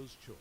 hero's choice.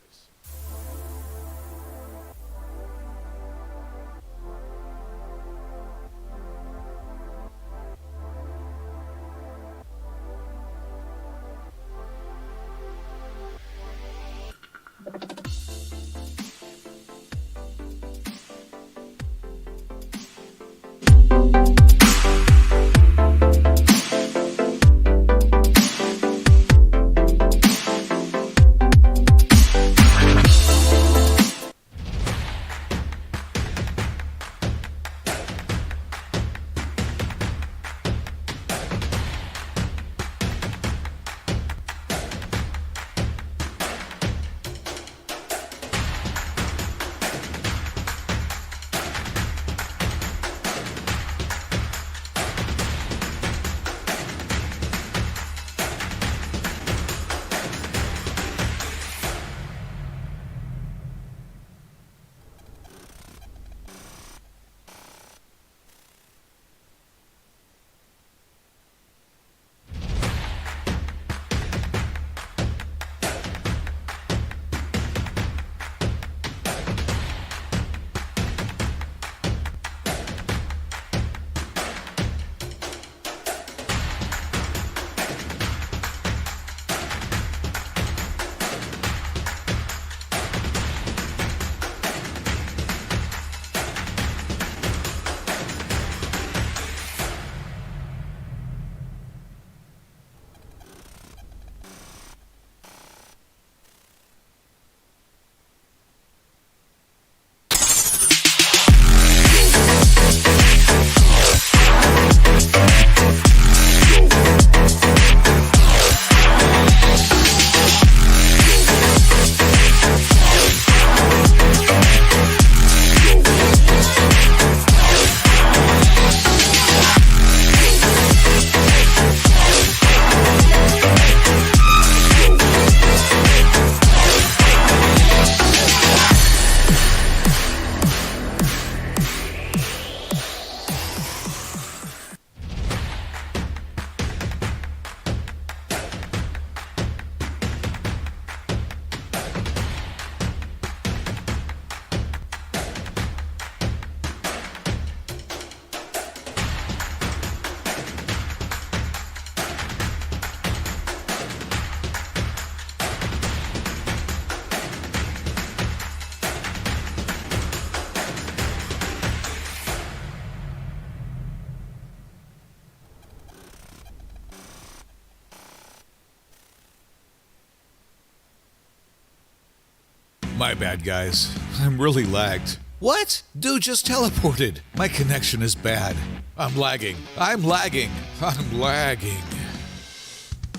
My bad, guys. I'm really lagged. What? Dude just teleported. My connection is bad. I'm lagging.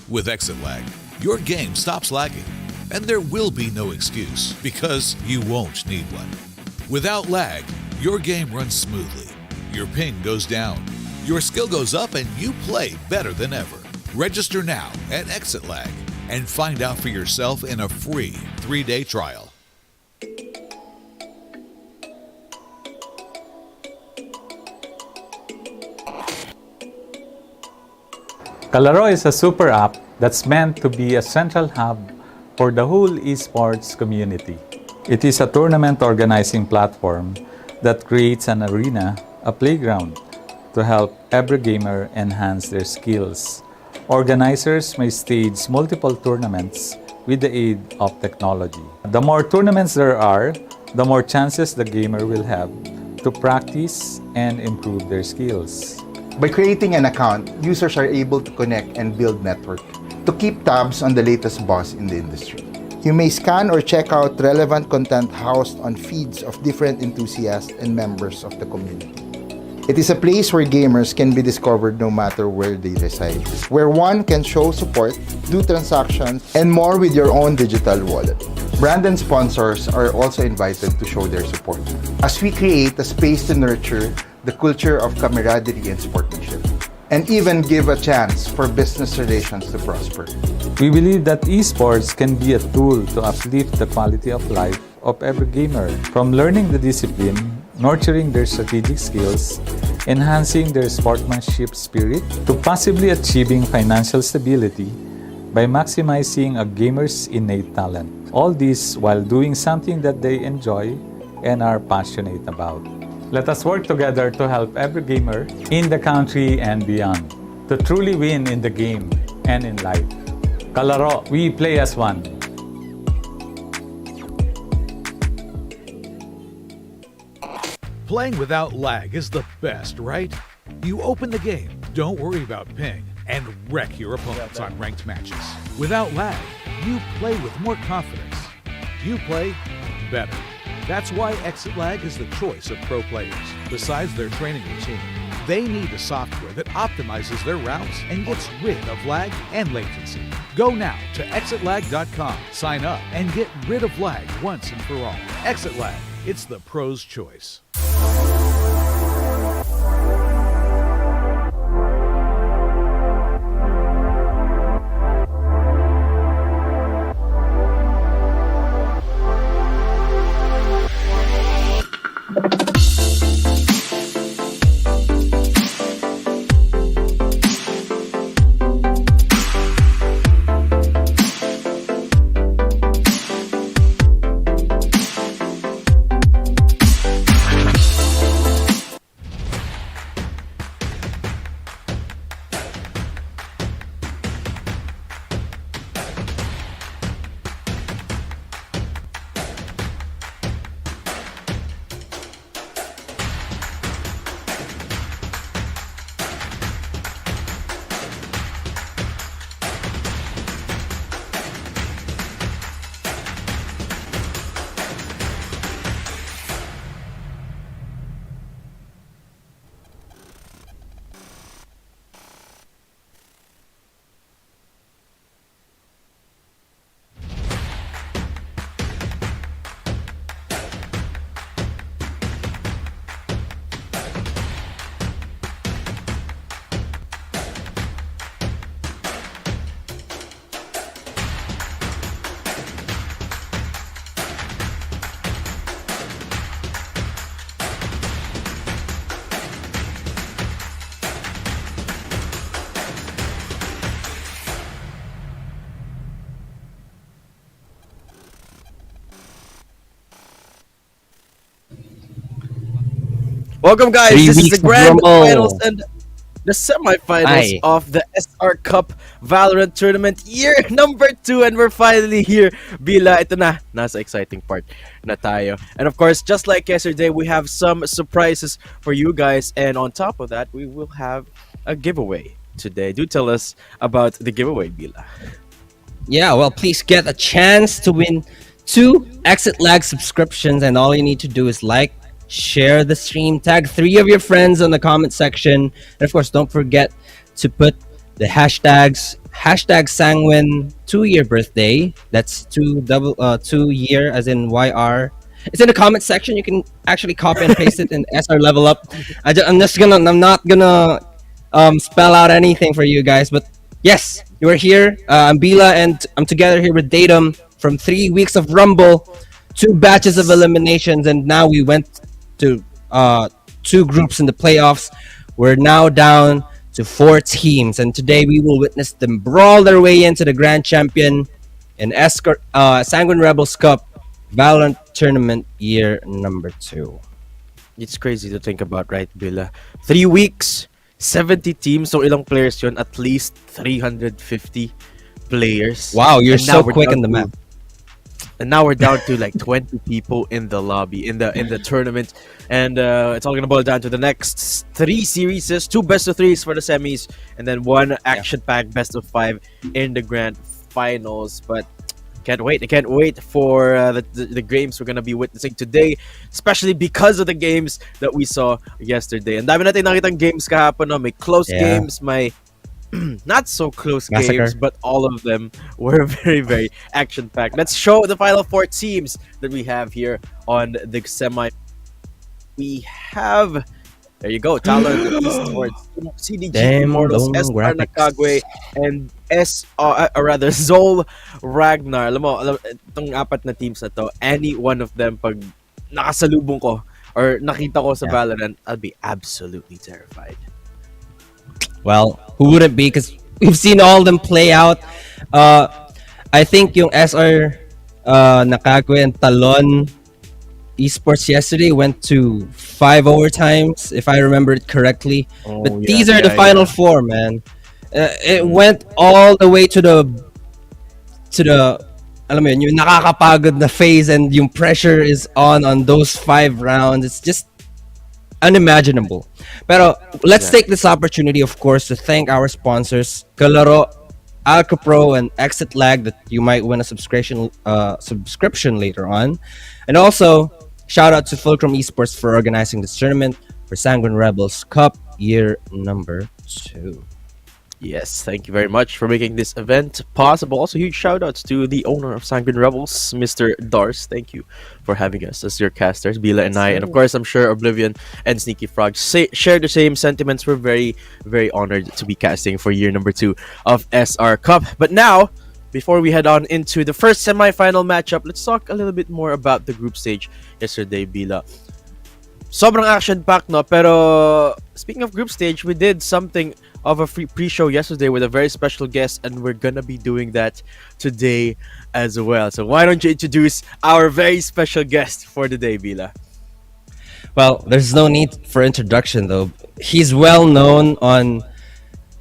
With exit lag, your game stops lagging, and there will be no excuse because you won't need one. Without lag, your game runs smoothly. Your ping goes down. Your skill goes up and you play better than ever. Register now at Exit Lag and find out for yourself in a free 3-day trial. Kalaro is a super app that's meant to be a central hub for the whole esports community. It is a tournament organizing platform that creates an arena, a playground, to help every gamer enhance their skills. Organizers may stage multiple tournaments with the aid of technology. The more tournaments there are, the more chances the gamer will have to practice and improve their skills. By creating an account, users are able to connect and build network to keep tabs on the latest buzz in the industry. You may scan or check out relevant content housed on feeds of different enthusiasts and members of the community. It is a place where gamers can be discovered no matter where they reside, where one can show support, do transactions, and more with your own digital wallet. Brand and sponsors are also invited to show their support, as we create a space to nurture the culture of camaraderie and sportsmanship, and even give a chance for business relations to prosper. We believe that esports can be a tool to uplift the quality of life of every gamer, from learning the discipline, nurturing their strategic skills, enhancing their sportsmanship spirit, to possibly achieving financial stability by maximizing a gamer's innate talent. All this while doing something that they enjoy and are passionate about. Let us work together to help every gamer in the country and beyond to truly win in the game and in life. Kalaro, we play as one. Playing without lag is the best, right? You open the game, don't worry about ping, and wreck your opponents on ranked matches. Without lag, you play with more confidence. You play better. That's why Exit Lag is the choice of pro players. Besides their training routine, they need a software that optimizes their routes and gets rid of lag and latency. Go now to exitlag.com, sign up, and get rid of lag once and for all. Exit Lag, it's the pro's choice. Welcome, guys. This is the grand finals and the semifinals Hi. of the SR Cup Valorant Tournament year number 2, and we're finally here. Bila, ito na, nasa exciting part na tayo. And of course, just like yesterday, we have some surprises for you guys, and on top of that, we will have a giveaway today. Do tell us about the giveaway, Bila. Yeah, well, please get a chance to win 2 Exit Lag subscriptions, and all you need to do is like, share the stream, tag 3 of your friends in the comment section, and of course, don't forget to put the hashtags #Sanguine 2-year birthday. That's 2 year as in YR. It's in the comment section. You can actually copy and paste it in SR Level Up. I'm not gonna spell out anything for you guys, but yes, you are here. I'm Bila, and I'm together here with Datum from 3 weeks of Rumble, 2 batches of eliminations, and now we went to 2 groups in the playoffs. We're now down to 4 teams, and today we will witness them brawl their way into the Grand Champion in Sanguine Rebels Cup Valorant Tournament year number 2. It's crazy to think about, right, Bila? 3 weeks, 70 teams, so ilang players yun? At least 350 players. Wow, you're And now so we're quick down in the to- map. And now we're down to like 20 people in the lobby, in the tournament. And it's all gonna boil down to the next 3 series, 2 best of 3s for the semis, and then 1 action-packed best of 5 in the grand finals. But can't wait. I can't wait for the games we're gonna be witnessing today, especially because of the games that we saw yesterday. And dami natin nakitang games kahapon, no? May close Yeah. games, may not so close Massacre. games, but all of them were very, very action-packed. Let's show the final 4 teams that we have here on the semi. We have, there you go, Talon Esports, CDG Damn, Immortals, long SR graphics. Nakagwe, and or rather Zol Ragnar. Alam mo, itong 4 na teams na to, any one of them pag nakasalubong ko or nakita ko sa Yeah. Valorant, I'll be absolutely terrified. Well, who wouldn't be? Because we've seen all of them play out. Uh, I think yung SR Nakagwe and Talon esports yesterday went to 5 overtimes, if I remember it correctly. Oh But yeah, these are the yeah, final yeah. four, man. It Mm. went all the way to the alam mo yun, yung nakakapagod na phase, and yung pressure is on those 5 rounds. It's just unimaginable. Pero let's take Exactly. this opportunity, of course, to thank our sponsors, Kalaro, AlcaPro, and Exit Lag, that you might win a subscription later on. And also, shout out to Fulcrum Esports for organizing this tournament for Sanguine Rebels Cup year number 2. Yes, thank you very much for making this event possible. Also, huge shout outs to the owner of Sanguine Rebels, Mr. Dars. Thank you for having us as your casters, Bila and I. And of course, I'm sure Oblivion and Sneaky Frog share the same sentiments. We're very, very honored to be casting for year number 2 of SR Cup. But now, before we head on into the first semi-final matchup, let's talk a little bit more about the group stage yesterday, Bila. Sobrang action-packed, no? Pero speaking of group stage, we did something of a free pre-show yesterday with a very special guest, and we're gonna be doing that today as well. So why don't you introduce our very special guest for the day, Bila? Well, there's no need for introduction though. He's well known on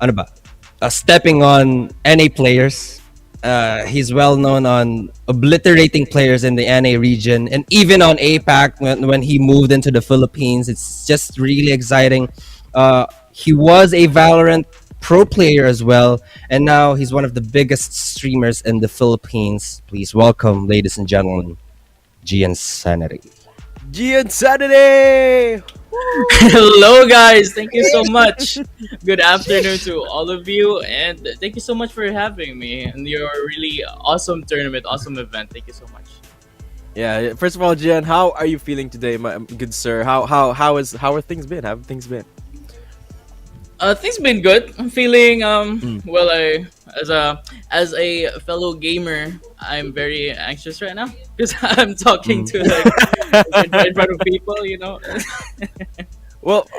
ano ba? Stepping on NA players. He's well known on obliterating players in the NA region, and even on APAC when he moved into the Philippines. It's just really exciting. He was a Valorant pro player as well, and now he's one of the biggest streamers in the Philippines. Please welcome, ladies and gentlemen, Gian Sanity. Gian Saturday! Hello, guys. Thank you so much. Good afternoon to all of you, and thank you so much for having me in your really awesome tournament, awesome event. Thank you so much. Yeah, first of all, Gian, how are you feeling today, my good sir? How are things been? How have things been? Things been good. I'm feeling Mm. well. As a fellow gamer, I'm very anxious right now because I'm talking to like in front of people. You know. Well,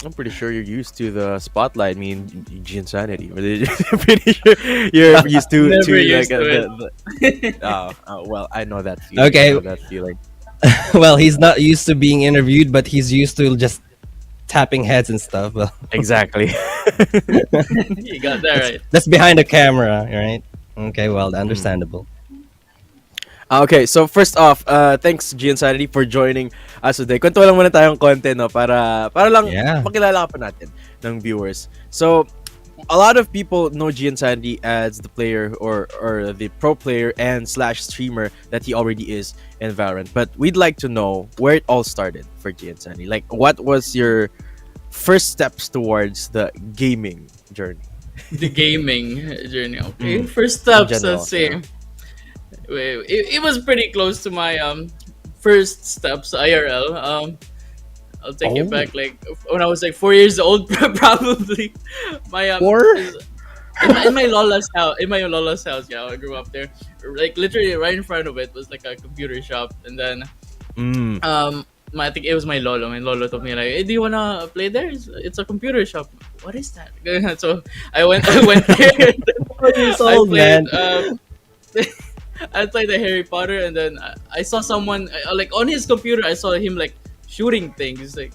I'm pretty sure you're used to the spotlight. I mean, Gian Sanity. I'm pretty sure you're used to Never like used to it. well, I know that feeling. Okay. I know that feeling. Well, he's not used to being interviewed, but he's used to just tapping heads and stuff. Well, Exactly. You got that right. that's behind the camera, right? Okay, well, understandable. Okay, so first off, thanks Gian Sanity for joining us today. Kwento lang muna tayong content, no, para lang Yeah. makilala ka pa natin ng viewers. So, a lot of people know Gian Sanity as the player or the pro player and slash streamer that he already is in Valorant. But we'd like to know where it all started for Gian Sanity. Like, what was your first steps towards the gaming journey? The gaming journey. Okay, Mm. first steps. In general, Let's see. yeah. It was pretty close to my first steps IRL. I'll take Oh. it back like when I was like 4 years old, probably. My 4? in my lola's house. In my lola's house, yeah, I grew up there. Like literally right in front of it was like a computer shop, and then Mm. I think it was my lolo. My lolo told me like, "Hey, do you wanna play there? It's a computer shop." What is that? So I went. I went there. 4 years I old, played. man. I played the Harry Potter, and then I saw someone like on his computer. I saw him like shooting things. Like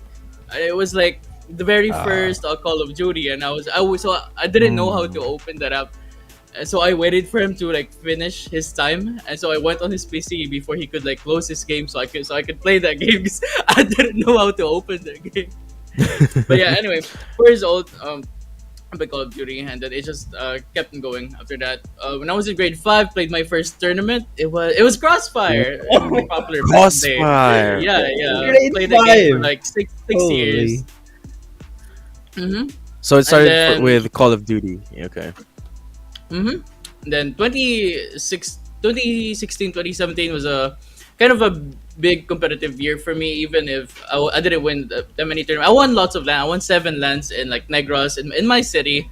it was like the very first Call of Duty, and I didn't know how to open that up. And so I waited for him to like finish his time, and so I went on his PC before he could like close his game, so I could play that game. 'Cause I didn't know how to open that game. But yeah, anyway, 4 years old. I played Call of Duty, and then it just kept on going after that. When I was in grade 5, played my first tournament. It was Crossfire, really popular back in the day. Crossfire. Yeah. Grade Played that game for 5. like six Holy. years. Mm-hmm. So it started then- with Call of Duty. Okay. Mm-hmm. And then 2016, 2017 was a kind of a big competitive year for me, even if I didn't win that many tournaments. I won lots of LAN. I won 7 LANs in like Negros in my city.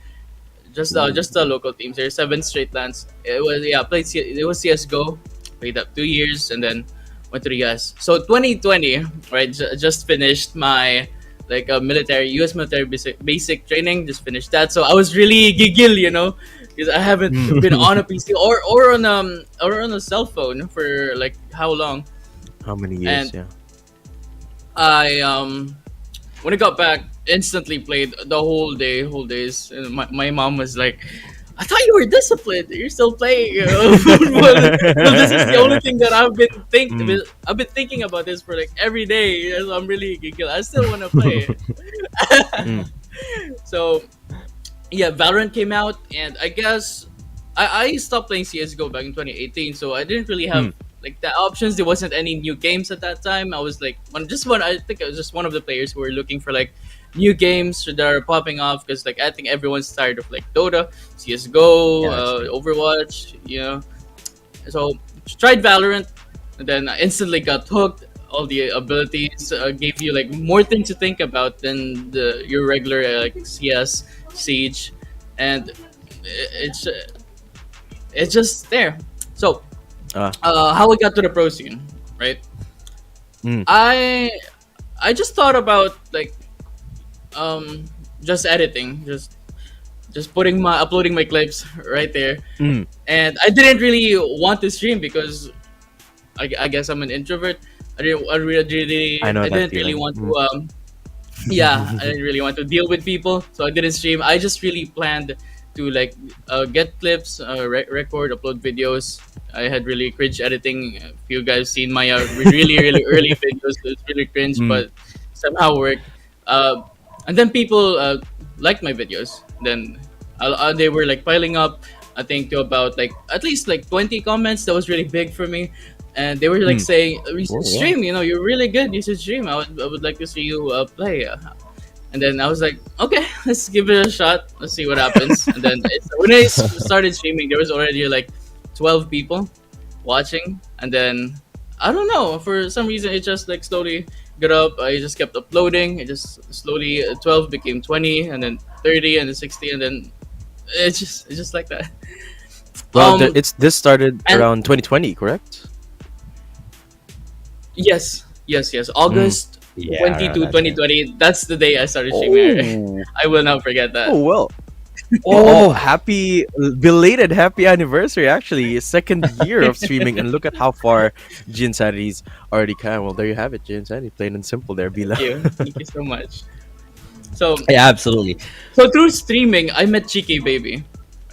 Just the local teams. There's 7 straight LANs. It was it was CS:GO. Played up 2 years and then went to the US. So 2020, right? Just finished my like a military US military basic training. Just finished that. So I was really gigil, because I haven't been on a PC or on a cell phone for like how long. How many years? And Yeah. I when I got back, instantly played the whole days. And my mom was like, "I thought you were disciplined. You're still playing football." So this is the only thing that I've been thinking about this for like every day. So I'm really giggling. I still want to play. So yeah, Valorant came out, and I guess I stopped playing CS:GO back in 2018. So I didn't really have like the options. There wasn't any new games at that time. I was like I think I was just one of the players who were looking for like new games that are popping off, because like I think everyone's tired of like Dota, CS:GO, Overwatch, So tried Valorant, and then I instantly got hooked. All the abilities gave you like more things to think about than your regular like CS, Siege, and it's it's just there. So how I got to the pro scene, right? I just thought about like just editing, just uploading my clips right there, and I didn't really want to stream because I guess I'm an introvert. I didn't really want to I didn't really want to deal with people, so I didn't stream. I just really planned to like get clips, record, upload videos. I had really cringe editing. If you guys seen my really early videos, it's really cringe, but somehow worked. And then people liked my videos. Then they were like piling up. I think to about like at least like 20 comments. That was really big for me. And they were like saying, "You should stream. You're really good. You should stream. I would like to see you play." And then I was like, "Okay, let's give it a shot. Let's see what happens." And then when I started streaming, there was already like 12 people watching. And then I don't know, for some reason it just like slowly got up. I just kept uploading. It just slowly 12 became 20, and then 30, and then 60, and then it's just like that. Well, this started around 2020, correct? Yes. August 22, 2020. That's the day I started streaming. I will not forget that. Oh well. Happy belated happy anniversary! Actually, second year of streaming, and look at how far Jin Sanity's already come. Well, there you have it, Jin Sanity, plain and simple. There, Bila. Thank you so much. So Yeah, absolutely. So through streaming, I met GK Baby.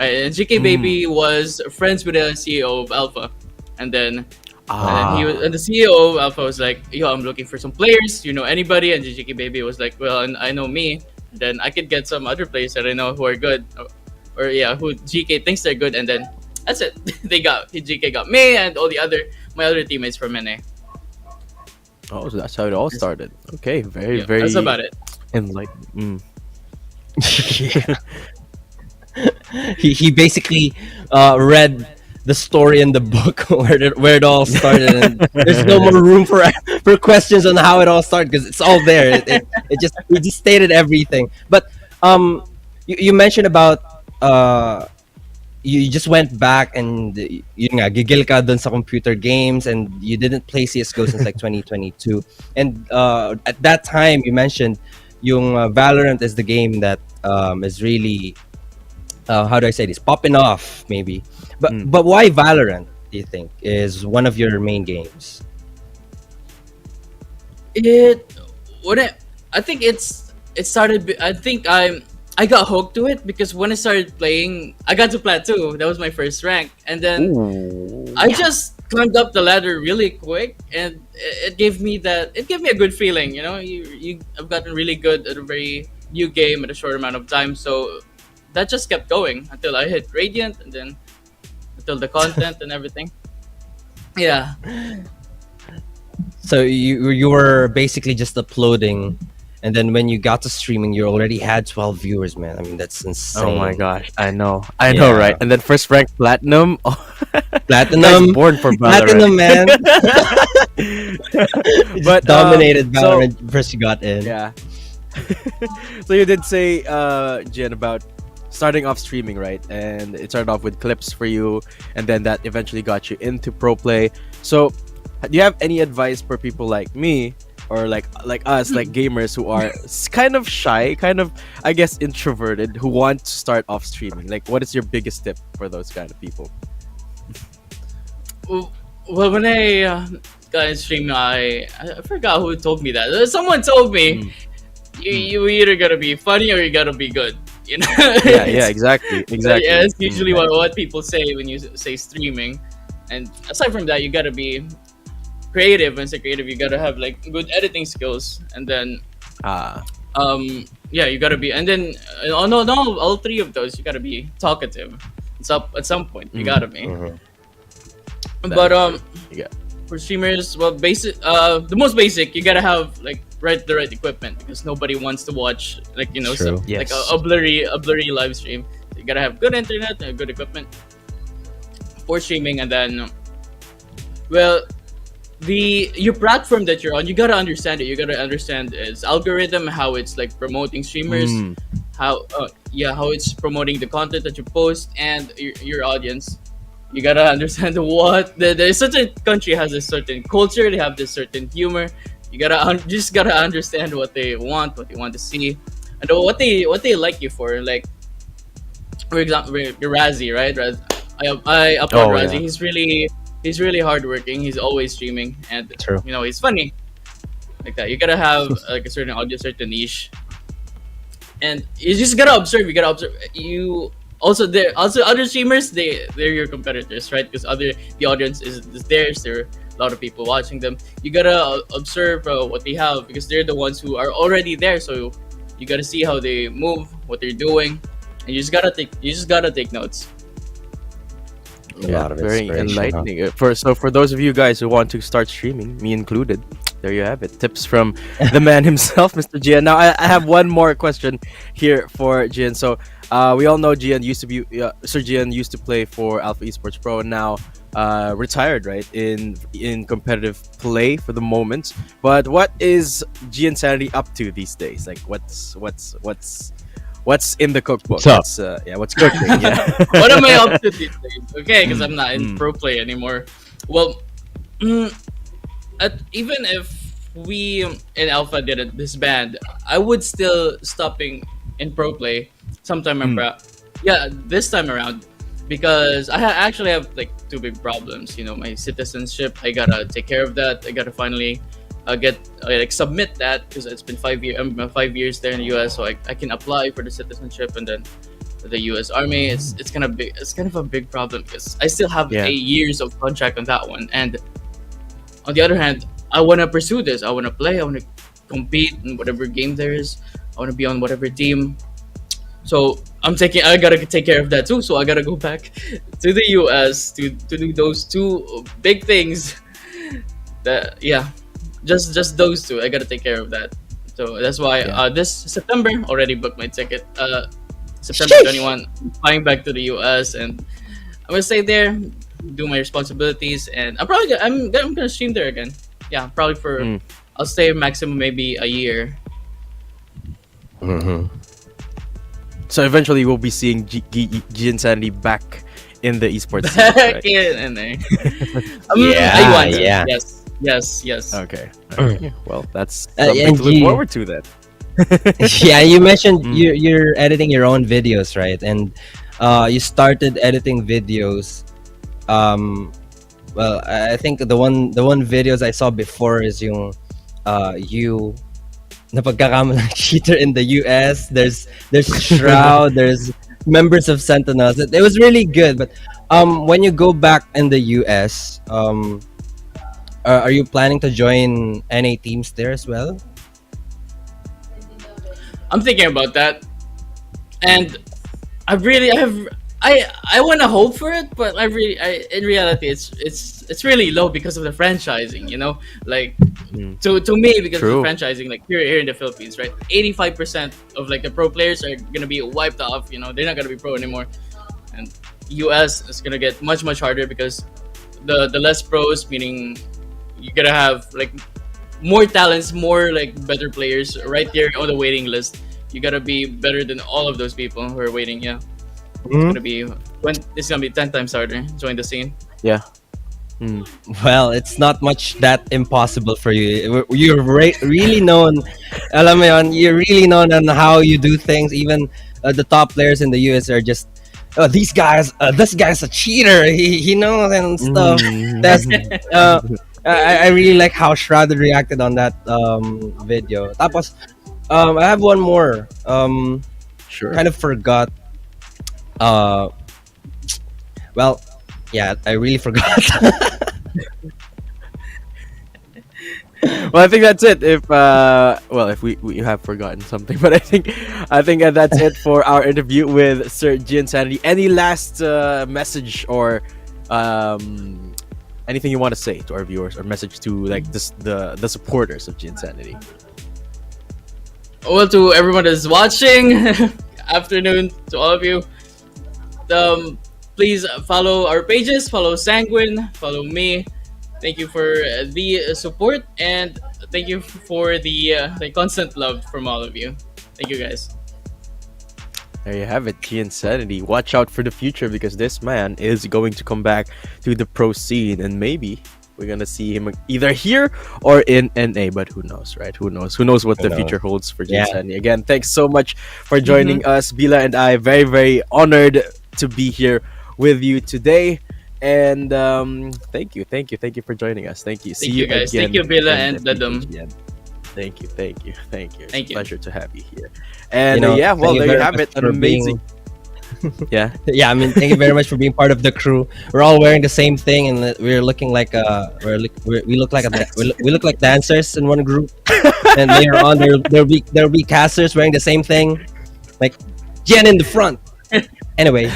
Right, and GK Baby was friends with the CEO of Alpha, and then and the CEO of Alpha was like, "Yo, I'm looking for some players. You know anybody?" And GK Baby was like, "Well, I know me. Then I could get some other players that I know who are good, or who GK thinks they're good." And then that's it. GK got me and all my other teammates from NA. Oh, so that's how it all started. Okay, very That's about it. enlightened. He basically read the story in the book where it all started, and there's no more room for questions on how it all started because it's all there. It just stated everything. But you mentioned about you just went back and yun nga, gigil ka dun sa computer games, and you didn't play CS:GO since like 2022. And at that time you mentioned yung Valorant is the game that is really how do I say this, popping off maybe. But why Valorant, do you think, is one of your main games? I think it started. I think I got hooked to it because when I started playing, I got to plateau. That was my first rank, and then I just climbed up the ladder really quick, and it gave me a good feeling. I've gotten really good at a very new game in a short amount of time, so that just kept going until I hit Radiant, and then until the content and everything. Yeah. So you were basically just uploading, and then when you got to streaming, you already had 12 viewers, man. I mean, that's insane. Oh my gosh, I know, right? And then first rank platinum. Platinum, born for Valorant. Platinum, man. But dominated Valorant first you got in. Yeah. So you did say, Jen, about starting off streaming, right? And it started off with clips for you, and then that eventually got you into pro play. So do you have any advice for people like me or like us, like gamers who are kind of shy, kind of, I guess, introverted, who want to start off streaming? Like, what is your biggest tip for those kind of people? Well, when I got in stream, I forgot who told me that. Someone told me you either gotta be funny or you gotta be good. You know? Yeah, exactly. Yeah, it's usually what people say when you say streaming. And aside from that, you gotta be creative. When say creative, you gotta have like good editing skills, and then yeah, you gotta be, and then no, all three of those, you gotta be talkative. It's up at some point. You gotta be. But yeah. for streamers, well, the most basic, you gotta have like the right equipment, because nobody wants to watch like True. like a blurry live stream. So you gotta have good internet and good equipment for streaming, and then well, your platform that you're on, you gotta understand it. You gotta understand its algorithm, how it's like promoting streamers, how it's promoting the content that you post, and your audience. You gotta understand the certain country has a certain culture. They have this certain humor. You just gotta understand what they want to see, and what they like you for. Like, for example, Razzie, right? I upload Razzie. Yeah. He's really hardworking. He's always streaming, and True. he's funny. Like that, you gotta have like a certain audience, certain niche, and you just gotta observe. You gotta observe. Also other streamers, they're your competitors, right? Because the audience is theirs. There are a lot of people watching them. You gotta observe what they have, because they're the ones who are already there. So you gotta see how they move, what they're doing, and you just gotta take notes. A lot of Very inspiration, huh? enlightening. For those of you guys who want to start streaming, me included, there you have it. Tips from the man himself, Mr. Gian. Now I have one more question here for Gian. So we all know Gian used to be Sir Gian used to play for Alpha Esports Pro, and now retired, right, in competitive play for the moment. But what is Gian Sanity up to these days? Like, what's in the cookbook? What's up? What's cooking? Yeah. What am I up to these days? Okay, because I'm not in pro play anymore. Well, even if we in Alpha didn't disband, I would still stopping in pro play sometime around. Yeah, this time around, because I actually have like two big problems. My citizenship. I gotta take care of that. I gotta finally submit that, because it's been 5 years. I'm 5 years there in the US, so I can apply for the citizenship, and then the US Army. It's kind of a big problem, because I still have 8 years of contract on that one. And on the other hand, I want to pursue this. I want to play. I want to compete in whatever game there is. I want to be on whatever team. So I gotta take care of that too. So I gotta go back to the US to do those two big things. Just those two. I gotta take care of that. So that's why this September already booked my ticket. September 21, flying back to the US, and I'm gonna stay there, do my responsibilities, and I'm gonna stream there again. Yeah, probably for I'll stay maximum maybe a year. So eventually we'll be seeing Gian Sanity back in the esports scene, Back right? in there. Yeah, I want to. yeah. Yes. Okay. Yeah, well, that's Uh, something and to look you- forward to then. Yeah, you mentioned you're editing your own videos, right? And you started editing videos. Well, I think the one videos I saw before is yung you napagkakamalang cheater in the US. There's Shroud. There's members of Sentinels. It was really good. But when you go back in the US, are you planning to join NA teams there as well? I'm thinking about that, and I want to hope for it, but in reality it's really low because of the franchising. Like to me, because True. of the franchising, like here in the Philippines, right? 85% of like the pro players are gonna be wiped off. They're not gonna be pro anymore, and US is gonna get much harder, because the less pros, meaning you're gonna have like more talents, more like better players right there on the waiting list. You gotta be better than all of those people who are waiting. Yeah, it's gonna be 10 times harder. Join the scene. Yeah. Well, it's not much that impossible for you. You're really known, alam mo yun, you're really known on how you do things. Even the top players in the US are just, oh, these guys, this guy's a cheater. He knows and stuff. That's I really like how Shrouded reacted on that video. Tapos, I have one more. Sure. Kind of forgot. Uh, well, yeah, I really forgot. Well, I think that's it. If we have forgotten something, but I think that's it for our interview with Sir Giansanity. Any last message or anything you want to say to our viewers, or message to like the supporters of Giansanity? Well, to everyone that's watching, afternoon to all of you. Please follow our pages, follow Sanguine, follow me. Thank you for the support, and thank you for the constant love from all of you. Thank you, guys. There you have it, Giansanity. Watch out for the future, because this man is going to come back to the pro scene, and maybe we're gonna see him either here or in NA. But who knows, right? Who knows? Who knows what the future holds for Giansanity? Again, thanks so much for joining us, Bila and I. Very, very honored to be here with you today. And thank you for joining us. Thank you. Thank you, guys. Thank you, Bila and Ladum. Thank you. Thank you. Pleasure to have you here. And there you have it. An amazing. Yeah. Yeah, I mean, thank you very much for being part of the crew. We're all wearing the same thing, and we're looking like we look like dancers in one group. And later on, there'll be casters wearing the same thing, like Jen in the front. Anyway.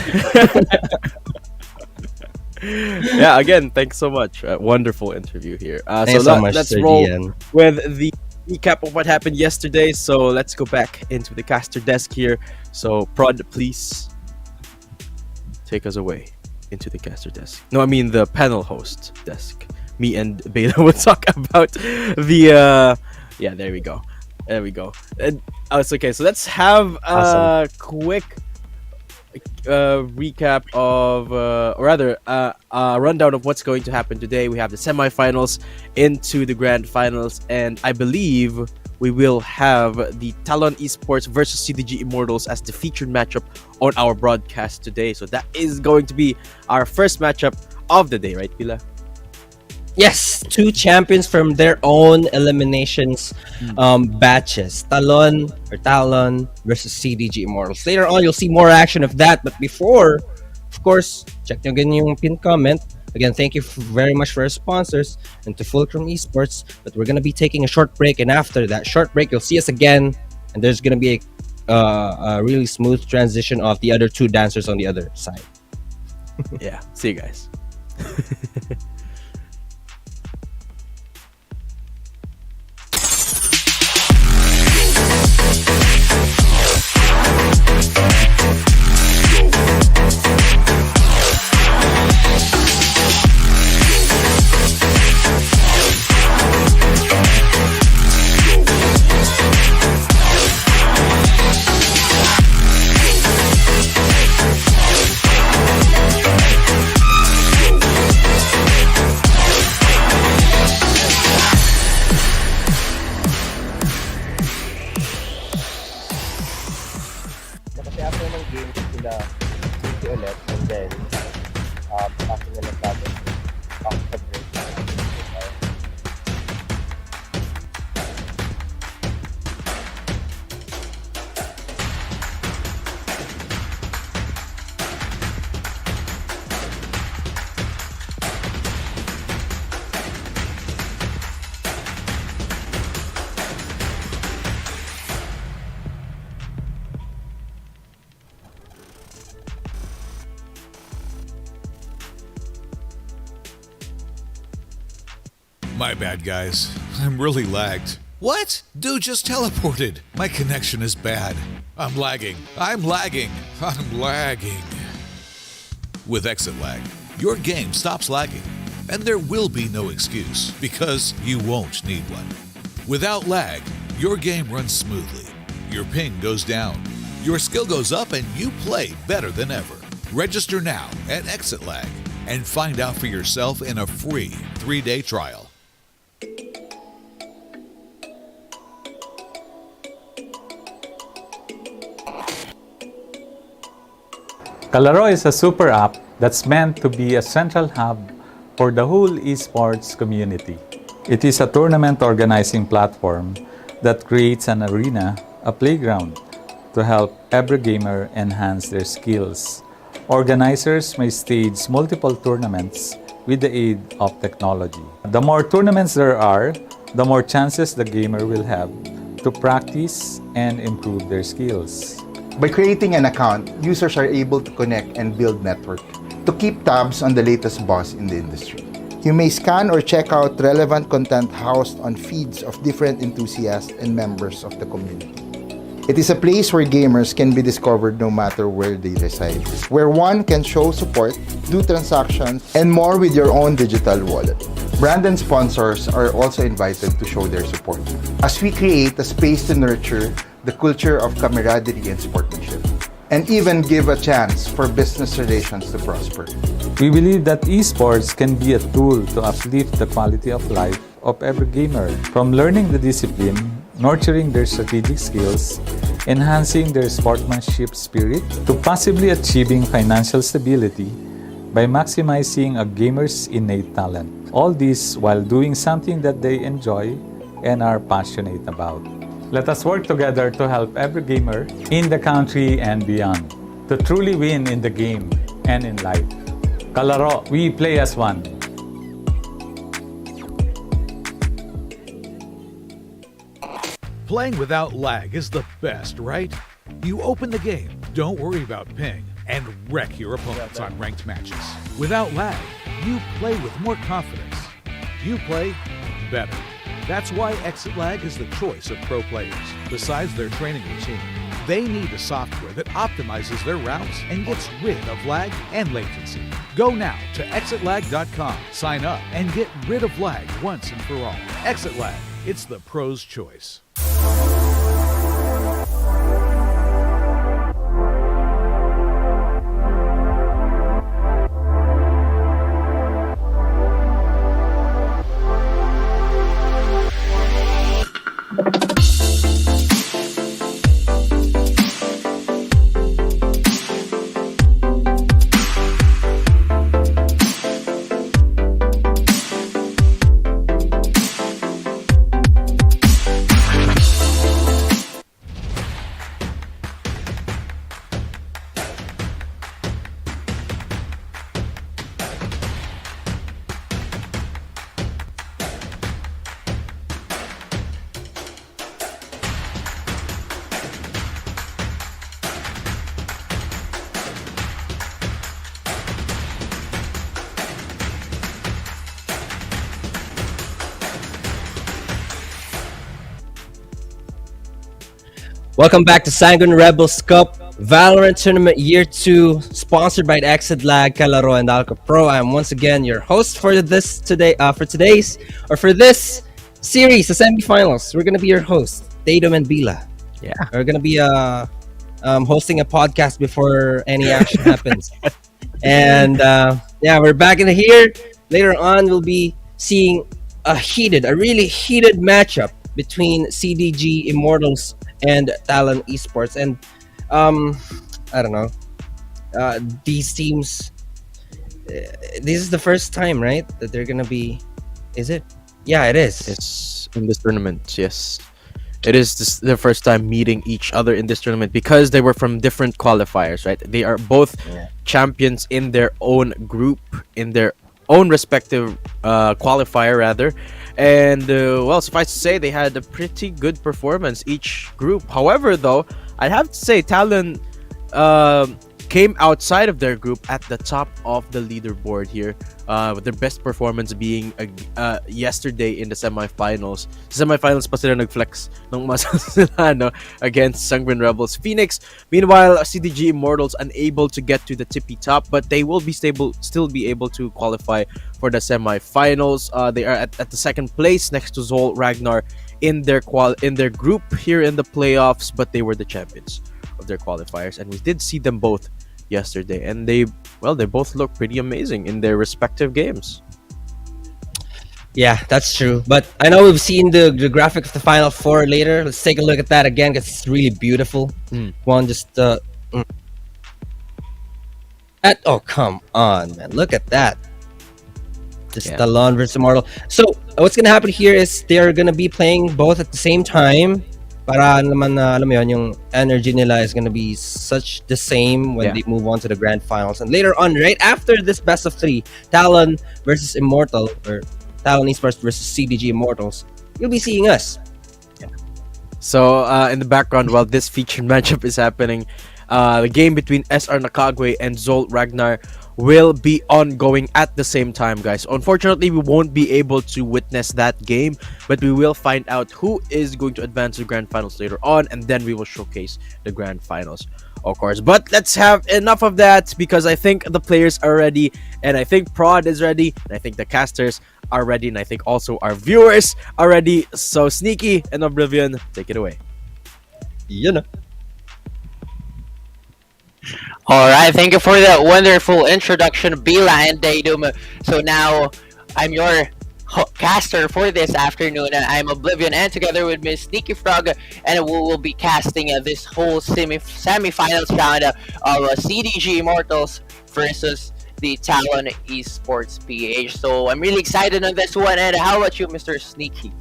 Yeah, again, thanks so much. Wonderful interview here. Thanks so much, let's Sir roll Gian. with the recap of what happened yesterday. So let's go back into the caster desk here. So Prod, please take us away into the caster desk. No, I mean the panel host desk. Me and Beta will talk about the yeah, there we go. And it's okay. So let's have a quick recap of or rather a rundown of what's going to happen today. We have the semifinals into the grand finals, and I believe we will have the Talon Esports versus CDG Immortals as the featured matchup on our broadcast today. So that is going to be our first matchup of the day, right, Pila? Yes, two champions from their own eliminations batches. Talon versus CDG Immortals. Later on, you'll see more action of that. But before, of course, check nyo again yung pinned comment. Again, thank you very much for our sponsors and to Fulcrum Esports. But we're going to be taking a short break. And after that short break, you'll see us again. And there's going to be a really smooth transition of the other two dancers on the other side. Yeah, see you guys. My bad, guys. I'm really lagged. What? Dude just teleported. My connection is bad. I'm lagging. With exit lag, your game stops lagging, and there will be no excuse because you won't need one. Without lag, your game runs smoothly. Your ping goes down, your skill goes up, and you play better than ever. Register now at Exit Lag and find out for yourself in a free 3-day trial. Kalaro is a super app that's meant to be a central hub for the whole esports community. It is a tournament organizing platform that creates an arena, a playground, to help every gamer enhance their skills. Organizers may stage multiple tournaments with the aid of technology. The more tournaments there are, the more chances the gamer will have to practice and improve their skills. By creating an account, users are able to connect and build network to keep tabs on the latest buzz in the industry. You may scan or check out relevant content housed on feeds of different enthusiasts and members of the community. It is a place where gamers can be discovered no matter where they reside, where one can show support, do transactions, and more with your own digital wallet. Brand and sponsors are also invited to show their support as we create a space to nurture the culture of camaraderie and sportsmanship, and even give a chance for business relations to prosper. We believe that esports can be a tool to uplift the quality of life of every gamer, from learning the discipline, nurturing their strategic skills, enhancing their sportsmanship spirit, to possibly achieving financial stability by maximizing a gamer's innate talent. All this while doing something that they enjoy and are passionate about. Let us work together to help every gamer in the country and beyond to truly win in the game and in life. Kalaro, we play as one. Playing without lag is the best, right? You open the game, don't worry about ping, and wreck your opponents on ranked matches. Without lag, you play with more confidence. You play better. That's why Exit Lag is the choice of pro players. Besides their training routine, they need a software that optimizes their routes and gets rid of lag and latency. Go now to exitlag.com, sign up, and get rid of lag once and for all. Exit Lag, it's the pro's choice. Welcome back to Sanguine Rebels Cup Valorant Tournament Year 2, sponsored by Exit Lag, Kalaro, and Alka Pro. I'm once again your host for this series, the semifinals. We're gonna be your host, Tatum and Bila. Yeah. We're gonna be hosting a podcast before any action happens. And we're back in here. Later on, we'll be seeing a really heated matchup between CDG Immortals and Talon Esports. And I don't know, these teams, this is the first time, right, that they're gonna be, is it? Yeah, it is. It's in this tournament, yes. It is their first time meeting each other in this tournament because they were from different qualifiers, right? They are both champions in their own group, in their own respective qualifier, rather. And suffice to say, they had a pretty good performance, each group. However, though, I'd have to say Talon came outside of their group at the top of the leaderboard here, with their best performance being yesterday in the semifinals. Sa semifinals pa sila nag-flex ng muscles nila, no, against Sanguine Rebels Phoenix. Meanwhile, CDG Immortals unable to get to the tippy top, but they will be still be able to qualify for the semifinals. They are at the second place next to Zol Ragnar in their group here in the playoffs, but they were the champions of their qualifiers, and we did see them both yesterday, and they well, they both look pretty amazing in their respective games. Yeah, that's true. But I know we've seen the graphic of the Final Four later. Let's take a look at that again because it's really beautiful. One just oh, come on, man! Look at that. Just Yeah. Talon versus Immortal. So what's gonna happen here is they're gonna be playing both at the same time. Para naman na alam mo yun, yung energy nila is gonna be such the same when Yeah. they move on to the grand finals. And later on, right after this best of 3, Talon versus Immortal, or Talon Esports versus CDG Immortals, you'll be seeing us. So in the background, while this featured matchup is happening, the game between SR Nakagwe and Zolt Ragnar will be ongoing at the same time, guys. Unfortunately, we won't be able to witness that game, but we will find out who is going to advance to grand finals later on, and then we will showcase the grand finals, of course. But let's have enough of that, because I think the players are ready, and I think Prod is ready, and I think the casters are ready, and I think also our viewers are ready. So Sneaky and Oblivion, take it away. You know. All right, thank you for that wonderful introduction, Bila and Daydum. So now I'm your caster for this afternoon. I'm Oblivion, and together with Miss Sneaky Frog, and we will be casting this whole semi-finals round of CDG Immortals versus the Talon Esports PH. So I'm really excited on this one. And how about you, Mr. Sneaky?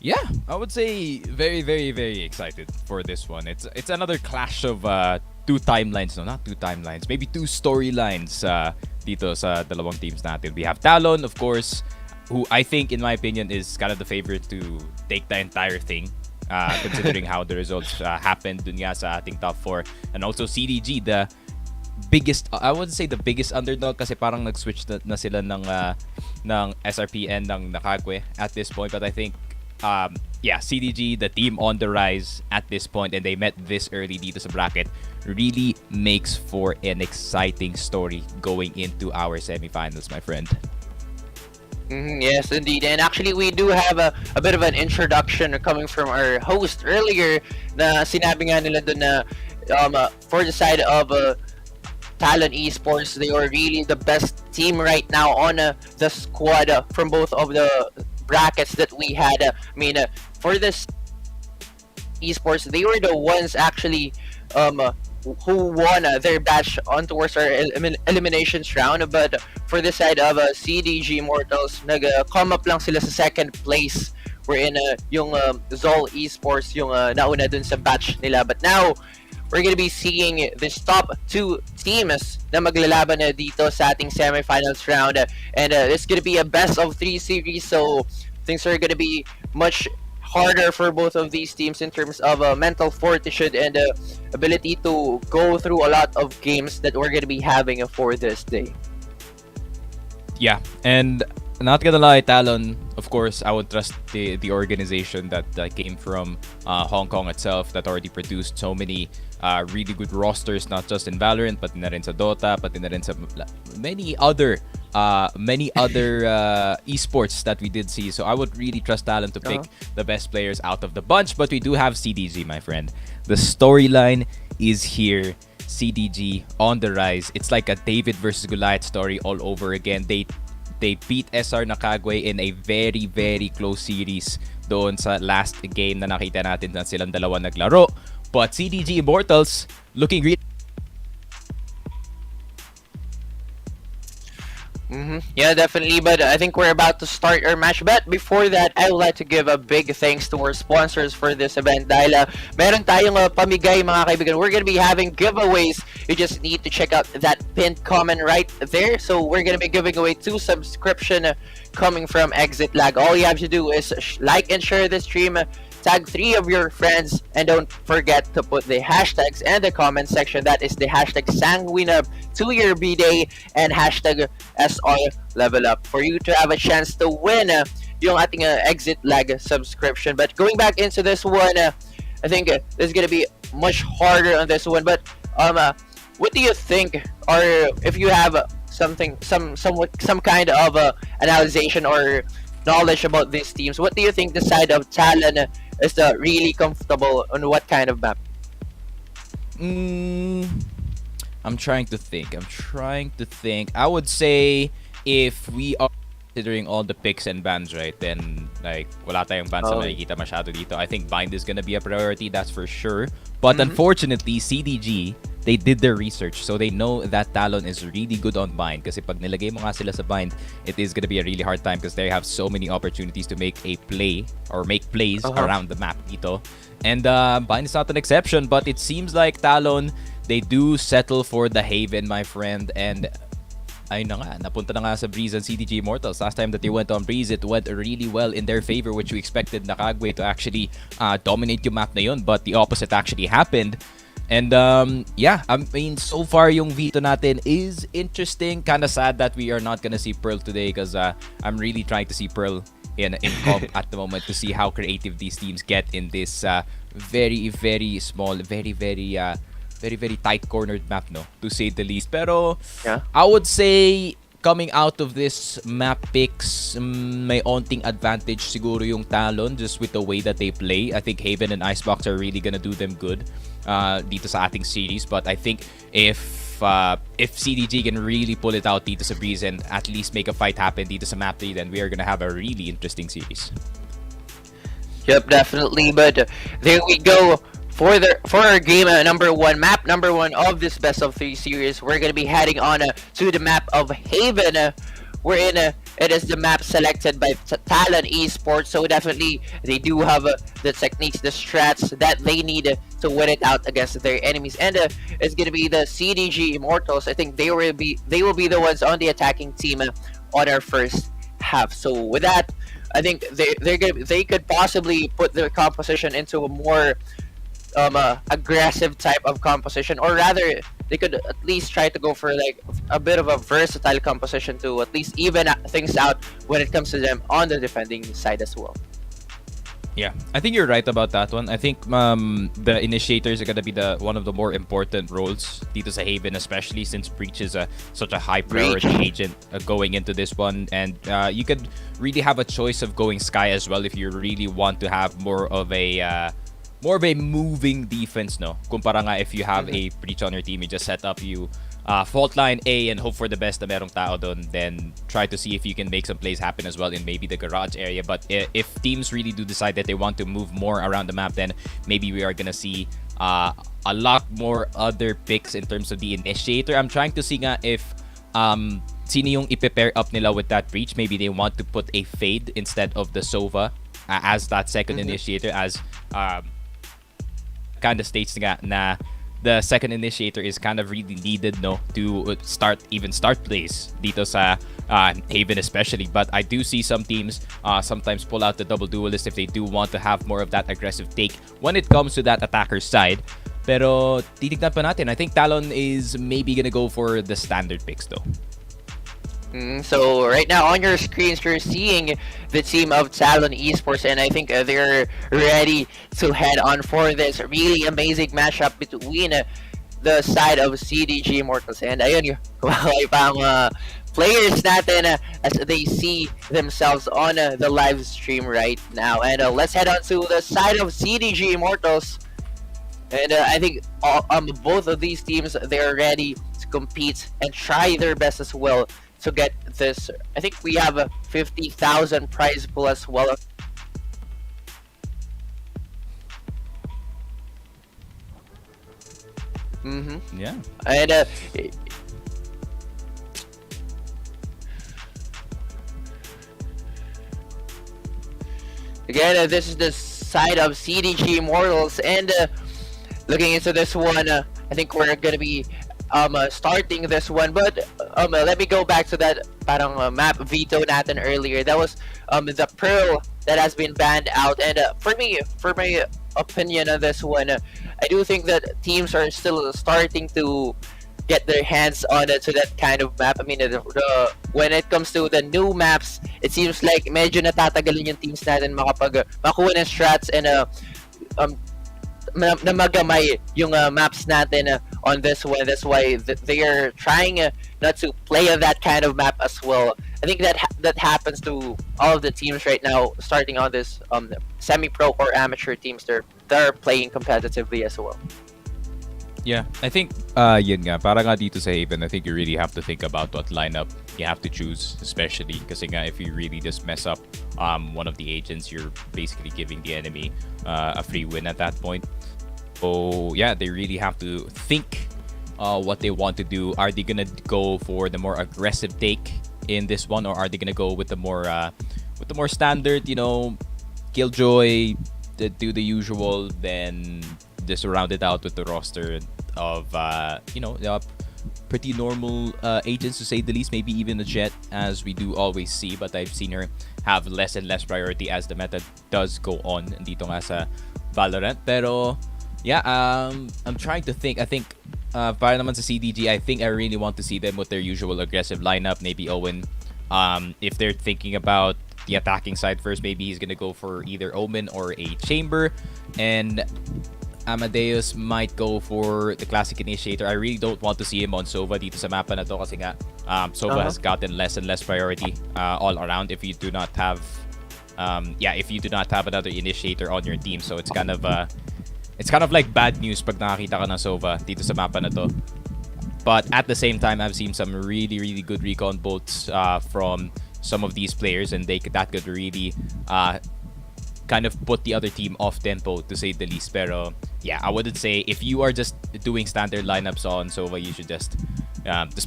Yeah, I would say very, very, very excited for this one. It's another clash of two timelines. No, not two timelines. Maybe two storylines dito sa dalawang teams natin. We have Talon, of course, who I think, in my opinion, is kind of the favorite to take the entire thing. Considering how the results happened dun nga sa ating top 4. And also CDG, the biggest, I wouldn't say the biggest underdog kasi parang nag-switch na sila ng SRPN ng Nakagwe at this point. But I think CDG, the team on the rise at this point, and they met this early dito sa bracket, really makes for an exciting story going into our semifinals, my friend. Yes, indeed. And actually, we do have a bit of an introduction coming from our host earlier na sinabi nga nila dun na for the side of Talon Esports, they are really the best team right now on the squad from both of the brackets that we had. For this esports, they were the ones actually who won their batch on towards our eliminations round. But for the side of CDG Immortals, nag-come up lang sila sa second place, wherein yung Zol Esports yung nauna dun sa batch nila. But now, we're gonna be seeing this top 2 teams na maglalaban na dito sa ating semifinals round, and it's gonna be a best of 3 series, so things are gonna be much harder for both of these teams in terms of mental fortitude and ability to go through a lot of games that we're gonna be having for this day. Yeah, and not gonna lie, Talon, of course, I would trust the organization that came from Hong Kong itself, that already produced so many really good rosters, not just in Valorant, but na rin sa Dota, pati na rin sa many other esports that we did see. So I would really trust Talon to pick the best players out of the bunch. But we do have CDG, my friend. The storyline is here. CDG on the rise. It's like a David versus Goliath story all over again. They beat SR Nakagwe in a very, very close series doon sa last game na nakita natin na silang dalawa naglaro. But CDG Immortals looking really... Yeah, definitely. But I think we're about to start our match. But before that, I would like to give a big thanks to our sponsors for this event. Dahil meron tayong pamigay, mga kaibigan. We're gonna be having giveaways. You just need to check out that pinned comment right there. So we're gonna be giving away 2 subscription coming from Exit Lag. All you have to do is like and share the stream. Tag 3 of your friends, and don't forget to put the hashtags in the comment section. That is the hashtag Sanguine 2-year B-Day and hashtag SR Level Up for you to have a chance to win yung ating Exit Lag subscription. But going back into this one, I think this is gonna be much harder on this one. But what do you think, or if you have some kind of analysis or knowledge about these teams, what do you think the side of Talon is really comfortable on what kind of map? I'm trying to think. I would say if we are considering all the picks and bans, right, then like wala tayong bans na nakikita masyado dito. I think bind is gonna be a priority, that's for sure. But unfortunately, CDG, they did their research, so they know that Talon is really good on bind. Kasi pag nilagay mo nga sila sa bind, it is gonna be a really hard time because they have so many opportunities to make a play or make plays around the map dito. And bind is not an exception, but it seems like Talon, they do settle for the Haven, my friend, and ayun na nga, napunta na nga sa Breeze and CDG Immortals. Last time that they went on Breeze, it went really well in their favor, which we expected Nakagwe to actually dominate yung map na yun, but the opposite actually happened. And yeah, I mean, so far yung veto natin is interesting. Kinda sad that we are not gonna see Pearl today because I'm really trying to see Pearl in comp at the moment to see how creative these teams get in this very, very small, very, very tight cornered map, no, to say the least. Pero Yeah. I would say coming out of this map picks, may onting advantage siguro yung Talon just with the way that they play. I think Haven and Icebox are really gonna do them good dito sa ating series. But I think if CDG can really pull it out dito sa Breeze and at least make a fight happen dito sa map 3, then we are gonna have a really interesting series. Yep, definitely. But there we go. For our game map number one of this best of 3 series, we're gonna be heading on to the map of Haven. Wherein it is the map selected by Talon Esports. So definitely they do have the techniques, the strats that they need to win it out against their enemies. And it's gonna be the CDG Immortals. I think they will be the ones on the attacking team on our first half. So with that, I think they could possibly put their composition into a more aggressive type of composition, or rather they could at least try to go for like a bit of a versatile composition to at least even things out when it comes to them on the defending side as well. Yeah, I think you're right about that one. I think the initiators are gonna be one of the more important roles dito sa Haven, especially since Breach is such a high priority agent going into this one, and you could really have a choice of going Sky as well if you really want to have more of a moving defense, no? Kumpara nga if you have a Breach on your team, you just set up fault line A and hope for the best na merong tao doon, then try to see if you can make some plays happen as well in maybe the garage area. But if teams really do decide that they want to move more around the map, then maybe we are gonna see a lot more other picks in terms of the initiator. I'm trying to see nga if sino yung i-pair up nila with that Breach. Maybe they want to put a Fade instead of the Sova as that second initiator, as kind of states nga na the second initiator is kind of really needed, no, to start plays dito sa Haven especially. But I do see some teams sometimes pull out the double duelist if they do want to have more of that aggressive take when it comes to that attacker's side. Pero titignan pa natin. I think Talon is maybe gonna go for the standard picks though. So right now on your screens, you're seeing the team of Talon Esports, and I think they're ready to head on for this really amazing matchup between the side of CDG Immortals. And ayun, pang players natin as they see themselves on the live stream right now. And let's head on to the side of CDG Immortals. And I think both of these teams, they're ready to compete and try their best as well to get this. I think we have a 50,000 prize pool as well. Yeah. And again, this is the side of CDG Immortals, and looking into this one, I think we're gonna be starting this one. But let me go back to that parang map veto natin earlier. That was the Pearl that has been banned out. And for my opinion on this one, I do think that teams are still starting to get their hands on to that kind of map. I mean, when it comes to the new maps, it seems like medyo natatagalin yung teams natin makuha ng strats and na magamay yung maps natin on this one. That's why they are trying not to play that kind of map as well. I think that happens to all of the teams right now, starting on this semi-pro or amateur teams. They're playing competitively as well. Yeah, I think yun nga, para nga dito sa Haven, I think you really have to think about what lineup you have to choose, especially kasi nga if you really just mess up one of the agents, you're basically giving the enemy a free win at that point. So yeah, they really have to think what they want to do. Are they gonna go for the more aggressive take in this one, or are they gonna go with the more standard, Killjoy, do the usual, then just round it out with the roster of pretty normal agents, to say the least. Maybe even a Jet, as we do always see, but I've seen her have less and less priority as the meta does go on dito nga sa Valorant. Pero yeah, I'm trying to think. I think para naman sa CDG, I think I really want to see them with their usual aggressive lineup. Maybe Owen, if they're thinking about the attacking side first, maybe he's gonna go for either Omen or a Chamber, and Amadeus might go for the classic initiator. I really don't want to see him on Sova dito sa mapa na to kasi nga Sova has gotten less and less priority all around if you do not have another initiator on your team. So it's kind of like bad news pag nakakita ka ng Sova dito sa mapa na to. But at the same time, I've seen some really, really good recon bolts from some of these players, and that could really kind of put the other team off tempo, to say the least. Pero yeah, I wouldn't say if you are just doing standard lineups on Sova, you should just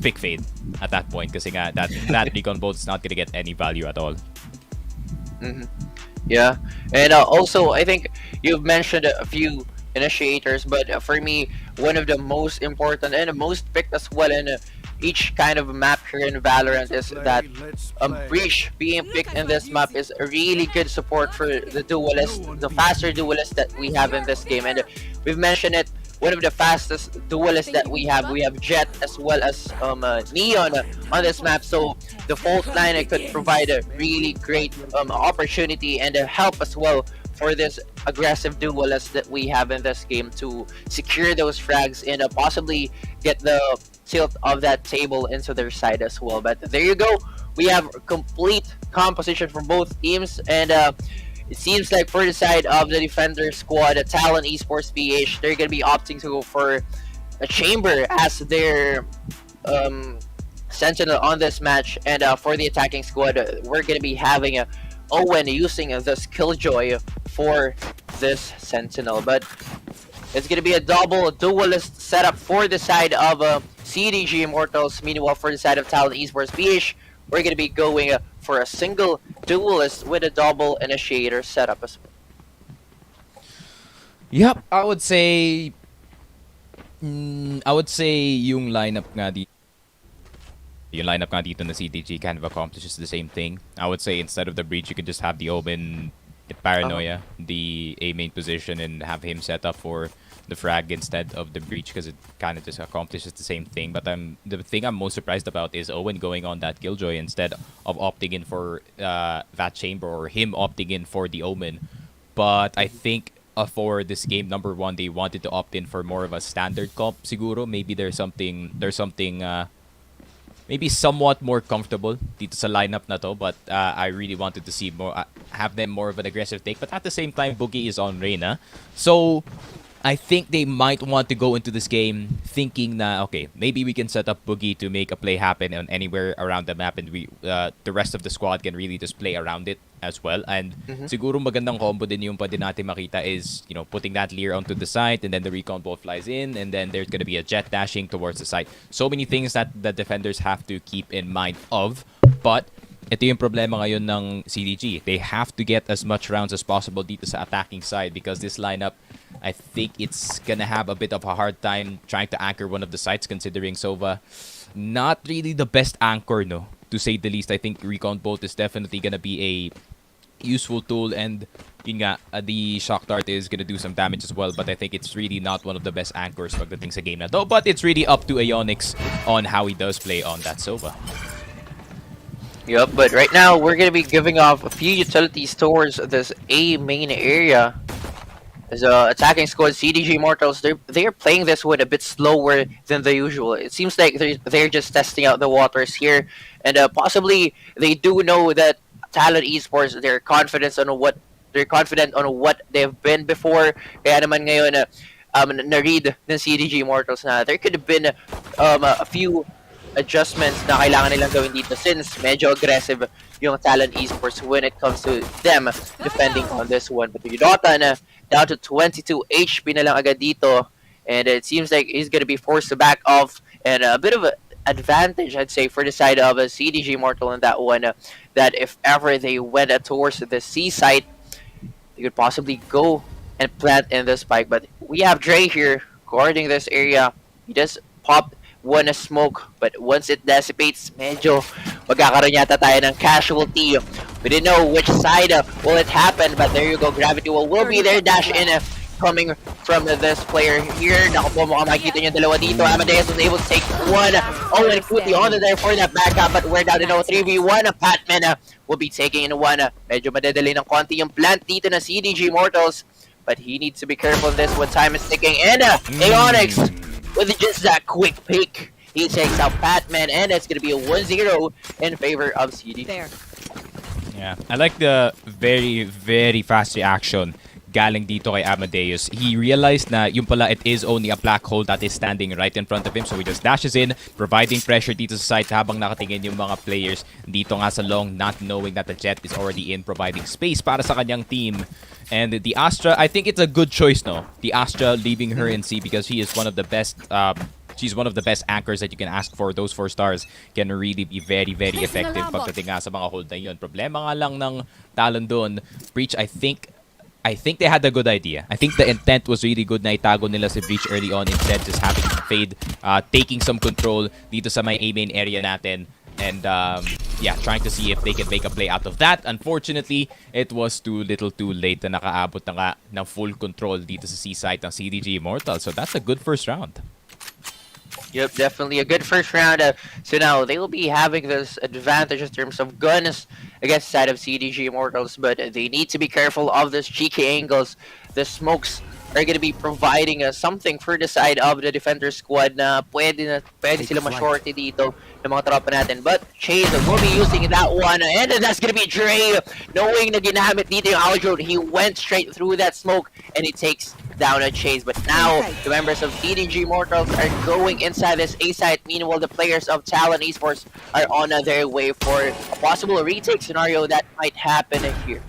pick Fade at that point, kasi nga that recon bolt is not gonna get any value at all. Mm-hmm. Yeah, and also I think you've mentioned a few initiators, but for me, one of the most important and the most picked as well in each kind of map here in Valorant is that Breach being picked in this map is a really good support for the duelist, the faster duelist that we have in this game. And we've mentioned it, one of the fastest duelists that we have. We have Jet as well as Neon on this map. So the fault line could provide a really great opportunity and help as well for this aggressive duelist that we have in this game to secure those frags and possibly get the tilt of that table into their side as well. But there you go, we have complete composition from both teams, and it seems like for the side of the defender squad, Talon Esports PH, they're gonna be opting to go for a Chamber as their sentinel on this match, and for the attacking squad, we're gonna be having a Owen using this Killjoy for this sentinel. But it's gonna be a double duelist setup for the side of CDG Immortals. Meanwhile, for the side of Talon Esports PH, we're gonna be going for a single duelist with a double initiator setup as well. Yep, I would say yung lineup nga dito na CDG kind of accomplishes the same thing. I would say instead of the Breach, you could just have the Omen Paranoia, the A main position, and have him set up for the frag instead of the Breach, because it kind of just accomplishes the same thing. But the thing I'm most surprised about is Owen going on that Killjoy instead of opting in for that Chamber, or him opting in for the Omen. But I think for this game, number one, they wanted to opt in for more of a standard comp siguro. Maybe there's something maybe somewhat more comfortable dito sa lineup na to, but I really wanted to see more, have them more of an aggressive take. But at the same time, Boogie is on Reyna, so I think they might want to go into this game thinking na, okay, maybe we can set up Boogie to make a play happen on anywhere around the map, and we the rest of the squad can really just play around it as well. And siguro magandang combo din yung pwede natin makita is, putting that Leer onto the site, and then the recon ball flies in, and then there's gonna be a Jet dashing towards the site. So many things that the defenders have to keep in mind of, but ito yung problema ngayon ng CDG. They have to get as much rounds as possible dito sa attacking side, because this lineup, I think it's gonna have a bit of a hard time trying to anchor one of the sites, considering Sova not really the best anchor, no, to say the least. I think Recon Bolt is definitely gonna be a useful tool, and yun nga, the Shock Dart is gonna do some damage as well, but I think it's really not one of the best anchors pagdating sa game na to. But it's really up to Aeonix on how he does play on that Sova. Yep, but right now we're gonna be giving off a few utilities towards this A main area. As attacking squad CDG Immortals, they're playing this one a bit slower than the usual. It seems like they're just testing out the waters here, and possibly they do know that Talon Esports, they're confident on what they've been before. Kaya naman ngayon, na-read ng CDG Immortals na there could have been a few adjustments na kailangan nilang gawin dito since medyo aggressive yung Talon Esports when it comes to them defending on this one. But yung Dota na down to 22 HP na lang agad dito, and it seems like he's gonna be forced to back off, and a bit of an advantage, I'd say, for the side of a CDG Immortal in that one, that if ever they went towards the C site, they could possibly go and plant in the spike. But we have Dre here guarding this area. He does pop one smoke, but once it dissipates, medyo magkakaroon yata tayo ng casualty. We didn't know which side will it happen, but there you go. Gravity will be there. Dash in coming from this player here. Naku po, mukhang makikita niyo dalawa dito. Amadeus was able to take one. Oh, and Kuti on there for that backup, but we're down to 3v1. Patman will be taking in one. Medyo madadali ng konti yung plant dito na CDG Immortals, but he needs to be careful in this when time is ticking. And Aeonix with just that quick pick, he takes out Patman, and it's going to be a 1-0 in favor of CD. There. Yeah, I like the very, very fast reaction galing dito kay Amadeus. He realized na yung pala it is only a black hole that is standing right in front of him, so he just dashes in, providing pressure dito sa site habang nakatingin yung mga players dito nga sa long, not knowing that the Jet is already in, providing space para sa kanyang team. And the Astra, I think it's a good choice, no? The Astra leaving her in C because she is one of the best. She's one of the best anchors that you can ask for. Those 4 stars can really be very, very effective pagdating nga sa mga hold na yun. Problema nga lang ng Talon doon. Breach, I think they had a good idea. I think the intent was really good na itago nila si Breach early on, instead just having Fade taking some control dito sa may A-main area natin. And yeah, trying to see if they can make a play out of that. Unfortunately, it was too little too late na nakaabot na nga ng full control dito sa C-site ng CDG Immortal. So that's a good first round. Yep, definitely a good first round. So now they will be having this advantage in terms of guns against the side of CDG Immortals, but they need to be careful of this cheeky angles. The smokes are going to be providing something for the side of the defender squad na pwede sila ma-shorty dito ng mga tropa natin. But Chase will be using that one, and that's going to be Dre. Knowing na ginamit dito yung Aldro, he went straight through that smoke, and he takes down a Chase. But now, the members of CDG Immortals are going inside this A site. Meanwhile, the players of Talon Esports are on their way for a possible retake scenario that might happen here.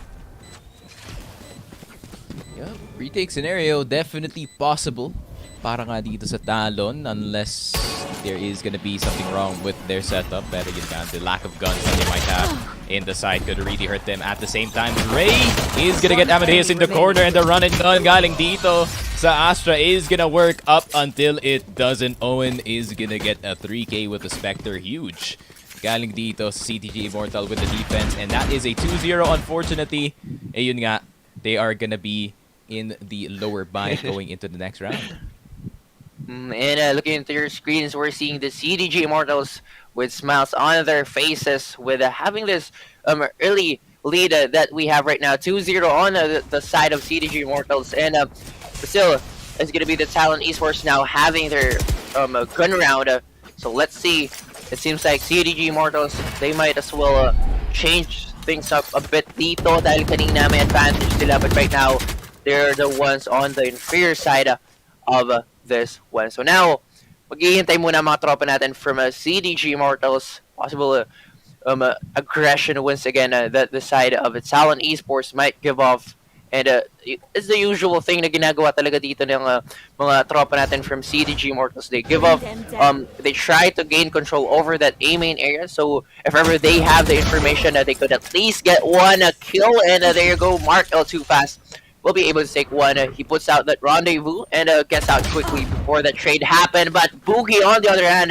Yeah, retake scenario definitely possible para nga dito sa Talon, unless there is gonna be something wrong with their setup. Pero yun nga, the lack of guns that they might have in the side could really hurt them. At the same time, Ray is gonna get Amadeus in the corner, and the run and gun galing dito sa Astra is gonna work up until it doesn't. Owen is gonna get a 3K with the Spectre. Huge galing dito sa CTG Immortal with the defense, and that is a 2-0. Unfortunately, yun nga, they are gonna be in the lower bind going into the next round. And looking into your screens, we're seeing the CDG Immortals with smiles on their faces, with having this early lead that we have right now, 2-0 on the side of CDG Immortals. And still, it's going to be the Talon Esports now having their gun round. So let's see. It seems like CDG Immortals, they might as well change things up a bit dito dahil kanina may advantage sila, but right now, they're the ones on the inferior side of this one. So now, maghihintay muna mga tropa natin from CDG Immortals. Possible aggression once again that the side of Talon Esports might give off. And it's the usual thing na ginagawa talaga dito ng mga tropa natin from CDG Immortals. They give off, they try to gain control over that A main area. So if ever they have the information that they could at least get one kill, and there you go, Mark L2 fast will be able to take one. He puts out that rendezvous and gets out quickly before that trade happened. But Boogie, on the other hand,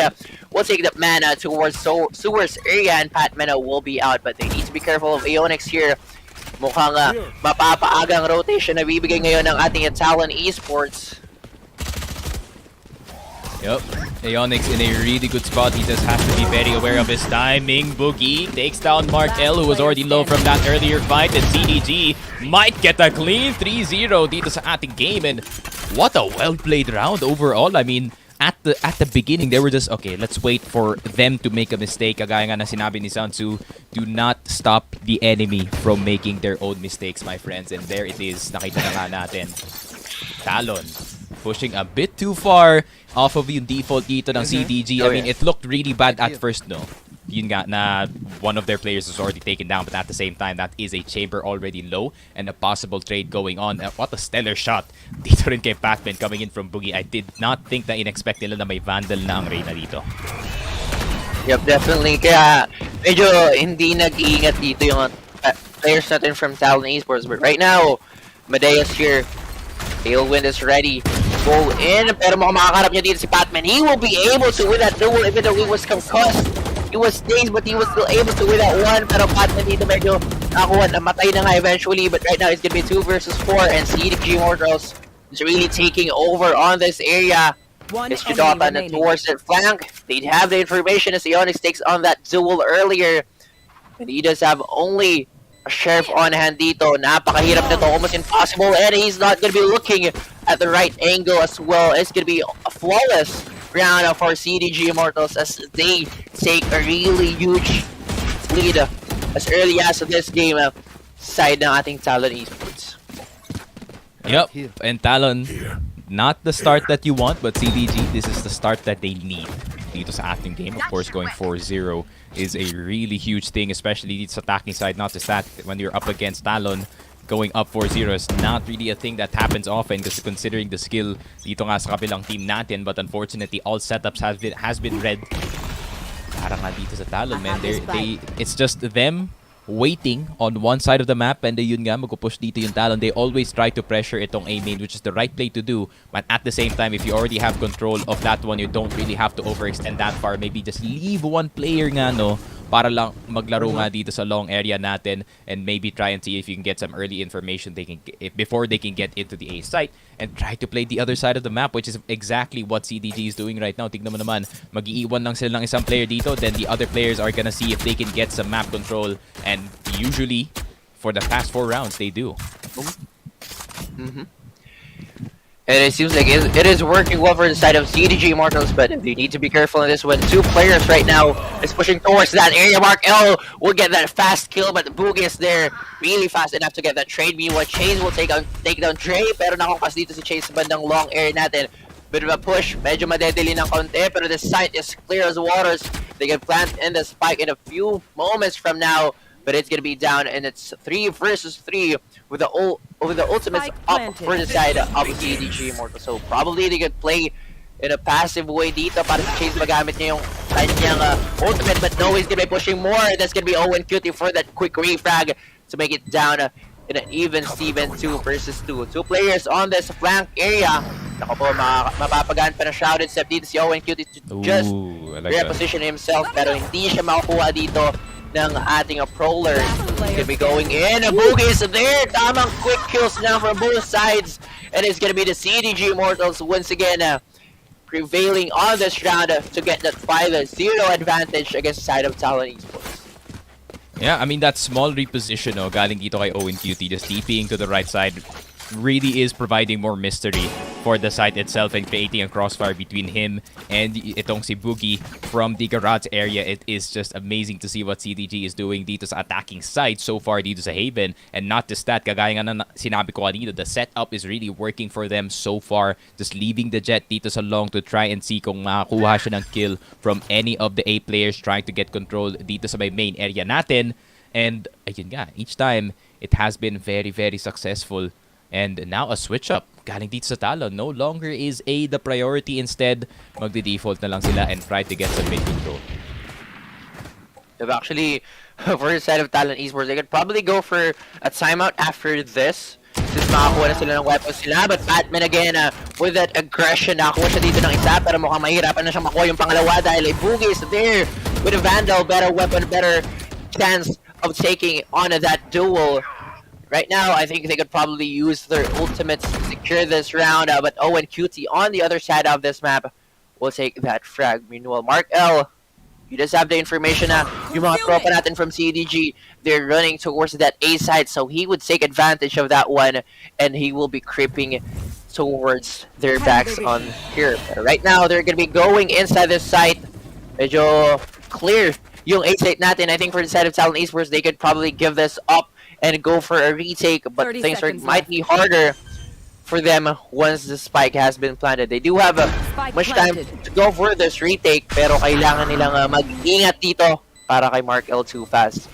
will take that mana towards Sewer's area, and Patman will be out. But they need to be careful of Aeonix here. Mukhang mapapaagang rotation na bibigay ngayon ng ating Talon Esports. Yep, Aeonix in a really good spot. He just has to be very aware of his timing. Boogie takes down Mark L, who was already low from that earlier fight, and CDG might get a clean 3-0 dito sa ating game. And what a well-played round overall. I mean, at the beginning, they were just, okay, let's wait for them to make a mistake. Kagaya nga na sinabi ni Sansu, do not stop the enemy from making their own mistakes, my friends. And there it is. Nakita na nga natin. Talon pushing a bit too far off of yung default dito ng CDG. I mean, it looked really bad at first, no? Yun nga na one of their players was already taken down, but at the same time, that is a chamber already low and a possible trade going on. What a stellar shot dito rin kay Batman coming in from Boogie. I did not think na in-expect nila na may Vandal na ang Reyna dito. Yep, definitely. Kaya medyo hindi nag-iingat dito yung players natin from Talon Esports. But right now, Medea's here. Tailwind is ready. Go in. Pero mukhang makakarap niya dito si Batman. He will be able to win that duel even though he was concussed. He was dazed but he was still able to win that one. Pero Batman dito medyo nakakuha. Namatay na nga eventually. But right now it's gonna be 2 versus 4. And CDG Mortals is really taking over on this area. It's Judota towards that flank. They have the information as the Onyx takes on that duel earlier. And he does have only a Sheriff on hand dito. Napakahirap nito, almost impossible. And he's not going to be looking at the right angle as well. It's going to be a flawless round for CDG Immortals as they take a really huge lead as early as this game side ng ating Talon Esports. Yep, and Talon, not the start that you want, but CDG, this is the start that they need dito sa ating game. Of course, going 4-0 is a really huge thing, especially dito sa attacking side. Not just that, when you're up against Talon, going up 4-0 is not really a thing that happens often because considering the skill dito nga sa kabilang team natin. But unfortunately, all setups has been read. Parang nga dito sa Talon, man. It's just them waiting on one side of the map, and yun nga, magpupush dito yung Talon. They always try to pressure itong A main, which is the right play to do. But at the same time, if you already have control of that one, you don't really have to overextend that far. Maybe just leave one player nga, no, para lang maglaro nga dito sa long area natin, and maybe try and see if you can get some early information before they can get into the A site and try to play the other side of the map, which is exactly what CDG is doing right now. Tignan mo naman, mag-iiwan lang sila ng isang player dito, then the other players are gonna see if they can get some map control, and usually for the past 4 rounds they do. And it seems like it is working well for the side of CDG Immortals, but they need to be careful in this one. 2 players right now is pushing towards that area. Mark L will get that fast kill, but the Boogie is there really fast enough to get that trade. Meanwhile, Chains will take down Dre, pero nakakas dito si Chains sa bandang long area natin. Bit of a push, medyo madedeli ng konti, pero the site is clear as waters. They can plant in the spike in a few moments from now, but it's gonna be down, and it's 3 versus 3 with the ultimates up for the side of CDG Immortal. So probably they could play in a passive way dito para sa Chase magamit niya yung kanyang ultimate, but no, he's gonna be pushing more. That's gonna be Owen Cutie for that quick refrag to make it down in an even Steven 2 versus 2. 2 players on this flank area. Naku po, mapapagaan pa na shouted step dito si Owen Cutie to just reposition himself, pero hindi siya makukuha dito ng ating Prowler. Gonna be going in. A Boogie is there. Tamang quick kills now from both sides. And it's gonna be the CDG Immortals once again prevailing on this round to get that 5-0 advantage against the side of Talon Esports. Yeah, I mean, that small reposition, galing dito kay Owen Cutie, just TPing to the right side, really is providing more mystery for the site itself and creating a crossfire between him and itong si Boogie from the garage area. It is just amazing to see what CDG is doing dito sa attacking side so far dito sa Haven. And not just that, kagaya nga na sinabi ko kanina, the setup is really working for them so far. Just leaving the jet dito sa long to try and see kung makakuha siya ng kill from any of the A players trying to get control dito sa may main area natin. And ayun nga, each time it has been very, very successful. And now a switch up galing dito sa Talon. No longer is A the priority. Instead, magde-default na lang sila and try to get some mid control. They've actually, for the side of Talon Esports, they could probably go for a timeout after this. Since makakuha na sila ng weapons sila. But Batman again, with that aggression, nakakuha siya dito ng isa. Pero mukhang mahirapan na siyang makuha yung pangalawa dahil Boogie is there with a Vandal. Better weapon, better chance of taking on that duel. Right now, I think they could probably use their ultimates to secure this round, but Owen Cutie on the other side of this map will take that frag. Meanwhile, Mark L, you just have the information na yung mga tropa natin from CDG, they're running towards that A side, so he would take advantage of that one, and he will be creeping towards their backs on here. But right now, they're going to be going inside this site. Medyo clear yung A site natin. I think for the side of Talon Esports, they could probably give this up and go for a retake, but things might be harder for them once the spike has been planted. They do have much time to go for this retake, pero kailangan nilang mag-ingat dito para kay Mark L too fast.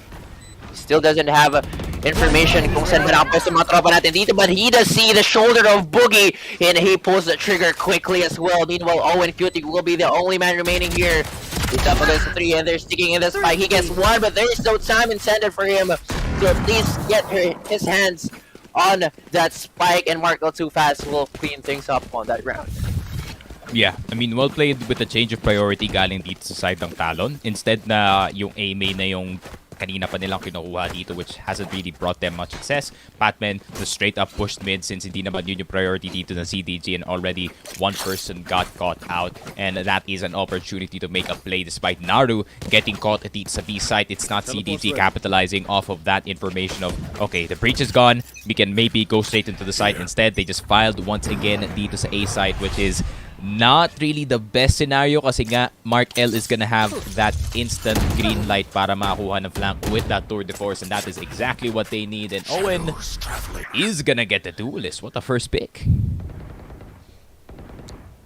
Still doesn't have information kung saan ba nakapwesto mga tropa natin dito, but he does see the shoulder of Boogie and he pulls the trigger quickly as well. Meanwhile, Owen Cutie will be the only man remaining here. He's up against the 3 and they're sticking in this fight. He gets 1, but there's no time intended for him to at least get his hands on that spike, and Mark L too fast will clean things up on that round. Yeah, I mean, well played with the change of priority galing dito sa side ng Talon. Instead na yung A main na yung kanina pa nilang kinukuha dito, which hasn't really brought them much success. Patman, the straight up pushed mid since hindi naman yun yung priority dito ng CDG, and already one person got caught out, and that is an opportunity to make a play despite Naru getting caught at dito sa B site. It's not CDG capitalizing off of that information of, okay, the breach is gone, we can maybe go straight into the site. Instead, they just filed once again dito sa A site, which is not really the best scenario kasi nga Mark L is gonna have that instant green light para makakuha ng flank with that tour de force, and that is exactly what they need. And Owen is gonna get the duelist. What a first pick.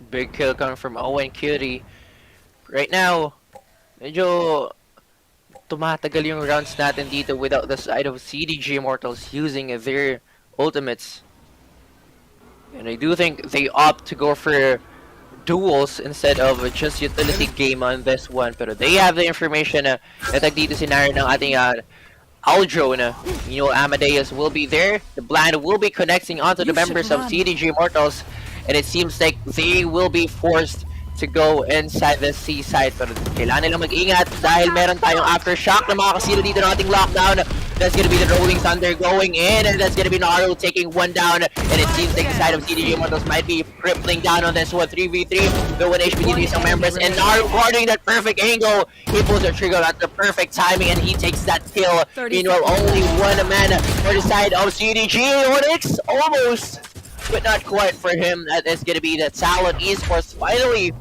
Big kill coming from Owen Cutie. Right now, medyo tumatagal yung rounds natin dito without the side of CDG Immortals using their ultimates. And I do think they opt to go for duels instead of just utility game on this one, pero they have the information na dito scenario ng ating Aldro na Amadeus will be there. The blind will be connecting onto the members of CDG Immortals, and it seems like they will be forced to go inside the seaside, pero kailangan nilang mag-ingat dahil meron tayong aftershock na makakasira dito ng ating lockdown. That's gonna be the Rolling Thunder going in, and that's gonna be Naru taking 1 down, and it seems like the side of CDG Immortals might be crippling down on this one. 3v3, the 1 HP dito isang members, and Naru guarding that perfect angle. He pulls the trigger at the perfect timing, and he takes that kill. Meanwhile, only 1 man for the side of CDG. Onyx almost, but not quite for him. That is gonna be the Talon Esports finally,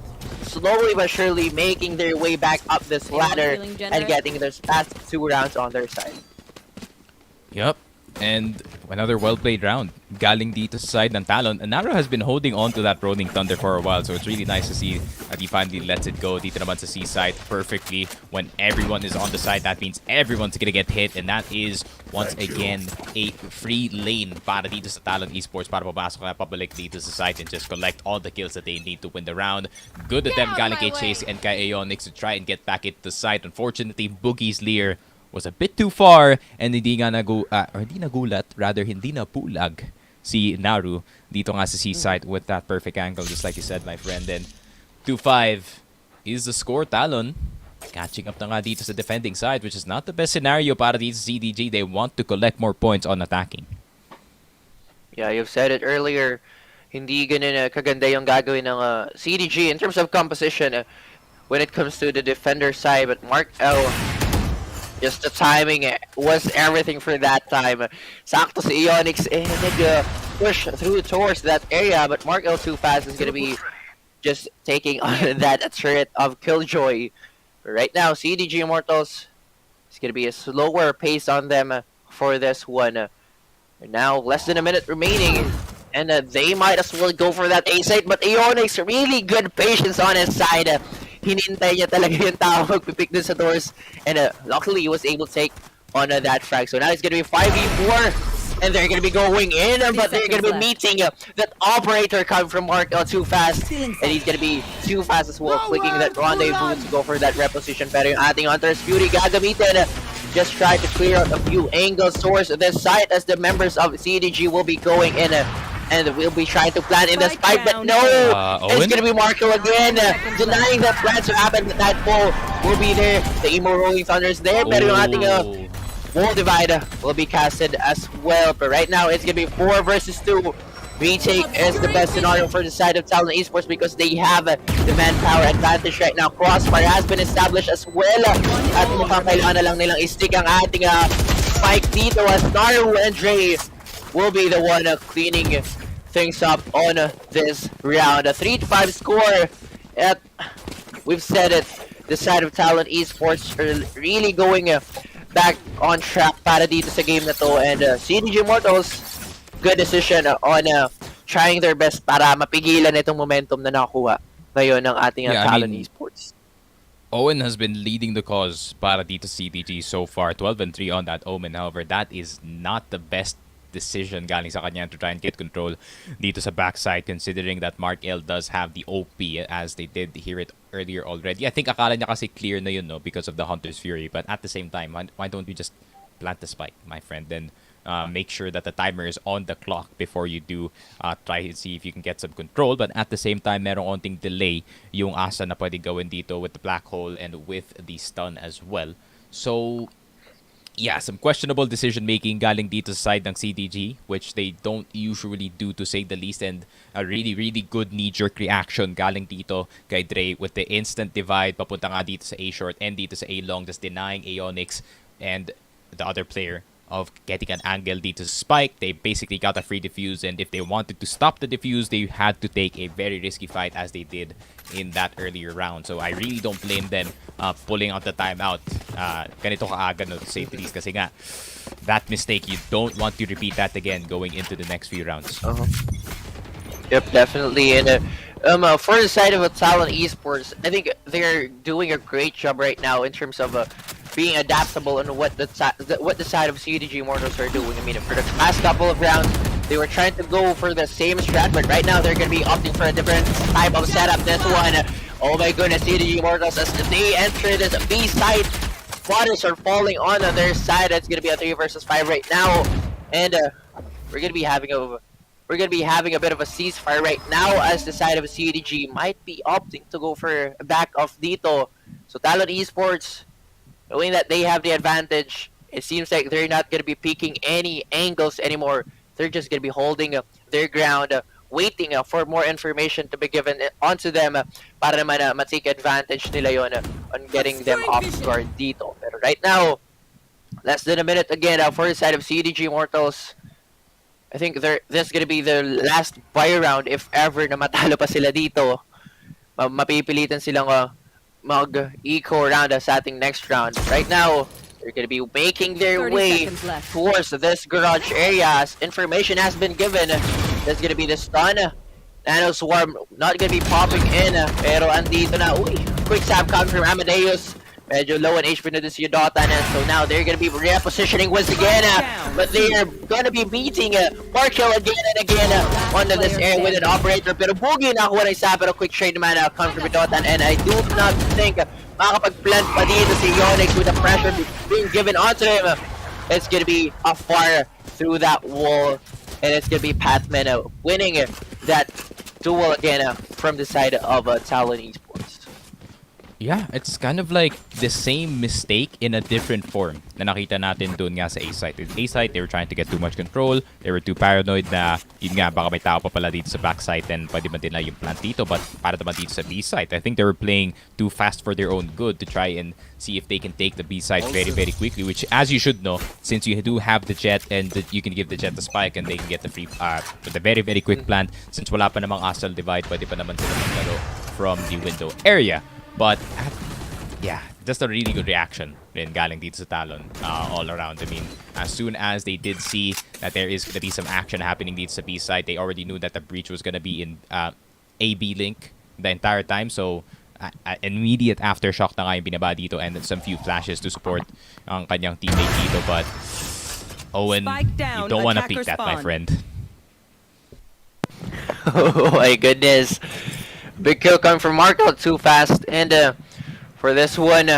slowly but surely making their way back up this ladder and getting their past 2 rounds on their side. Yup. And another well-played round. Galing dito sa side ng Talon. And Naro has been holding on to that Rolling Thunder for a while, so it's really nice to see that he finally lets it go dito naman sa C-side perfectly. When everyone is on the side, that means everyone's gonna get hit, and that is, once again, a free lane para dito sa Talon Esports para papasok na pabalik dito sa side and just collect all the kills that they need to win the round. Good attempt galing kay Chase and kay Aeonix to try and get back into the side. Unfortunately, Boogie's Leer was a bit too far, and hindi nagulat, rather hindi napulag si Naru dito nga sa C-side with that perfect angle, just like you said, my friend. And 2-5 is the score. Talon catching up na nga dito sa defending side, which is not the best scenario para dito sa CDG. They want to collect more points on attacking. Yeah, you've said it earlier. Hindi ganun kaganda yung gagawin ng CDG in terms of composition when it comes to the defender side, but Mark L, just the timing was everything for that time. Sakto si Ionix and push through towards that area, but Mark L too fast is gonna be just taking on that turret of Killjoy. Right now, CDG Immortals is gonna be a slower pace on them for this one. And now, less than a minute remaining, and they might as well go for that A site, but Ionix, really good patience on his side. Hinintay niya talaga yung tao magpipick dun sa doors, and luckily he was able to take on that frag. So now it's gonna be 5v4, and they're gonna be going in, but they're gonna be meeting that operator coming from Mark L too fast, and he's gonna be too fast as well, clicking that rendezvous to go for that reposition. Pero yung ating Hunter's Fury gagamitin, just try to clear out a few angles towards this side as the members of CDG will be going in. And we'll be trying to plan in the spike, but no! It's gonna be Marco again, denying that plan to happen. That ball will be there. The Emo Rolling Thunder is there, pero yung ating wall divide will be casted as well. But right now, it's gonna be 4 versus 2. Retake is the best scenario for the side of Talon Esports because they have the manpower advantage right now. Crossfire has been established as well. At mukhang kailangan na lang nilang i-stick ang ating spike dito as Naru and Dre will be the one cleaning things up on this round. A 3-5 score. We've said it, the side of Talon Esports are really going back on track para dito sa game na to. And CDG Immortals, good decision on trying their best para mapigilan itong momentum na nakuha ngayon ng ating Yeah, I Talon mean, Esports. Owen has been leading the cause para dito CDG so far, 12-3 on that Omen. However, that is not the best decision galing sa kanya to try and get control dito sa backside, considering that Mark L does have the OP as they did hear it earlier already. I think akala niya kasi clear na yun, no, because of the Hunter's Fury. But at the same time, why don't you just plant the spike, my friend? Then make sure that the timer is on the clock before you do try to see if you can get some control. But at the same time, merong onting delay yung asa na pwede gawin dito with the black hole and with the stun as well. So, yeah, some questionable decision making galing dito sa side ng CDG, which they don't usually do, to say the least, and a really, really good knee-jerk reaction galing dito kay Dre with the instant divide papunta nga dito sa A-short and dito sa A-long, just denying Aeonix and the other player of getting an angle dito sa spike. They basically got a free defuse, and if they wanted to stop the defuse, they had to take a very risky fight as they did in that earlier round. So I really don't blame them pulling out the timeout ganito kaaga, no, to say the least, kasi nga that mistake, you don't want to repeat that again going into the next few rounds. Yep, definitely. And for the side of Talon Esports, I think they're doing a great job right now in terms of being adaptable on what the side of CDG Immortals are doing. I mean, for the past couple of rounds, they were trying to go for the same strat, but right now they're going to be opting for a different type of setup. This one, oh my goodness, CDG Immortals, as they enter this B side, spotters are falling on their side. It's going to be a 3 versus 5 right now, and we're going to be having a bit of a ceasefire right now, as the side of CDG might be opting to go for a back off dito. So Talon Esports, knowing that they have the advantage, it seems like they're not going to be peeking any angles anymore. They're just going to be holding their ground, waiting for more information to be given onto them para naman ma-take advantage nila yon on getting them off guard dito. Pero right now, less than a minute again for the side of CDG Immortals. I think this is going to be their last buy round if ever na matalo pa sila dito. Mapipilitan silang mag-eco round sa ating next round. Right now, they're going to be making their way towards this garage area. As information has been given, there's going to be the stun. Nano Swarm not going to be popping in, pero andito na. Uy, quick stab count from Amadeus. Medyo low on HP na din si Dota, and so now they're going to be repositioning once again, but they are going to be beating Markel again and again onto this area with an operator. Pero Boogie nakuha na isa, pero quick trade naman come from Dota, and I do not think makakapag-plant pa dito si Onyx with the pressure being given onto him. It's going to be a far through that wall, and it's going to be Pathman winning that duel again from the side of Talon Esports. Yeah, it's kind of like the same mistake in a different form na nakita natin doon nga sa A-site. With A-site, they were trying to get too much control. They were too paranoid na yun nga, baka may tao pa pala dito sa backside and pwede man din na yung plant dito. But para naman dito sa B-site, I think they were playing too fast for their own good to try and see if they can take the B-site very, very quickly. Which, as you should know, since you do have the Jet and you can give the Jet the spike and they can get the free, the very, very quick plant. Since wala pa namang Astral Divide, pwede pa naman sila maglaro from the window area. But, yeah, just a really good reaction rin galing dito sa Talon all around. I mean, as soon as they did see that there is going to be some action happening dito sa B-side, they already knew that the breach was going to be in A-B link the entire time. So, immediate aftershock na nga yung binaba dito and some few flashes to support ang kanyang teammate dito. But, Owen, you don't want to pick that, my friend. Oh my goodness. Big kill coming from Marco too fast, and for this one,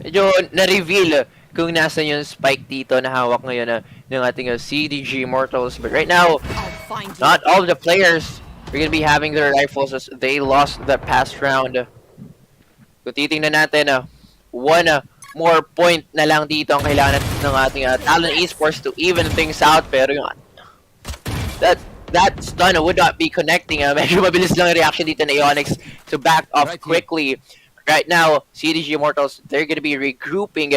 medyo na-reveal kung nasan yung spike dito na hawak ngayon ng ating CDG Immortals. But right now, not all of the players are going to be having their rifles as they lost the past round. Kung titingnan natin, one more point na lang dito ang kailangan ng ating Talon Esports to even things out, pero yun, that stun would not be connecting. Medyo mabilis lang yung reaction dito na Onyx to back off quickly. Right now, CDG Immortals, they're gonna be regrouping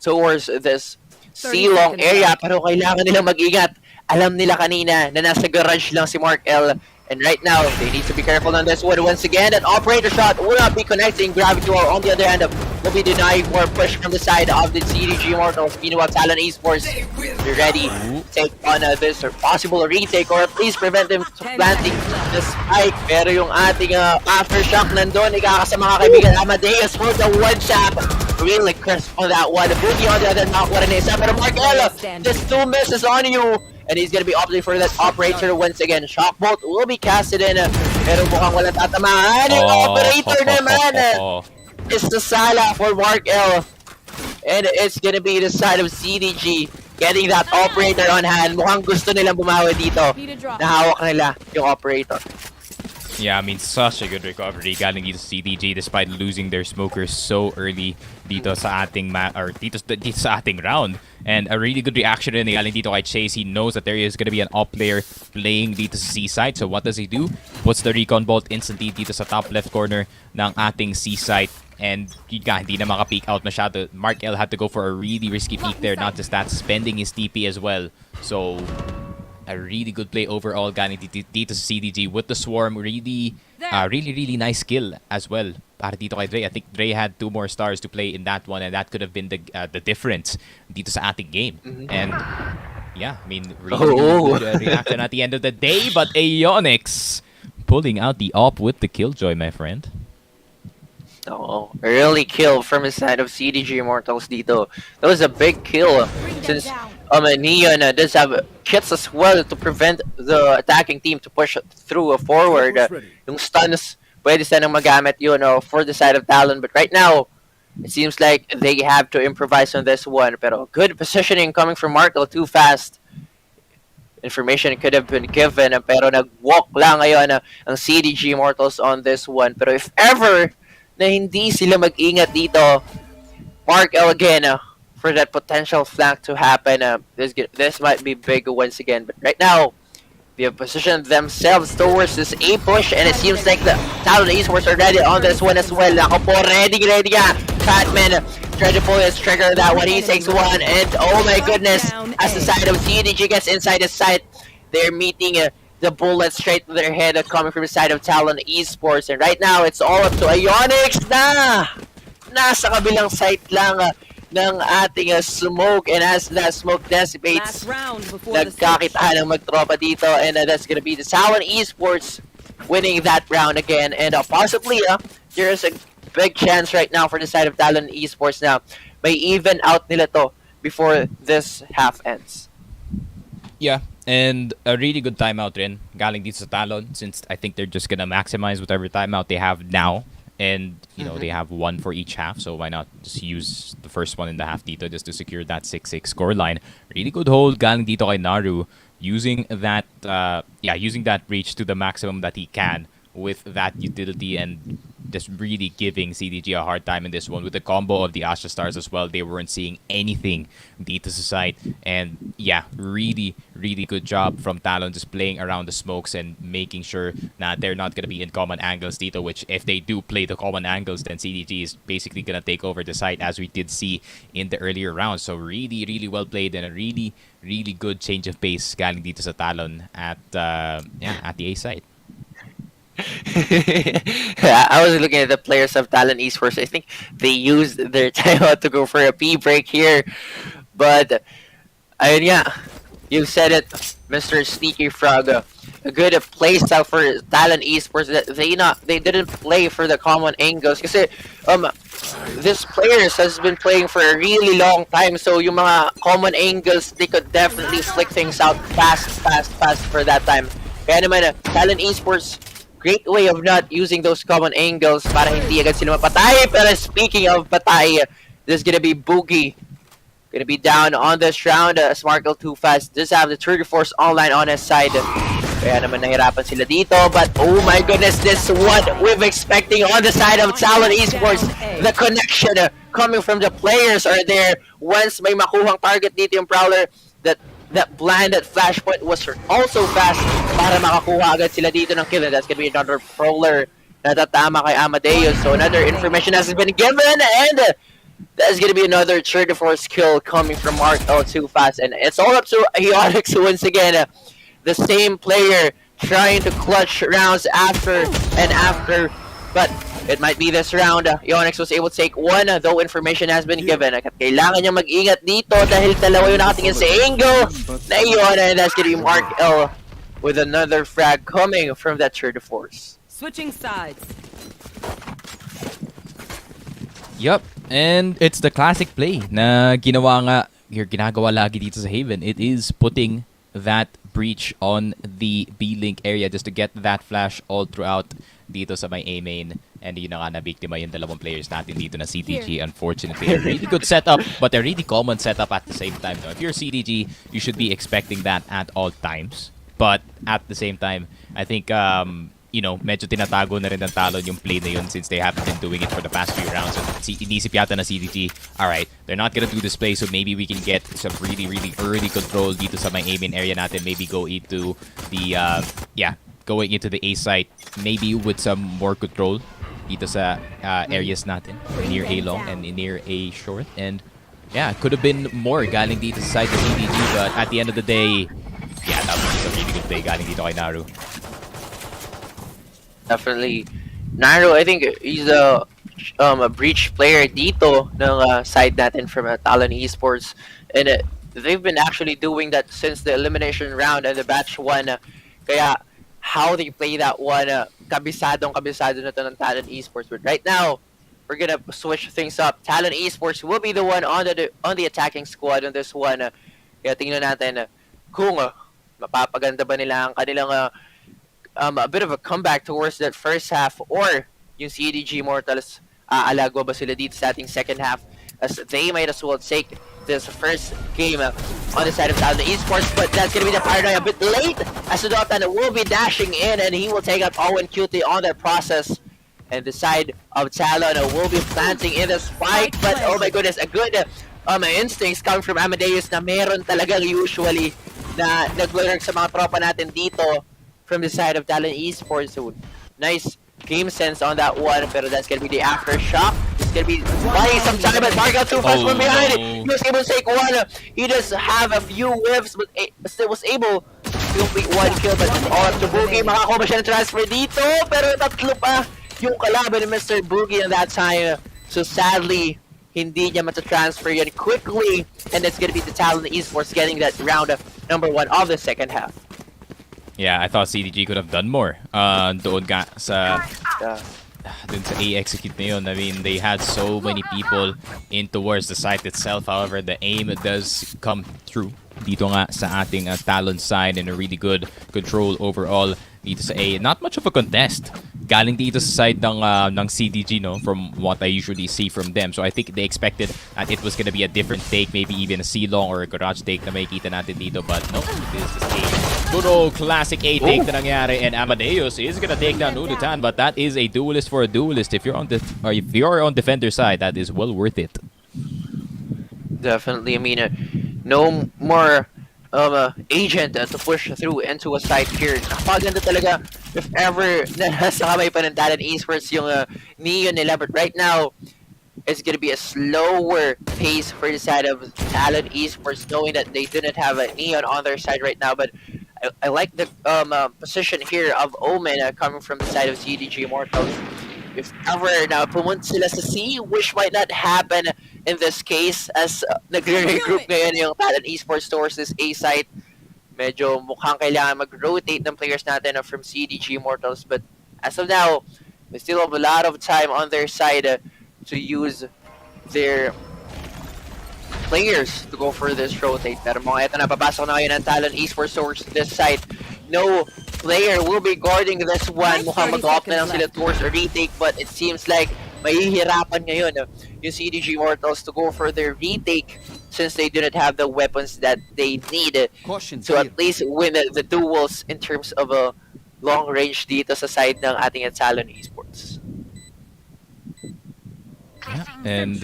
towards this C-long area, pero kailangan nilang mag-ingat. Alam nila kanina na nasa garage lang si Mark L. And right now, they need to be careful on this one once again. An operator shot will not be connecting. Gravity Wall on the other hand, will be denying more push from the side of the CDG Immortals. Meanwhile, Talon Esports, they're ready to take on this or possible retake or at least prevent them from planting the spike. Pero yung ating aftershock nandun, ikakasama mga kaibigan Amadeus for the one shot. Really crisp on that one. Boogie on the other, nakakuha na isa. Pero Markel, just 2 misses on you. And he's gonna be opting for that operator once again. Shockbolt will be casted in. Pero mukhang walang tatamaan. Yung operator naman is the sala for Markel. And it's gonna be the side of CDG getting that operator on hand. Mukhang gusto nilang bumawi dito. Nahawak nila yung operator. Yeah, I mean, such a good recovery galing dito sa CDG despite losing their smokers so early dito sa ating dito sa ating round. And a really good reaction rin galing dito kay Chase. He knows that there is gonna be an op player playing dito sa C-side. So what does he do? Puts the recon bolt instantly dito sa top left corner ng ating C-side. And hindi na maka-peek out masyado. Mark L had to go for a really risky peek there. Not just that, spending his TP as well. So a really good play overall galing dito sa CDG with the swarm. Really nice kill as well para dito kay Dre. I think Dre had 2 more stars to play in that one, and that could have been the difference dito sa ating game. And yeah, I mean, really good reaction at the end of the day. But Aeonix pulling out the op with the killjoy, my friend. Early kill from the side of CDG Immortals dito. That was a big kill since Neon does have kits as well to prevent the attacking team to push through forward. Yung stuns, pwede sanang magamit yun for the side of Talon. But right now, it seems like they have to improvise on this one. Pero good positioning coming from Markel, too fast. Information could have been given, pero nag-walk lang ngayon ang CDG Immortals on this one. Pero if ever na hindi sila mag-ingat dito, Mark L again for that potential flank to happen. This might be big once again, but right now they have positioned themselves towards this A push, and it seems like the Talon Esports are ready on this one as well. Ako po, ready ka. Catman trying to pull his trigger. That one, he takes one, and oh my goodness, as the side of CDG gets inside his sight, they're meeting the bullet straight to their head coming from the side of Talon Esports. And right now, it's all up to Aeonix na nasa kabilang site lang ng ating smoke. And as that smoke dissipates, nagkakitaan ng magtropa dito. And that's gonna be the Talon Esports winning that round again. And possibly, there's a big chance right now for the side of Talon Esports now. May even out nila to before this half ends. Yeah. And a really good timeout rin galing dito sa Talon, since I think they're just gonna maximize whatever timeout they have now. And, you know, they have 1 for each half, so why not just use the first one in the half dito just to secure that 6-6 scoreline. Really good hold galing dito kay Naru, using that reach to the maximum that he can with that utility, and just really giving CDG a hard time in this one with the combo of the Astra Stars as well. They weren't seeing anything dito sa site, and yeah, really good job from Talon just playing around the smokes and making sure that they're not going to be in common angles dito, which if they do play the common angles, then CDG is basically going to take over the site, as we did see in the earlier rounds. So really well played, and a really good change of pace galing dito sa Talon at the A side. I was looking at the players of Talon Esports. I think they used their timeout to go for a pee break here. But, you said it, Mr. Sneaky Frog. A good playstyle for Talon Esports. They didn't play for the common angles. Kasi, this players has been playing for a really long time. So, yung mga common angles, they could definitely flick things out fast for that time. Kaya naman, Talon Esports, great way of not using those common angles para hindi agad sila mapatay. Pero speaking of patay, there's gonna be Boogie. Gonna be down on this round. Smarkle too fast. Does have the Trigger Force online on his side. Kaya naman nahirapan sila dito. But oh my goodness, this what we're expecting on the side of Talon Esports. The connection coming from the players are there. Once may makuhang target dito yung Prowler, that blinded flashpoint was also fast para makakuha agad sila dito ng kill. And that's gonna be another Prowler na tatama kay Amadeus. So another information has been given, and that's gonna be another third force kill coming from Mark L too fast. And it's all up to Aeonix once again. The same player trying to clutch rounds after and after, but it might be this round. Onyx was able to take one, though information has been given. Kailangan niya mag-ingat dito dahil dalawa yung nakatingin sa angle na iyon, and that's gonna be Mark L with another frag coming from that third force. Switching sides. Yup, and it's the classic play na ginagawa lagi dito sa Haven. It is putting that breach on the B-Link area just to get that flash all throughout dito sa may A-main. And yun na nga na-biktima yung dalawang players natin dito na CDG. Unfortunately, a really good setup, but a really common setup at the same time. If you're CDG, you should be expecting that at all times. But at the same time, I think, medyo tinatago na rin ng Talon yung play na yun since they haven't been doing it for the past few rounds. So, inisip yata na CDG, alright, they're not gonna do this play, so maybe we can get some really, really early control dito sa may A-main area natin. Maybe go into the, going into the A site, maybe with some more control dito sa areas natin, near A long and near A short. And yeah, it could have been more galing dito sa side of CDG, but at the end of the day, yeah, that was a really good play galing dito kay Naru. Definitely. Naru, I think he's a breach player dito ng side natin from Talon Esports. And they've been actually doing that since the elimination round and the batch 1. Kaya how they play that one, kabisado na to ng Talon Esports. But right now, we're gonna switch things up. Talon Esports will be the one on the attacking squad on this one. Kaya tingnan natin kung mapapaganda ba nila ang kanilang a bit of a comeback towards that first half, or yung CDG Immortals alagwa ba sila dito sa ating second half, as they might as well take this first game on the side of Talon Esports. But that's gonna be the paranoia a bit late, as the Dota will be dashing in and he will take out Owen Cutie on that process, and the side of Talon will be planting in the spike. But oh my goodness, a good instincts coming from Amadeus na meron talagang usually na nag-lurk sa mga tropa natin dito from the side of Talon Esports. So nice game sense on that one, pero that's gonna be the aftershock. It's gonna be buying some time, but Mark out too fast from behind it. He was able to take one. He does have a few whiffs, but still was able to complete one kill. But all up to Boogie, makakuha ba siya ng transfer dito? Pero tatlo pa yung kalaban ni Mr. Boogie in that time. So sadly, hindi niya matatransfer yan quickly, and it's gonna be the Talon Esports getting that round of number 1 of the second half. Yeah, I thought CDG could have done more. Doon nga sa dun sa A-execute na yun. I mean, they had so many people in towards the site itself. However, the aim does come through dito nga sa ating Talon side, and a really good control overall dito sa A. Not much of a contest galing dito sa side ng CDG, no, from what I usually see from them. So I think they expected that it was gonna be a different take, maybe even a C-long or a garage take na makikita natin dito, but no, this is A. Good old classic A take na nangyari, and Amadeus is gonna take down Nudutan, but that is a duelist for a duelist. If you're on defender side, that is well worth it. Definitely. I mean, no more agent to push through into a side here. Napaganda talaga if ever nasa kamay pa ng Talon Esports yung Neon nila. But right now, it's gonna be a slower pace for the side of Talon Esports, knowing that they didn't have a Neon on their side right now. But I like the position here of Omen coming from the side of CDG Immortals. If ever na pumunta sila sa C, which might not happen in this case, as nagre-regroup ngayon yung Talon Esports towards this A site. Medyo mukhang kailangan mag-rotate ng players natin from CDG Immortals. But as of now, we still have a lot of time on their side to use their players to go for this rotate. Pero mga ito na, papasok na ngayon ng Talon Esports towards this site. No player will be guarding this one. Mukhang mag-opt na lang sila towards a retake, but it seems like mahihirapan ngayon yung CDG Immortals to go for their retake, since they didn't have the weapons that they needed to at least win the duels in terms of a long range dito sa side ng ating Talon Esports. Yeah, and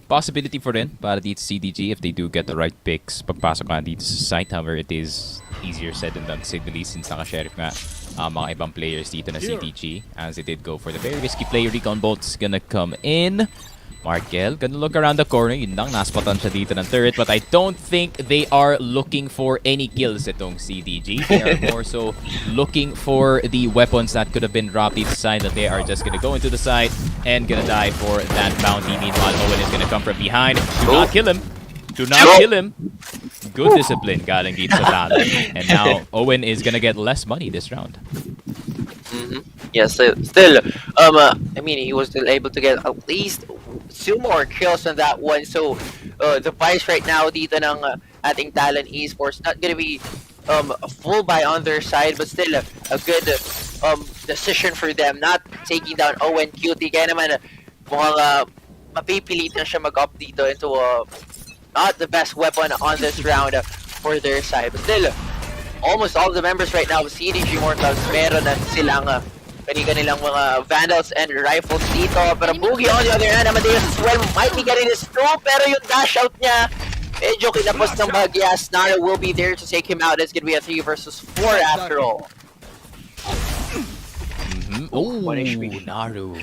possibility for rin para dito CDG if they do get the right picks pagpasok nga dito sa site. However, it is easier said than done to say the least, since naka-sheriff nga mga ibang players dito na CDG, as they did go for the very risky play. Recon Bolt's gonna come in. Markel, gonna look around the corner. Yun lang, naspatan siya dito ng turret. But I don't think they are looking for any kills itong CDG. They are more so looking for the weapons that could have been dropped. It's a sign that they are just gonna go into the site and gonna die for that bounty. Meanwhile, Owen is gonna come from behind. Do not kill him. Do not kill him. Good discipline galing dito sa Talon. And now, Owen is gonna get less money this round. Yes, still, I mean, he was still able to get at least 2 more kills on that one. So, the price right now dito ng ating Talon Esports, not gonna be a full buy on their side, but still a good decision for them, not taking down Owen Cutie. Kaya naman, mukhang mapipilitan siya mag-up dito into not the best weapon on this round for their side. But still, almost all the members right now of CDG Mortals, meron na silang kanilang mga Vandals and Rifles dito. Pero Boogie on the other hand, Amadeus as well might be getting this through, pero yung dash out niya, medyo kinapos ng bahagya. Nara will be there to take him out. It's gonna be a 3 versus 4 after all. Oh, Naru.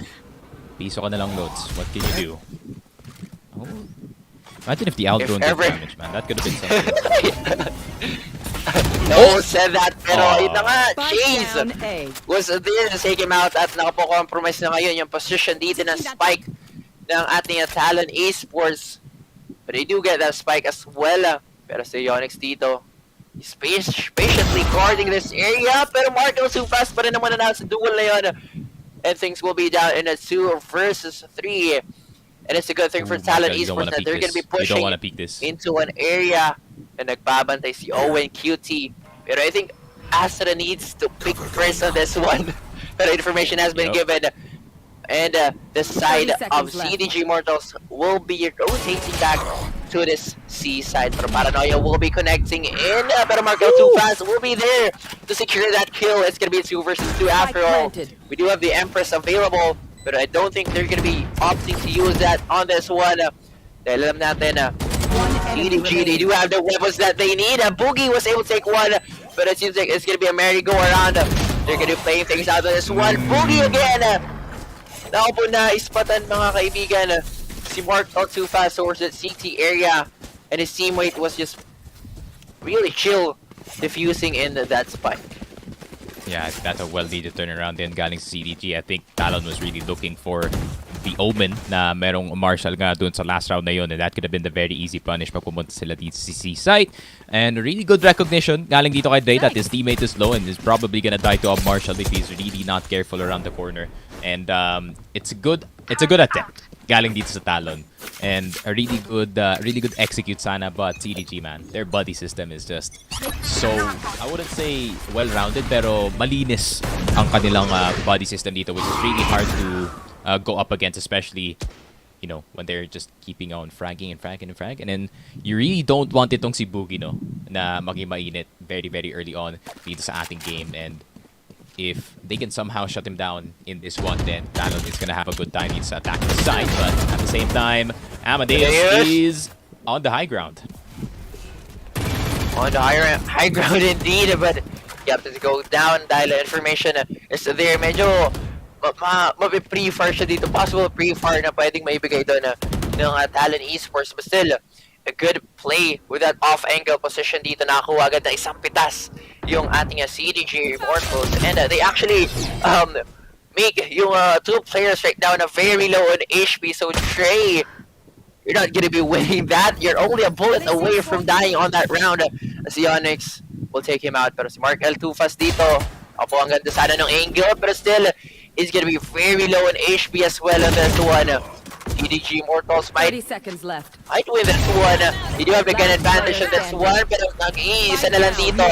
Piso ka na lang, Lods. What can you do? Oh. Imagine if the outdrone did damage, man. That could have been something. No said that, pero yun na nga, Chase was there to take him out at nakapo-compromise na ngayon yung position dito ng spike ng ating Talon Esports. But they do get that spike as well. Pero si Onyx dito, he's patiently guarding this area, pero Marco too fast pa rin naman na sa duel na yun. And things will be down in a 2 versus 3. And it's a good thing for Talon Esports that they're going to be pushing into an area na nagbabantay si Owen QT. Pero I think Astra needs to pick first on this one. Pero information has been given. And the side of CDG Mortals will be rotating back to this C side. Pero Paranoia will be connecting in. Pero Marco too fast will be there to secure that kill. It's going to be a 2 versus 2 after all. We do have the Empress available. But I don't think they're gonna be opting to use that on this one. Dahil alam natin CDG, they do have the weapons that they need. Boogie was able to take one, but it seems like it's gonna be a merry-go-around. They're gonna be playing things out of this one. Boogie again! Naku po na ispatan mga kaibigan. Si Mark out too fast towards that CT area, and his teammate was just really chill defusing in that spike. Yeah, that's a well-needed turnaround din galing sa CDG. I think Talon was really looking for the omen na merong Marshall nga dun sa last round na yun, and that could have been the very easy punish pag pumunta sila dito sa C site. And really good recognition galing dito kay Dre that his teammate is low and is probably gonna die to a Marshall if he's really not careful around the corner. And it's a good attempt galing dito sa Talon. And a really good execute sana, but CDG, man, their buddy system is just so, I wouldn't say well-rounded, pero malinis ang kanilang buddy system dito, which is really hard to go up against, especially, you know, when they're just keeping on fragging and fragging and fragging. And then you really don't want itong si Boogie, no, na maging mainit very, very early on dito sa ating game. And if they can somehow shut him down in this one, then Talon is gonna have a good time. He's attacking the side, but at the same time, Amadeus is on the high ground. On the high ground indeed, but you have to go down dahil information is there. Medyo pre-fire siya dito. Possible pre-fire na pwedeng maibigay doon ng Talon Esports, but still, a good play with that off-angle position dito. Nakakuha agad na isang pitas yung ating CDG Immortals. And they actually make yung 2 players right now na very low on HP. So Trey, you're not gonna be winning that. You're only a bullet away from dying on that round. Si Onyx will take him out. Pero si Mark L. too fast dito. Apo ang ganda sana ng angle. Pero still, he's gonna be very low on HP as well on this one. CDG Immortals might win this one. You do have the gun advantage on this one, pero nag-iisa na lang dito.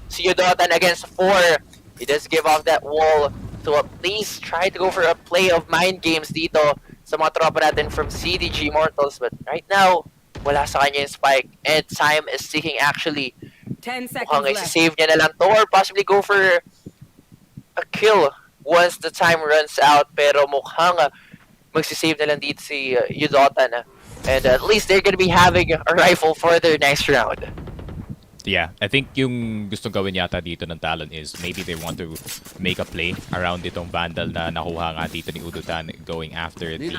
Si Yodotan against 4. He does give off that wall to at least try to go for a play of mind games dito sa mga tropa natin from CDG Immortals. But right now, wala sa kanya yung spike. And time is ticking actually. 10 seconds mukhang left. isi-save niya na lang to or possibly go for a kill once the time runs out. Pero mukhang magsisave na lang dito si Yodotan. And at least they're gonna be having a rifle for their next round. Yeah, I think yung gustong gawin yata dito ng Talon is maybe they want to make a play around itong Vandal na nakuha nga dito ni Udutan going after the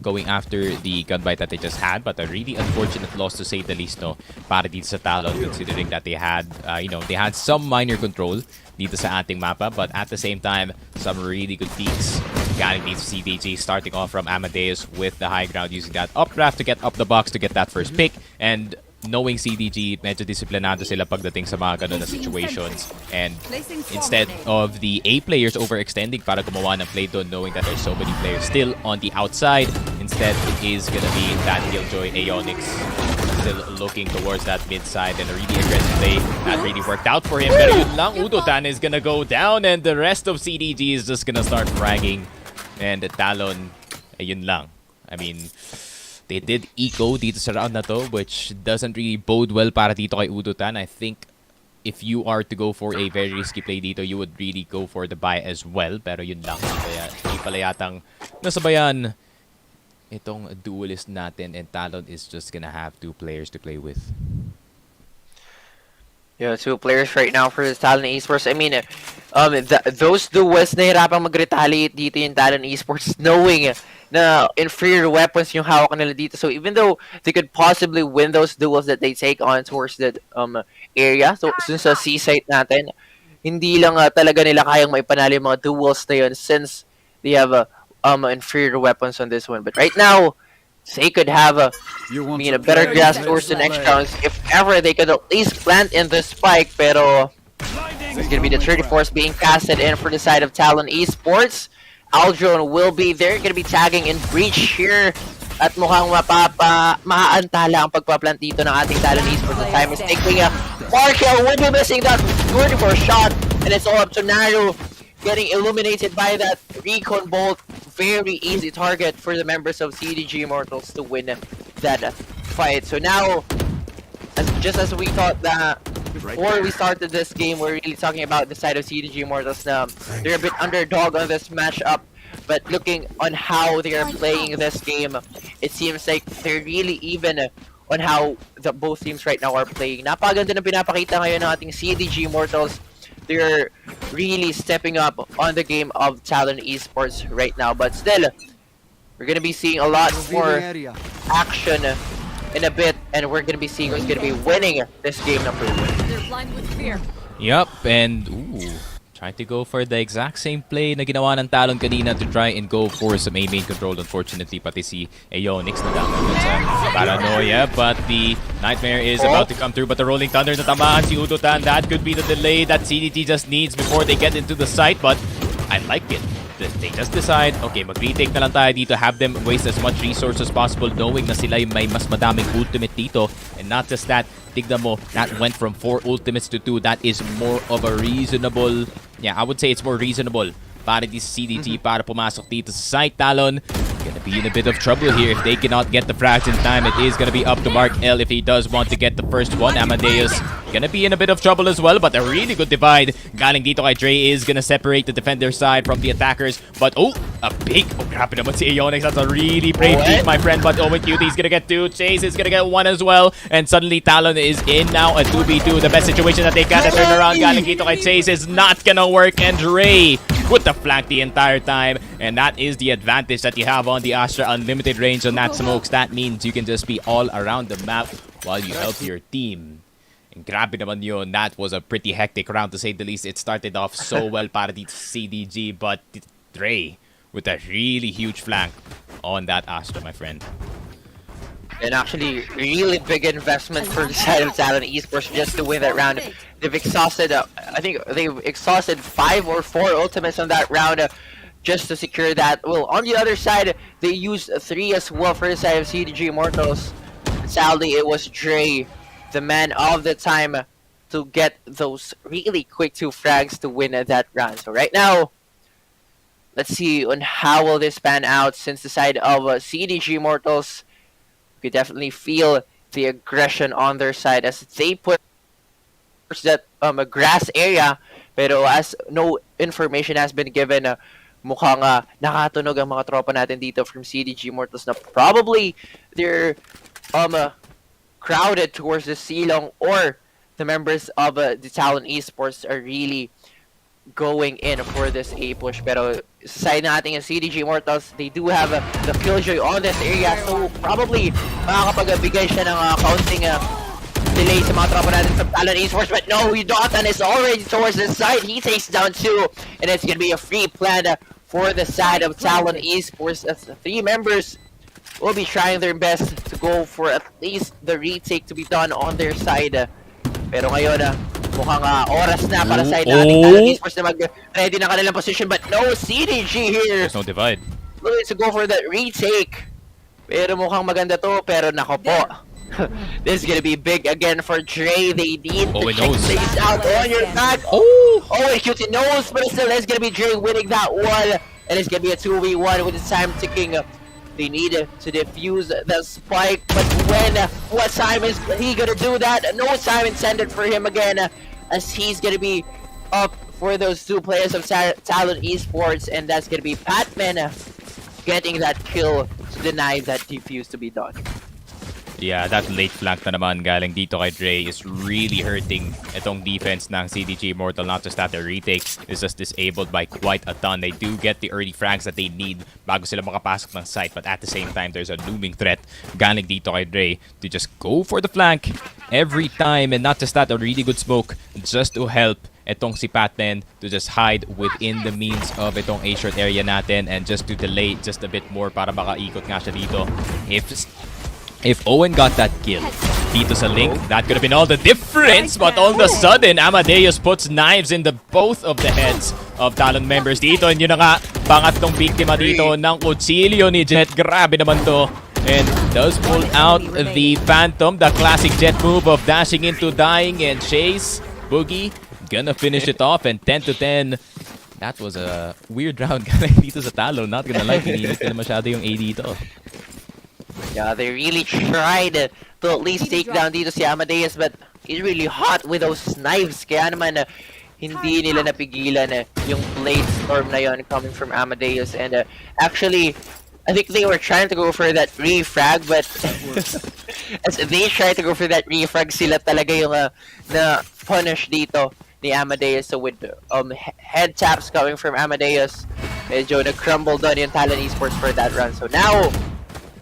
going after the gunfight that they just had, but a really unfortunate loss to say the least, no, para dito sa Talon, considering that they had they had some minor control dito sa ating mapa, but at the same time some really good peaks galing dito sa CDG, starting off from Amadeus with the high ground, using that updraft to get up the box to get that first pick, and knowing CDG, medyo disiplinado sila pagdating sa mga ganun na situations. And instead of the A players overextending para gumawa ng play doon, knowing that there's so many players still on the outside, instead it is gonna be that Killjoy Aeonix still looking towards that mid side, and a really aggressive play that really worked out for him. Pero yun lang, Udotan is gonna go down, and the rest of CDG is just gonna start fragging. And Talon, ayun lang. I mean, they did eco dito sa round na to, which doesn't really bode well para dito kay Udutan. I think if you are to go for a very risky play dito, you would really go for the buy as well. Pero yun lang, hindi pala yatang nasabayan itong duelist natin, and Talon is just gonna have 2 players to play with. Yeah, 2 players right now for the Talon Esports. I mean, those duels nahirapang mag-retaliate dito yung Talon Esports, knowing na inferior weapons yung hawak nila dito. So even though they could possibly win those duels that they take on towards that area, so sa C-site natin, hindi lang talaga nila kayang maipanalo yung mga duels na yun since they have inferior weapons on this one. But right now, they could have a better grasp towards the next rounds if ever they could at least plant in the spike. Pero it's gonna be the 34th being casted in for the side of Talon Esports. Aldron will be there, gonna be tagging in breach here. At mukhang maaantala ang pagpa-plant dito ng ating Talon Esports. The time is ticking up. Markel will be missing that 34 shot, and it's all up to Naru getting illuminated by that recon bolt. Very easy target for the members of CDG Immortals to win that fight. So now, just as we thought that before we started this game, we're really talking about the side of CDG Immortals now. They're a bit underdog on this matchup, but looking on how they are playing this game, it seems like they're really even on how both teams right now are playing. Napaganda na pinapakita ngayon ng ating CDG Immortals. They're really stepping up on the game of Talon Esports right now, but still, we're gonna be seeing a lot more action in a bit, and we're gonna be seeing who's gonna be winning this game number 1. Yup, and trying to go for the exact same play na ginawa ng Talon kanina to try and go for some main control. Unfortunately, pati si Aeonix na down sa paranoia, but the Nightmare is about to come through, but the Rolling Thunder natamaan si Udutan. That could be the delay that CDT just needs before they get into the site, but I like it. They just decide, okay, mag-retake na lang tayo dito, have them waste as much resources as possible, knowing na sila may mas madaming ultimate dito. And not just that, tignan mo, that went from 4 ultimates to 2. That is more of a reasonable, I would say it's more reasonable para di sa CDT para pumasok dito sa site. Talon gonna be in a bit of trouble here if they cannot get the frags in time. It is gonna be up to Mark L if he does want to get the first one. Amadeus gonna be in a bit of trouble as well, but a really good divide galing dito kay Dre is gonna separate the defender side from the attackers. But a big, grabe naman si Aeonix. That's a really brave feat, my friend. But Owen Cutie is gonna get 2, Chase is gonna get 1 as well, and suddenly Talon is in now, a 2v2. The best situation that they can to turn around galing dito kay Chase is not gonna work, and Dre with the flank the entire time, and that is the advantage that you have on the Astra. Unlimited range on that smokes. That means you can just be all around the map while you help your team. And grabe naman yun. That was a pretty hectic round to say the least. It started off so well para dito sa CDG, but Dre with a really huge flank on that Astra, my friend. And actually, really big investment for the side of Talon Esports just to win that round. They've exhausted, I think they've exhausted 5 or 4 ultimates on that round just to secure that. Well, on the other side, they used 3 as well for the side of CDG Immortals. Sadly, it was Dre, the man of the time, to get those really quick 2 frags to win that round. So right now, let's see on how will this pan out, since the side of CDG Immortals, you definitely feel the aggression on their side as they put that a grass area, pero as no information has been given, mukhang nakatunog ang mga tropa natin dito from CDG Immortals na probably they're crowded towards the silong, or the members of the Talon Esports are really going in for this A push. Pero sa side natin yung CDG Immortals, they do have the killjoy on this area. So probably makakapagbigay siya ng counting delay sa mga tropa natin from Talon Esports. But no, Dotan is already towards the side. He takes down 2. And it's going to be a free plan for the side of Talon Esports. As the 3 members will be trying their best to go for at least the retake to be done on their side. Pero ngayon, mukhang oras na para sa side natin Talon Esports na mag-ready na kanilang position. But no CDG here. There's no divide. Looking to go for that retake. Pero mukhang maganda to. Pero nako po. This is gonna be big again for Dre. They need to check things out on your back. Oh, and QT knows, but still, it's gonna be Dre winning that one. And it's gonna be a 2v1 with the time ticking. They need to defuse the spike, but what time is he gonna do that? No time intended for him again, as he's gonna be up for those 2 players of Talon Esports, and that's gonna be Patman getting that kill to deny that defuse to be done. Yeah, that late flank na naman galing dito kay Dre is really hurting itong defense ng CDG Immortal. Not just that, their retake is just disabled by quite a ton. They do get the early frags that they need bago sila makapasok ng site, but at the same time, there's a looming threat galing dito kay Dre to just go for the flank every time. And not just that, a really good smoke just to help itong si Patman to just hide within the means of itong A-short area natin and just to delay just a bit more para makaikot nga siya dito. If Owen got that kill dito sa Link, that could have been all the difference. But all of a sudden, Amadeus puts knives in the both of the heads of Talon members dito. And yun na nga, pangatlong biktima dito ng kutsilyo ni Jet. Grabe naman to. And does pull out the Phantom, the classic Jet move of dashing into dying and chase. Boogie gonna finish it off, and 10-10. That was a weird round dito sa Talon. Not gonna lie, pinilit na masyado yung AD dito. Yeah, they really tried to at least take down dito si Amadeus, but he's really hot with those knives. Kaya naman hindi nila napigilan yung blade storm na yon coming from Amadeus. And actually, I think they were trying to go for that refrag, but as they tried to go for that refrag, sila talaga yung na punish dito ni Amadeus. So with head taps coming from Amadeus, medyo nag-crumble doon yung Talon Esports for that run. So now,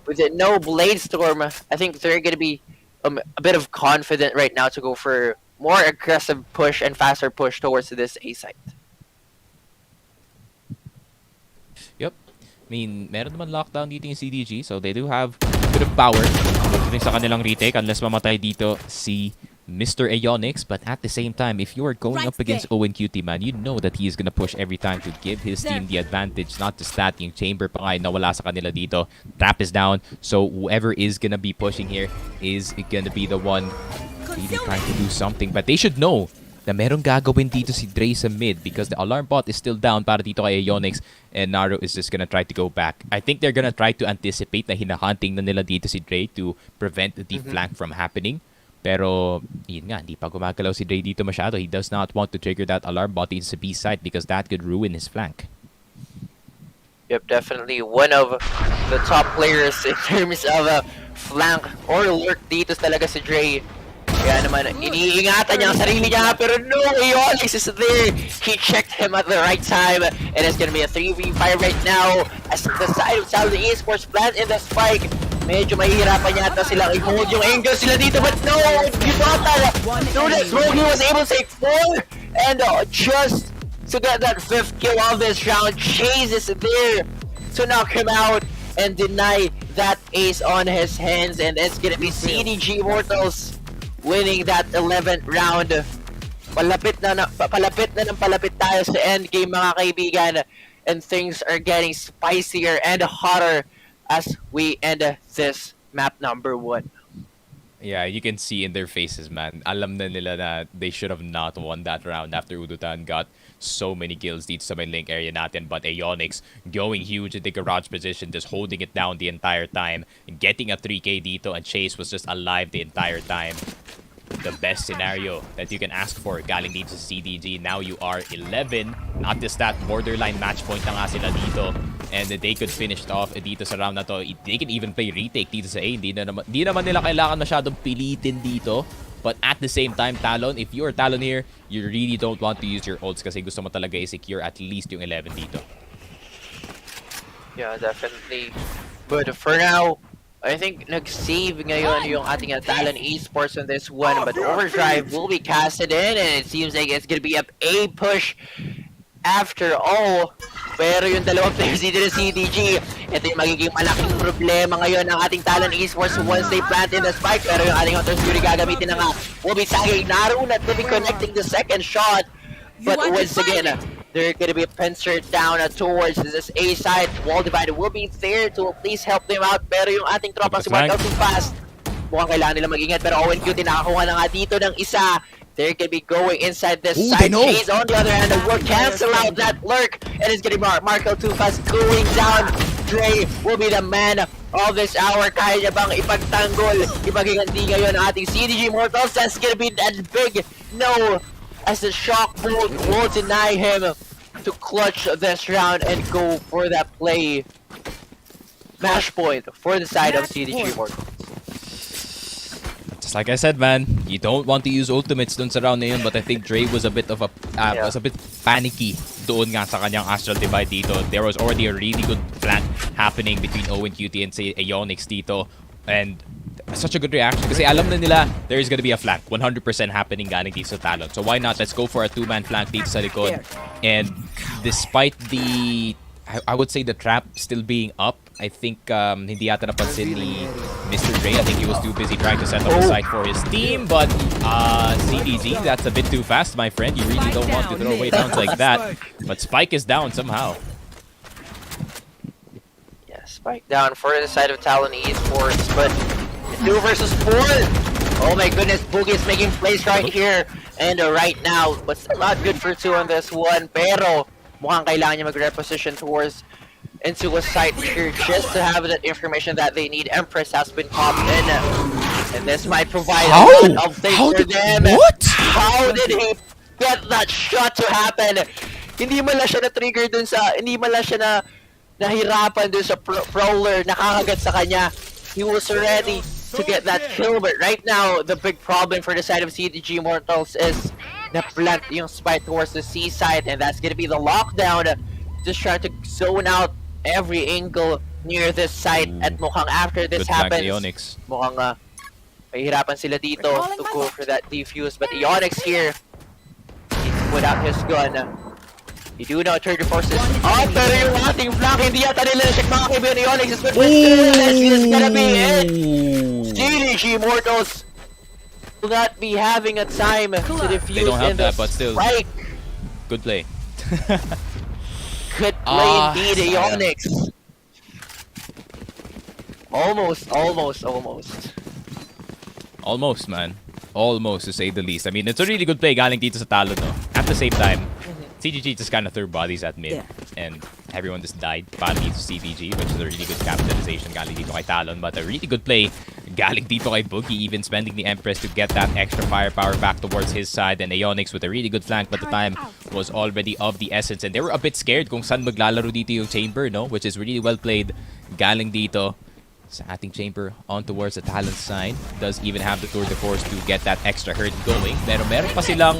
with no Blade Storm, I think they're going to be a bit of confident right now to go for more aggressive push and faster push towards this A site. Yep. I mean, meron naman lockdown dito yung CDG, so they do have a bit of power sa kanilang retake unless mamatay dito si Mr. Aeonix. But at the same time, if you are going up against Owen QT, man, you know that he is gonna push every time to give his team the advantage. Not just that, yung chamber pa nga nawala sa kanila dito. Trap is down, so whoever is gonna be pushing here is gonna be the one really trying to do something. But they should know na merong gagawin dito si Dre sa mid because the alarm bot is still down para dito kay Aeonix, and Naro is just gonna try to go back. I think they're gonna try to anticipate na hinahunting na nila dito si Dre to prevent the flank from happening. Pero, yun nga, hindi pa gumagalaw si Dre dito masyado. He does not want to trigger that alarm bot into the B side because that could ruin his flank. Yep, definitely one of the top players in terms of flank or lurk dito talaga si Dre. Kaya naman, iniingatan niya ang sarili niya, pero no, Aeonix is there. He checked him at the right time, and it's gonna be a 3v5 right now as the side of Talon Esports plant in the spike. Medyo mahihirapan yata silang i-hold yung angle sila dito, but no! Gibata! Through the smoke, he was able to take 4! And just to get that 5th kill of this round, Chase is there to knock him out and deny that ace on his hands. And it's gonna be CDG Immortals winning that 11th round. Palapit na ng palapit tayo sa endgame, mga kaibigan. And things are getting spicier and hotter as we end this map number 1. Yeah, you can see in their faces, man. Alam na nila na they should have not won that round after Udutan got so many kills dito sa may link area natin. But Aeonix going huge in the garage position, just holding it down the entire time, getting a 3K dito, and Chase was just alive the entire time. The best scenario that you can ask for galing dito sa CDG. Now you are 11. Not just that, borderline match point na nga sila dito. And they could finish it off dito sa round na to. They can even play retake dito sa A. Di naman nila kailangan masyadong pilitin dito But at the same time, Talon, if you're Talon here, you really don't want to use your ults kasi gusto mo talaga i-secure at least yung 11 dito. Yeah, definitely. But for now, I think nag-save ngayon yung ating Talon Esports on this one. But Overdrive will be casted in, and it seems like it's gonna be a push after all. Pero yung dalawang players dito ng CDG, ito yung magiging malaking problema ngayon ng ating Talon Esports once they plant in the spike. Pero yung ating Hunter's Fury gagamitin na nga, will be Sanguine. Narunat will be connecting the second shot. But once again, they're gonna be pincered down towards this A side. Wall divider will be there to please help them out. Pero yung ating tropa si Markel too fast. Mukhang kailangan nila mag-ingat. Pero Owen Q, nakakuha na nga dito ng isa. They're gonna be going inside this side. Chase on the other hand, will cancel out that lurk. And it's gonna be Markel too fast going down. Dre will be the man of this hour. Kaya niya bang ipagtanggol, ipagiganti ngayon ang ating CDG Mortals. That's gonna be that big no, as the shock bolt will deny him to clutch this round and go for that play. Match point for the side of CDG Mortals. Just like I said, man, you don't want to use ultimates dun sa round na yun, but I think Dre was a bit of a was a bit panicky doon nga sa kanyang Astral Divide dito. There was already a really good flank happening between Owen QT and say Ionix dito, and such a good reaction kasi alam na nila there is gonna be a flank 100% happening galing dito sa Talon. So why not, let's go for a two-man flank dito sa likod. And despite the I would say the trap still being up, I think hindi yata napansin ni Mr. Dre. I think he was too busy trying to set up a site for his team. But CDZ, that's a bit too fast, my friend. You really don't want to throw away downs like that. But Spike is down somehow. Yeah, Spike down for the side of Talon Esports, but 2 versus 4. Oh my goodness, Boogie is making plays right here and right now, but still not good for 2 on this one. Pero mukhang kailangan niya mag-reposition towards into a site here just to have that information that they need. Empress has been popped in, and this might provide a lot of things for them. What? How did he get that shot to happen? Hindi man lang siya na-trigger dun sa, hindi man lang siya na nahirapan dun sa prowler, nakakagat sa kanya. He was ready to get that kill, but right now, the big problem for the side of CDG Mortals is na-plant yung spike towards the C side, and that's gonna be the lockdown. Just trying to zone out every angle near this site. At mukhang after this happens, mukhang mahihirapan sila dito to go for that defuse. But Ionix here needs to put out his gun. You do know turn forces. Oh, pero yung ating flank, hindi yata nila na-check mga kaibigan ni Ionix. But it's gonna be it. CDG Mortals will not be having a time to defuse. They don't have that, but still, strike. good play. Good play indeed, Ionix. Almost. Almost, man. Almost, to say the least. I mean, it's a really good play galing dito sa Talon, no? At the same time, CGG just kind of threw bodies at mid, and everyone just died. Finally to CDG, which is a really good capitalization galing dito kay Talon, but a really good play galing dito kay Boogie, even spending the Empress to get that extra firepower back towards his side, and Ionix with a really good flank, but the time was already of the essence, and they were a bit scared kung saan maglalaro dito yung Chamber, no? Which is really well played galing dito sa ating Chamber on towards the Talon side. Does even have the tour de force to get that extra hurt going, pero meron pa silang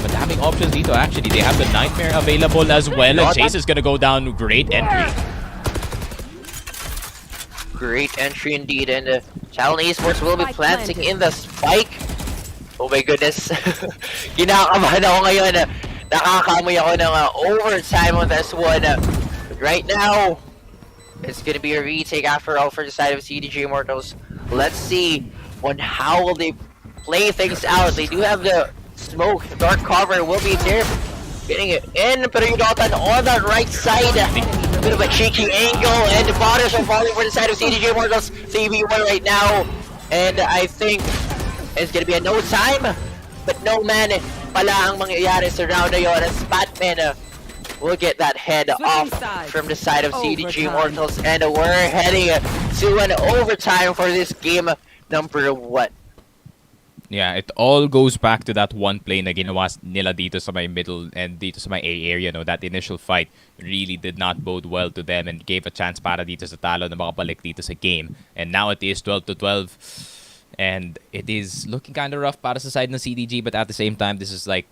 madaming options dito. Actually, they have the Nightmare available as well, and Chase is gonna go down. Great entry. Great entry indeed, and Talon Esports will be planting in the spike. Oh my goodness. Kinakabahan ako ngayon. Nakakaamoy ako ng overtime on this one. But right now, it's gonna be a retake after all for the side of CDG Immortals. Let's see on how will they play things out. They do have the smoke, dark cover will be there, getting it in, pero you got that on the right side. A bit of a cheeky angle, and the borders are falling for the side of CDG Immortals. 3v1 right now, and I think it's gonna be a no time, but no man pala ang mangyayari sa round na yun, as Batman we'll get that head off from the side of CDG Immortals, and we're heading to an overtime for this game number 1. Yeah, it all goes back to that one play na ginawa nila dito sa my middle and dito sa my A area. No? That initial fight really did not bode well to them and gave a chance para dito sa Talon na makabalik dito sa game. And now it is 12-12. And it is looking kind of rough para sa side ng CDG, but at the same time, this is like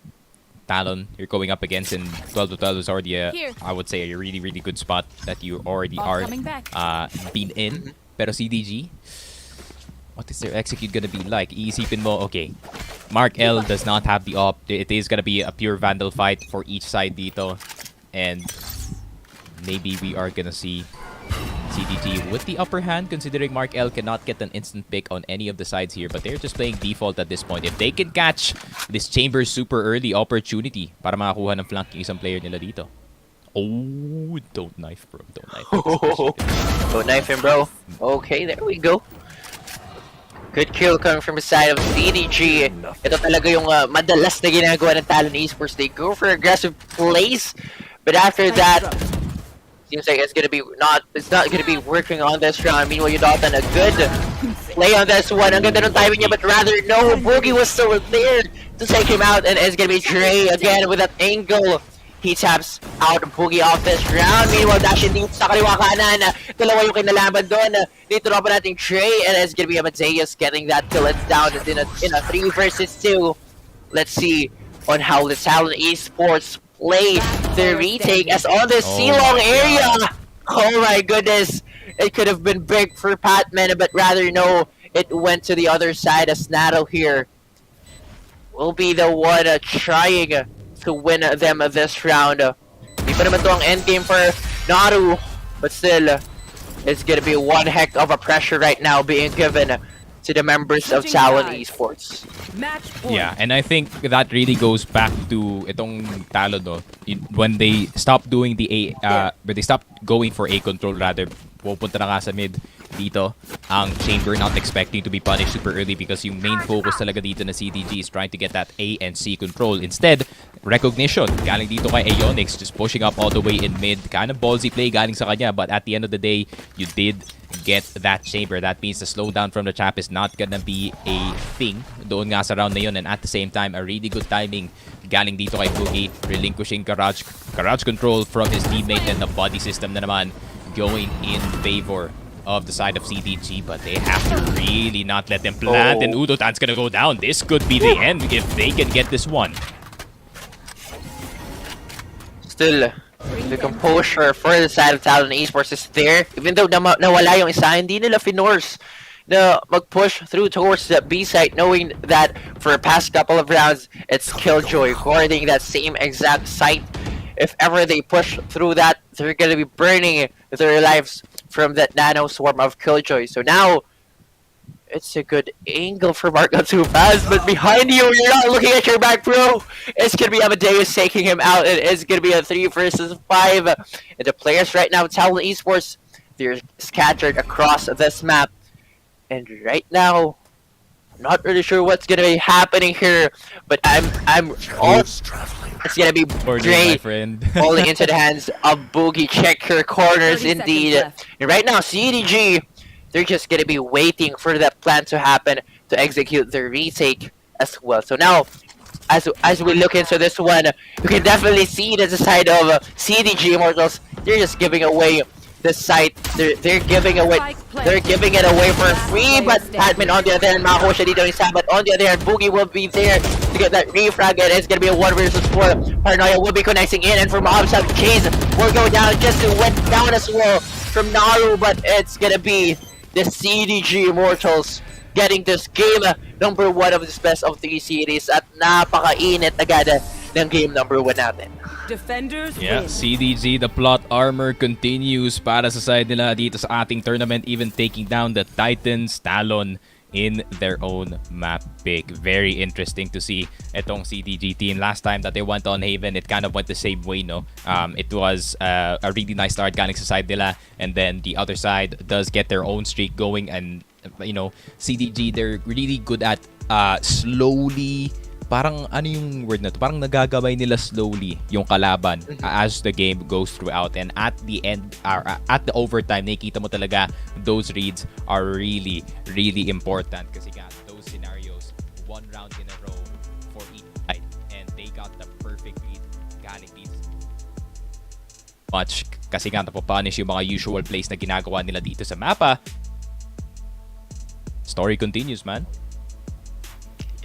Talon you're going up against, and 12 to 12 is already I would say a really, really good spot that you already are been in. Pero CDG, what is their execute gonna be like? Iisipin mo, okay, Mark L does not have the op. It is gonna be a pure Vandal fight for each side dito. And maybe we are gonna see CDG with the upper hand, considering Mark L cannot get an instant pick on any of the sides here, but they're just playing default at this point. If they can catch this Chamber super early opportunity para makakuha ng flank yung isang player nila dito. Oh, don't knife, bro. Don't knife. Don't knife him, bro. Okay, there we go. Good kill coming from the side of CDG. Ito talaga yung madalas na ginagawa ng Talon Esports. They go for aggressive plays, but after that, seems like it's not gonna be working on this round. Meanwhile, Udalton a good play on this one. Ang ganda ng timing niya, but rather no, Boogie was still there to take him out, and it's gonna be Dre again with that angle. He taps out Boogie off this round. Meanwhile, dashing dito sa kaliwa kanan. Dalawa yung kinalaban doon. Dito na pa natin Dre, and it's gonna be Amadeus getting that kill. It's down in a 3 versus 2. Let's see on how the Talon Esports play the retake as on the C-long area. Oh my goodness. It could have been big for Patman, but rather no, it went to the other side as Nato here will be the one trying to win them this round. Di pa naman to ang endgame for Naru, but still, it's gonna be one heck of a pressure right now being given to the members of Talon Esports. Yeah, and I think that really goes back to itong Talon, no? When they stop doing the when they stop going for A control, rather pupunta na nga sa mid dito ang Chamber, not expecting to be punished super early because yung main focus talaga dito na CDG is trying to get that A and C control. Instead, recognition galing dito kay Aeonix, just pushing up all the way in mid. Kind of ballsy play galing sa kanya, but at the end of the day, you did get that Chamber. That means the slowdown from the Chap is not gonna be a thing doon nga sa round na yun, and at the same time, a really good timing galing dito kay Boogie, relinquishing garage control from his teammate, and the body system na naman going in favor of the side of CDG, but they have to really not let them plant, and Udotan's gonna go down. This could be the end if they can get this one. Still, the composure for the side of Talon Esports is there. Even though nawala yung isa, hindi nila finorce na mag-push through towards the B site, knowing that for the past couple of rounds, it's Killjoy guarding that same exact site. If ever they push through that, they're gonna be burning their lives from that nano swarm of Killjoy. So now, it's a good angle for Marco too fast, but behind you, you're not looking at your back, bro. It's gonna be Amadeus taking him out. It's gonna be a 3 versus 5. And the players right now, Talon Esports, they're scattered across this map. And right now, I'm not really sure what's gonna be happening here, but it's gonna be Dre falling into the hands of Boogie. Check her corners indeed. And right now, CDG, they're just gonna be waiting for that plan to happen to execute the retake as well. So now, as we look into this one, you can definitely see that the side of CDG Immortals, they're just giving away the site. They're giving it away for free, but Patman on the other hand, makakuha siya dito isa, but on the other hand, Boogie will be there to get that refrag, and it's gonna be a 1 versus 4. Paranoia will be connecting in, and from Obsab, Chase will go down, just went down as well from Naru, but it's gonna be the CDG Immortals getting this game number 1 of this best of 3 series, at napakainit agad ng game number 1 natin. Defenders win. CDG, the plot armor continues para sa side nila dito sa ating tournament, even taking down the Titans Talon in their own map pick. Very interesting to see itong CDG team. Last time that they went on Haven, it kind of went the same way, no? It was a really nice start galing sa side nila, and then the other side does get their own streak going, and you know, CDG, they're really good at slowly, parang ano yung word na to, parang nagagabay nila slowly yung kalaban as the game goes throughout, and at the end, at the overtime, nakikita mo talaga those reads are really, really important kasi nga those scenarios, 1 round in a row for each side, and they got the perfect read galing dito much kasi nga napapunish yung mga usual plays na ginagawa nila dito sa mapa. story continues, man.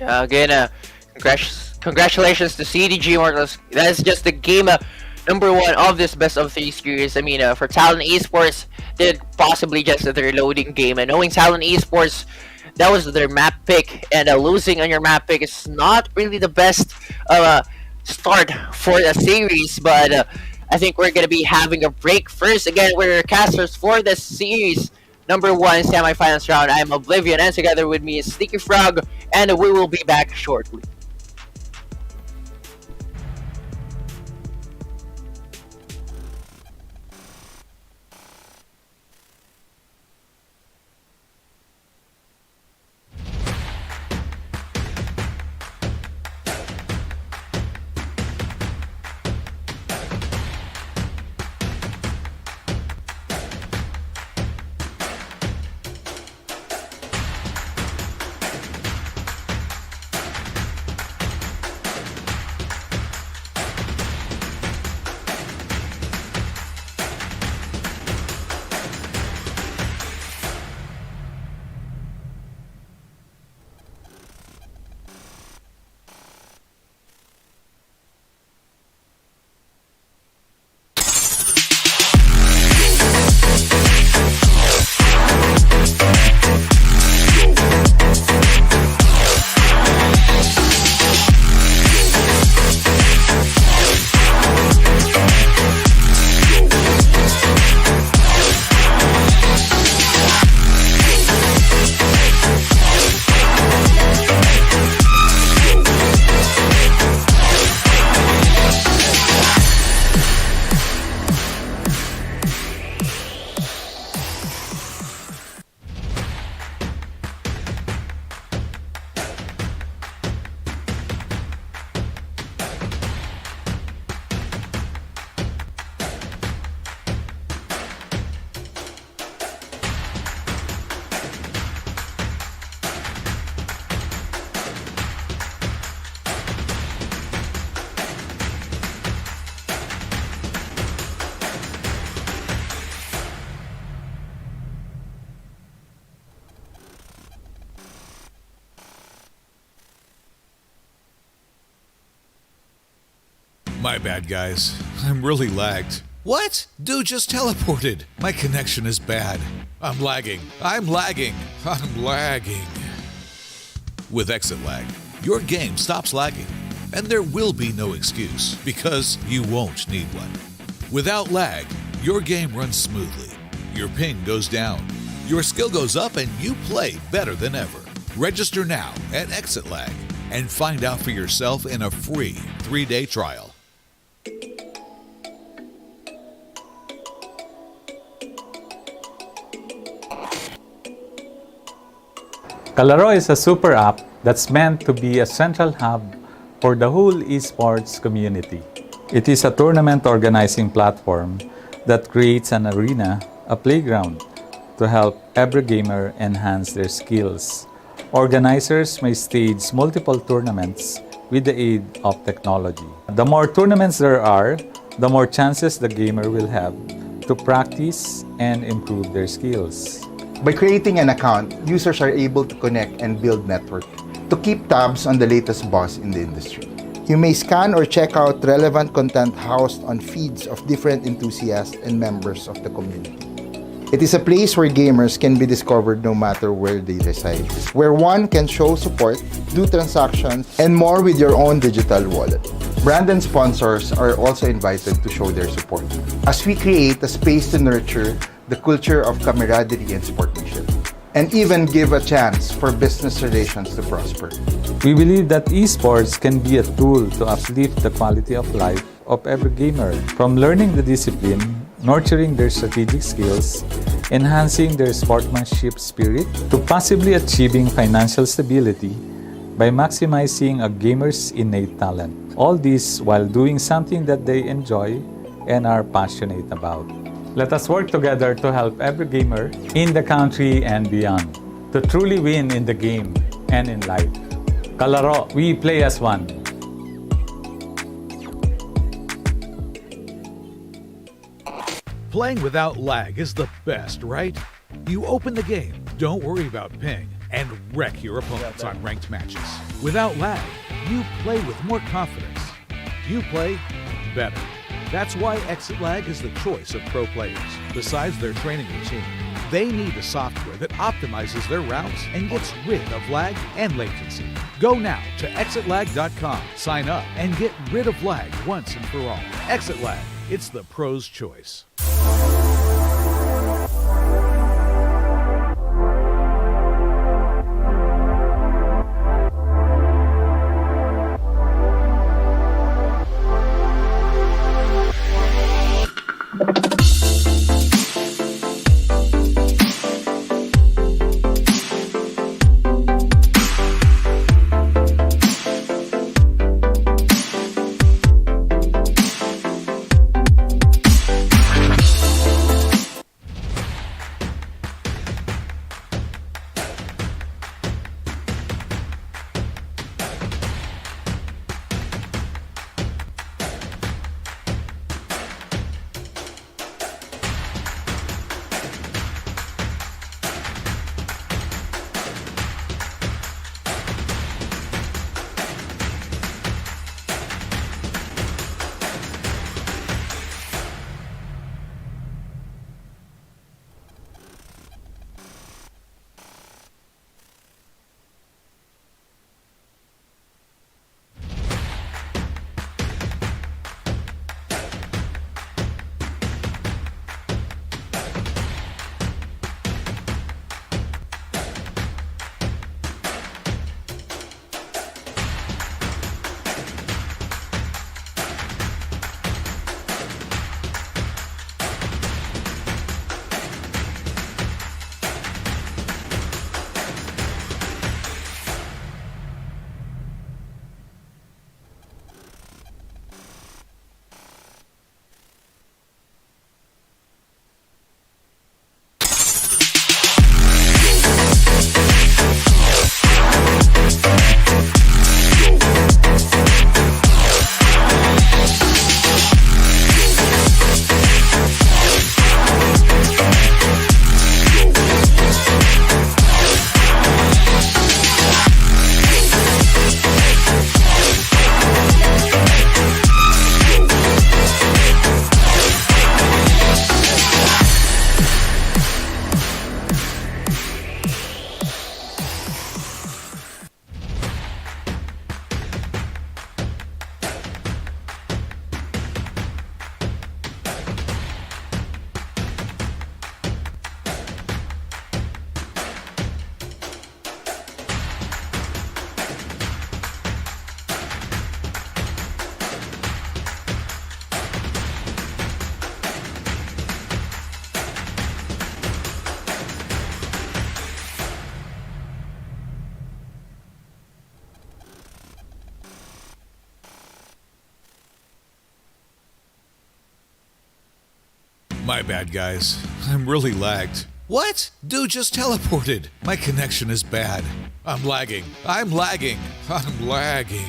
Again, congratulations to CDG Immortals. That is just the game number one of this best of three series. I mean, for Talon Esports, did possibly just their loading game, and knowing Talon Esports, that was their map pick, and losing on your map pick is not really the best start for the series. But I think we're gonna be having a break first. Again, we're casters for this series. Number one semifinals round. I'm Oblivion, and together with me is Sneaky Frog, and we will be back shortly. My bad, guys. I'm really lagged. What? Dude just teleported. My connection is bad. I'm lagging. I'm lagging. I'm lagging. With exit lag, your game stops lagging, and there will be no excuse because you won't need one. Without lag, your game runs smoothly. Your ping goes down. Your skill goes up, and you play better than ever. Register now at Exit Lag and find out for yourself in a free 3-day trial. Kalaro is a super app that's meant to be a central hub for the whole esports community. It is a tournament organizing platform that creates an arena, a playground, to help every gamer enhance their skills. Organizers may stage multiple tournaments with the aid of technology. The more tournaments there are, the more chances the gamer will have to practice and improve their skills. By creating an account, users are able to connect and build network to keep tabs on the latest buzz in the industry. You may scan or check out relevant content housed on feeds of different enthusiasts and members of the community. It is a place where gamers can be discovered no matter where they reside, where one can show support, do transactions, and more with your own digital wallet. Brand and sponsors are also invited to show their support as we create a space to nurture the culture of camaraderie and sportsmanship, and even give a chance for business relations to prosper. We believe that esports can be a tool to uplift the quality of life of every gamer, from learning the discipline, nurturing their strategic skills, enhancing their sportsmanship spirit, to possibly achieving financial stability by maximizing a gamer's innate talent. All this while doing something that they enjoy and are passionate about. Let us work together to help every gamer in the country and beyond to truly win in the game and in life. Kalaro, we play as one. Playing without lag is the best, right? You open the game, don't worry about ping. and wreck your opponents on ranked matches. Without lag, you play with more confidence. You play better. That's why Exit Lag is the choice of pro players. Besides their training routine, they need a software that optimizes their routes and gets rid of lag and latency. Go now to exitlag.com, sign up, and get rid of lag once and for all. Exit Lag, it's the pro's choice. My bad, guys. I'm really lagged. What? Dude just teleported. My connection is bad. I'm lagging. I'm lagging. I'm lagging.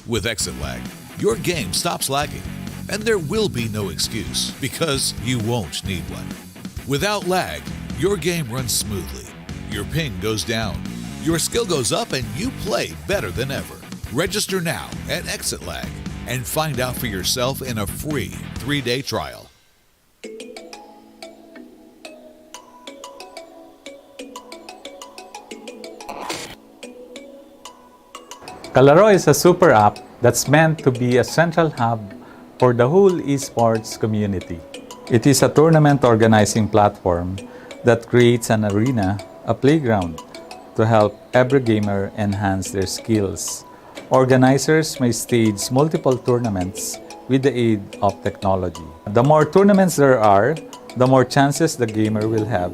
With Exit Lag, your game stops lagging. And there will be no excuse, because you won't need one. Without lag, your game runs smoothly. Your ping goes down. Your skill goes up and you play better than ever. Register now at Exit Lag and find out for yourself in a free 3-day trial. Kalaro is a super app that's meant to be a central hub for the whole esports community. It is a tournament organizing platform that creates an arena, a playground, to help every gamer enhance their skills. Organizers may stage multiple tournaments with the aid of technology. The more tournaments there are, the more chances the gamer will have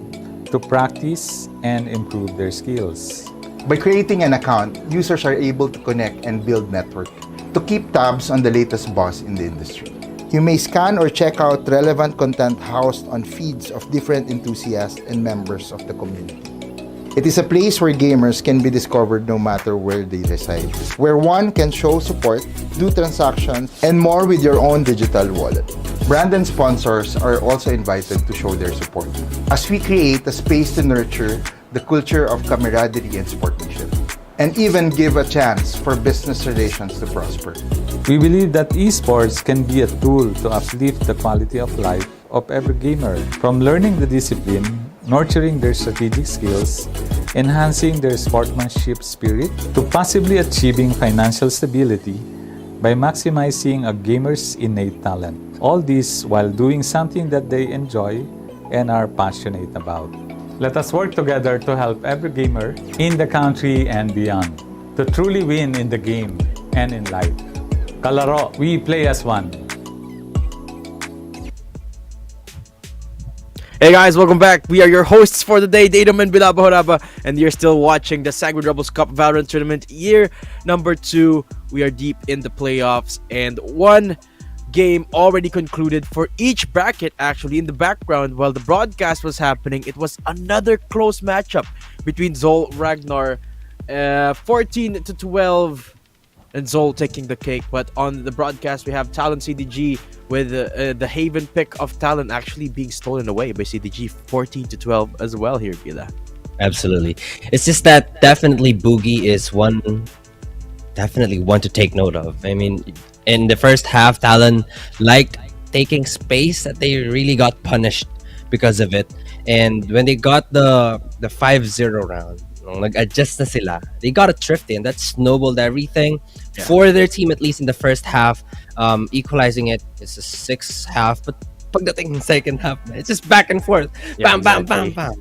to practice and improve their skills. By creating an account, users are able to connect and build network to keep tabs on the latest buzz in the industry. You may scan or check out relevant content housed on feeds of different enthusiasts and members of the community. It is a place where gamers can be discovered no matter where they reside, where one can show support, do transactions, and more with your own digital wallet. Brand and sponsors are also invited to show their support, as we create a space to nurture the culture of camaraderie and sportsmanship, and even give a chance for business relations to prosper. We believe that esports can be a tool to uplift the quality of life of every gamer, from learning the discipline, nurturing their strategic skills, enhancing their sportsmanship spirit, to possibly achieving financial stability by maximizing a gamer's innate talent. All this while doing something that they enjoy and are passionate about. Let us work together to help every gamer in the country and beyond to truly win in the game and in life. Kalaro, we play as one. Hey guys, welcome back. We are your hosts for the day, Datum and Bilabahoraba, and you're still watching the Sanguine Rebels Cup Valorant Tournament year number 2. We are deep in the playoffs, and one game already concluded for each bracket. Actually, in the background while the broadcast was happening, it was another close matchup between Zol Ragnar, 14-12, and Zol taking the cake. But on the broadcast, we have Talon CDG with the Haven pick of Talon actually being stolen away by CDG, 14-12 as well here, Bila. Absolutely. It's just that definitely Boogie is one to take note of. I mean, in the first half, Talon liked taking space that they really got punished because of it. And when they got the 5-0 round, nag-adjust na sila. They got a thrifty, and that snowballed everything for their team, at least in the first half. Equalizing it, it's a 6 half, but pagdating second half, it's just back and forth. Bam, bam, bam, bam.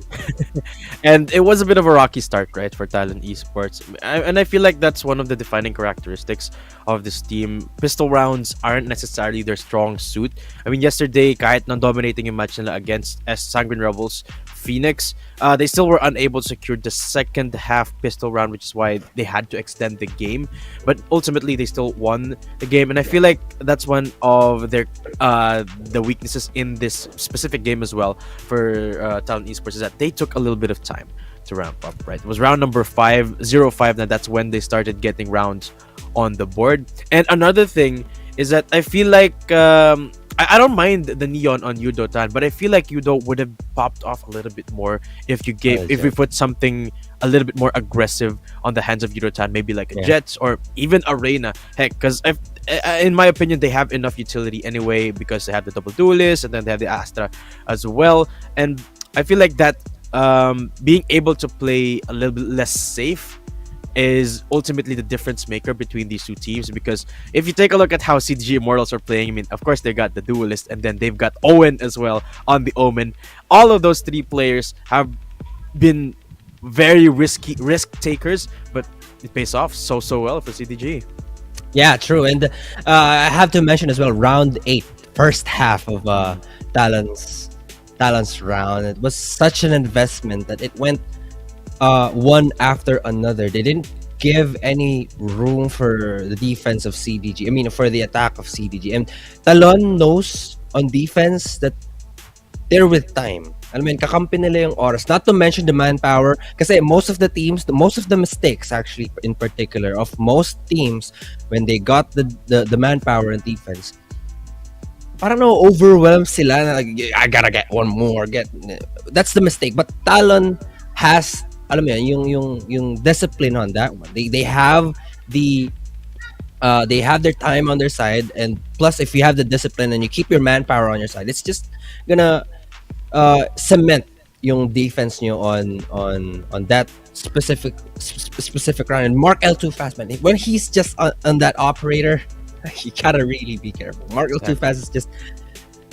And it was a bit of a rocky start, right, for Talon Esports. And I feel like that's one of the defining characteristics of this team. Pistol rounds aren't necessarily their strong suit. I mean, yesterday, kahit na-dominating yung match nila against Sanguine Rebels, Phoenix, they still were unable to secure the second half pistol round, which is why they had to extend the game. But ultimately, they still won the game, and I feel like that's one of their the weaknesses in this specific game as well for Talon Esports, is that they took a little bit of time to ramp up. Right, it was round number 0-5. Now that's when they started getting rounds on the board. And another thing is that I feel like I don't mind the neon on Yudo-tan, but I feel like Yudo would have popped off a little bit more if we put something a little bit more aggressive on the hands of Yudo-tan, maybe like a Jets or even Arena. Heck, because in my opinion, they have enough utility anyway, because they have the double duelist and then they have the Astra as well. And I feel like that being able to play a little bit less safe is ultimately the difference maker between these two teams. Because if you take a look at how CDG Immortals are playing, I mean, of course they got the duelist, and then they've got Owen as well on the Omen. All of those three players have been very risk takers, but it pays off so well for CDG. Yeah, true. And I have to mention as well, round 8, first half of Talon's round. It was such an investment that it went one after another. They didn't give any room for the defense of CDG. I mean, for the attack of CDG. And Talon knows on defense that they're with time. I mean, kakampi nila yung oras. Not to mention the manpower. Kasi most of the mistakes, actually, in particular, of most teams, when they got the manpower and defense, parang overwhelmed sila. Like, I gotta get one more. That's the mistake. But Talon has, alam mo yan, yung discipline on that one. They have their time on their side, and plus if you have the discipline and you keep your manpower on your side, it's just gonna cement yung defense nyo on that specific round. And Mark L too fast, man. When he's just on that operator, you gotta really be careful. Mark L too fast is just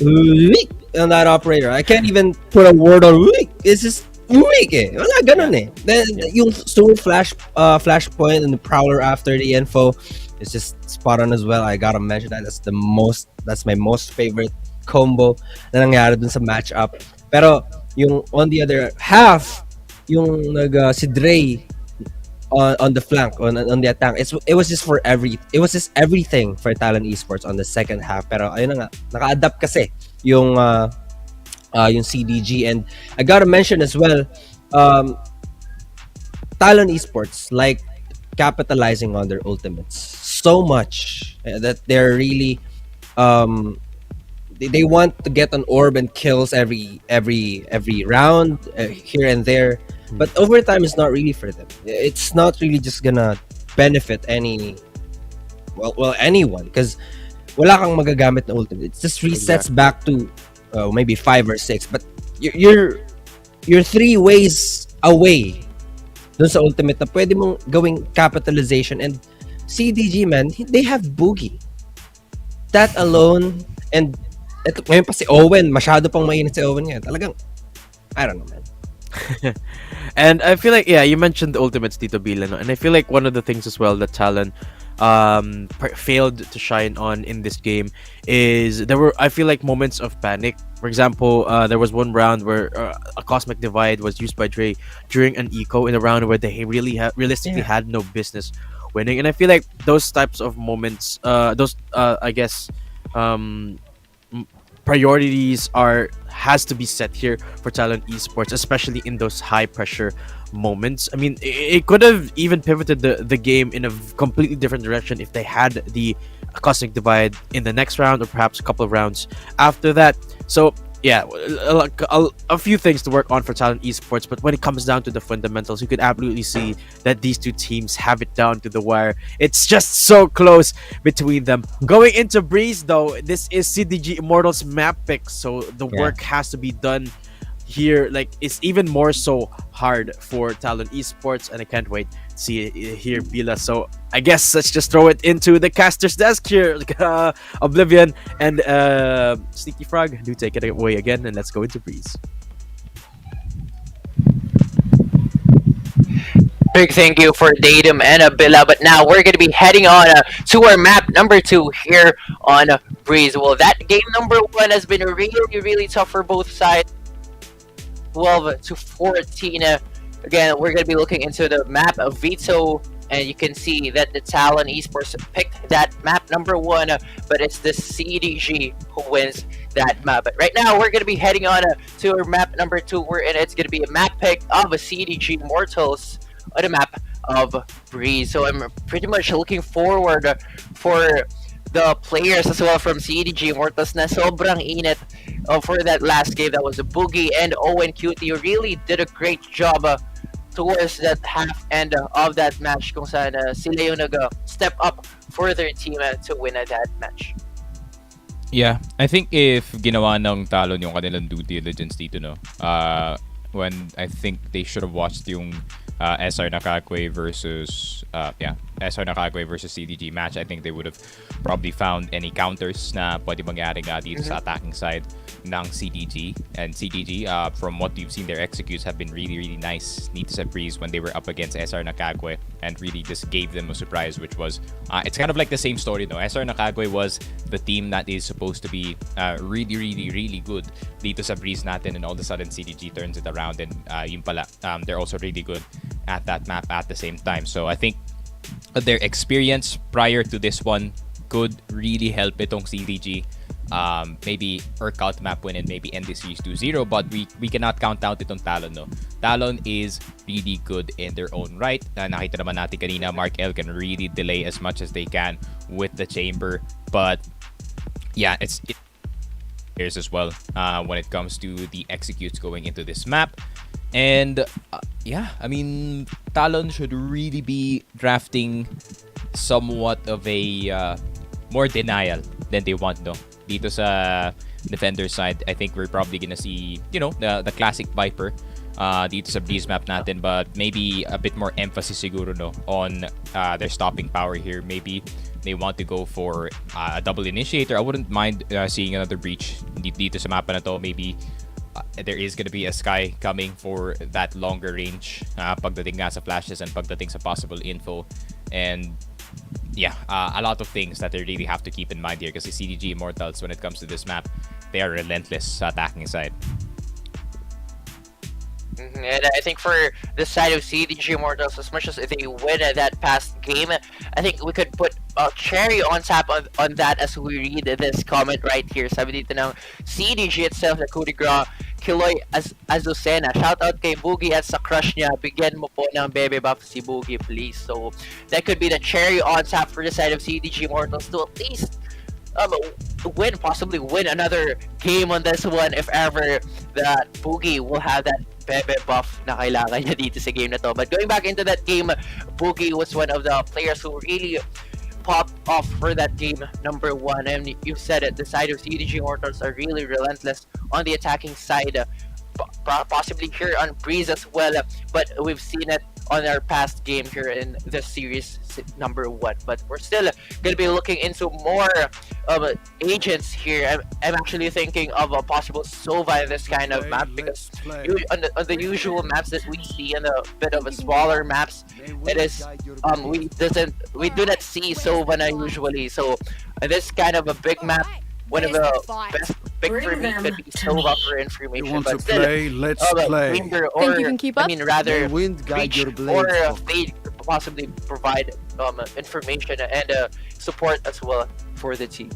weak on that operator. I can't even put a word on weak. It's just weak eh. Wala ganun eh. Then yung soon flashpoint and the prowler after the info is just spot on as well. I gotta mention that. That's my most favorite combo na nangyari dun sa matchup. Pero yung on the other half, yung si Dre on the flank, on the attack, it was just everything for Talon Esports on the second half. Pero ayun na nga, naka-adapt kasi yung CDG. And I gotta mention as well, Talon Esports like capitalizing on their ultimates so much that they're really they want to get an orb and kills every round here and there. But overtime is not really for them. It's not really just gonna benefit anyone, because wala kang magagamit na ultimate. It just resets back to maybe 5 or 6, but you're 3 ways away dun sa ultimate na pwede mong gawing capitalization. And CDG, man, they have Boogie. That alone, and ngayon pa si Owen, masyado pang mainit si Owen ngayon. Talagang, I don't know, man. And I feel like, yeah, you mentioned the ultimates, Tito Bila, no? And I feel like one of the things as well that Talon failed to shine on in this game is there were, I feel like, moments of panic. For example, there was one round where a Cosmic Divide was used by Dre during an eco in a round where they realistically had no business winning. And I feel like those types of moments, I guess, priorities has to be set here for Talon Esports, especially in those high pressure moments. I mean, it could have even pivoted the game in a completely different direction if they had the Cosmic Divide in the next round, or perhaps a couple of rounds after that. So yeah, a few things to work on for Talon Esports, but when it comes down to the fundamentals, you could absolutely see that these two teams have it down to the wire. It's just so close between them. Going into Breeze, though, this is CDG Immortals map pick, so the work has to be done here. Like, it's even more so hard for Talon Esports, and I can't wait to see it here, Bila. So I guess let's just throw it into the caster's desk here. Oblivion and Sneaky Frog, do take it away again, and let's go into Breeze. Big thank you for Datum and Abila. But now we're going to be heading on to our map number 2 here on Breeze. Well, that game number 1 has been really, really tough for both sides. 12 to 14. Again, we're going to be looking into the map of Vito, and you can see that the Talon Esports picked that map number 1, but it's the CDG who wins that map. But right now, we're going to be heading on to our map number 2, wherein it's going to be a map pick of a CDG Mortals on the map of Breeze. So I'm pretty much looking forward for the players as well from CDG Mortals na sobrang init for that last game. That was a Boogie and Owen Cutie really did a great job towards that half end of that match, kung saan sila yung step up for their team to win that match. Yeah, I think if ginawa ng Talon yung kanilang due diligence dito, no, when I think they should have watched yung SR Nakakwe versus SR Nakakwe versus CDG match, I think they would have probably found any counters na pwede mangyari nga dito sa attacking side ng CDG. And CDG, from what you've seen, their executes have been really, really nice dito sa Breeze when they were up against SR Nakakwe, and really just gave them a surprise, which was, it's kind of like the same story, no? SR Nakakwe was the team that is supposed to be really, really, really good dito sa Breeze natin, and all of a sudden CDG turns it around, and yun pala, they're also really good at that map at the same time. So I think their experience prior to this one could really help itong CDG maybe work out map win and maybe end this series 2-0, but we cannot count out itong Talon, no? Talon is really good in their own right. Nakita naman natin kanina, Mark L can really delay as much as they can with the chamber, but yeah, it as well when it comes to the executes going into this map. And yeah, I mean, Talon should really be drafting somewhat of a more denial than they want, no? Dito sa defender side, I think we're probably gonna see, the classic Viper dito sa Breeze map natin, but maybe a bit more emphasis siguro, no, on their stopping power here. Maybe they want to go for a double initiator. I wouldn't mind seeing another breach dito sa mapa na to. Maybe there is gonna be a Sky coming for that longer range pagdating nga sa flashes and pagdating sa possible info. And yeah, a lot of things that they really have to keep in mind here, because the CDG Immortals, when it comes to this map, they are relentless sa attacking side. And I think for the side of CDG Immortals, as much as they win that past game, I think we could put a cherry on top on that as we read this comment right here. Sabi dito ng CDG itself na Coup de Grace, Kiloy Azucena. Shout out kay Boogie at sa crush niya. Bigyan mo po ng bebe buff si Boogie, please. So that could be the cherry on top for the side of CDG Immortals to at least possibly win another game on this one, if ever that Boogie will have that Bebe buff na kailangan niya dito sa game na to. But going back into that game, Boogie was one of the players who really popped off for that game number 1. And you said it, the side of CDG Mortals are really relentless on the attacking side. Possibly here on Breeze as well, but we've seen it on our past game here in this series number 1. But we're still gonna be looking into more agents here. I'm actually thinking of a possible Sova in this kind of map, because on the usual maps that we see in a bit of a smaller maps, it is we do not see Sova usually. So this kind of a big map, one of the best pick for me could be Sova for information. You want but to still, play? Let's play. Winger or, Think you can keep up? I mean, rather, Wind guide Reach your or blades. Fade could possibly provide information and support as well for the team.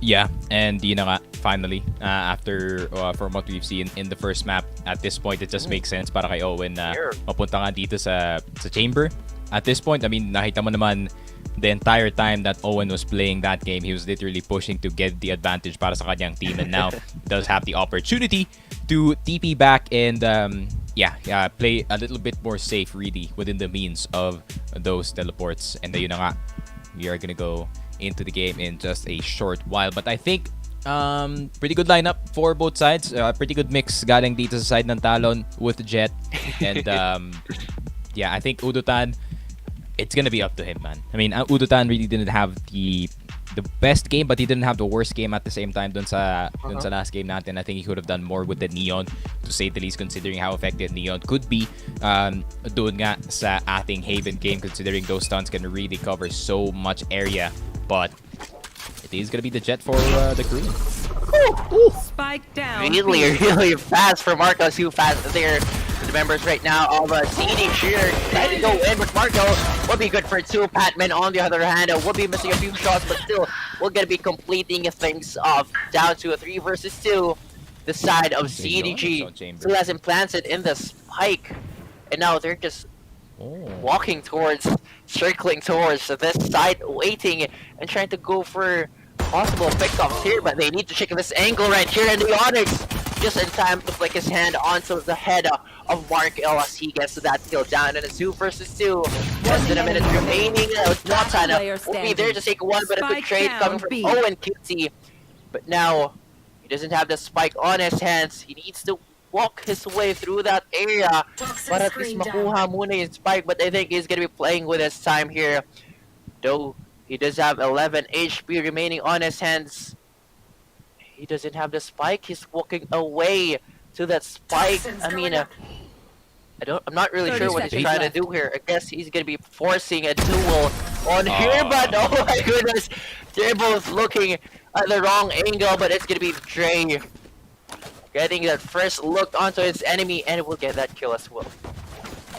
Yeah, and yun na nga, finally, after from what we've seen in the first map, at this point, it just makes sense para kay Owen na Sure. mapunta nga dito sa chamber. At this point, I mean, nakita mo naman the entire time that Owen was playing that game, he was literally pushing to get the advantage para sa kanyang team, and now does have the opportunity to TP back and play a little bit more safe really within the means of those teleports. And yun na nga, we are gonna go into the game in just a short while. But I think pretty good lineup for both sides. Pretty good mix galing dito sa side ng Talon with Jet. And I think Udutan, it's gonna be up to him, man. I mean, Udutan really didn't have the best game, but he didn't have the worst game at the same time dun sa last game natin. I think he could have done more with the Neon, to say the least, considering how effective Neon could be doon nga sa ating Haven game, considering those stuns can really cover so much area. But it is gonna be the Jet for the crew. Spike down. Really fast for Marco. Too fast there. The members right now of CD Shearer trying to go in with Marco. Will be good for 2. Patman on the other hand will be missing a few shots, but still we're gonna be completing things off down to a 3 versus 2. The side of CDG still hasn't planted in the spike, and now they're just walking towards, circling towards this side, waiting and trying to go for possible pickups here, but they need to check this angle right here, and the Onyx just in time to flick his hand onto the head of Mark L as he gets that kill down in a 2 versus 2. Less than a minute remaining. Watana will be there to take one, but a good trade coming from Owen QT. But now he doesn't have the spike on his hands. He needs to walk his way through that area para at least makuha muna yung spike, but I think he's gonna be playing with his time here. Though he does have 11 HP remaining on his hands. He doesn't have the spike. He's walking away to that spike. I mean, I'm not really sure what he's trying to do here. I guess he's gonna be forcing a duel on here, but oh my goodness, they're both looking at the wrong angle. But it's gonna be Dre getting that first look onto his enemy, and will get that kill as well.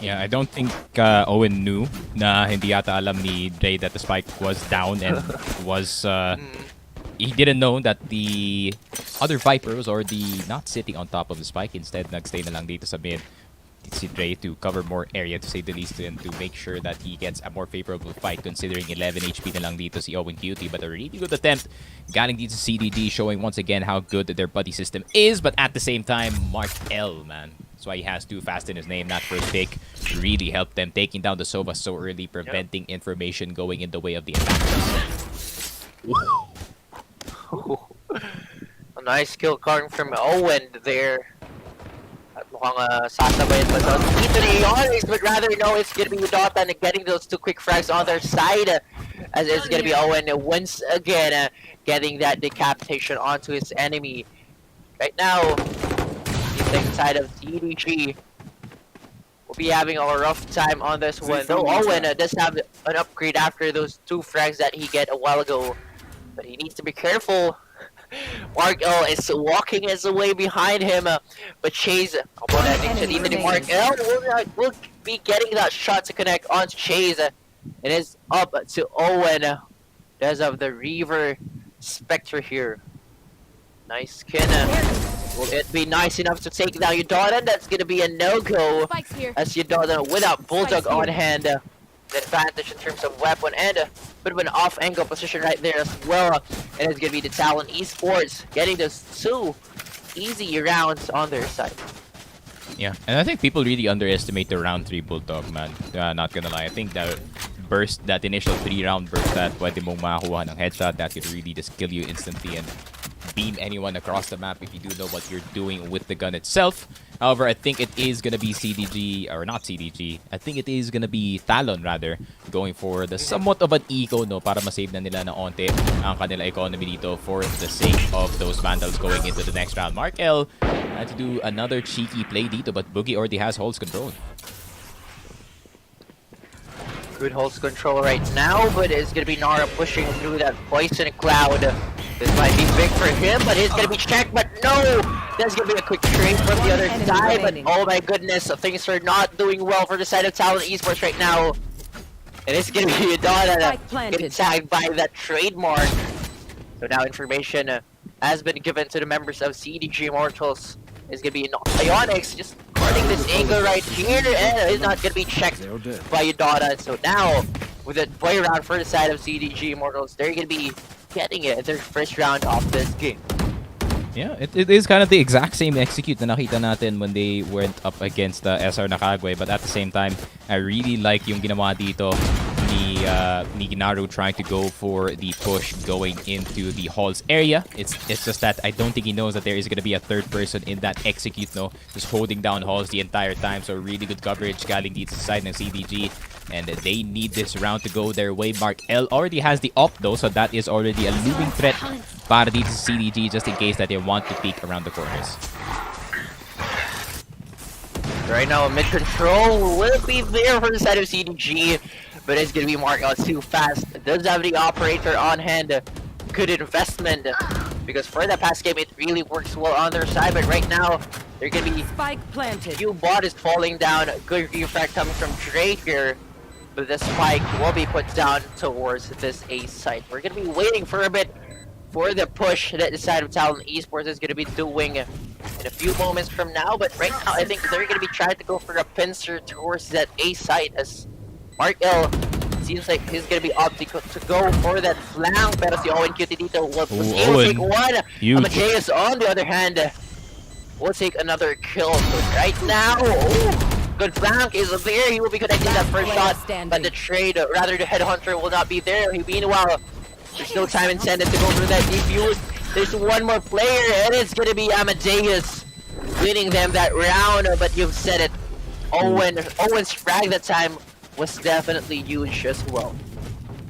Yeah, I don't think Owen knew na hindi yata alam ni Dre that the spike was down and was he didn't know that the other Viper was already not sitting on top of the spike. Instead, nagstay na lang dito sa mid si Dre to cover more area, to say the least, and to make sure that he gets a more favorable fight, considering 11 HP na lang dito si Owen QT. But a really good attempt galing dito sa CDD, showing once again how good their buddy system is. But at the same time, Mark L, man. That's why he has too fast in his name. That first pick really helped them, taking down the Sova so early, preventing information going in the way of the attackers. A nice kill coming from Owen there. At mukhang sasabayin pa doon dito ni Onyx, but rather no, it's gonna be Dota and getting those 2 quick frags on their side, as it's gonna be Owen once again getting that decapitation onto his enemy. Right now, the side of CDG will be having a rough time on this one, though Owen does have an upgrade after those 2 frags that he get a while ago, but he needs to be careful. Mark L is walking his way behind him, but Chase, Mark L will be getting that shot to connect onto Chase. It is up to Owen. Does have the Reaver Spectre here. Nice skin. Will it be nice enough to take down Udon? That's gonna be a no-go, as Udon without Bulldog on hand. The advantage in terms of weapon and a bit of an off-angle position right there as well. And it's gonna be the Talon Esports getting those 2 easy rounds on their side. Yeah, and I think people really underestimate the round 3 Bulldog, man. Not gonna lie. I think that burst, that initial 3-round burst that pwede mong makakuha ng headshot that could really just kill you instantly and beam anyone across the map if you do know what you're doing with the gun itself. However, I think it is gonna be CDG, or not CDG. I think it is gonna be Talon rather, going for the somewhat of an eco, no, para masave na nila na onte ang kanila economy dito for the sake of those Vandals going into the next round. Mark L had to do another cheeky play dito, but Boogie already has holds control. Good holds control right now, but it's gonna be Nara pushing through that poison cloud. This might be big for him, but it's gonna be checked, but no! There's gonna be a quick trade from the other side, but oh my goodness, things are not doing well for the side of Talon Esports right now. And it's gonna be a Donna getting tagged by that trademark. So now information has been given to the members of CDG Immortals. It's gonna be Ionix just guarding this angle right here, and it's not gonna be checked by Udada. So now, with a play round for the side of CDG Immortals, they're gonna be getting it their first round of this game. Yeah, it is kind of the exact same execute na nakita natin when they went up against SR Nakagwe, but at the same time, I really like yung ginawa dito ni Ginaru trying to go for the push going into the halls area. It's just that I don't think he knows that there is going to be a third person in that execute, no, just holding down halls the entire time. So really good coverage galing dito sa side ng CDG, and they need this round to go their way. Mark L already has the op though, so that is already a looming threat para dito sa CDG just in case that they want to peek around the corners. Right now, mid control will be there for the side of CDG, but it's gonna be Mark L too fast. Does have the operator on hand. Good investment, because for the past game it really works well on their side, but right now they're gonna be Spike planted. bot is falling down. Good refract coming from Drake here, but the spike will be put down towards this A site. We're gonna be waiting for a bit for the push that the side of Talon Esports is gonna be doing in a few moments from now, but right now I think they're gonna be trying to go for a pincer towards that A site, as Mark L seems like he's gonna be opting to go for that flank, pero si Owen Cutie dito was able to take one. Amadeus on the other hand will take another kill. So right now, good flank is there. He will be connecting that first shot, but the trade, rather the headhunter will not be there. Meanwhile, there's no time intended to go for that defuse. There's one more player, and it's gonna be Amadeus winning them that round. But you've said it, Owen's frag that time was definitely huge as well.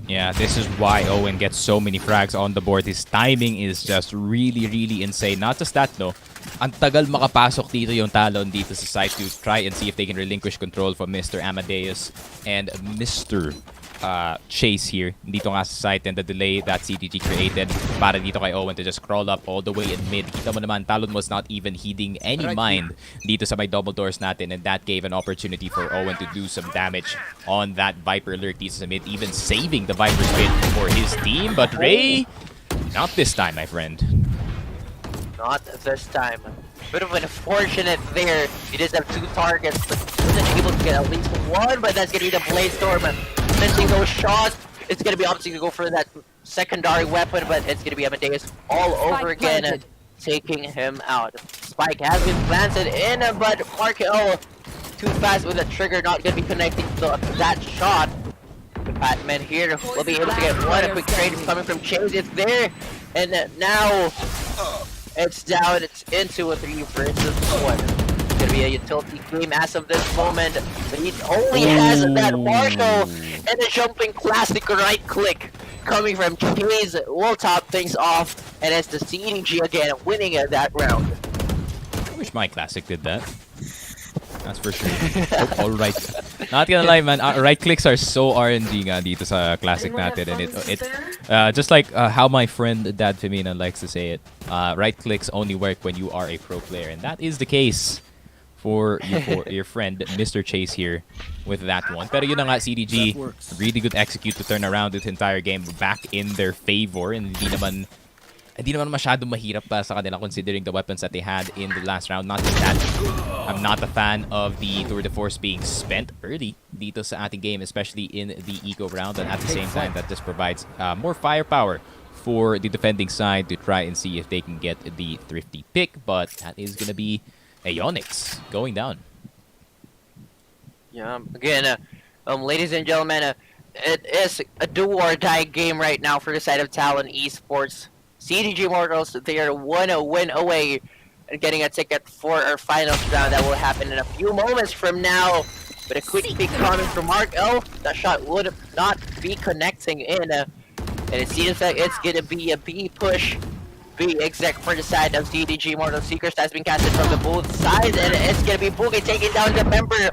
Yeah, this is why Owen gets so many frags on the board. His timing is just really, really insane. Not just that, no. Ang tagal makapasok dito yung Talon dito sa site to try and see if they can relinquish control from Mr. Amadeus and Mr. Chase here dito nga sa site, and the delay that CDG created para dito kay Owen to just crawl up all the way in mid. Kita mo naman, Talon was not even heeding any mind dito sa may double doors natin, and that gave an opportunity for Owen to do some damage on that Viper lurk dito sa mid, even saving the Viper's pit for his team. But Ray, not this time, my friend. Not this time. Bit of an unfortunate there. He does have 2 targets, but wasn't able to get at least one, but that's gonna be the Blade Storm. Missing those shots. It's gonna be opting to go for that secondary weapon, but it's gonna be Amadeus all over again, taking him out. Spike has been planted in, but Mark L too fast with the trigger, not gonna be connecting to that shot. The Batman here will be able to get one. A quick trade coming from Chase. It's there, and now it's down. It's into a 3 versus 1. It's gonna be a utility game as of this moment, but he only has that Marshall and a jumping classic right click coming from Chase will top things off, and it's the CDG again winning that round. I wish my classic did that. That's for sure. All right. Not gonna lie, man. Right clicks are so RNG nga dito sa classic natin, and it just like how my friend Dad Femina likes to say it. Right clicks only work when you are a pro player, and that is the case for your friend Mr. Chase here with that one. Pero yun na nga, CDG really good execute to turn around this entire game back in their favor, and hindi naman masyadong mahirap pa sa kanila considering the weapons that they had in the last round. Not just that, I'm not a fan of the Tour de Force being spent early dito sa ating game, especially in the eco round, and at the same time that just provides more firepower for the defending side to try and see if they can get the thrifty pick, but that is going to be Aeonics going down. Yeah, again, ladies and gentlemen, it is a do or die game right now for the side of Talon Esports. CDG Mortals, they are 1 win away and getting a ticket for our finals round that will happen in a few moments from now. But a quick pick coming from Mark L. That shot would not be connecting in. And it seems like it's gonna be a B push. B exec for the side of CDG Mortal Seekers has been casted from the both sides, and it's gonna be Boogie taking down the member,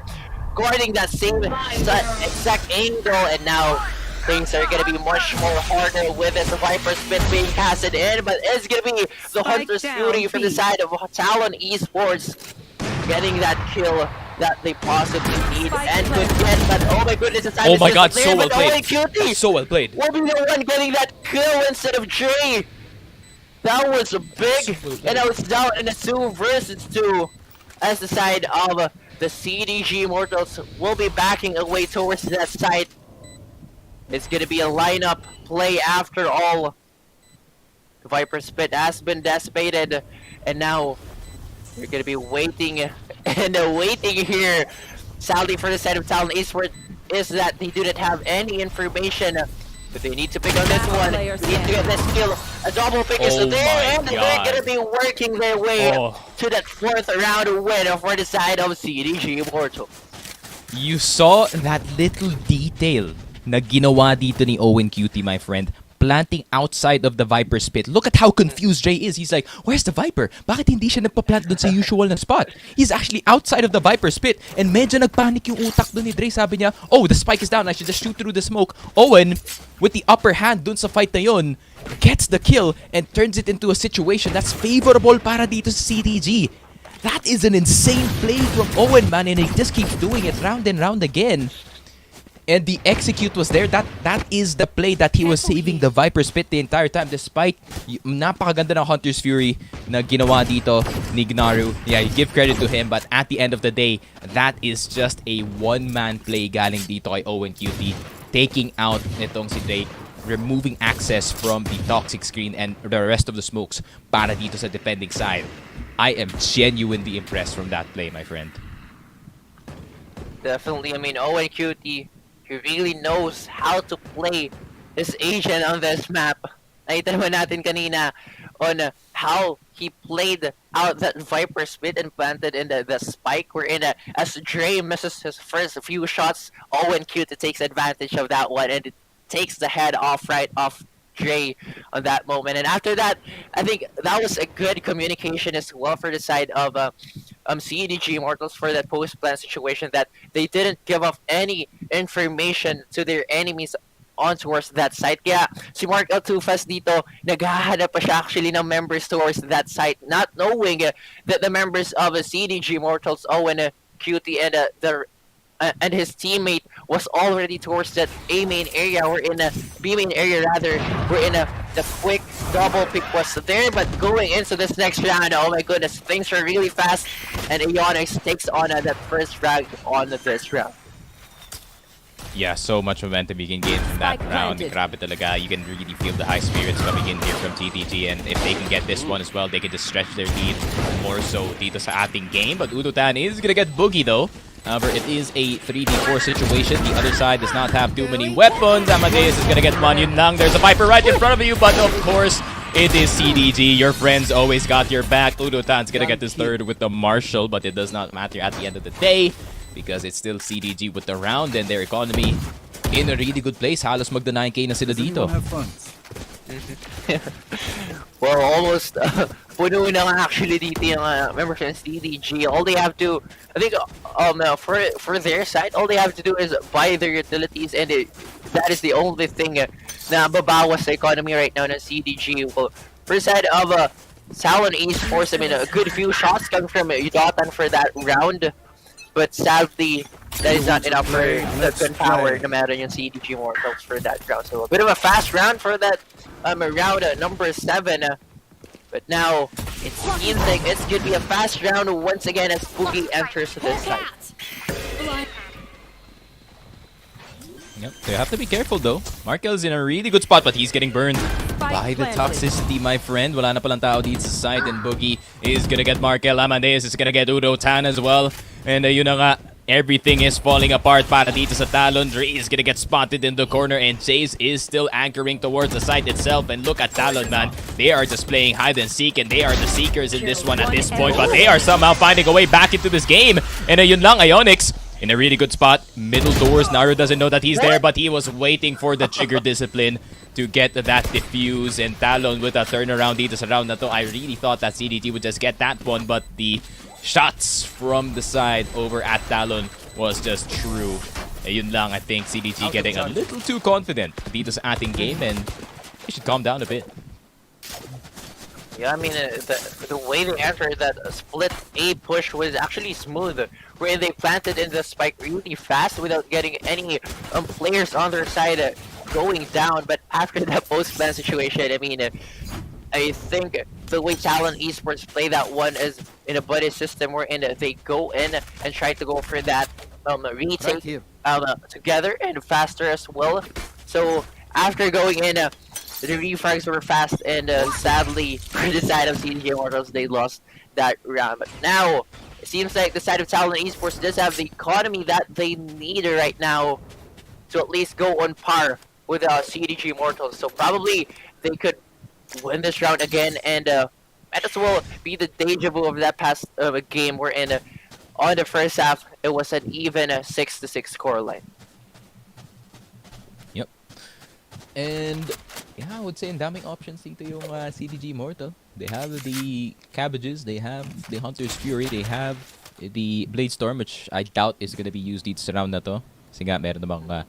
guarding that same exact angle, and now things are gonna be much more harder with this Viper Spit being casted in, but it's gonna be the Hunter's Fury from the side of Talon Esports getting that kill that they possibly need and could get, but oh my goodness, it's Oh my god, so there, well but only played. Cutie So well played. will be the one getting that kill instead of Jay. That was big, and it was down in a 2 versus 2 as the side of the CDG Mortals will be backing away towards that side. It's gonna be a lineup play after all. The Viper Spit has been dissipated, and now we're gonna be waiting and waiting here. Sadly for the side of Talon Esports is that they do not have any information, but they need to pick on this one. They need to get this kill. A double pick is there, and they're gonna be working their way to that 4th round win for the side of CDG Mortal. You saw that little detail na ginawa dito ni Owen Cutie, my friend. Planting outside of the Viper's pit. Look at how confused Jay is. He's like, where's the Viper? Bakit hindi siya nagpa-plant dun sa usual na spot? He's actually outside of the Viper's pit, and medyo nagpanic yung utak dun ni Dre. Sabi niya, oh, the spike is down. I should just shoot through the smoke. Owen, with the upper hand dun sa fight na yun, gets the kill and turns it into a situation that's favorable para dito sa CDG. That is an insane play from Owen, man, and he just keeps doing it round and round again. And the execute was there. That is the play that he was saving the Viper Spit the entire time, despite napakaganda ng Hunter's Fury na ginawa dito ni Gnaru. Yeah, you give credit to him, but at the end of the day, that is just a one-man play galing dito kay Owen QT, taking out nitong si Drake, removing access from the toxic screen and the rest of the smokes para dito sa defending side. I am genuinely impressed from that play, my friend. Definitely, I mean, Owen QT, he really knows how to play his agent on this map. Nakita naman natin kanina on how he played out that Viper Spit and planted in the spike. We're in as Dre misses his first few shots, Owen QT takes advantage of that one and it takes the head off right off Dre on that moment. And after that, I think that was a good communication as well for the side of CDG Immortals for that post-plan situation, that they didn't give up any information to their enemies on towards that site. Kaya si Mark L2Fast dito, naghahanap pa siya actually ng members towards that site, not knowing that the members of CDG Immortals, Owen, QT, and his teammate was already towards that A main area, or in a B main area rather, where the quick double pick was there. But going into this next round, oh my goodness, things are really fast, and Aeonics takes on that first frag on this round. Yeah, so much momentum you can gain from that round. Grabe talaga. You can really feel the high spirits coming in here from TTG, and if they can get this one as well, they can just stretch their lead more so dito sa ating game. But Udutan is gonna get Boogie though. However, it is a 3v4 situation. The other side does not have too many weapons. Amadeus is gonna get one. Yun lang. There's a Viper right in front of you, but of course, it is CDG. Your friends always got your back. Udutan's gonna get this third with the Marshall, but it does not matter at the end of the day, because it's still CDG with the round and their economy in a really good place. Halos magda 9k na sila dito. Well, almost puno na nga actually dito yung members ng CDG. All they have to, I think, for their side, all they have to do is buy their utilities, and that is the only thing na babawas sa economy right now ng CDG. Well, for the side of Talon Esports, I mean, a good few shots coming from Udotan for that round, but sadly, that is not enough for the gunpowder no matter yung CDG Mortals for that round. So a bit of a fast round for that round number 7. But now, it seems like it's going to be a fast round once again as Boogie enters this site. Yep, they have to be careful though. Markel's in a really good spot, but he's getting burned. by the toxicity, my friend. Wala na palang tao dito sa side, and Boogie is gonna get Markel. Amadeus is gonna get Udo Tan as well. And yun na nga, everything is falling apart para dito sa Talon. Dre is gonna get spotted in the corner, and Chase is still anchoring towards the site itself. And look at Talon, man. They are just playing hide and seek, and they are the seekers in this one at this point. But they are somehow finding a way back into this game. And yun lang, Ionix in a really good spot. Middle doors, Naru doesn't know that he's there, but he was waiting for the trigger discipline to get that diffuse. And Talon with a turnaround dito sa round na to. I really thought that CDG would just get that one, but the shots from the side over at Talon was just true. Yun lang, I think CDG getting a little too confident dito sa ating game, and he should calm down a bit. Yeah, I mean, the way they entered that split A push was actually smooth, where they planted in the spike really fast without getting any players on their side going down. But after that post-plant situation, I mean, I think the way Talon Esports play that one is in a buddy system wherein they go in and try to go for that retake together and faster as well. So after going in, the refrags were fast, and sadly for the side of CDG Immortals, they lost that round. But now it seems like the side of Talon Esports does have the economy that they need right now to at least go on par with CDG Immortals. So probably they could win this round again, and might as well be the deja vu of that past game wherein on the first half it was an even 6-6 scoreline. Yep. And yeah, I would say ang daming options dito yung CDG Immortal. They have the Cabbages, they have the Hunter's Fury, they have the Blade Storm, which I doubt is gonna be used dito sa round na to. Kasi nga meron namang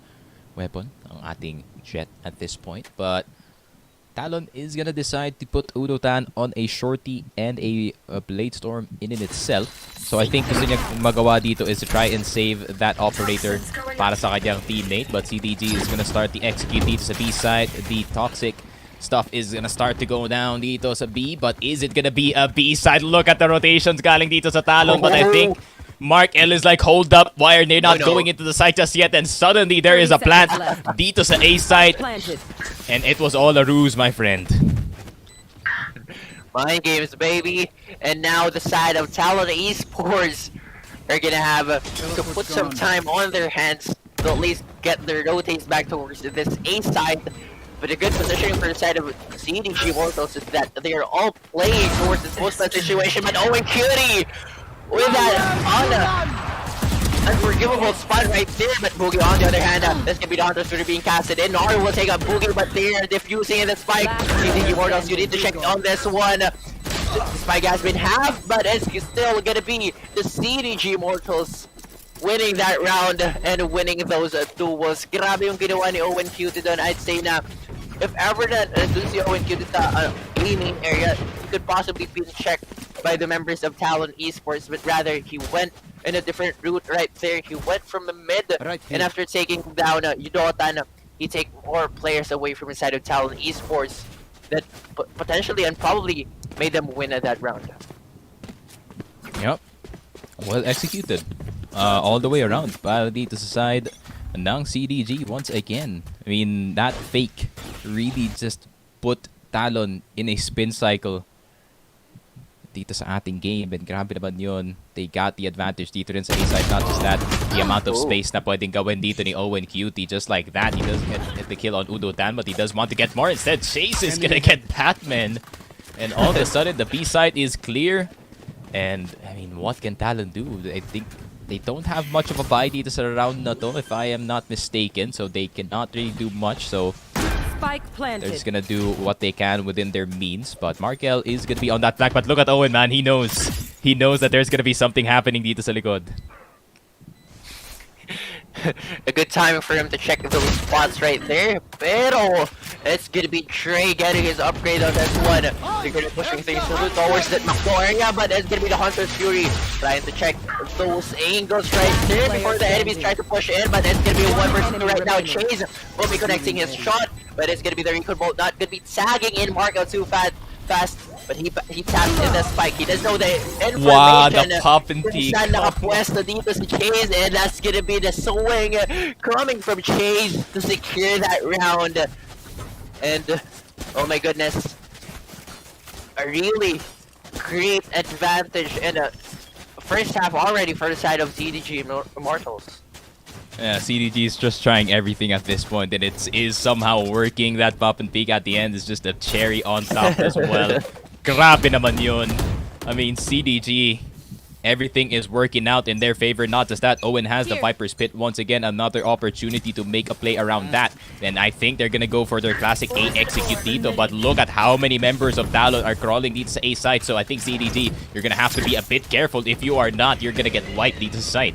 weapon ang ating Jet at this point. But Talon is gonna decide to put Udo Tan on a Shorty and a Blade Storm in itself. So I think gusto niya magawa dito is to try and save that operator para sa kanyang teammate. But CDG is gonna start the execute dito sa B side. The toxic stuff is gonna start to go down dito sa B. But is it gonna be a B side? Look at the rotations galing dito sa Talon. But I think Mark L is like, hold up, why are they not going into the site just yet? And suddenly there is a plant dito sa A site. And it was all a ruse, my friend. Mind games, baby. And now the side of Talon Esports are gonna have to put some time on their hands to at least get their rotates back towards this A side. But a good positioning for the side of CDG Immortals is that they are all playing towards this post-plant situation. But Owen Cutie with that unforgivable spot right there. But Boogie on the other hand, this can be the Hunter's Fury being casted in. Naru will take a Boogie, but they're diffusing in the spike. CDG Immortals, you need to check on this one. The spike has been halved, but it's still gonna be the CDG Immortals winning that round and winning those duels. Grabe yung ginawa ni Owen Cutie doon. I'd say na if ever that dun si Owen Cutie sa aiming area, he could possibly be checked by the members of Talon Esports, but rather he went in a different route right there. He went from the mid, and after taking down Yudotan, he take more players away from inside of Talon Esports that potentially and probably made them win at that round. Yep. Well executed. All the way around. Para dito sa side ng CDG once again. I mean, that fake really just put Talon in a spin cycle dito sa ating game, and grabe naman yun. They got the advantage dito rin sa A-side. Not just that, the amount of space na pwedeng gawin dito ni Owen Cutie. Just like that, he doesn't get the kill on Udo Tan, but he does want to get more. Instead, Chase is gonna get Batman. And all of a sudden, the B-side is clear. And, I mean, what can Talon do? I think they don't have much of a buy dito sa round na to, if I am not mistaken. So they cannot really do much. So they're just gonna do what they can within their means. But Markel is gonna be on that flank. But look at Owen, man. He knows. He knows that there's gonna be something happening dito sa likod. A good timing for him to check those spots right there. Pero it's gonna be Trey getting his upgrade on this one. They're gonna be pushing things towards that Macdo area, but it's gonna be the Hunter's Fury trying to check those angles right there before the enemies try to push in. But it's gonna be 1-2 right now. Chase will be connecting his shot, but it's gonna be the recon bolt not gonna be tagging in Marco too fast. But he taps in the spike. He doesn't know the information. Wow, the pop and peek. Saan nakapwesto dito si Chase, and that's gonna be the swing coming from Chase to secure that round. And Oh my goodness. A really great advantage in the first half already for the side of CDG Immortals. Yeah, CDG is just trying everything at this point, and it is somehow working. That pop and peek at the end is just a cherry on top as well. Grabe naman yun. I mean, CDG, everything is working out in their favor. Not just that, Owen has the Viper's Pit once again, another opportunity to make a play around that. And I think they're gonna go for their classic A execute dito, but look at how many members of Talon are crawling dito sa A side. So I think CDG, you're gonna have to be a bit careful. If you are not, you're gonna get wiped dito sa side.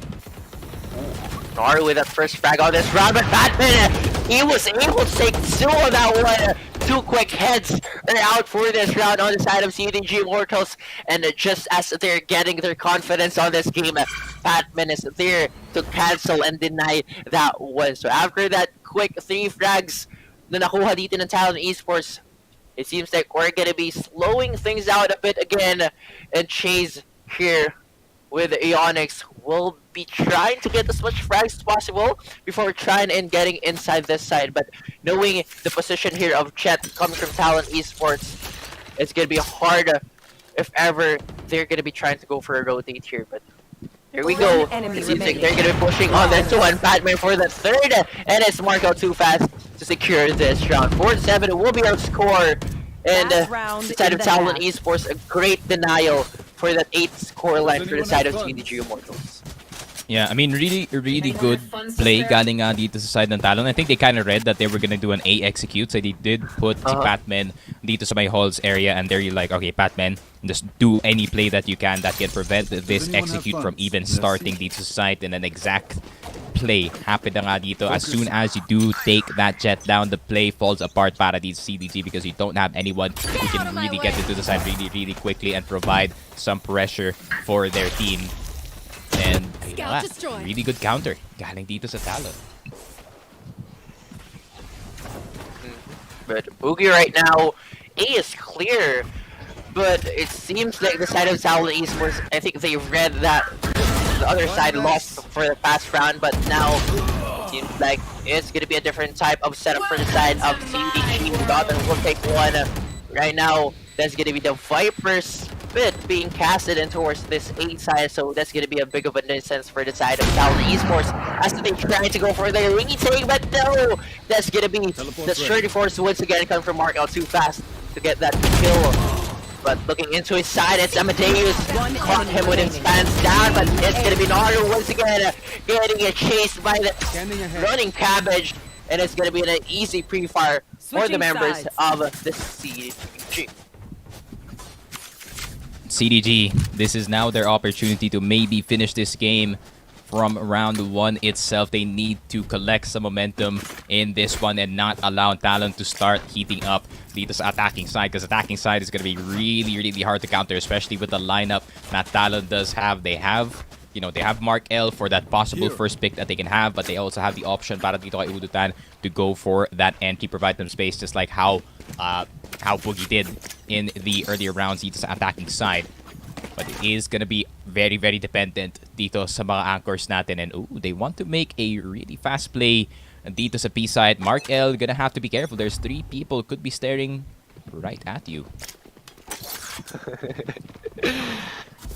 Nor with that first frag on this round, but Batman, he was able to take two of that one. Two quick heads are out for this round on the side of CDG Immortals, and just as they're getting their confidence on this game, Batman is there to cancel and deny that one. So after that quick 3 frags na nakuha dito ng Talon Esports, it seems like we're gonna be slowing things out a bit again, and Chase here with Ionix will be trying to get as much frags as possible before trying and getting inside this side. But knowing the position here of Chet coming from Talon Esports, it's going to be hard if ever they're going to be trying to go for a rotate here. But here we go. It seems like they're going to be pushing on this one. Batman for the third, and it's Marco too fast to secure this round. 4-7 will be our score. And the side of Talon Esports, a great denial for that 8th scoreline for the side of CDG Immortals. Yeah, I mean, really good play galing dito sa side ng Talon. I think they kind of read that they were gonna do an A execute, so they did put si Patman dito sa my halls area, and they're like, okay, Patman, just do any play that you can that can prevent this execute from even starting dito sa side, and an exact play happened na nga dito. As soon as you do take that jet down, the play falls apart para dito CDG because you don't have anyone who can really get into the side really quickly and provide some pressure for their team. And really good counter galing dito sa Talon. But Oogie right now, A is clear, but it seems like the side of Talon Esports, I think they read that the other side lost for the past round, but now it seems like it's going to be a different type of setup for the side of CDG. Gotham will take one. Right now, that's going to be the Viper's Pit being casted in towards this A side, so that's going to be a big of a nuisance for the side of Talon Esports as they try to go for their retake, but no! That's going to be the 34 once again come from Mark out too fast to get that kill. But looking into his side, it's Amadeus. Caught him with his pants down, but it's going to be Naru once again getting chased by the running cabbage. And it's going to be an easy pre-fire for the members of the CDG. CDG, this is now their opportunity to maybe finish this game from round 1 itself. They need to collect some momentum in this one and not allow Talon to start heating up dito sa attacking side, because attacking side is going to be really hard to counter, especially with the lineup that Talon does have. They have, you know, they have Mark L for that possible first pick that they can have, but they also have the option para dito kay Udutan to go for that entry, provide them space, just like how Boogie did in the earlier rounds dito sa attacking side. But it is going to be very dependent dito sa mga anchors natin. And they want to make a really fast play dito sa P side. Mark L gonna have to be careful. There's 3 people could be staring right at you.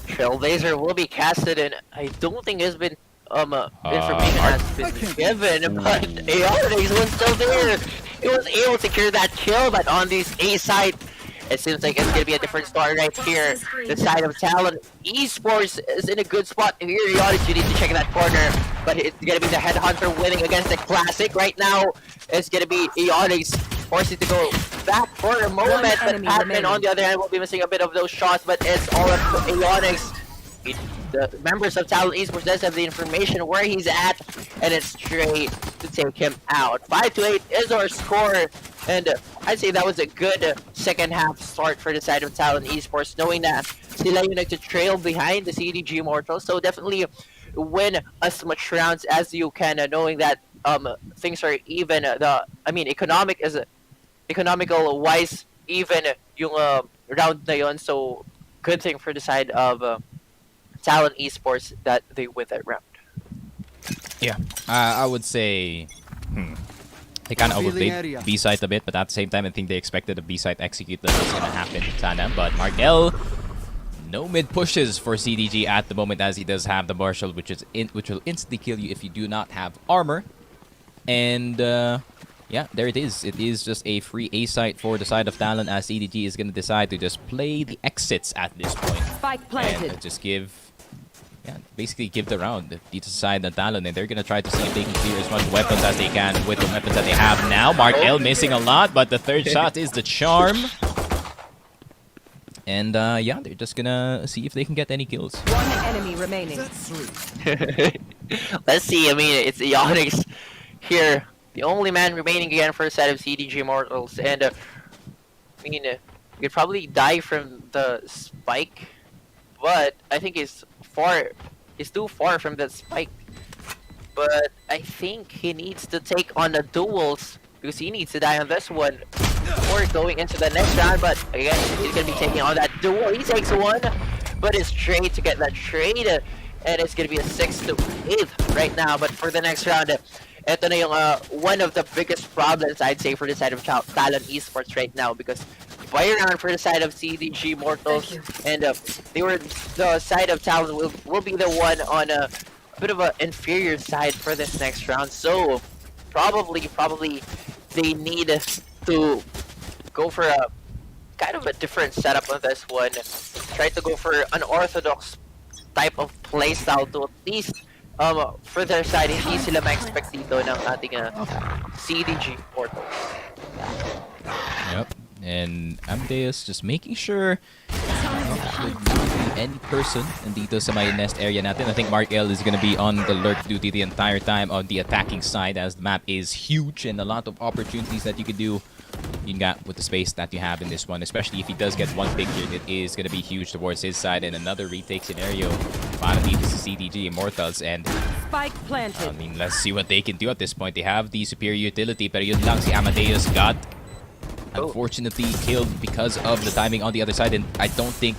Trailblazer will be casted, and I don't think there's been information has been given, but Aeonix was still there. He was able to secure that kill, but on this A side, it seems like it's going to be a different story right here. The side of Talon Esports is in a good spot here. Aeonix, you need to check that corner, but it's going to be the Headhunter winning against the Classic right now. It's going to be Aeonix forcing to go back for a moment, but Patman on the other hand will be missing a bit of those shots, but it's all up to Aeonix. The members of Talon Esports does have the information where he's at, and it's straight to take him out. 5-8 is our score, and I'd say that was a good second half start for the side of Talon Esports, knowing that sila yung nagtitrail behind the CDG Immortals, so definitely win as much rounds as you can, knowing that things are even. Economical wise, even yung round na yun, so good thing for the side of Talon Esports that they win that round. Yeah, I would say They kind of overplayed B site a bit, but at the same time, I think they expected a B site execute that was gonna happen. Sana, but Markel, no mid pushes for CDG at the moment, as he does have the Marshall, which will instantly kill you if you do not have armor. And yeah, there it is. It is just a free A site for the side of Talon, as CDG is gonna decide to just play the exits at this point. Spike planted. And just basically give the round to the side of Talon, and they're gonna try to see if they can clear as much weapons as they can with the weapons that they have now. Mark L missing a lot, but the third shot is the charm. And yeah, they're just gonna see if they can get any kills. One enemy remaining. Let's see. I mean, it's Onyx here, the only man remaining again for the side of CDG Immortals, and I mean, you could probably die from the spike, but I think it's too far from that spike. But I think he needs to take on the duels, because he needs to die on this one before going into the next round. But again, he's gonna be taking on that duel. He takes one, but it's straight to get that trade, and it's gonna be a 6-8 right now. But for the next round, ito na yung one of the biggest problems, I'd say, for the side of Talon Esports right now, because by round for the side of CDG Mortals, and the side of Talon will be the one on a bit of an inferior side for this next round. So probably they need to go for a kind of a different setup on this one. Try to go for an orthodox type of playstyle to at least for their side, hindi sila ma-expect dito ng ating CDG Mortals. Yep. And Amadeus just making sure any person dito sa may nest area natin. I think Mark L is going to be on the lurk duty the entire time on the attacking side, as the map is huge and a lot of opportunities that you could do with the space that you have in this one, especially if he does get one pick here. It is going to be huge towards his side, and another retake scenario para dito sa CDG Immortals. And Spike planted. I mean, let's see what they can do at this point. They have the superior utility, pero yun lang, si Amadeus got unfortunately killed because of the timing on the other side, and I don't think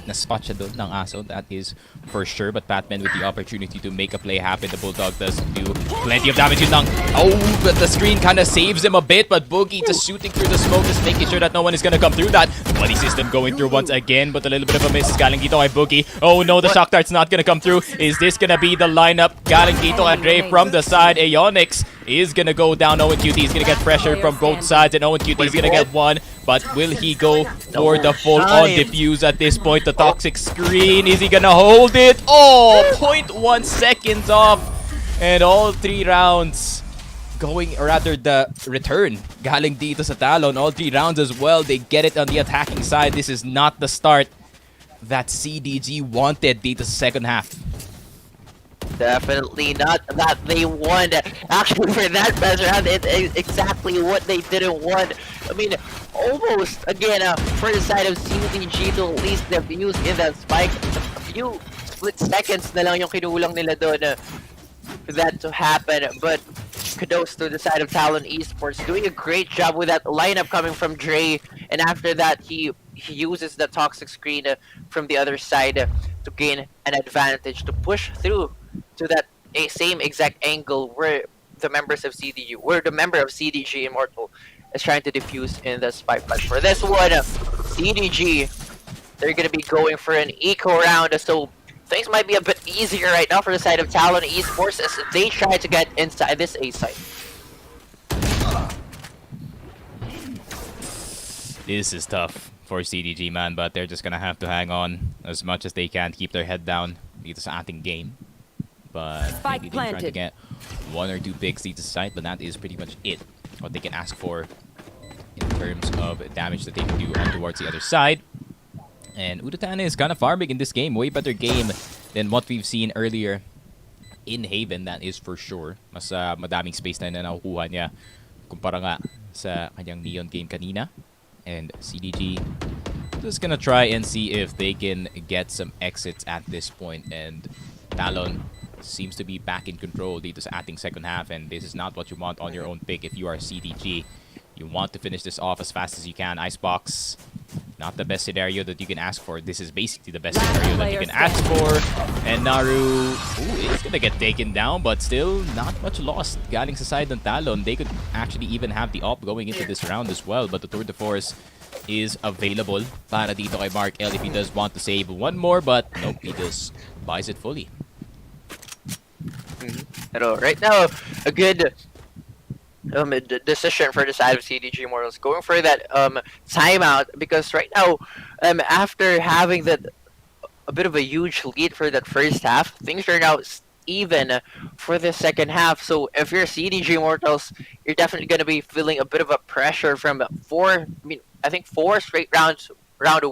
na-spot siya doon ng aso, that is for sure. But Batman with the opportunity to make a play happen. The Bulldog does do plenty of damage. Yun lang. Oh, but the screen kind of saves him a bit, but Boogie just shooting through the smoke, just making sure that no one is going to come through that. The buddy system going through once again, but a little bit of a miss. Galing dito kay Boogie. Oh no, the shock dart's not going to come through. Is this going to be the lineup? Galing dito kay Dre from the side. Aeonix is going to go down. Owen QT is going to get pressure from both sides, and Owen QT is going to get one. But will he go for the full-on defuse at this point? The toxic screen, is he going to hold it? Oh, 0.1 seconds off. And all 3 rounds going, or rather the return galing dito sa Talon. All 3 rounds as well, they get it on the attacking side. This is not the start that CDG wanted dito sa second half. Definitely not that they won. Actually, for that best round, it's exactly what they didn't want. I mean, almost, again, for the side of CDG to at least defuse in that spike. A few split seconds na lang yung kinulang nila doon for that to happen. But kudos to the side of Talon Esports, doing a great job with that lineup coming from Dre. And after that, he uses the toxic screen from the other side to gain an advantage, to push through to that same exact angle where the member of CDG Immortal is trying to defuse in the spike. But for this one, CDG, they're gonna be going for an eco round, so things might be a bit easier right now for the side of Talon Esports as they try to get inside this A site. This is tough for CDG, man, but they're just gonna have to hang on as much as they can, keep their head down dito sa ating game. But maybe they're trying to get 1 or 2 picks dito sa site, but that is pretty much it, what they can ask for in terms of damage that they can do on towards the other side. And Udatana is kind of farming in this game. Way better game than what we've seen earlier in Haven, that is for sure. Mas madaming space na nakukuha niya kumpara nga sa kanyang Neon game kanina. And CDG just gonna try and see if they can get some exits at this point. And Talon seems to be back in control dito sa ating second half, and this is not what you want on your own pick if you are CDG. You want to finish this off as fast as you can. Icebox, not the best scenario that you can ask for. This is basically the best scenario that you can ask for. And Naru, is gonna get taken down, but still not much lost. Galing sa side ng Talon, they could actually even have the op going into this round as well. But the Tour de Force is available para dito kay Mark L if he does want to save one more, but nope, he just buys it fully. Pero right now, a good decision for the side of CDG Immortals, going for that timeout, because right now, after having that a bit of a huge lead for that first half, things are now even for the second half. So if you're CDG Immortals, you're definitely going to be feeling a bit of a pressure from four straight round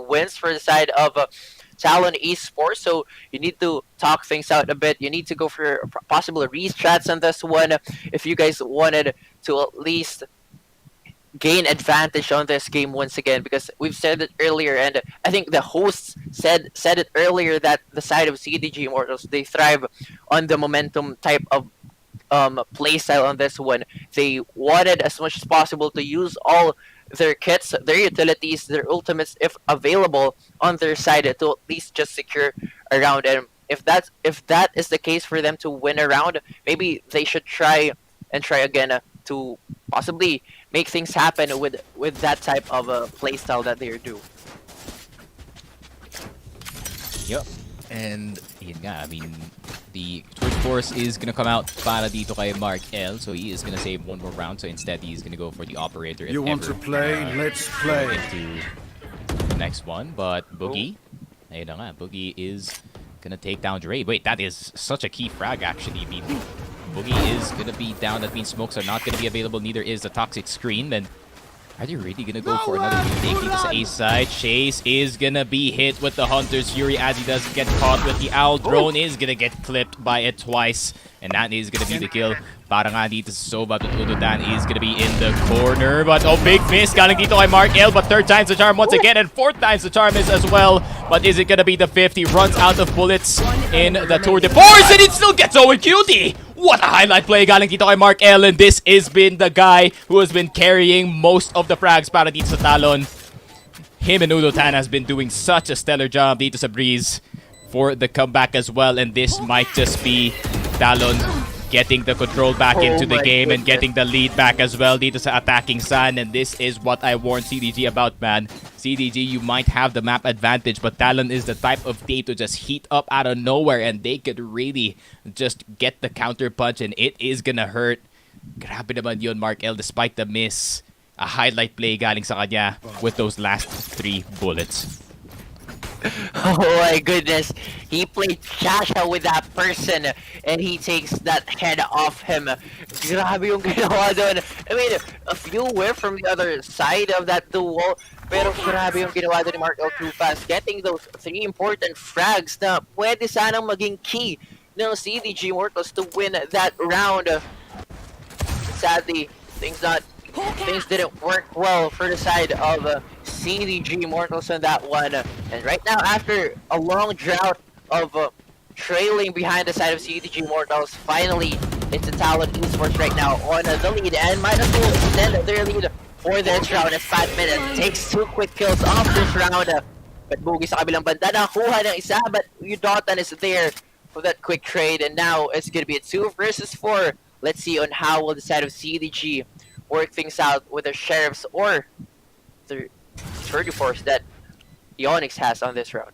wins for the side of Talon Esports. So you need to talk things out a bit. You need to go for possible restrats on this one if you guys wanted to at least gain advantage on this game once again, because we've said it earlier, and I think the hosts said it earlier, that the side of CDG Immortals, they thrive on the momentum type of playstyle on this one. They wanted as much as possible to use all their kits, their utilities, their ultimates, if available, on their side to at least just secure a round. And if that is the case for them to win a round, maybe they should try again to possibly make things happen with that type of playstyle that they do. Yep. And yun nga, I mean, the Tour de Force is gonna come out para dito kay Mark L, so he is gonna save one more round. So instead, he's gonna go for the operator. You want to play? Let's play. Into the next one, but Boogie, ayun na nga, Boogie is gonna take down Dre. Wait, that is such a key frag actually. I mean, Boogie is gonna be down. That means smokes are not gonna be available. Neither is the toxic screen. And are they really gonna go for another retake dito sa A side? Chase is gonna be hit with the Hunter's Fury as he does get caught with the Owl. Drone is gonna get clipped by it twice. And that is gonna be the kill. Para nga dito sa Soba, but Udodan is gonna be in the corner. But big miss galing dito kay Mark L. But third time's the charm once again. And fourth time's the charm is as well. But is it gonna be the fifth? He runs out of bullets in the Tour de Force. And it still gets Owen Cutie. What a highlight play galing dito kay Mark L. And this has been the guy who has been carrying most of the frags para dito sa Talon. Him and Udotan has been doing such a stellar job dito sa Breeze for the comeback as well. And this might just be Talon getting the control back into the game and getting the lead back as well dito sa attacking side. And this is what I warned CDG about, man. CDG, you might have the map advantage, but Talon is the type of team to just heat up out of nowhere, and they could really just get the counter punch, and it is gonna hurt. Grabe naman yun, Mark L, despite the miss. A highlight play galing sa kanya with those last 3 bullets. Oh my goodness, he played Shasha with that person and he takes that head off him. Grabe yung ginawa doon. I mean, a few were from the other side of that duel, pero grabe yung ginawa doon ni Mark L too fast, getting those 3 important frags na pwede sanang maging key ng CDG Immortals to win that round. Sadly, things didn't work well for the side of CDG Immortals on that one. And right now, after a long drought of trailing behind the side of CDG Immortals, finally, it's a Talon Esports right now on the lead, and might as well extend their lead for this round as 5 minutes. Takes 2 quick kills off this round. But Boogie sa kabilang banda, nakuha ng isa, but Udotan is there for that quick trade, and now it's going to be a 2 versus 4. Let's see on how will the side of CDG work things out with the Sheriffs or the 34s that Onyx has on this round.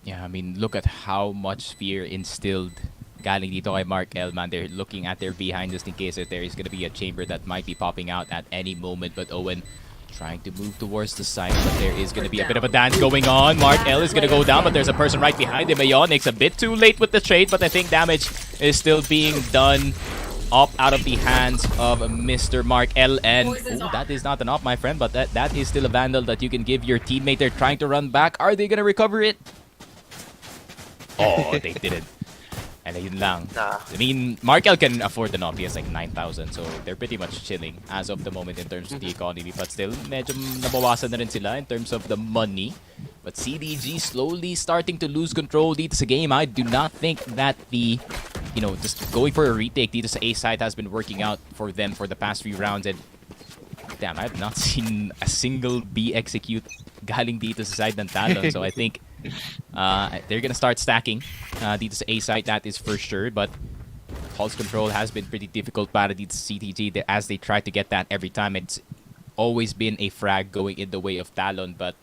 Yeah, I mean, look at how much fear instilled galing dito kay Mark L, man. They're looking at their behind just in case that there is going to be a chamber that might be popping out at any moment. But Owen trying to move towards the side, but there is going to be a bit of a dance going on. Mark L is going to go down, but there's a person right behind him. Onyx a bit too late with the trade, but I think damage is still being done up out of the hands of Mr. Mark L. And that is not an op, my friend, but that is still a vandal that you can give your teammate. They're trying to run back. Are they gonna recover it? Oh, they didn't. And yun lang. I mean, Mark L can afford an op. He has like 9,000, so they're pretty much chilling as of the moment in terms of the economy. But still, medyo nabawasan na rin sila in terms of the money. But CDG slowly starting to lose control dito sa game. I do not think that the, just going for a retake dito sa A side has been working out for them for the past few rounds. And damn, I've not seen a single B execute galing dito sa side ng Talon. So I think they're gonna start stacking dito sa A side, that is for sure. But pulse control has been pretty difficult para dito sa CTG as they try to get that every time. It's always been a frag going in the way of Talon, but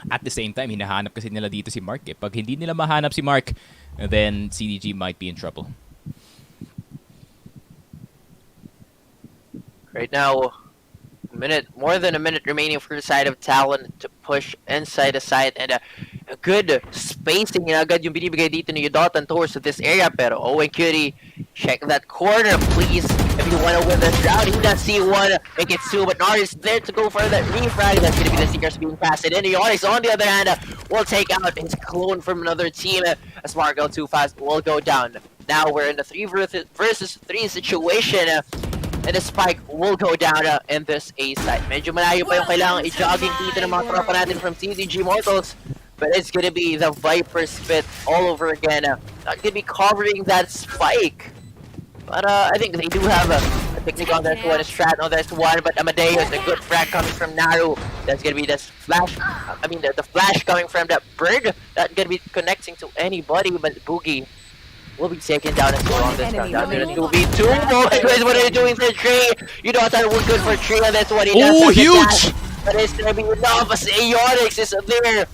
at the same time, hinahanap kasi nila dito si Mark. Pag hindi nila mahanap si Mark, then CDG might be in trouble. Right now, more than a minute remaining for the side of Talon to push inside the side, and a good spacing na agad yung binibigay dito ni Udotan towards this area. Pero Owen Cutie, check that corner, please. If you want to win this round, he does see one, make it two, but Nard is there to go for that refrag. That's going to be the Seekers being passed in. Onyx, on the other hand, will take out his clone from another team. As Margo too fast will go down. Now we're in the 3 versus 3 situation. And the spike will go down in this A side. Medyo malayo pa yung kailangan i-jogging dito ng mga tropa natin from CDG Mortals. But it's gonna be the Viper spit all over again. Not gonna be covering that spike. But I think they do have a technique on that one, a strat on that one. But Amadeus, a good frag coming from Naru. That's gonna be this flash. The flash coming from that bird. Not gonna be connecting to anybody, but Boogie will be taken down as well on this round. Down to the 2v2. Oh my goodness, what are you doing for Tree? You know that we're good for Tree, and that's what he does. Oh, huge! But it's gonna be enough as Aeonix is there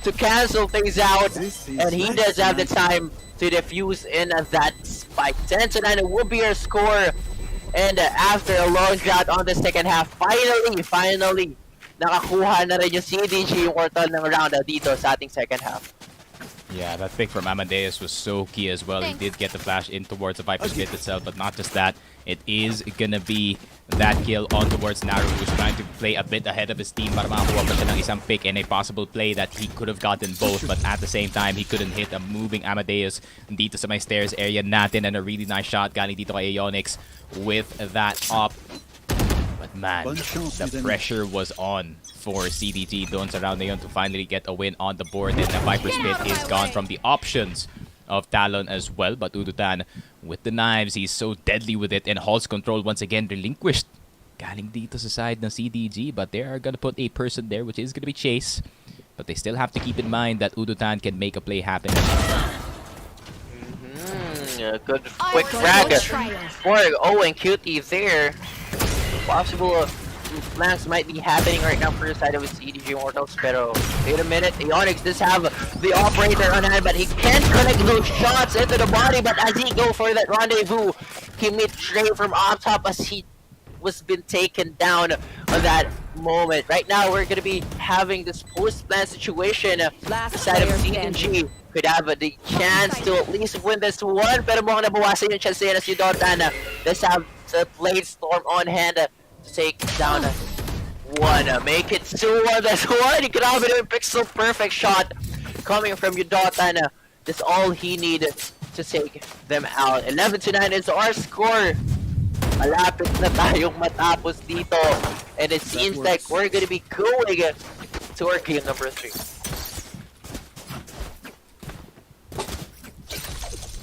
to cancel things out, and he does have the time to defuse in that spike. 10-9 will be our score, and after a long drought on the second half, finally, nakakuha na rin yung CDG yung quartal ng round dito sa ating second half. Yeah, that pick from Amadeus was so key as well. He did get the flash in towards the Viper's pit itself, but not just that. It is gonna be that kill on towards Naru, who's trying to play a bit ahead of his team para makakuha pa siya ng isang pick and a possible play that he could have gotten both, but at the same time, he couldn't hit a moving Amadeus dito sa may stairs area natin, and a really nice shot galing dito kay Aeonix with that op. But man, the pressure was on for CDG doon sa round na yun to finally get a win on the board, and the Viper's Pit is gone from the options of Talon as well. But Udutan with the knives, he's so deadly with it, and Hall's control once again relinquished. Galing dito sa side ng CDG, but they are gonna put a person there, which is gonna be Chase. But they still have to keep in mind that Udutan can make a play happen. Good quick frag for Owen Cutie there. Possible flanks might be happening right now for the side of his CDG Mortals, pero wait a minute, Aeonix does have the operator on hand, but he can't connect those shots into the body. But as he go for that rendezvous, he meets Trey from up top as he was been taken down on that moment. Right now, we're gonna be having this post-plan situation. The side of CDG could have the chance to at least win this one, pero mukhang nabawasan yung chance na si Dotan. Let's have the Blade Storm on hand to take down one. Make it 2-1. That's one. He could have a pixel perfect shot coming from Udotan. That's all he needed to take them out. 11-9 is our score. Malapit na tayong matapos dito, and it seems like we're gonna be going to our game number 3.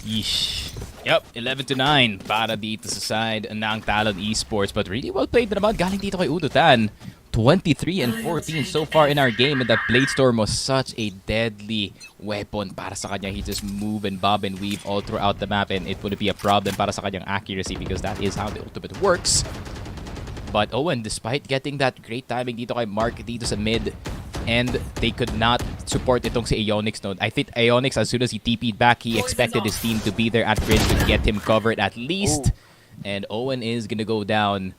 Yeesh. Yep, 11-9 para dito sa side ng Talon Esports, but really well played na naman galing dito kay Udutan. 23-14 so far in our game, and that Blade Storm was such a deadly weapon para sa kanya. He just move and bob and weave all throughout the map, and it wouldn't be a problem para sa kanyang accuracy because that is how the ultimate works. But Owen, despite getting that great timing dito kay Mark dito sa mid, and they could not support itong si Aeonix node. I think Aeonix, as soon as he TP'd back, he expected his team to be there at bridge to get him covered at least. And Owen is gonna go down.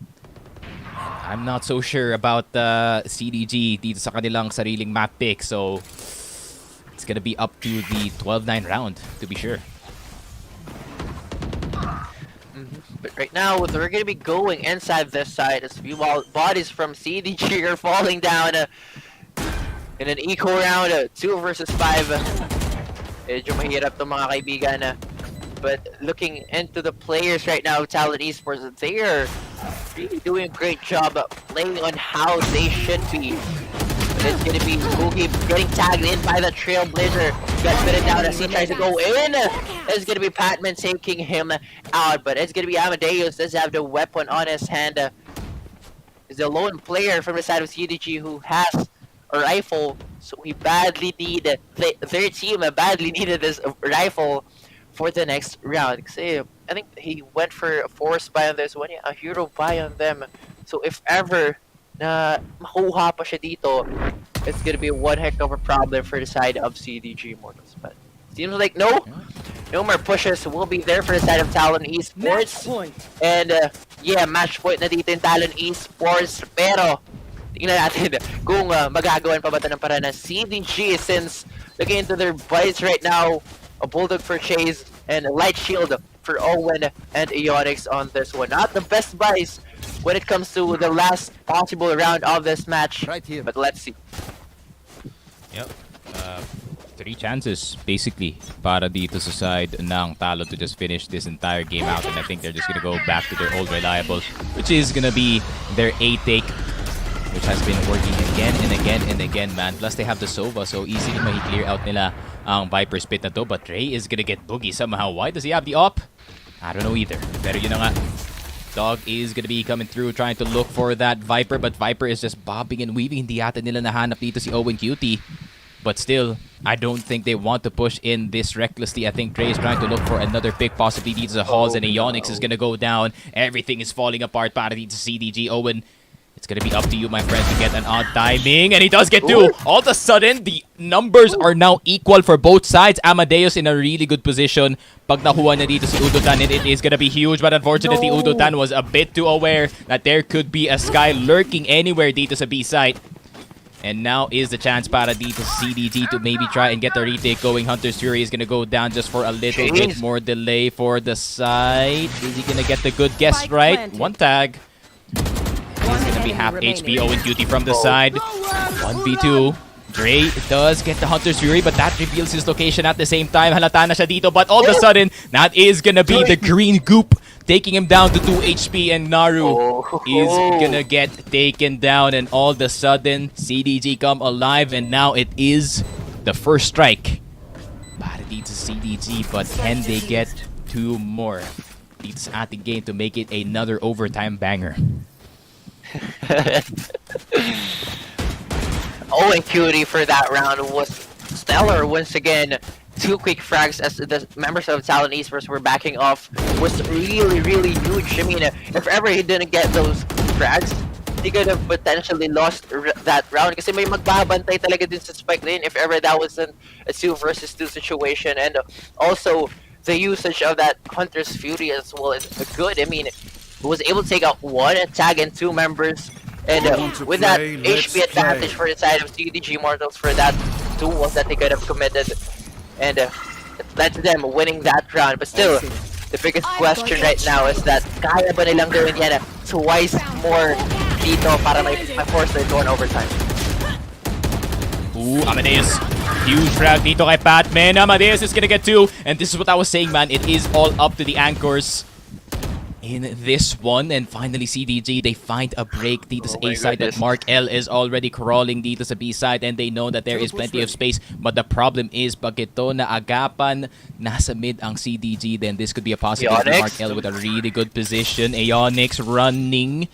I'm not so sure about CDG dito sa kanilang sariling map pick, so it's gonna be up to the 12-9 round to be sure. But right now, we're gonna be going inside this side as few bodies from CDG are falling down in an eco round, 2 versus 5. Medyo mahirap to mga kaibigan. But looking into the players right now, Talon Esports, they are really doing a great job playing on how they should be. But it's gonna be Boogie getting tagged in by the Trailblazer. Got fitted down as he tries to go in. It's gonna be Patman taking him out, but it's gonna be Amadeus does have the weapon on his hand. is the lone player from the side of CDG who has a rifle. So we badly need their team badly needed this rifle for the next round. Kasi I think he went for a force buy on this one, a hero buy on them. So if ever na makuha pa siya dito, it's gonna be one heck of a problem for the side of CDG Immortals. But seems like no more pushes will be there for the side of Talon Match Esports. point. And match point na dito yung Talon Esports. Pero tingnan natin kung magagawan pa ba ito ng paraan ng CDG, since looking into their buys right now, a Bulldog for Chase and a Light Shield for Owen and Ionix on this one. Not the best buys when it comes to the last possible round of this match, Right here. but let's see. Yep. 3 chances, basically, para dito sa side ng Talon to just finish this entire game out. And I think they're just gonna go back to their old reliable, which is gonna be their A take, which has been working again and again and again, man. Plus, they have the Sova, so easily mahi-clear out nila ang Viper spit na to. But Ray is gonna get boogie somehow. Why does he have the op? I don't know either. Pero yun na nga. Dog is gonna be coming through, trying to look for that Viper, but Viper is just bobbing and weaving. Hindi yata nila nahanap dito si Owen Cutie. But still, I don't think they want to push in this recklessly. I think Trey is trying to look for another pick, possibly needs the halls, and Ionix is gonna go down. Everything is falling apart para dito sa CDG. Owen, it's gonna be up to you, my friend, to get an odd timing, and he does get 2. All of a sudden, the numbers are now equal for both sides. Amadeus in a really good position. Pag nakuha na dito si Udotan, and it is gonna be huge, but unfortunately, Udotan was a bit too aware that there could be a Sky lurking anywhere dito sa B site. And now is the chance para dito sa CDG to maybe try and get the retake going. Hunter's Fury is gonna go down just for a little bit more delay for the side. Is he gonna get the good guess right? planted. One tag. He's gonna be half remaining. HP. Owen Cutie from the side. 1v2. Dre does get the Hunter's Fury, but that reveals his location at the same time. Halata na siya dito, but all of a sudden, that is gonna be the green goop, taking him down to 2 HP, and Naru is gonna get taken down, and all of a sudden, CDG come alive, and now it is the first strike para dito sa CDG, but can they get 2 more dito sa ating game to make it another overtime banger? Owen Cutie for that round was stellar once again. 2 quick frags as the members of Talon Esports were backing off was really, really huge. I mean, if ever he didn't get those frags, he could have potentially lost that round kasi may magbabantay talaga din sa spike lane if ever that was a 2 versus 2 situation. And also, the usage of that Hunter's Fury as well is good. I mean, he was able to take out 1 tag and 2 members. And with that HP advantage for the side of CDG Immortals for that duel that they could have committed. And it led to them winning that round. But still, the biggest question right now is that kaya ba nilang gawin yan twice more dito para may force na ito in overtime. Ooh, Amadeus. Huge frag dito kay Patman. Amadeus is gonna get 2. And this is what I was saying, man. It is all up to the anchors in this one. And finally, CDG, they find a break dito sa A side that Mark L is already crawling dito sa B side, and they know that there is plenty of space. But the problem is, pag ito na agapan, nasa mid ang CDG, then this could be a possibility for Mark L with a really good position. Ionix running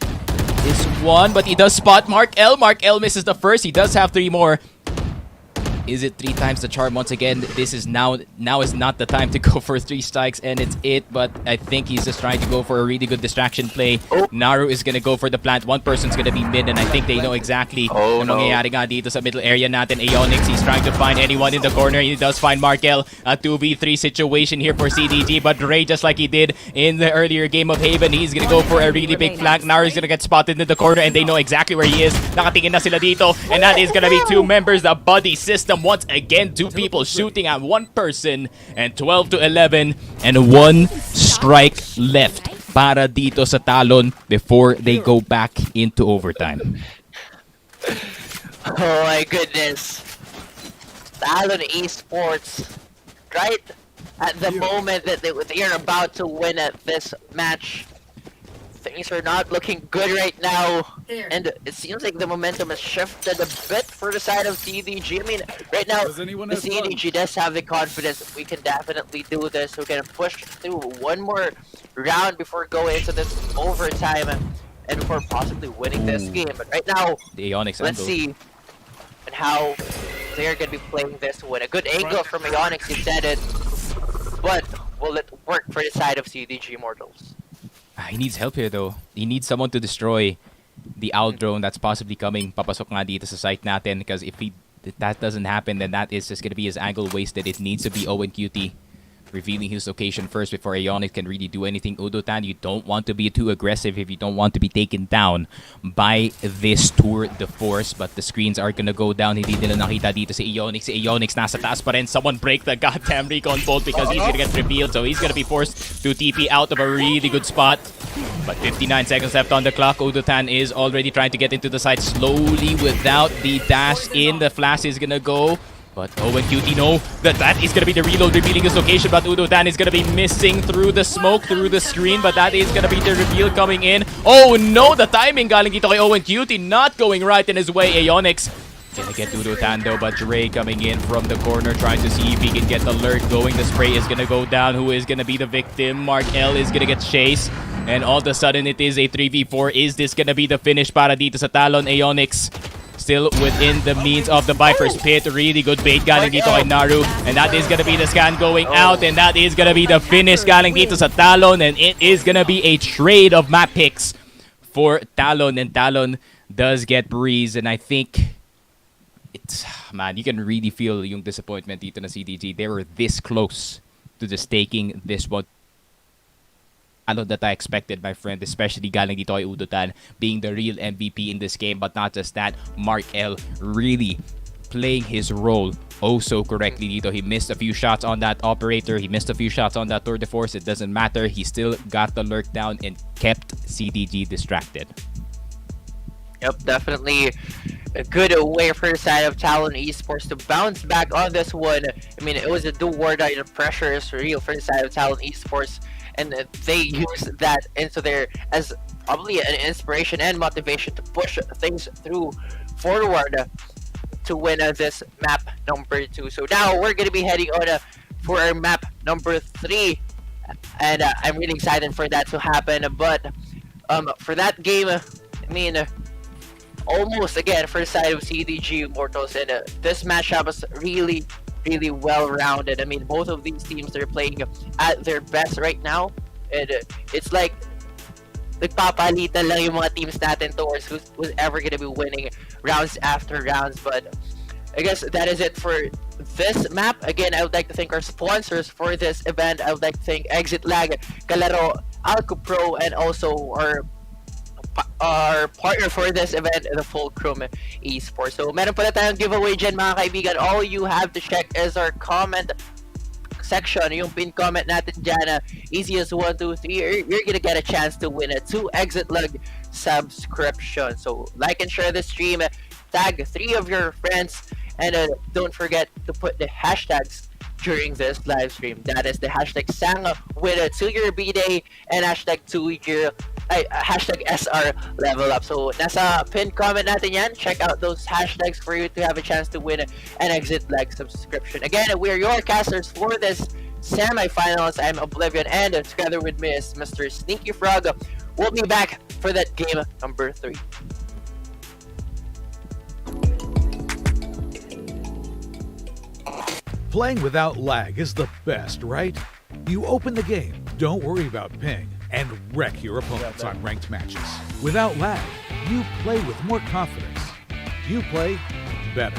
this one, but he does spot Mark L. Mark L misses the first. He does have 3 more. Is it 3 times the charm once again? This is now is not the time to go for 3 strikes, and it's it. But I think he's just trying to go for a really good distraction play. Naru is gonna go for the plant. One person's gonna be mid, and I think they know exactly ano mangyayari nga dito sa middle area natin. Ionix, he's trying to find anyone in the corner. He does find Markel. A 2v3 situation here for CDG, but Ray, just like he did in the earlier game of Haven, he's gonna go for a really big flank. Naru's gonna get spotted in the corner, and they know exactly where he is. Nakatingin na sila dito, and that is gonna be 2 members. The buddy system once again, 2 people shooting at 1 person, and 12 to 11, and 1 strike left para dito sa Talon before they go back into overtime. Oh my goodness. Talon Esports, right at the moment that they are about to win at this match, things are not looking good right now, and it seems like the momentum has shifted a bit for the side of CDG. I mean, right now, the CDG does have the confidence that we can definitely do this. We're gonna push through 1 more round before going into this overtime, and before possibly winning this game. But right now, The Aeonics let's angle. see and how they're gonna be playing this one. A good angle from Aeonics, he said it, but will it work for the side of CDG Immortals? He needs help here though. He needs someone to destroy the owl drone that's possibly coming. Papasok nga dito sa site natin, because if that doesn't happen, then that is just gonna be his angle wasted. It needs to be Owen QT revealing his location first before Aeonics can really do anything. Udotan, you don't want to be too aggressive if you don't want to be taken down by this tour de force, but the screens are gonna go down. Hindi nila nakita dito si Aeonics. Si Aeonics nasa taas pa rin. Someone break the goddamn recon bolt because he's gonna get revealed, so he's gonna be forced to TP out of a really good spot. But 59 seconds left on the clock. Udotan is already trying to get into the side slowly without the dash in. The flash is gonna go. But Owen QT know that is going to be the reload revealing his location, but Udotan is going to be missing through the smoke, through the screen, but that is going to be the reveal coming in. Oh no, the timing galing dito kay Owen QT not going right in his way. Aeonics gonna get Udotan though, but Dre coming in from the corner trying to see if he can get the lurk going. The spray is going to go down. Who is going to be the victim? Mark L is going to get chased. And all of a sudden it is a 3v4. Is this going to be the finish para dito sa Talon? Aeonics still within the means of the Viper's Pit. Really good bait galing dito kay Naru. And that is gonna be the scan going out. And that is gonna be the finish galing dito sa Talon. And it is gonna be a trade of map picks for Talon. And Talon does get breeze. And I think it's, man, you can really feel yung disappointment dito na CDG. They were this close to just taking this one. That I expected, my friend, especially galing dito kay Udotan being the real MVP in this game. But not just that, Mark L really playing his role oh so correctly dito. He missed a few shots on that operator. He missed a few shots on that tour de force. It doesn't matter. He still got the lurk down and kept CDG distracted. Yep, definitely a good way for the side of Talon Esports to bounce back on this one. I mean, it was a do-or-die. The pressure is real for the side of Talon Esports, and they use that into their as probably an inspiration and motivation to push things through forward to win this map number 2. So now we're gonna be heading on for our map number 3, and I'm really excited for that to happen. But for that game, I mean, almost again for the side of CDG Immortals, and this matchup was really well-rounded. I mean, both of these teams are playing at their best right now, and it's like nagpapalitan lang yung mga teams natin towards who's ever gonna be winning rounds after rounds. But I guess that is it for this map. Again, I would like to thank our sponsors for this event. I would like to thank Exit Lag, Kalaro, Alco Pro, and also our partner for this event, the Fulcrum Esports. So meron pala tayong giveaway dyan, mga kaibigan. All you have to check is our comment section, yung pin comment natin dyan. Easy as 1, 2, 3. You're gonna get a chance to win a 2 Exit Lag subscription. So like and share the stream, tag 3 of your friends, and don't forget to put the hashtags during this live stream. That is the hashtag Sang with a 2-year B-Day and hashtag 2-year hashtag SR level up. So nasa pinned comment natin yan. Check out those hashtags for you to have a chance to win an Exit Lag subscription. Again, we're your casters for this semifinals. I'm Oblivion, and together with me is Mr. Sneaky Frog. We'll be back for that game number 3. Playing without lag is the best, right? You open the game, don't worry about ping, and wreck your opponents on ranked matches. Without lag, you play with more confidence. You play better.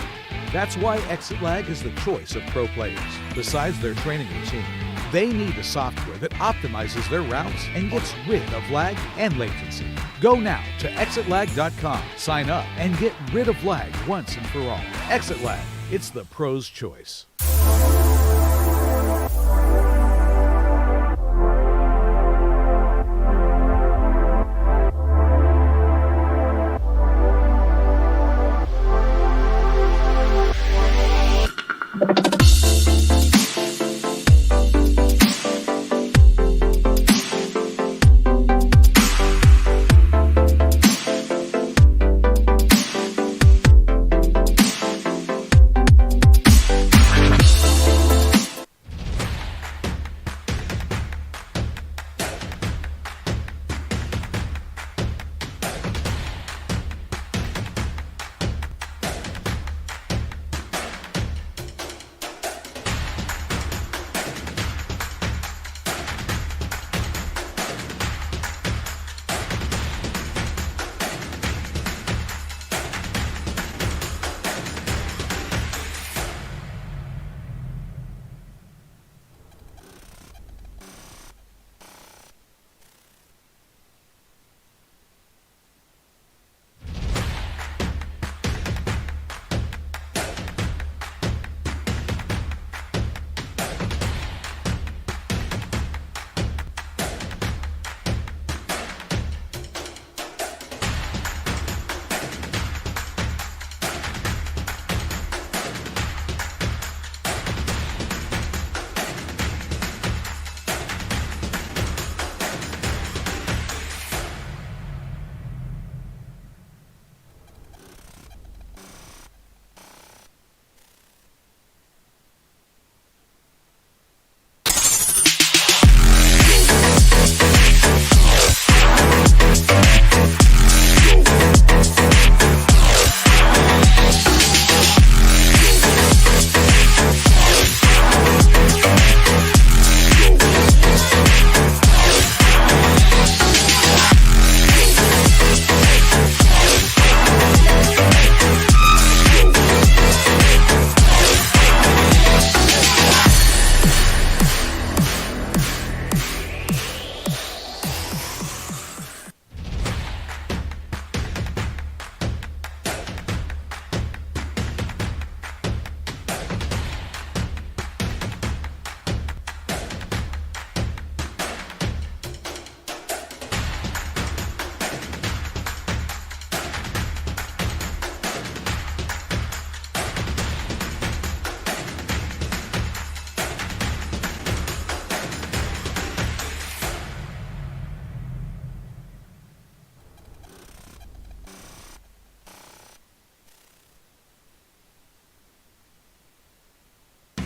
That's why Exit Lag is the choice of pro players. Besides their training routine, they need a software that optimizes their routes and gets rid of lag and latency. Go now to exitlag.com, sign up, and get rid of lag once and for all. Exit Lag, it's the pro's choice.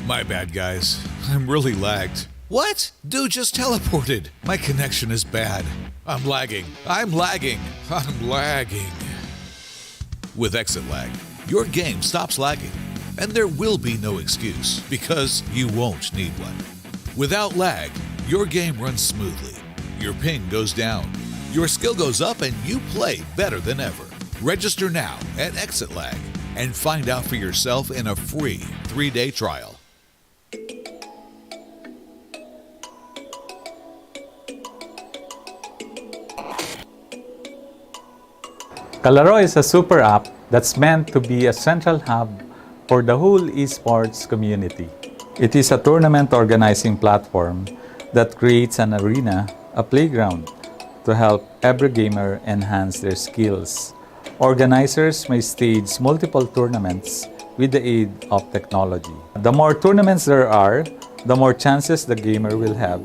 My bad, guys. I'm really lagged. What? Dude just teleported. My connection is bad. I'm lagging. I'm lagging. I'm lagging. With Exit Lag, your game stops lagging. And there will be no excuse, because you won't need one. Without lag, your game runs smoothly. Your ping goes down. Your skill goes up and you play better than ever. Register now at Exit Lag and find out for yourself in a free 3-day trial. Kalaro is a super app that's meant to be a central hub for the whole esports community. It is a tournament organizing platform that creates an arena, a playground, to help every gamer enhance their skills. Organizers may stage multiple tournaments with the aid of technology. The more tournaments there are, the more chances the gamer will have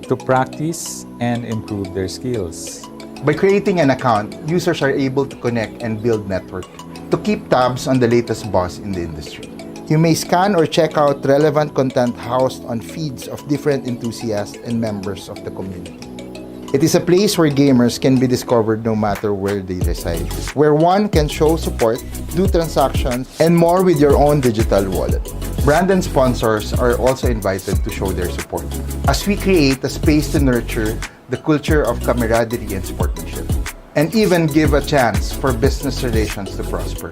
to practice and improve their skills. By creating an account, users are able to connect and build network to keep tabs on the latest buzz in the industry. You may scan or check out relevant content housed on feeds of different enthusiasts and members of the community. It is a place where gamers can be discovered no matter where they reside, where one can show support, do transactions, and more with your own digital wallet. Brand and sponsors are also invited to show their support as we create a space to nurture the culture of camaraderie and sportsmanship, and even give a chance for business relations to prosper.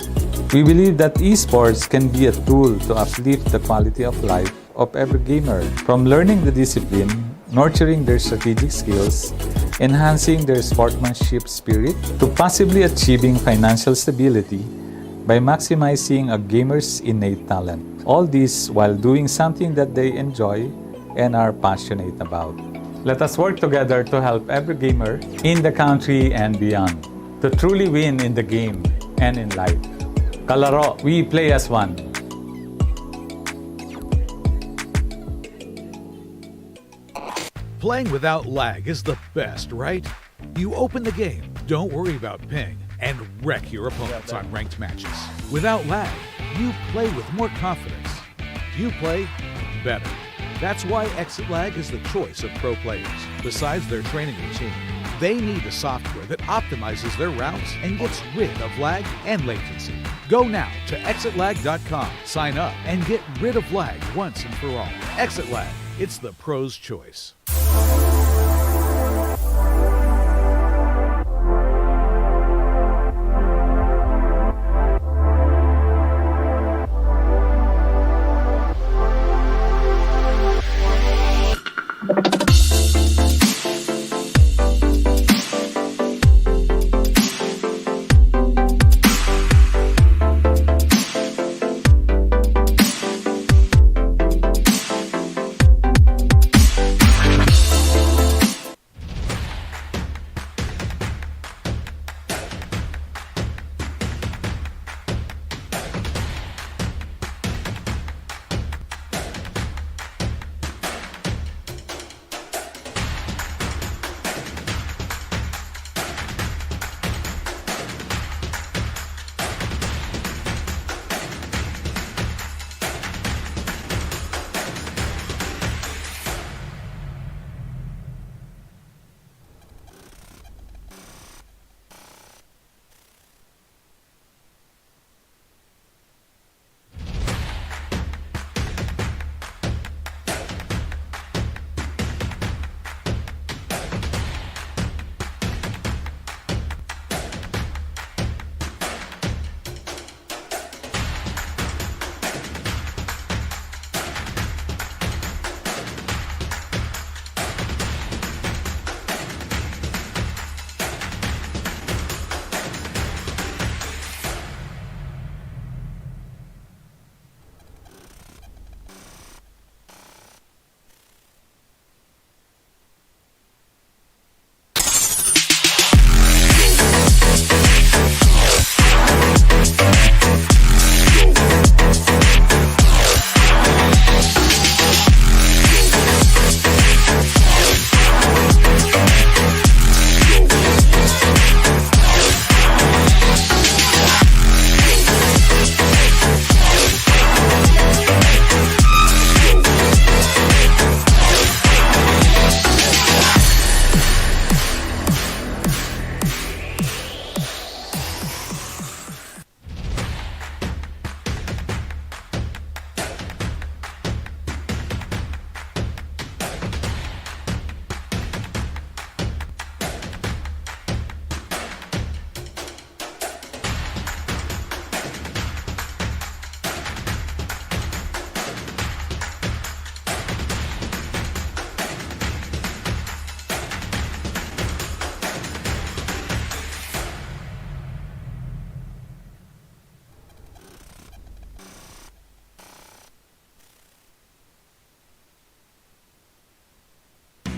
We believe that esports can be a tool to uplift the quality of life of every gamer, from learning the discipline, nurturing their strategic skills, enhancing their sportsmanship spirit, to possibly achieving financial stability by maximizing a gamer's innate talent. All this while doing something that they enjoy and are passionate about. Let us work together to help every gamer in the country and beyond to truly win in the game and in life. Kalaro, we play as one. Playing without lag is the best, right? You open the game, don't worry about ping, and wreck your opponents on ranked matches. Without lag, you play with more confidence. You play better. That's why Exit Lag is the choice of pro players. Besides their training routine, they need a software that optimizes their routes and gets rid of lag and latency. Go now to exitlag.com, sign up, and get rid of lag once and for all. Exit Lag, it's the pro's choice.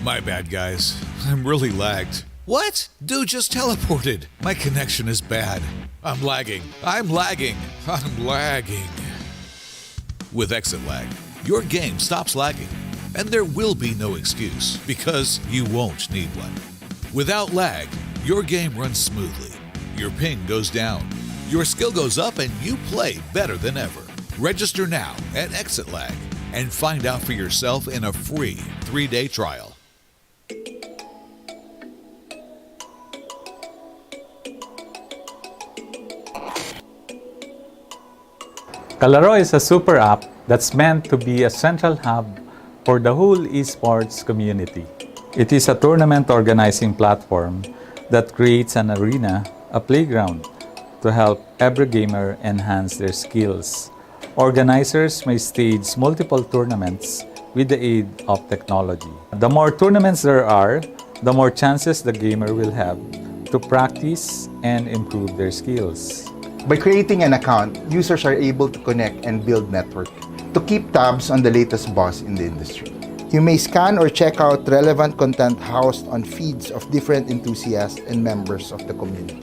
My bad, guys. I'm really lagged. What? Dude just teleported. My connection is bad. I'm lagging. I'm lagging. I'm lagging. With Exit Lag, your game stops lagging. And there will be no excuse, because you won't need one. Without lag, your game runs smoothly. Your ping goes down. Your skill goes up and you play better than ever. Register now at Exit Lag and find out for yourself in a free 3-day trial. Kalaro is a super app that's meant to be a central hub for the whole esports community. It is a tournament organizing platform that creates an arena, a playground, to help every gamer enhance their skills. Organizers may stage multiple tournaments with the aid of technology. The more tournaments there are, the more chances the gamer will have to practice and improve their skills. By creating an account, users are able to connect and build network to keep tabs on the latest buzz in the industry. You may scan or check out relevant content housed on feeds of different enthusiasts and members of the community.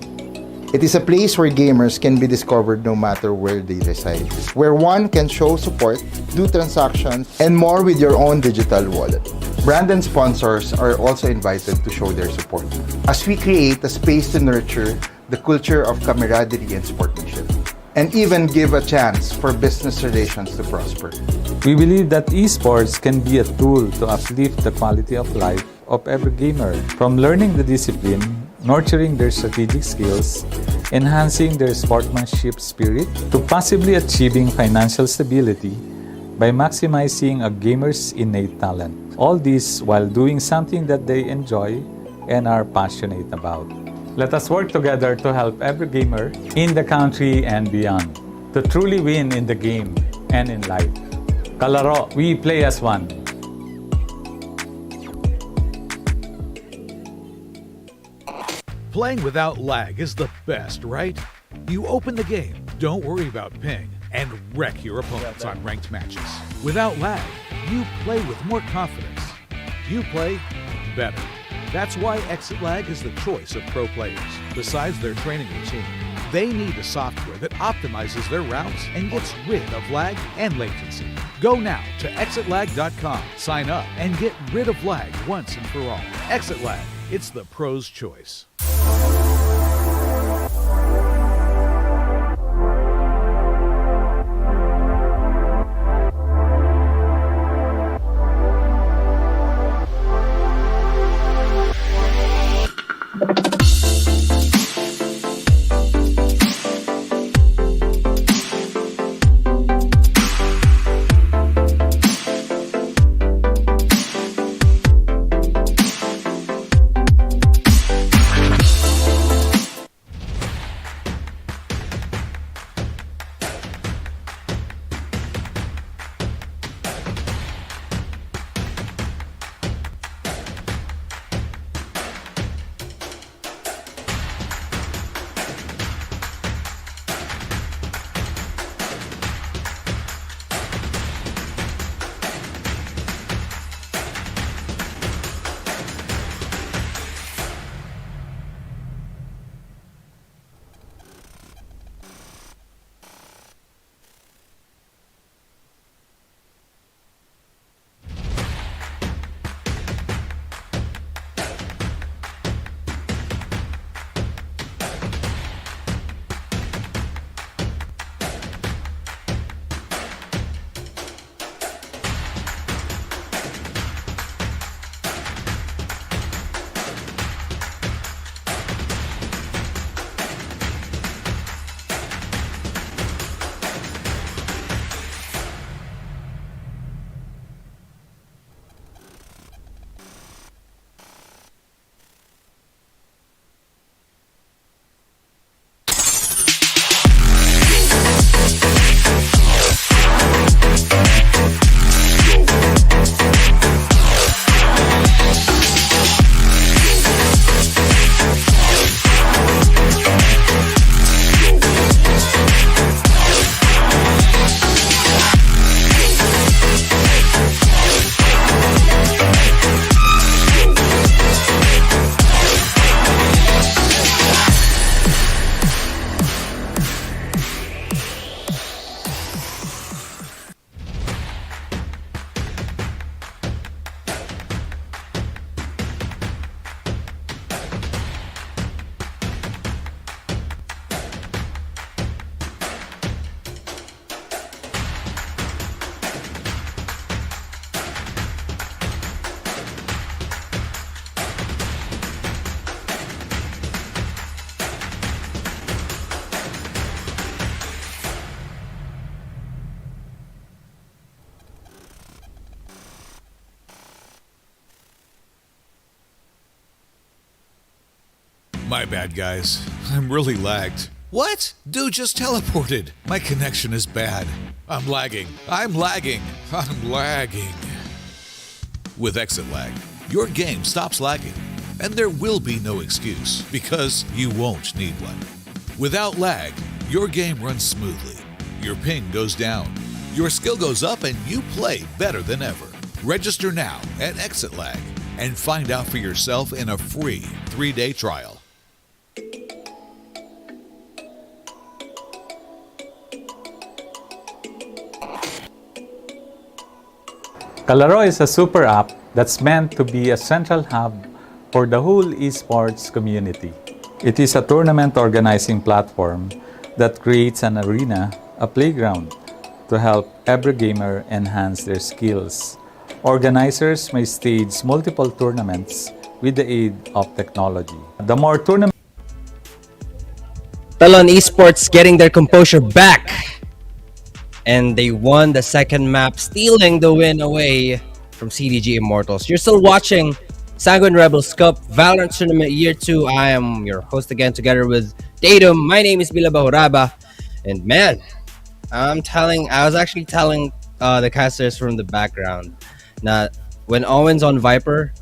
It is a place where gamers can be discovered no matter where they reside, where one can show support, do transactions, and more with your own digital wallet. Brand and sponsors are also invited to show their support, as we create a space to nurture the culture of camaraderie and sportsmanship, and even give a chance for business relations to prosper. We believe that esports can be a tool to uplift the quality of life of every gamer, from learning the discipline, nurturing their strategic skills, enhancing their sportsmanship spirit, to possibly achieving financial stability by maximizing a gamer's innate talent. All this while doing something that they enjoy and are passionate about. Let us work together to help every gamer in the country and beyond to truly win in the game and in life. Kalaro, we play as one. Playing without lag is the best, right? You open the game, don't worry about ping, and wreck your opponents on ranked matches. Without lag, you play with more confidence. You play better. That's why Exit Lag is the choice of pro players. Besides their training routine, they need a software that optimizes their routes and gets rid of lag and latency. Go now to exitlag.com, sign up, and get rid of lag once and for all. Exit Lag, it's the pro's choice. My bad, guys. I'm really lagged. What? Dude just teleported. My connection is bad. I'm lagging. I'm lagging. I'm lagging. With exit lag, your game stops lagging. And there will be no excuse, because you won't need one. Without lag, your game runs smoothly. Your ping goes down. Your skill goes up and you play better than ever. Register now at Exit Lag and find out for yourself in a free 3-day trial. Kalaro is a super app that's meant to be a central hub for the whole esports community. It is a tournament organizing platform that creates an arena, a playground, to help every gamer enhance their skills. Organizers may stage multiple tournaments with the aid of technology. The more tournaments Talon Esports getting their composure back. And they won the second map, stealing the win away from CDG Immortals. You're still watching Sanguine Rebels Cup Valorant Tournament Year 2. I am your host again, together with Datum. My name is Bila Bahuraba. And man, I was actually telling the casters from the background that when Owen's on Viper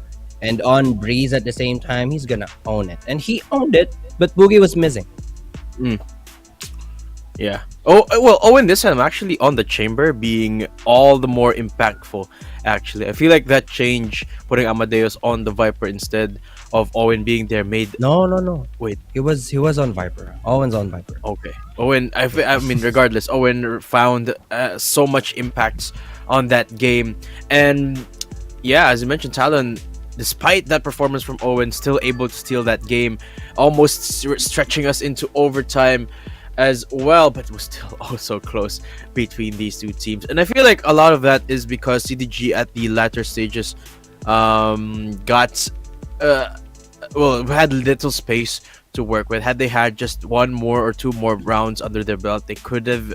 and on Breeze at the same time, he's gonna own it. And he owned it, but Boogie was missing. Yeah. Oh, well, Owen this time actually on the chamber, being all the more impactful, actually. I feel like that change, putting Amadeus on the Viper instead of Owen being there, made... No. Wait. He was on Viper. Owen's on Viper. Okay. Owen, I mean, regardless, Owen found so much impact on that game. And yeah, as you mentioned, Talon, despite that performance from Owen, still able to steal that game, almost stretching us into overtime as well, but it was still also close between these two teams. And I feel like a lot of that is because CDG at the latter stages had little space to work with. Had they had just one more or two more rounds under their belt, they could have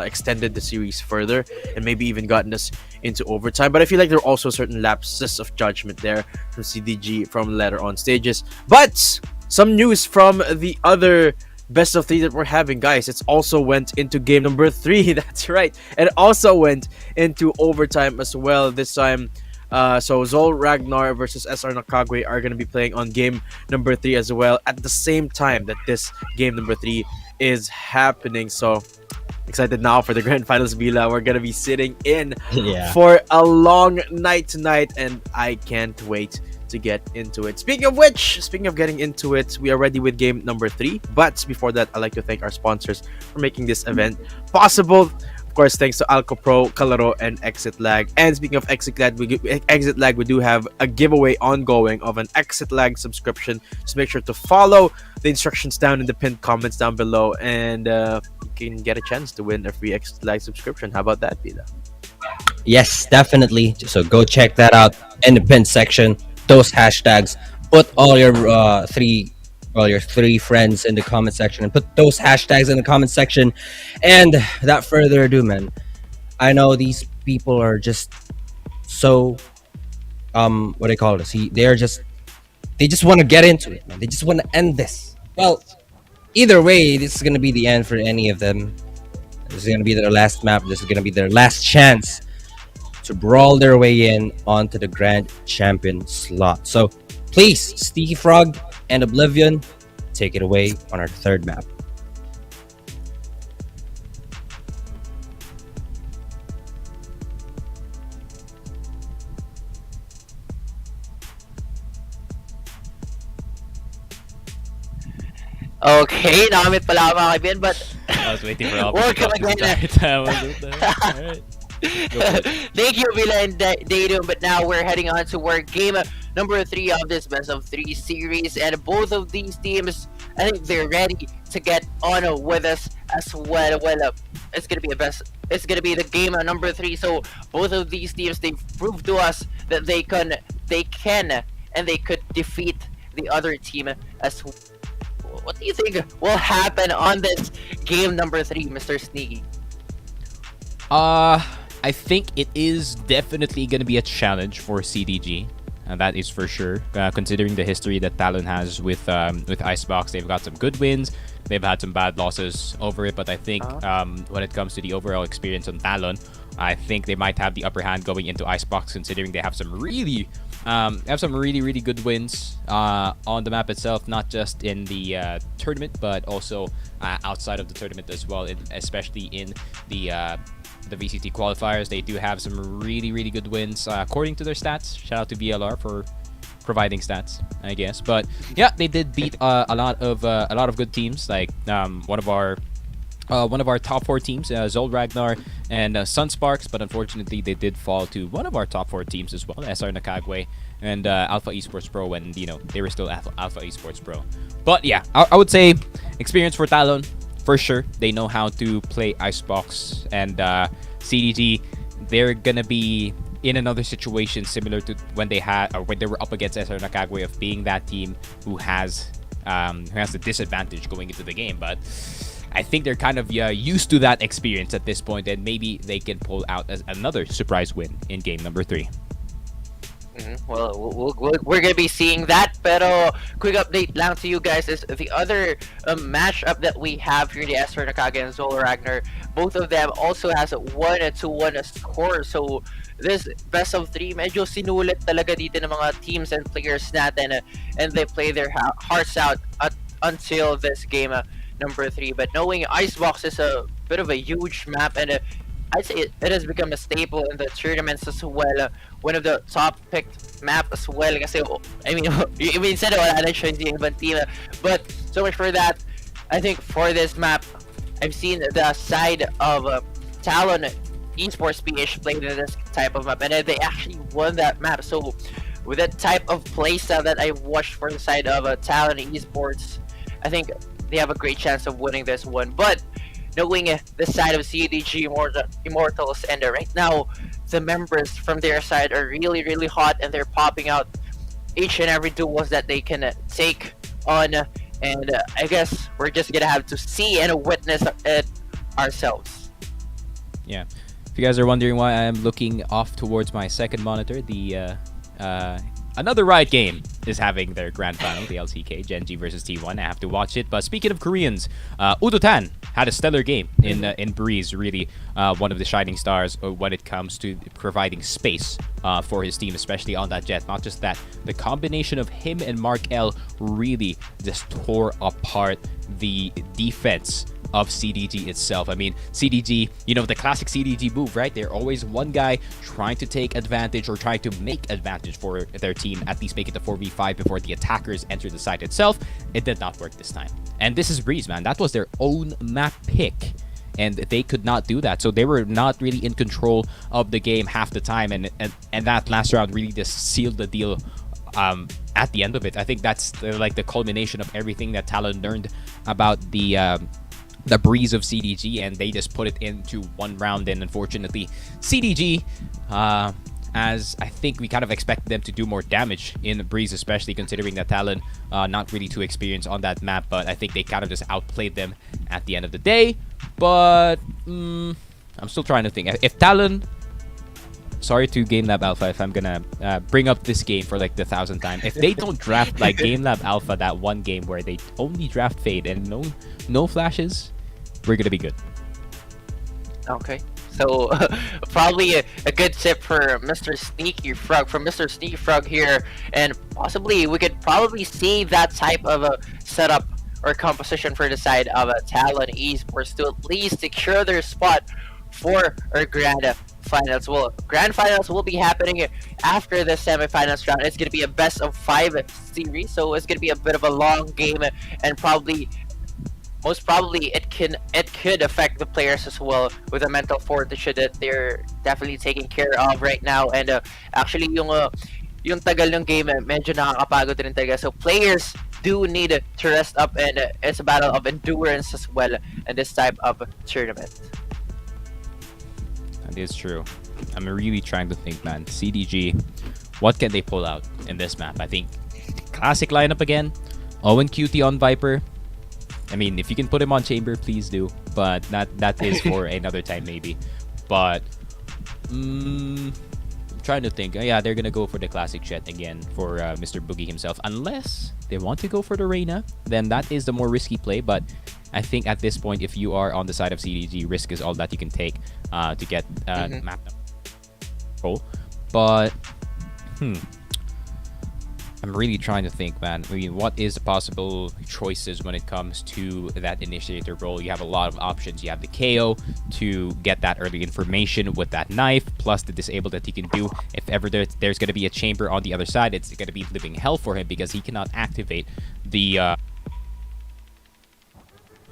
extended the series further and maybe even gotten us into overtime. But I feel like there are also certain lapses of judgment there from CDG from later on stages. But some news from the other best of 3 that we're having, guys. It's also went into game number 3. That's right. And it also went into overtime as well this time. So Zol Ragnar versus SR Nakagwe are going to be playing on game number 3 as well at the same time that this game number 3 is happening. So excited now for the grand finals, Vila. We're going to be sitting in for a long night tonight, and I can't wait to get into it. Speaking of getting into it, we are ready with game number 3. But before that, I'd like to thank our sponsors for making this event possible. Of course, thanks to Alco Pro, Kalaro, and Exit Lag. And speaking of Exit Lag, we do have a giveaway ongoing of an Exit Lag subscription. Just make sure to follow the instructions down in the pinned comments down below, and you can get a chance to win a free Exit Lag subscription. How about that, Bila? Yes, definitely. So go check that out in the pinned section. Those hashtags. Put all your three friends in the comment section, and put those hashtags in the comment section. And without further ado, man, I know these people are just so what do they call this? They just want to get into it, man. They just want to end this. Well, either way, this is gonna be the end for any of them. This is gonna be their last map. This is gonna be their last chance to brawl their way in onto the Grand Champion slot. So please, Sticky Frog and Oblivion, take it away on our third map. Okay, nakamit pala mga kaibigan, but I was waiting for welcome again. Alright. Thank you, Vila and Datum. But now we're heading on to our game number 3 of this best of 3 series, and both of these teams, I think they're ready to get on with us as well. It's gonna be It's gonna be the game number 3. So both of these teams, they've proved to us that they can, and they could defeat the other team as well. What do you think will happen on this game number 3, Mr. Sneaky? I think it is definitely gonna be a challenge for CDG. and that is for sure. Considering the history that Talon has with Icebox, they've got some good wins. They've had some bad losses over it, but I think when it comes to the overall experience on Talon, I think they might have the upper hand going into Icebox, considering they have some really really good wins on the map itself, not just in the tournament, but also outside of the tournament as well, especially in the VCT qualifiers. They do have some really good wins according to their stats. Shout out to VLR for providing stats, I guess. But yeah, they did beat a lot of good teams, like one of our top 4 teams, Zol Ragnar and Sunsparks, but unfortunately they did fall to one of our top 4 teams as well, SR Nakagwe and Alpha Esports Pro, when they were still Alpha Esports Pro. But yeah, I would say experience for Talon for sure. They know how to play Icebox, and CDG, they're gonna be in another situation similar to when they were up against SR Nakagwe, of being that team who has the disadvantage going into the game. But I think they're kind of used to that experience at this point, and maybe they can pull out another surprise win in game number 3. Well, we're gonna be seeing that. Pero quick update lang to you guys is the other matchup that we have here, the SR Nakagwe and Zol Ragnar. Both of them also has a 1-2-1 score. So this best of 3, medyo sinulit talaga dito ng mga teams and players natin, and they play their hearts out until this game number 3. But knowing Icebox is a bit of a huge map, and I'd say it has become a staple in the tournaments as well. One of the top picked map as well. Kasi, I mean, minsan wala na siya yung ibang team. But so much for that. I think for this map, I've seen the side of Talon Esports PH played in this type of map, and they actually won that map. So with that type of playstyle that I watched for the side of Talon Esports, I think they have a great chance of winning this one. But knowing the side of CDG Immortals, and right now the members from their side are really hot, and they're popping out each and every duels that they can take on, and I guess we're just gonna have to see and witness it ourselves. Yeah, if you guys are wondering why I'm looking off towards my second monitor, the another Riot game is having their grand final, the LCK, Genji versus T1. I have to watch it. But speaking of Koreans, Udo-tan had a stellar game in Breeze, really one of the shining stars when it comes to providing space for his team, especially on that jet. Not just that, the combination of him and Mark L really just tore apart the defense of CDG itself. I mean, CDG, the classic CDG move, right? They're always one guy trying to take advantage or trying to make advantage for their team, at least make it a 4v5 before the attackers enter the site itself. It did not work this time. And this is Breeze, man. That was their own map pick, and they could not do that. So they were not really in control of the game half the time, and that last round really just sealed the deal at the end of it. I think that's the culmination of everything that Talon learned about the Breeze of CDG, and they just put it into one round. And unfortunately, CDG, as I think we kind of expected them to do more damage in the Breeze, especially considering that Talon not really too experienced on that map, but I think they kind of just outplayed them at the end of the day. But I'm still trying to think. If Talon, sorry to Game Lab Alpha if I'm gonna bring up this game for like the 1,000th time, if they don't draft like Game Lab Alpha, that one game where they only draft Fade and no flashes, we're gonna be good. Okay, so probably a good tip for Mr. Sneaky Frog, from Mr. Sneaky Frog here, and possibly we could probably see that type of a setup or composition for the side of Talon Esports to at least secure their spot for our grand finals. Well, grand finals will be happening after the semifinals round. It's gonna be a best of 5 series, so it's gonna be a bit of a long game, and most probably it could affect the players as well with the mental fortitude that they're definitely taking care of right now. And actually yung tagal ng game medyo nakakapagod rin talaga, so players do need to rest up, and it's a battle of endurance as well in this type of tournament. That is true. I'm really trying to think, man. CDG, what can they pull out in this map? I think classic lineup again. Owen QT on Viper. I mean, if you can put him on Chamber, please do. But that is for another time maybe. But I'm trying to think. Yeah, they're gonna go for the classic jet again for Mr. Boogie himself, unless they want to go for the Reina. Then that is the more risky play. But I think at this point, if you are on the side of CDG, risk is all that you can take to get map control. But I'm really trying to think, man. I mean, what is the possible choices when it comes to that initiator role? You have a lot of options. You have the KO to get that early information with that knife, plus the disable that he can do. If ever there's going to be a chamber on the other side, it's going to be living hell for him because he cannot activate the...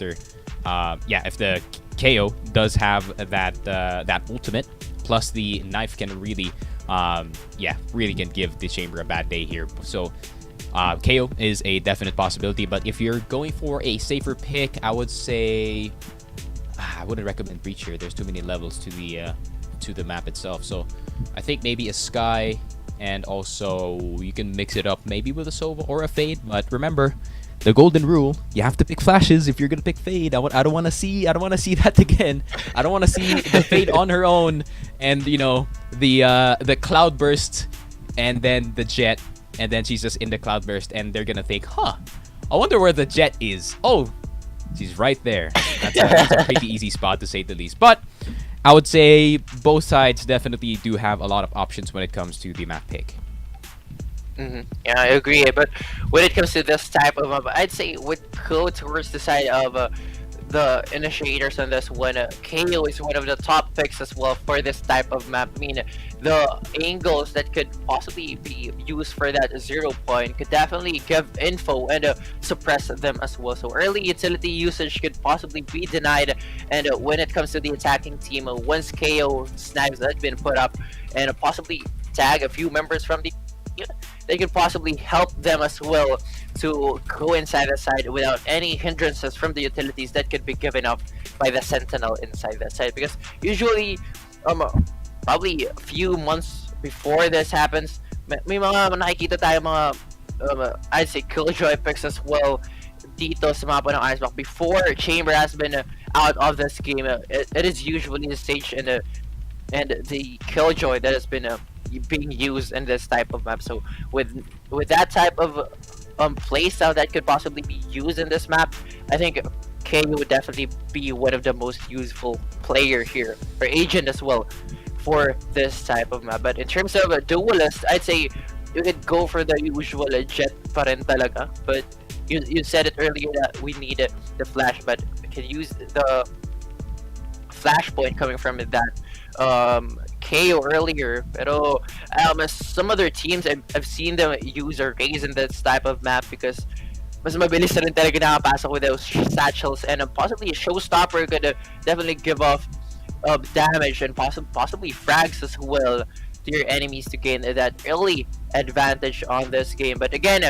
if the KO does have that ultimate, plus the knife can really... really can give the chamber a bad day here. So KO is a definite possibility, but if you're going for a safer pick, I would say I wouldn't recommend Breach here. There's too many levels to the map itself. So I think maybe a Sky, and also you can mix it up maybe with a Sova or a Fade. But remember, the golden rule: you have to pick flashes if you're gonna pick Fade. I don't want to see that again. I don't want to see the Fade on her own, and the cloud burst, and then the jet, and then she's just in the cloud burst, and they're gonna think, I wonder where the jet is. Oh, she's right there. That's a pretty easy spot to say the least. But I would say both sides definitely do have a lot of options when it comes to the map pick. Yeah, I agree. But when it comes to this type of map, I'd say would go towards the side of the initiators on this one. KO is one of the top picks as well for this type of map. I mean, the angles that could possibly be used for that 0 point could definitely give info and suppress them as well. So early utility usage could possibly be denied. And when it comes to the attacking team, once KO snags has been put up and possibly tag a few members from the they could possibly help them as well to go inside the side without any hindrances from the utilities that could be given up by the sentinel inside that side. Because usually, probably a few months before this happens, may mga nakikita tayo mga I'd say killjoy picks as well dito sa mapa ng Icebox. Before Chamber has been out of this game, it is usually the stage and the killjoy that has been being used in this type of map. So with that type of playstyle that could possibly be used in this map, I think KU would definitely be one of the most useful player here, or agent as well, for this type of map. But in terms of a duelist, I'd say you could go for the usual jet pa rin talaga. But you said it earlier that we need the flash, but we can use the flashpoint coming from that KO earlier. Pero some other teams I've seen them use a raise in this type of map because mas mabilis na rin talaga nakapasok with those satchels, and possibly a showstopper could definitely give off damage and possibly frags as well to your enemies to gain that early advantage on this game. But again,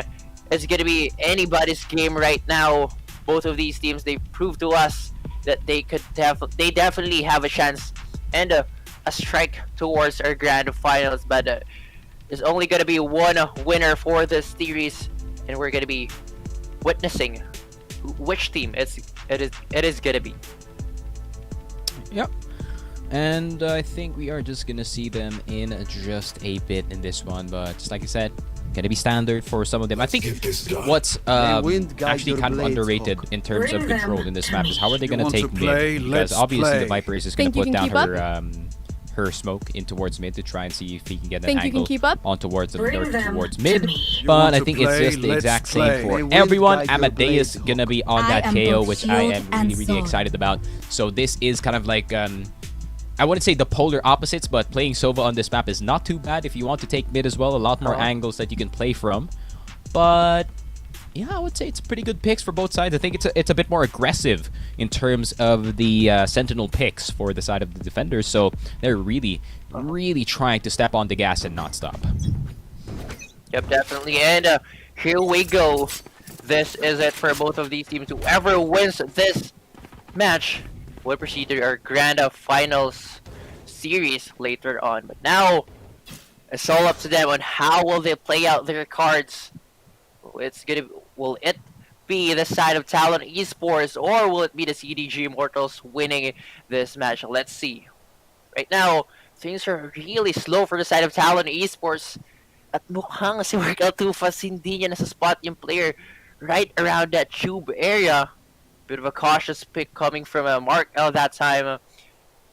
it's gonna be anybody's game right now. Both of these teams, they proved to us that they definitely have a chance and a strike towards our grand finals. But there's only gonna be one winner for this series, and we're gonna be witnessing which team it is gonna be. Yep. And I think we are just gonna see them in just a bit in this one, but just like I said, gonna be standard for some of them. I think what's actually kind of underrated in terms of control in this map is how are they gonna take mid, because obviously the Viper is just gonna put down her smoke in towards mid to try and see if he can get an angle on towards mid. But I think it's just the exact same for everyone. Amadeus gonna be on that KO, which I am really excited about. So this is kind of like I wouldn't say the polar opposites, but playing Sova on this map is not too bad if you want to take mid as well. A lot more angles that you can play from. But yeah, I would say it's pretty good picks for both sides. I think it's a bit more aggressive in terms of the Sentinel picks for the side of the defenders. So they're really trying to step on the gas and not stop. Yep, definitely. And here we go. This is it for both of these teams. Whoever wins this match will proceed to our grand finals series later on. But now it's all up to them on how will they play out their cards. Will it be the side of Talon Esports, or will it be the CDG Immortals winning this match? Let's see. Right now, things are really slow for the side of Talon Esports. At mukhang si Workout 2 Fast hindi niya nasa-spot yung player right around that tube area. Bit of a cautious pick coming from Mark L that time. I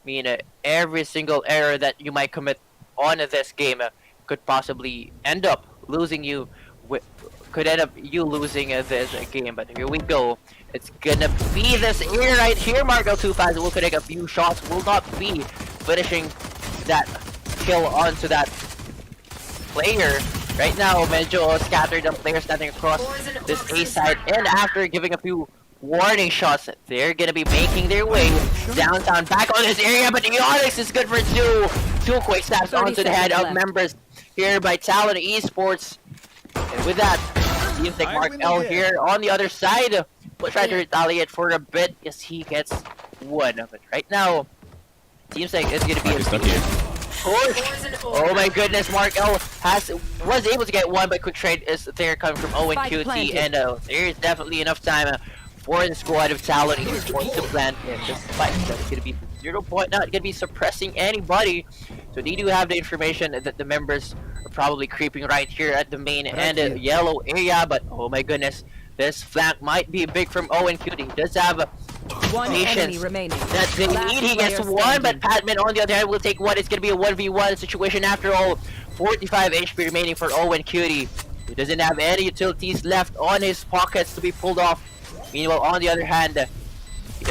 mean, every single error that you might commit on this game could possibly end up losing you. Could end up you losing this game. But here we go. It's gonna be this area right here. Mark L 2 Fast will connect a few shots. Will not be finishing that kill onto that player. Right now, medyo scattered ang players standing across this A side, and after giving a few warning shots, they're gonna be making their way downtown back on this area, but the Onyx is good for two quick stabs onto the head of members here by Talon Esports. And with that, seems like Mark L here on the other side will try to retaliate for a bit as he gets one of it. Right now, seems like it's gonna be a push. Oh my goodness, Mark L was able to get one, but quick trade is there coming from Owen QT, and there's definitely enough time for the squad of Talon Esports to plant in. This fight is gonna be 0 point, not gonna be suppressing anybody. So they do have the information that the members are probably creeping right here at the main and yellow area, but oh my goodness, this flank might be big from Owen QT. He does have One enemy patience remaining. that they need. He gets one, but Padman on the other hand will take one. It's gonna be a 1v1 situation after all. 45 HP remaining for Owen Cutie. He doesn't have any utilities left on his pockets to be pulled off. Meanwhile, on the other hand, he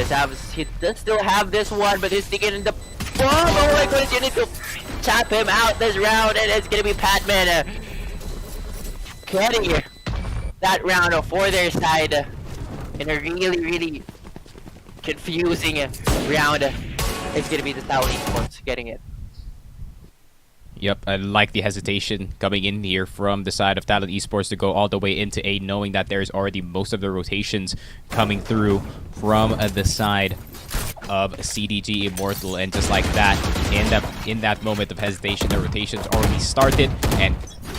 does still have this one, but he's taking in the bomb. Oh my goodness, you need to tap him out this round, and it's gonna be Padman getting that round for their side in a really confusing round. It's gonna be the Talon Esports getting it. Yep, I like the hesitation coming in here from the side of Talon Esports to go all the way into A, knowing that there's already most of the rotations coming through from the side of CDG Immortal, and just like that, in that moment of hesitation, the rotations already started, and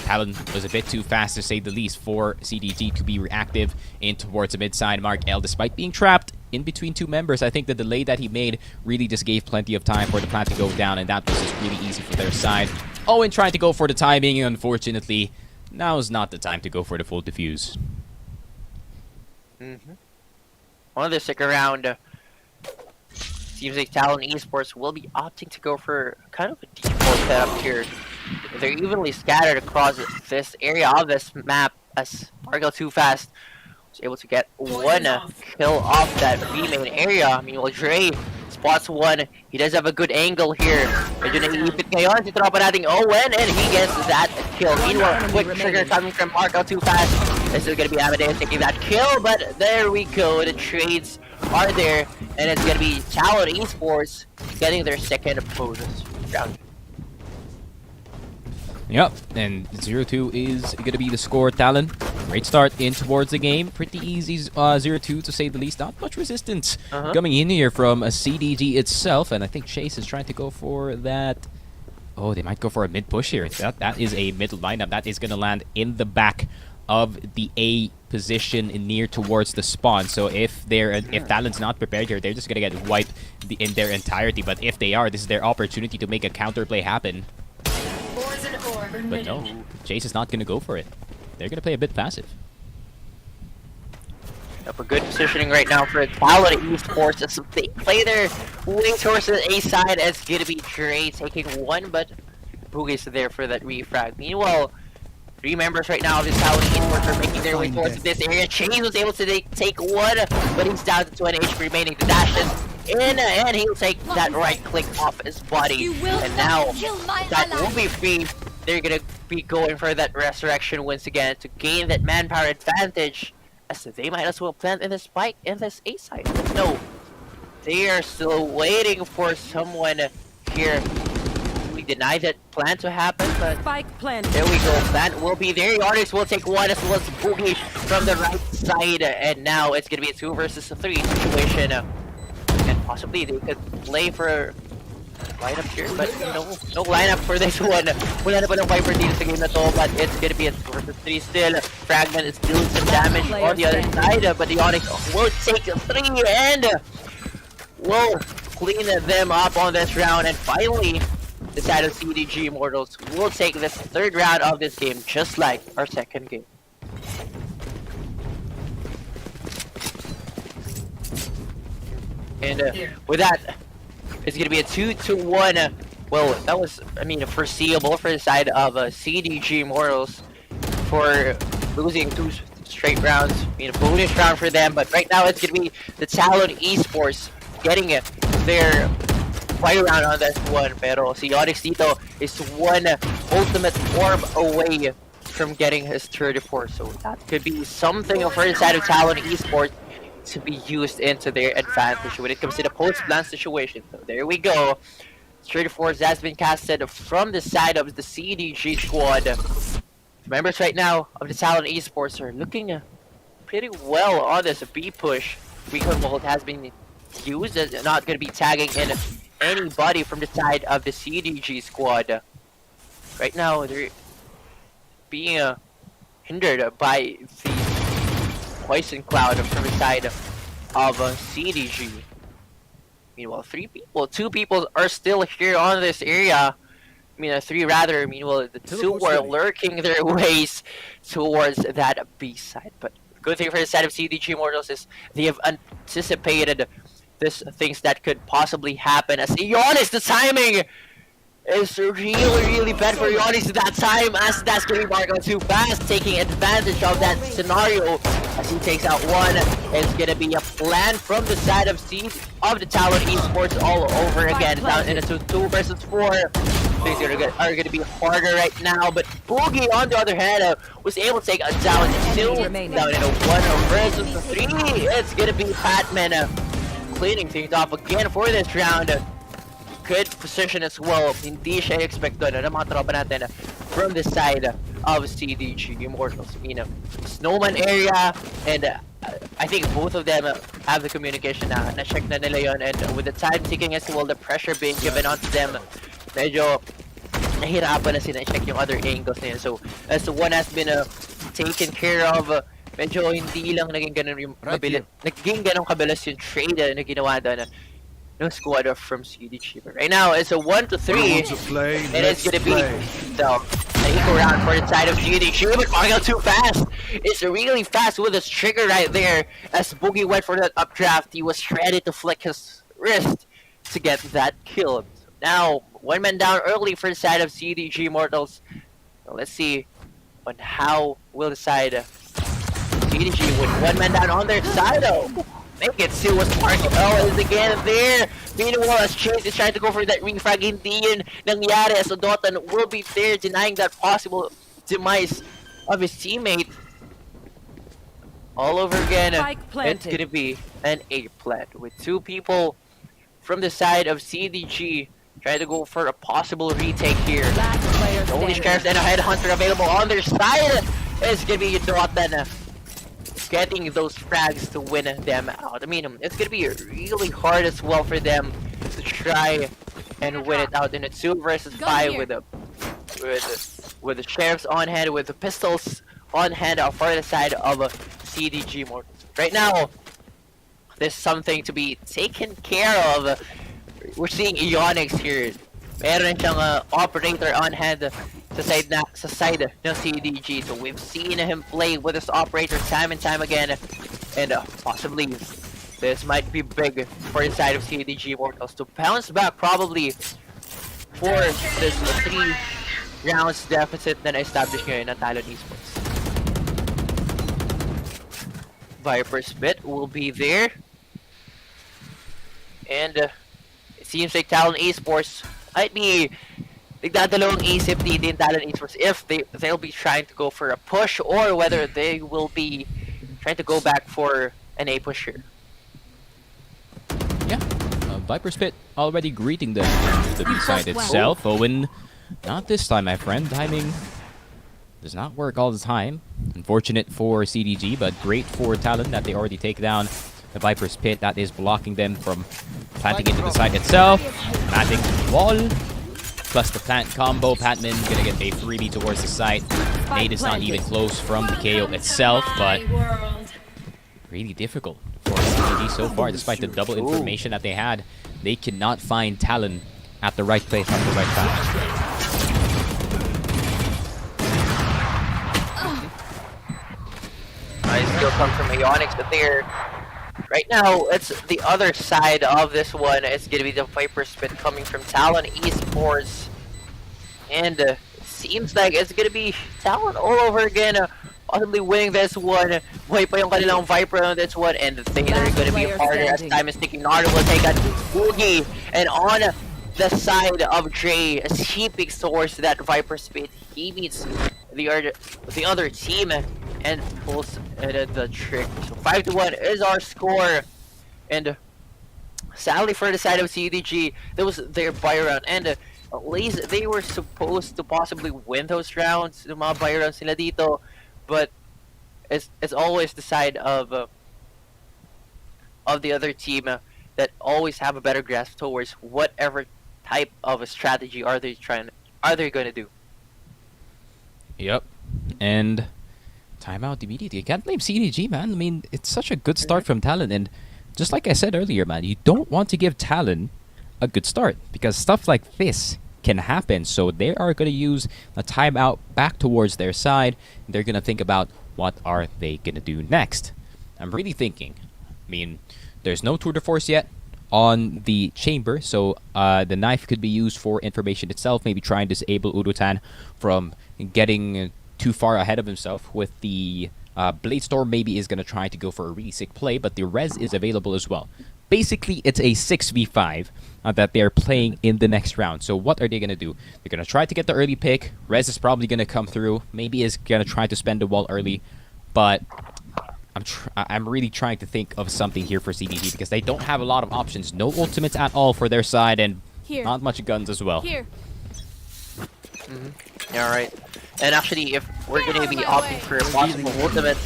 Talon was a bit too fast, to say the least, for CDG to be reactive in towards the mid side. Mark L, despite being trapped in between two members, I think the delay that he made really just gave plenty of time for the plant to go down, and that was just really easy for their side. Owen trying to go for the timing, and unfortunately, now's not the time to go for the full defuse. One to stick around. Seems like Talon Esports will be opting to go for kind of a default setup here. They're evenly scattered across this area of this map as Margo Too Fast was able to get one kill off that B main area. Meanwhile, Dre spots one. He does have a good angle here. Medyo naiipit ngayon si tropa nating Owen, and he gets that kill. Meanwhile, quick trigger coming from Margo Too Fast. This is going to be Amadeus taking that kill, but there we go. The trades are there, and it's going to be Talon Esports getting their second bonus round. Yep, and 0-2 is going to be the score. Talon, great start in towards the game. Pretty easy 0-2 to say the least. Not much resistance coming in here from a CDG itself, and I think Chase is trying to go for that. Oh, they might go for a mid push here. That is a middle lineup. That is going to land in the back of the A position near towards the spawn. So if Talon's not prepared here, they're just going to get wiped in their entirety. But if they are, this is their opportunity to make a counterplay happen. But no, Chase is not going to go for it. They're going to play a bit passive. Up a good positioning right now for Talon Esports as they play their way towards the A side. It's going to be Dre taking one, but Boogie's there for that refrag. Meanwhile, 3 members right now of this Talon Esports are making their way towards this area. Chase was able to take one, but he's down to 20 HP remaining. The dash in, and he'll take that right click off his body. And now that will be free. They're gonna be going for that resurrection once again to gain that manpower advantage, as they might as well plant in the spike in this A side. No, they are still waiting for someone here. We deny that plan to happen, but Spike planted. there we go. Plant will be there. Onyx will take one as well as Boogie from the right side, and now it's gonna be a 2 versus 3 situation. And possibly they could play for lineup here, but no lineup for this one. Wala na ba ng Viper dito sa game na to, but it's gonna be a 2 versus 3 still. Fragment is doing some damage on the other side, but the Onyx will take 3 and will clean them up on this round. And finally, the side of CDG Immortals will take this third round of this game, just like our second game. And with that, it's gonna be a 2-1. Well, that was, I mean, foreseeable for the side of CDG Immortals for losing 2 straight rounds. I mean, a bonus round for them, but right now it's gonna be the Talon Esports getting their fight round on this one. Pero si Onyx dito is one ultimate orb away from getting his 34, so that could be something for the side of Talon Esports to be used into their advantage when it comes to the post-plan situation. So there we go. 34 has been casted from the side of the CDG squad. Members right now of the Talon Esports are looking pretty well on this B push. Recon Vault has been used. It's not going to be tagging in anybody from the side of the CDG squad. Right now, they're being hindered by the Poison Cloud from the side of CDG. Meanwhile, 2 people are still here on this area. I mean, 3 rather. Meanwhile, the 2 are lurking their ways towards that B side. But good thing for the side of CDG Immortals is they have anticipated this things that could possibly happen. As Ionis, the timing is really bad for Ionis that time, as that's getting marked out too fast, taking advantage of that scenario as he takes out one. It's gonna be a plan from the side of the Talon Esports all over again, down in a 2 versus 4. Things are gonna be harder right now, but Boogie on the other hand was able to take a down 2, down in a 1 versus 3. It's gonna be Batman cleaning things off again for this round. Good position as well. Hindi siya expect doon ng mga tropa natin from the side of CDG Immortals. I mean, Snowman area, and I think both of them have the communication na check na nila yun, and with the time ticking as well, the pressure being given onto them, medyo nahirapan na sila check yung other angles nila. So as the one has been taken care of, medyo hindi lang naging ganun yung kabilis yung trade na ginawa doon no squad from CDG. But right now it's a 1-3, and it's gonna be the equal round for the side of CDG. But going out too fast. It's really fast with his trigger right there. As Boogie went for that updraft, he was ready to flick his wrist to get that kill. Now 1 man down early for the side of CDG Immortals. So let's see on how will the side CDG with 1 man down on their side though. Make it see what's marking. Oh, is again there. Meanwhile, as Chase is trying to go for that ring frag, hindi yun nangyari as Dotan will be there denying that possible demise of his teammate. All over again, it's gonna be an A plant with 2 people from the side of CDG trying to go for a possible retake here. The only Sheriff and a Headhunter available on their side is gonna be Dotan getting those frags to win them out. I mean, it's gonna be really hard as well for them to try and win it out in a 2 versus 5 with the sheriffs on hand, with the pistols on hand for the side of CDG Immortals. Right now, there's something to be taken care of. We're seeing Ionix here. Meron siyang operator on hand sa side ng CDG. So we've seen him play with this operator time and time again. And possibly this might be big for the side of CDG Immortals to bounce back probably for this 3 rounds deficit na na-establish ngayon ng Talon Esports. Viper's Bit will be there. And it seems like Talon Esports might be nagdadalawang isip din Talon Esports if they'll be trying to go for a push or whether they will be trying to go back for an A push here. Yeah, Viper's Pit already greeting them to the B side itself. Owen, not this time, my friend. Timing does not work all the time. Unfortunate for CDG, but great for Talon that they already take down the Viper's Pit that is blocking them from planting into the site itself. Planting the wall. Plus the plant combo. Patman gonna get a freebie towards the site. Nade is not even close from the KO itself, but really difficult for CDG so far, despite the double information that they had. They cannot find Talon at the right place at the right time. Nice skill comes from Ionix, but there. Right now, it's the other side of this one. It's gonna be the Viper Spit coming from Talon Esports, and seems like it's gonna be Talon all over again, possibly winning this one. Buhay pa yung kanilang Viper on this one, and they are gonna be harder as time is ticking. Nardo will take out Boogie, and on the side of Jay, as he picks towards that Viper Spit, he meets the other team and pulls the trick. So 5-1 is our score, and sadly for the side of CDG, that was their buy round, and at least they were supposed to possibly win those rounds, yung mga buy rounds nila dito, but it's always the side of the other team that always have a better grasp towards whatever type of a strategy are they going to do. Yep. And timeout immediately. You can't blame CDG, man. I mean, it's such a good start from Talon, and just like I said earlier, man, you don't want to give Talon a good start because stuff like this can happen. So they are going to use a timeout back towards their side. They're going to think about what are they going to do next. I'm really thinking. I mean, there's no tour de force yet on the chamber, so the knife could be used for information itself, maybe try and disable Urutan from getting too far ahead of himself. With the Blade Storm, maybe is going to try to go for a really sick play, but the res is available as well. Basically, it's a 6v5 that they're playing in the next round. So what are they going to do? They're going to try to get the early pick. Res is probably going to come through. Maybe is going to try to spend the wall early, but I'm really trying to think of something here for CDG because they don't have a lot of options. No ultimates at all for their side, and not much guns as well. Yeah, right. And actually, if we're gonna be opting for a possible ultimate,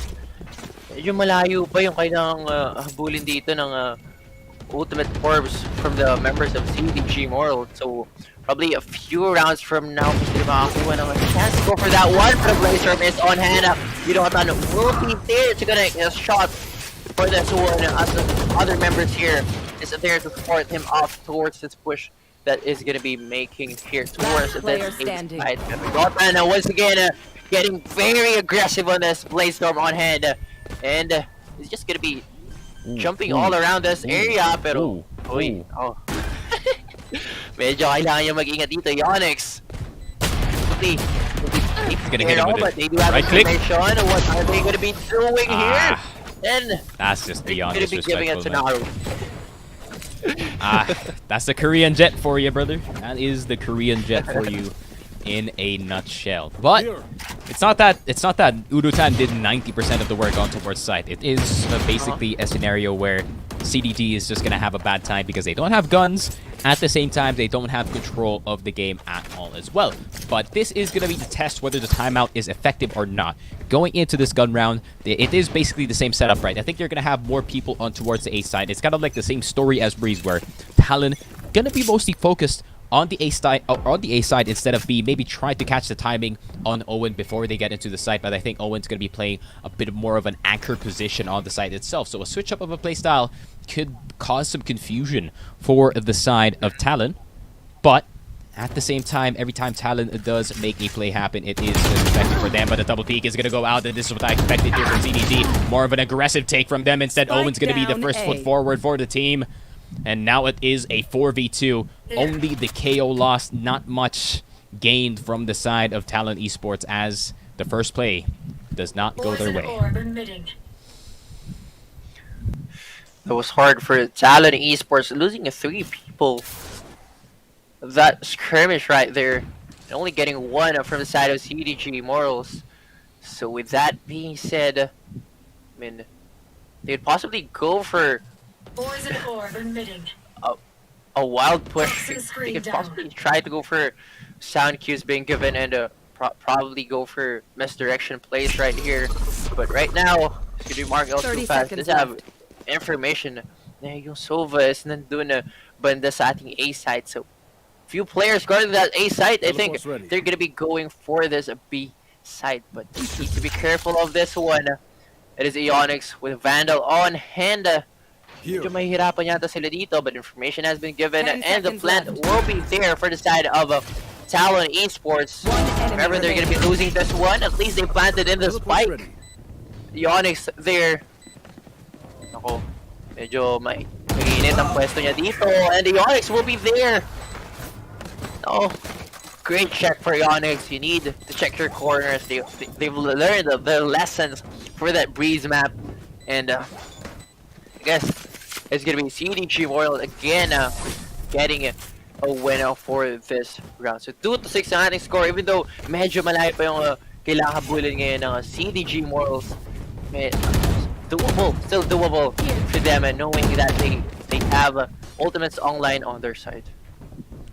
medyo malayo pa yung kailangang habulin dito ng ultimate orbs from the members of CDG Moral. So probably a few rounds from now, hindi makakuha ng chance to go for that one. But the Blazer is on hand. Yunatan will be there to get a shot for this one, as the other members here is there to support him off towards this push that is going to be making here towards this side. Yunatan once again getting very aggressive on this Blaze Storm on hand, and he's just going to be jumping all around this area. Pero, medyo kailangan niya mag-ingat dito, Onyx. He's gonna hit him with but they do have right click. What are they gonna be doing here? And that's just beyond gonna be giving it to disrespectful, Naru. That's the Korean jet for you, brother. That is the Korean jet for you in a nutshell. But it's not that Urutan did 90% of the work on towards site. It is basically a scenario where CDG is just gonna have a bad time because they don't have guns. At the same time, they don't have control of the game at all as well. But this is gonna be the test whether the timeout is effective or not. Going into this gun round, it is basically the same setup, right? I think you're gonna have more people on towards the A side. It's kind of like the same story as Breeze, where Talon gonna be mostly focused on the A side instead of B, maybe try to catch the timing on Owen before they get into the site. But I think Owen's going to be playing a bit more of an anchor position on the site itself. So a switch up of a playstyle could cause some confusion for the side of Talon. But at the same time, every time Talon does make a play happen, it is effective for them. But the double peek is going to go out, and this is what I expected here from CDG. More of an aggressive take from them. Instead, Owen's going to be the first foot forward for the team. And now it is a 4v2. Only the KO lost, not much gained from the side of Talon Esports, as the first play does not go their way. It was hard for Talon Esports, losing 3 people. That skirmish right there, and only getting 1 from the side of CDG Morals. So with that being said, I mean, they'd possibly go for a wild push. They could possibly try to go for sound cues being given, and probably go for misdirection plays right here. But right now, it's gonna be marked out too fast. Let's have information. Yung Sova is nandun na banda sa ating A side. So few players guarding that A side. I think they're gonna be going for this B side, but need to be careful of this one. It is Ionix with Vandal on hand. medyo mahihirapan yata sila dito, but information has been given, 10 and the seconds plant left. will be there for the side of Talon Esports. enemy Remember, they're going to be losing this one. At least they planted in the spike. The Onyx there. Ako, medyo mainit ang pwesto niya dito, and the Onyx will be there. Oh, great check for Onyx. You need to check your corners. They've learned their lessons for that breeze map, and I guess it's gonna be CDG Royal again getting a win for this round. So 2-6 ang ating score, even though medyo malayo pa yung kailangan habulin ngayon ng CDG Morals. Doable, still doable for them, and knowing that they have ultimates online on their side.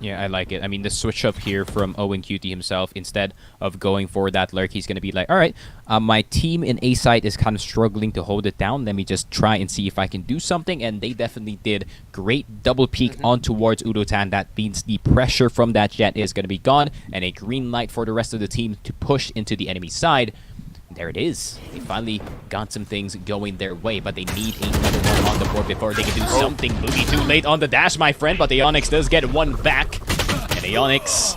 Yeah, I like it. I mean, the switch up here from Owen Cutie himself, instead of going for that lurk, he's going to be like, all right, my team in A site is kind of struggling to hold it down. Let me just try and see if I can do something. And they definitely did. Great double peek on towards Udotan. That means the pressure from that jet is going to be gone, and a green light for the rest of the team to push into the enemy side. There it is. They finally got some things going their way, but they need another one on the board before they can do something. Boogie too late on the dash, my friend, but the Onyx does get one back. And the Onyx...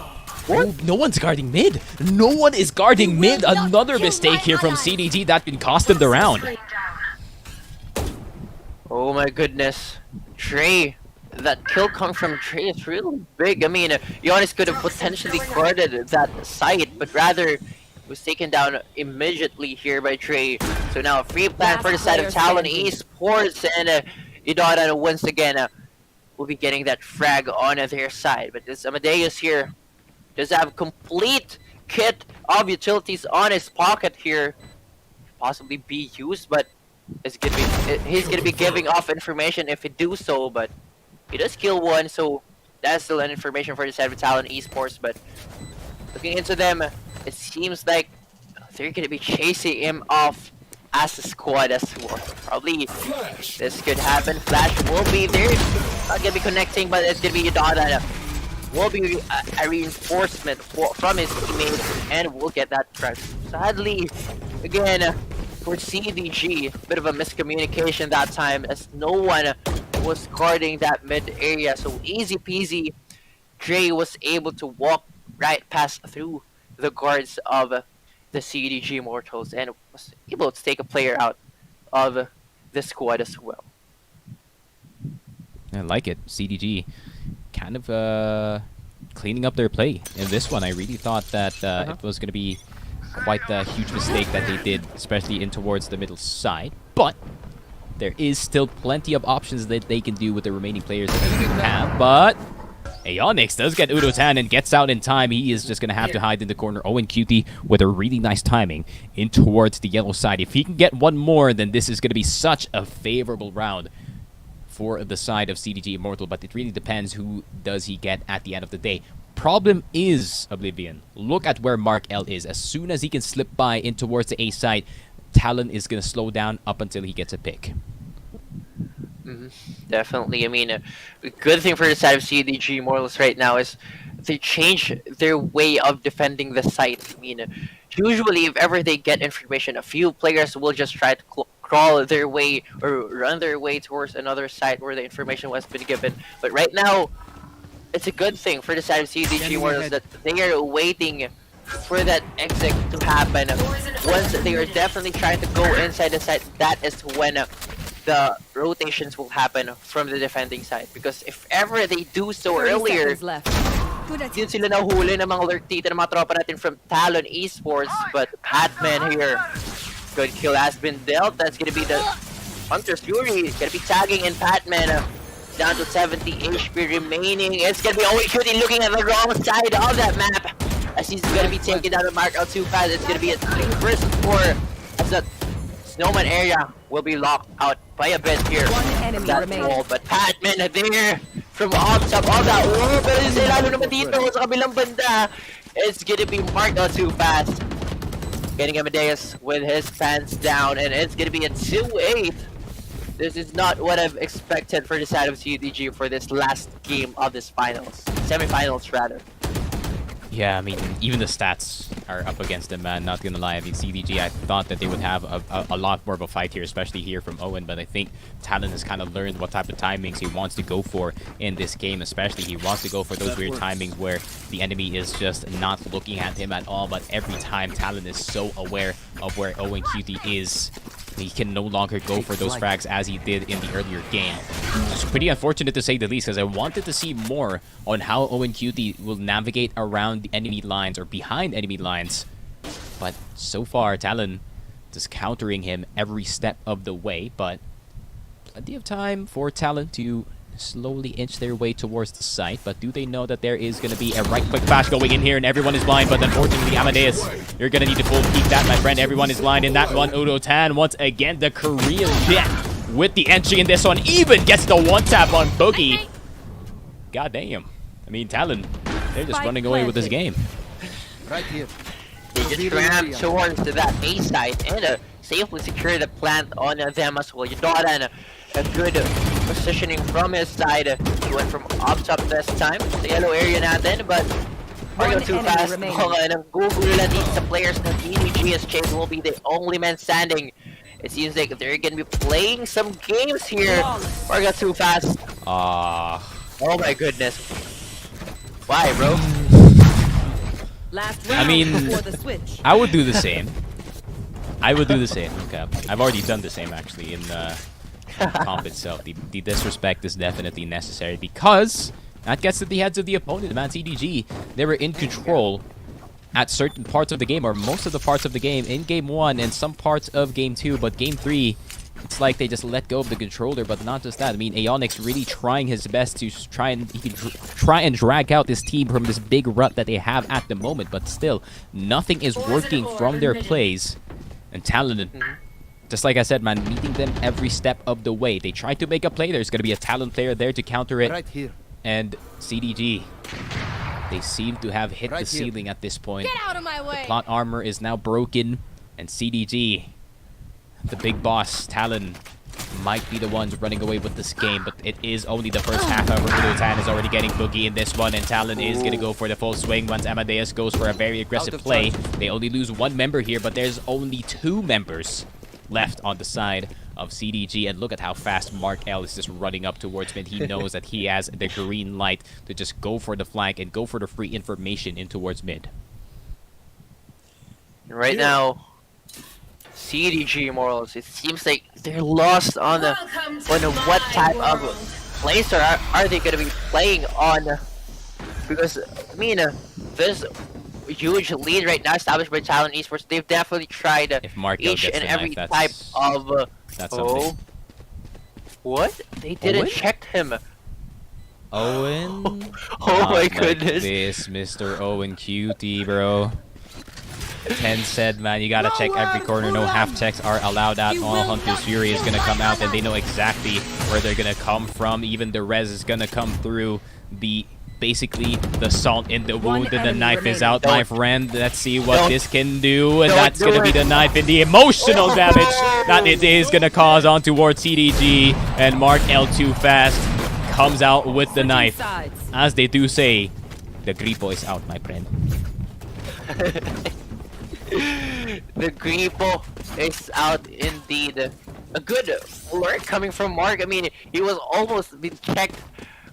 Oh, no one's guarding mid. No one is guarding mid. Another mistake here from CDG that can cost them the round. Oh my goodness. Trey. That kill come from Trey is really big. I mean, Onyx could have potentially guarded that site, but rather... was taken down immediately here by Trey. So now a free plan for the side of Talon Esports, and Idara once again will be getting that frag on their side. But this Amadeus here does have complete kit of utilities on his pocket here, possibly be used, but he's gonna be giving off information if he do so. But he does kill one, so that's still an information for the side of Talon Esports. But looking into them, it seems like they're going to be chasing him off as a squad as well. Probably this could happen. Flash will be there. Not going to be connecting, but it's going to be Yadada. Will be a reinforcement from his teammates, and we'll get that crash. Sadly, again, for CDG, a bit of a miscommunication that time, as no one was guarding that mid area. So easy peasy, Dre was able to walk right past through the guards of the CDG Mortals and was able to take a player out of the squad as well. I like it. CDG kind of cleaning up their play in this one. I really thought that it was going to be quite the huge mistake that they did, especially in towards the middle side. But there is still plenty of options that they can do with the remaining players that they have. But Onyx does get Udotan and gets out in time. He is just going to have to hide in the corner. Owen Cutie with a really nice timing in towards the yellow side. If he can get one more, then this is going to be such a favorable round for the side of CDG Immortal. But it really depends who does he get at the end of the day. Problem is, Oblivion, look at where Mark L is. As soon as he can slip by in towards the A side, Talon is going to slow down up until he gets a pick. Definitely. I mean, a good thing for the side of CDG Mortals right now is they change their way of defending the site. I mean, usually if ever they get information, a few players will just try to crawl their way or run their way towards another site where the information was been given. But right now, it's a good thing for the side of CDG Mortals that they are waiting for that exit to happen. Once they are definitely trying to go inside the site, that is when the rotations will happen from the defending side. Because if ever they do so earlier, yun sila nahuli ng mga lurk dito ng mga tropa natin from Talon Esports. But Patman here, good kill has been dealt. That's gonna be the Hunter's Fury. Gonna be tagging in Patman. Down to 70 HP remaining. It's gonna be Owen Cutie looking at the wrong side of that map, as he's gonna be taken down to Mark out too fast. It's gonna be a 3 versus 4 as the Snowman area will be locked out by a bit here. That wall, but Patman there from on top of that wall. Pero yung lalo naman dito sa kabilang banda, it's gonna be Mark out too fast. Getting Amadeus with his pants down, and it's gonna be a 2-8. This is not what I've expected for the side of CDG for this last game of this finals. Semifinals, rather. Yeah, I mean, even the stats are up against him, man. Not gonna lie. I mean, CDG, I thought that they would have a lot more of a fight here, especially here from Owen. But I think Talon has kind of learned what type of timings he wants to go for in this game, especially. He wants to go for those weird timings where the enemy is just not looking at him at all. But every time, Talon is so aware of where Owen QT is. He can no longer go for those frags as he did in the earlier game. It's pretty unfortunate to say the least, because I wanted to see more on how Owen QT will navigate around the enemy lines or behind enemy lines. But so far, Talon just countering him every step of the way. But plenty of time for Talon to slowly inch their way towards the site. But do they know that there is going to be a right click flash going in here and everyone is blind? But unfortunately, Amadeus, you're going to need to full peek that, my friend. Everyone is blind in that one. Udo Tan, once again, the Korean jet with the entry in this one. Even gets the one tap on Boogie. God damn. I mean, Talon, they're just running away with this game. Right here. They just ran towards that A side and safely secure the plant on them as well. Yodoran, a good positioning from his side. He went from up top this time. The yellow area natin, but Margo too fast. Google needs the players na DDG as Chase will be the only man standing. It seems like they're gonna be playing some games here. Margo too fast. Oh my goodness. Why, bro? Last I round mean, before the switch. I would do the same. I would do the same. Okay. I've already done the same, actually, in comp itself. The disrespect is definitely necessary because that gets to the heads of the opponent. Man, CDG, they were in control at certain parts of the game, or most of the parts of the game, in Game 1 and some parts of Game 2, but Game 3, it's like they just let go of the controller. But not just that. I mean, Aeonix really trying his best to try and drag out this team from this big rut that they have at the moment. But still, nothing is working from their plays. And Talon, just like I said, man, meeting them every step of the way. They try to make a play. There's going to be a Talon player there to counter it. Right here. And CDG, they seem to have hit the ceiling at this point. Get out of my way. The plot armor is now broken. And CDG, the big boss, Talon, might be the ones running away with this game, but it is only the first half. However, Udo-tan is already getting Boogie in this one, and Talon is going to go for the full swing once Amadeus goes for a very aggressive play. They only lose one member here, but there's only 2 members left on the side of CDG, and look at how fast Mark L is just running up towards mid. He knows that he has the green light to just go for the flank and go for the free information in towards mid. Right now, CDG Morals, it seems like they're lost on what type of plays are they going to be playing on, because I mean this huge lead right now established by Talon Esports. They've definitely tried each and every type of what? They didn't check him. Owen? Oh my goodness. This Mr. Owen QT, bro. 10 said, man, you gotta check every corner. No half checks are allowed at all. Hunter's Fury is gonna come out, and they know exactly where they're gonna come from. Even the res is gonna come through. Basically the salt in the wound, and the knife is out, my friend. Let's see what this can do, and that's gonna be the knife and the emotional damage that it is gonna cause on towards CDG. And Mark L too fast comes out with the knife. As they do say, the Gripo is out, my friend. The Gripo is out indeed. A good alert coming from Mark. I mean, he was almost been checked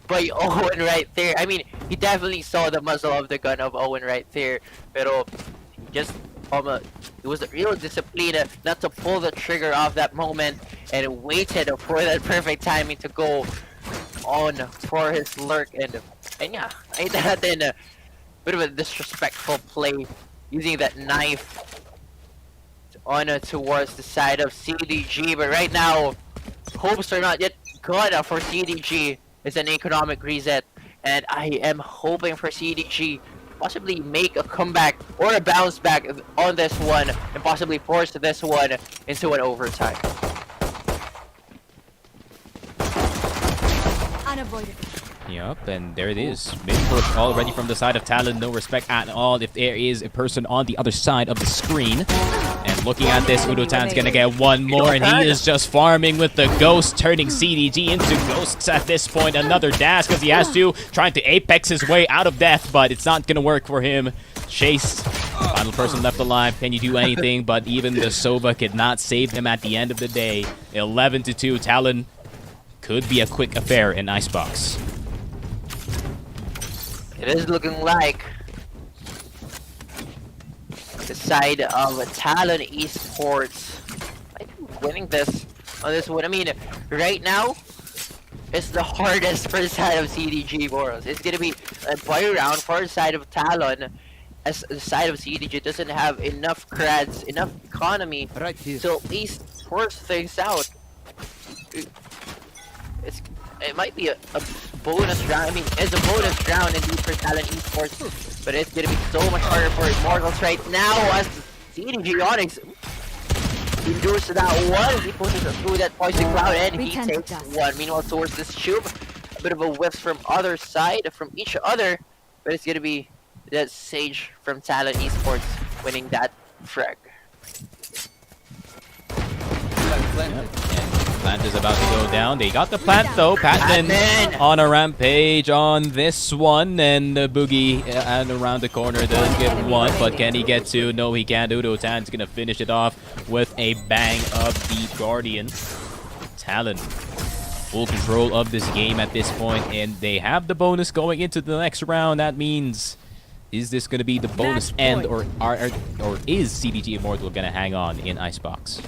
by Owen right there. I mean, he definitely saw the muzzle of the gun of Owen right there. Pero just it was a real discipline not to pull the trigger off that moment, and waited for that perfect timing to go on for his lurk. And yeah, I had a bit of a disrespectful play using that knife on towards the side of CDG. But right now, hopes are not yet good for CDG. It's an economic reset, and I am hoping for CDG possibly make a comeback or a bounce back on this one, and possibly force this one into an overtime. Unavoidable. Yup, and there it is. Mid-push already from the side of Talon. No respect at all if there is a person on the other side of the screen. And Looking at this, Udotan's gonna get one more, and he is just farming with the Ghost, turning CDG into ghosts at this point. Another dash because he has to, trying to apex his way out of death, but it's not gonna work for him. Chase, final person left alive. Can you do anything? But even the Sova could not save him at the end of the day. 11-2, Talon could be a quick affair in Icebox. It is looking like the side of Talon Esports might be winning this on this one. I mean, right now, it's the hardest for the side of CDG, Boros. It's gonna be a buy round for the side of Talon, as the side of CDG doesn't have enough creds, enough economy to at least force things out. It might be a bonus round. I mean, it's a bonus round indeed for Talon Esports, but it's gonna be so much harder for Immortals right now as CDG Onyx endures that one. He pushes through that poison cloud and he takes one. Meanwhile, towards this tube, a bit of a whiff from other side, from each other, but it's gonna be that Sage from Talon Esports winning that frag. Plant is about to go down. They got the plant though. Patman on a rampage on this one, and Boogie and around the corner does get one, but can he get two? No, he can't. Udotan's gonna finish it off with a bang of the Guardian. Talon full control of this game at this point, and they have the bonus going into the next round. That means, is this gonna be the bonus end, or is CDG Immortal gonna hang on in Icebox?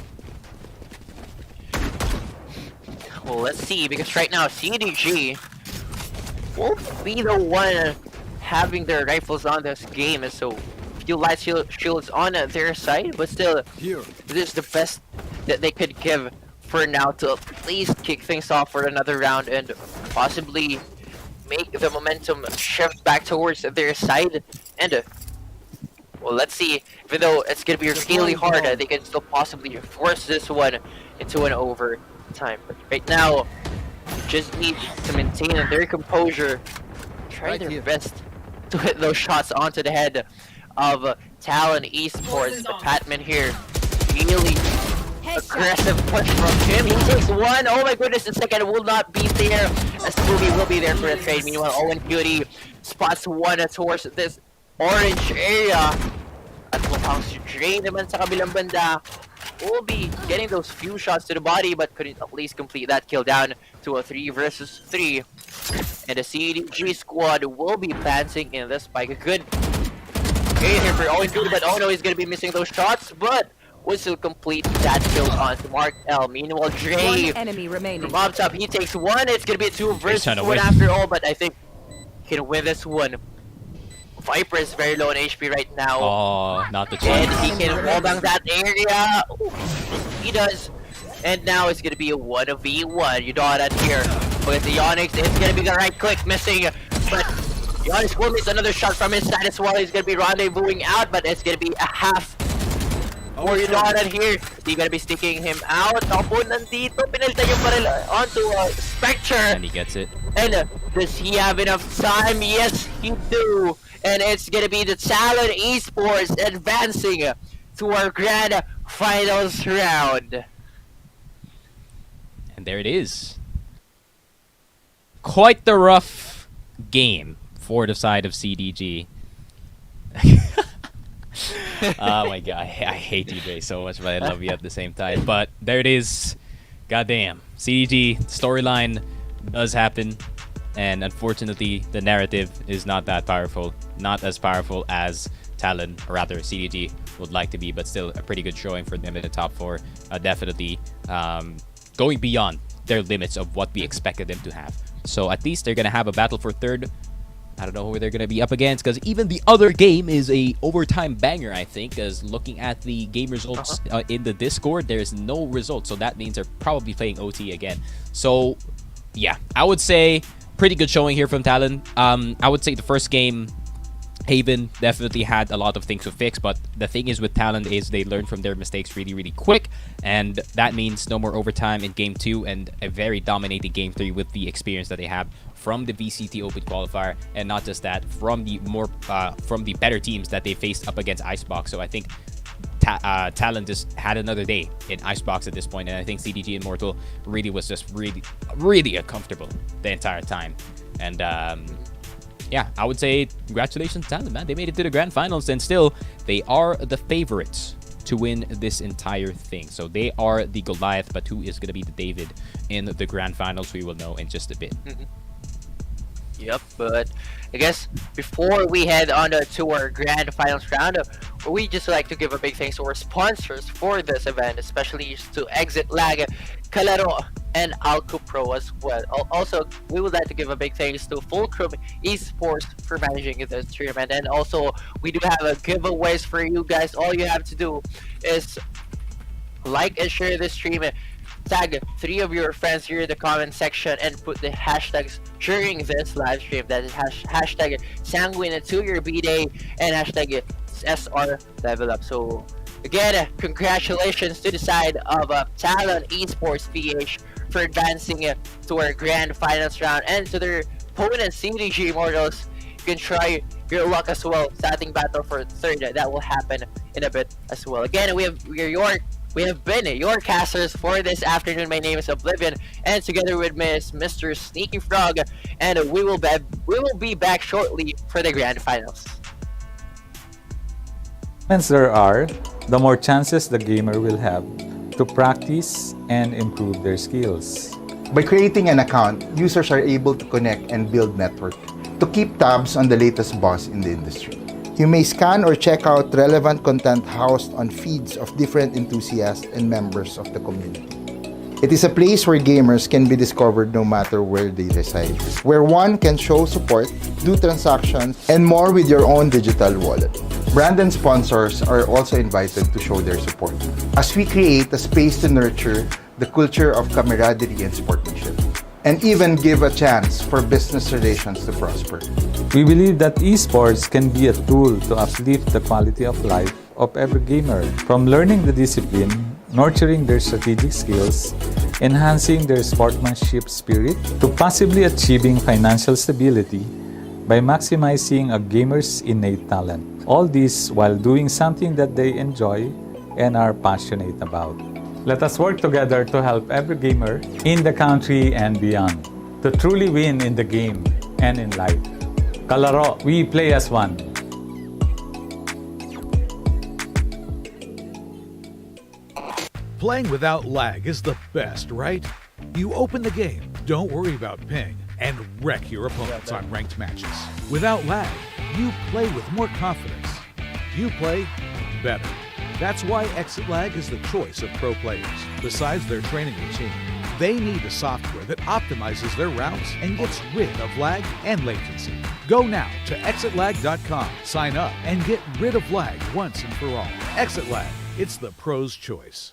Well, let's see, because right now CDG will be the one having their rifles on this game, and so few light shields on their side, but still, this is the best that they could give for now to at least kick things off for another round and possibly make the momentum shift back towards their side. And well, let's see, even though it's gonna be really hard, they can still possibly force this one into an overtime. But right now, just need to maintain their composure, try their best to hit those shots onto the head of Talon Esports. But Patman here, really aggressive push from him. He takes one. Oh my goodness, the second will not be there. A Scooby will be there for the trade. Meanwhile, Owen Beauty spots one towards this orange area. At mukhang si Dre naman sa kabilang banda will be getting those few shots to the body, but couldn't at least complete that kill down to a 3 versus 3. And the CDG squad will be advancing in this spike. A good game here for Owen Beauty, but oh no, he's gonna be missing those shots, but will still complete that kill on to Mark L. Meanwhile, Dre from up top, he takes one. It's gonna be a 2 versus 1 after all, but I think he can win this one. Viper is very low on HP right now. Oh, not the chance. And he can hold on that area. Ooh, he does. And now it's gonna be a 1v1. You know that here. With the Onyx, it's gonna be the right click missing. But the Onyx will miss another shot from his side as well. He's gonna be rendezvousing out, but it's gonna be a half. Or you know that here. He's gonna be sticking him out. Opo, nandito. Pinalitan yung baril onto Spectre. And he gets it. And does he have enough time? Yes, he do. And it's gonna be the Talon Esports advancing to our grand finals round. And there it is. Quite the rough game for the side of CDG. Oh my god, I hate you, Jay, so much, but I love you at the same time. But there it is. Goddamn. CDG storyline does happen. And unfortunately, the narrative is not that powerful. Not as powerful as Talon, or rather CDG, would like to be, but still a pretty good showing for them in the top 4. Definitely going beyond their limits of what we expected them to have. So at least they're going to have a battle for third. I don't know who they're going to be up against, because even the other game is a overtime banger, I think, because looking at the game results in the Discord, there's no results. So that means they're probably playing OT again. So yeah, I would say pretty good showing here from Talon. I would say the first game, Haven definitely had a lot of things to fix, but the thing is with Talon is they learn from their mistakes really, really quick, and that means no more overtime in Game 2 and a very dominating Game 3 with the experience that they have from the VCT Open Qualifier, and not just that, from the better teams that they faced up against Icebox. So I think Talent just had another day in Icebox at this point, and I think CDG Immortal really was just really uncomfortable the entire time. And yeah, I would say congratulations, Talent, man. They made it to the grand finals, and still they are the favorites to win this entire thing. So they are the Goliath, but who is going to be the David in the grand finals, we will know in just a bit. Yep, but I guess before we head on to our grand finals round, we just like to give a big thanks to our sponsors for this event, especially to Exit Lag, Kalaro, and Alco Pro as well. Also, we would like to give a big thanks to Fulcrum Esports for managing this tournament, and also we do have giveaways for you guys. All you have to do is like and share this stream, tag 3 of your friends here in the comment section, and put the hashtags during this live stream. That is hashtag Sanguine to your B-Day and hashtag SR Level Up. So again, congratulations to the side of Talon Esports PH for advancing to our grand finals round, and to their opponent CDG Immortals. You can try your luck as well. Starting battle for third, that will happen in a bit as well. Again, we have been your casters for this afternoon. My name is Oblivion, and together with me is Mr. Sneaky Frog, and we will be back shortly for the grand finals. There are, the more chances the gamer will have to practice and improve their skills. By creating an account, users are able to connect and build network to keep tabs on the latest boss in the industry. You may scan or check out relevant content housed on feeds of different enthusiasts and members of the community. It is a place where gamers can be discovered no matter where they reside, where one can show support, do transactions, and more with your own digital wallet. Brand and sponsors are also invited to show their support, as we create a space to nurture the culture of camaraderie and sportsmanship, and even give a chance for business relations to prosper. We believe that esports can be a tool to uplift the quality of life of every gamer, from learning the discipline, nurturing their strategic skills, enhancing their sportsmanship spirit, to possibly achieving financial stability by maximizing a gamer's innate talent. All this while doing something that they enjoy and are passionate about. Let us work together to help every gamer in the country and beyond to truly win in the game and in life. Kalaro, we play as one. Playing without lag is the best, right? You open the game, don't worry about ping, and wreck your opponents on ranked matches. Without lag, you play with more confidence. You play better. That's why Exit Lag is the choice of pro players. Besides their training routine, they need a software that optimizes their routes and gets rid of lag and latency. Go now to exitlag.com, sign up, and get rid of lag once and for all. Exit Lag, it's the pro's choice.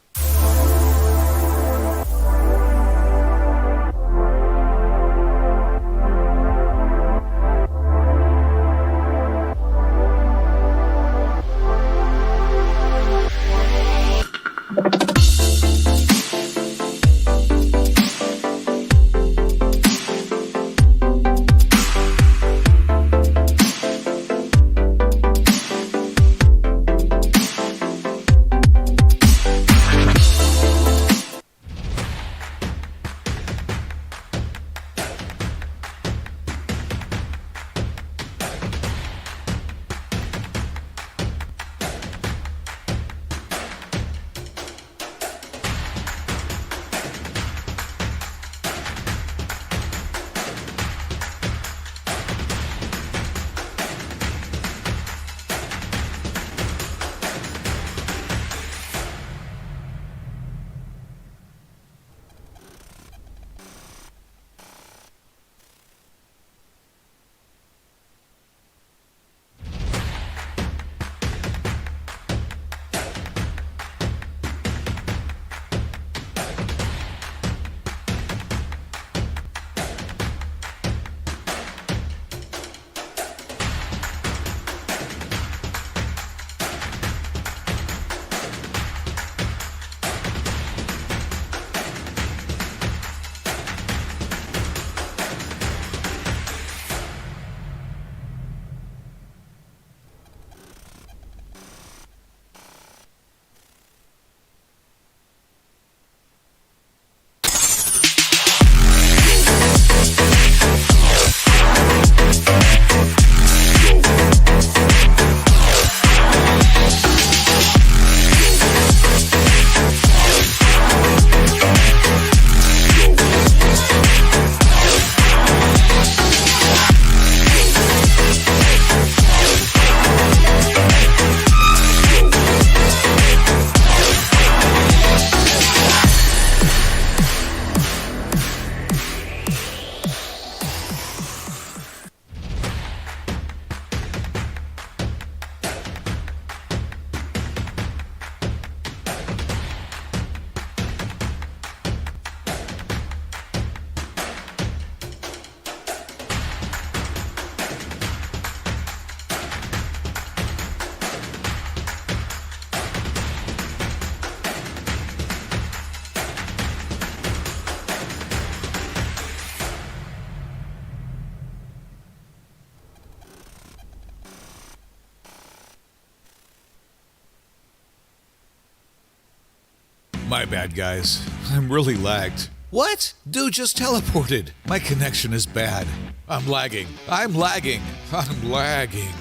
My bad, guys. I'm really lagged. What? Dude just teleported. My connection is bad. I'm lagging. I'm lagging. I'm lagging.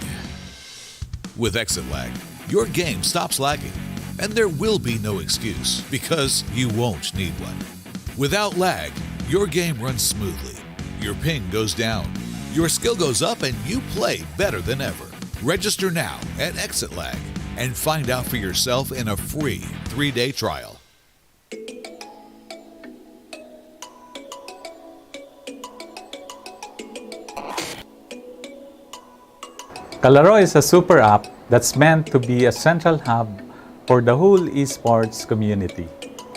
With exit lag, your game stops lagging, and there will be no excuse because you won't need one. Without lag, your game runs smoothly. Your ping goes down. Your skill goes up and you play better than ever. Register now at Exit Lag and find out for yourself in a free 3-day trial. Kalaro is a super app that's meant to be a central hub for the whole esports community.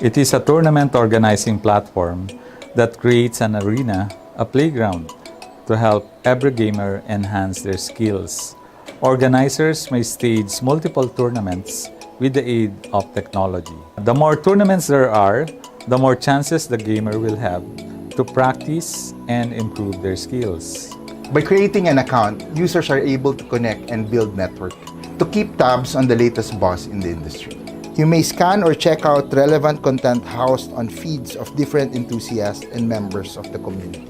It is a tournament organizing platform that creates an arena, a playground, to help every gamer enhance their skills. Organizers may stage multiple tournaments with the aid of technology. The more tournaments there are, the more chances the gamer will have to practice and improve their skills. By creating an account, users are able to connect and build network to keep tabs on the latest buzz in the industry. You may scan or check out relevant content housed on feeds of different enthusiasts and members of the community.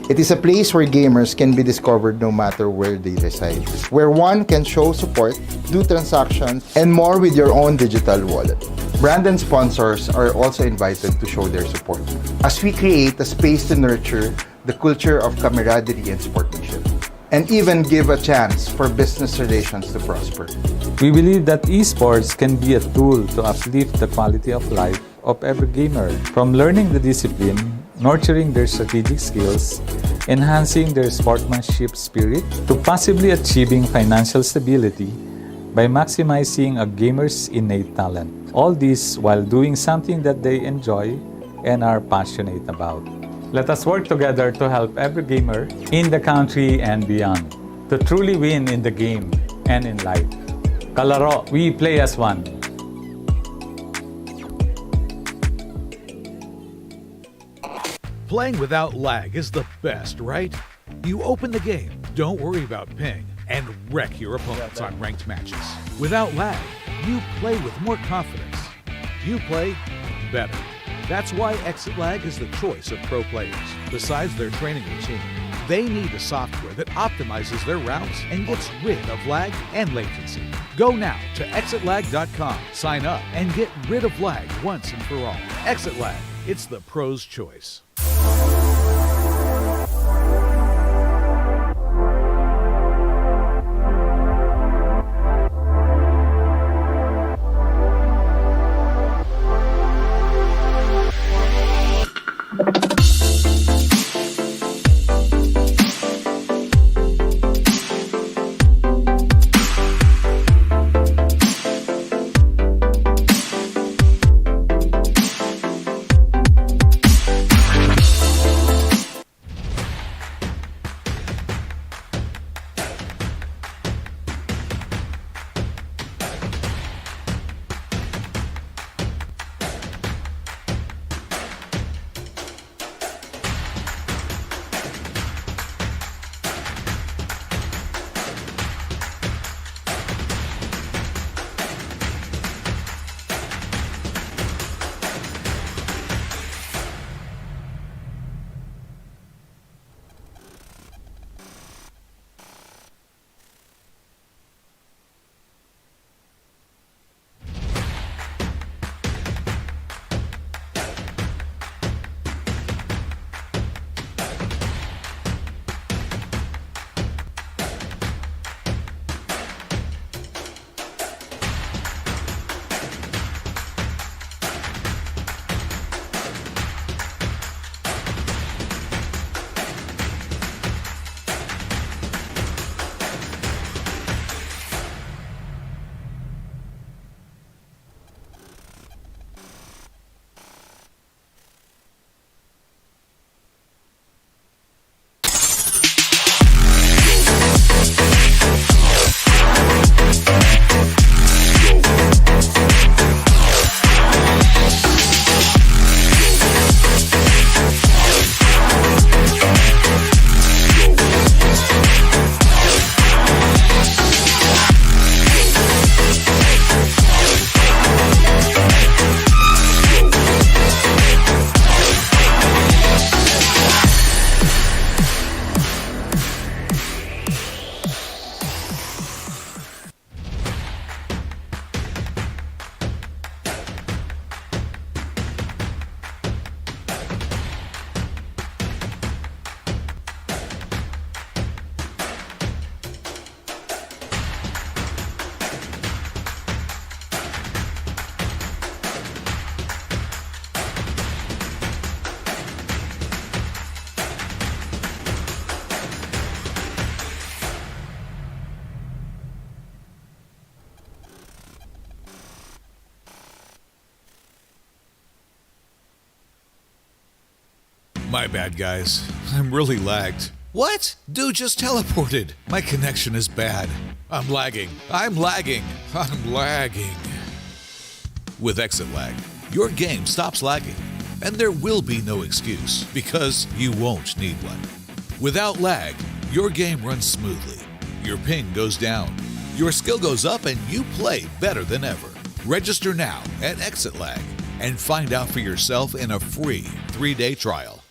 It is a place where gamers can be discovered no matter where they reside, where one can show support, do transactions, and more with your own digital wallet. Brand and sponsors are also invited to show their support as we create a space to nurture the culture of camaraderie and sportsmanship, and even give a chance for business relations to prosper. We believe that esports can be a tool to uplift the quality of life of every gamer, from learning the discipline, nurturing their strategic skills, enhancing their sportsmanship spirit, to possibly achieving financial stability by maximizing a gamer's innate talent. All this while doing something that they enjoy and are passionate about. Let us work together to help every gamer in the country and beyond to truly win in the game and in life. Kalaro, we play as one. Playing without lag is the best, right? You open the game, don't worry about ping, and wreck your opponents on ranked matches. Without lag, you play with more confidence. You play better. That's why Exit Lag is the choice of pro players. Besides their training routine, they need a software that optimizes their routes and gets rid of lag and latency. Go now to exitlag.com, sign up, and get rid of lag once and for all. Exit Lag, it's the pro's choice. My bad, guys. I'm really lagged. What? Dude just teleported. My connection is bad. I'm lagging. I'm lagging. I'm lagging. With exit lag, your game stops lagging, and there will be no excuse because you won't need one. Without lag, your game runs smoothly. Your ping goes down. Your skill goes up and you play better than ever. Register now at Exit Lag and find out for yourself in a free 3-day trial.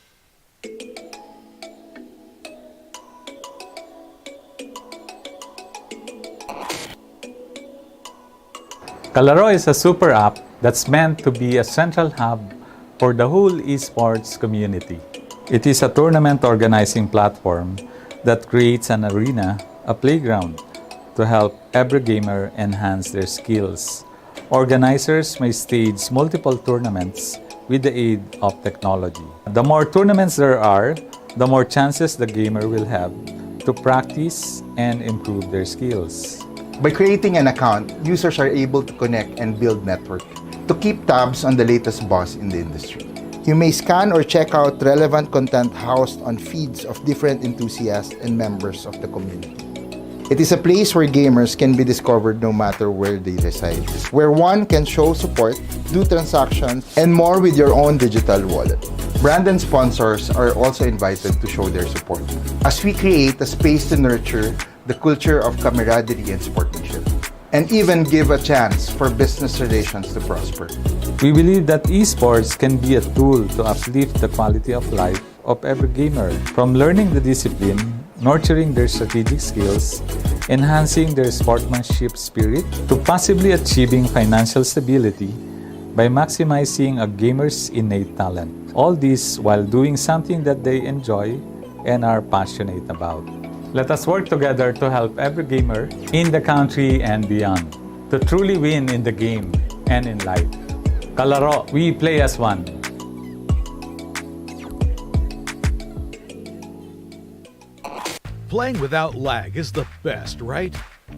Kalaro is a super app that's meant to be a central hub for the whole esports community. It is a tournament organizing platform that creates an arena, a playground, to help every gamer enhance their skills. Organizers may stage multiple tournaments with the aid of technology. The more tournaments there are, the more chances the gamer will have to practice and improve their skills. By creating an account, users are able to connect and build network to keep tabs on the latest buzz in the industry. You may scan or check out relevant content housed on feeds of different enthusiasts and members of the community. It is a place where gamers can be discovered no matter where they reside, where one can show support, do transactions, and more with your own digital wallet. Brand and sponsors are also invited to show their support as we create a space to nurture the culture of camaraderie and sportsmanship, and even give a chance for business relations to prosper. We believe that esports can be a tool to uplift the quality of life of every gamer, from learning the discipline, nurturing their strategic skills, enhancing their sportsmanship spirit, to possibly achieving financial stability by maximizing a gamer's innate talent. All this while doing something that they enjoy and are passionate about. Let us work together to help every gamer in the country and beyond to truly win in the game and in life. Kalaro, we play as one. Playing without lag is the best, right?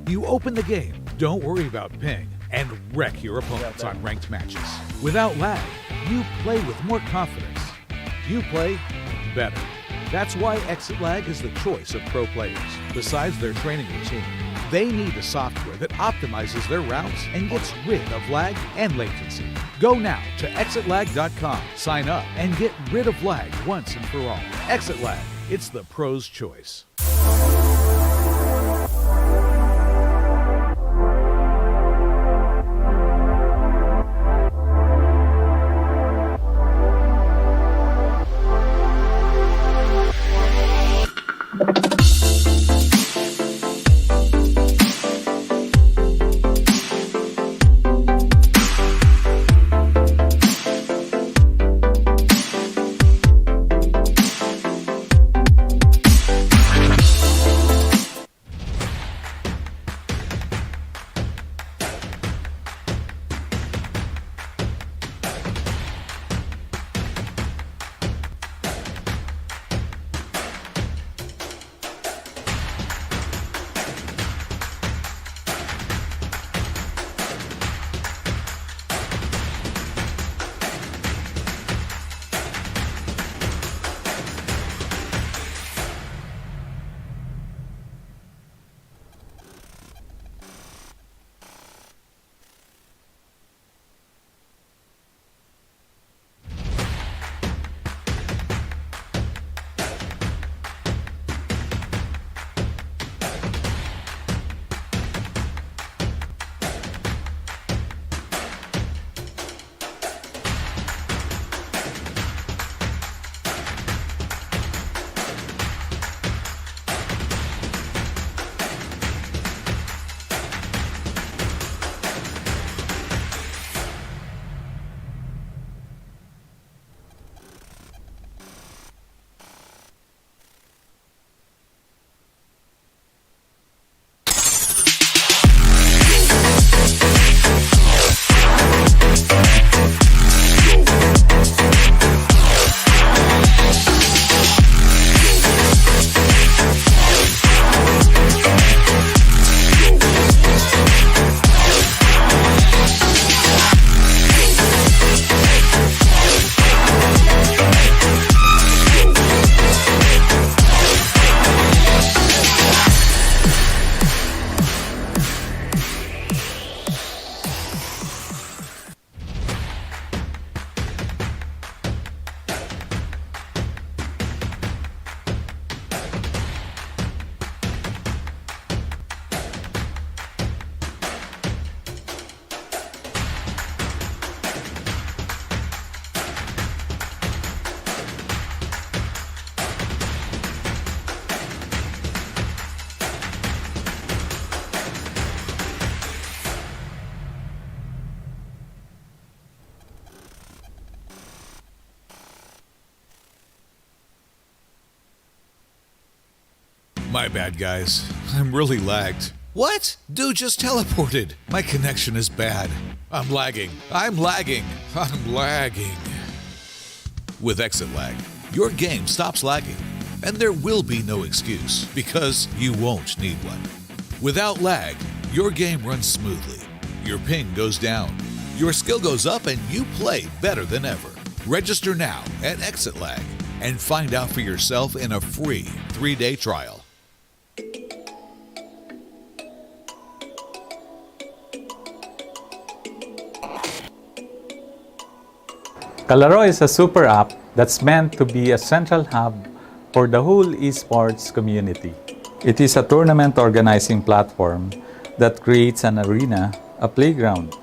You open the game, don't worry about ping, and wreck your opponents on ranked matches. Without lag, you play with more confidence. You play better. That's why Exit Lag is the choice of pro players. Besides their training routine, they need a software that optimizes their routes and gets rid of lag and latency. Go now to exitlag.com, sign up, and get rid of lag once and for all. Exit Lag, it's the pro's choice. My bad, guys. I'm really lagged. What? Dude just teleported. My connection is bad. I'm lagging. I'm lagging. I'm lagging. With exit lag, your game stops lagging, and there will be no excuse because you won't need one. Without lag, your game runs smoothly. Your ping goes down. Your skill goes up and you play better than ever. Register now at Exit Lag and find out for yourself in a free 3-day trial. Kalaro is a super app that's meant to be a central hub for the whole esports community. It is a tournament organizing platform that creates an arena, a playground,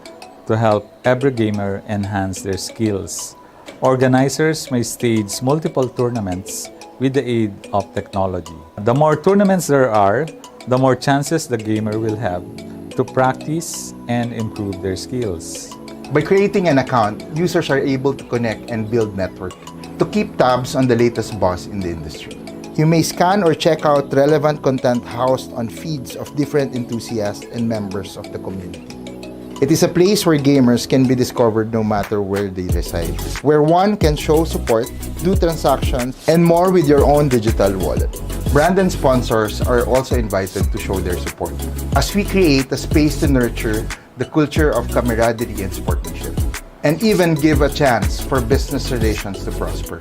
to help every gamer enhance their skills. Organizers may stage multiple tournaments with the aid of technology. The more tournaments there are, the more chances the gamer will have to practice and improve their skills. By creating an account, users are able to connect and build network to keep tabs on the latest buzz in the industry. You may scan or check out relevant content housed on feeds of different enthusiasts and members of the community. It is a place where gamers can be discovered no matter where they reside, where one can show support, do transactions, and more with your own digital wallet. Brand and sponsors are also invited to show their support as we create a space to nurture the culture of camaraderie and sportsmanship, and even give a chance for business relations to prosper.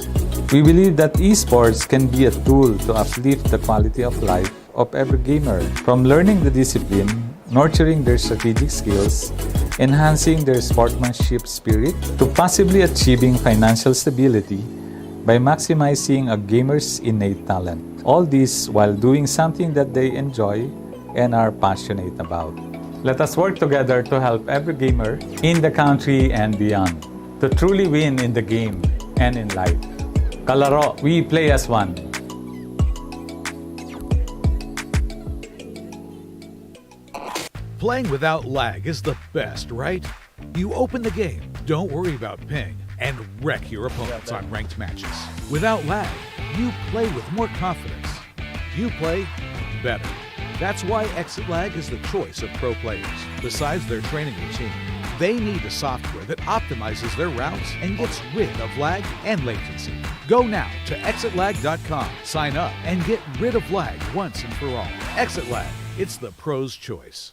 We believe that esports can be a tool to uplift the quality of life of every gamer, from learning the discipline, nurturing their strategic skills, enhancing their sportsmanship spirit, to possibly achieving financial stability by maximizing a gamer's innate talent. All this while doing something that they enjoy and are passionate about. Let us work together to help every gamer in the country and beyond to truly win in the game and in life. Kalaro, we play as one. Playing without lag is the best, right? You open the game, don't worry about ping, and wreck your opponents on ranked matches. Without lag, you play with more confidence. You play better. That's why Exit Lag is the choice of pro players. Besides their training routine, they need a software that optimizes their routes and gets rid of lag and latency. Go now to exitlag.com, sign up, and get rid of lag once and for all. Exit Lag, it's the pro's choice.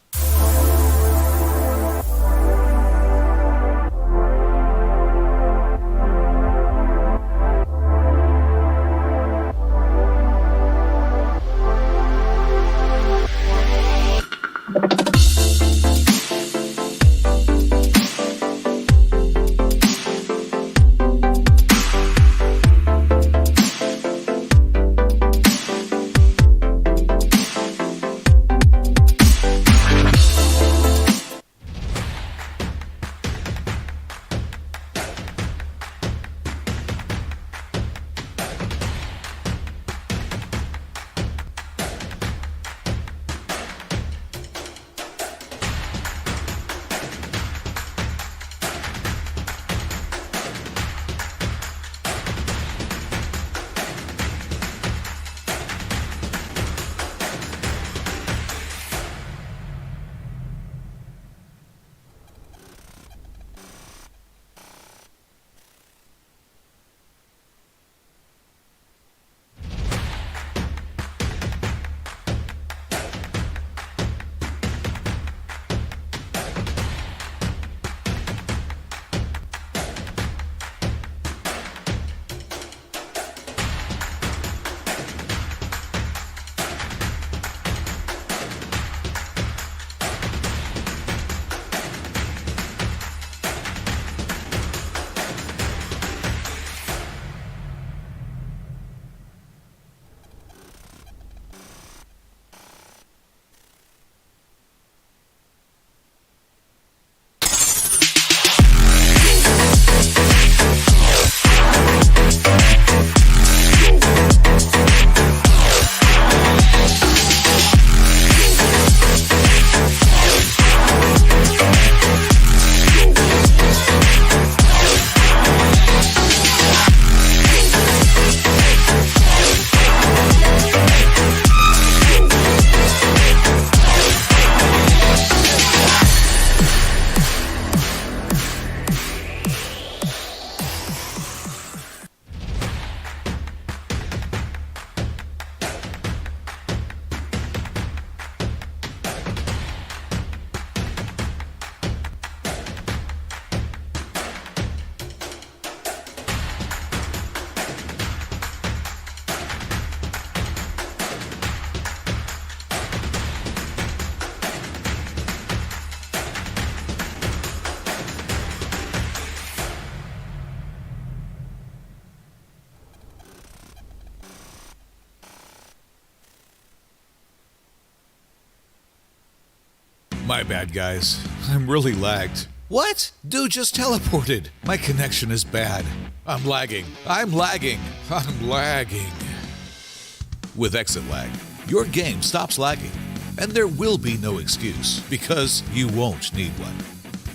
My bad, guys. I'm really lagged. What? Dude just teleported. My connection is bad. I'm lagging. I'm lagging. I'm lagging. With exit lag, your game stops lagging, and there will be no excuse because you won't need one.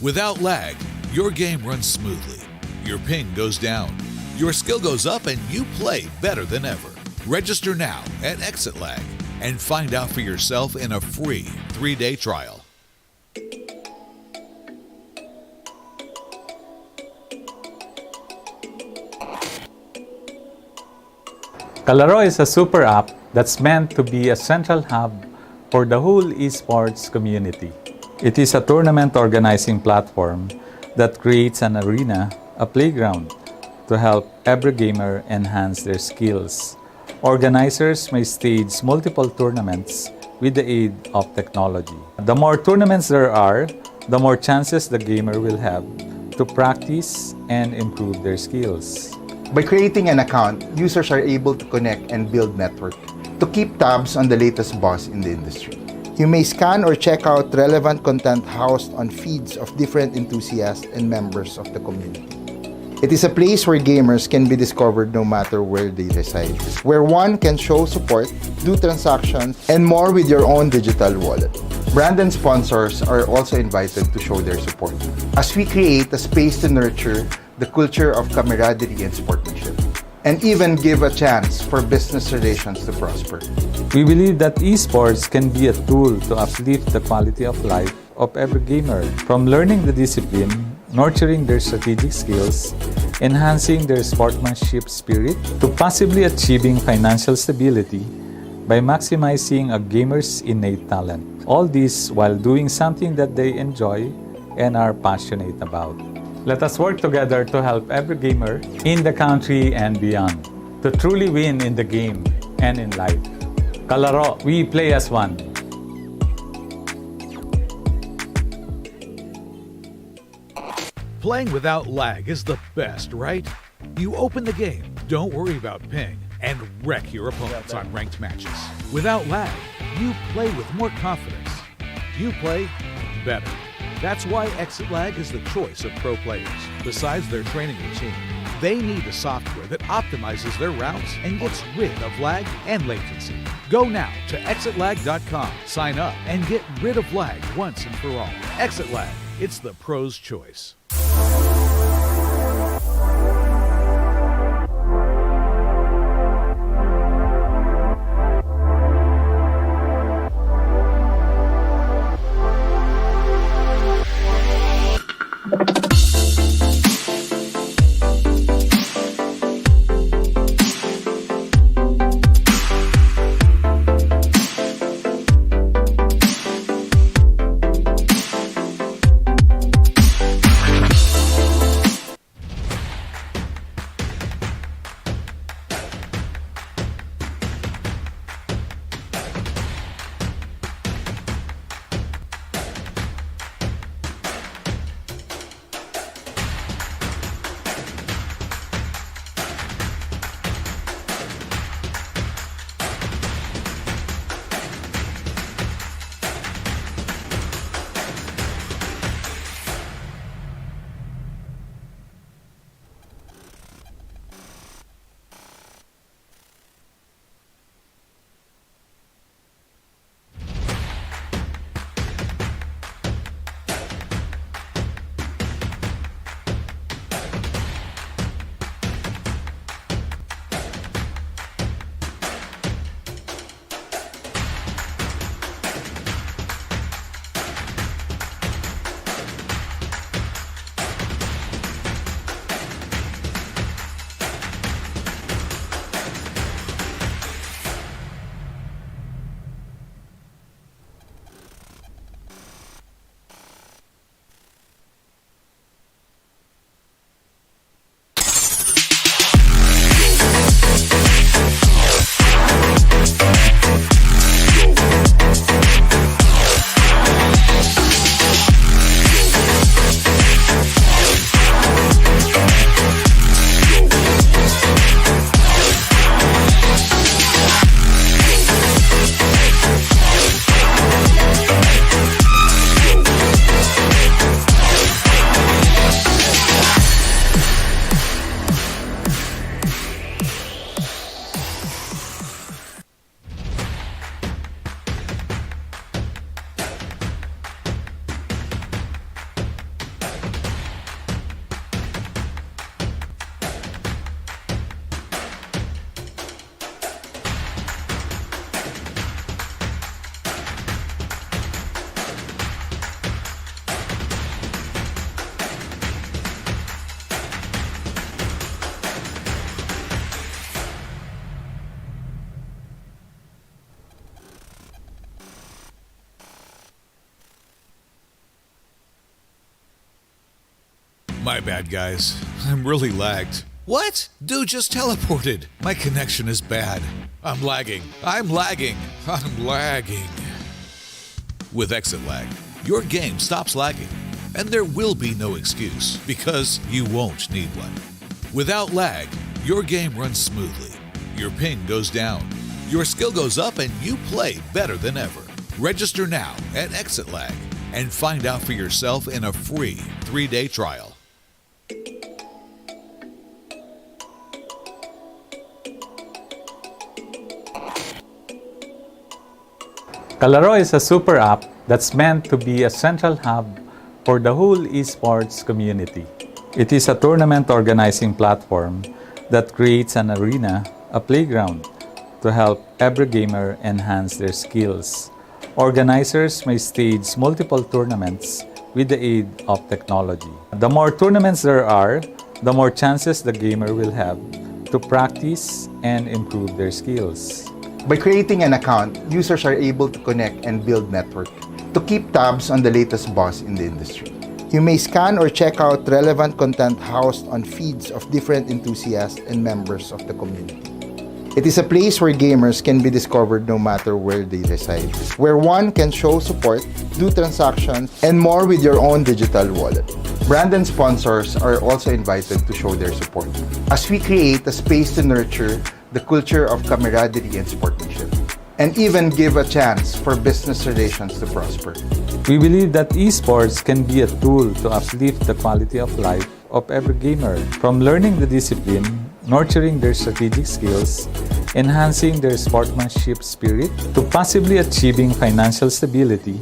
Without lag, your game runs smoothly. Your ping goes down. Your skill goes up, and you play better than ever. Register now at Exit Lag and find out for yourself in a free 3-day trial. Kalaro is a super app that's meant to be a central hub for the whole esports community. It is a tournament organizing platform that creates an arena, a playground, to help every gamer enhance their skills. Organizers may stage multiple tournaments with the aid of technology. The more tournaments there are, the more chances the gamer will have to practice and improve their skills. By creating an account, users are able to connect and build network to keep tabs on the latest buzz in the industry. You may scan or check out relevant content housed on feeds of different enthusiasts and members of the community. It is a place where gamers can be discovered no matter where they reside, where one can show support, do transactions, and more with your own digital wallet. Brand and sponsors are also invited to show their support as we create a space to nurture the culture of camaraderie and sportsmanship, and even give a chance for business relations to prosper. We believe that esports can be a tool to uplift the quality of life of every gamer, from learning the discipline, nurturing their strategic skills, enhancing their sportsmanship spirit, to possibly achieving financial stability by maximizing a gamer's innate talent. All this while doing something that they enjoy and are passionate about. Let us work together to help every gamer in the country and beyond to truly win in the game and in life. Kalaro, we play as one. Playing without lag is the best, right? You open the game, don't worry about ping, and wreck your opponents on ranked matches. Without lag, you play with more confidence. You play better. That's why Exit Lag is the choice of pro players. Besides their training routine, they need a software that optimizes their routes and gets rid of lag and latency. Go now to exitlag.com, sign up, and get rid of lag once and for all. Exit Lag, it's the pro's choice. My bad, guys. I'm really lagged. What? Dude just teleported. My connection is bad. I'm lagging. I'm lagging. I'm lagging. With exit lag, your game stops lagging. And there will be no excuse because you won't need one. Without lag, your game runs smoothly. Your ping goes down. Your skill goes up and you play better than ever. Register now at Exit Lag and find out for yourself in a free 3-day trial. Kalaro is a super app that's meant to be a central hub for the whole esports community. It is a tournament organizing platform that creates an arena, a playground, to help every gamer enhance their skills. Organizers may stage multiple tournaments with the aid of technology. The more tournaments there are, the more chances the gamer will have to practice and improve their skills. By creating an account, users are able to connect and build network to keep tabs on the latest boss in the industry. You may scan or check out relevant content housed on feeds of different enthusiasts and members of the community. It is a place where gamers can be discovered no matter where they reside, where one can show support, do transactions, and more with your own digital wallet. Brand and sponsors are also invited to show their support as we create a space to nurture the culture of camaraderie and sportsmanship, and even give a chance for business relations to prosper. We believe that esports can be a tool to uplift the quality of life of every gamer, from learning the discipline, nurturing their strategic skills, enhancing their sportsmanship spirit, to possibly achieving financial stability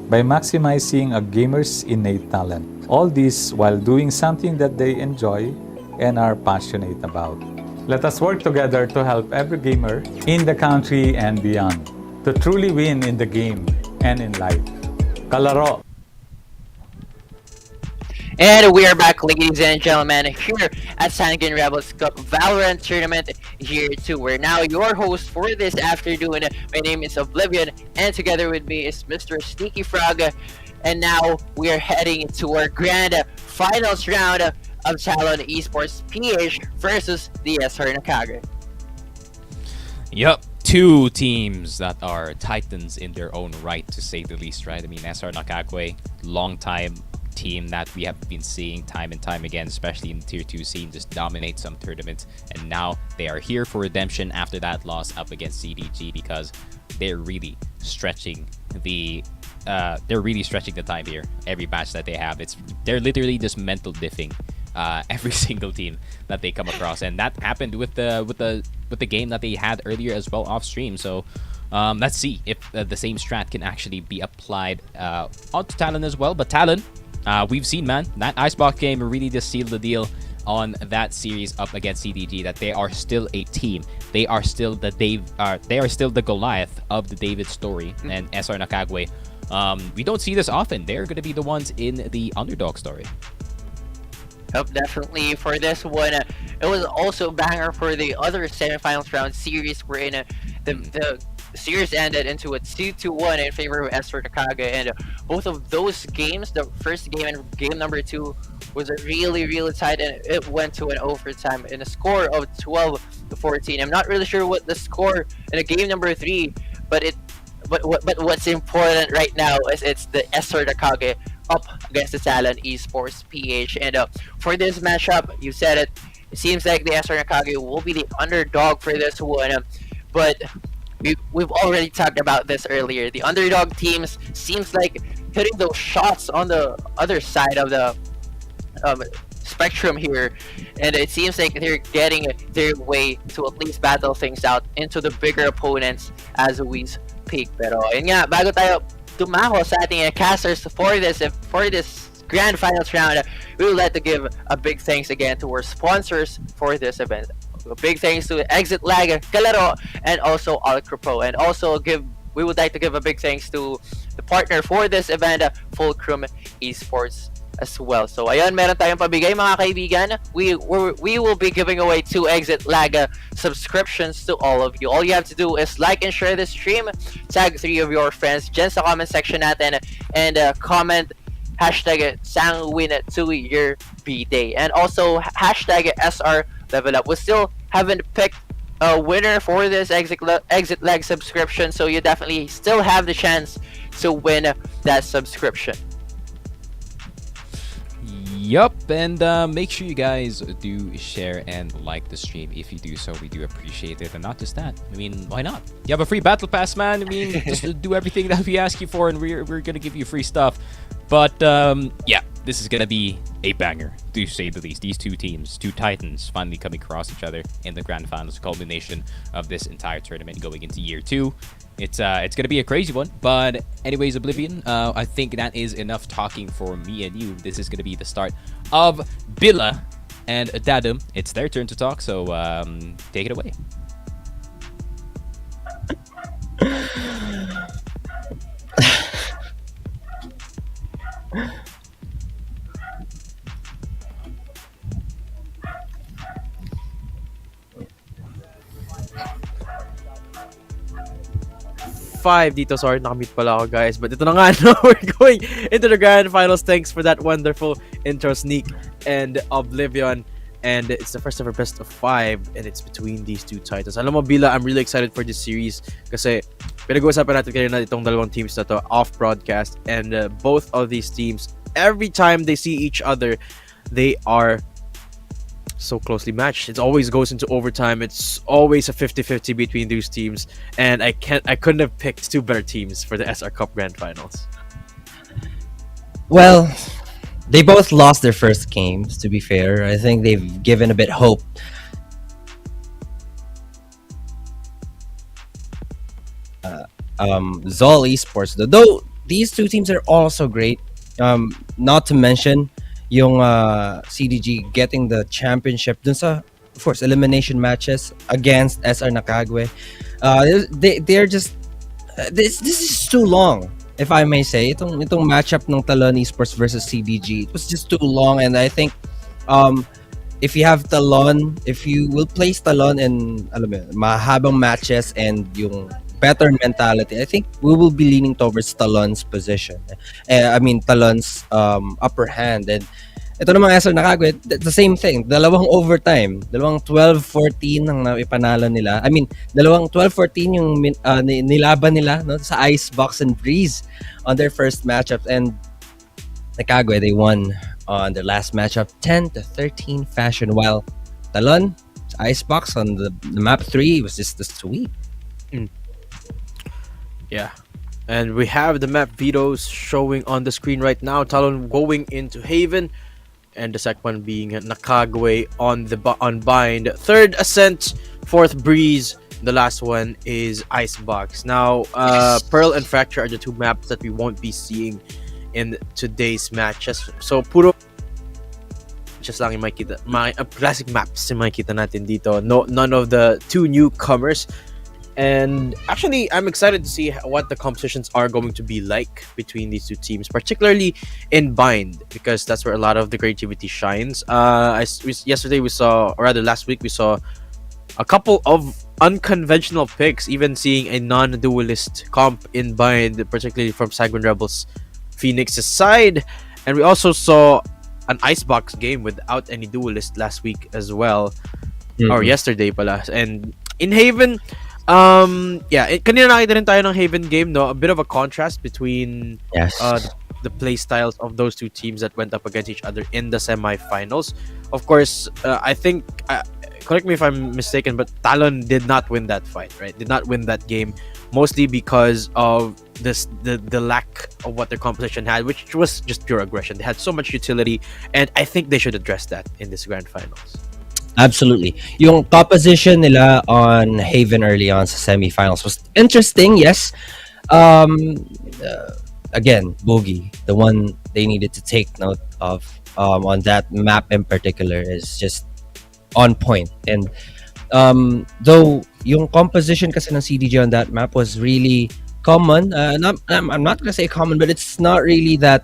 by maximizing a gamer's innate talent. All this while doing something that they enjoy and are passionate about. Let us work together to help every gamer in the country and beyond to truly win in the game and in life. Kalaro! And we are back, ladies and gentlemen, here at Sanguine Rebels Cup Valorant Tournament here too. We're now your host for this afternoon. My name is Oblivion, and together with me is Mr. Sneaky Frog. And now we are heading to our grand finals round of Talon Esports PH versus the SR Nakage. Yup, two teams that are titans in their own right, to say the least, right? I mean, SR Nakagwe, long time team that we have been seeing time and time again, especially in the tier 2 scene, just dominate some tournaments, and now they are here for redemption after that loss up against CDG because they're really stretching the time here. Every match that they have, they're literally just mental diffing every single team that they come across, and that happened with the game that they had earlier as well off stream. So let's see if the same strat can actually be applied onto Talon as well. But Talon, we've seen, man, that Icebox game really just sealed the deal on that series up against CDG, that they are still a team. They are still the Goliath of the David story. And SR Nakagwe, we don't see this often. They're going to be the ones in the underdog story. Yep, definitely for this one. It was also a banger for the other semifinals round series, wherein the series ended into a 2-1 in favor of SR Nakage, and both of those games, the first game and game number 2, was a really tight, and it went to an overtime in a score of 12-14. I'm not really sure what the score in a game number 3, but what's important right now is it's the SR Nakage up against the Talon Esports PH. And for this matchup, you said it, it seems like the SR Nakage will be the underdog for this one, but we've already talked about this earlier. The underdog teams seems like hitting those shots on the other side of the spectrum here, and it seems like they're getting their way to at least battle things out into the bigger opponents as we speak. Pero yun nga, bago tayo tumako sa ating casters for this grand finals round, we would like to give a big thanks again to our sponsors for this event. A big thanks to Exit Lag, Kalaro, and also Alcropo. And also we would like to give a big thanks to the partner for this event, Fulcrum Esports as well. So ayun, meron tayong pabigay mga kaibigan. We will be giving away 2 Exit Lag subscriptions to all of you. All you have to do is like and share the stream, tag 3 of your friends dyan sa comment section natin, and comment hashtag it Sanguine to your B-Day. And also hashtag it SR Level Up. We still haven't picked a winner for this exit leg subscription, so you definitely still have the chance to win that subscription. Yup, and make sure you guys do share and like the stream. If you do so, we do appreciate it. And not just that, I mean, why not? You have a free battle pass, man. I mean, just do everything that we ask you for, and we're gonna give you free stuff. But yeah, this is gonna be a banger, to say the least. These two teams, two titans, finally coming across each other in the grand finals, culmination of this entire tournament going into year 2. It's gonna be a crazy one. But anyways, Oblivion, I think that is enough talking for me and you. This is gonna be the start of Billa and Dadum. It's their turn to talk, so take it away. Five dito. Sorry, nakamute pala ako, guys. But ito na nga, no? We're going into the grand finals. Thanks for that wonderful intro, Sneak and Oblivion. And it's the first ever best of 5, and it's between these two titles. Alam mo, Bila, I'm really excited for this series kasi pinag-uusapan natin kanina itong dalawang teams na to off-broadcast. And both of these teams, every time they see each other, they are so closely matched. It always goes into overtime. It's always a 50-50 between these teams, and I couldn't have picked two better teams for the SR Cup Grand Finals. Well, they both lost their first games, to be fair. I think they've given a bit hope. Zol Esports, though these two teams are also great. Not to mention yung CDG getting the championship dun sa, of course, elimination matches against SR Nakagwe. They're just this is too long, if I may say. Itong matchup ng Talon Esports versus CDG, it was just too long. And I think if you have Talon, if you will place Talon in mahabang matches and yung better mentality, I think we will be leaning towards Talon's position. Talon's upper hand. And ito namang SR Nakagwe, the same thing. Dalawang overtime. Dalawang 12-14 ang ipanalo nila. Dalawang 12-14 yung nilaban nila, no, sa Icebox and Breeze on their first matchup. And Nakagwe, they won on their last matchup 10-13 fashion, while Talon, Icebox on the map 3 was just a sweep. Yeah. And we have the map vetoes showing on the screen right now. Talon going into Haven, and the second one being Nakagwe on Bind. Third Ascent, fourth Breeze. The last one is Icebox. Now, Pearl and Fracture are the two maps that we won't be seeing in today's matches. So, puro just lang yung makita, classic maps yung makita natin dito. None of the two newcomers. And actually, I'm excited to see what the competitions are going to be like between these two teams, particularly in Bind, because that's where a lot of the creativity shines. Last week, we saw a couple of unconventional picks, even seeing a non-duelist comp in Bind, particularly from Sanguine Rebels Phoenix's side. And we also saw an Icebox game without any duelist last week as well, or yesterday pala. And in Haven, kanina nakita rin tayo ng Haven game, no? A bit of a contrast between the play styles of those two teams that went up against each other in the semifinals. Of course, I think, correct me if I'm mistaken, but Talon did not win that fight, right? Did not win that game, mostly because of the lack of what their composition had, which was just pure aggression. They had so much utility, and I think they should address that in this grand finals. Absolutely. Yung top position nila on Haven early on sa semifinals was interesting, yes. Again, Bogey, the one they needed to take note of on that map in particular, is just on point. And though yung composition kasi ng CDG on that map was really common, I'm not gonna say common, but it's not really that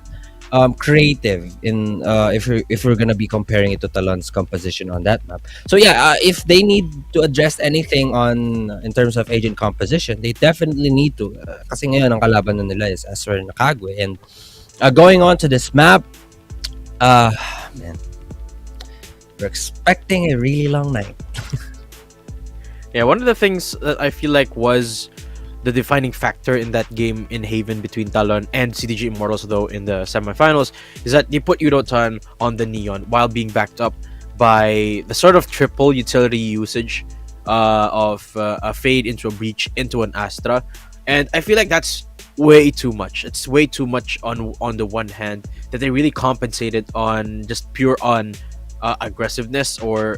creative in if we're gonna be comparing it to Talon's composition on that map. So if they need to address anything in terms of agent composition, they definitely need to, kasi ngayon ang kalaban na nila is SR Nakagwe, and Going on to this map, man, we're expecting a really long night. Yeah, one of the things that I feel like was the defining factor in that game in Haven between Talon and CDG Immortals, though, in the semifinals, is that they put Yudotan on the Neon while being backed up by the sort of triple utility usage of a Fade into a Breach into an Astra. And I feel like that's way too much. It's way too much on the one hand that they really compensated on just pure on aggressiveness or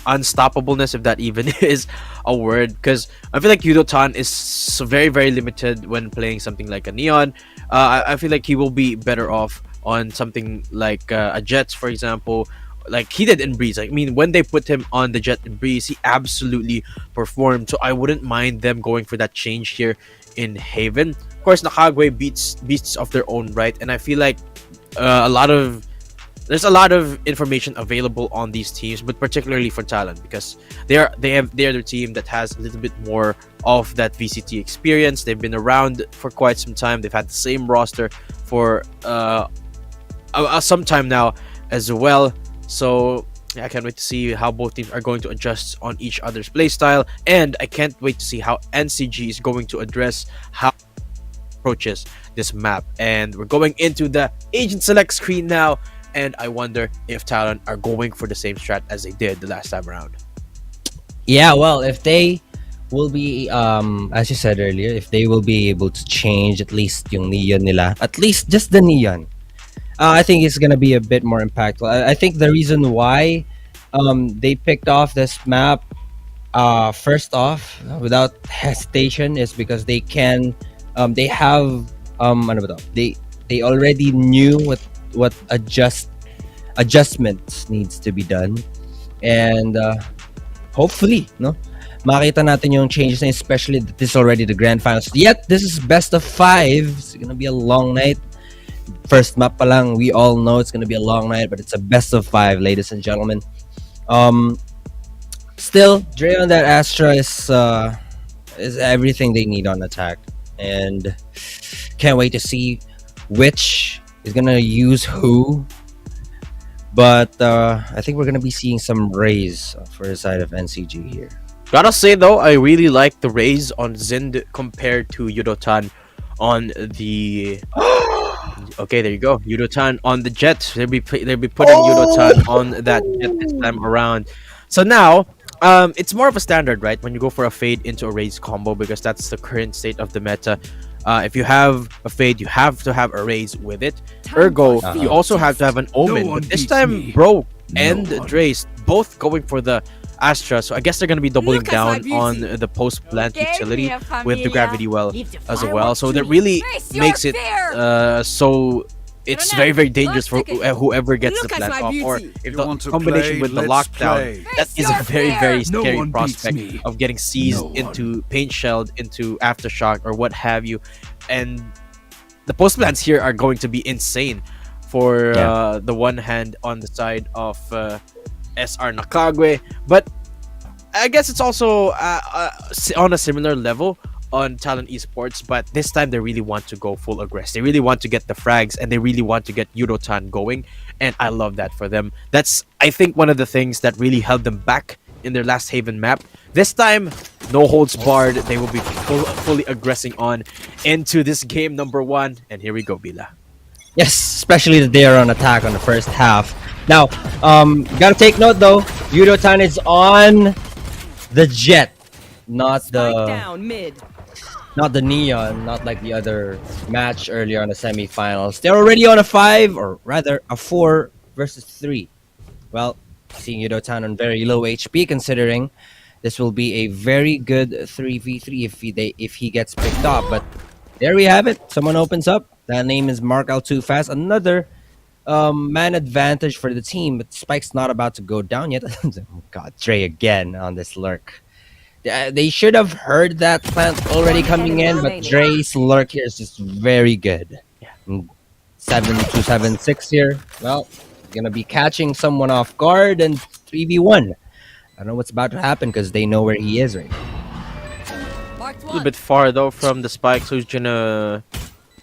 unstoppableness, if that even is a word, because I feel like Yudotan is very very limited when playing something like a Neon. I feel like he will be better off on something like a Jets, for example, like he did in Breeze. I mean, when they put him on the Jet in Breeze, he absolutely performed. So I wouldn't mind them going for that change here in Haven. Of course, Nakagwe beats beasts of their own right, and I feel like there's a lot of information available on these teams, but particularly for Talon, because they're the team that has a little bit more of that VCT experience. They've been around for quite some time. They've had the same roster for some time now as well. So yeah, I can't wait to see how both teams are going to adjust on each other's playstyle, and I can't wait to see how NCG is going to address how approaches this map. And we're going into the agent select screen now, and I wonder if Talon are going for the same strat as they did the last time around. Yeah, well, if they will be, as you said earlier, if they will be able to change at least yung Neon nila, at least just the Neon, I think it's gonna be a bit more impactful. I think the reason why they picked off this map first off without hesitation is because they can they have ano ba to? They already knew what adjustments needs to be done, and hopefully makita natin yung changes, especially that this is already the grand finals. Yet this is best of 5. It's gonna be a long night. First map pa lang, we all know it's gonna be a long night, but it's a best of 5, ladies and gentlemen. Still, Dre on that Astra is everything they need on attack, and can't wait to see which is gonna use who. But I think we're gonna be seeing some raise for the side of NCG here. Gotta say though, I really like the raise on Zind compared to Yudotan on the. Okay, there you go. Yudotan on the Jet. They'll be putting Yudotan on that Jet this time around. So now, it's more of a standard, right? When you go for a Fade into a raise combo, because that's the current state of the meta. If you have a Fade, you have to have a raise with it. Ergo, you also have to have an Omen. But this time, Bro and Drace both going for the Astra, so I guess they're going to be doubling down on the post-plant utility with the Gravity Well as well. So that really makes it so it's very, very dangerous for whoever gets the plant off. Or if the combination with the lockdown, that is a very, very scary prospect of getting seized into paint shelled, into Aftershock, or what have you. And the post-plants here are going to be insane for the one hand on the side of SR Nakagwe, but I guess it's also on a similar level on Talon Esports, but this time they really want to go full aggress. They really want to get the frags, and they really want to get Yudotan going, and I love that for them. That's, I think, one of the things that really held them back in their last Haven map. This time, no holds barred. They will be fully aggressing on into this game number 1, and here we go, Bila. Yes, especially that they are on attack on the first half. Now, gotta take note though, Yudotan is on the Jet, not the Neon, not like the other match earlier on the semifinals. They're already on a 5, or rather a 4 versus 3. Well, seeing Yudotan on very low HP, considering this will be a very good 3v3 if he gets picked up. But there we have it. Someone opens up. That name is Mark Out Too Fast. Another man advantage for the team, but Spike's not about to go down yet. Oh God, Dre again on this lurk. They should have heard that plant already coming in, but Dre's lurk here is just very good. 7-2-7-6 here. Well, gonna be catching someone off guard and 3v1. I don't know what's about to happen because they know where he is right now. A little bit far though from the Spike, so he's gonna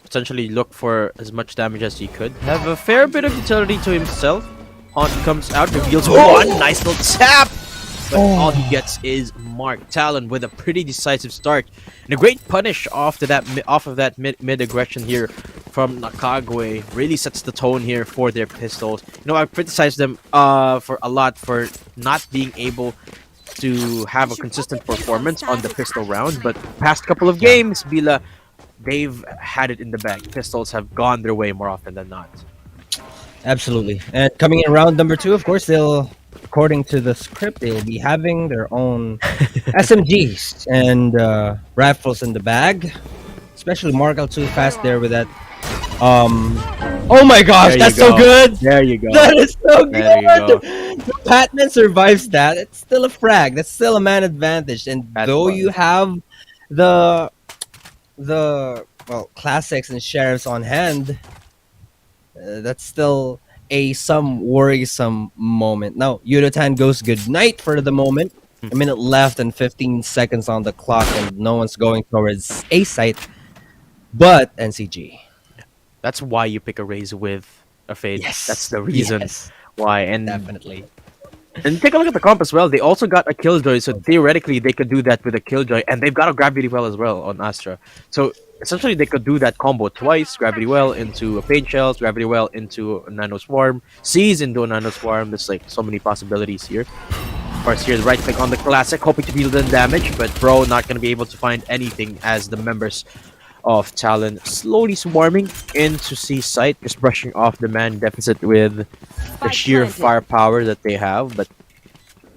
potentially look for as much damage as he could. Have a fair bit of utility to himself. Haunt comes out, reveals one nice little tap, but all he gets is Mark. Talon with a pretty decisive start and a great punish off of that mid aggression here from Nakagwe. Really sets the tone here for their pistols. You know, I've criticized them for a lot for not being able to have a consistent performance on the pistol round, but past couple of games, Bila, they've had it in the bag. Pistols have gone their way more often than not. Absolutely. And coming in round number 2, of course, they'll, according to the script, they'll be having their own SMGs and rifles in the bag. Especially Markel too fast there with that. Oh my gosh, that's so good! There you go. That is so There you good! go. Patman survives that. It's still a frag. That's still a man advantage. And That's though fun. you have the classics and sheriffs on hand, that's still some worrisome moment. Now, Yudotan goes good night for the moment. A minute left and 15 seconds on the clock, and no one's going towards A site, but NCG. That's why you pick a raise with a fade. Yes. That's the reason Yes, why. And definitely. And take a look at the comp as well. They also got a Killjoy, so theoretically they could do that with a Killjoy, and they've got a Gravity Well as well on Astra. So essentially they could do that combo twice: Gravity Well into a Pain Shells, Gravity Well into a Nano Swarm, Seize into a Nano Swarm. There's like so many possibilities here. Of course, here the right click on the Classic, hoping to deal them damage, but Bro not going to be able to find anything as the members of Talon slowly swarming into C site, just brushing off the man deficit with the sheer firepower that they have. But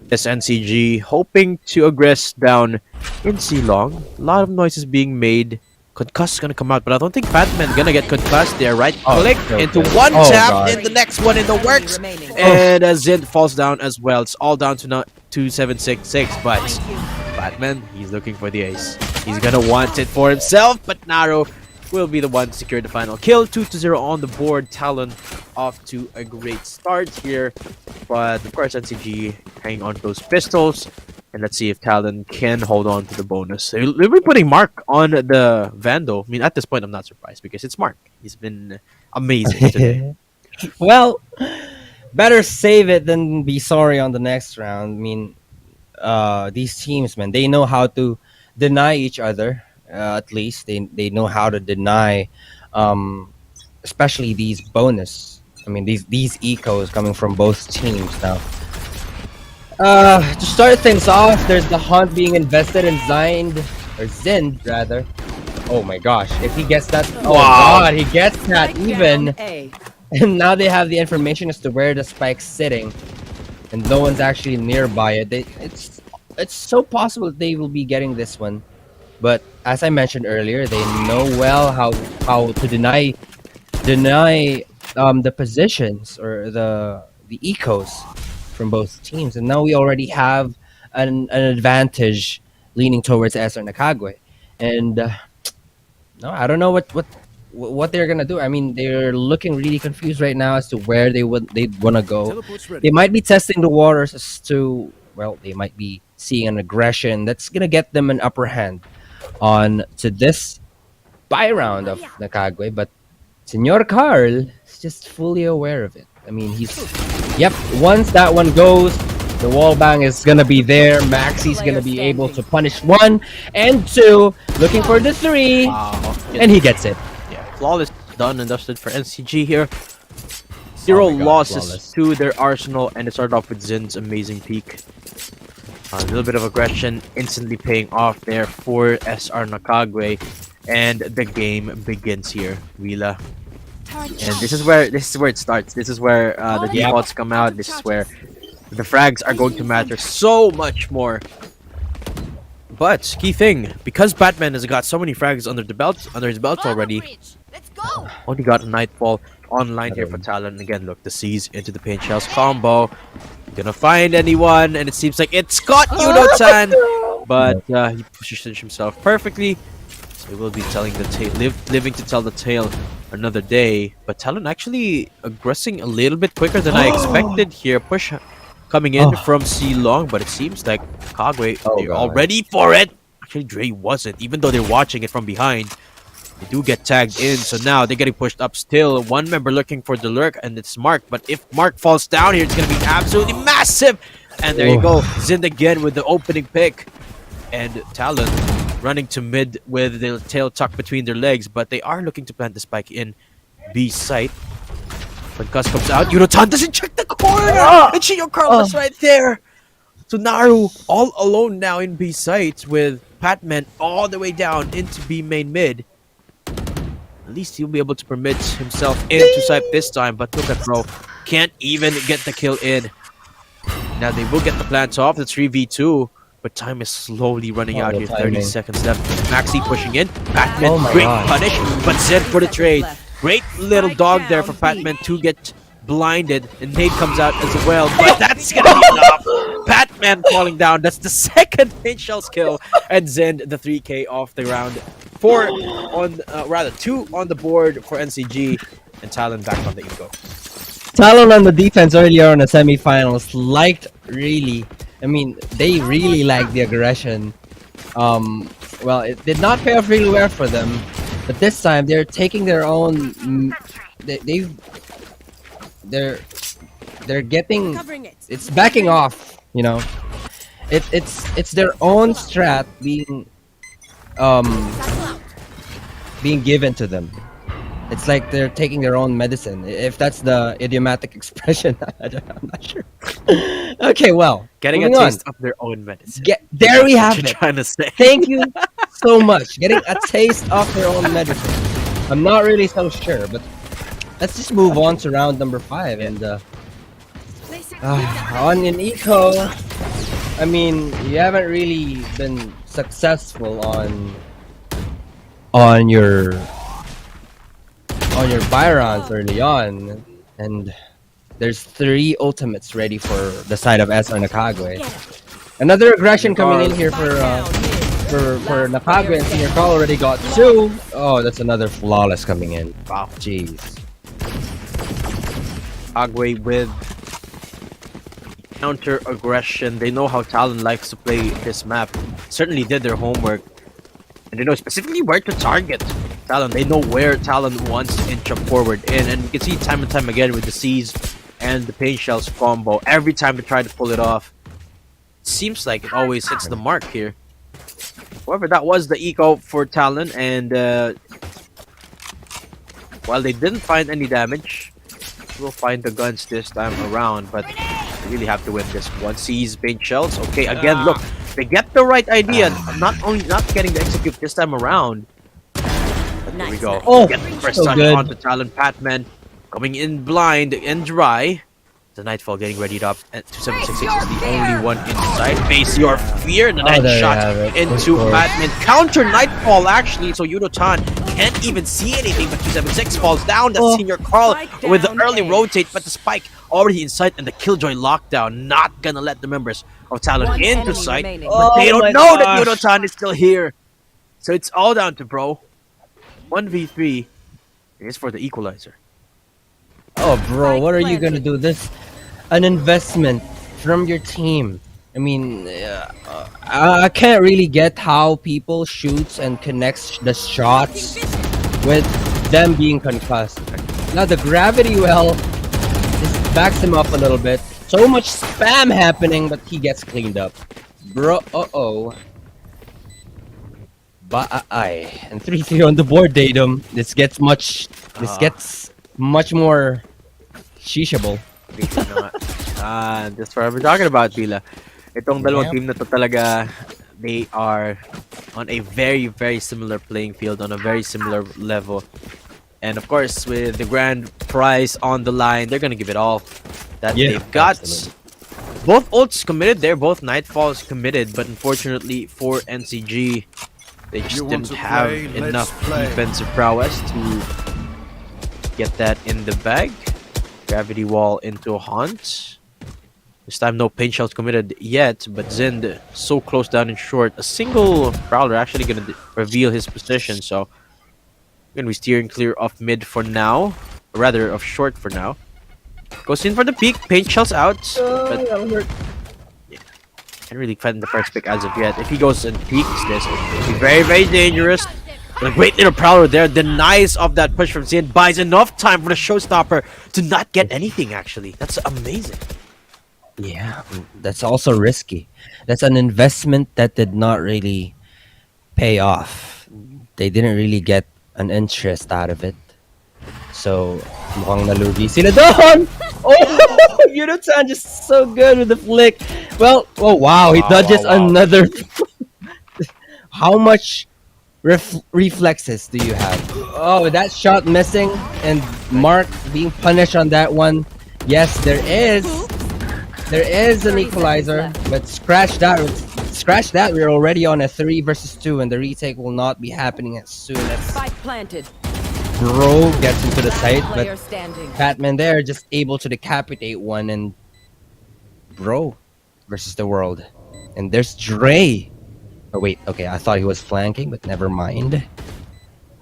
this NCG hoping to aggress down in C long. A lot of noises being made. Concuss is gonna come out, but I don't think Batman's gonna get concussed there. Right click into one tap, God. and the next one in the works. Remaining. And Zid falls down as well. It's all down to 2766, but Batman, he's looking for the ace. He's gonna want it for himself, but Naro will be the one to secure the final kill. 2-0 on the board. Talon off to a great start here, but of course NCG hanging on to those pistols. And let's see if Talon can hold on to the bonus. They'll be putting Mark on the Vandal. I mean, at this point, I'm not surprised because it's Mark. He's been amazing today. Well, better save it than be sorry on the next round. I mean, these teams, man, they know how to deny each other. At least they know how to deny, especially these bonus. I mean, these ecos coming from both teams now. To start things off, there's the hunt being invested in Zind rather. Oh my gosh, if he gets that, oh god, he gets that even. A. And now they have the information as to where the spike's sitting, and no one's actually nearby it. It's so possible they will be getting this one, but as I mentioned earlier, they know well how to deny the positions or the ecos from both teams, and now we already have an advantage leaning towards SR Nakagwe, and no, I don't know what they're gonna do. I mean, they're looking really confused right now as to where they'd want to go. They might be testing the waters as to, well, they might be seeing an aggression that's gonna get them an upper hand on to this buy round of Nakagwe, but Senor Carl is just fully aware of it. I mean, yep, once that one goes, the wall bang is gonna be there. Maxi's gonna be able to punish 1 and 2, looking for the 3, and he gets it. Yeah, flawless done and dusted for NCG here. Zero Oh my God, losses flawless. to their arsenal, and it started off with Zin's amazing peak. A little bit of aggression instantly paying off there for SR Nakagwe, and the game begins here. Wheela. And this is where it starts. This is where the defaults come out. This is where the frags are going to matter so much more. But key thing, because Batman has got so many frags under his belt already, only got a Nightfall online here for Talon. Again, look, the Seize into the Pain Shells combo. Gonna find anyone, and it seems like it's got Yuno-chan, but he positions himself perfectly. So he will be telling the tale, living to tell the tale another day. But Talon actually aggressing a little bit quicker than I expected here. Push coming in from C long, but it seems like Kagwe, they're all ready for it. Actually, Dre wasn't, even though they're watching it from behind. They do get tagged in, so now they're getting pushed up still. One member looking for the lurk, and it's Mark. But if Mark falls down here, it's going to be absolutely massive. And there you go. Zind again with the opening pick. And Talon running to mid with their tail tucked between their legs. But they are looking to plant the spike in B site. When Gus comes out, Yunotan doesn't check the corner! And Chio Carlos right there! So Naru all alone now in B site with Patman all the way down into B main mid. At least he'll be able to permit himself into site this time, but look at Bro. Can't even get the kill in. Now they will get the plants off, the 3v2, but time is slowly running out here. 30 seconds left. Maxi pushing in. Patman, great punish, but Zed for the trade. Great little dog there for Patman to get blinded, and Nate comes out as well, but that's gonna be enough. Patman falling down. That's the second Paint Shell's kill, and Zend the 3K off the round. 2 on the board for NCG, and Talon back on the eco. Talon on the defense earlier on the semifinals they really liked the aggression. Well, it did not pay off really well for them, but this time they're taking their own. They're getting. It's backing off. You know, it's their own strat being given to them. It's like they're taking their own medicine. If that's the idiomatic expression, I'm not sure. Okay, well, Getting a taste of their own medicine. There we have What it. you're trying to say. Thank you so much. Getting a taste of their own medicine. I'm not really so sure, but let's just move on to round number 5. And on an eco, I mean, you haven't really been successful on your Byrons early on, and there's 3 ultimates ready for the side of S or Nakagwe. Another aggression coming in here for Nakagwe, and Senior Carl already got 2. Oh, that's another flawless coming in. Wow, jeez. Agwe with counter aggression. They know how Talon likes to play this map. Certainly did their homework. And they know specifically where to target Talon. They know where Talon wants to inch up forward in. And you can see time and time again with the C's and the Pain Shells combo. Every time they try to pull it off, it seems like it always hits the mark here. However, that was the eco for Talon. And while they didn't find any damage, we'll find the guns this time around. But they really have to win this one. C's Pain Shells. Okay, again, look. They get the right idea, not getting to execute this time around. But there we go. Oh, get the first so touch good. onto Talon. Patman coming in blind and dry. The Nightfall getting readied up. And 2766 is the only one inside. Face your fear. The night shot into Patman. Counter Nightfall actually, so Yunotan can't even see anything, but 276 falls down. That's Senior Carl with the early rotate, but the spike already in sight, and the Killjoy lockdown not gonna let the members of Talon into sight. But they don't know that Yunotan is still here. So it's all down to Bro. 1v3 is for the equalizer. Oh, bro, what are you gonna do? This an investment from your team. I mean, I can't really get how people shoots and connects the shots with them being concussed. Now the gravity well just backs him up a little bit. So much spam happening, but he gets cleaned up. Bro, and 3-3 on the board, Datum. This gets much more shishable. That's what we're talking about, Bila. Itong dalawang team na to talaga, they are on a very, very similar playing field, on a very similar level. And of course, with the grand prize on the line, they're gonna give it all that they've got. Absolutely. Both ults committed there, both Nightfalls committed, but unfortunately for NCG, they just didn't have enough defensive prowess to get that in the bag. Gravity wall into a haunt. This time no paint shells committed yet, but Zind so close down and short. A single Prowler actually gonna reveal his position, so gonna be steering clear of mid for now. Or rather of short for now. Goes in for the peak, paint shells out. But yeah, can't really find the first pick as of yet. If he goes and peeks this, it'll be very, very dangerous. A great little prowler there, denies of that push from Zin, buys enough time for the showstopper to not get anything, actually. That's amazing. Yeah, that's also risky. That's an investment that did not really pay off. They didn't really get an interest out of it. So, mukhang nalugi sila doon! Oh, Yuno-chan just so good with the flick. Well, oh wow, he dodges another. How much reflexes do you have? Oh, that shot missing and Mark being punished on that one. Yes, there is an equalizer, but scratch that. We're already on a 3 versus 2, and the retake will not be happening as soon as Spike planted. Bro gets into the site, Player but standing. Batman there just able to decapitate one, and Bro versus the world. And there's Dre. Oh wait, okay, I thought he was flanking, but never mind.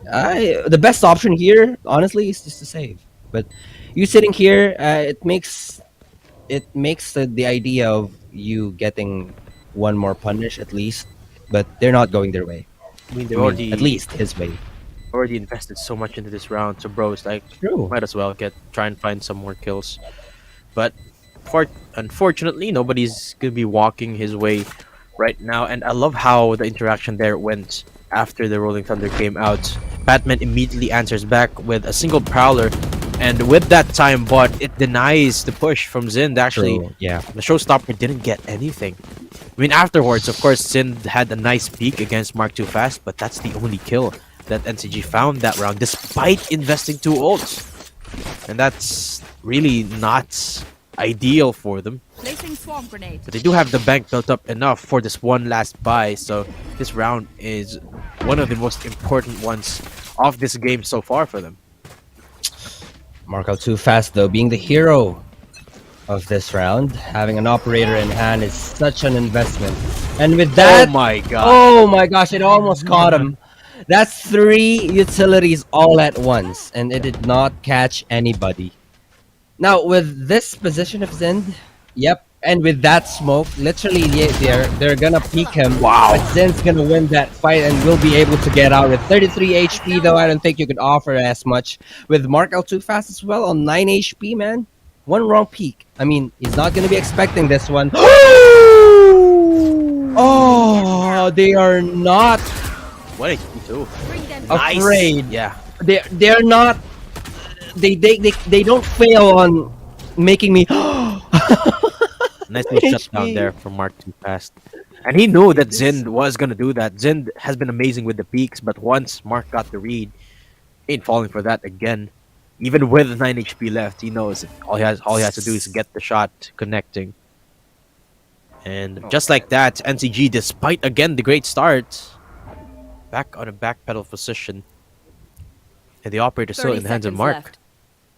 The best option here, honestly, is just to save. But you sitting here, it makes the idea of you getting one more punish at least, but they're not going their way. I mean, they're already At least his way. already invested so much into this round, so bro is like, True. might as well try and find some more kills. But unfortunately, nobody's gonna be walking his way right now, and I love how the interaction there went after the Rolling Thunder came out. Batman immediately answers back with a single prowler, and with that time bot, it denies the push from Zind. Actually, True, yeah. the showstopper didn't get anything. I mean, afterwards, of course, Zind had a nice peek against Mark Too Fast, but that's the only kill that NCG found that round, despite investing 2 ults. And that's really not ideal for them. Placing swarm grenade. But they do have the bank built up enough for this one last buy, so this round is one of the most important ones of this game so far for them. Marco Too Fast though, being the hero of this round, having an operator in hand is such an investment. And with that, Oh my god. oh my gosh, it almost caught him. That's 3 utilities all at once, and it did not catch anybody. Now with this position of Zind, yep, and with that smoke, literally they're gonna peek him. Wow. But Zind's gonna win that fight and will be able to get out with 33 HP. Though I don't think you could offer as much with Mark L Too Fast as well on 9 HP, man. One wrong peek. I mean, he's not gonna be expecting this one. Oh, they are not What a Q2. Bring them afraid. Yeah. They're not. They don't fail on making me. Nice little shutdown there from Mark Too Fast. And he knew that Zind was gonna do that. Zind has been amazing with the peaks, but once Mark got the read, ain't falling for that again. Even with 9 HP left, he knows that all he has to do is get the shot connecting. And just like that, NCG, despite again the great start, back on a backpedal position. And the operator still 30 in the hands of seconds Mark. left.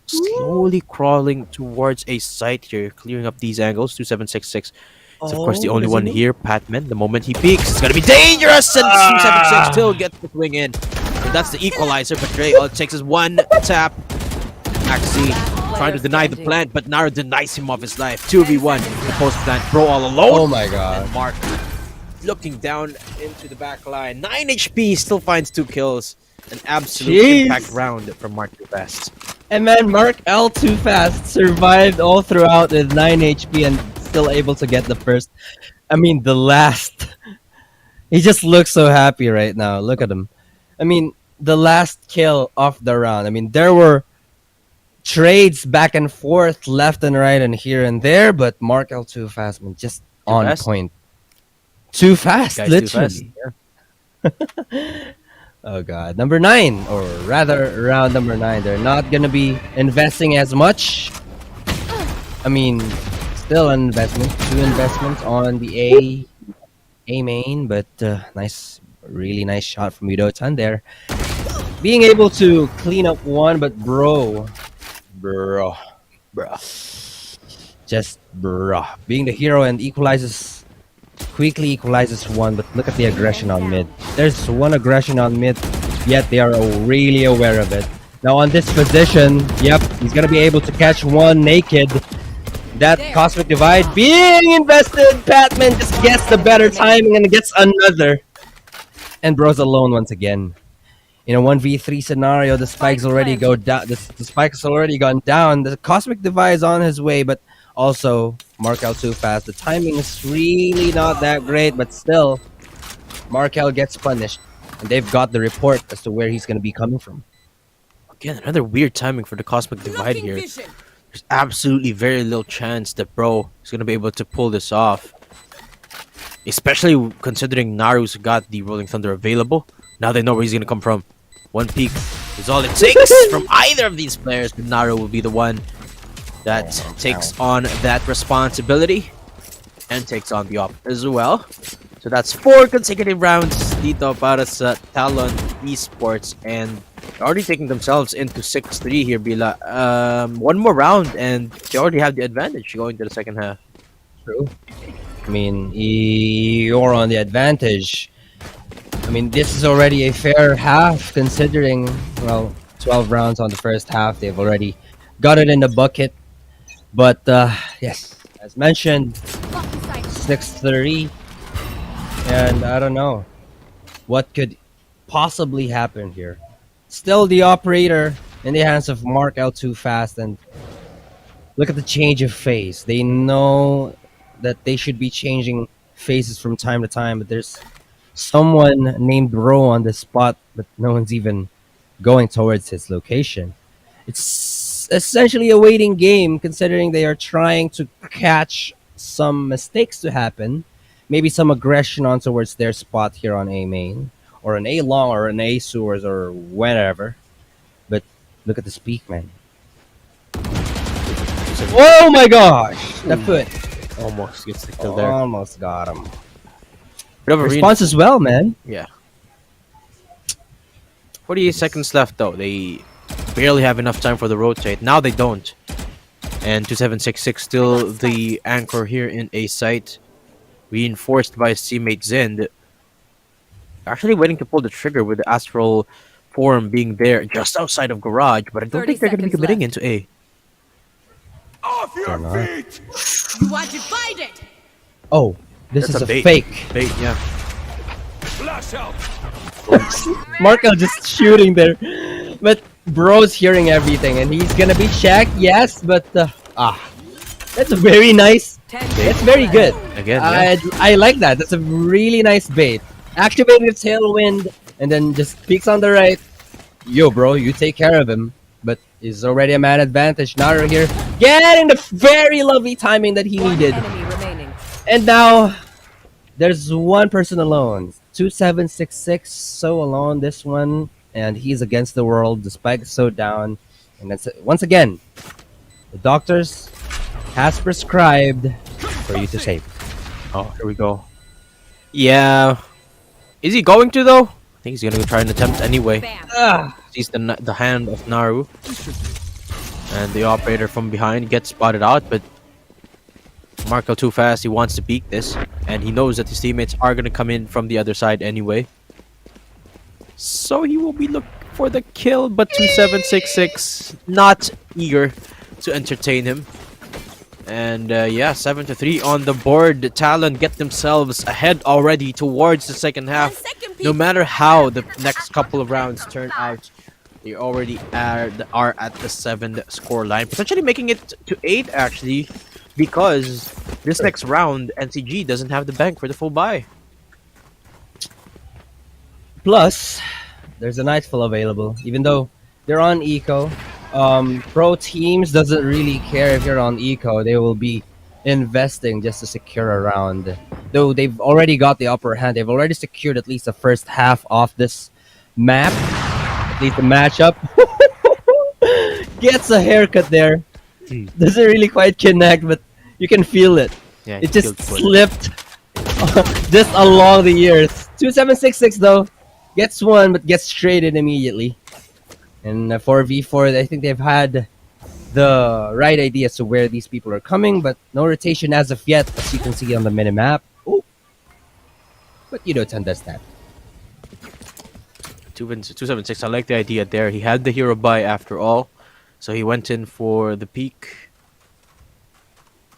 Slowly crawling towards a site here, clearing up these angles. 2766 is of course the only one here. Patman, the moment he peeks, it's gonna be dangerous, and 276 still gets the swing in. So that's the equalizer, but Dre, all it takes is one tap. Maxi trying to deny the plant, but Nara denies him of his life. 2v1, the post plant, bro all alone. Oh my god. And Mark looking down into the back line. 9 HP, still finds 2 kills. An absolute Jeez. impact round from Mark Too Fast. And man, Mark L Too Fast survived all throughout with 9 HP and still able to get the first. I mean, the last. He just looks so happy right now. Look at him. I mean, the last kill of the round. I mean, there were trades back and forth, left and right, and here and there, but Mark L Too Fast, man, just on fast? point. Too fast, Guy's literally. too fast. Oh god, number 9, or rather round number 9. They're not gonna be investing as much. I mean, still an investment, 2 investments on the A main, but really nice shot from Yudo-chan there. Being able to clean up one, but bro, just bro, being the hero and quickly equalizes one, but look at the aggression on mid. There's one aggression on mid, yet they are really aware of it. Now on this position, yep, he's gonna be able to catch one naked. That Cosmic Divide being invested, Patman just gets the better timing and gets another. And bro's alone once again. in a 1v3 scenario, the spike's already go down. The spike's already gone down. The Cosmic Divide is on his way, but also Markel too fast. The timing is really not that great, but still, Markel gets punished, and they've got the report as to where he's going to be coming from. Again, another weird timing for the Cosmic Divide here. There's absolutely very little chance that Bro is going to be able to pull this off. Especially considering Naru's got the Rolling Thunder available. Now they know where he's going to come from. One peek is all it takes from either of these players, but Naru will be the one that takes on that responsibility and takes on the op as well. So that's 4 consecutive rounds dito para sa Talon Esports, and already taking themselves into 6-3 here, Bila. One more round and they already have the advantage going to the second half. True. I mean, you're on the advantage. I mean, this is already a fair half considering, well, 12 rounds on the first half. They've already got it in the bucket. But, yes, as mentioned, 6-3. And I don't know what could possibly happen here. Still the operator in the hands of Mark L2 Fast, and look at the change of phase. They know that they should be changing phases from time to time, but there's someone named Ro on the spot, but no one's even going towards his location. It's essentially a waiting game, considering they are trying to catch some mistakes to happen, maybe some aggression on towards their spot here on A main, or an A long, or an A sewers, or whatever. But look at this peak, man. Oh my gosh! The foot. Almost gets the kill there. Almost got him. Bit of a Response as well, man. Yeah. 48 seconds left though. They barely have enough time for the rotate. Now they don't. And 2766 still the anchor here in A site. Reinforced by his teammate Zind. Actually waiting to pull the trigger with the astral form being there just outside of garage, but I don't think they're going to be committing into A. Off your feet! You want to fight it? Oh, this That's is a bait. fake. Bait, yeah. Flash out! Marco just shooting there. But Bro's hearing everything, and he's gonna be checked, yes, but that's a very nice. That's very good. Again, yeah. I like that. That's a really nice bait. Activating the tailwind, and then just peeks on the right. Yo, bro, you take care of him. But is already a man advantage. Naru here, getting the very lovely timing that he needed. Enemy remaining. And now there's one person alone. 2766 so alone this one, and he's against the world. The spike is so down, and that's once again the doctors has prescribed for you to save. Oh, here we go. Yeah. Is he going to though? I think he's gonna try and attempt anyway. Bam. Sees the hand of Naru. And the operator from behind gets spotted out, but Marco too fast. He wants to peek this, and he knows that his teammates are gonna come in from the other side anyway. So he will be looking for the kill, but 2766 not eager to entertain him. And yeah, 7-3 on the board. The Talon get themselves ahead already towards the second half. No matter how the next couple of rounds turn out, they already are at the 7 score line, potentially making it to 8 actually, because this next round NCG doesn't have the bank for the full buy. Plus, there's a Nightfall available, even though they're on eco. Pro teams doesn't really care if you're on eco. They will be investing just to secure a round. Though they've already got the upper hand. They've already secured at least the first half of this map. At least the matchup. Gets a haircut there. Doesn't really quite connect, but you can feel it. Yeah, It just slipped just along the ears. 2766 though. Gets one, but gets traded immediately. And 4v4, I think they've had the right idea as to where these people are coming, but no rotation as of yet, as you can see on the minimap. Ooh. But you don't understand. 276, I like the idea there. He had the hero buy after all, so he went in for the peak.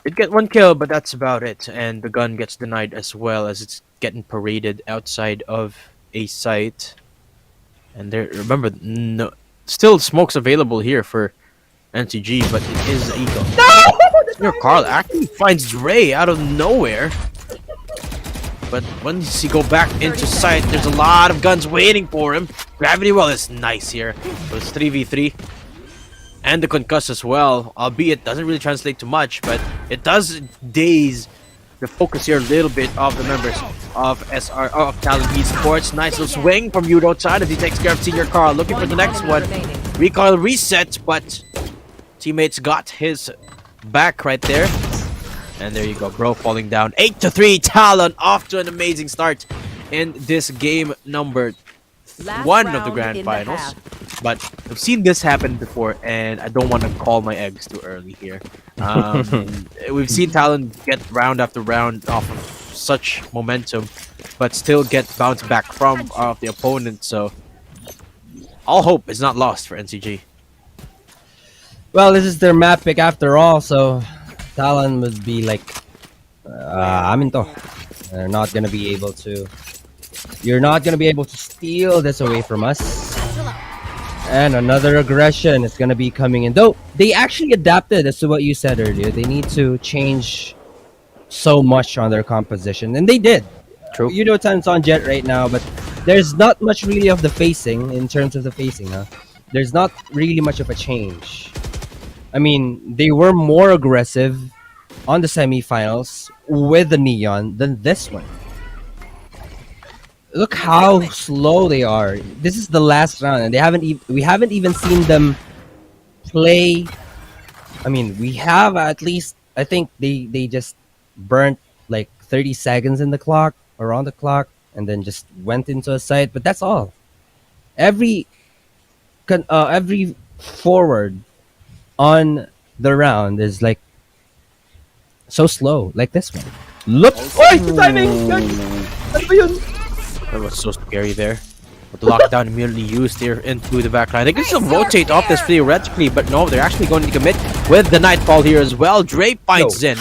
Did get one kill, but that's about it. And the gun gets denied as well, as it's getting paraded outside of a site. And there, remember, no, still smokes available here for NTG, but it is Eco. No! Senior Carl actually finds Dre out of nowhere. But once he go back into sight, there's a lot of guns waiting for him. Gravity well is nice here. So it's 3v3. And the concuss as well, albeit doesn't really translate to much, but it does daze the focus here a little bit of the members of of Talon Esports. Nice little swing from Yudo-chan as he takes care of Senior Carl. Looking for the next one. Recoil reset, but teammates got his back right there. And there you go, bro, falling down. 8-3, Talon off to an amazing start in this game number one of the grand finals. But I've seen this happen before, and I don't want to call my eggs too early here. We've seen Talon get round after round off of such momentum, but still get bounced back from the opponent. So all hope is not lost for NCG. Well, this is their map pick after all, so Talon would be like, Aminto. They're not gonna be able to. You're not gonna be able to steal this away from us. And another aggression is gonna be coming in. Though they actually adapted as to what you said earlier. They need to change so much on their composition, and they did. True. You know, Tan's on Jet right now, but there's not much really of the facing in terms of the facing. Huh? There's not really much of a change. I mean, they were more aggressive on the semifinals with the Neon than this one. Look how slow they are. This is the last round, and we haven't even seen them play. I mean, we have at least. I think they just burnt like 30 seconds in the clock, around the clock, and then just went into a site. But that's all. Every forward on the round is like so slow, like this one. Look! Oh, the timing! That was so scary there. But the lockdown immediately used here into the backline. They can still rotate off this theoretically, but no, they're actually going to commit with the Nightfall here as well. Dre finds Zen,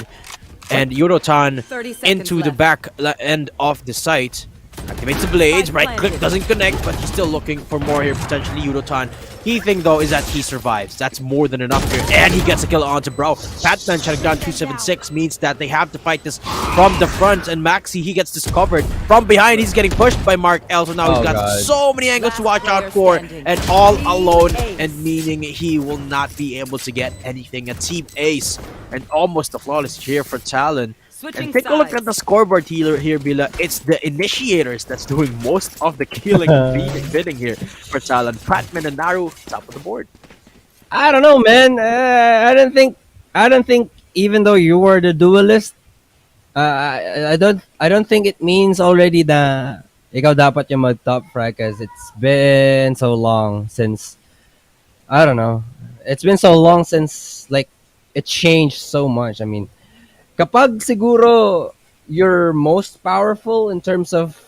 and Yurotan into the back end of the site. Activates the blades, right click doesn't connect, but he's still looking for more here, potentially Yudotan. Key thing though is that he survives. That's more than enough here, and he gets a kill onto bro. Batman shutting down 276 means that they have to fight this from the front, and Maxi, he gets discovered from behind. He's getting pushed by Mark L, so now he's got so many angles to watch out for, and all alone, and meaning he will not be able to get anything. A team ace, and almost a flawless here for Talon. And take a look at the scoreboard here, Bila. It's the initiators that's doing most of the killing and bidding here for Talon. Pratman and Naru, top of the board. I don't know, man. I don't think even though you were the duelist, I don't think it means already that ikaw dapat yung mag-top frag, because it's been so long since, I don't know. It's been so long since like it changed so much. I mean, kapag siguro you're most powerful in terms of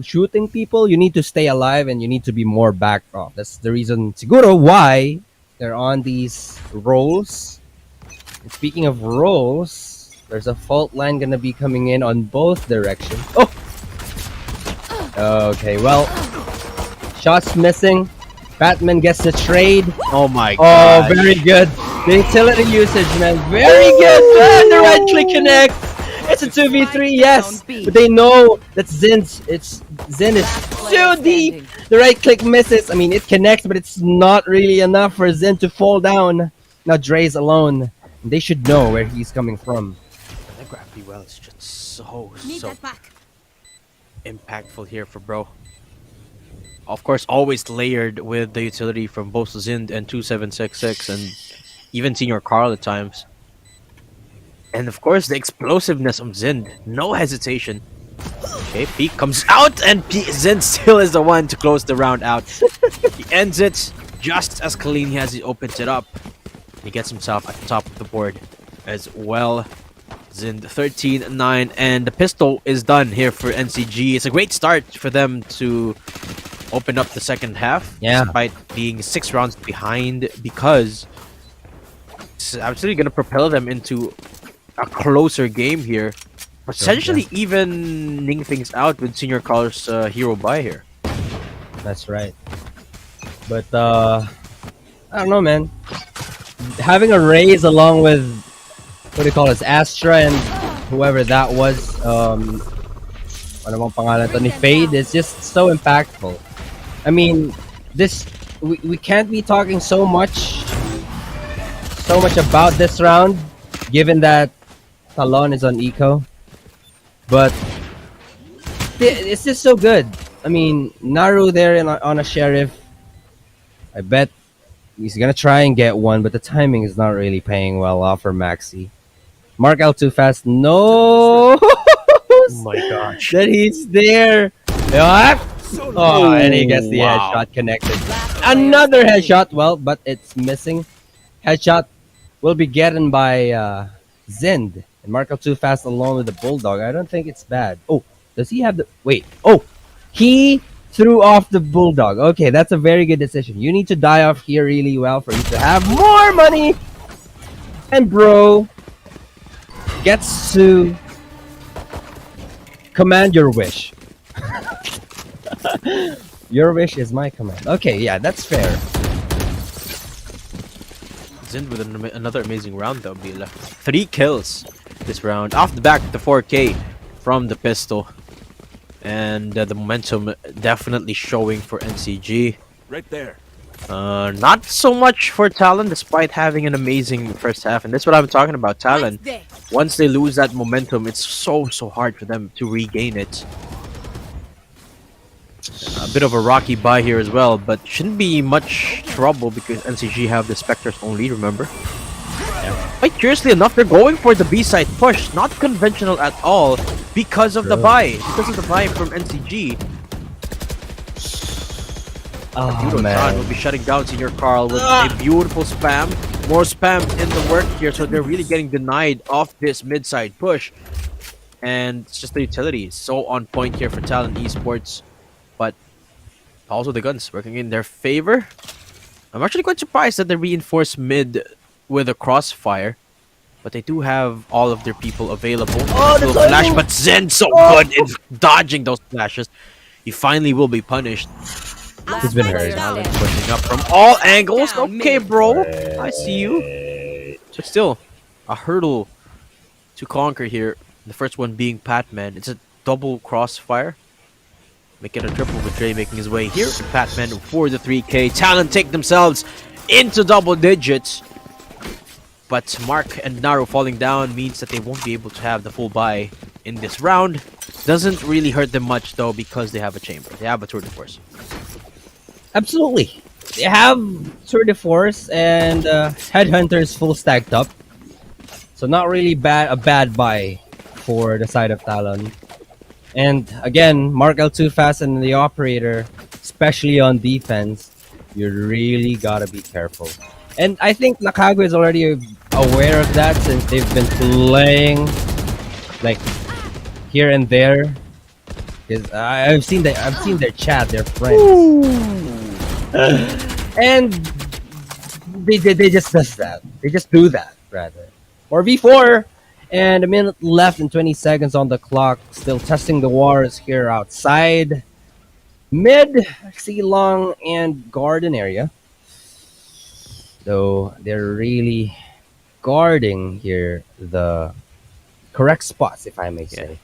shooting people, you need to stay alive and you need to be more backed off. That's the reason siguro why they're on these rolls. And speaking of rolls, there's a fault line gonna be coming in on both directions. Oh! Okay, well, shots missing. Batman gets the trade. Oh my god. Oh, very good. The utility usage, man. Very good. And the right click connects. It's a 2v3, yes. But they know that Zen is so deep. The right click misses. I mean, it connects, but it's not really enough for Zen to fall down. Now Dre's alone. They should know where he's coming from. That gravity well is just so impactful here for bro. Of course, always layered with the utility from both Zind and 2766 and even Senior Carl at times. And of course, the explosiveness of Zind. No hesitation. Okay, Peak comes out and Zind still is the one to close the round out. He ends it just as clean as he opens it up. He gets himself at the top of the board as well. Zind 13-9, and the pistol is done here for NCG. It's a great start for them to open up the second half, despite being 6 rounds behind, because it's absolutely going to propel them into a closer game here, potentially evening things out with Senior Carl's hero buy here. That's right. But I don't know, man. Having a raise along with what do you call it, Astra and whoever that was, ano bang pangalan to ni Fade, is just so impactful. I mean, this we can't be talking so much about this round, given that Talon is on eco, but it's just so good. I mean, Naru there on a sheriff. I bet he's gonna try and get one, but the timing is not really paying well off for Maxi. Mark L too fast. No, Oh my gosh. that he's there. What? Oh, and he gets the headshot connected. Another headshot. Well, but it's missing. Headshot will be getting by Zend. And Marco too fast along with the Bulldog. I don't think it's bad. Oh, does he have the... Wait. Oh, he threw off the Bulldog. Okay, that's a very good decision. You need to die off here really well for you to have more money. And bro gets to command your wish. Your wish is my command. Okay, yeah, that's fair. Zind with another amazing round though, Bila. 3 kills this round. Off the back, the 4K from the pistol. And the momentum definitely showing for NCG. Right there. Not so much for Talon, despite having an amazing first half. And that's what I'm talking about, Talon. Once they lose that momentum, it's so hard for them to regain it. A bit of a rocky buy here as well, but shouldn't be much trouble because NCG have the Spectre's own lead, remember? Quite curiously enough, they're going for the B-side push. Not conventional at all because of the buy. Because of the buy from NCG. Oh, man. Will be shutting down Senior Carl with a beautiful spam. More spam in the work here, so they're really getting denied off this mid-side push. And it's just the utility. So on point here for Talon Esports. But also the guns working in their favor. I'm actually quite surprised that they reinforced mid with a crossfire. But they do have all of their people available. Oh, the flash, but Zen so good in dodging those flashes. He finally will be punished. He's been hurt. Talon pushing up from all angles. Okay, bro. I see you. So still, a hurdle to conquer here. The first one being Patman. It's a double crossfire. Make it a triple with Dre making his way here. Patman for the 3K. Talon take themselves into double digits. But Mark and Naru falling down means that they won't be able to have the full buy in this round. Doesn't really hurt them much though because they have a chamber. They have a tour de force. Absolutely. They have tour de force and Headhunters full stacked up. So not really a bad buy for the side of Talon. And again, Mark L too fast and the operator, especially on defense, you really gotta be careful. And I think Nakagwe is already aware of that since they've been playing like here and there. Because I've seen their chat, their friends, and they just does that. They just do that rather. Or before. And a minute left and 20 seconds on the clock. Still testing the waters here outside. Mid, C long, and garden area. Though they're really guarding here the correct spots, if I may say.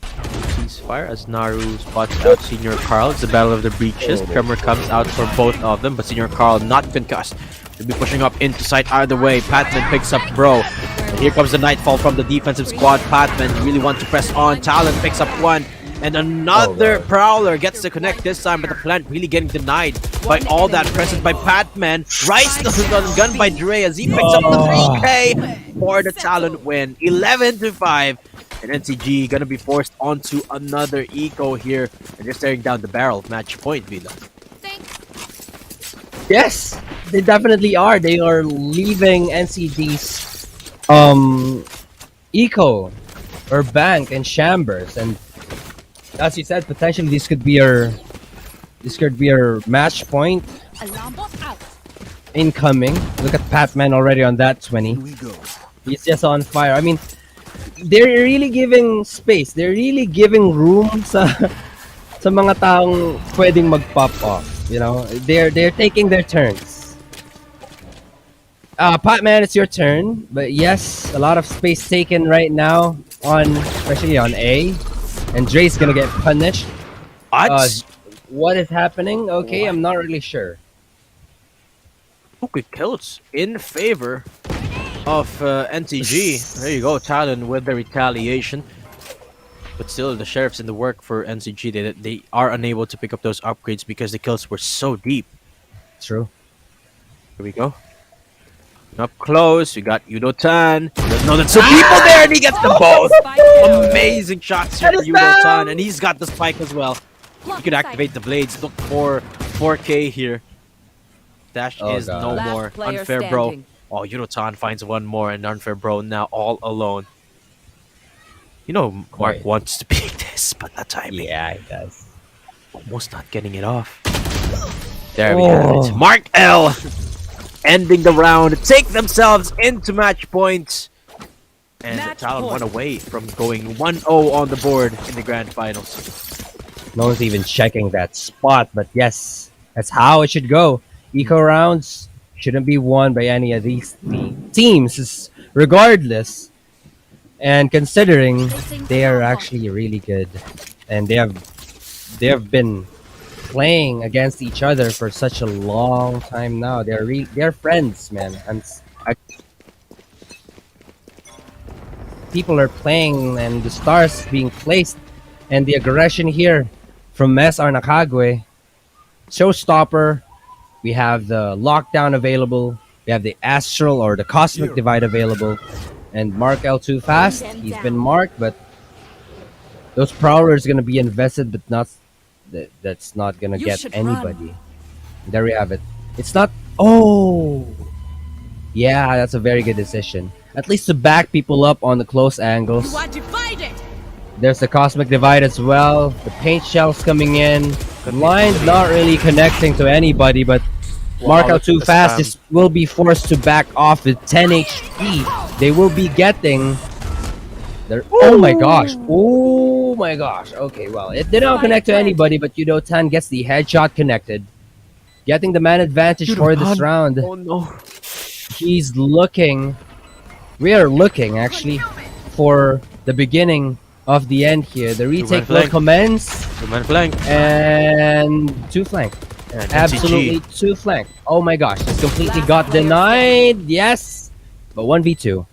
Ceasefire as Naru spots out Senior Carl. It's the battle of the breaches. Tremor comes out for both of them, but Senior Carl not concussed. They'll be pushing up into sight either way. Patman picks up Bro. And here comes the Nightfall from the defensive squad. Patman really wants to press on. Talon picks up one. And another Prowler gets to connect this time, but the plant really getting denied by all that presence by Patman. Rice the gun by Dre as he picks up the 3K for the Talon win. 11-5. And NCG gonna be forced onto another eco here. And they're staring down the barrel. Match point, Vila. Yes, they definitely are. They are leaving NCG's eco or bank and chambers, and as you said, potentially this could be our match point incoming. Look at Patman already on that 20. He's just on fire. I mean, they're really giving space. They're really giving room sa mga taong pwedeng mag-pop off. You know, they're taking their turns. Potman, it's your turn. But yes, a lot of space taken right now especially on A. And Dre's gonna get punished. What is happening? Okay, I'm not really sure. Okay, kills in favor of NTG. There you go, Talon with the retaliation. But still, the sheriff's in the work for NCG. They are unable to pick up those upgrades because the kills were so deep. True. Here we go. Up close, we got Yudo-tan. No, there's two people there, and he gets them both. Amazing shots here for Yudo-tan, and he's got the spike as well. He could activate the blades. Look for 4K here. Dash is God. no Last more. player Unfair bro. standing. Oh, Yudo-tan finds one more, and Unfair bro now all alone. You know, Mark Quite. wants to pick this, but that timing. Yeah, he does. Almost not getting it off. There we have it. Mark L ending the round, take themselves into match points. And Match Talon point. one away from going 1-0 on the board in the grand finals. No one's even checking that spot, but yes, that's how it should go. Eco rounds shouldn't be won by any of these teams, regardless. And considering they are actually really good, and they have been playing against each other for such a long time now. They're friends, man. People are playing, and the stars being placed, and the aggression here from Mes Arnakagwe. Showstopper. We have the lockdown available. We have the astral or the cosmic divide available. And Mark L too fast. He's been marked, but those prowlers gonna be invested, but that's not gonna You get should anybody. There we have it. It's not. Oh, yeah, that's a very good decision. At least to back people up on the close angles. You are divided. There's the cosmic divide as well. The paint shells coming in. The line's not really connecting to anybody, but Mark out too fast. This will be forced to back off with 10 HP. They will be getting their. Oh my gosh! Oh my gosh! Okay, well, it did not connect to anybody, but Yudo-tan gets the headshot connected, getting the man advantage for this round. Oh no! He's looking. We are looking actually for the beginning of the end here. The retake will flank. commence. Two-man flank. And two flank. And Absolutely NCG. two flank. Oh my gosh, it's completely got denied. Yes, but 1v2.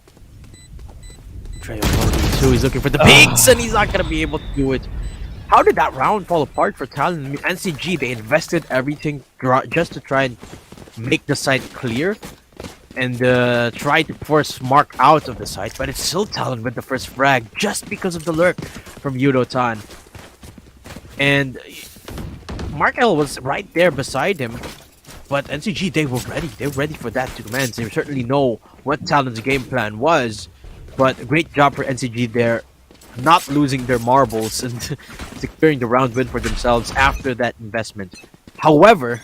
Trey on 1v2. He's looking for the pigs, and he's not gonna be able to do it. How did that round fall apart for Talon? I mean, NCG, they invested everything just to try and make the site clear and try to force Mark out of the site, but it's still Talon with the first frag just because of the lurk from Yudo-tan. And Mark L was right there beside him, but NCG, they were ready. They were ready for that to commence. They certainly know what Talon's game plan was, but great job for NCG there, not losing their marbles and securing the round win for themselves after that investment. However,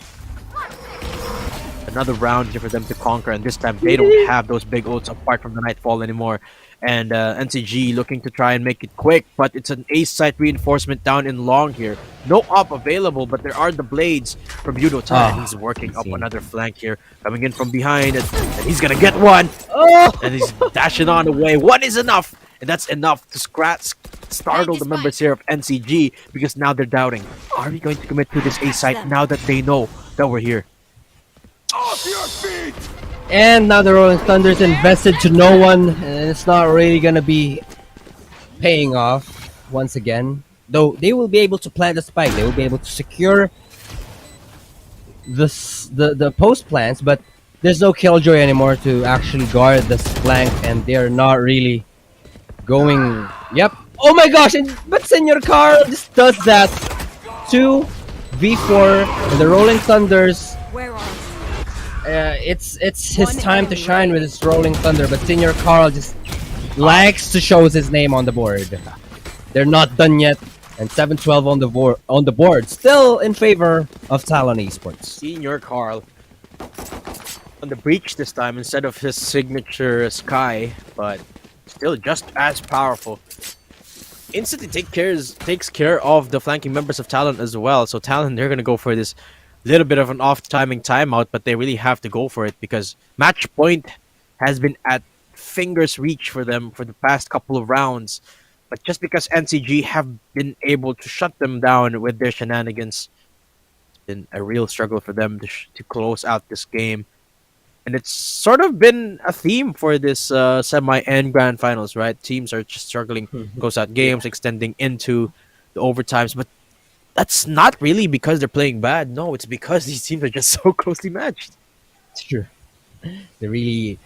another round here for them to conquer, and this time they don't have those big ults apart from the Nightfall anymore. And NCG looking to try and make it quick, but it's an ace site reinforcement down in long here. No up available, but there are the blades from Yudo-tan. He's working up another flank here, coming in from behind, and he's gonna get one. And he's dashing on away. One is enough, and that's enough to startle the members here of NCG, because now they're doubting, are we going to commit to this ace site now that they know that we're here? Off your feet! And now the Rolling Thunder's invested to no one, and it's not really gonna be paying off once again. Though they will be able to plant the spike, they will be able to secure the post plants, but there's no Killjoy anymore to actually guard this flank, and they're not really going. Yep. Oh my gosh! But Senor Carl just does that. 2v4, and the Rolling Thunders. Where are you? It's his time to shine with his Rolling Thunder, but Senior Carl just likes to show his name on the board. They're not done yet, and 7-12 on the board, still in favor of Talon Esports. Senior Carl on the breach this time instead of his signature Sky, but still just as powerful. instantly takes care of the flanking members of Talon as well. So Talon, they're gonna go for this little bit of an off timing timeout, but they really have to go for it because match point has been at fingers reach for them for the past couple of rounds. But just because NCG have been able to shut them down with their shenanigans, it's been a real struggle for them to close out this game. And it's sort of been a theme for this semi and grand finals, right? Teams are just struggling to close out games, extending into the overtimes. But that's not really because they're playing bad. No, it's because these teams are just so closely matched. It's true. They're really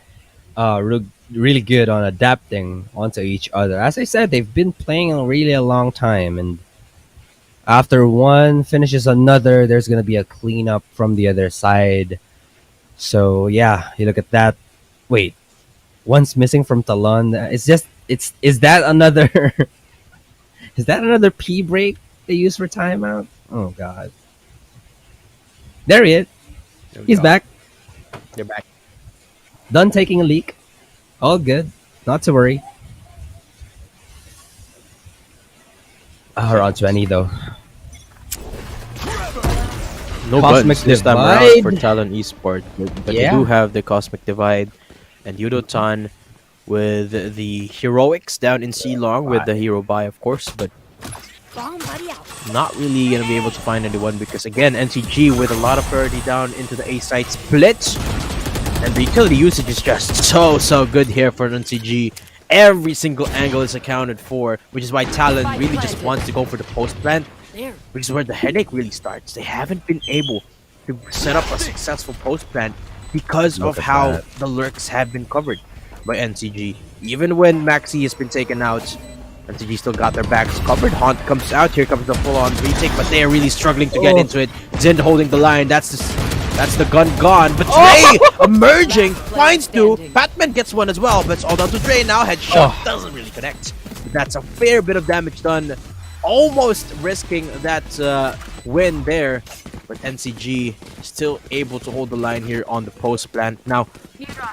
good on adapting onto each other. As I said, they've been playing really a long time, and after one finishes another, there's gonna be a cleanup from the other side. So yeah, you look at that. Wait, one's missing from Talon. It's is that another is that another P break they use for timeout? Oh god, there he is. There we He's go. back. They're back. Done taking a leak. All good. Not to worry. We're on 20 though. No Cosmic buns this time Divide. around for Talon Esports, but they Yeah. do have the Cosmic Divide and Yudotan with the heroics down in C long with the hero buy, of course, but Bomb buddy out. not really gonna be able to find anyone because again NCG with a lot of priority down into the A site split, and the utility usage is just so good here for NCG. Every single angle is accounted for, which is why Talon really just wants to go for the post plant, There. which is where the headache really starts. They haven't been able to set up a successful post plant because Look of at how that. the lurks have been covered by NCG. Even when Maxi has been taken out, NCG still got their backs covered. Haunt comes out. Here comes the full-on retake, but they are really struggling to get Oh. into it. Zind holding the line. That's the gun gone. But Dre emerging finds two. Batman gets one as well, but it's all down to Dre now. Headshot doesn't really connect. But that's a fair bit of damage done, almost risking that win there. But NCG still able to hold the line here on the post plant. Now,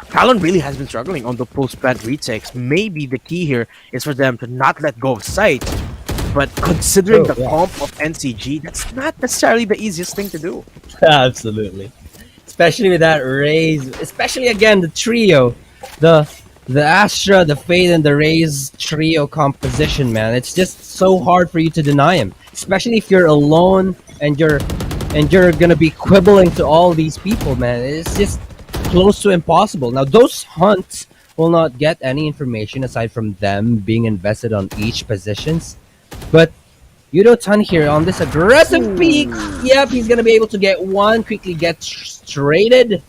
Talon really has been struggling on the post plant retakes. Maybe the key here is for them to not let go of sight. But considering the comp of NCG, that's not necessarily the easiest thing to do. Absolutely. Especially with that raise, especially again the trio. The Astra, the Fade, and the Raze trio composition, man. It's just so hard for you to deny him. Especially if you're alone and you're gonna be quibbling to all these people, man. It's just close to impossible. Now those hunts will not get any information aside from them being invested on each positions. But Yudo-Tan here on this aggressive peak. Yep, he's gonna be able to get one, quickly get traded.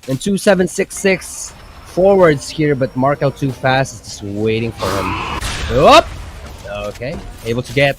And 2766 forwards here, but Mark out too fast. It's just waiting for him. Up! Okay, able to get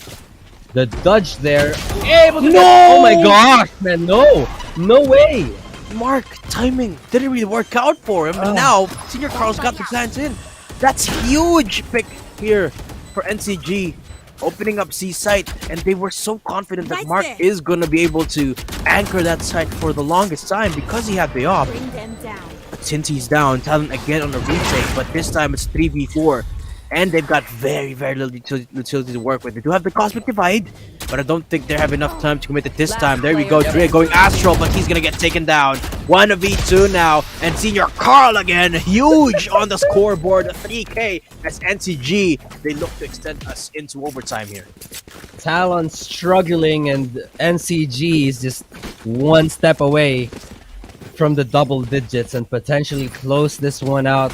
the dodge there. Able to oh my gosh, man, no! No way! Mark, timing didn't really work out for him. And now, Senior Carl's got the plans in. That's huge pick here for NCG. Opening up C site, and they were so confident that Right Mark there. is going to be able to anchor that site for the longest time because he had the op. Bring them down. But since he's down, Talon again on the retake, but this time it's 3v4. And they've got very little utility to work with. They do have the Cosmic Divide, but I don't think they have enough time to commit it this time. There we go, Dre going Astral, but he's gonna get taken down. 1v2 now, and Senior Carl again, huge on the scoreboard, 3K as NCG. They look to extend us into overtime here. Talon struggling, and NCG is just one step away from the double digits and potentially close this one out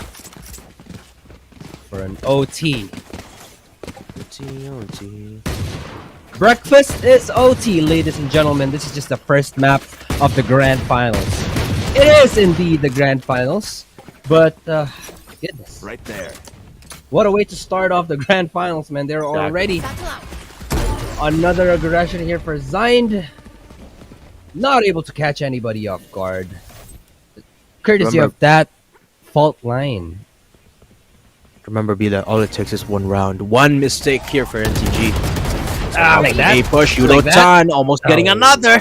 for an OT. Breakfast is OT, ladies and gentlemen. This is just the first map of the grand finals. It is indeed the grand finals, but goodness, Right there. what a way to start off the grand finals, man. They're already another aggression here for Zind. Not able to catch anybody off guard. Courtesy Remember- of that fault line. Remember, Bila, all it takes is one round. One mistake here for NCG. Like that? A push, Like Yudo-Tan almost getting Oh. another.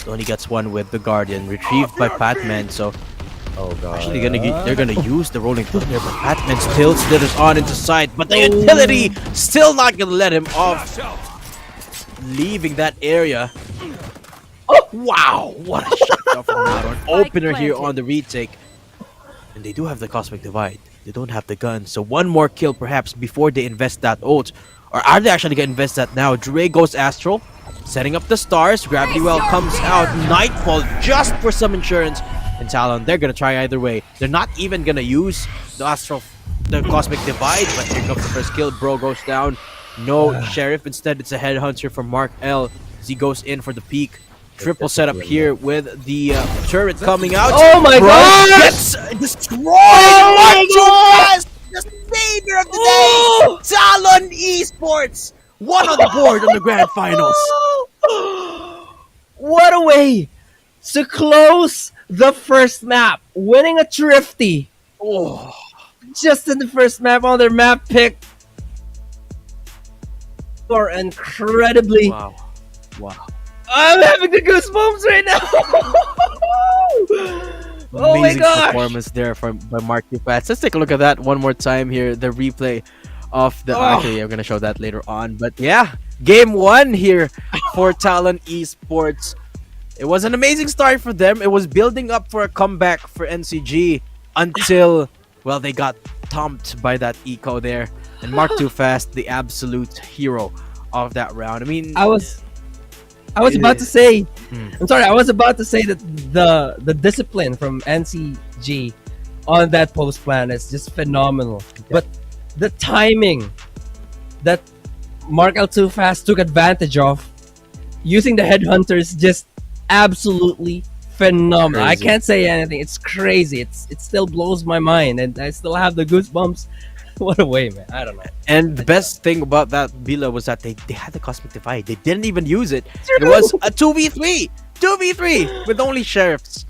Only gets one with the Guardian, retrieved by Patman. So Oh god. Actually, they're gonna use the rolling thunder, but Batman still slithers on into sight. But the utility still not gonna let him off, leaving that area. Oh wow! What a shot from that one. Opener here on the retake, and they do have the cosmic divide. They don't have the gun, so one more kill perhaps before they invest that ult. Or are they actually gonna invest that now? Dre goes astral, setting up the stars. Gravity Well comes out. Nightfall just for some insurance. And Talon, they're gonna try either way. They're not even gonna use the cosmic divide, but here comes the first kill. Bro goes down. No sheriff. Instead, it's a headhunter from Mark L as he goes in for the peak. Triple setup here with the turret coming out. Oh my Bro god! gets destroyed. Oh the savior of the day. Talon Esports, one on the board on the grand finals. What a way to close the first map, winning a Thrifty. Oh. Just in the first map on their map pick. Or incredibly. Wow. I'm having the goosebumps right now. Oh my Amazing gosh. performance there by Mark Fats. Let's take a look at that one more time here. The replay of the. Actually, I'm gonna show that later on. But yeah, game 1 here for Talon Esports. It was an amazing start for them. It was building up for a comeback for NCG until, well, they got thumped by that eco there. And Mark Too Fast, the absolute hero of that round. I mean, I was about to say, I'm sorry, I was about to say that the discipline from NCG on that post plan is just phenomenal. But the timing that Mark L Too Fast took advantage of using the headhunters just absolutely phenomenal. Crazy. I can't say anything. It's crazy. It still blows my mind, and I still have the goosebumps. What a way, man. I don't know. and the best thing about that Bila was that they had the cosmic divide. They didn't even use it. It was a 2v3 with only sheriffs.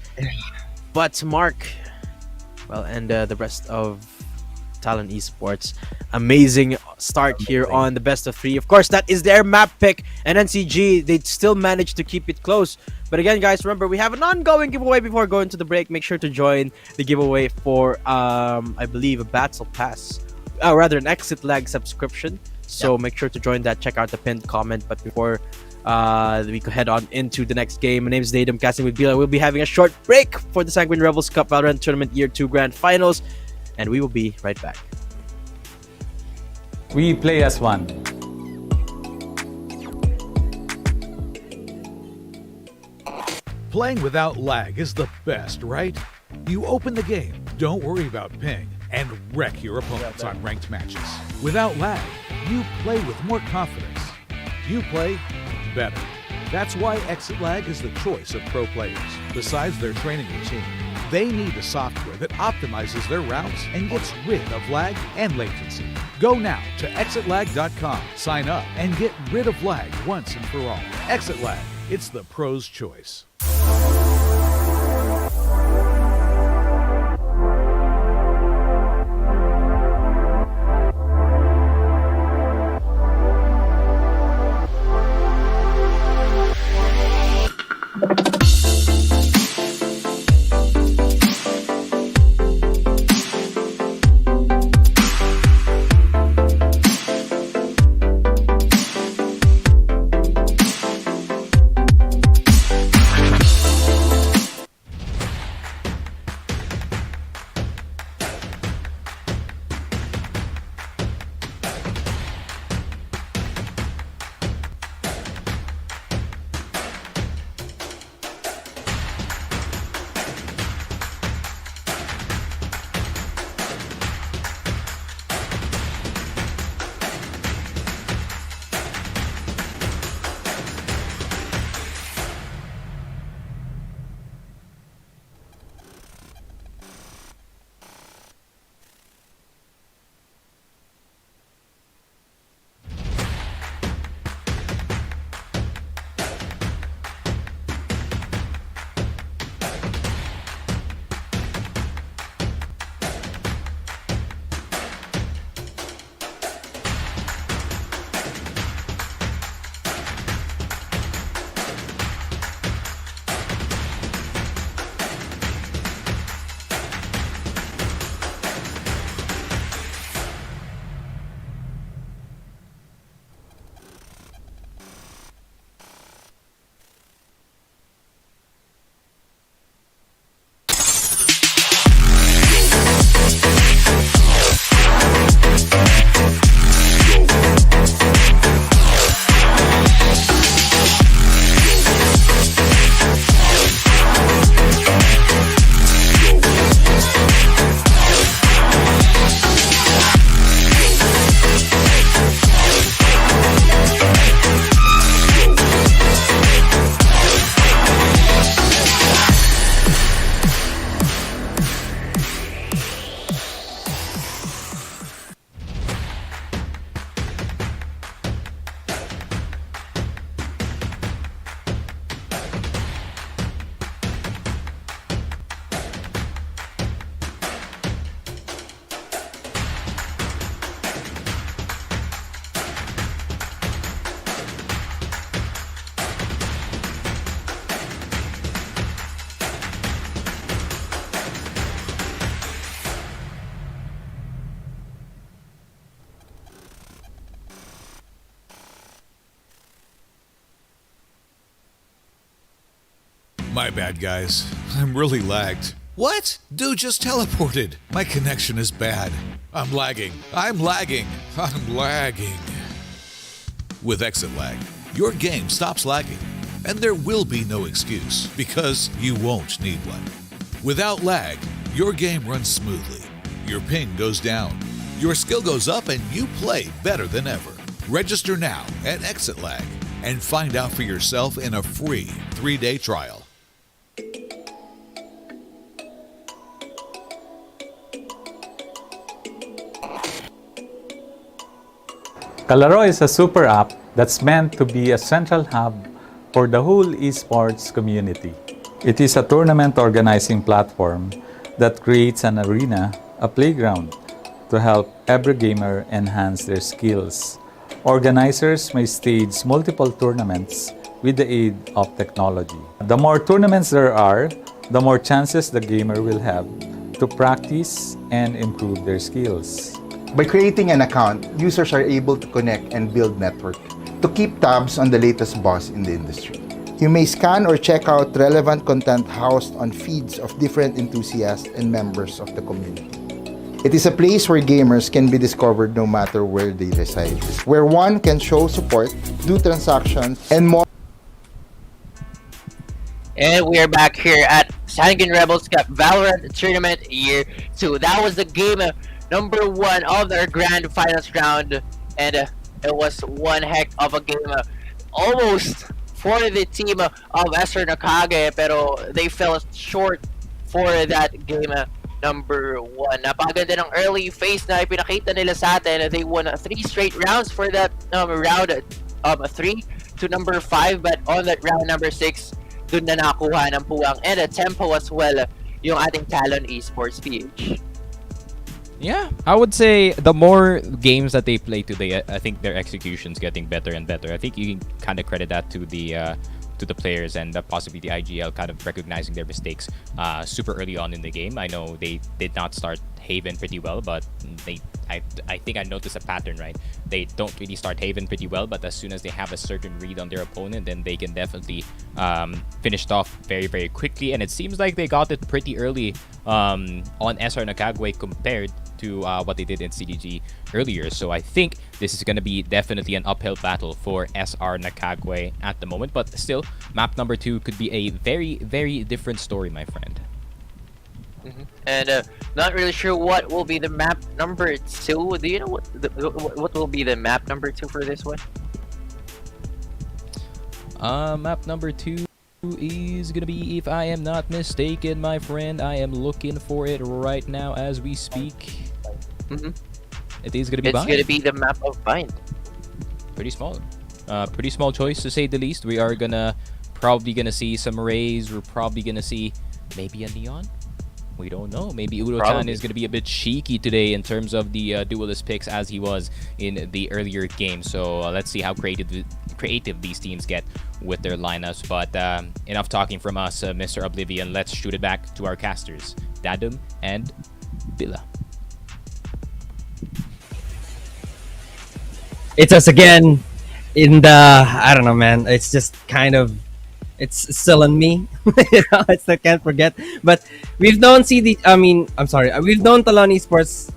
But Mark, well, and the rest of Talon Esports, amazing start here on the best of 3. Of course, that is their map pick, and NCG, they still managed to keep it close. But again, guys, remember, we have an ongoing giveaway before going to the break. Make sure to join the giveaway for, I believe, a Battle Pass. Rather, an Exit Lag subscription. So make sure to join that. Check out the pinned comment. But before we could head on into the next game, my name is Datum, casting with Bila. We'll be having a short break for the Sanguine Rebels Cup Valorant Tournament Year 2 Grand Finals. And we will be right back. We play as one. Playing without lag is the best, right? You open the game, don't worry about ping, and wreck your opponents on ranked matches. Without lag, you play with more confidence. You play better. That's why Exit Lag is the choice of pro players. Besides their training routine, they need a software that optimizes their routes and gets rid of lag and latency. Go now to exitlag.com, sign up, and get rid of lag once and for all. Exit Lag, it's the pro's choice. My bad, guys. I'm really lagged. What? Dude just teleported. My connection is bad. I'm lagging. I'm lagging. I'm lagging. With exit lag, your game stops lagging, and there will be no excuse because you won't need one. Without lag, your game runs smoothly. Your ping goes down. Your skill goes up and you play better than ever. Register now at Exit Lag and find out for yourself in a free 3-day trial. Kalaro is a super app that's meant to be a central hub for the whole esports community. It is a tournament organizing platform that creates an arena, a playground, to help every gamer enhance their skills. Organizers may stage multiple tournaments with the aid of technology. The more tournaments there are, the more chances the gamer will have to practice and improve their skills. By creating an account, users are able to connect and build network to keep tabs on the latest buzz in the industry. You may scan or check out relevant content housed on feeds of different enthusiasts and members of the community. It is a place where gamers can be discovered no matter where they reside, where one can show support, do transactions, and more. And we are back here at Sanguine Rebels Cup Valorant Tournament Year 2. That was the game number 1 of their grand finals round, and it was one heck of a game. Almost for the team of SR Nakage, pero they fell short for that game number 1. Napakaganda ng early phase na ipinakita nila sa atin. They won 3 straight rounds for that round 3 to number 5, but on that round number 6, dun na nakuha ng puwang and a tempo as well yung ating Talon Esports PH. Yeah, I would say the more games that they play today, I think their execution's getting better and better. I think you can kind of credit that to the players and possibly the IGL kind of recognizing their mistakes super early on in the game. I know they did not start Haven pretty well, but I think I noticed a pattern, right? They don't really start Haven pretty well, but as soon as they have a certain read on their opponent, then they can definitely finish it off very, very quickly. And it seems like they got it pretty early on SR Nakagwe compared to what they did in CDG earlier. So I think this is going to be definitely an uphill battle for SR Nakagwe at the moment. But still, map number 2 could be a very, very different story, my friend. And not really sure what will be the map number 2. Do you know what will be the map number 2 for this one? Map number 2 is gonna be, if I am not mistaken, my friend, I am looking for it right now as we speak. It is gonna be Bind. It's gonna be the map of Bind. Pretty small choice to say the least. We are probably gonna see some Rays. We're probably gonna see maybe a Neon. We don't know. Maybe Udo-chan is going to be a bit cheeky today in terms of the duelist picks as he was in the earlier game. So let's see how creative these teams get with their lineups. But enough talking from us, Mr. Oblivion. Let's shoot it back to our casters, Dadum and Billa. It's us again in the, I don't know, man. It's just kind of, it's still on me. I still can't forget. But we've known we've known Talon Esports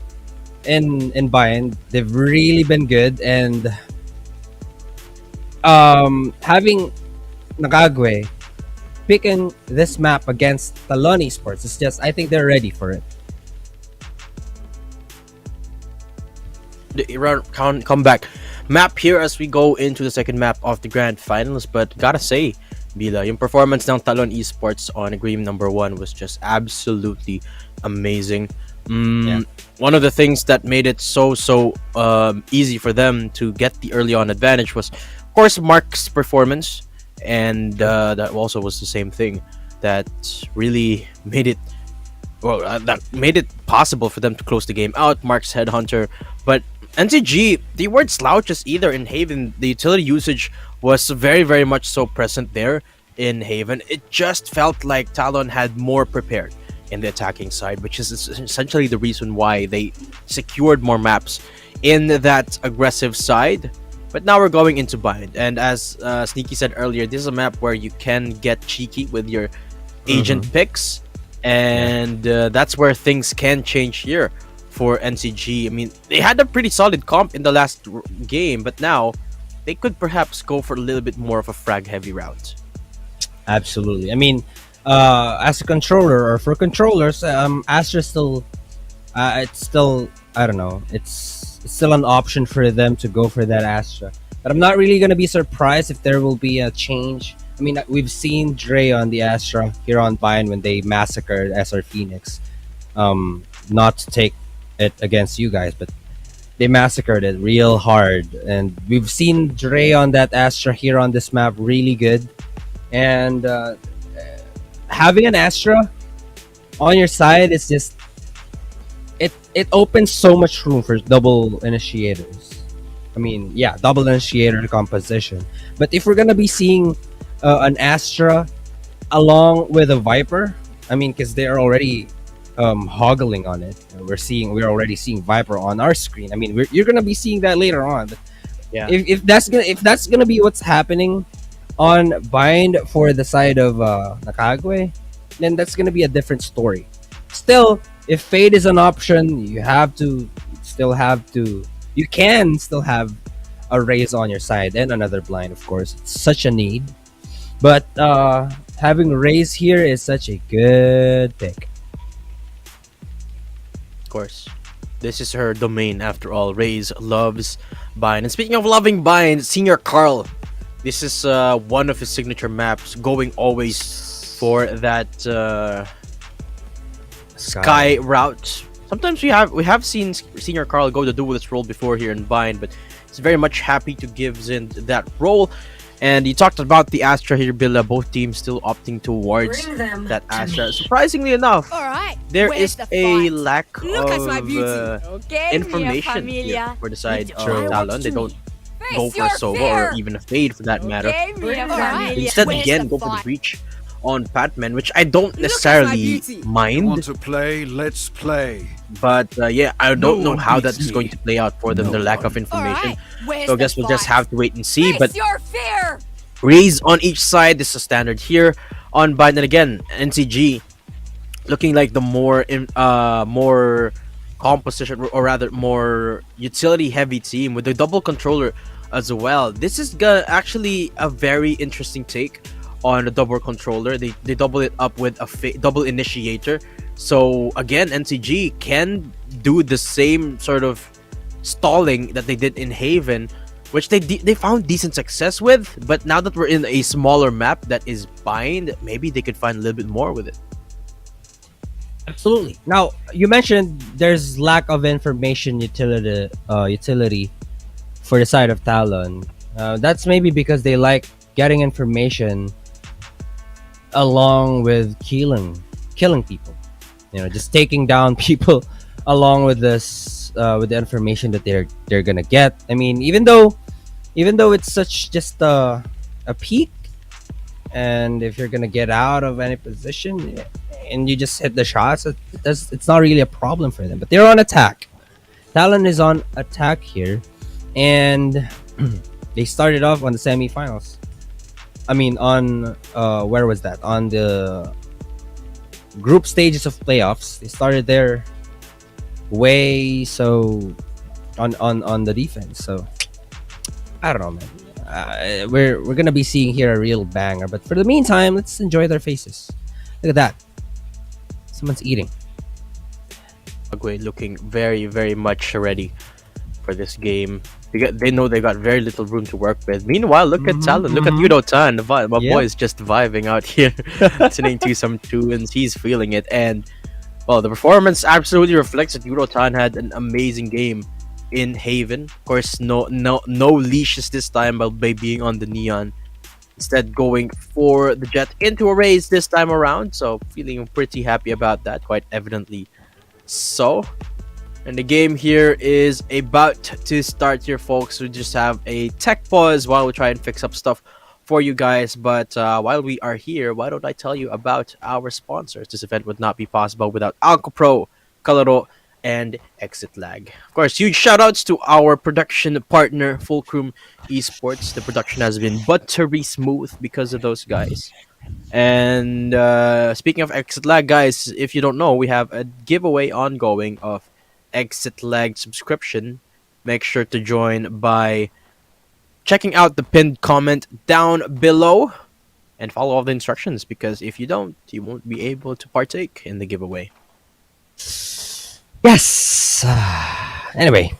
in Bind. They've really been good, and having Nakagwe picking this map against Talon Esports is just, I think they're ready for it. The comeback map here as we go into the second map of the grand finals. But gotta say, Bila, yung performance ng Talon Esports on game number 1 was just absolutely amazing. One of the things that made it so easy for them to get the early on advantage was, of course, Mark's performance, and that also was the same thing that really made it possible for them to close the game out. Mark's headhunter, but NCG, they weren't slouches either in Haven. The utility usage was very, very much so present there in Haven. It just felt like Talon had more prepared in the attacking side, which is essentially the reason why they secured more maps in that aggressive side. But now we're going into Bind, and as Sneaky said earlier, this is a map where you can get cheeky with your agent picks, and that's where things can change here for NCG. I mean, they had a pretty solid comp in the last game, but now they could perhaps go for a little bit more of a frag heavy route. Absolutely. I mean, as a controller or for controllers, Astra still, it's still, I don't know, it's still an option for them to go for that Astra. But I'm not really gonna be surprised if there will be a change. I mean, we've seen Dre on the Astra here on Vine when they massacred SR Phoenix. Not to take it against you guys, but they massacred it real hard, and we've seen Dre on that Astra here on this map really good. And having an Astra on your side is just it opens so much room for double initiators. I mean, yeah, double initiator composition. But if we're gonna be seeing an Astra along with a Viper, I mean, because they're already hoggling on it. We're already seeing Viper on our screen. I mean, you're gonna be seeing that later on. But Yeah. if that's gonna be what's happening on Bind for the side of Nakagwe, then that's gonna be a different story. Still, if Fade is an option, you can still have a Raze on your side and another blind, of course. It's such a need. But having Raze here is such a good pick. Of course, this is her domain after all. Raze loves Bind. And speaking of loving Bind, Senior Carl, this is one of his signature maps, going always for that sky route. Sometimes we have seen Senior Carl go the duelist role before here in Bind, but he's very much happy to give Zin that role. And you talked about the Astra here, Billa. Both teams still opting towards that Astra. Surprisingly enough, All right. there where's is the a fight? lack Look at my of beauty. Okay, information Mia here Familia. for the side of True. Talon. They don't go Face for a your Sova fear. or even a Fade for that matter. Okay, Mia Familia. Instead, Where's again, the go for the fight? breach on Patman, which I don't my necessarily beauty. mind. Want to play? Let's play. But yeah, I don't know one how beats that's me. going to play out for them, No the lack one. of information. Alright, where's So I the guess we'll just fight? have to wait and see. Face But your fear. Raze on each side, this is standard here on Bind. And again, NCG looking like the more composition, or rather more utility heavy team with the double controller as well. This is actually a very interesting take on the double controller. They double it up with a double initiator. So again, NCG can do the same sort of stalling that they did in Haven, which they found decent success with. But now that we're in a smaller map that is Bind, maybe they could find a little bit more with it. Absolutely. Now, you mentioned there's lack of information utility for the side of Talon. That's maybe because they like getting information along with killing people. You know, just taking down people along with this with the information that they're gonna get. I mean, even though it's such just a peak, and if you're gonna get out of any position and you just hit the shots, it's not really a problem for them. But they're on attack. Talon is on attack here, and they started off on the semifinals. I mean, on where was that? On the group stages of playoffs. They started there way so on the defense. So I don't know, man. We're gonna be seeing here a real banger. But for the meantime, let's enjoy their faces. Look at that. Someone's eating. Agwe looking very, very much ready for this game. They know they got very little room to work with. Meanwhile, look at Talon. Look at Yudo Tan. My boy is just vibing out here, listening to some tunes. He's feeling it. And, well, the performance absolutely reflects that Yudo Tan had an amazing game in Haven. Of course, no leashes this time by being on the Neon. Instead, going for the Jet into a race this time around. So, feeling pretty happy about that, quite evidently so. And the game here is about to start here, folks. We just have a tech pause while we try and fix up stuff for you guys. But while we are here, why don't I tell you about our sponsors? This event would not be possible without Alco Pro, Kalaro, and Exit Lag. Of course, huge shout outs to our production partner, Fulcrum Esports. The production has been buttery smooth because of those guys. And speaking of Exit Lag, guys, if you don't know, we have a giveaway ongoing of Exit Lag subscription. Make sure to join by checking out the pinned comment down below and follow all the instructions, because if you don't, you won't be able to partake in the giveaway. Yes. Anyway,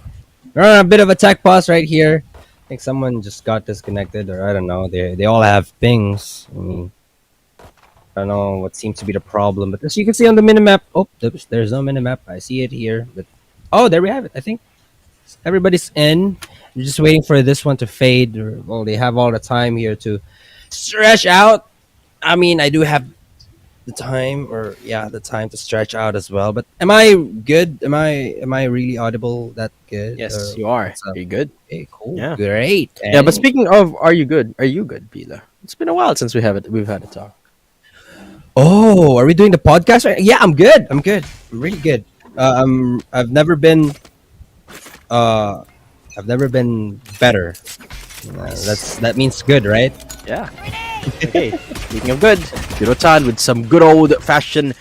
we're on a bit of a tech pause right here. I think someone just got disconnected, or I don't know. They all have pings. I mean, I don't know what seems to be the problem, but as you can see on the minimap, there's no minimap. I see it here, but there we have it. I think everybody's in. We're just waiting for this one to fade. Well, they have all the time here to stretch out. I mean, I do have the time, the time to stretch out as well. But am I good? Am I really audible? That good? Yes, you are. Are you good? Okay, cool. Yeah. Great. Yeah, but speaking of, are you good? Are you good, Bila? It's been a while since we've had a talk. Oh, are we doing the podcast right? Yeah, I'm good. I'm really good. I've never been better. That means good, right? Yeah. Okay. Speaking of good, Yurotan with some good old fashioned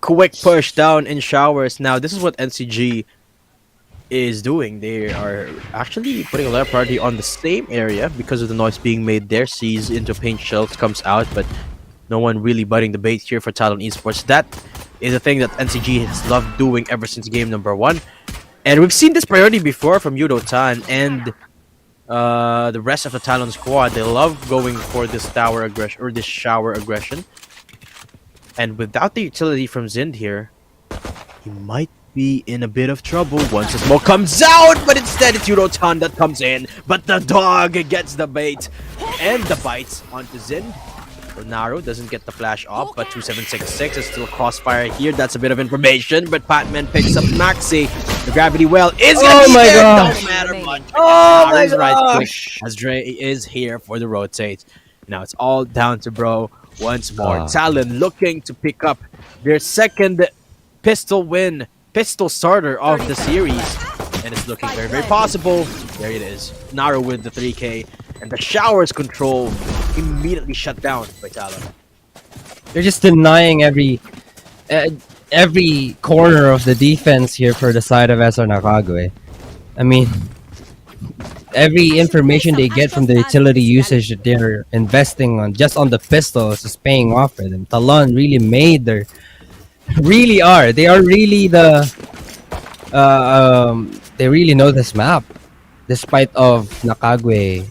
quick push down in showers. Now, this is what NCG is doing. They are actually putting a lot of priority on the same area because of the noise being made there. Sees into paint shells, comes out, but no one really biting the bait here for Talon Esports. That is a thing that NCG has loved doing ever since game number 1. And we've seen this priority before from Yudo-tan and the rest of the Talon squad. They love going for this tower aggression or this shower aggression. And without the utility from Zind here, he might be in a bit of trouble once the smoke comes out, but instead it's Yudo-tan that comes in. But the dog gets the bait and the bites onto Zind. Naru doesn't get the flash off, but 2766 is still a crossfire here. That's a bit of information, but Patman picks up Maxi. The gravity well is gonna be there. Gosh. Don't matter much. Oh Naru's my right quick, gosh. as Dre is here for the rotate. Now it's all down to Bro once more. Talon looking to pick up their second pistol starter of the series. And it's looking very, very possible. There it is. Naru with the 3K. And the showers control immediately shut down by Talon. They're just denying every corner of the defense here for the side of SR Nakagwe. I mean, every information they get from the utility usage that they're investing on just on the pistols is paying off for them. Talon really made their really are. They are really the they really know this map, despite of Nakagwe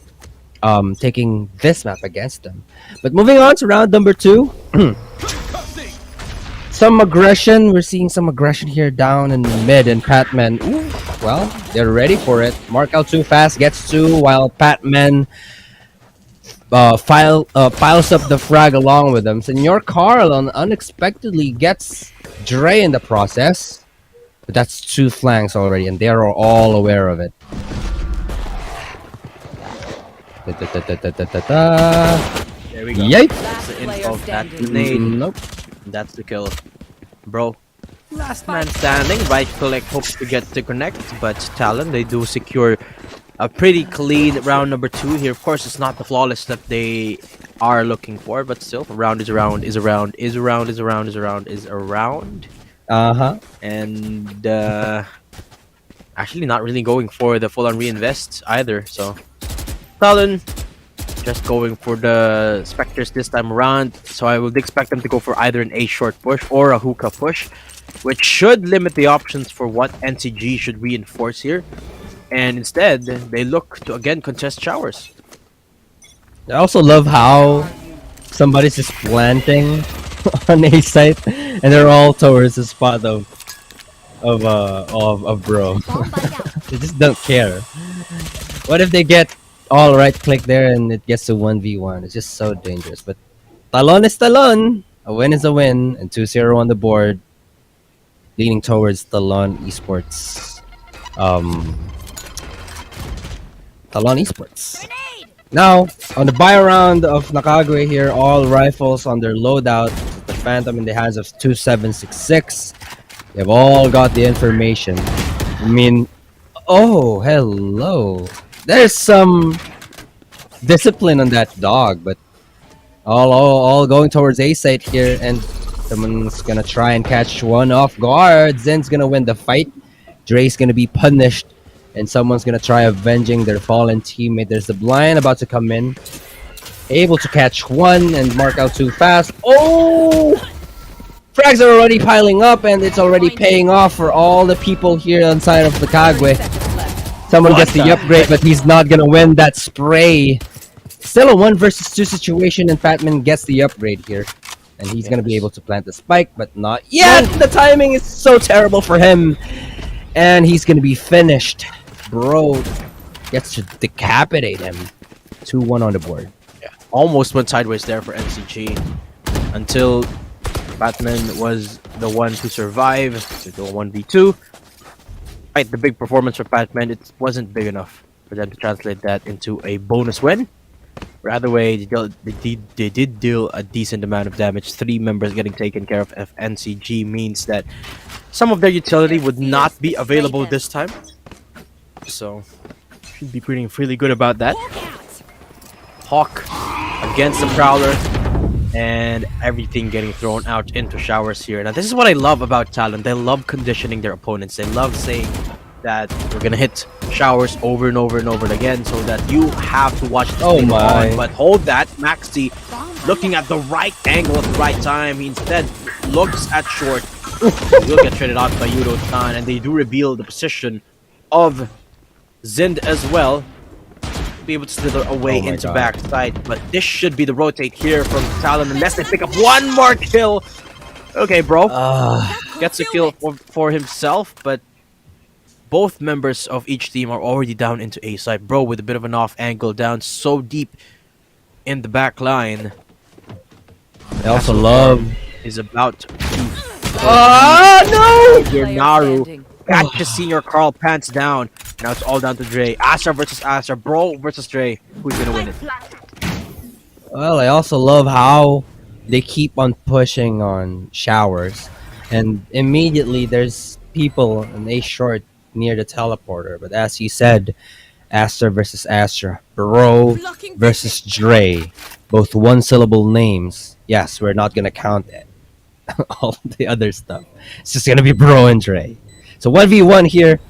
taking this map against them. But moving on to round number 2. Some aggression. We're seeing some aggression here down in mid, and Patman, well, they're ready for it. Mark out too fast, gets 2, while Patman piles up the frag along with them. Senor Carl unexpectedly gets Dre in the process. But that's 2 flanks already, and they are all aware of it. There we go. Yipe. That's the info of that grenade. Nope. That's the kill. Bro. Last man standing. Right click hopes to get to connect, but Talon, they do secure a pretty clean round number 2 here. Of course, it's not the flawless that they are looking for, but still, a round is around, is around, is around, is around, is around, is around. And actually not really going for the full-on reinvest either, so Talon just going for the Spectres this time around, so I would expect them to go for either an A short push or a hookah push, which should limit the options for what NCG should reinforce here. And instead, they look to again contest showers. I also love how somebody's just planting on A site, and they're all towards the spot of Bro. They just don't care. What if they get all right click there and it gets to 1v1? It's just so dangerous. But Talon is Talon. A win is a win, and 2-0 on the board, leaning towards Talon Esports. Talon Esports. Now, on the buy round of Nakagwe here, all rifles on their loadout. The Phantom in the hands of 2766. They've all got the information. I mean, oh, hello. There's some discipline on that dog, but all going towards A site here, and someone's gonna try and catch one off guard. Zen's gonna win the fight. Dre's gonna be punished, and someone's gonna try avenging their fallen teammate. There's the blind about to come in, able to catch one and mark out too fast. Oh! Frags are already piling up, and it's already paying off for all the people here inside of the Kagwe. Someone gets the upgrade, but he's not gonna win that spray. Still a 1 versus 2 situation, and Fatman gets the upgrade here. And he's gonna be able to plant the spike, but not yet! The timing is so terrible for him. And he's gonna be finished. Bro gets to decapitate him. 2-1 on the board. Yeah, almost went sideways there for NCG until Batman was the one to survive to go 1v2. Right, the big performance for Batman, it wasn't big enough for them to translate that into a bonus win. Rather way, they did deal a decent amount of damage. 3 members getting taken care of. NCG means that some of their utility would not be available this time. So, should be feeling really good about that. Hawk against the Prowler, and everything getting thrown out into showers here. Now, this is what I love about Talon. They love conditioning their opponents. They love saying that we're gonna hit showers over and over and over again, so that you have to watch the game on. But hold that, Maxi looking at the right angle at the right time. He instead looks at short. Will get traded out by Yudo-san, and they do reveal the position of Zind as well. Be able to slither away into backside, but this should be the rotate here from Talon unless they pick up one more kill. Okay, bro. Gets a kill for himself, but both members of each team are already down into A side. Bro with a bit of an off angle down so deep in the back line. I also love is about to no! your Naru catches Senior Carl pants down. Now it's all down to Dre. Astra versus Astra. Bro versus Dre. Who's gonna win it? Well, I also love how they keep on pushing on showers, and immediately there's people in A short near the teleporter. But as you said, Astra versus Astra, Bro versus Dre, both 1-syllable names. Yes, we're not gonna count it. All the other stuff. It's just gonna be Bro and Dre. So 1v1 here.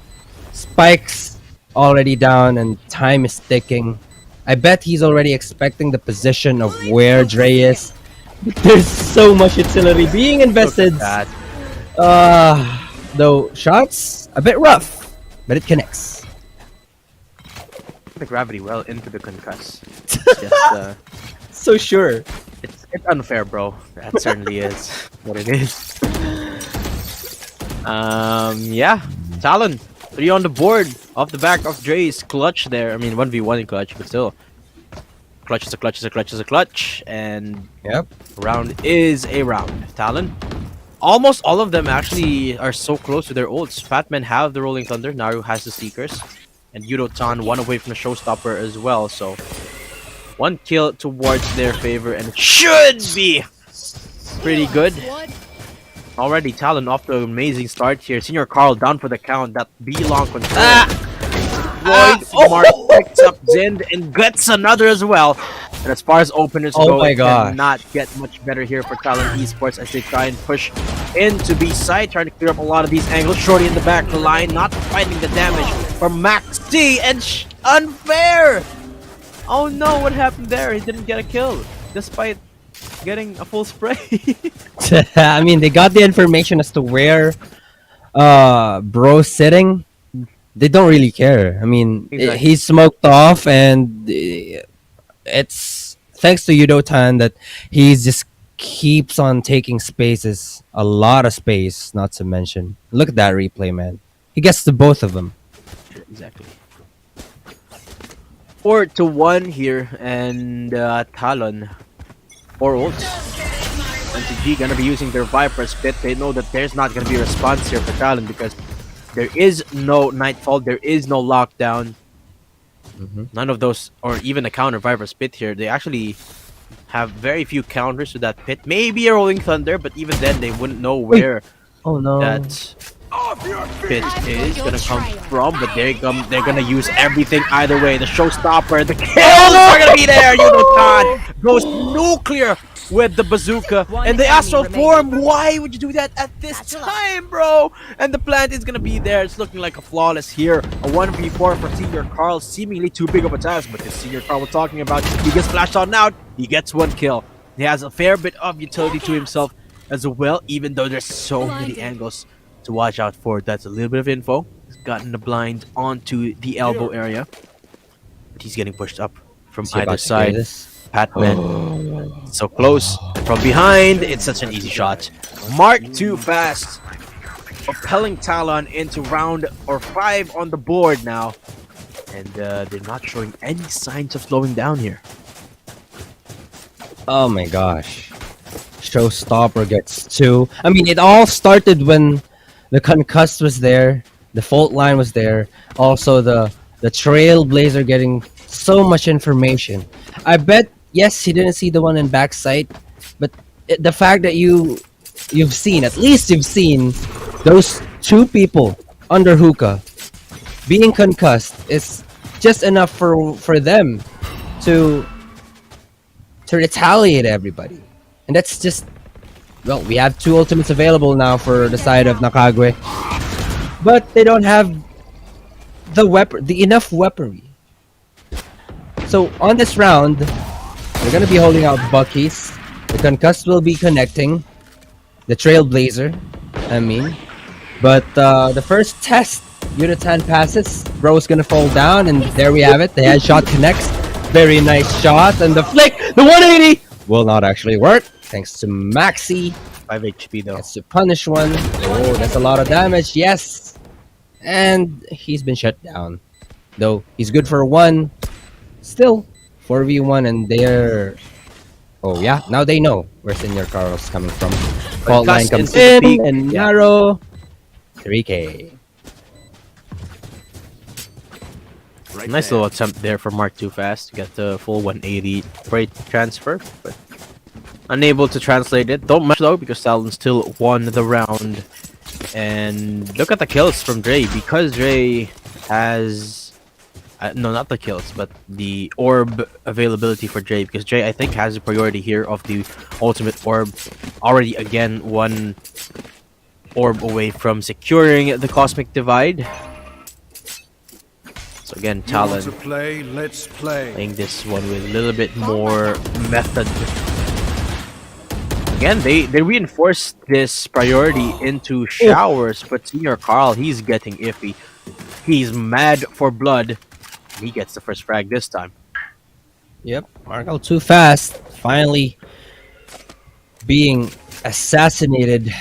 Spikes already down and time is ticking. I bet he's already expecting the position of where Dre is. But there's so much utility being invested. Though shots a bit rough, but it connects. The gravity well into the concuss. It's just, so sure. It's unfair, bro. That certainly is what it is. Yeah. Talon, 3 on the board off the back of Dre's clutch there. I mean, 1v1 in clutch, but still. Clutch is a clutch is a clutch is a clutch. And yep, round is a round. Talon, almost all of them actually are so close to their ults. Fatman have the Rolling Thunder, Naru has the Seekers, and Yudo-tan 1 away from the Showstopper as well. So 1 kill towards their favor, and it should be pretty good. Already Talon off to an amazing start here. Senior Carl down for the count. That B-long control. Mark picks up Zind and gets another as well. And as far as openers go, it cannot get much better here for Talon Esports as they try and push into B side, trying to clear up a lot of these angles. Shorty in the back line, not finding the damage from Max D, and unfair! Oh no, what happened there? He didn't get a kill, despite getting a full spray. I mean, they got the information as to where Bro's sitting. They don't really care. I mean, he's smoked off, and it's thanks to Yudo-tan that he just keeps on taking spaces, a lot of space, not to mention. Look at that replay, man. He gets to both of them. Exactly. 4-1 here, and Talon 4 ults. NCG gonna be using their Viper Spit. They know that there's not gonna be a response here for Talon because there is no Nightfall, there is no Lockdown. None of those, or even a counter Viper Spit here. They actually have very few counters to that pit. Maybe a Rolling Thunder, but even then they wouldn't know where Oh no. that bit is gonna come from, but they're gonna use everything either way. The showstopper, the kills are gonna be there. Yudotan goes nuclear with the bazooka and the astral form. Why would you do that at this time, bro? And the plant is gonna be there. It's looking like a flawless here. A 1v4 for Senior Carl, seemingly too big of a task, but the Senior Carl we're talking about, he gets flashed on out. He gets one kill. He has a fair bit of utility to himself as well, even though there's so many angles to watch out for. That's a little bit of info. He's gotten the blind onto the elbow area, but he's getting pushed up from Is he either about to hear side. this? Patman, so close. From behind, it's such an easy shot. Mark too fast. Propelling Talon into round or 5 on the board now. And they're not showing any signs of slowing down here. Oh my gosh. Showstopper gets 2. I mean, it all started when the concussed was there, the fault line was there, also the trailblazer getting so much information. I bet, yes, he didn't see the one in backside, but the fact that you've seen, at least you've seen those 2 people under hookah being concussed is just enough for them to retaliate everybody. And that's just, well, we have 2 ultimates available now for the side of Nakagwe, but they don't have the enough weaponry. So on this round, they're gonna be holding out Buckies. The concussed will be connecting the Trailblazer. I mean, but the first test, Yudotan passes. Bro's gonna fall down, and there we have it. The headshot connects. Very nice shot, and the flick, the 180 will not actually work. Thanks to Maxi. 5 HP though. Gets to punish one. Oh, that's a lot of damage. Yes. And he's been shut down. Though he's good for 1. Still 4v1, and they're... Oh yeah, now they know where Senior Carl's coming from. Fault line comes in, and narrow. 3k. Nice little attempt there for Mark too fast to get the full 180 freight transfer, but unable to translate it. Don't much though, because Talon still won the round. And look at the kills from Dre, because Dre has no, not the kills, but the orb availability for Dre, because Dre I think has the priority here of the ultimate orb. Already again 1 orb away from securing the cosmic divide. So again, Talon Let's play. playing this one with a little bit more method. Again, they reinforced this priority into showers, but Senior Carl, he's getting iffy. He's mad for blood. He gets the first frag this time. Yep, Marco too fast. Finally being assassinated.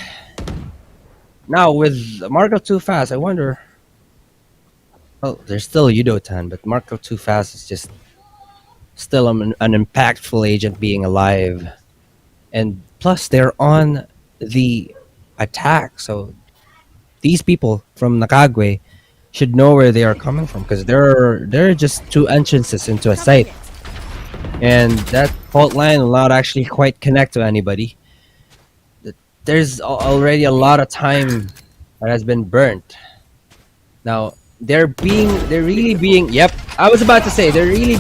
Now with Marco too fast, I wonder. Well, there's still Yudotan, but Marco too fast is just still an impactful agent being alive. And plus, they're on the attack, so these people from Nakagwe should know where they are coming from, because there are just 2 entrances into a site, and that fault line will not actually quite connect to anybody. There's already a lot of time that has been burnt. Now they're really being. Yep, I was about to say they're really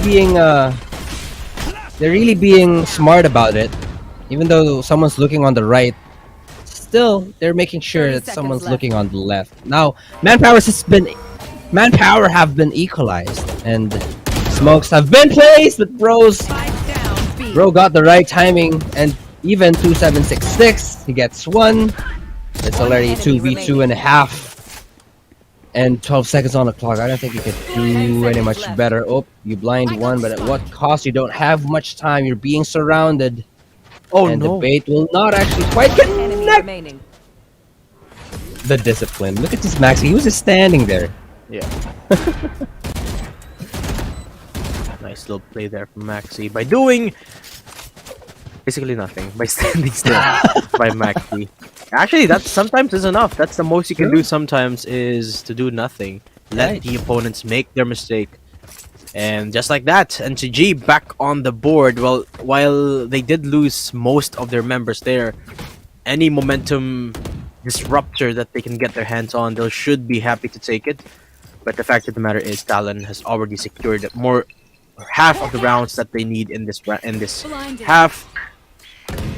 being smart about it. Even though someone's looking on the right, still they're making sure that someone's looking on the left. Now, manpower have been equalized, and smokes have been placed, but Bro got the right timing, and even 2766, he gets 1. It's already 2v2 and a half, and 12 seconds on the clock. I don't think you could do any much better. Oh, you blind 1, but at what cost? You don't have much time. You're being surrounded. Oh and no! The bait will not actually quite connect. The discipline. Look at this Maxi. He was just standing there. Yeah. Nice little play there from Maxi by doing basically nothing, by standing still by Maxi. Actually, that sometimes is enough. That's the most you can do sometimes, is to do nothing. Let the opponents make their mistake. And just like that, NCG back on the board. Well, while they did lose most of their members there, any momentum disruptor that they can get their hands on, they should be happy to take it. But the fact of the matter is, Talon has already secured half of the rounds that they need in this half.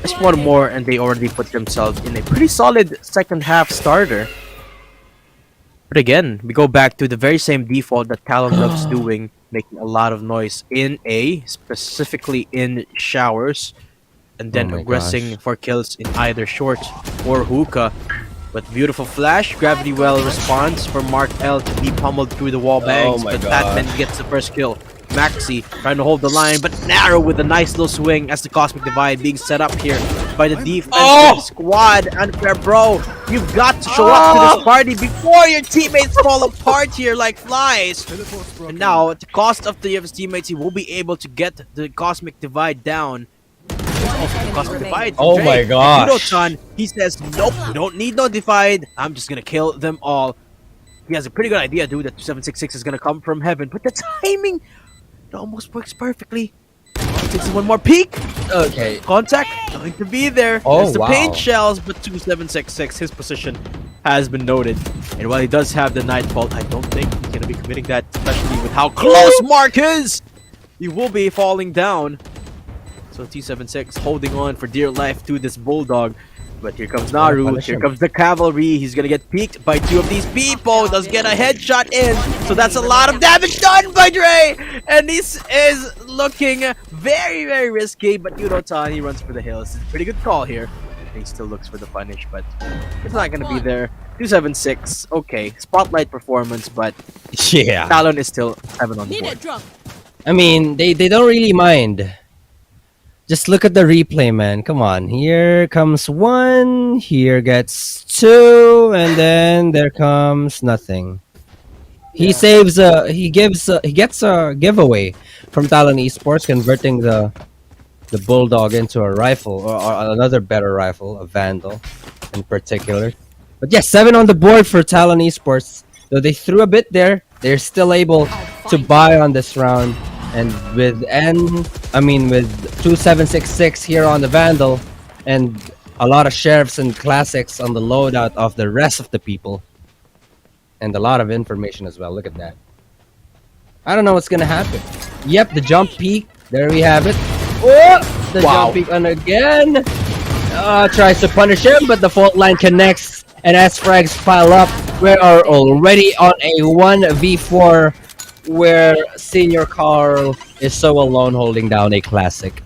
Just one more, and they already put themselves in a pretty solid second half starter. But again, we go back to the very same default that Talon loves doing, making a lot of noise in A, specifically in showers, and then aggressing for kills in either short or hookah. But beautiful flash, gravity well response for Mark L to be pummeled through the wall bangs, but Batman gets the first kill. Maxi trying to hold the line, but narrow with a nice little swing as the Cosmic Divide being set up here by the defensive squad. Unfair, bro. You've got to show up to this party before your teammates fall apart here like flies. And now, at the cost of his teammates, he will be able to get the Cosmic Divide down. Also the Cosmic Divide. Oh my gosh. Yudo-chan, he says, nope, you don't need no Divide. I'm just gonna kill them all. He has a pretty good idea, dude, that 2766 is gonna come from heaven, but the timing, it almost works perfectly. Takes one more peek. Okay. Contact going to be there. There's the paint shells, but 2766, his position has been noted. And while he does have the Nightfall, I don't think he's gonna be committing that, especially with how close Mark is. He will be falling down. So T76 holding on for dear life to this Bulldog. But here comes Naru, here comes the cavalry. He's gonna get peeked by two of these people. Does get a headshot in. So that's a lot of damage done by Dre. And this is looking very, very risky. But Yudo-chan, he runs for the hills. It's a pretty good call here. He still looks for the punish, but it's not gonna be there. 276, okay. Spotlight performance, but yeah, Talon is still 7 on the board. I mean, they don't really mind. Just look at the replay, man. Come on. Here comes one. Here gets two, and then there comes nothing. He saves. He gets a giveaway from Talon Esports, converting the Bulldog into a rifle or another better rifle, a Vandal, in particular. But yes, 7 on the board for Talon Esports. Though they threw a bit there, they're still able to buy on this round. And with 2766 here on the Vandal, and a lot of sheriffs and classics on the loadout of the rest of the people, and a lot of information as well. Look at that. I don't know what's gonna happen. Yep, the jump peak. There we have it. Oh, the jump peak, and again tries to punish him, but the fault line connects, and as frags pile up, we are already on a 1v4. Where Senior Carl is so alone holding down a classic.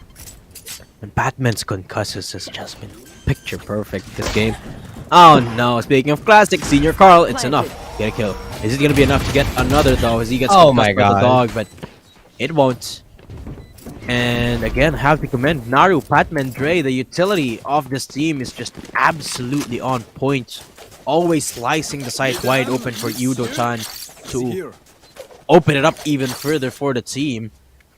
And Batman's concusses has just been picture perfect this game. Oh no, speaking of classic, Senior Carl, it's enough. Get a kill. Is it gonna be enough to get another though as he gets concussed by the dog, but it won't. And again, have to commend Naru, Batman, Dre. The utility of this team is just absolutely on point. Always slicing the site wide open for Yudo-chan to open it up even further for the team.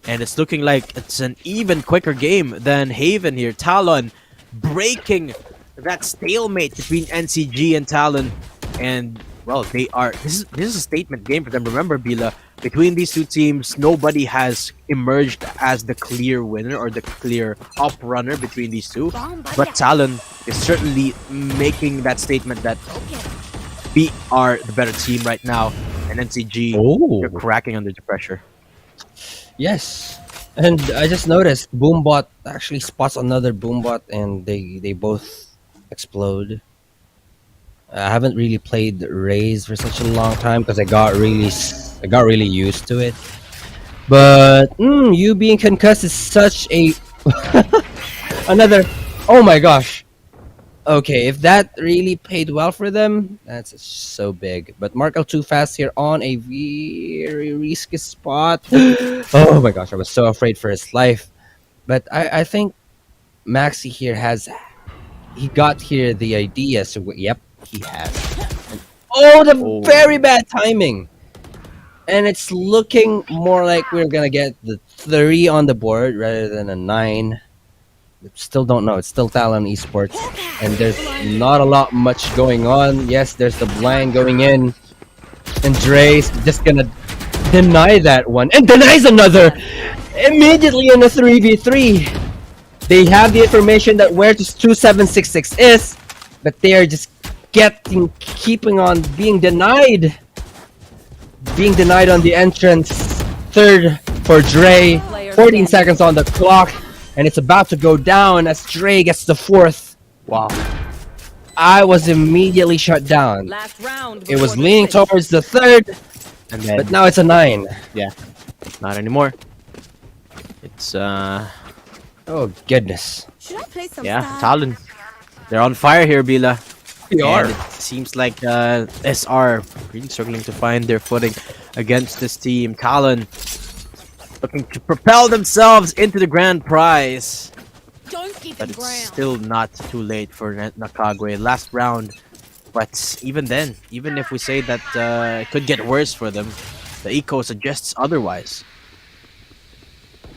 And it's looking like it's an even quicker game than Haven here. Talon breaking that stalemate between NCG and Talon. And, well, this is a statement game for them. Remember, Bila, between these two teams, nobody has emerged as the clear winner or the clear up-runner between these two. But Talon is certainly making that statement that we are the better team right now. And NCG, you're cracking under the pressure. Yes. And I just noticed Boombot actually spots another Boombot, and they both explode. I haven't really played Raze for such a long time because I got really used to it. But you being concussed is such a another. Oh my gosh. Okay, if that really paid well for them, that's so big. But Mark L too fast here on a very risky spot. Oh my gosh, I was so afraid for his life. But I think Maxi here he got here the idea. So yep, he has. And, very bad timing. And it's looking more like we're gonna get the 3 on the board rather than a 9. Still don't know. It's still Talon Esports, and there's not a lot much going on. Yes, there's the blind going in, and Dre's just gonna deny that one and denies another immediately in a 3v3. They have the information that where 2766 is, but they are just keeping on being denied on the entrance. Third for Dre. 14 seconds on the clock, and it's about to go down as Dre gets the fourth. Wow. I was immediately shut down. Last round. It was leaning towards the third, And then, but now it's a 9. not anymore. It's Oh, goodness. Should I play some yeah, style? Talon. They're on fire here, Bila. They are. And it seems like SR really struggling to find their footing against this team. Talon looking to propel themselves into the grand prize. Don't keep But it it's ground. still not too late for Nakagwe. Last round. But even then, even if we say that it could get worse for them, the eco suggests otherwise.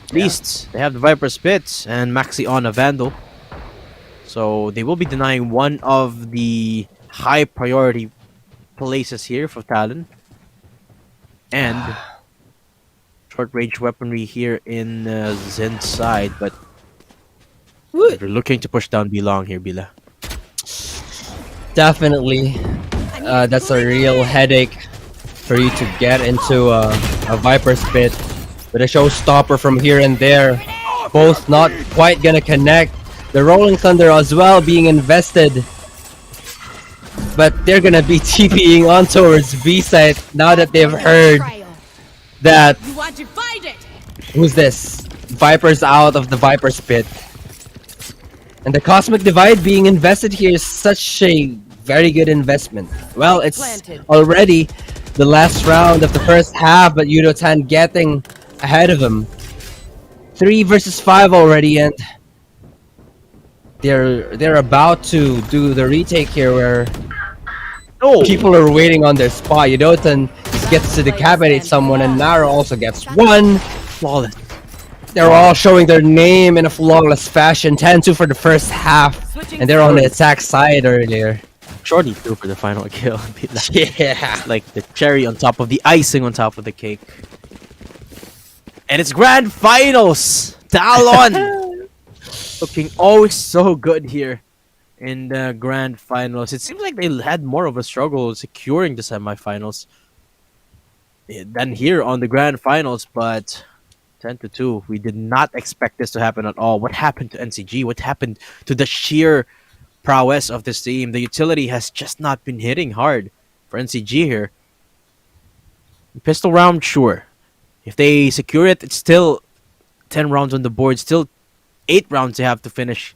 At least they have the Viper Spit and Maxi on a Vandal. So they will be denying one of the high priority places here for Talon. And short range weaponry here in Zen's side, but they're looking to push down Bilong here, Bila. Definitely. That's a real headache for you to get into a Viper Spit with a showstopper from here and there. Both not quite gonna connect. The Rolling Thunder as well being invested. But they're gonna be TPing on towards B site now that they've heard that. You want to fight it? Who's this? Viper's out of the Viper Spit. And the Cosmic Divide being invested here is such a very good investment. Well, it's Planted. already the last round of the first half, but Yudo-tan getting ahead of him. 3 versus 5 already, and they're about to do the retake here where people are waiting on their spot. Yudo-tan gets to decapitate someone, and Naro also gets one. Flawless. They're all showing their name in a flawless fashion. 10-2 for the first half, and they're on the attack side earlier. Shorty 2 for the final kill. Yeah. Like the cherry on top of the icing on top of the cake. And it's grand finals! Talon! Looking always so good here in the grand finals. It seems like they had more of a struggle securing the semifinals than here on the grand finals, but 10-2. We did not expect this to happen at all. What happened to NCG? What happened to the sheer prowess of this team? The utility has just not been hitting hard for NCG here. Pistol round, sure. If they secure it, it's still 10 rounds on the board. Still 8 rounds they have to finish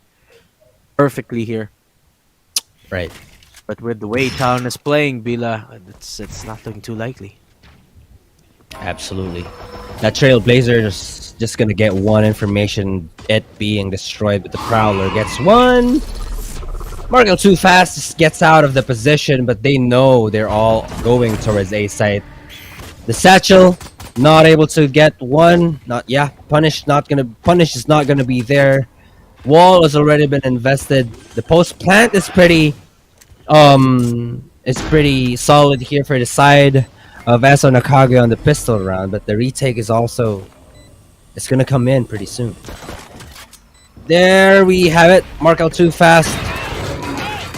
perfectly here. Right. But with the way Talon is playing, Bila, it's not looking too likely. Absolutely. That Trailblazer is just gonna get one information, it being destroyed, but the Prowler gets one. Marco too fast just gets out of the position, but they know they're all going towards A site. The Satchel not able to get one. Punish is not gonna be there. Wall has already been invested. The post plant is pretty solid here for the side of Aso Nakage on the pistol round, but the retake is also, it's gonna come in pretty soon. There we have it. Mark out too fast.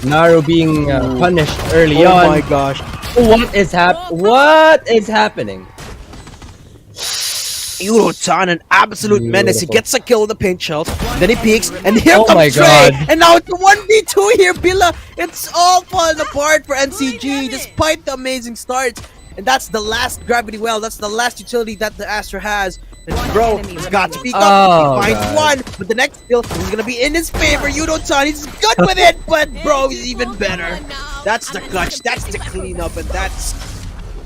Naru being punished early on. Oh my gosh. What is happening? Yudo-tan, an absolute menace. He Beautiful. gets a kill in the paint shell, then he peeks, and here Oh my comes Trey. God. And now it's a 1v2 here, Bila. It's all falling apart for NCG, despite the amazing start. And that's the last gravity well. That's the last utility that the Astra has. And bro, he's got to speak up. Oh, He finds God. one, but the next kill is gonna be in his favor. Yudo-tan, he's good with it, but bro, he's even better. That's the clutch. That's the cleanup, and that's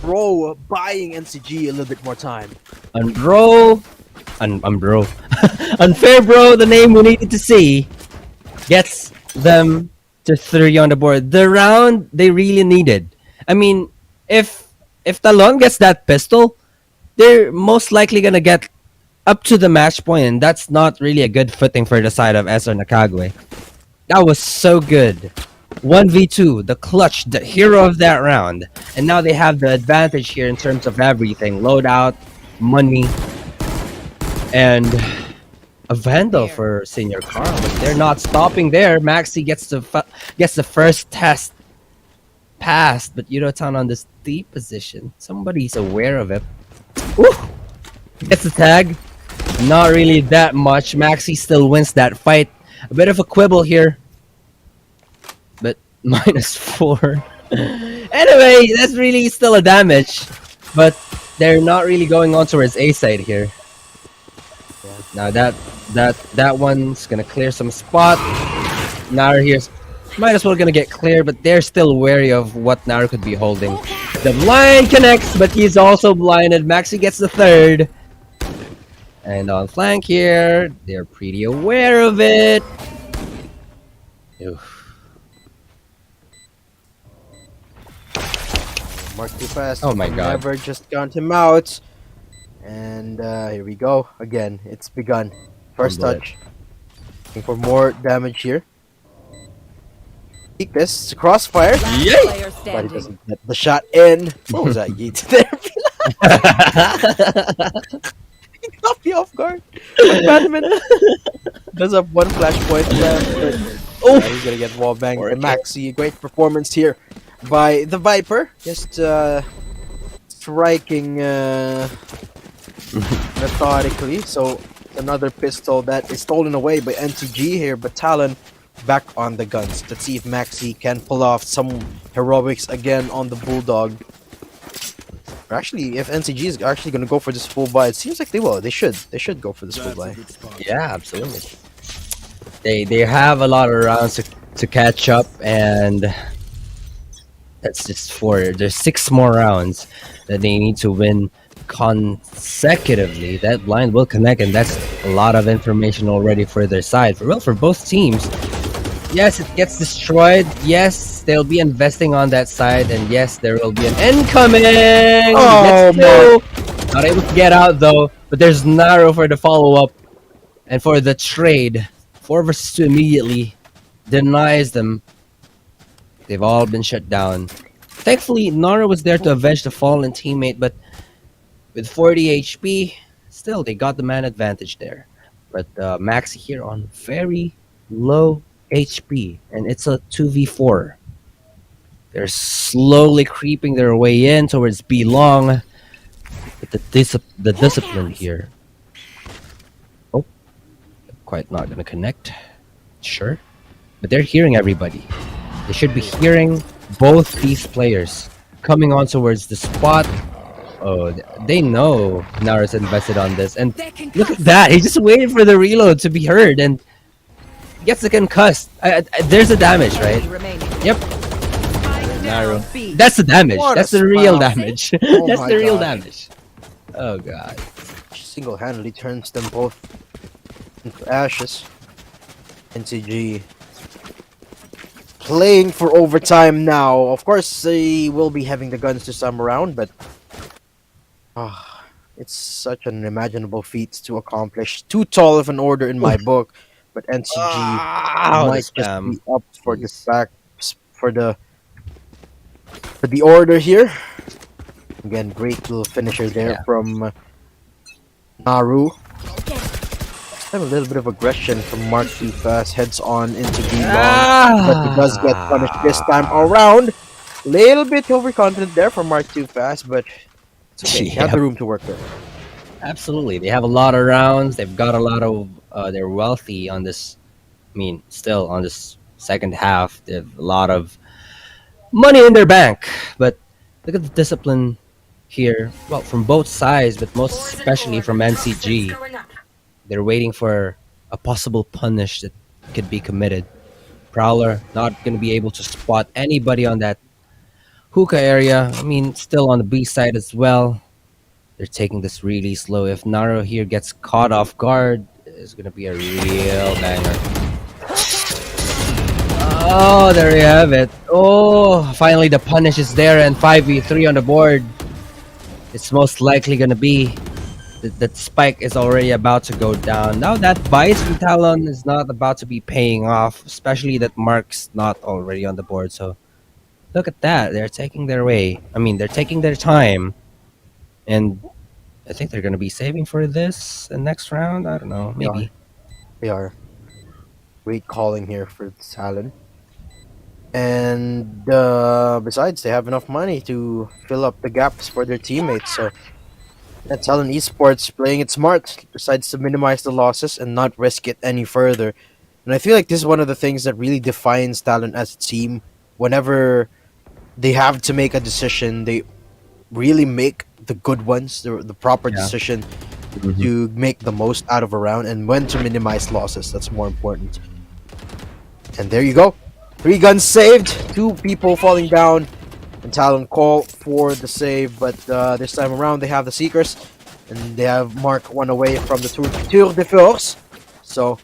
bro buying NCG a little bit more time. Unbro. Unfair bro, the name we needed to see, gets them to 3 on the board. The round they really needed. I mean, if Talon gets that pistol, they're most likely gonna get up to the match point, and that's not really a good footing for the side of SR Nakagwe. That was so good. 1v2, the clutch, the hero of that round. And now they have the advantage here in terms of everything. Loadout, money, and a Vandal for Senior Carl. But they're not stopping there. Maxi gets the first test passed, but Eurotown on this deep position. Somebody's aware of it. Ooh! Gets the tag. Not really that much. Maxi still wins that fight. A bit of a quibble here. But -4. Anyway, that's really still a damage. But they're not really going on towards A side here. Now that one's gonna clear some spot. Naru here's might as well gonna get clear, but they're still wary of what Naru could be holding. The blind connects, but he's also blinded. Maxi gets the third. And on flank here, they're pretty aware of it. Oof. Mark too fast. Oh my god. Never just count him out. And here we go. Again, it's begun. First Bullet. touch. Looking for more damage here. Peek this. It's a crossfire. Player But he standing. doesn't get the shot in. What was that? Yeet there. He caught me off guard. Batman does have one flashpoint left. Oh, he's gonna get wall banged. And Maxi, great performance here by the Viper. Just striking methodically. So another pistol that is stolen away by NTG here, but Talon back on the guns. Let's see if Maxi can pull off some heroics again on the Bulldog. Or actually, if NCG is actually going to go for this full buy, it seems like they will. They should. They should go for this full buy. Yeah, absolutely. They have a lot of rounds to catch up, and that's just 4. There's 6 more rounds that they need to win consecutively. That blind will connect, and that's a lot of information already for their side. For both teams. Yes, it gets destroyed. Yes, they'll be investing on that side, and yes, there will be an incoming. Oh, Gets 2. Not able to get out though, but there's Naru for the follow-up, and for the trade. 4 versus 2 immediately denies them. They've all been shut down. Thankfully, Naru was there to avenge the fallen teammate, but with 40 HP, still they got the man advantage there. But Maxi here on very low HP, and it's a 2v4. They're slowly creeping their way in towards B long. But the discipline here. Oh, quite not gonna connect. Sure, but they're hearing everybody. They should be hearing both these players coming on towards the spot. Oh, they know Naru's invested on this, and look at that. He just waited for the reload to be heard, and gets the concussed. There's the damage, right? Yep. Naru. That's the damage. What That's a the real spell. damage. Oh That's my the real God. damage. Oh god. Single-handedly turns them both into ashes. NCG playing for overtime now. Of course, they will be having the guns to some round, but it's such an unimaginable feat to accomplish. Too tall of an order in my book, but NCG might just be up for this back for the order here. Again, great little finisher there from Naru. Have a little bit of aggression from Mark too fast, heads on into B long, but he does get punished this time around. Little bit overconfident there from Mark too fast, but it's okay. They have the room to work with. Absolutely. They have a lot of rounds. They've got a lot of they're wealthy on this. I mean, still on this second half. They have a lot of money in their bank. But look at the discipline here. Well, from both sides, but most especially from NCG. They're waiting for a possible punish that could be committed. Prowler not going to be able to spot anybody on that hookah area. I mean, still on the B side as well. They're taking this really slow. If Naru here gets caught off guard, it's going to be a real banger. Oh, there you have it. Oh, finally the punish is there, and 5v3 on the board. It's most likely going to be that spike is already about to go down. Now that bias from Talon is not about to be paying off, especially that Mark's not already on the board. So look at that. They're taking their way. I mean, they're taking their time. And I think they're going to be saving for this the next round. I don't know. Maybe. They are. Great calling here for Talon. And besides, they have enough money to fill up the gaps for their teammates. So that's Talon Esports playing it smart, decides to minimize the losses and not risk it any further. And I feel like this is one of the things that really defines Talon as a team. Whenever they have to make a decision, they really make the good ones, the proper Yeah. decision Mhm. to make the most out of a round and when to minimize losses. That's more important. And there you go. 3 guns saved, 2 people falling down, and Talon call for the save. But this time around, they have the Seekers, and they have Mark 1 away from the Tour de Force. So,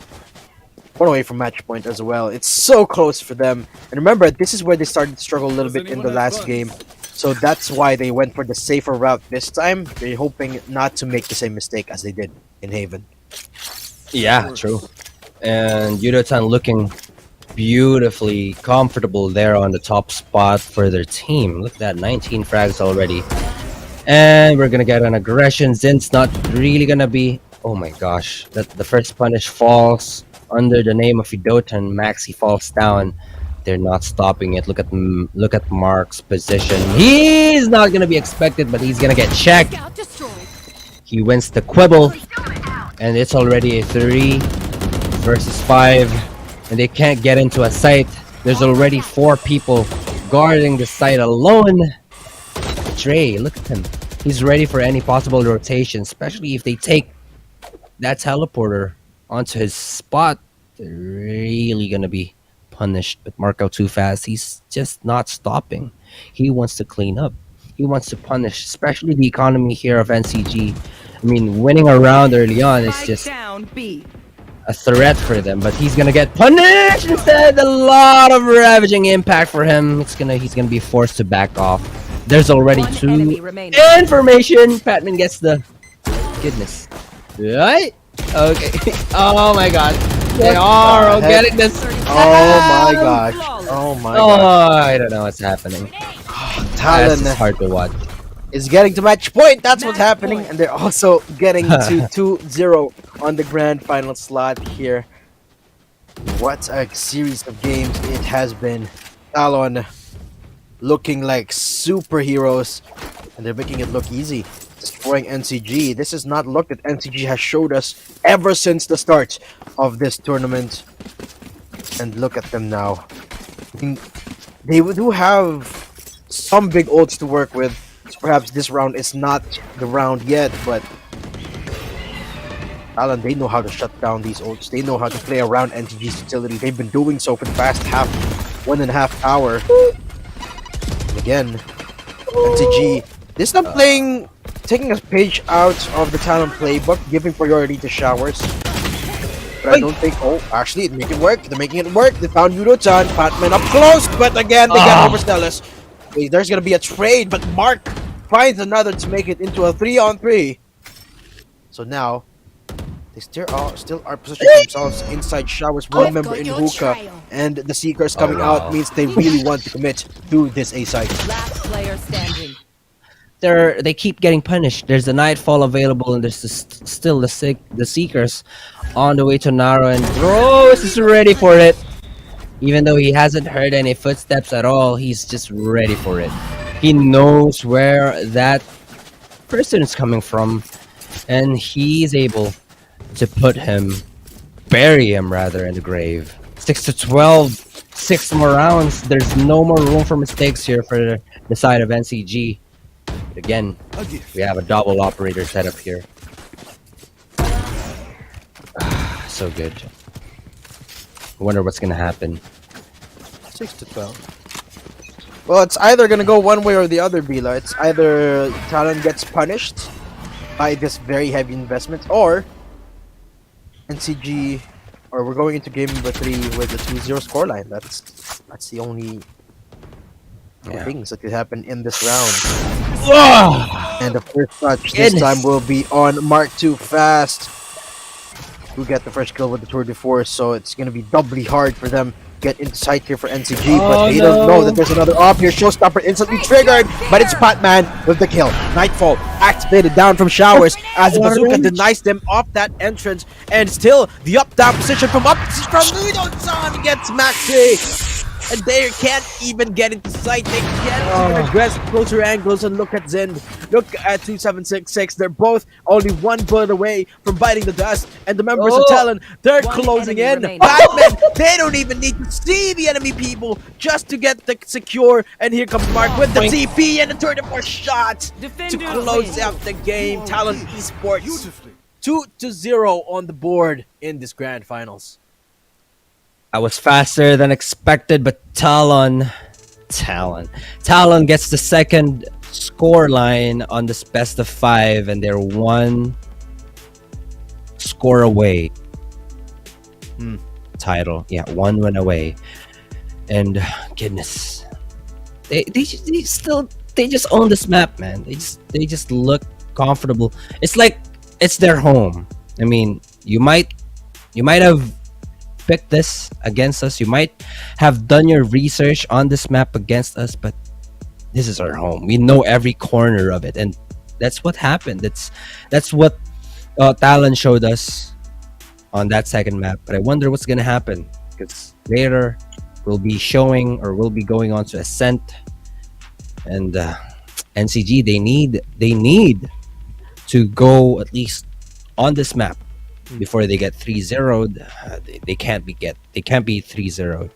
1 away from match point as well. It's so close for them. And remember, this is where they started to struggle a little bit in the last game. So that's why they went for the safer route this time. They're hoping not to make the same mistake as they did in Haven. Yeah, true. And Yudotan looking beautifully comfortable there on the top spot for their team. Look at that, 19 frags already. And we're gonna get an aggression. Zin's not really gonna be. Oh my gosh, the first punish falls under the name of Yudotan. Maxi falls down. They're not stopping it. Look at Mark's position. He's not gonna be expected, but he's gonna get checked. Scout destroyed. He wins the quibble, and it's already a 3 versus 5, and they can't get into a site. There's already 4 people guarding the site alone. Dre, look at him. He's ready for any possible rotation, especially if they take that teleporter onto his spot. They're really gonna be punished. But Marco too fast. He's just not stopping. He wants to clean up. He wants to punish, especially the economy here of NCG. I mean, winning a round early on is just Down B. a threat for them, but he's gonna get punished instead. A lot of ravaging impact for him. He's gonna be forced to back off. There's already One 2 enemy remaining. information. Patman gets the goodness. Right? Okay. Oh my god. They are the heck? getting this. Oh my gosh. Oh my Oh, gosh. I don't know what's happening. Talon This is hard to watch. is getting to match point. That's what's happening. And they're also getting to 2-0 on the grand final slot here. What a series of games it has been. Talon looking like superheroes, and they're making it look easy. Destroying NCG. This is not luck that NCG has showed us ever since the start of this tournament. And look at them now. I mean, they do have some big ults to work with. So perhaps this round is not the round yet, but Alan, they know how to shut down these ults. They know how to play around NTG's utility. They've been doing so for the past 1.5 hour. And again, NTG, this time taking a page out of the Talon playbook, giving priority to showers. But I don't think, actually, they're making it work. They found Yudo-chan, Patman up close, but again, they get overzealous. There's gonna be a trade, but Mark finds another to make it into a 3-on-3. So now, they still are positioning themselves inside showers. One I've member got in your hookah, trail. and the Seekers coming out means they really want to commit to this A site. Last player standing. They keep getting punished. There's a Nightfall available, and there's still the Seekers on the way to Naro, and Rose is ready for it. Even though he hasn't heard any footsteps at all, he's just ready for it. He knows where that person is coming from, and he's able to bury him rather, in the grave. 6-12, 6 more rounds. There's no more room for mistakes here for the side of NCG. But again, we have a double operator setup here. So good. I wonder what's gonna happen. 6-12. Well, it's either gonna go one way or the other, Bila. It's either Talon gets punished by this very heavy investment, or NCG, or we're going into game number 3 with a 2-0 scoreline. That's the only things that could happen in this round. And the first touch this time will be on Mark II Fast, who get the first kill with the Tour de Force, so it's gonna be doubly hard for them to get into sight here for NCG, but they don't know that there's another op here. Showstopper instantly triggered, but it's Patman with the kill. Nightfall activated down from showers as Bazooka denies them off that entrance, and still the up-down position from Ludo-san gets Maxi. and they can't even get into sight. They can't even aggress closer angles. And look at Zen. Look at 2766. They're both only one bullet away from biting the dust. And the members of Talon, they're One closing enemy in. remaining. Batman, they don't even need to see the enemy people just to get the secure. And here comes Mark with the TP and the 34 shots to Defenders close win. out the game. Talon Esports Beautifully. 2-0 on the board in this grand finals. I was faster than expected, but Talon gets the second score line on this best of 5, and they're one score away. Title, yeah, one win away, and goodness, they just own this map, man. They just look comfortable. It's like it's their home. I mean, you might have picked this against us. You might have done your research on this map against us, but this is our home. We know every corner of it, and that's what happened. That's what Talon showed us on that second map. But I wonder what's gonna happen, because later we'll be showing, or we'll be going on to Ascent, and NCG. They need to go at least on this map before they get 3-0'd. They can't be 3-0'd.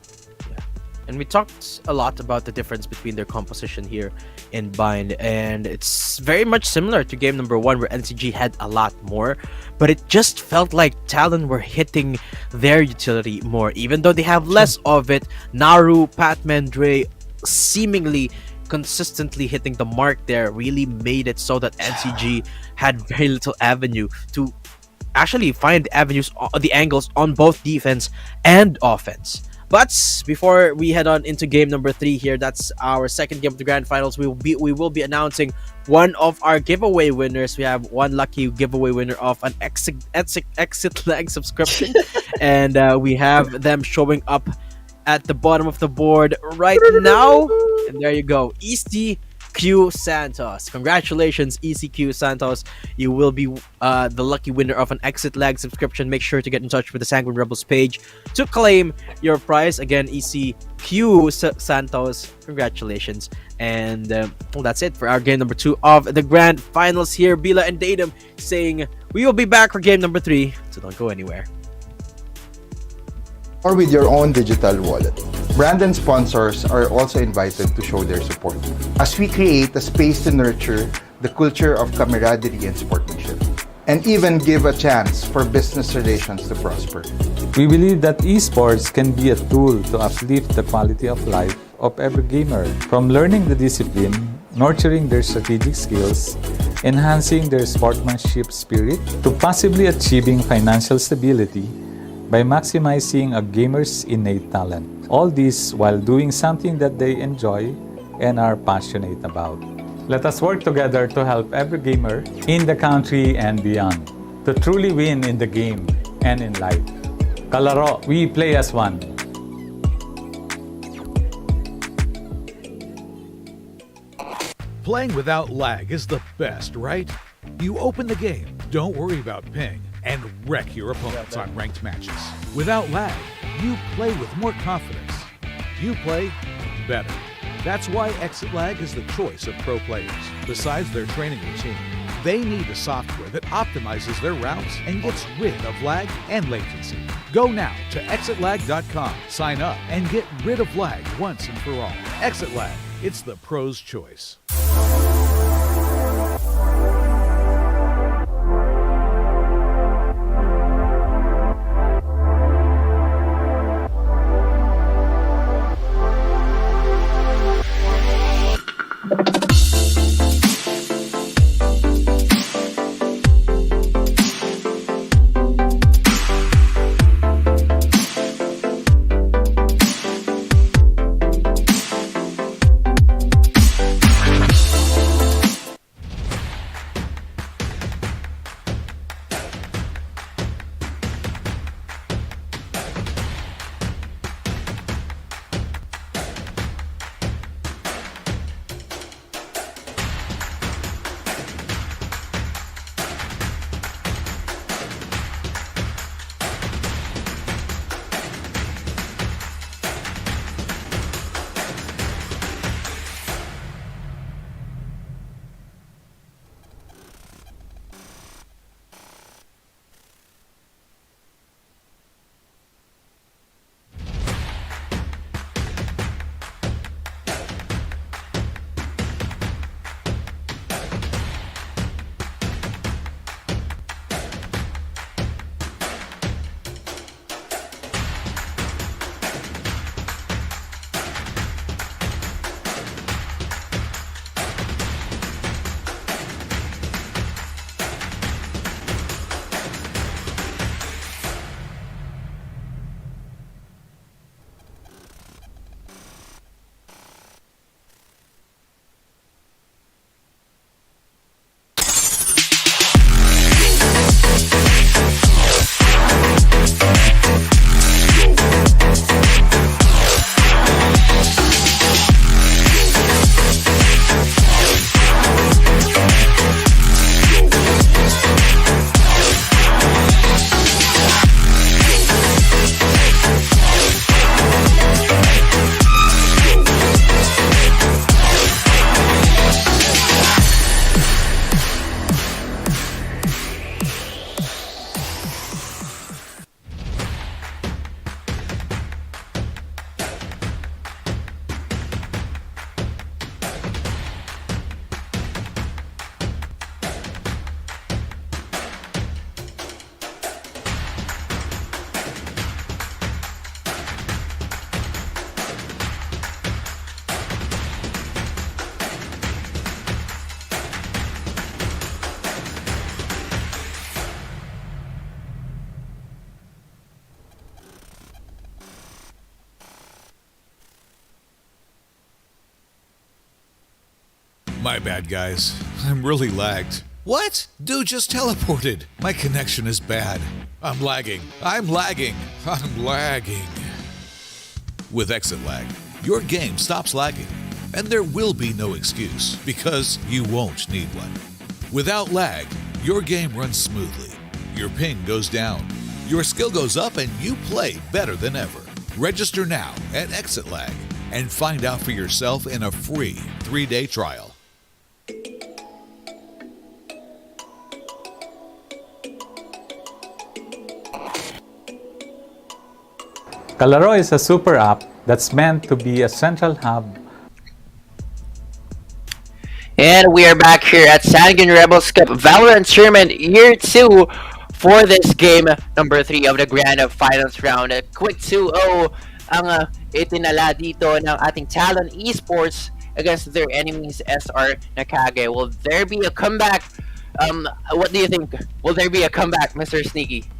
And we talked a lot about the difference between their composition here in Bind, and it's very much similar to game number 1, where NCG had a lot more, but it just felt like Talon were hitting their utility more, even though they have less of it. Naru, Patman, Dre seemingly consistently hitting the mark there really made it so that NCG had very little avenue to actually find avenues, the angles on both defense and offense. But before we head on into game number 3 here, that's our second game of the grand finals, we will be announcing one of our giveaway winners. We have one lucky giveaway winner of an exit lag subscription, and we have them showing up at the bottom of the board right now. And there you go, ECQ Santos. Congratulations, ECQ Santos. You will be the lucky winner of an exit lag subscription. Make sure to get in touch with the Sanguine Rebels page to claim your prize. Again, ECQ Santos, congratulations. And well, that's it for our game number 2 of the grand finals here. Bila and Datum saying we will be back for game number 3, so don't go anywhere. Or with your own digital wallet. Brand and sponsors are also invited to show their support as we create a space to nurture the culture of camaraderie and sportsmanship, and even give a chance for business relations to prosper. We believe that esports can be a tool to uplift the quality of life of every gamer, from learning the discipline, nurturing their strategic skills, enhancing their sportsmanship spirit, to possibly achieving financial stability by maximizing a gamer's innate talent. All this while doing something that they enjoy and are passionate about. Let us work together to help every gamer in the country and beyond to truly win in the game and in life. Kalaro, we play as one. Playing without lag is the best, right? You open the game, don't worry about ping, and wreck your opponents on ranked matches. Without lag, you play with more confidence. You play better. That's why Exit Lag is the choice of pro players. Besides their training routine, they need a software that optimizes their routes and gets rid of lag and latency. Go now to exitlag.com, sign up, and get rid of lag once and for all. Exit Lag, it's the pro's choice. My bad, guys. I'm really lagged. What? Dude just teleported. My connection is bad. I'm lagging. I'm lagging. I'm lagging. With exit lag, your game stops lagging, and there will be no excuse because you won't need one. Without lag, your game runs smoothly. Your ping goes down. Your skill goes up and you play better than ever. Register now at Exit Lag and find out for yourself in a free 3-day trial. Kalaro is a super app that's meant to be a central hub. And we are back here at Sanguine Rebels Cup Valorant Tournament Year 2 for this game number 3 of the Grand Finals round. A quick 2-0 ang itinala dito ng ating Talon Esports against their enemies SR Nakage. Will there be a comeback? What do you think? Will there be a comeback, Mr. Sneaky?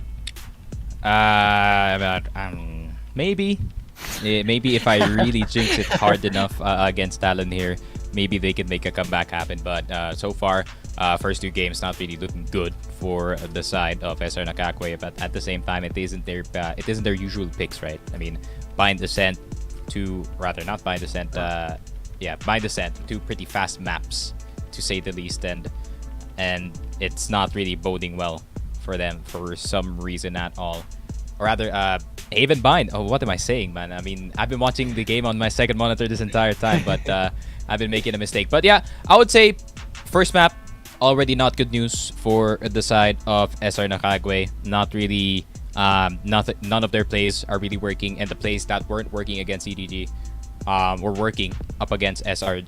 Maybe. Maybe if I really jinx it hard enough against Talon here, maybe they can make a comeback happen. But so far, first 2 games not really looking good for the side of SR Nakakwe. But at the same time, it isn't their usual picks, right? I mean, Bind Descent to Bind Descent, 2 pretty fast maps to say the least, and it's not really boding well for them for some reason at all. Or rather, Haven Bind. Oh, what am I saying, man? I mean, I've been watching the game on my second monitor this entire time, but I've been making a mistake. But yeah, I would say first map, already not good news for the side of SR Nakagwe. Not really, none of their plays are really working, and the plays that weren't working against EDG were working up against SR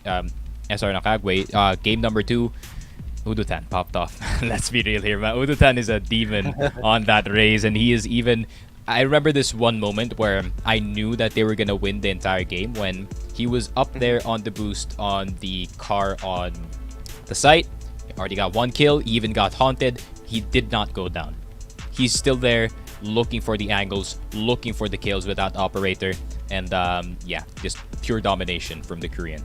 Nakagwe. Game number 2, Udutan popped off. Let's be real here, man. Udutan is a demon on that race, and he is even... I remember this one moment where I knew that they were gonna win the entire game when he was up there on the boost on the car on the site. He already got 1 kill, he even got haunted. He did not go down. He's still there looking for the angles, looking for the kills without operator, and yeah, just pure domination from the Korean.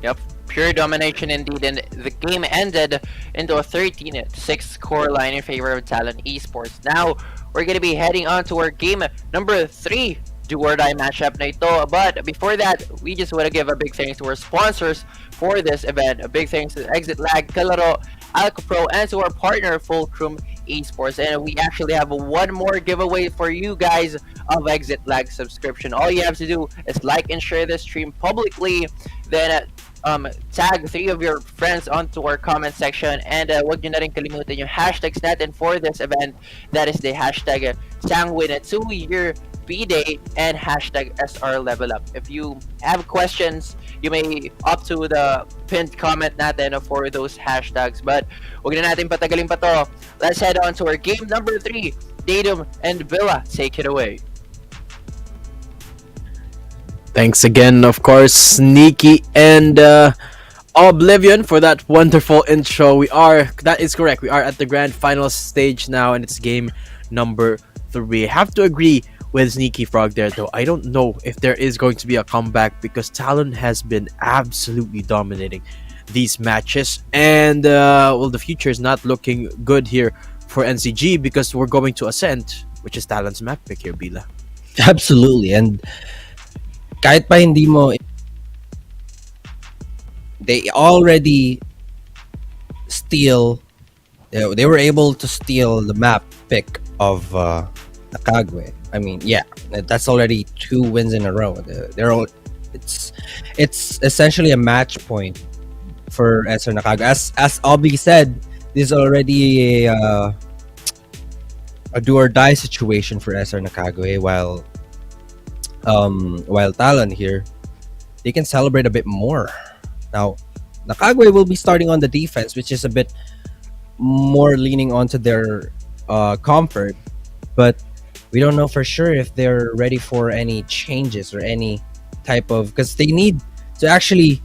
Yep, pure domination indeed, and the game ended into a 13-6 scoreline in favor of Talon Esports. Now, we're going to be heading on to our game number 3 do-or-die matchup na ito. But before that, we just want to give a big thanks to our sponsors for this event. A big thanks to Exit Lag, Kalaro, AlcoPro, and to our partner, Fulcrum Esports. And we actually have one more giveaway for you guys of Exit Lag subscription. All you have to do is like and share this stream publicly, then tag 3 of your friends onto our comment section, and wag nyo na rin kalimutan yung hashtags natin for this event. That is the hashtag Sanguine 2-year B-Day and hashtag SR Level Up. If you have questions, you may opt to the pinned comment natin for those hashtags. But wag na natin patagalin pa to. Let's head on to our game number 3. Datum and Villa, take it away. Thanks again, of course, Sneaky and Oblivion for that wonderful intro. That is correct, we are at the grand final stage now, and it's game number 3. I have to agree with Sneaky Frog there, though. I don't know if there is going to be a comeback because Talon has been absolutely dominating these matches, and well, the future is not looking good here for NCG because we're going to Ascent, which is Talon's map pick here, Bila. Absolutely, and kahit pa hindi mo, they already they were able to steal the map pick of Nakagwe. I mean, yeah, that's already 2 wins in a row. It's essentially a match point for SR Nakagwe. As Obi said, this is already a do or die situation for SR Nakagwe, while Talon here, they can celebrate a bit more. Now, Nakagwe will be starting on the defense, which is a bit more leaning onto their comfort, but we don't know for sure if they're ready for any changes or any type of, because they need to actually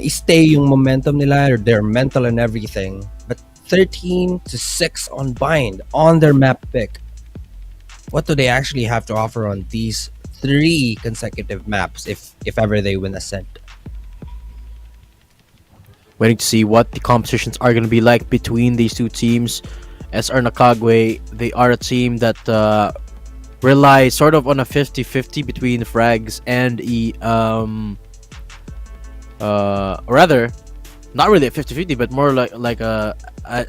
stay yung momentum nila or their mental and everything. But 13-6 on Bind on their map pick. What do they actually have to offer on these 3 consecutive maps if ever they win Ascent? Waiting to see what the competitions are going to be like between these two teams. SR Nakagwe, they are a team that rely sort of on a 50-50 between frags and rather not really a 50-50 but more like a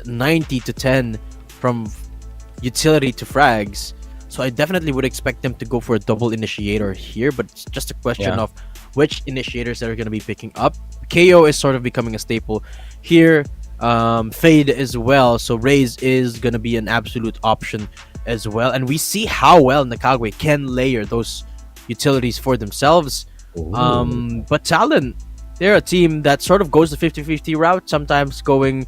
90 to 10 from utility to frags. So I definitely would expect them to go for a double initiator here, but it's just a question Yeah. of which initiators they're going to be picking up. KO is sort of becoming a staple here. Fade as well, so Raze is going to be an absolute option as well, and we see how well Nakagwe can layer those utilities for themselves. But Talon, they're a team that sort of goes the 50-50 route, sometimes going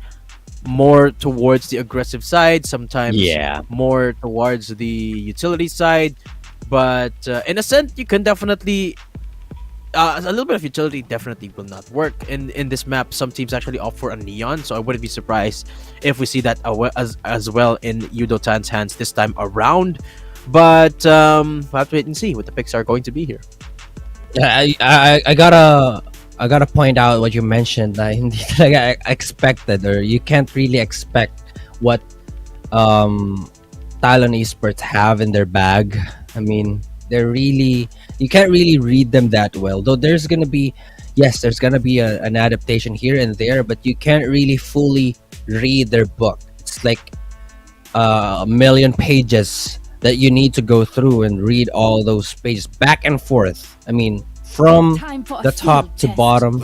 more towards the aggressive side, sometimes Yeah. more towards the utility side. But in a sense, you can definitely a little bit of utility definitely will not work in this map. Some teams actually opt for a neon, so I wouldn't be surprised if we see that as well in Yudotan's hands this time around. But we'll have to wait and see what the picks are going to be here. I gotta point out what you mentioned. Hindi talaga expected, or you can't really expect what Talon Esports have in their bag. I mean, they're really, you can't really read them that well. Though there's gonna be, yes, there's gonna be an adaptation here and there, but you can't really fully read their book. It's like a million pages that you need to go through and read all those pages back and forth. I mean, from the top to bottom,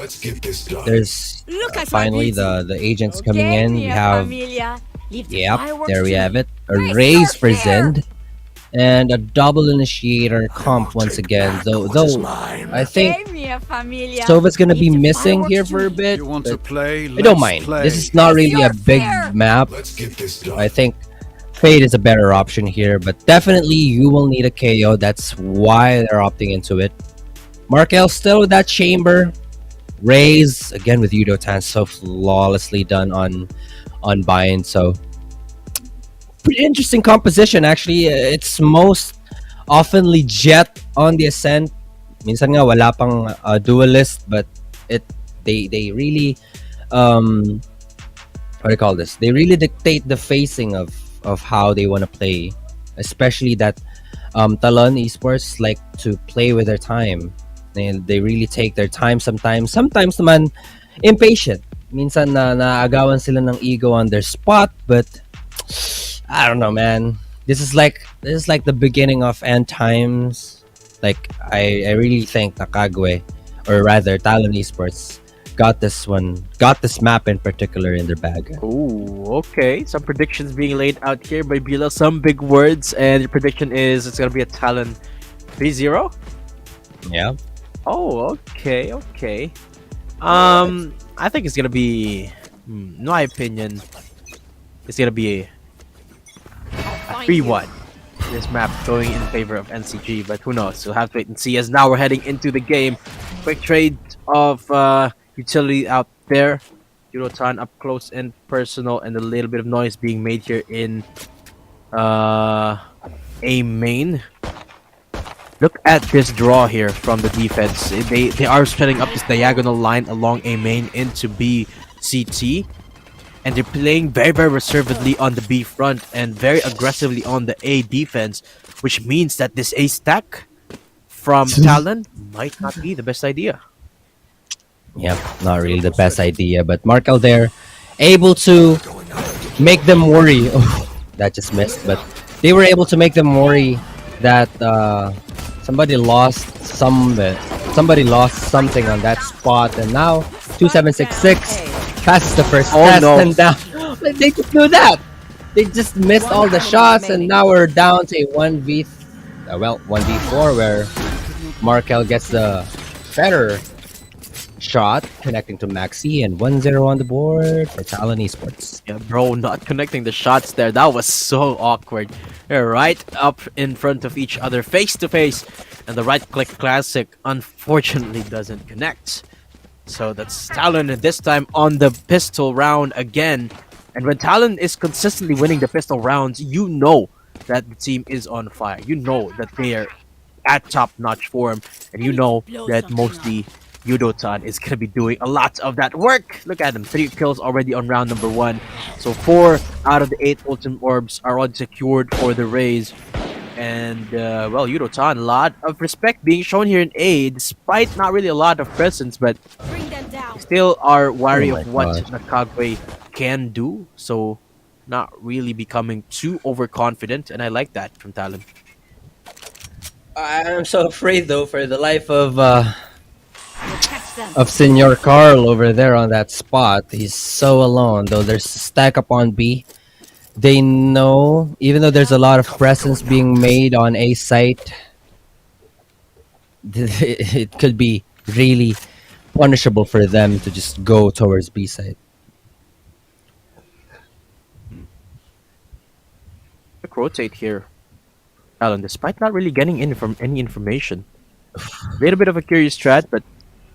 there's finally the agents coming in. We have, yep, there we have it, a raise for Zend and a double initiator comp once again. Though I think Sova's gonna be missing here for a bit. I don't mind. This is not really a big map. I think Fade is a better option here, but definitely you will need a KO. That's why they're opting into it. Markel still with that chamber. Raise again with Yudotan, so flawlessly done on bind. So pretty interesting composition actually. It's most oftenly Jet on the ascent. Minsan nga wala pang duelist, but they really what do you call this? They really dictate the facing of how they want to play, especially that Talon Esports like to play with their time. And they really take their time sometimes naman impatient. Minsan naagawan sila ng ego on their spot, but I don't know, man. This is like the beginning of end times. Like I really think Nakagwe, or rather Talon Esports, got this map in particular in their bag. Oh, okay. Some predictions being laid out here by Bila. Some big words, and your prediction is it's gonna be a Talon 3-0. Yeah. Oh, okay. I think it's gonna be, in my opinion, it's gonna be a 3-1. This map going in favor of NCG, but who knows? We'll have to wait and see. As now we're heading into the game. Quick trade of utility out there. Yudotan up close and personal, and a little bit of noise being made here in A main. Look at this draw here from the defense. They are setting up this diagonal line along A main into B CT, and they're playing very, very reservedly on the B front and very aggressively on the A defense, which means that this A stack from Talon might not be the best idea. Yep, not really the best idea, but Markel there able to make them worry. Oh, that just missed, but they were able to make them worry that somebody lost something on that spot, and now 2766 passes the first test and down. They just do that. They just missed all the shots, and now we're down to a 1v4 where Markel gets the better shot, connecting to Maxi, and 1-0 on the board for Talon Esports. Yeah, bro, not connecting the shots there. That was so awkward. They're right up in front of each other, face to face, and the right-click classic unfortunately doesn't connect. So that's Talon this time on the pistol round again. And when Talon is consistently winning the pistol rounds, you know that the team is on fire. You know that they are at top-notch form, and you know that mostly Yudotan is going to be doing a lot of that work. Look at him, 3 kills already on round number 1. So 4 out of the 8 ultimate orbs are already secured for the Rays. And, well, Yudotan, a lot of respect being shown here in A, despite not really a lot of presence, but still are wary Oh my of what God. Nakagwe can do. So, not really becoming too overconfident, and I like that from Talon. I'm so afraid though for the life of Senor Carl over there on that spot. He's so alone though. There's a stack up on B. They know, even though there's a lot of presence being made on A site, it could be really punishable for them to just go towards B site. Quick rotate here, Talon, despite not really getting in from any information. A little bit of a curious strat, but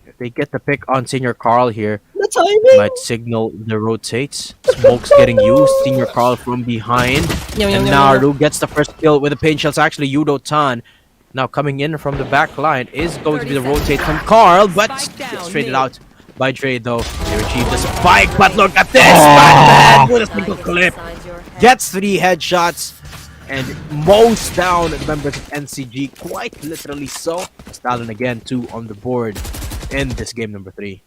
if they get the pick on Senior Carl here, The timing. might signal the rotates. Smoke's getting used. Senior Carl from behind. And Naru gets the first kill with the pain shells. Actually, Yudo-tan now coming in from the back line is going to be the rotate from Carl, but gets traded out by Dre though. They retrieve the spike, but look at this! Batman with a single clip. Gets 3 headshots and mows down members of NCG, quite literally so. Stalin again, 2 on the board in this game number 3.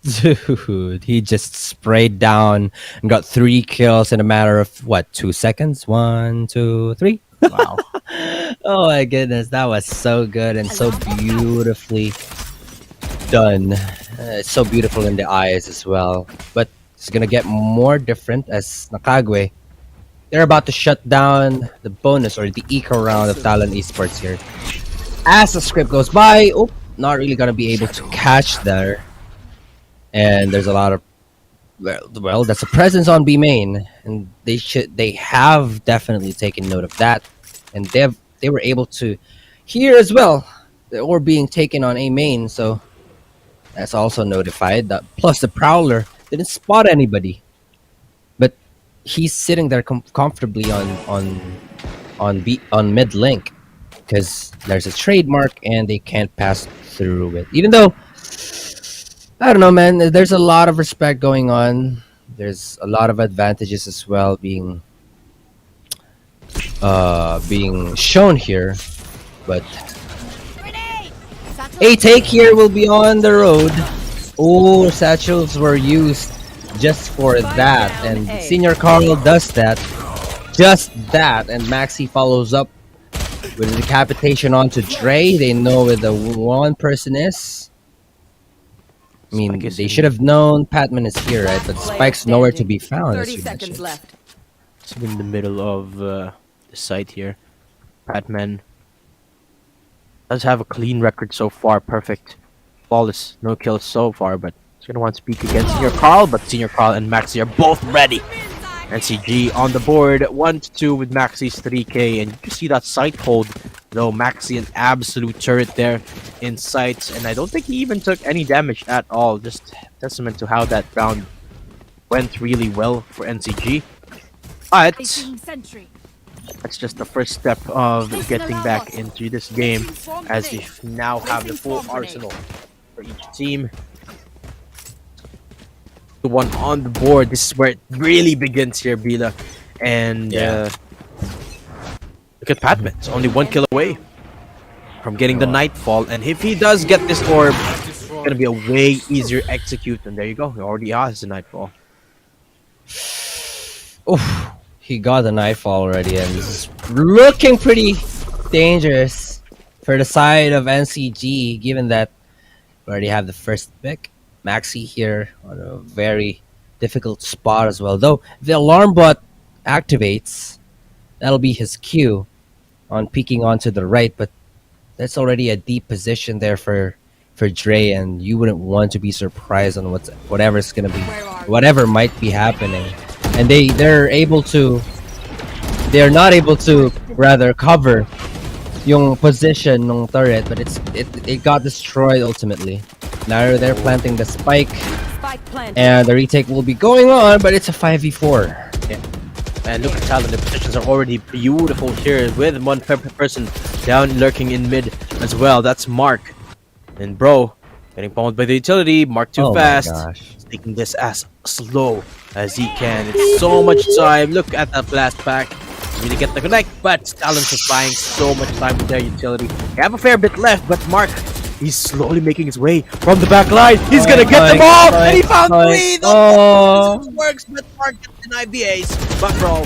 Dude, he just sprayed down and got 3 kills in a matter of what, 2 seconds? 1, 2, 3. Wow. Oh my goodness, that was so good and so beautifully done. It's so beautiful in the eyes as well. But it's gonna get more different as Nakagwe, they're about to shut down the bonus or the eco round of Talon Esports here. As the script goes by, not really gonna be able to catch there. And there's a lot of well, that's a presence on B main, and they have definitely taken note of that, and they were able to hear as well, or being taken on A main, so that's also notified. That plus the Prowler didn't spot anybody, but he's sitting there comfortably on mid link because there's a trademark and they can't pass through it, even though. I don't know, man. There's a lot of respect going on. There's a lot of advantages as well being shown here. But a take here will be on the road. Oh, satchels were used just for that, and Senior Carl does that. Just that, and Maxi follows up with a decapitation onto Dre. They know where the one person is. I mean, they should have known Patman is here, right? But Spike's nowhere to be found. 30 seconds left. It's in the middle of the site here. Patman does have a clean record so far. Perfect. Flawless. No kills so far, but he's going to want to speak against Senior Carl. But Senior Carl and Maxi are both ready. NCG on the board. 1-2 with Maxi's 3K. And you can see that site hold. Though Maxi an absolute turret there in sight, and I don't think he even took any damage at all. Just testament to how that round went really well for NCG. But that's just the first step of getting back into this game, as we now have the full arsenal for each team. The one on the board. This is where it really begins here, Bila, and. Look at Patman. It's only 1 kill away from getting the Nightfall. And if he does get this orb, it's going to be a way easier execute. And there you go. He already has the Nightfall. Oof. He got the Nightfall already. And this is looking pretty dangerous for the side of NCG, given that we already have the first pick. Maxi here on a very difficult spot as well. Though, if the alarm bot activates, that'll be his cue on peeking onto the right, but that's already a deep position there for Dre, and you wouldn't want to be surprised on whatever's gonna be, whatever might be happening. And they're not able to rather cover yung position ng turret, but it got destroyed ultimately. Now they're planting the spike, and the retake will be going on, but it's a 5v4. Yeah. And look at Talon, the positions are already beautiful here with one person down lurking in mid as well. That's Mark. And bro, getting pummeled by the utility. Mark too Oh my fast. gosh. He's taking this as slow as he can. It's so much time. Look at that blast pack. Really get the connect, but Talon's is buying so much time with their utility. They have a fair bit left, but Mark, he's slowly making his way from the back line. He's gonna get them all, and he found three. This works, but Mark gets denied the ace. But bro,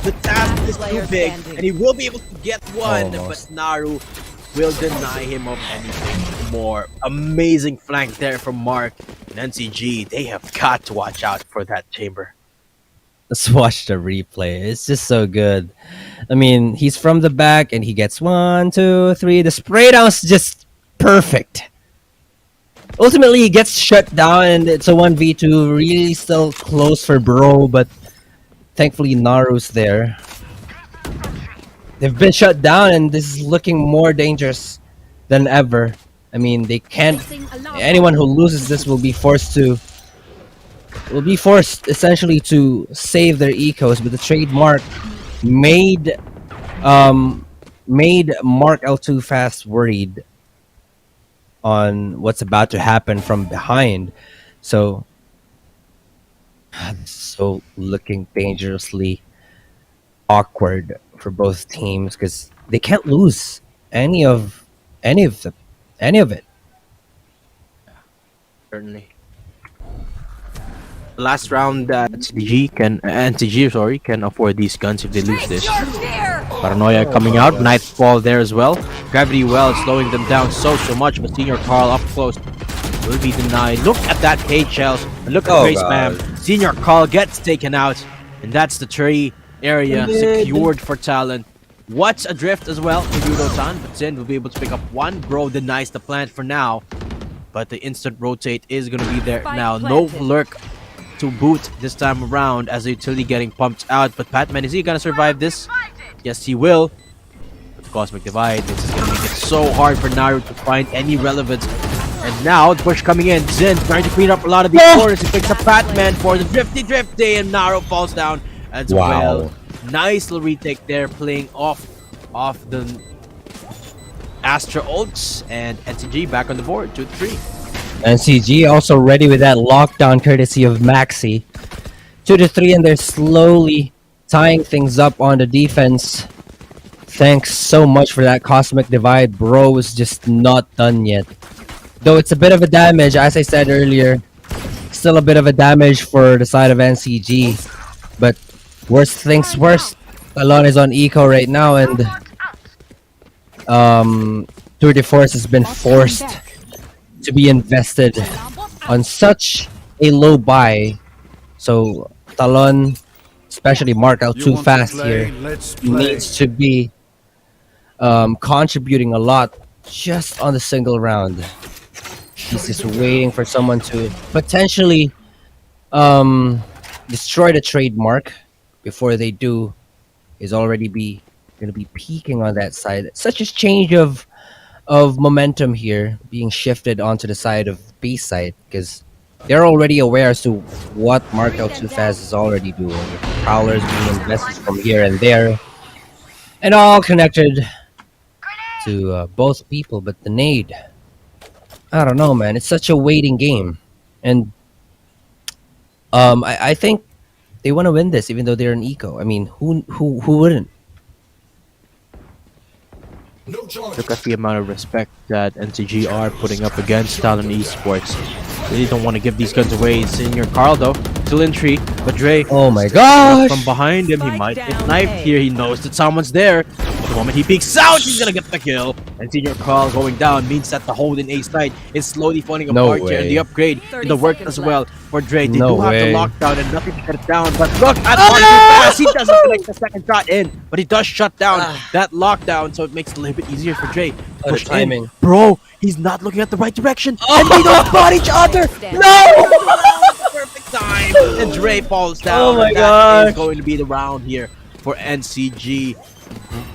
the task is too big, and he will be able to get one, Almost. but Naru will deny him of anything more. Amazing flank there from Mark and NCG. They have got to watch out for that chamber. Let's watch the replay. It's just so good. I mean, he's from the back and he gets 1, 2, 3. The spray down's just perfect. Ultimately, he gets shut down and it's a 1v2. Really still close for Bro, but thankfully Naru's there. They've been shut down and this is looking more dangerous than ever. I mean, they can't... Anyone who loses this will be forced essentially to save their ecos, but the trademark made Mark L2 Fast worried on what's about to happen from behind. So looking dangerously awkward for both teams because they can't lose any of it. Certainly. Last round, NCG can afford these guns if they lose this. Paranoia coming out, Nightfall there as well. Gravity Well slowing them down so much, but Senior Carl up close will be denied. Look at that cage shells, and look at Grace Spam. Senior Carl gets taken out, and that's the tree area secured for Talon. What's adrift as well for Yudo-san, but Zen will be able to pick up one. Bro denies the plant for now, but the instant rotate is going to be there now. No lurk to boot this time around as the utility getting pumped out, but Patman, is he gonna survive this? Yes, he will. With the Cosmic Divide, this is gonna make it so hard for Naru to find any relevance. And now the push coming in. Zin trying to clean up a lot of these corners. He picks up Patman for the drifty, and Naru falls down as well. Nice little retake there, playing off the Astra ults, and NCG back on the board, 2-3. NCG also ready with that lockdown courtesy of Maxi. 2-3, and they're slowly tying things up on the defense. Thanks so much for that Cosmic Divide. Bro is just not done yet. Though it's a bit of a damage, as I said earlier. Still a bit of a damage for the side of NCG. But worst things worst. Talon is on eco right now, and Tour de Force has been forced to be invested on such a low buy. So Talon, especially Mark out too fast here, needs to be contributing a lot just on the single round. He's just waiting for someone to potentially destroy the trademark. Before they do, is already going to be peaking on that side. Such a change of momentum here being shifted onto the side of B side because they're already aware as to what Mark L2 Fast is already doing. The Prowlers being invested from here and there, and all connected to both people, but the nade. I don't know, man. It's such a waiting game, and I think they want to win this, even though they're an eco. I mean, who wouldn't? Look at the amount of respect that NCG are putting up against Talon Esports. Really don't want to give these guns away. Senior Carl though, still in tree, but Dre. Oh my gosh! From behind him, he might get knifed here. He knows that someone's there. The moment he peeks out, he's gonna get the kill. And Senior Carl going down means that the hold in A side is slowly falling apart here, and the upgrade in the work as well for Dre. They do have to lock down and nothing to get it down. But look at Mark. He doesn't connect the second shot in, but he does shut down that lockdown, so it makes it a little bit easier for Dre. The timing, bro. He's not looking at the right direction, and they don't spot each other. No! Perfect time, and Dre falls down. Oh my god! That is going to be the round here for NCG.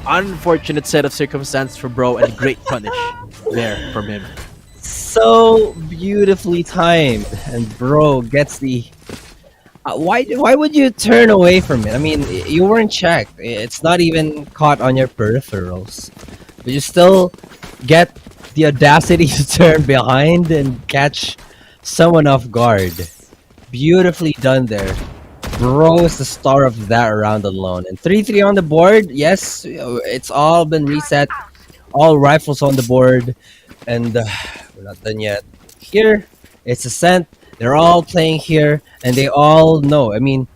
Unfortunate set of circumstances for Bro, and a great punish there from him. So beautifully timed, and Bro gets the. Why would you turn away from it? I mean, you weren't checked. It's not even caught on your peripherals, but you still get the audacity to turn behind and catch someone off guard. Beautifully done there. Bro is the star of that round alone. And 3-3 on the board. Yes, it's all been reset. All rifles on the board. And we're not done yet. Here, it's Ascent. They're all playing here. And they all know. I mean,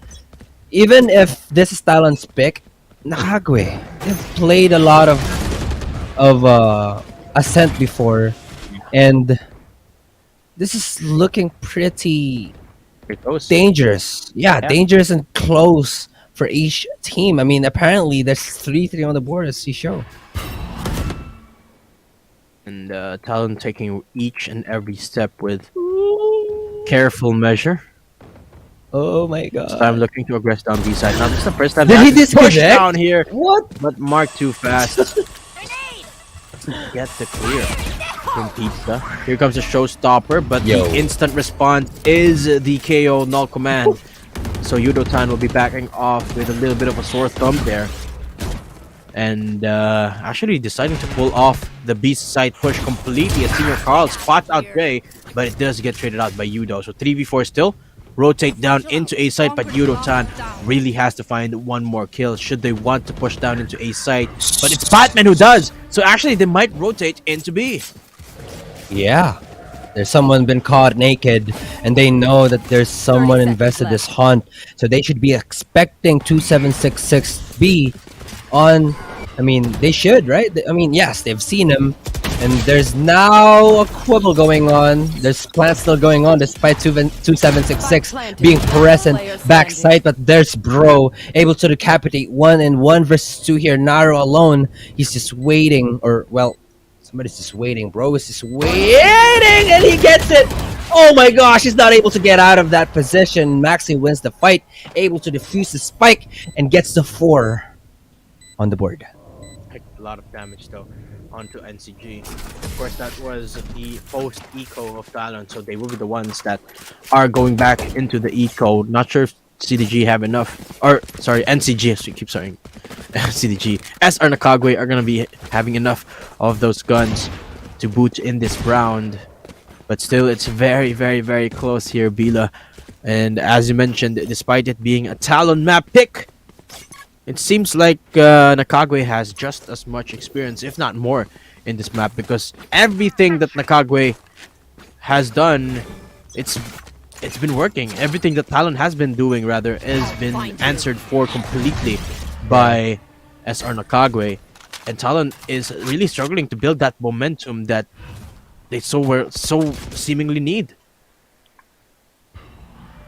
even if this is Talon's pick, Nakagwe, they've played a lot of Ascent before. And this is looking pretty dangerous. Yeah, dangerous and close for each team. I mean, apparently there's 3-3 on the board as you show. And Talon taking each and every step with careful measure. Oh my god. This time looking to aggress down B side. Now this is the first time Did he push disconnect? down here. What? But Mark too fast. Get the clear from Pizza. Here comes the showstopper, but Yo. the instant response is the KO null command. So Yudotan will be backing off with a little bit of a sore thumb there. And actually deciding to pull off the B side push completely as Senior Carl spots out Dre, but it does get traded out by Yudo. So 3v4 still. Rotate down into A site, but Yudotan really has to find one more kill should they want to push down into A site. But it's Batman who does. So actually they might rotate into B. Yeah. There's someone been caught naked, and they know that there's someone invested this hunt, so they should be expecting 2766B on. I mean, they should, right? I mean, yes, they've seen him, and there's now a quibble going on. There's plans still going on despite 2766 being present backside, but there's Bro able to decapitate 1 and 1 versus 2 here. Naro alone, he's just waiting, or well, somebody's just waiting. Bro is just waiting, and he gets it. Oh my gosh, he's not able to get out of that position. Maxi wins the fight, able to defuse the spike, and gets the 4 on the board. A lot of damage though onto NCG. Of course, that was the post eco of Talon, so they will be the ones that are going back into the eco. Not sure if CDG have enough, or sorry, NCG. So you keep saying CDG. SR Nakagwe are gonna be having enough of those guns to boot in this round, but still, it's very, very, very close here, Bila. And as you mentioned, despite it being a Talon map pick, it seems like Nakagwe has just as much experience, if not more, in this map, because everything that Nakagwe has done, it's been working. Everything that Talon has been doing, rather, has been answered for completely by SR Nakagwe, and Talon is really struggling to build that momentum that they so seemingly need.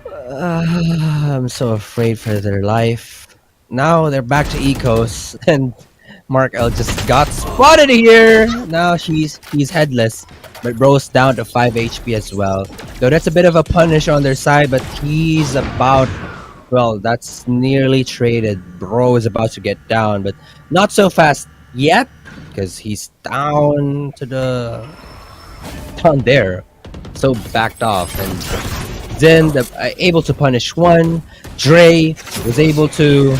I'm so afraid for their life. Now they're back to Ecos, and Mark L just got spotted here. Now he's headless, but Bro's down to 5 HP as well. Though that's a bit of a punish on their side, but he's about, well, that's nearly traded. Bro is about to get down, but not so fast yet, because he's down there, so backed off, and Zen able to punish 1. Dre was able to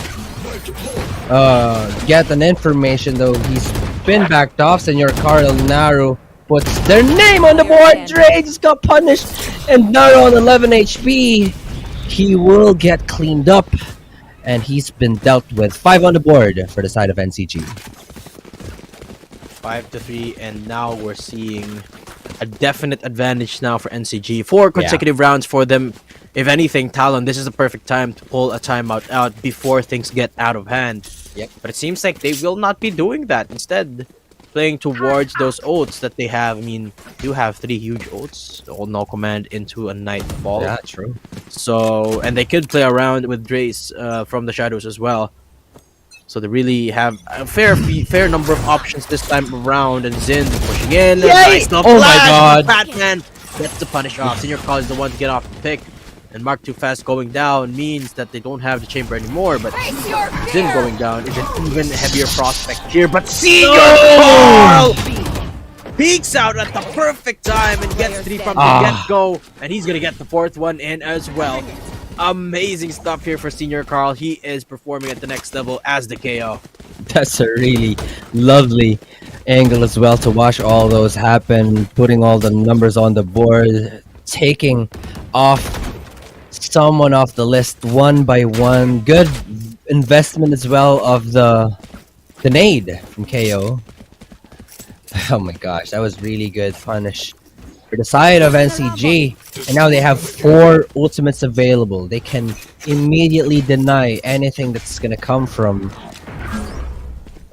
get an information, though he's been backed off. Senor Carl Naru puts their name on the board. Dre just got punished, and Naru on 11 HP. He will get cleaned up, and he's been dealt with. 5 on the board for the side of NCG. 5-3, and now we're seeing a definite advantage now for NCG. 4 consecutive rounds for them. If anything, Talon, this is the perfect time to pull a timeout out before things get out of hand. Yep. But it seems like they will not be doing that. Instead, playing towards those ults that they have. I mean, you have 3 huge ults. All no command into a Nightfall. Yeah, true. So, and they could play around with Drace from the shadows as well. So they really have a fair number of options this time around. And Zin pushing in. Nice, Oh my god. Batman gets the punish off. Senior Call is the one to get off the pick. And Mark Too Fast going down means that they don't have the chamber anymore. But Zin going down is an even heavier prospect here. But Senior Call peeks out at the perfect time and gets 3 from the get-go. And he's going to get the 4th one in as well. Amazing stuff here for Senior Carl. He is performing at the next level as the KO. That's a really lovely angle as well to watch all those happen, putting all the numbers on the board, taking off someone off the list one by one. Good investment as well of the nade from KO. Oh my gosh, that was really good punish for the side of NCG. And now they have 4 ultimates available. They can immediately deny anything that's gonna come from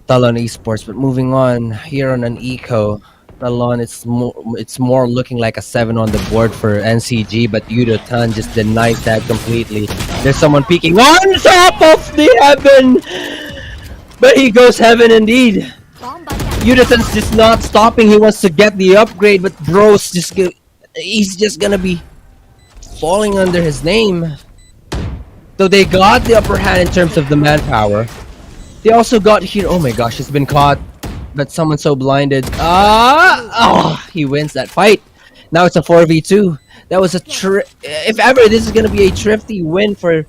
Talon Esports. But moving on here on an eco, Talon, it's more looking like a 7 on the board for NCG, but Yudotan just denied that completely. There's someone peeking on top of the heaven, but he goes heaven indeed. Yudotan's just not stopping. He wants to get the upgrade, but bro's he's just gonna be falling under his name. So they got the upper hand in terms of the manpower. They also got here. Oh my gosh, he's been caught, but someone's so blinded. He wins that fight. Now it's a 4v2. That was a if ever this is gonna be a thrifty win for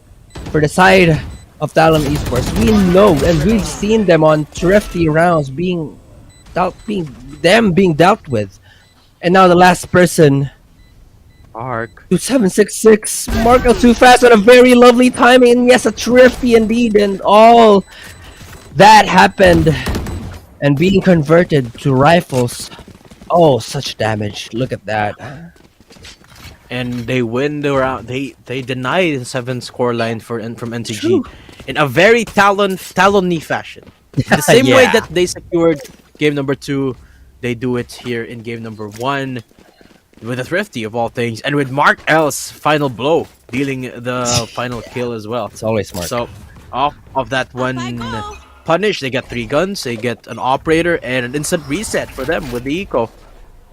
the side of Talon Esports. We know and we've seen them on thrifty rounds being dealt with. And now the last person, Mark. 2766, Mark out too fast with a very lovely timing, and yes, a thrifty indeed, and all that happened and being converted to rifles. Oh, such damage. Look at that. And they win the round. They deny the 7 scoreline from NCG in a very Talon-y fashion. The same way that they secured game number 2, they do it here in game number 1 with a thrifty of all things, and with Mark L's final blow dealing the final kill as well. It's always smart. So off of that one punish, they get 3 guns, they get an operator, and an instant reset for them with the eco.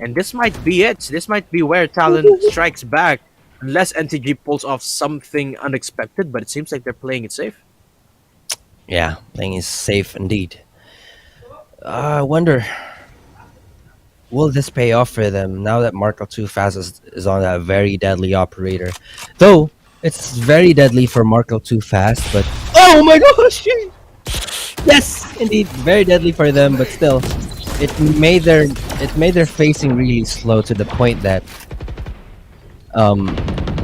And this might be it. This might be where Talon strikes back, unless NTG pulls off something unexpected, but it seems like they're playing it safe. Yeah, playing is safe indeed. I wonder, will this pay off for them now that Marco Too Fast is on that very deadly operator? Though it's very deadly for Marco Too Fast, but oh my gosh! Yes, indeed, very deadly for them, but still, it made their facing really slow to the point that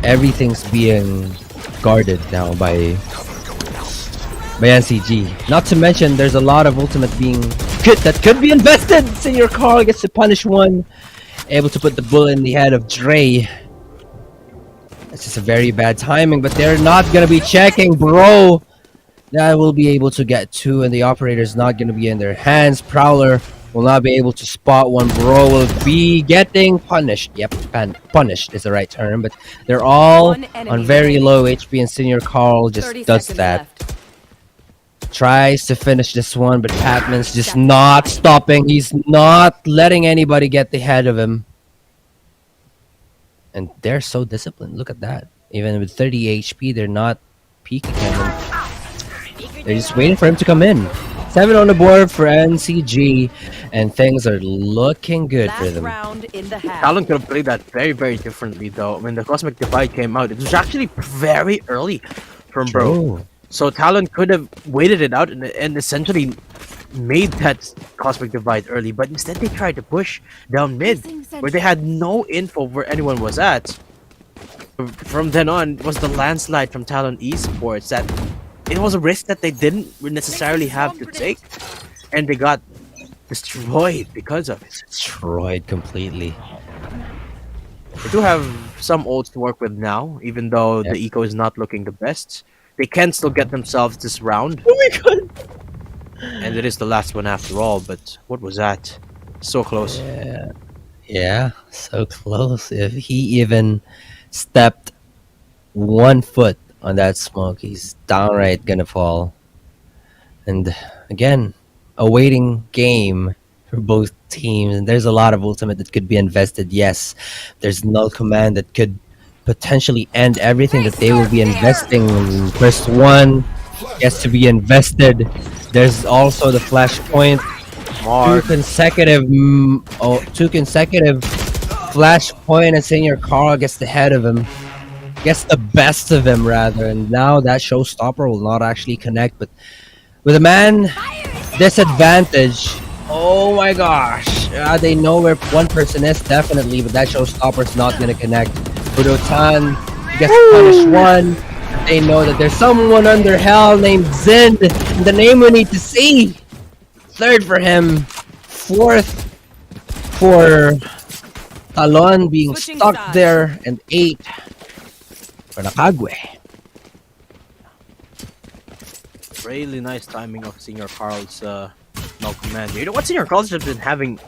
everything's being guarded now by NCG. Not to mention, there's a lot of ultimate being that could be invested. Senior Carl gets to punish one, able to put the bullet in the head of Dre. It's just a very bad timing, but they're not gonna be checking, bro. That will be able to get 2, and the operator's not gonna be in their hands. Prowler will not be able to spot one. Bro will be getting punished. Yep, punished is the right term, but they're all on very low HP, and Senior Carl just does that. Left. Tries to finish this one, but Patman's just not stopping. He's not letting anybody get the head of him. And they're so disciplined. Look at that. Even with 30 HP, they're not peeking at him. They're just waiting for him to come in. 7 on the board for NCG, and things are looking good for them. Round in the half. Talon could have played that very, very differently, though. When the Cosmic Divide came out, it was actually very early from Bro. True. So Talon could have waited it out and essentially made that Cosmic Divide early, but instead they tried to push down mid, where they had no info where anyone was at. From then on, it was the landslide from Talon Esports that it was a risk that they didn't necessarily have to take, and they got destroyed because of it. Destroyed completely. They do have some ults to work with now, even though the eco is not looking the best. They can still get themselves this round. Oh my god! And it is the last one after all, but what was that? So close. Yeah, so close. If he even stepped 1 foot on that smoke, he's downright gonna fall. And again, a waiting game for both teams. And there's a lot of ultimate that could be invested. Yes, there's null command that could potentially end everything that they will be investing. First one gets to be invested. There's also the flashpoint. Two consecutive flashpoint, and Senior Carl gets the head of him. Gets the best of him, rather. And now that showstopper will not actually connect, but with a man disadvantage. Oh my gosh. They know where one person is, definitely, but that showstopper's not gonna connect. Budotan gets punished one. They know that there's someone under hell named Zin. The name we need to see. Third for him. Fourth for Talon being Switching stuck sides. there. And 8 for Nakagwe. Really nice timing of Senior Carl's no command. You know what, Senior Carl's has been having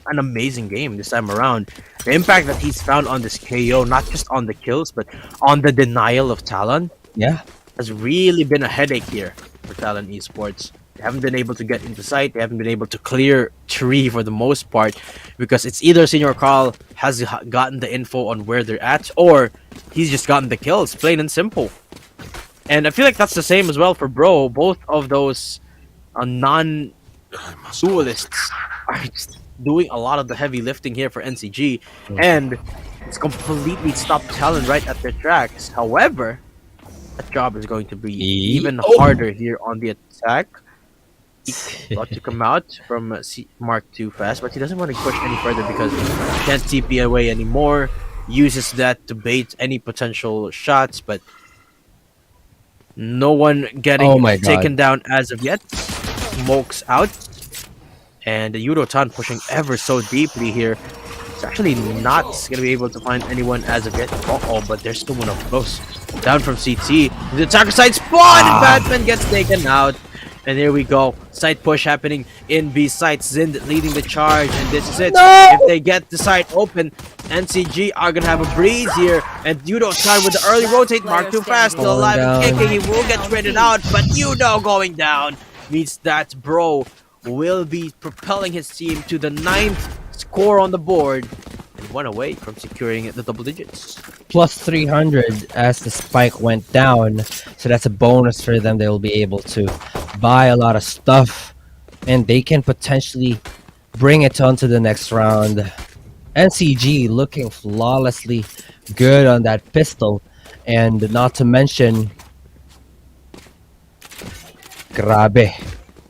an amazing game this time around. The impact that he's found on this KO, not just on the kills, but on the denial of Talon, Yeah. has really been a headache here for Talon Esports. They haven't been able to get into sight. They haven't been able to clear tree for the most part, because it's either Senior Carl has gotten the info on where they're at, or he's just gotten the kills, plain and simple. And I feel like that's the same as well for Bro. Both of those non-duelists are just doing a lot of the heavy lifting here for NCG, and it's completely stopped Talon right at their tracks. However, that job is going to be even harder here on the attack. He got to come out from Mark too fast, but he doesn't want to push any further because he can't TP away anymore. Uses that to bait any potential shots, but no one getting Oh my God. taken down as of yet. Smokes out. And the Yudotan pushing ever so deeply here. It's actually not going to be able to find anyone as of yet. Uh-oh, but there's still one up close. Down from CT. The attacker side spawn! And Batman gets taken out. And here we go. Side push happening in B site. Zind leading the charge. And this is it. If they get the site open, NCG are going to have a breeze here. And Yudotan with the early rotate. Mark too fast. Still alive and kicking. He will get traded out. But Yudo going down means that Bro will be propelling his team to the 9th score on the board. And 1 away from securing the double digits. Plus 300 as the spike went down, so that's a bonus for them. They will be able to buy a lot of stuff, and they can potentially bring it on to the next round. NCG looking flawlessly good on that pistol, and not to mention, grabe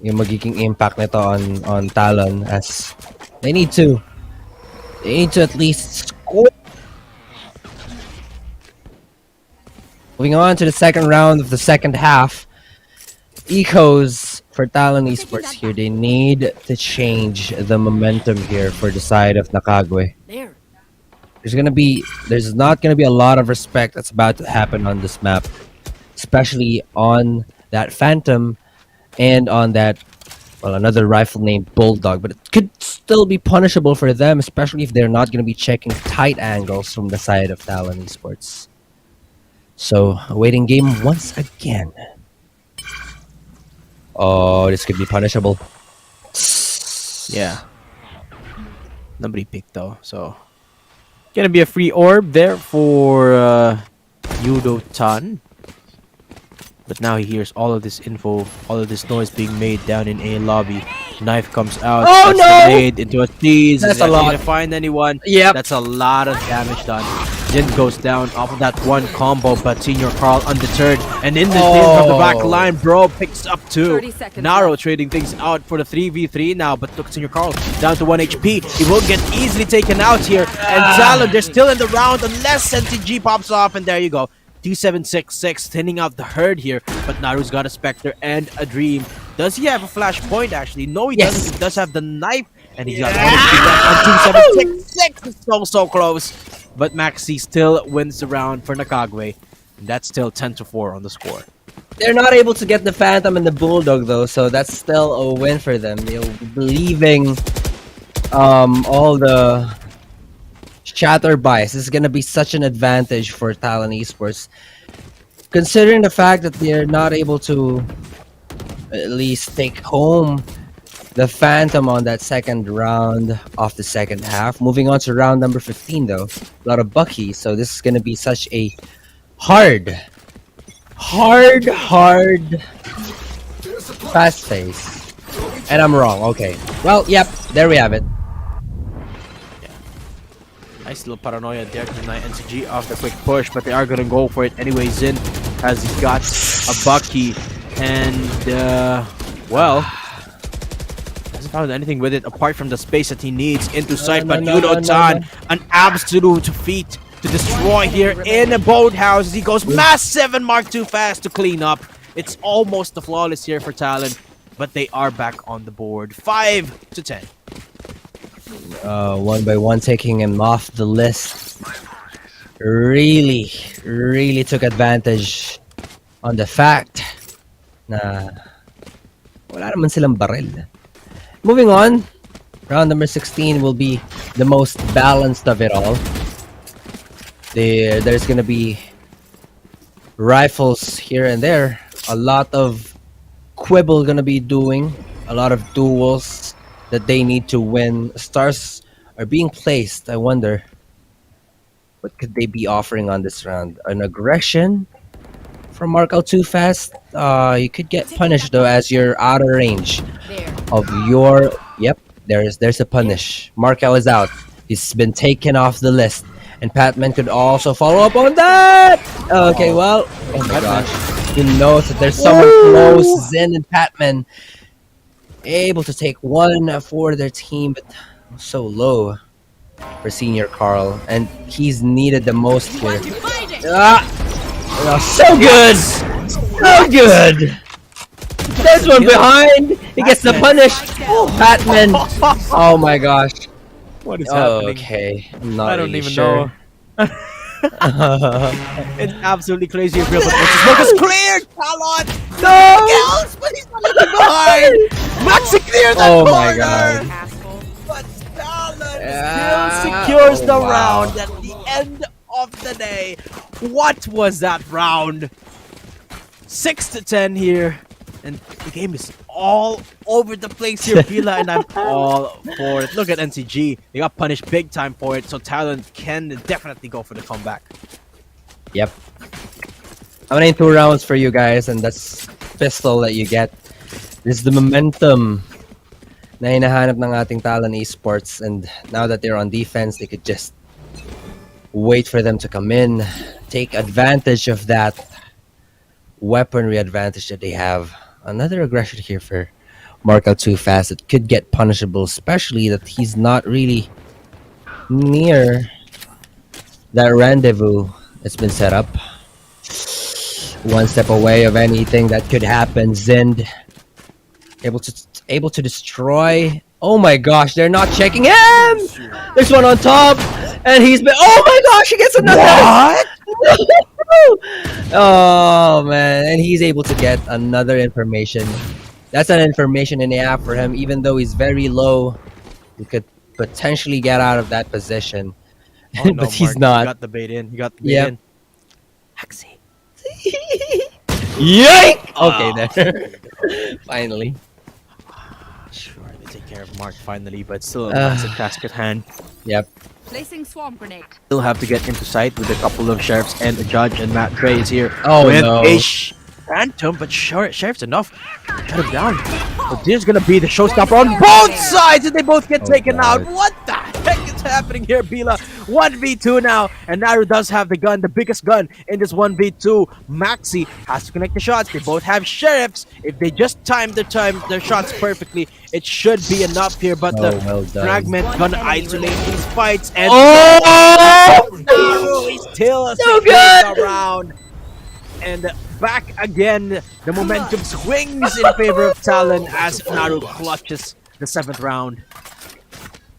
yung magiging impact nito on Talon, as they need to at least score. Moving on to the second round of the second half. Ecos for Talon Esports here. They need to change the momentum here for the side of Nakagwe. There. There's not gonna be a lot of respect that's about to happen on this map, especially on that Phantom and on that, well, another rifle named Bulldog, but it could still be punishable for them, especially if they're not going to be checking tight angles from the side of Talon Esports. So, awaiting game once again. Oh, this could be punishable. Yeah. Nobody picked though, so gonna be a free orb there for Yudo-tan. But now he hears all of this info, all of this noise being made down in A lobby. Knife comes out. Oh, that's no! grenade into a cheese. That's a lot. To find anyone. Yep. That's a lot of damage done. Jin goes down off of that one combo, but Senior Carl undeterred. And in the from the back line, Bro picks up 2. 30 seconds Naro left. trading things out for the 3v3 now, but took Senior Carl down to 1 HP. He will get easily taken out here. And Talon, they're still in the round unless NTG pops off, and there you go. 2766 thinning out the herd here, but Naru's got a Spectre and a Dream. Does he have a flashpoint actually? No, he doesn't. He does have the knife, and he's got 1 HP left on 2766. It's so close. But Maxi still wins the round for Nakagwe. And that's still 10-4 on the score. They're not able to get the Phantom and the Bulldog though, so that's still a win for them. They'll be leaving all the shatter bias. This is gonna be such an advantage for Talon Esports, considering the fact that they're not able to at least take home the Phantom on that second round of the second half. Moving on to round number 15 though, a lot of Buckies, so this is gonna be such a hard fast pace. And I'm wrong. Okay, well, yep, there we have it. Nice little paranoia there to deny NCG off the quick push, but they are gonna go for it anyway. Zin has got a Bucky, and well, Hasn't found anything with it apart from the space that he needs into sight. no, But no, no, Yudo-tan, an absolute feat to destroy here in a boathouse as he goes massive and Mark too fast to clean up. It's almost the flawless here for Talon, but they are back on the board. 5-10. One by one, taking him off the list. Really took advantage on the fact na wala naman silang baril. Moving on, round number 16 will be the most balanced of it all. There's gonna be rifles here and there. A lot of quibble gonna be doing. A lot of duels that they need to win. Stars are being placed. I wonder, what could they be offering on this round? An aggression from Mark out too fast? You could get punished though, as you're out of range of your... Yep, there's a punish. Markel is out. He's been taken off the list. And Patman could also follow up on that! Okay, well... Oh my gosh. He knows that there's someone close. Zen and Patman able to take one for their team, but so low for Senior Carl. And he's needed the most here. So good! So good! There's one behind! He gets the punish! Patman! Oh my gosh. What is happening? Okay, I'm not I don't really even sure. know. It's absolutely crazy if real, but once the smoke is cleared, Talon! No! Else, but he's not looking behind! Maxi cleared that Oh corner! my god. But Talon still secures the round at the end of the day. What was that round? 6-10 here. And the game is all over the place here, Pila, and I'm all for it. Look at NCG. They got punished big time for it, so Talon can definitely go for the comeback. Yep. I'm gonna 2 rounds for you guys, and that's pistol that you get. This is the momentum na hinahanap ng ating Talon Esports, and now that they're on defense, they could just wait for them to come in, take advantage of that weaponry advantage that they have. Another aggression here for Mark out too fast. It could get punishable, especially that he's not really near that rendezvous that's been set up. One step away of anything that could happen. Zind able to destroy. Oh my gosh, they're not checking him. There's one on top, and he's been. Oh my gosh, he gets another. What? Oh man, and he's able to get another information. That's an information in the app for him. Even though he's very low, he could potentially get out of that position. Oh, no, but he's Mark, not. He got the bait in. He got the bait in. Axie. Yike! Okay, there. Finally. Sure, they take care of Mark finally, but still a massive task at hand. Yep. Placing swarm grenade. Still have to get into sight with a couple of sheriffs and a judge, and Matt Trey is here Oh, with no. a phantom, but sheriff's enough. Shut him down. But this is gonna be the showstopper on both sides, and they both get taken out. What the heck is happening here, Bila? 1v2 now, and Naru does have the gun, the biggest gun in this 1v2. Maxi has to connect the shots. They both have sheriffs. If they just time their shots perfectly, it should be enough here. But the well done. fragment gonna isolate these fights, and Oh! he still So secures the round. And back again, the momentum swings in favor of Talon as Naru clutches the 7th round.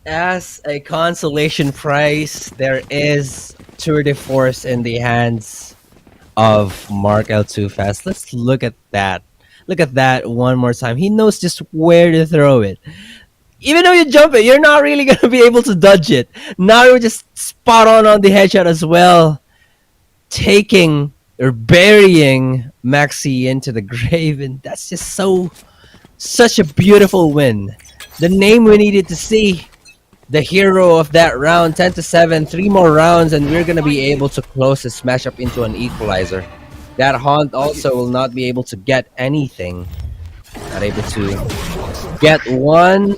As a consolation prize, there is Tour de Force in the hands of Mark L. Too Fast. Let's look at that. Look at that one more time. He knows just where to throw it. Even though you jump it, you're not really going to be able to dodge it. Naru just spot on the headshot as well. Taking or burying Maxi into the grave. And that's just such a beautiful win. The name we needed to see. The hero of that round. 10-7. 3 more rounds and we're going to be able to close this matchup into an equalizer. That Haunt also will not be able to get anything. Not able to get one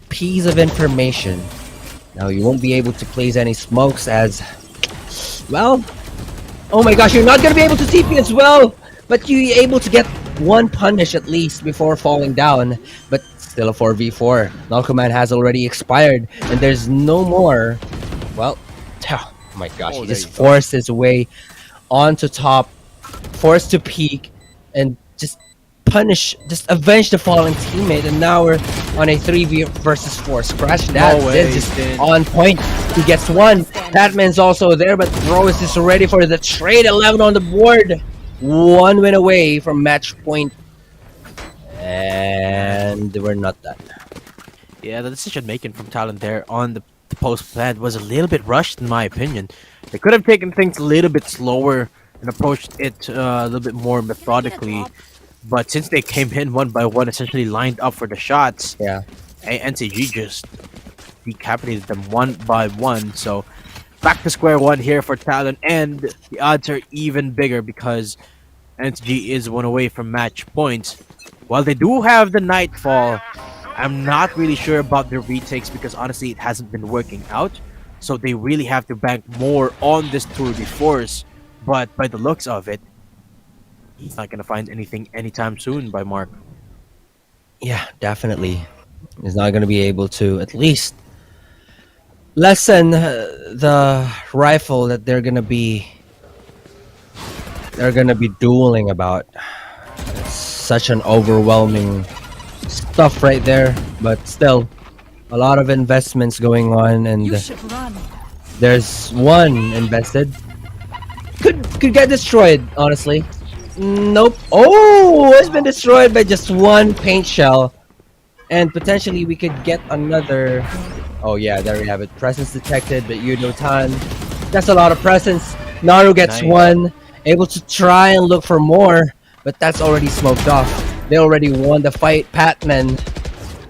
piece of information. Now you won't be able to place any smokes as well. Oh my gosh, you're not gonna be able to TP as well, but you're able to get one punish at least before falling down, but still a 4v4. Null Command has already expired, and there's no more. Well, oh my gosh, Oh, he there just you go. forced his way onto top, forced to peek, and just avenge the fallen teammate. And now we're on a 3v versus 4. Scratch that. No way, This is Sin. on point. He gets one. Batman's also there, but Rose is ready for the trade. 11 on the board. One win away from match point. And we're not done. Yeah, the decision making from Talon there on the post plant was a little bit rushed, in my opinion. They could have taken things a little bit slower and approached it a little bit more methodically. But since they came in one by one, essentially lined up for the shots, Yeah. NCG just decapitated them one by one. So back to square one here for Talon, and the odds are even bigger because NCG is one away from match points. While they do have the Nightfall, I'm not really sure about their retakes because honestly it hasn't been working out. So they really have to bank more on this Tour de Force. But by the looks of it, he's not gonna find anything anytime soon by Mark. Yeah, definitely. He's not going to be able to at least lessen the rifle that they're going to be dueling about. It's such an overwhelming stuff right there, but still a lot of investments going on, and there's one invested could get destroyed, honestly. Nope. Oh, it's been destroyed by just one paint shell. And potentially we could get another. Oh yeah, there we have it. Presence detected, but Yudotan. That's a lot of presence. Naru gets Nice. one. Able to try and look for more, but that's already smoked off. They already won the fight. Patman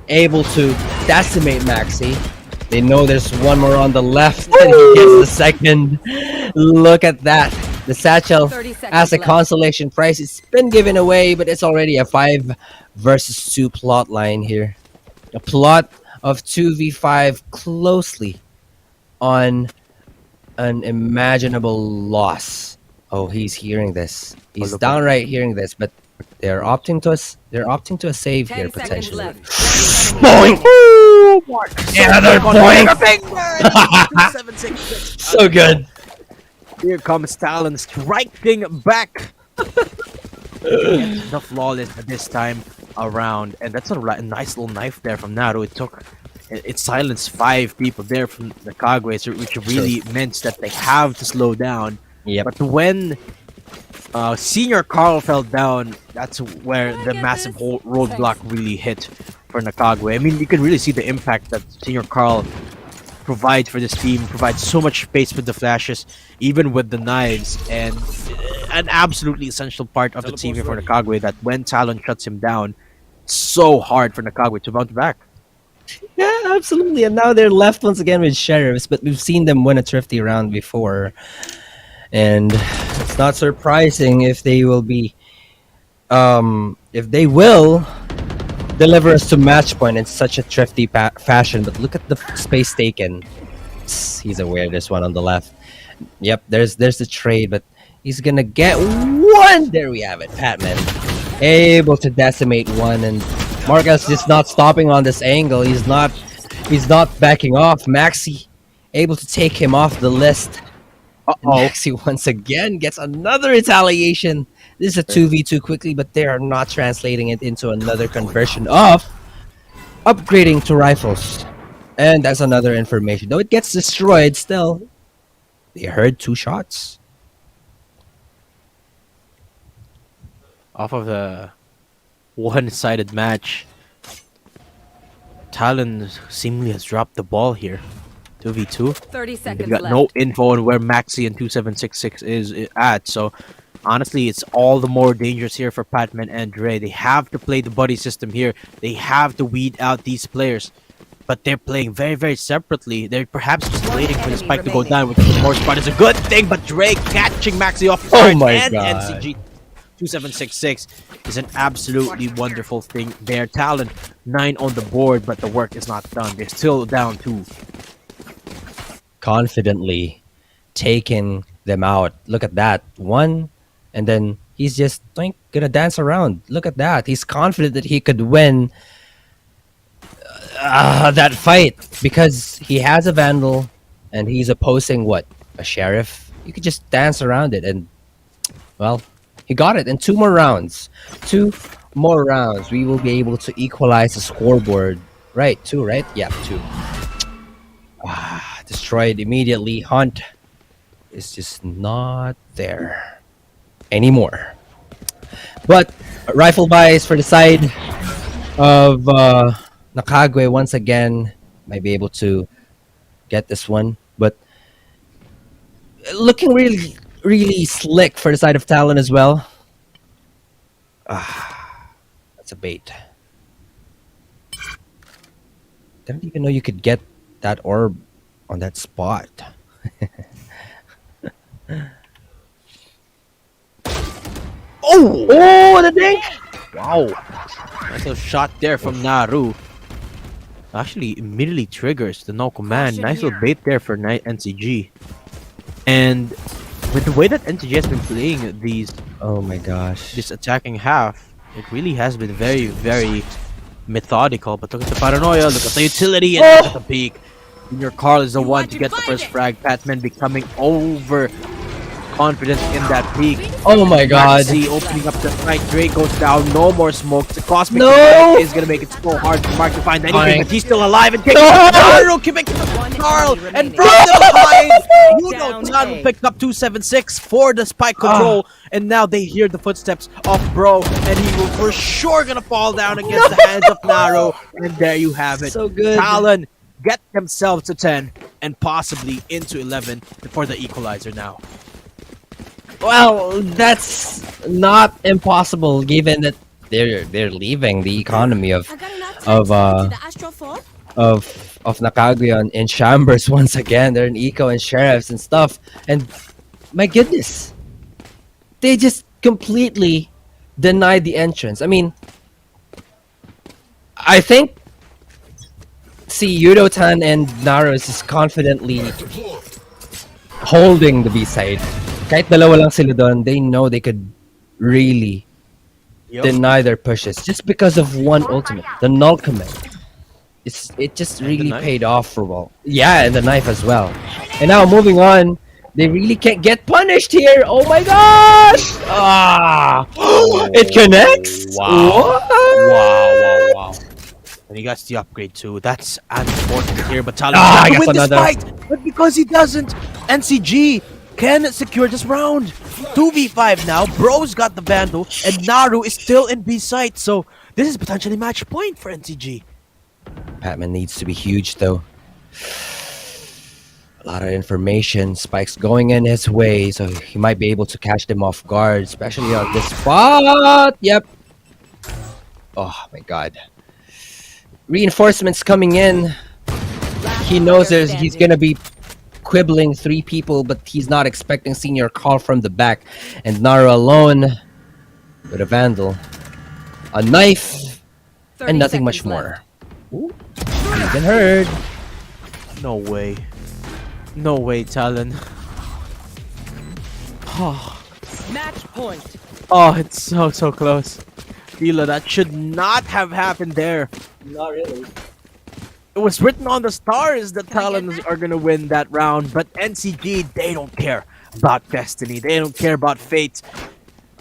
able to decimate Maxi. They know there's one more on the left, and he gets the second. Look at that. The satchel 30 seconds as a left. consolation prize. It's been given away, but it's already a 5 versus 2 plot line here. A plot of 2v5 closely on an imaginable loss. Oh, he's hearing this. He's look. downright hearing this, but they're opting to a save 10 here seconds potentially. left. Boing! Another point! 7-6. So good. Here comes Talon striking back. The flawless this time around, and that's a nice little knife there from Naru. It silenced 5 people there from the Kagwe, which really meant that they have to slow down. Yep. But when Senior Carl fell down, that's where the massive roadblock really hit for Nakagwe. I mean, you can really see the impact that Senior Carl provides for this team, provides so much space with the flashes, even with the knives, and an absolutely essential part of the team here for Nakagwe, that when Talon shuts him down, it's so hard for Nakagwe to bounce back. Yeah, absolutely. And now they're left once again with sheriffs, but we've seen them win a thrifty round before. And it's not surprising if they will be deliver us to match point in such a thrifty fashion. But look at the space taken. He's aware there's one on the left. Yep, there's the trade, but he's gonna get one. There we have it. Patman able to decimate one, and Marcus just not stopping on this angle. He's not backing off. Maxi able to take him off the list. Maxi once again gets another retaliation. This is a 2v2 quickly, but they are not translating it into another conversion of upgrading to rifles. And that's another information. Though it gets destroyed, still, they heard 2 shots. Off of the one-sided match, Talon seemingly has dropped the ball here. 2v2. 30 They've seconds got left. no info on where Maxi and 2766 is at, so honestly, it's all the more dangerous here for Patman and Dre. They have to play the buddy system here. They have to weed out these players, but they're playing very, very separately. They're perhaps just waiting for the spike to go down, which is the more spot is a good thing, but Dre catching Maxi off guard, my and God. NCG 2766 is an absolutely wonderful thing there. Talon 9 on the board, but the work is not done. They're still down 2. Confidently taking them out. Look at that. One, and then He's just gonna dance around. Look at that. He's confident that he could win that fight because he has a Vandal and he's opposing what? A Sheriff? You could just dance around it and, well, he got it in 2 more rounds. 2 more rounds. We will be able to equalize the scoreboard. Right, 2, right? Yeah, 2. Destroyed immediately. Hunt is just not there anymore. But rifle buys for the side of Nakagwe once again. Might be able to get this one, but looking really, really slick for the side of Talon as well. That's a bait. Didn't even know you could get that orb on that spot. Oh, the dink! Wow. Nice little shot there from Naru. Actually, immediately triggers the no command. Nice little bait there for NCG. And with the way that NCG has been playing these, oh my gosh, this attacking half, it really has been very, very methodical. But look at the paranoia, look at the utility, and look at the peak. Junior Carl is the one to get the first frag. Patman becoming over confident in that peak. Oh my god. See, opening up the fight. Drake goes down. No more smoke. The Cosmic No! is going to make it so hard for Mark to find anything, Fine. but he's still alive and taking No! Naru keeping Carl and from the behind. Down Tan A. picked up 276 for the spike control, and now they hear the footsteps of Bro, and he will for sure gonna fall down against the hands of Naru. And there you have it. So good. Talon get themselves to 10 and possibly into 11 for the equalizer now. Well, that's not impossible given that they're leaving the economy of Nakagwe in Chambers once again. They're in eco and sheriffs and stuff. And my goodness, they just completely denied the entrance. I mean, I think Yudo-tan and Naru is just confidently holding the B-side. Kahit dalawa lang sila doon, they know they could really deny their pushes just because of one ultimate, the null command. It just really paid off for well. Yeah, and the knife as well. And now moving on, they really can't get punished here. Oh my gosh! It connects. Wow. What? Wow. And he gets the upgrade too. That's unfortunate here, but Talon I can guess win this another. fight. But because he doesn't, NCG can secure this round. 2v5 now. Bro's got the Vandal, and Naru is still in B site. So this is potentially match point for NCG. Patman needs to be huge though. A lot of information. Spike's going in his way, so he might be able to catch them off guard, especially on this spot. Yep. Oh my god. Reinforcements coming in. He knows he's gonna be quibbling 3 people, but he's not expecting Senior Call from the back. And Naru alone with a Vandal, a knife, and nothing much more. Ooh, he's been heard. No way. No way, Talon. Oh, Match point. it's so close. Dila, that should not have happened there. Not really. It was written on the stars that Talons are gonna win that round, but NCG, they don't care about destiny. They don't care about fate.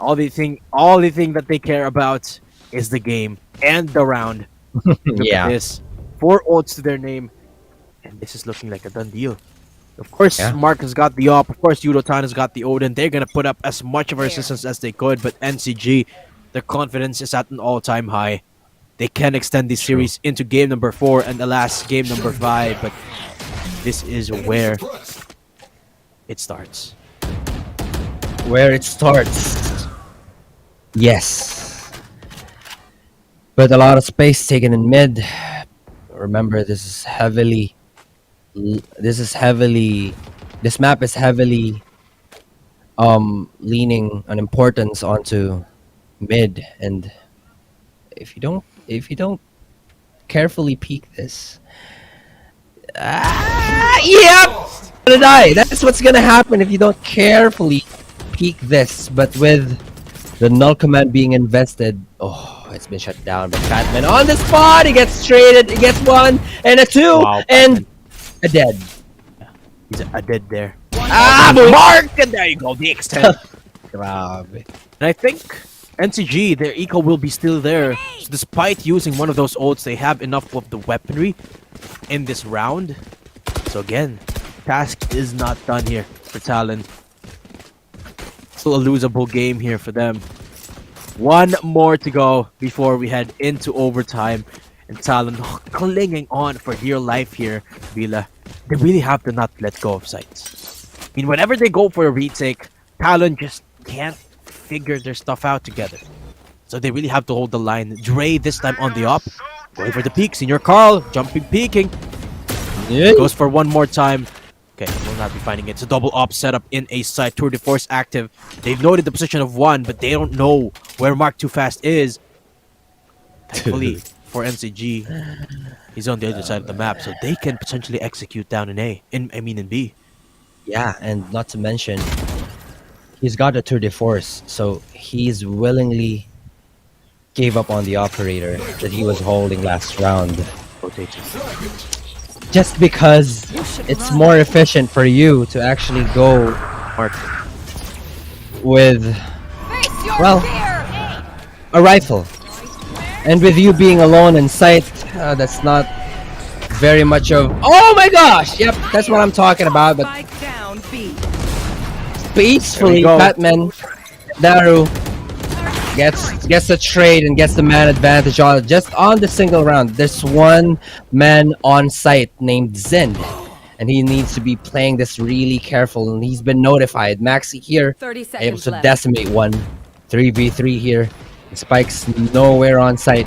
All they think that they care about is the game and the round. Look at this. 4 ults to their name, and this is looking like a done deal. Of course, Mark has got the op. Of course, Yudo-tan has got the Odin. They're gonna put up as much of a resistance as they could, but NCG, their confidence is at an all-time high. They can extend this series into game number 4 and the last game number 5, but this is where it starts. Where it starts. Yes. But a lot of space taken in mid. Remember, this map is heavily leaning on importance onto mid, and if you don't carefully peek this, yep, gonna die. That's what's gonna happen if you don't carefully peek this. But with The null command being invested. Oh, it's been shut down. But Batman on the spot. He gets traded. He gets one and a two Wow, and a dead. He's a dead there. Mark! And there you go, the extent. Grabe. And I think NCG, their eco will be still there. So despite using one of those ults, they have enough of the weaponry in this round. So again, task is not done here for Talon. Still a losable game here for them. One more to go before we head into overtime. And Talon clinging on for dear life here, Vila. They really have to not let go of sights. I mean, whenever they go for a retake, Talon just can't figure their stuff out together. So they really have to hold the line. Dre this time on the op. Going for the peak. Senior Carl jumping, peeking. Yeah. Goes for one more time. Okay, will not be finding it. It's a double op setup in a side. Tour de Force active. They've noted the position of one, but they don't know where Mark Too Fast is. Thankfully for NCG, he's on the other side of the map, so they can potentially execute down in A. In B. Yeah, and not to mention, he's got a tour de force, so he's willingly gave up on the operator that he was holding last round. Rotating. Just because it's more efficient for you to actually go Mark. with, well, a rifle. And with you being alone in sight, that's not very much of... Oh my gosh! Yep, that's what I'm talking about, but Spike down B. peacefully, go. Batman, Daru gets the trade and gets the man advantage on just on the single round. There's one man on site named Zend, and he needs to be playing this really careful, and he's been notified. Maxi here 30 able seconds to left. decimate one. 3v3 here. Spike's nowhere on site,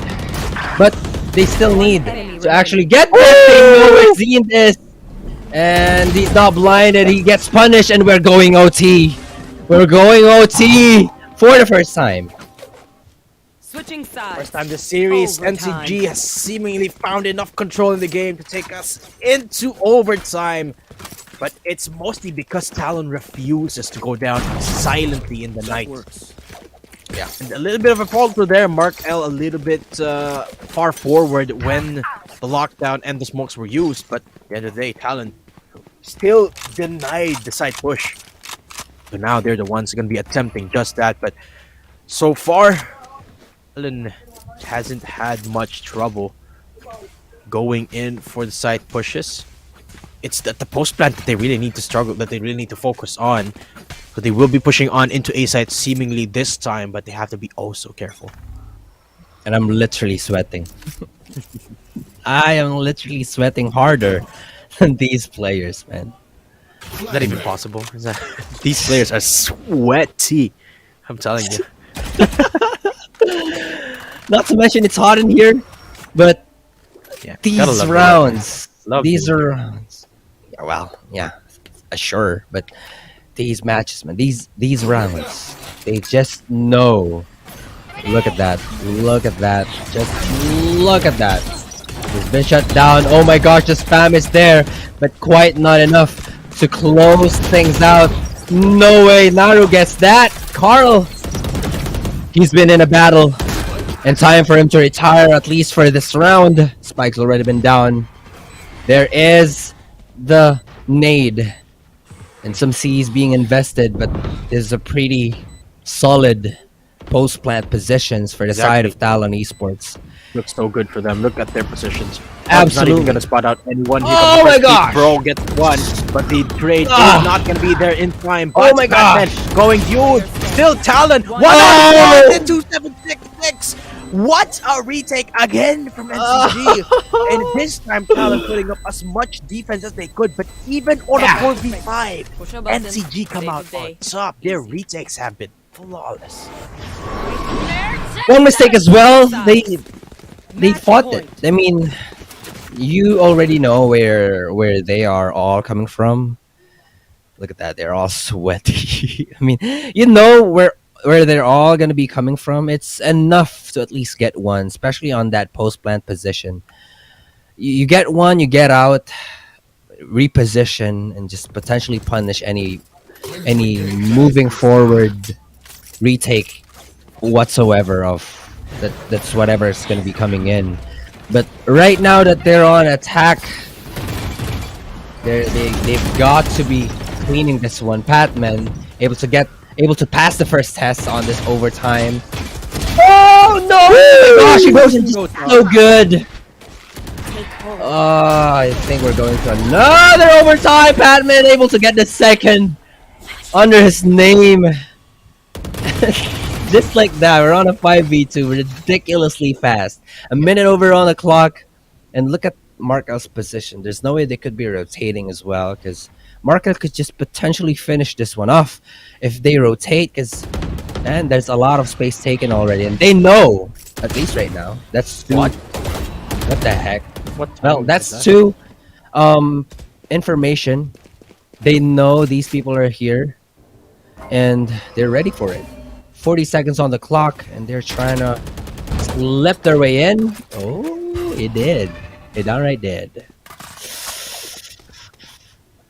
but they still need to actually get that thing. Know where Zend is, and he's not blinded. He gets punished, and we're going OT. We're going OT for the first time. Switching sides. First time this series, Overtime. NCG has seemingly found enough control in the game to take us into overtime. But it's mostly because Talon refuses to go down silently in the night. Yeah, and a little bit of a falter there. Mark L a little bit far forward when the lockdown and the smokes were used. But at the end of the day, Talon still denied the side push. So now they're the ones going to be attempting just that. But so far, Talon hasn't had much trouble going in for the side pushes. It's that the post plant that they really need to struggle, that they really need to focus on. So they will be pushing on into A site seemingly this time, but they have to be oh so careful. And I'm literally sweating. I am literally sweating harder than these players, man. Is that even possible? Is that... These players are sweaty. I'm telling you. Not to mention it's hot in here, but Yeah, gotta these love the rounds, Love these the- are rounds. Yeah, well, yeah, sure, but these matches, man, these rounds, they just know. Look at that! Look at that! Just look at that! He's been shut down. Oh my gosh, the spam is there, but quite not enough to close things out. No way, Naru gets that. Carl, he's been in a battle, and time for him to retire at least for this round. Spike's already been down. There is the nade, and some C's being invested, but this is a pretty solid post plant positions for the side of Talon Esports. Looks so good for them. Look at their positions. Absolutely. Not even gonna spot out anyone. Here Oh comes the my first gosh! peek. Bro gets one, but the trade Ah! is not gonna be there in time. Oh But my Batman gosh! going huge. Still Talon. One Oh! on 2766. What a retake again from NCG. And this time Talon putting up as much defense as they could, but even on a 4v5, Push a button. NCG come Save out the day. on top. Their retakes have been flawless. One mistake as well. They Match fought point. it. I mean, you already know where they are all coming from. Look at that. They're all sweaty. I mean, you know where they're all gonna be coming from. It's enough to at least get one, especially on that post plant position. You get one, you get out, reposition, and just potentially punish any moving forward retake whatsoever of that. That's whatever is going to be coming in. But right now that they're on attack, they've got to be cleaning this one. Patman able to pass the first test on this overtime. Oh no! Oh my gosh, he goes in so good. I think we're going to another overtime. Patman able to get the second under his name. Just like that, we're on a 5v2, ridiculously fast. A minute over on the clock, and look at Markel's position. There's no way they could be rotating as well, because Markel could just potentially finish this one off if they rotate, because man, there's a lot of space taken already, and they know, at least right now, that's two. What the heck? Well, that's two information. They know these people are here, and they're ready for it. 40 seconds on the clock, and they're trying to slip their way in. Oh, it did. It downright did.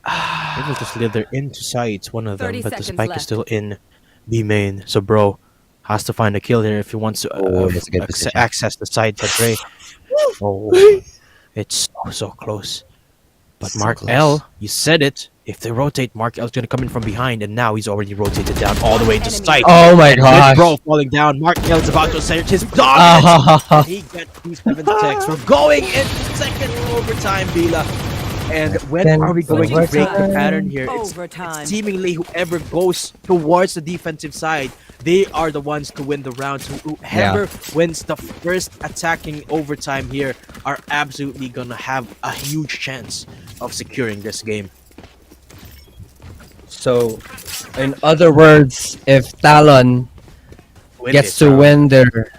Able to slither into sight, one of them, 30 but the seconds spike left. is still in B main. So bro has to find a kill here if he wants to That's a good position. access the side to Dre. Oh, it's so close. But So Mark close. L, you said it. If they rotate, Mark L's gonna come in from behind, and now he's already rotated down all the way to sight. Oh my And with gosh. bro falling down, Mark L's about to assert his dominance. And he gets these 7 ticks. We're going into second overtime, Bila. And when Then are we going to break the overtime. pattern here? Overtime. It's seemingly whoever goes towards the defensive side, they are the ones to win the rounds. Whoever wins the first attacking overtime here are absolutely gonna have a huge chance of securing this game. So, in other words, if Talon gets this to round, win their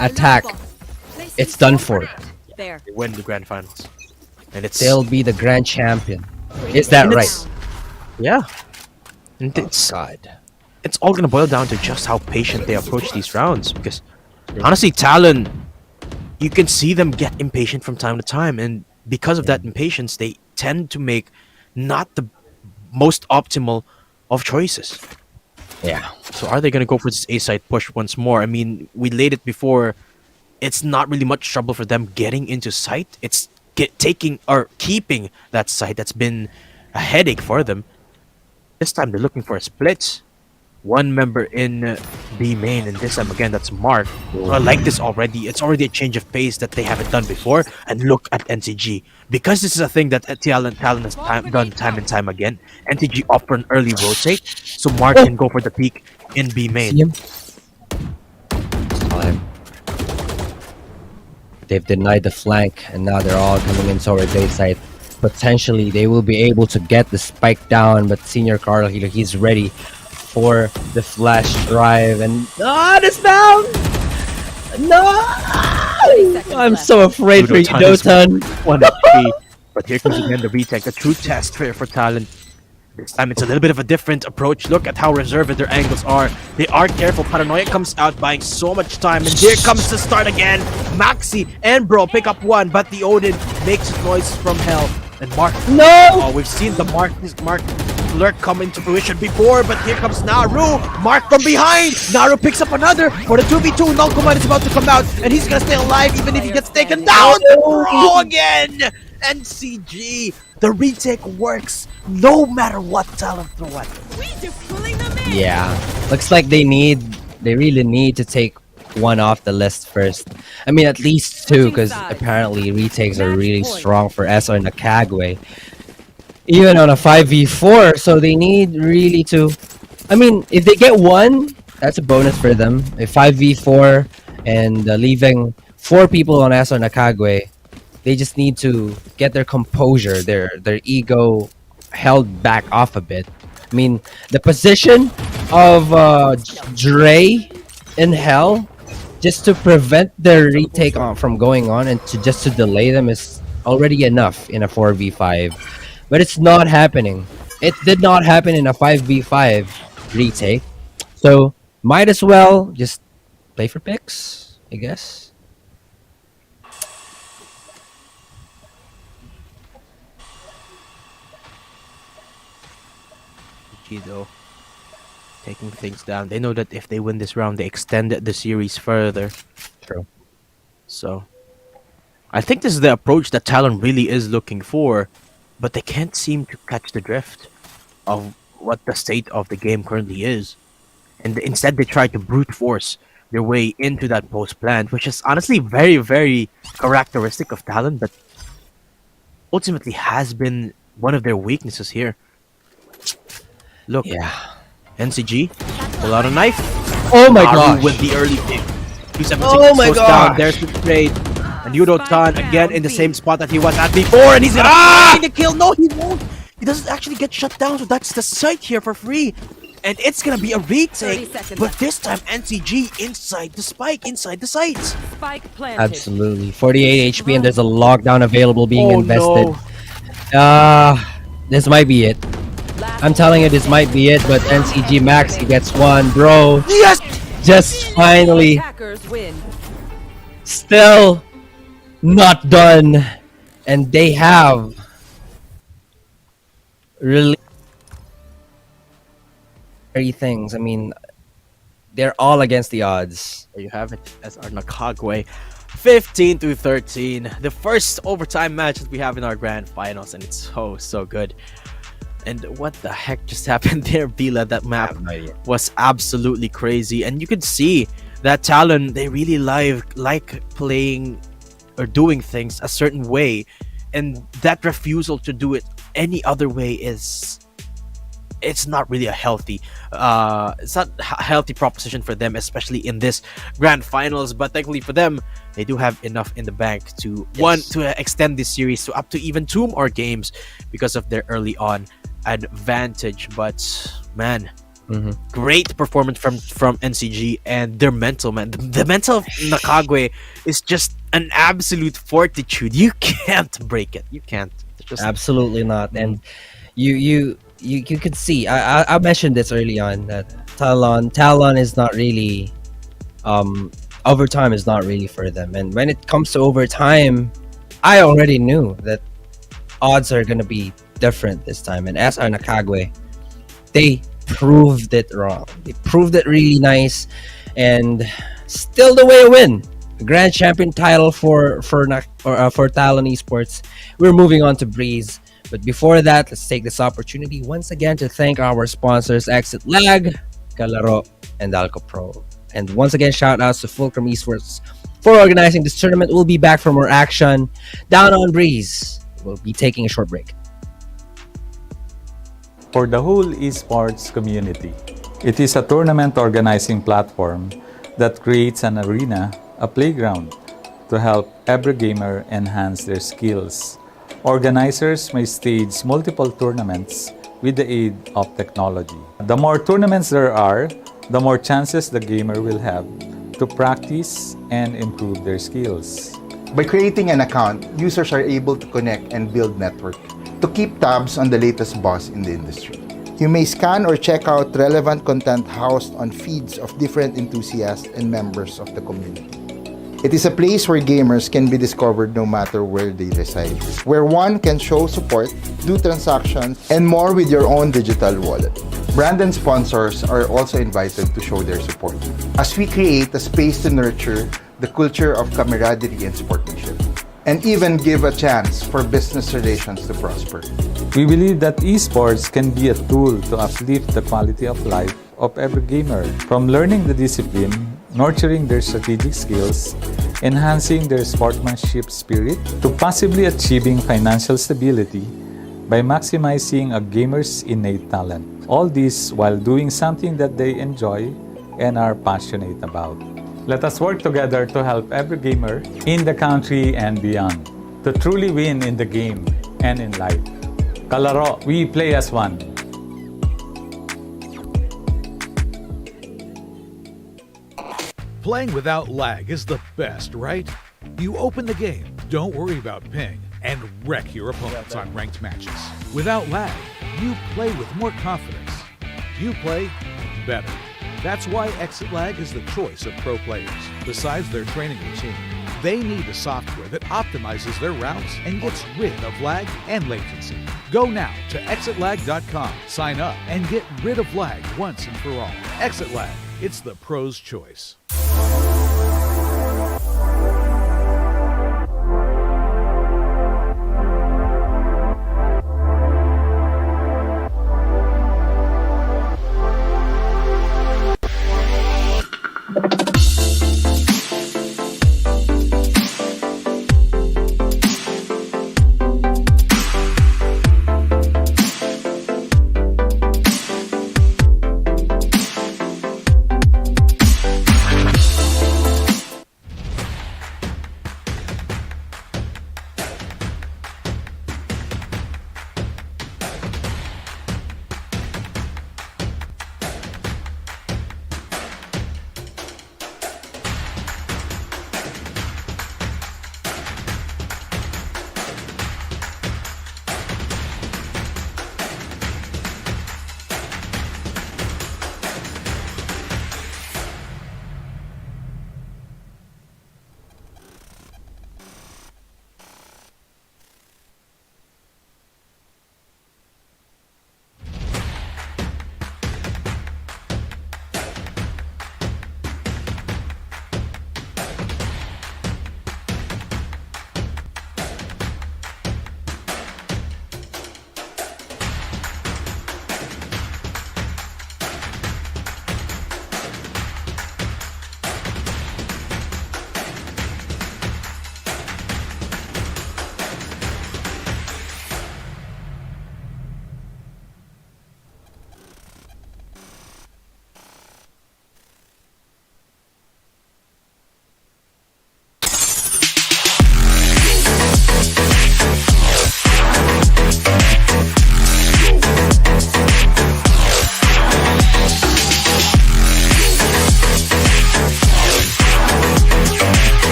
attack, it's done for. There. they win the grand finals, and it's They'll be the grand champion. Is that And right? it's- yeah. And it's all gonna boil down to just how patient they approach these rounds. Because honestly, Talon, you can see them get impatient from time to time, and because of that impatience, they tend to make not the most optimal of choices. Yeah. So are they gonna go for this A side push once more? I mean, we laid it before. It's not really much trouble for them getting into sight. It's taking or keeping that site that's been a headache for them. This time they're looking for a split. One member in B main, and this time again that's Mark. So I like this already. It's already a change of pace that they haven't done before. And look at NCG. Because this is a thing that Talon has done time and time again. NCG offer an early rotate, so Mark can go for the peak in B main. See him? Saw him. They've denied the flank, and now they're all coming in towards A side. Potentially, they will be able to get the spike down, but Senior Carl here, he's ready for the flash drive, and this down! No! I'm so afraid for you, Dotan is Dotan. 1 HP. But here comes again the retake, a true test for Talon. This time it's a little bit of a different approach. Look at how reserved their angles are. They are careful. Paranoia comes out, buying so much time. And here comes the start again. Maxi and Bro pick up one, but the Odin makes noise from hell. And Mark. No! Oh, we've seen the Mark lurk come into fruition before, but here comes Naru. Mark from behind. Naru picks up another for the 2v2. Nalcoman is about to come out, and he's gonna stay alive even if he gets taken down. The Bro again. NCG. The retake works no matter what Talon throw at them. Yeah, looks like they really need to take one off the list first. I mean, at least two, because apparently retakes are really strong for SR Nakagwe. Even on a 5v4, so they need really to... I mean, if they get one, that's a bonus for them. A 5v4 and leaving 4 people on SR Nakagwe, they just need to get their composure, their ego held back off a bit. I mean, the position of Dre in Hell, just to prevent their retake from going on and just to delay them is already enough in a 4v5. But it's not happening. It did not happen in a 5v5 retake. So, might as well just play for picks, I guess. Though. taking things down. They know that if they win this round, they extend the series further. True. So I think this is the approach that Talon really is looking for, but they can't seem to catch the drift of what the state of the game currently is. And instead, they try to brute force their way into that post plant, which is honestly very, very characteristic of Talon, but ultimately has been one of their weaknesses here. Look, Yeah. NCG, pull out a knife. Oh my Aru gosh. with the early pick. 276 Oh my goes down. gosh. There's the trade. And Yudo Tan Spike again down in the B. same spot that he was at before, and he's gonna find the kill. No, he won't. He doesn't actually get shut down, so that's the site here for free. And it's gonna be a 30 retake, seconds but left. this time NCG inside the spike, inside the sites. Spike planted. Absolutely. 48 HP and there's a lockdown available being Oh, invested. no. This might be it. Last I'm telling you, this might be it, but NCG Max, he gets one, bro. Yes! Just finally, attackers win. still not done. And they have really things. I mean, they're all against the odds. There you have it, as our Nakagwe. 15-13. The first overtime match that we have in our grand finals, and it's so good. And what the heck just happened there, Bila? That map was absolutely crazy. And you could see that Talon, they really like playing or doing things a certain way. And that refusal to do it any other way it's not really a healthy healthy proposition for them, especially in this grand finals. But thankfully for them, they do have enough in the bank to extend this series to up to even 2 more games because of their early on advantage. But man, great performance from NCG, and their mental, man. The mental of Nakagwe is just an absolute fortitude. You can't break it. You can't. It's just Absolutely not. And you could see. I mentioned this early on that Talon is not really overtime is not really for them. And when it comes to overtime, I already knew that odds are gonna be different this time. And SR Nakagwe, they proved it wrong. They proved it really nice, and still the way to win. The grand champion title for Talon Esports. We're moving on to Breeze. But before that, let's take this opportunity once again to thank our sponsors, Exit Lag, Kalaro, and Alco Pro. And once again, shout outs to Fulcrum Esports for organizing this tournament. We'll be back for more action down on Breeze. We'll be taking a short break. For the whole esports community, it is a tournament organizing platform that creates an arena, a playground, to help every gamer enhance their skills. Organizers may stage multiple tournaments with the aid of technology. The more tournaments there are, the more chances the gamer will have to practice and improve their skills. By creating an account, users are able to connect and build network to keep tabs on the latest buzz in the industry. You may scan or check out relevant content housed on feeds of different enthusiasts and members of the community. It is a place where gamers can be discovered no matter where they reside, where one can show support, do transactions, and more with your own digital wallet. Brand and sponsors are also invited to show their support as we create a space to nurture the culture of camaraderie and sportsmanship, and even give a chance for business relations to prosper. We believe that esports can be a tool to uplift the quality of life of every gamer, from learning the discipline, nurturing their strategic skills, enhancing their sportsmanship spirit, to possibly achieving financial stability by maximizing a gamer's innate talent. All this while doing something that they enjoy and are passionate about. Let us work together to help every gamer in the country and beyond to truly win in the game and in life. Kalaro, we play as one. Playing without lag is the best, right? You open the game, don't worry about ping, and wreck your opponents on ranked matches. Without lag, you play with more confidence. You play better. That's why Exit Lag is the choice of pro players. Besides their training routine, They need a software that optimizes their routes and gets rid of lag and latency. Go now to exitlag.com, sign up, and get rid of lag once and for all. Exit Lag, it's the pro's choice.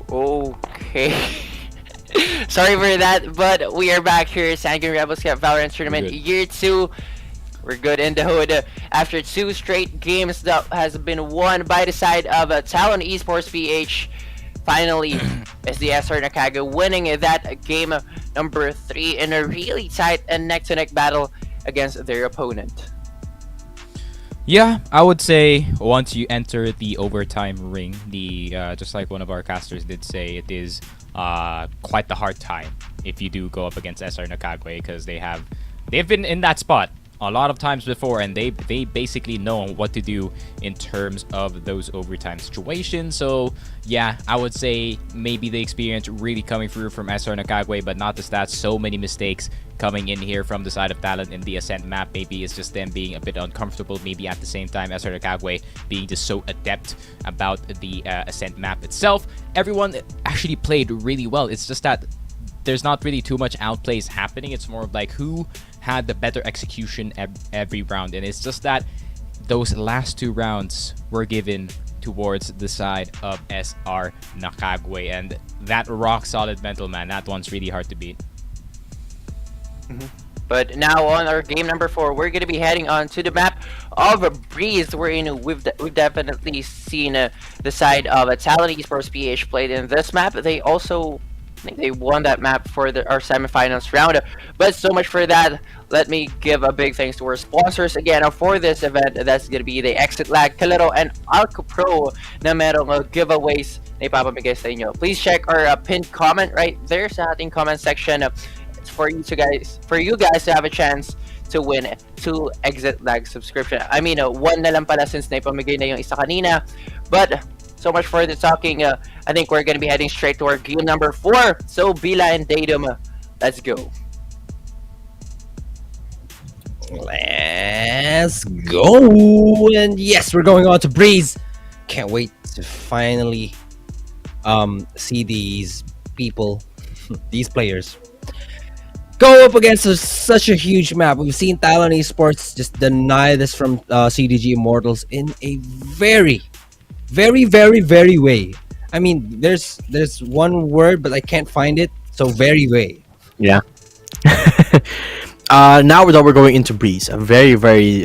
Okay. Sorry for that, but we are back here. Sanguine Rebels Cup Valorant Tournament Year 2. We're good in the hood after 2 straight games that has been won by the side of Talon Esports PH. Finally, is the SR Nakaga winning that game number 3 in a really tight and neck-to-neck battle against their opponent. Yeah, I would say once you enter the overtime ring, just like one of our casters did say, it is quite the hard time if you do go up against SR Nakagwe, because they've been in that spot a lot of times before, and they basically know what to do in terms of those overtime situations. So yeah, I would say maybe the experience really coming through from SR Nakagwe, but not just that, so many mistakes coming in here from the side of Talent in the Ascent map. Maybe it's just them being a bit uncomfortable, maybe at the same time SR Nakagwe being just so adept about the Ascent map itself. Everyone actually played really well. It's just that there's not really too much outplays happening. It's more of like who had the better execution every round, and it's just that those last 2 rounds were given towards the side of SR Nakagwe, and that rock solid mental, man, that one's really hard to beat. But now on our game number 4, we're going to be heading on to the map of Breeze, wherein we've definitely seen the side of Talon Esports PH played in this map. They also, I think they won that map for our semifinals round. But so much for that. Let me give a big thanks to our sponsors again for this event. That's gonna be the Exit Lag, Kalero, and Alco Pro na merong giveaways na ipapamigay sa inyo. Please check our pinned comment right there sa ating comment section. It's for you guys to have a chance to win 2 Exit Lag subscription. I mean, one na lang pala since naipamigay na yung isa kanina. But so much for the talking. I think we're gonna be heading straight to our game number 4. So Bila and Datum, let's go. Let's go. And yes, we're going on to Breeze. Can't wait to finally see these people, these players, go up against such a huge map. We've seen Talon Esports just deny this from CDG Immortals in a very, very, very, very way. I mean, there's one word, but I can't find it. So very way. Yeah. Now that we're going into Breeze, a very, very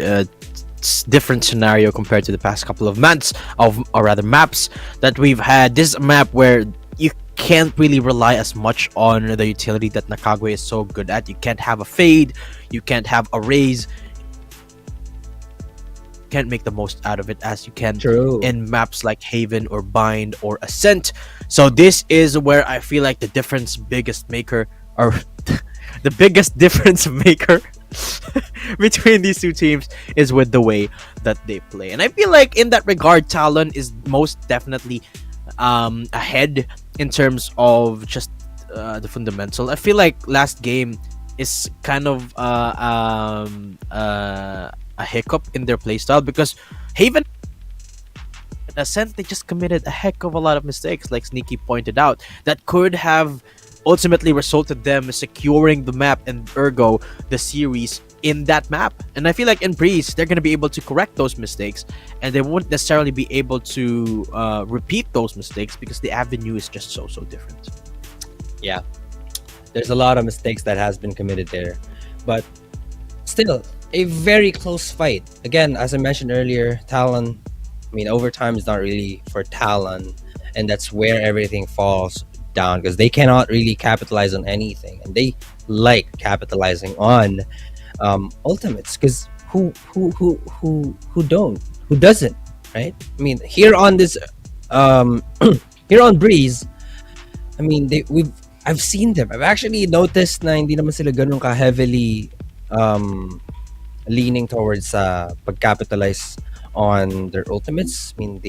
different scenario compared to the past couple of months or rather maps that we've had. This is a map where you can't really rely as much on the utility that Nakagwe is so good at. You can't have a fade, you can't have a raise, you can't make the most out of it as you can in maps like Haven or Bind or Ascent. So this is where I feel like the biggest difference maker between these two teams is with the way that they play. And I feel like in that regard, Talon is most definitely ahead in terms of just the fundamental. I feel like last game is kind of a hiccup in their playstyle because Haven in a sense they just committed a heck of a lot of mistakes, like Sneaky pointed out, that could have ultimately resulted them securing the map and ergo the series in that map. And I feel like in Breeze they're going to be able to correct those mistakes, and they won't necessarily be able to repeat those mistakes because the avenue is just so different. Yeah, there's a lot of mistakes that has been committed there, but still a very close fight. Again, as I mentioned earlier, Talon, I mean, overtime is not really for Talon, and that's where everything falls down because they cannot really capitalize on anything, and they like capitalizing on ultimates because who doesn't, right? I mean, here on this here on Breeze, I mean, I've seen them. I've actually noticed na hindi naman sila ganun ka heavily leaning towards pag-capitalize on their ultimates. I mean,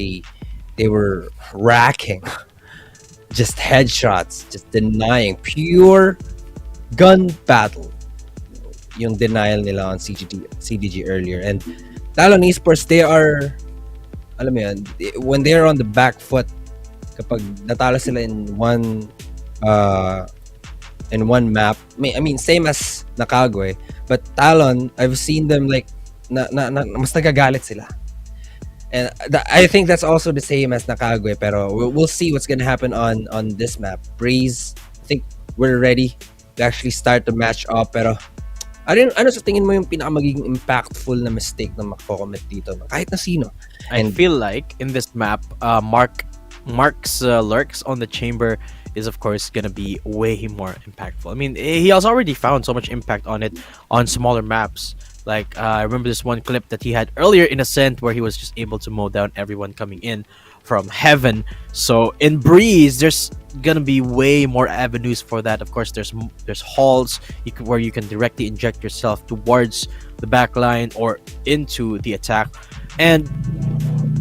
they were racking just headshots, just denying, pure gun battle yung denial nila on CDG earlier. And Talon Esports, they are, alam mo yan, when they're on the back foot, kapag natalo sila in one map, I mean same as Nakagwe, but Talon, I've seen them like mas nagagalit sila. And I think that's also the same as Nakagwe, pero we'll see what's gonna happen on this map. Breeze, I think we're ready to actually start the match up, pero ano sa tingin mo yung pinakamagiging impactful na mistake na mako-commit dito? Kahit na sino. I feel like in this map, Mark's lurks on the chamber is of course gonna be way more impactful. I mean, he has already found so much impact on it on smaller maps. Like I remember this one clip that he had earlier in Ascent where he was just able to mow down everyone coming in from Heaven. So in Breeze, there's gonna be way more avenues for that. Of course, there's halls where you can directly inject yourself towards the back line or into the attack, and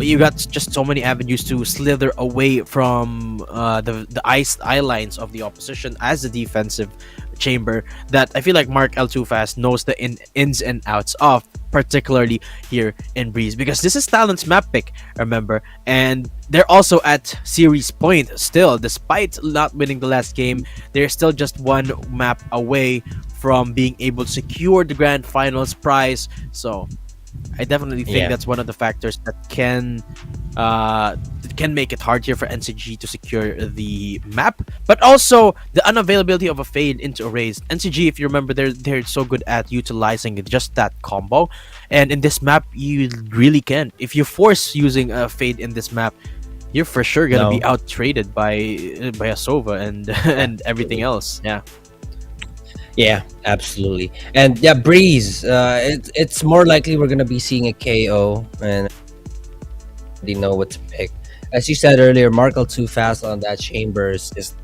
you got just so many avenues to slither away from the eye lines of the opposition as a defensive chamber that I feel like Mark L2Fast knows the ins and outs of, particularly here in Breeze, because this is Talon's map pick, remember, and they're also at series point still. Despite not winning the last game, they're still just one map away from being able to secure the grand finals prize. So I definitely think that's one of the factors that can can make it hard here for NCG to secure the map, but also the unavailability of a fade into a raise. NCG, if you remember, they're so good at utilizing just that combo, and in this map you really can't. If you force using a fade in this map, you're for sure gonna be out traded by Asova and and everything else. Yeah, absolutely. And yeah, Breeze. It's more likely we're gonna be seeing a KO, and they know what to pick. As you said earlier, Markle too fast on that chambers is,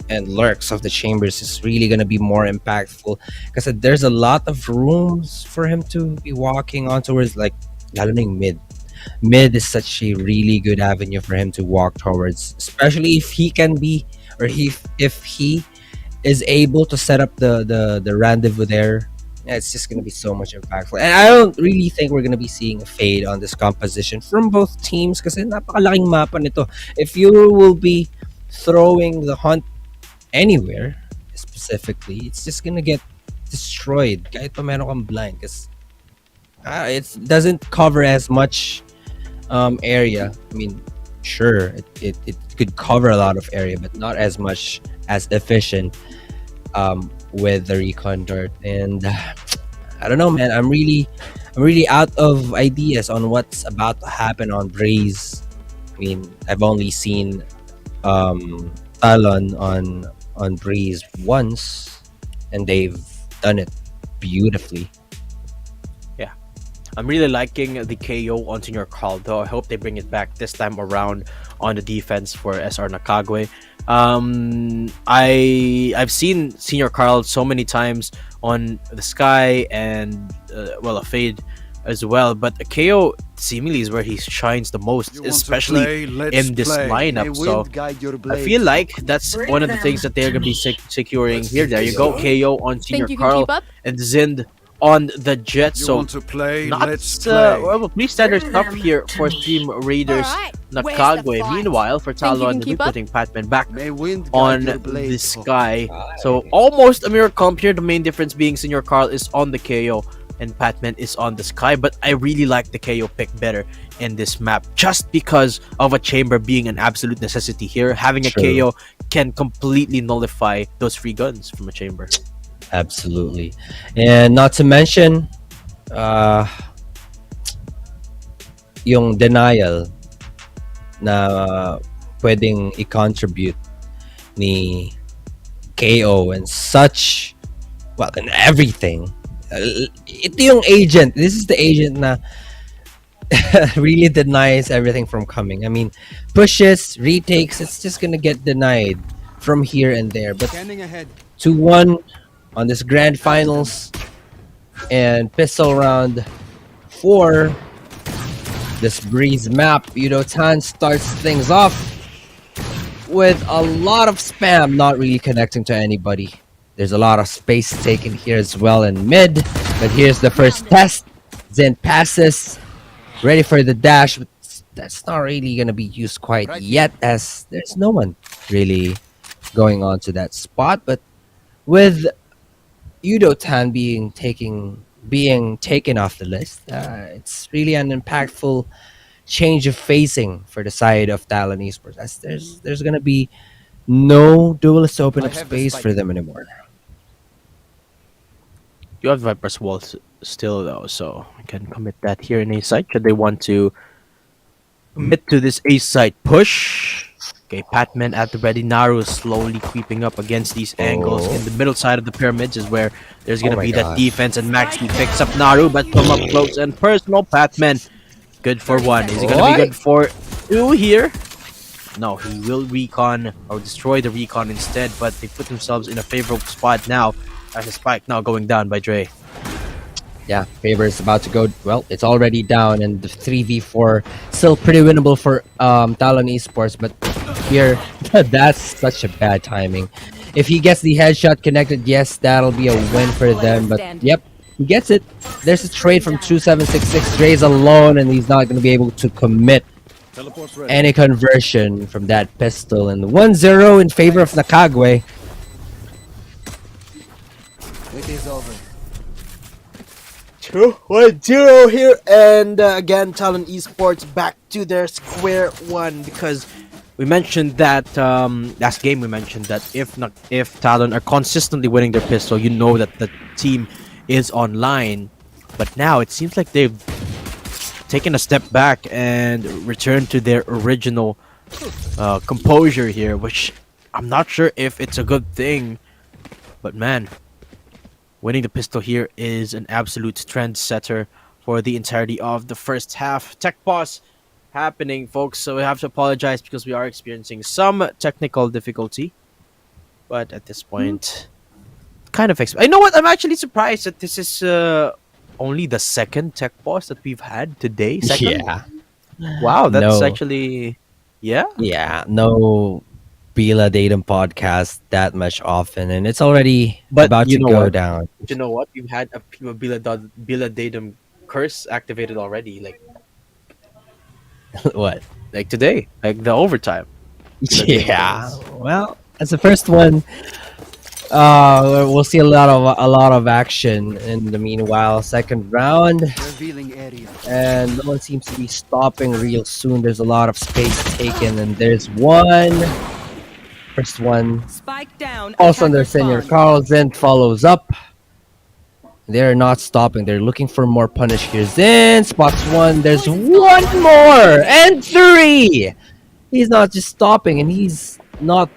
and lurks of the chambers is really gonna be more impactful because there's a lot of rooms for him to be walking on towards, like lalo na yung mid. Mid is such a really good avenue for him to walk towards, especially if he can be, or if he is able to set up the rendezvous there. Yeah, it's just gonna be so much impactful. And I don't really think we're gonna be seeing a fade on this composition from both teams kasi napakalaking mapa nito. If you will be throwing the hunt anywhere specifically, it's just gonna get destroyed kahit pa meron kang blind because it doesn't cover as much area. I mean, sure, it could cover a lot of area, but not as much as efficient with the recon dart. And I don't know, man. I'm really out of ideas on what's about to happen on Breeze. I mean, I've only seen Talon on Breeze once, and they've done it beautifully. I'm really liking the KO on Senior Carl, though. I hope they bring it back this time around on the defense for SR Nakagwe. I've seen Senior Carl so many times on the Sky and a fade as well, but a KO seemingly is where he shines the most, especially in this lineup. So I feel like that's one of the things that they're gonna be securing here. There you go, KO on Senior Carl and Zind on the Jet. So pretty standard stuff here for Team Raiders Nakagwe. Meanwhile, for Talon, they'll be putting Patman back on the Sky. So almost a mirror comp here. The main difference being Senior Carl is on the KO and Patman is on the Sky. But I really like the KO pick better in this map just because of a chamber being an absolute necessity here. Having a KO can completely nullify those free guns from a chamber. Absolutely. And not to mention yung denial na pwedeng i-contribute ni KO and such, well, in everything. Ito yung agent. This is the agent na really denies everything from coming. I mean, pushes, retakes, it's just gonna get denied from here and there. But 2-1 on this grand finals and pistol round 4, this Breeze map, Tan starts things off with a lot of spam, not really connecting to anybody. There's a lot of space taken here as well in mid, but here's the first test. Zen passes, ready for the dash, but that's not really gonna be used quite yet as there's no one really going on to that spot. But with Tan being taken off the list, it's really an impactful change of facing for the side of Talon Esports, as there's gonna be no duelist to open up space for them anymore. You have Viper's wall still though, so I can commit that here in A site should they want to commit to this A site push. Okay, Patman at the ready. Naru is slowly creeping up against these angles. In the middle side of the pyramids is where there's gonna be that defense, and Maxi picks up Naru, but come up close and personal. Patman, good for 1. Is he gonna be good for 2 here? No, he will recon or destroy the recon instead, but they put themselves in a favorable spot now as a spike now going down by Dre. Yeah, Favor is about to go. Well, it's already down, and the 3v4 still pretty winnable for Talon Esports, but here that's such a bad timing. If he gets the headshot connected, yes, that'll be a win for them. But yep, he gets it. There's a trade from 2766. Dre's alone, and he's not going to be able to commit any conversion from that pistol. And 1-0 in favor of Nakagwe. It is over. 1-0 here, and again, Talon Esports back to their square one because we mentioned that last game. We mentioned that if Talon are consistently winning their pistol, you know that the team is online. But now it seems like they've taken a step back and returned to their original composure here, which I'm not sure if it's a good thing. But man, winning the pistol here is an absolute trendsetter for the entirety of the first half. Tech pause happening, folks, so we have to apologize because we are experiencing some technical difficulty. But at this point, kind of you know what? I'm actually surprised that this is only the second tech pause that we've had today. Second? Yeah. Wow, that's No. actually yeah. Yeah, no Bila Datum podcast that much often, and it's already But about you to know go what? down. You know what? We've had a Bila Datum curse activated already, What? like today, like the overtime. Yeah. Well, as the first one, we'll see a lot of action in the meanwhile. Second round, Revealing area. and no one seems to be stopping real soon. There's a lot of space taken, and there's one. First one. Spike down. Also under attacker Senior spawn. Carl, Zen follows up. They're not stopping. They're looking for more punish here. Zen spots one. There's one more and three. He's not just stopping, and he's not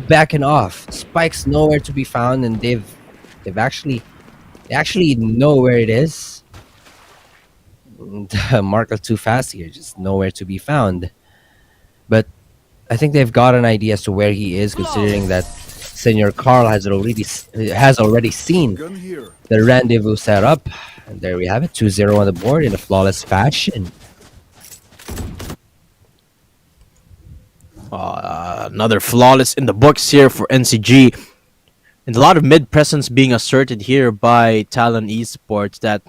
backing off. Spike's nowhere to be found, and they actually know where it is. Marco too fast here, just nowhere to be found. But I think they've got an idea as to where he is, considering that Senor Carl has already seen Gun here. the rendezvous set up. And there we have it, 2-0 on the board in a flawless fashion. Another flawless in the books here for NCG. And a lot of mid presence being asserted here by Talon Esports that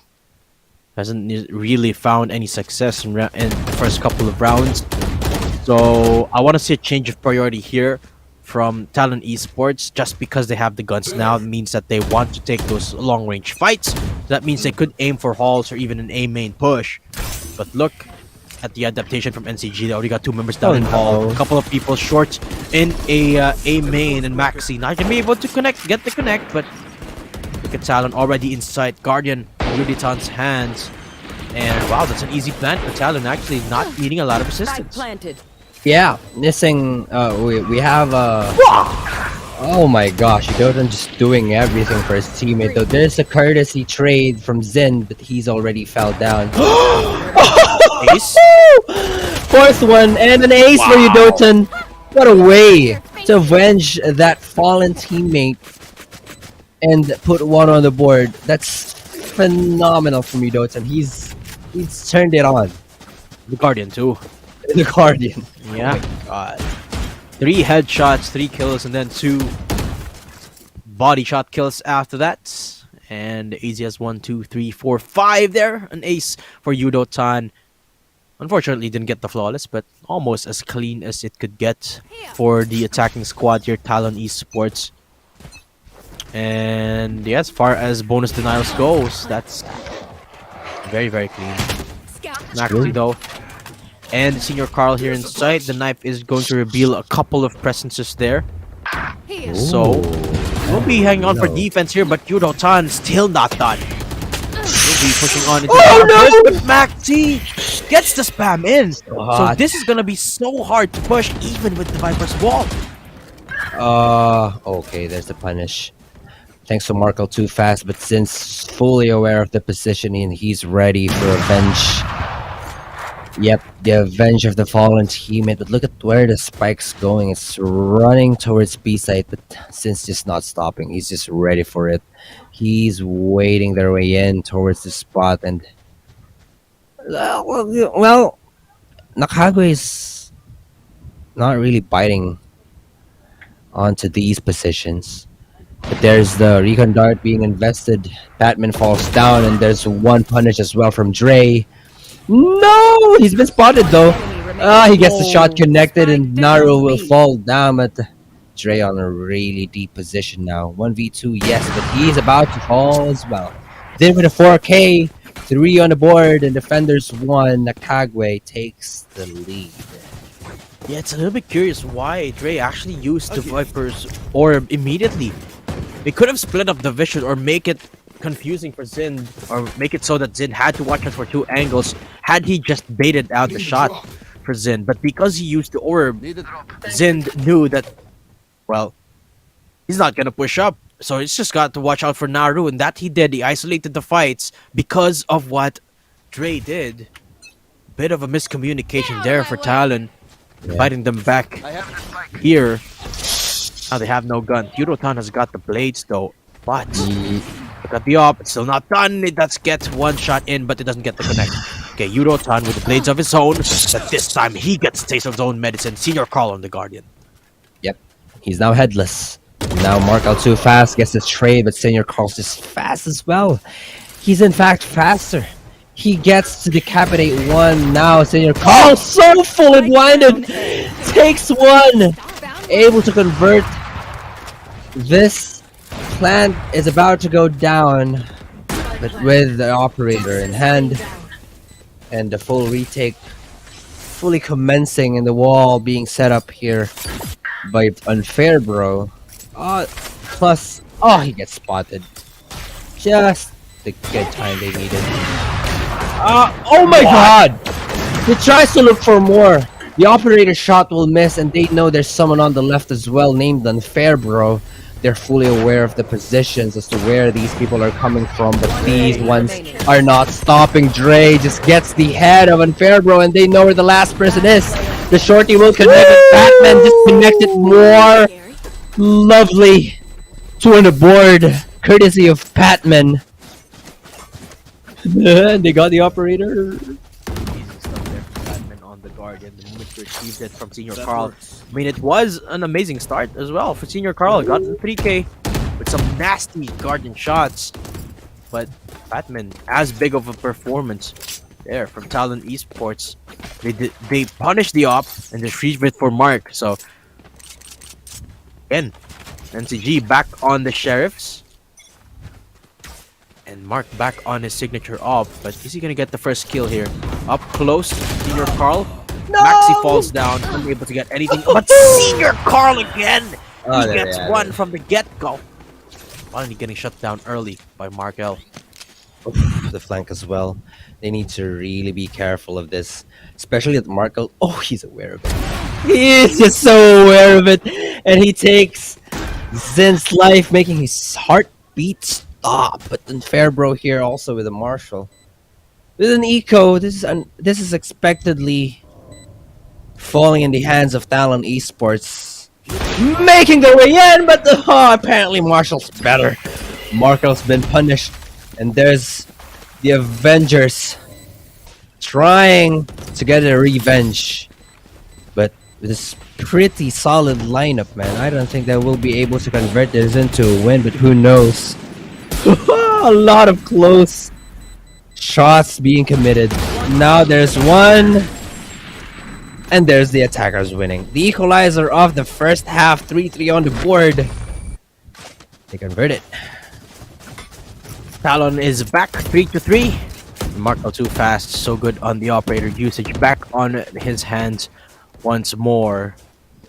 hasn't really found any success in the first couple of rounds. So I want to see a change of priority here from Talon Esports. Just because they have the guns now means that they want to take those long range fights. That means they could aim for halls or even an A main push. But look at the adaptation from NCG. They already got 2 members down in hall. A couple of people short in a main, and Maxi not gonna be able to get the connect. But look at Talon already inside. Guardian, Ruditan's hands. And wow, that's an easy plant for Talon, actually not needing a lot of Spike resistance. planted. Yeah, missing. We have. Oh my gosh, Yodan just doing everything for his teammate. Though there's a courtesy trade from Zen, but he's already fell down. Ace? Fourth one and an ace for you, Dotan. What a way to avenge that fallen teammate and put one on the board. That's phenomenal from you, Dotan. He's turned it on. The Guardian too. The Guardian. Yeah. Oh my god. 3 headshots, 3 kills, and then 2 body shot kills after that. And Easy has 1, 2, 3, 4, 5 there. An ace for Yudo-tan. Unfortunately, didn't get the flawless, but almost as clean as it could get for the attacking squad here, Talon Esports. And yeah, as far as bonus denials goes, that's very, very clean. Maxi though. And Senior Carl here inside. The knife is going to reveal a couple of presences there. So we'll be hanging on for defense here, but Yudo-tan still not done. We'll be pushing on into the but Maxi gets the spam in. So this is gonna be so hard to push even with the Viper's wall. Okay, there's the punish. Thanks to Marco too fast, but since fully aware of the positioning, he's ready for revenge. Yep, the avenge of the fallen teammate. But look at where the spike's going. It's running towards B side, but since just not stopping, he's just ready for it. He's waiting their way in towards the spot, and well, Nakagwe is not really biting onto these positions. But there's the recon dart being invested. Batman falls down, and there's one punish as well from Dre. No, he's been spotted though. He gets the shot connected, and Naru will fall down. But Dre on a really deep position now. 1v2, yes, but he's about to fall as well. Then with a 4K, 3 on the board and defenders 1. Nakagwe takes the lead. Yeah, it's a little bit curious why Dre actually used the Viper's orb immediately. They could have split up the vision or make it confusing for Zin, or make it so that Zin had to watch out for 2 angles had he just baited out the shot for Zin. But because he used the orb, Zin knew that, well, he's not gonna push up. So he's just got to watch out for Naru, and that he did. He isolated the fights because of what Dre did. Bit of a miscommunication there for Talon. Inviting them back here. Now they have no gun. Yurotan has got the blades though, but look at the op. It's still not done. It does get 1 shot in, but it doesn't get the connect. Okay, Yurotan with the blades of his own, but this time he gets a taste of his own medicine. Senior Carl on the Guardian. Yep, he's now headless. Now Marco too fast gets the trade, but Senior Carl's just fast as well. He's in fact faster. He gets to decapitate 1 now. Senior Carl so fully blinded, takes 1, able to convert. This plant is about to go down, but with the operator in hand and the full retake fully commencing and the wall being set up here by Unfair Bro. Plus, he gets spotted. Just the good time they needed. Oh my god! He tries to look for more. The operator shot will miss, and they know there's someone on the left as well named Unfair Bro. They're fully aware of the positions as to where these people are coming from, but these ones are not stopping. Dre just gets the head of Unfair Bro, and they know where the last person is. The shorty will connect, and Batman just connected more. Lovely. 2 on the board, courtesy of Batman. They got the operator. Amazing stuff there from Batman on the Guardian. The moment he received it from Senior Carl. I mean, it was an amazing start as well for Senior Carl. Got 3K with some nasty Guardian shots. But Batman, as big of a performance there from Talon Esports. They punished the op and retrieved it for Mark. So, again, NCG back on the Sheriffs. And Mark back on his signature op, but is he gonna get the first kill here? Up close, Senior Carl. No! Maxi falls down, unable to get anything. But Senior Carl again! He gets 1 from the get-go. Finally getting shut down early by Mark L. The flank as well. They need to really be careful of this, especially at Mark L. Oh, he's aware of it. He is just so aware of it, and he takes Zin's life, making his heart beat stop. But then Fairbro here also with a Marshall. With an eco, this is expectedly falling in the hands of Talon Esports, making their way in, but apparently Marshall's better. Marshall's been punished, and there's the Avengers trying to get a revenge. But with this pretty solid lineup, man, I don't think they will be able to convert this into a win, but who knows? A lot of close shots being committed. Now there's one, and there's the attackers winning. The equalizer of the first half, 3-3 on the board. They convert it. Talon is back 3-3. Marco too fast, so good on the operator usage. Back on his hands once more.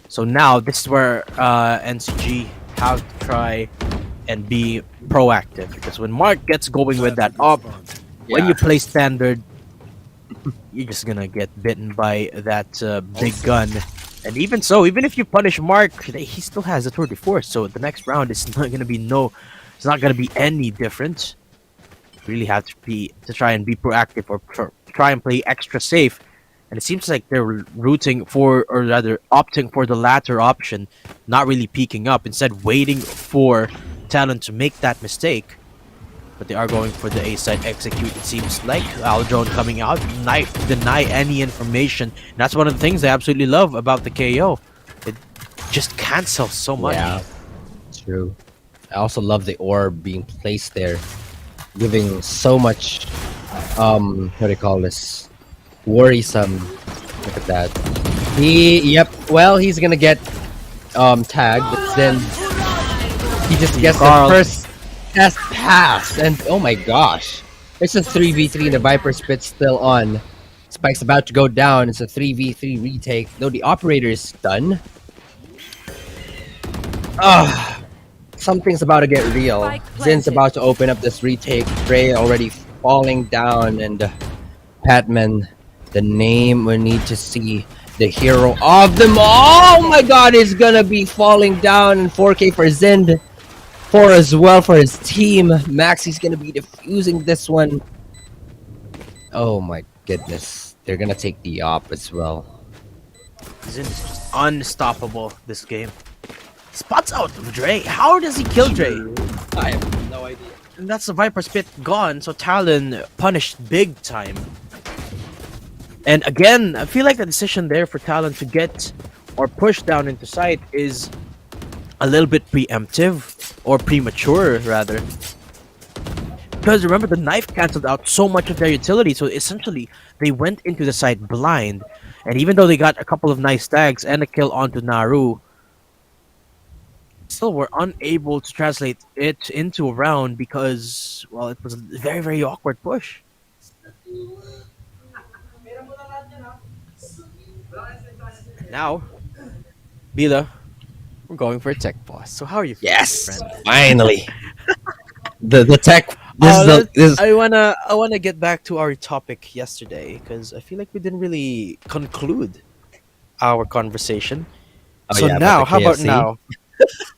So now this is where NCG have to try and be proactive, because when Mark gets going with that op, when you play standard, you're just gonna get bitten by that big gun. And even so, even if you punish Mark, he still has a tour de force, so the next round is not gonna be it's not gonna be any different. You really have to try and be proactive, or try and play extra safe. And it seems like they're rooting for, or rather opting for the latter option, not really peeking up, instead waiting for Talon to make that mistake. But they are going for the A side execute, it seems like. Aldrone coming out, deny any information. And that's one of the things I absolutely love about the KO. It just cancels so much. Yeah, true. I also love the orb being placed there, giving so much, what do you call this? Worrisome. Look at that. Well, he's gonna get tagged, but then he just gets the first test pass, and oh my gosh, It's a 3v3 and the Viper's Pit's still on. Spike's about to go down. It's a 3v3 retake. Though the operator is done. Ah, something's about to get real. Spike Zin's planted. about to open up this retake. Frey already falling down, and Patman, the name we need to see. The hero of them all. Oh my god, is gonna be falling down in 4K for Zin. 4 as well for his team. Maxi's gonna be defusing this one. Oh my goodness. They're gonna take the op as well. Zin is just unstoppable this game. Spots out of Dre. How does he kill Dre? I have no idea. And that's the Viper Spit gone, so Talon punished big time. And again, I feel like the decision there for Talon to get or push down into sight is a little bit preemptive, or premature rather. Because remember, the knife cancelled out so much of their utility, so essentially they went into the site blind. And even though they got a couple of nice tags and a kill onto Naru, still were unable to translate it into a round because, well, it was a very, very awkward push. Now, Bila, we're going for a tech boss. So how are you feeling, Yes, friend? finally. The tech. I wanna get back to our topic yesterday because I feel like we didn't really conclude our conversation. Oh, So yeah, about now, the how about KFC? now?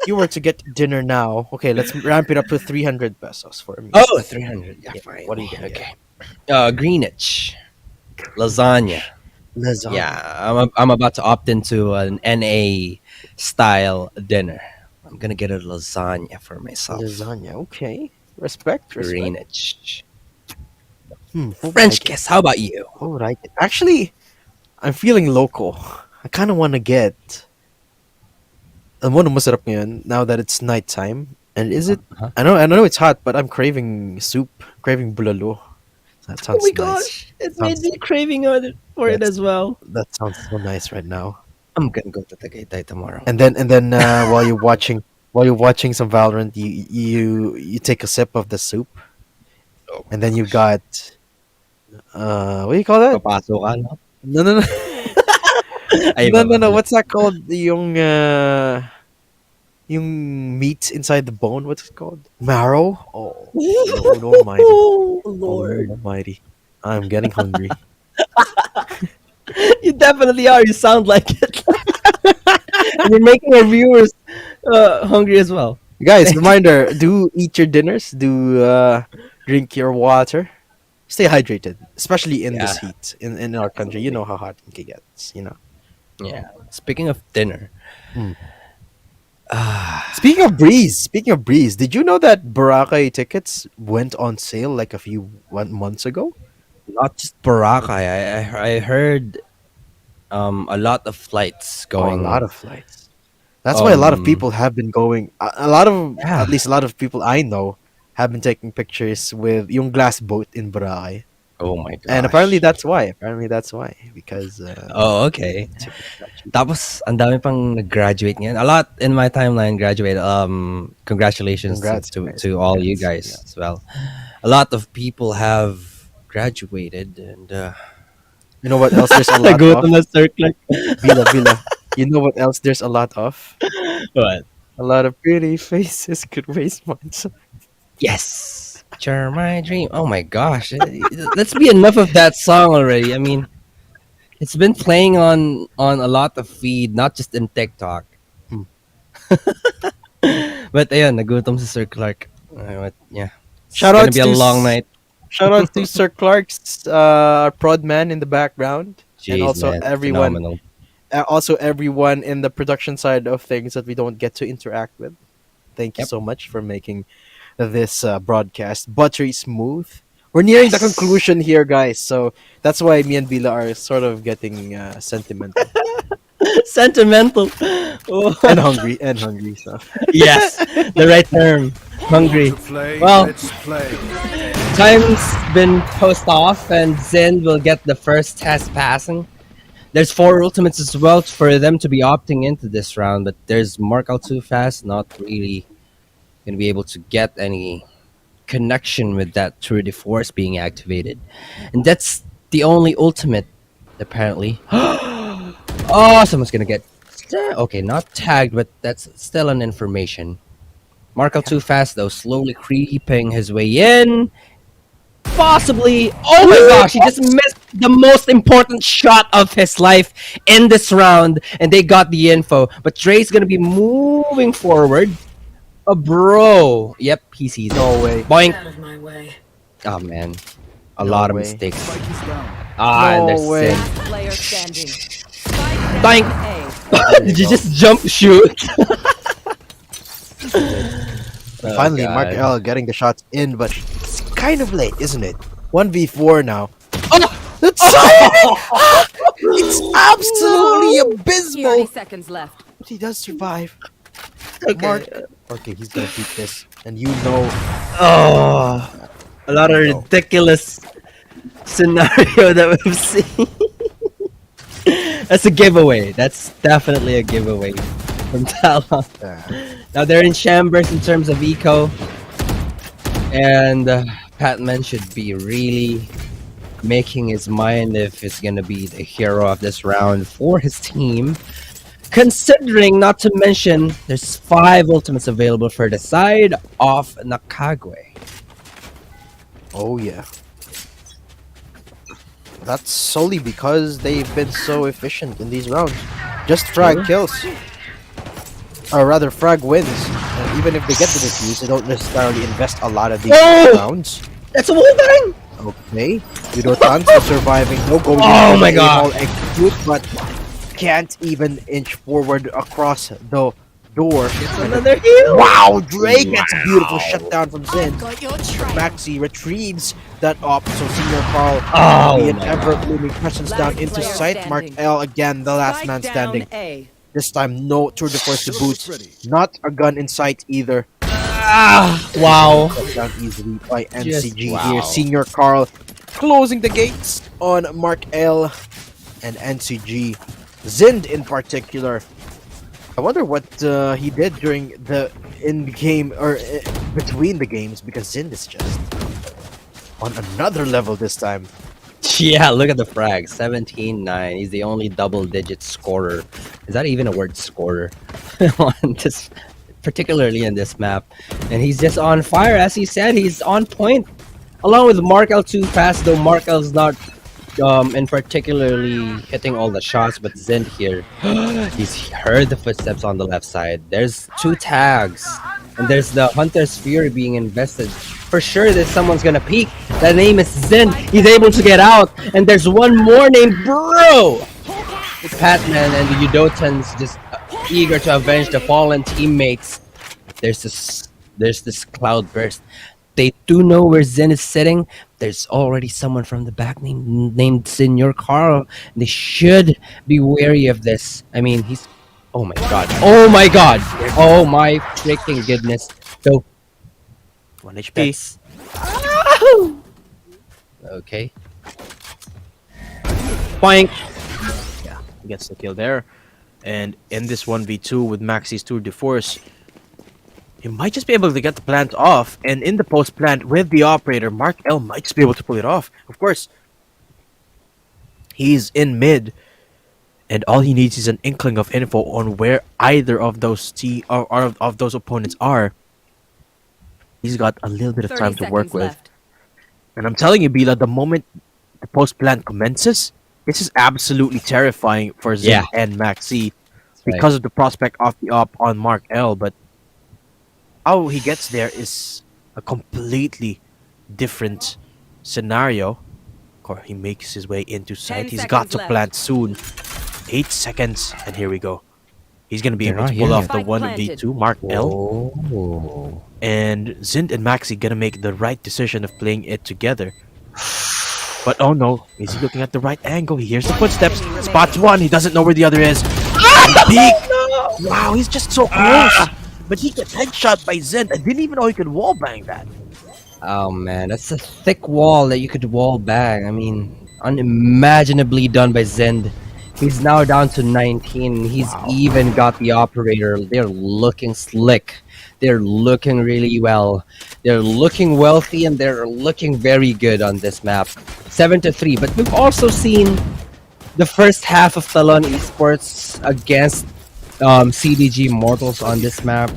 You were to get dinner now. Okay, let's ramp it up to 300 pesos for me. Oh, 300. Yeah, fine. What are you gonna Okay. Greenwich. Lasagna. Lasagna. Yeah, I'm about to opt into an NA style dinner. I'm gonna get a lasagna for myself. Lasagna. Okay. Respect. Greenwich. Who would French like it? kiss. How about you? Who would like it? Actually, I'm feeling local. I kind of want to get. Alam mo, masarap ngayon now that it's nighttime. And is it? Uh-huh. I know it's hot, but I'm craving soup, craving bulalo. That sounds nice. it made me craving for it as well. That sounds so nice right now. I'm gonna go to Tagaytay tomorrow. And then while you're watching some Valorant, you take a sip of the soup, and then you got what do you call that? Papasok ka, no? No. Ay, No. What's that called? Yung meat inside the bone. What's it called? Marrow. Oh, Lord Almighty. Oh, Lord. Lord Almighty. I'm getting hungry. You definitely are. You sound like it. And you're making our viewers hungry as well. Guys, reminder: do eat your dinners. Do drink your water. Stay hydrated, especially in this Yeah. heat in our country. You know how hot it gets. You know. Yeah. Speaking of dinner, Speaking of breeze, did you know that Boracay tickets went on sale like a few months ago? not just Boracay. I heard a lot of flights going. A lot of flights. That's why a lot of Um, people have been going. A lot of Yeah. at least a lot of people I know have been taking pictures with yung glass boat in Boracay, Oh my god. and apparently that's why. Because Oh, okay. Tapos, ang dami pang nag-graduate ngayon. A lot in my timeline graduated. Congratulations Congrats, to, guys. to all you Congrats, guys yeah. as well. A lot of people have graduated, and you know what else there's a lot of. the circle. Bila. You know what else there's a lot of? What? A lot of pretty faces could waste months. Yes. Share my dream. Oh my gosh. Let's be enough of that song already. I mean, it's been playing on a lot of feed, not just in TikTok. Hmm. But ayun, nagutom si Sir Clark. Yeah. It's Shout gonna outs be a to long night. Shout out to Sir Clark's prod man in the background, and Jeez, also man, everyone, phenomenal. everyone in the production side of things that we don't get to interact with. Thank you Yep. so much for making this broadcast buttery smooth. We're nearing the conclusion here, guys, so that's why me and Bila are sort of getting sentimental Sentimental. Oh, and hungry. So yes, the right term. Hungry. To play, Well- let's play. Time's been post off, and Zen will get the first test passing. There's 4 ultimates as well for them to be opting into this round, but there's Mark out too fast, not really gonna be able to get any connection with that tour de force being activated, and that's the only ultimate, apparently. Oh, someone's gonna get okay, not tagged, but that's still an information. Marco too fast though, slowly creeping his way in. Possibly. Oh my gosh, he just missed the most important shot of his life in this round, and they got the info. But Dre's gonna be moving forward. Oh, bro. Yep, he sees it. No way. Boink. Out of my way. Oh man, a No lot of way. mistakes. Spike is down. Ah, and No there's way. Sin. Last player standing. Spike Doink. down A. Did you just jump shoot? Oh, Finally, God. Mark L getting the shots in, but it's kind of late, isn't it? 1v4 now. Oh, that's it's absolutely 30 abysmal. seconds left. But he does survive. Okay. Mark. Okay, he's gonna beat this, and you know. Oh, a lot of ridiculous scenario that we've seen. That's a giveaway. That's definitely a giveaway from Talon. Now they're in chambers in terms of eco, and Patman should be really making his mind if he's gonna be the hero of this round for his team. Considering, not to mention, there's 5 ultimates available for the side of Nakagwe. Oh yeah. That's solely because they've been so efficient in these rounds. Just frag kills. Or rather, frag wins. And even if they get the defuse, they don't necessarily invest a lot of these rounds. That's a wall bang! Okay. Yudotan for surviving. No go. Oh my God. Execute, but can't even inch forward across the door. Another heal! Wow, Drake gets a beautiful shutdown from Zin. Maxi retrieves that up, so Senior Carl Oh will be an my ever-blooming presence Last down into player sight. Mark standing. L again, the last Spike man down standing. A. This time, no tour de force to boot. Not a gun in sight either. Ah, wow. Shut down easily by Just NCG wow. here. Senior Carl closing the gates on Mark L and NCG. Zind in particular. I wonder what he did during the in-game or between the games, because Zind is just on another level this time. Yeah, look at the frag. 17-9. He's the only double-digit scorer. Is that even a word, scorer? On this, particularly in this map. And he's just on fire. As he said, he's on point. Along with Mark L too fast, though Mark L's not in particularly hitting all the shots, but Zind here, he's heard the footsteps on the left side. There's 2 tags, and there's the Hunter's Fury being invested. For sure that someone's gonna peek. That name is Zind. He's able to get out, and there's one more named Bro. Patman and the Udotans just eager to avenge the fallen teammates. There's this cloud burst. They do know where Zen is sitting. There's already someone from the back named Senior Carl. They should be wary of this. I mean, he's... Oh my god. Oh my god. Oh my freaking goodness. So... 1 HP. That's... Okay. Boink. Yeah, he gets the kill there. And in this 1v2 with Maxi's tour de force, he might just be able to get the plant off, and in the post plant with the operator, Mark L might just be able to pull it off. Of course, he's in mid, and all he needs is an inkling of info on where either of those of those opponents are. He's got a little bit of 30 time to work seconds with. left. And I'm telling you, Bila, the moment the post plant commences, this is absolutely terrifying for Zin and Maxi because of the prospect of the op on Mark L. But how he gets there is a completely different scenario. He makes his way into sight. He's got to plant soon. 8 seconds, and here we go. He's gonna be able to pull off the 1v2. Mark L. Oh. And Zind and Maxi gonna make the right decision of playing it together. But oh no, is he looking at the right angle? He hears the footsteps, spots one, he doesn't know where the other is. Peek! Wow, he's just so close. But he gets headshot by Zind. I didn't even know he could wallbang that. Oh man, that's a thick wall that you could wall bang. I mean, unimaginably done by Zend. He's now down to 19. He's even got the operator. They're looking slick. They're looking really well. They're looking wealthy and they're looking very good on this map. 7-3. But we've also seen the first half of Talon Esports against CDG Mortals on this map.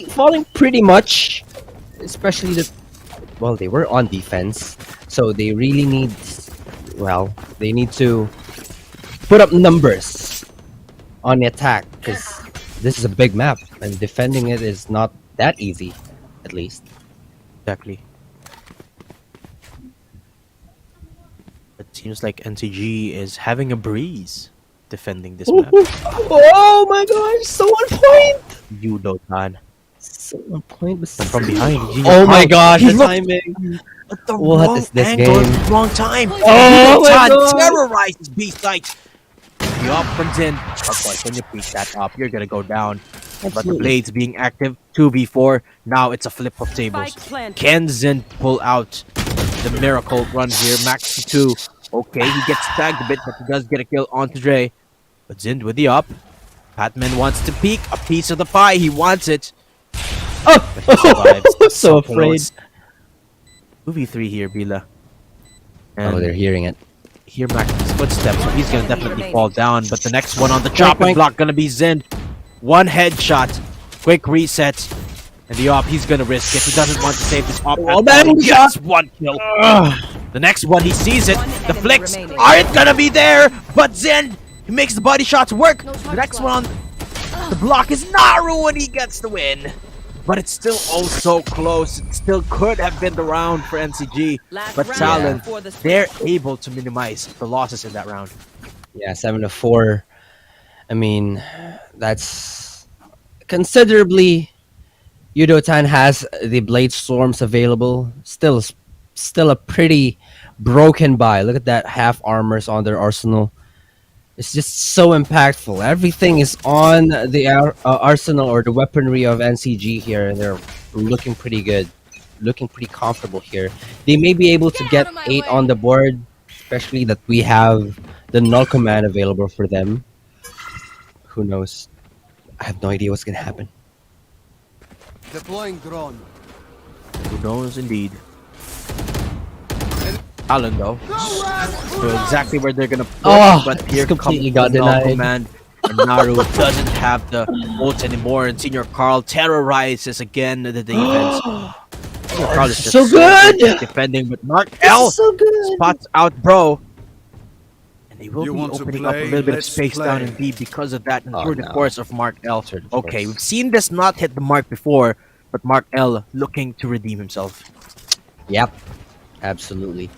Falling pretty much, especially they were on defense, so they really need, they need to put up numbers on the attack because this is a big map and defending it is not that easy, at least. Exactly. It seems like NCG is having a breeze defending this map. Oh my gosh, so on point! You don't, man. So on point, but From behind. oh my gosh, He the looked timing! at the What wrong is this angle game? at the wrong time. Oh my Yudotan God. terrorizes B-Site. The up comes in. Of course, when you pick that up, you're gonna go down. But the Absolutely. Blades being active, 2v4. Now it's a flip of tables. Spike planted. Can Zen pull out the miracle run here? Max 2. Okay, he gets tagged a bit, but he does get a kill onto Dre. But Zind with the up. Patman wants to peek a piece of the pie. He wants it. Oh, But he survives. so afraid. 2v3 here, Bila. Oh, they're hearing it. Hear Max's footsteps, so he's gonna definitely remaining. fall down. But the next one on the chopping boink. block gonna be Zind. One headshot, quick reset, and the op he's gonna risk it. He doesn't want to save this op. Oh, at bang all. shot. Yes, one kill. The next one he sees it. One The enemy flicks remaining. aren't gonna be there, but Zind he makes the body shots work. The next one on the block is Naru, and he gets the win. But it's still so close. It still could have been the round for NCG. Last But round Talon, before the they're able to minimize the losses in that round. Yeah, 7-4. I mean, that's considerably. Yudotan has the Blade Storms available. Still a pretty broken buy. Look at that half armors on their arsenal. It's just so impactful. Everything is on the arsenal or the weaponry of NCG here. They're looking pretty good, looking pretty comfortable here. They may be able to get 8 on the board, especially that we have the null command available for them. Who knows? I have no idea what's gonna happen. Deploying drone. Who knows, indeed. Talon, though, so exactly where they're gonna put. Oh, but just here completely comes got the null denied. command, and Naru doesn't have the ult anymore. And Senior Carl terrorizes again the defense. Senior Carl is just So good! at defending, but Mark L So good. spots out bro. And they will You be want to opening up a play? little bit of Let's space down play. in B because of that and Oh, through the no. course of Mark L. Through the Okay, course. we've seen this not hit the mark before, but Mark L looking to redeem himself. Yep, absolutely.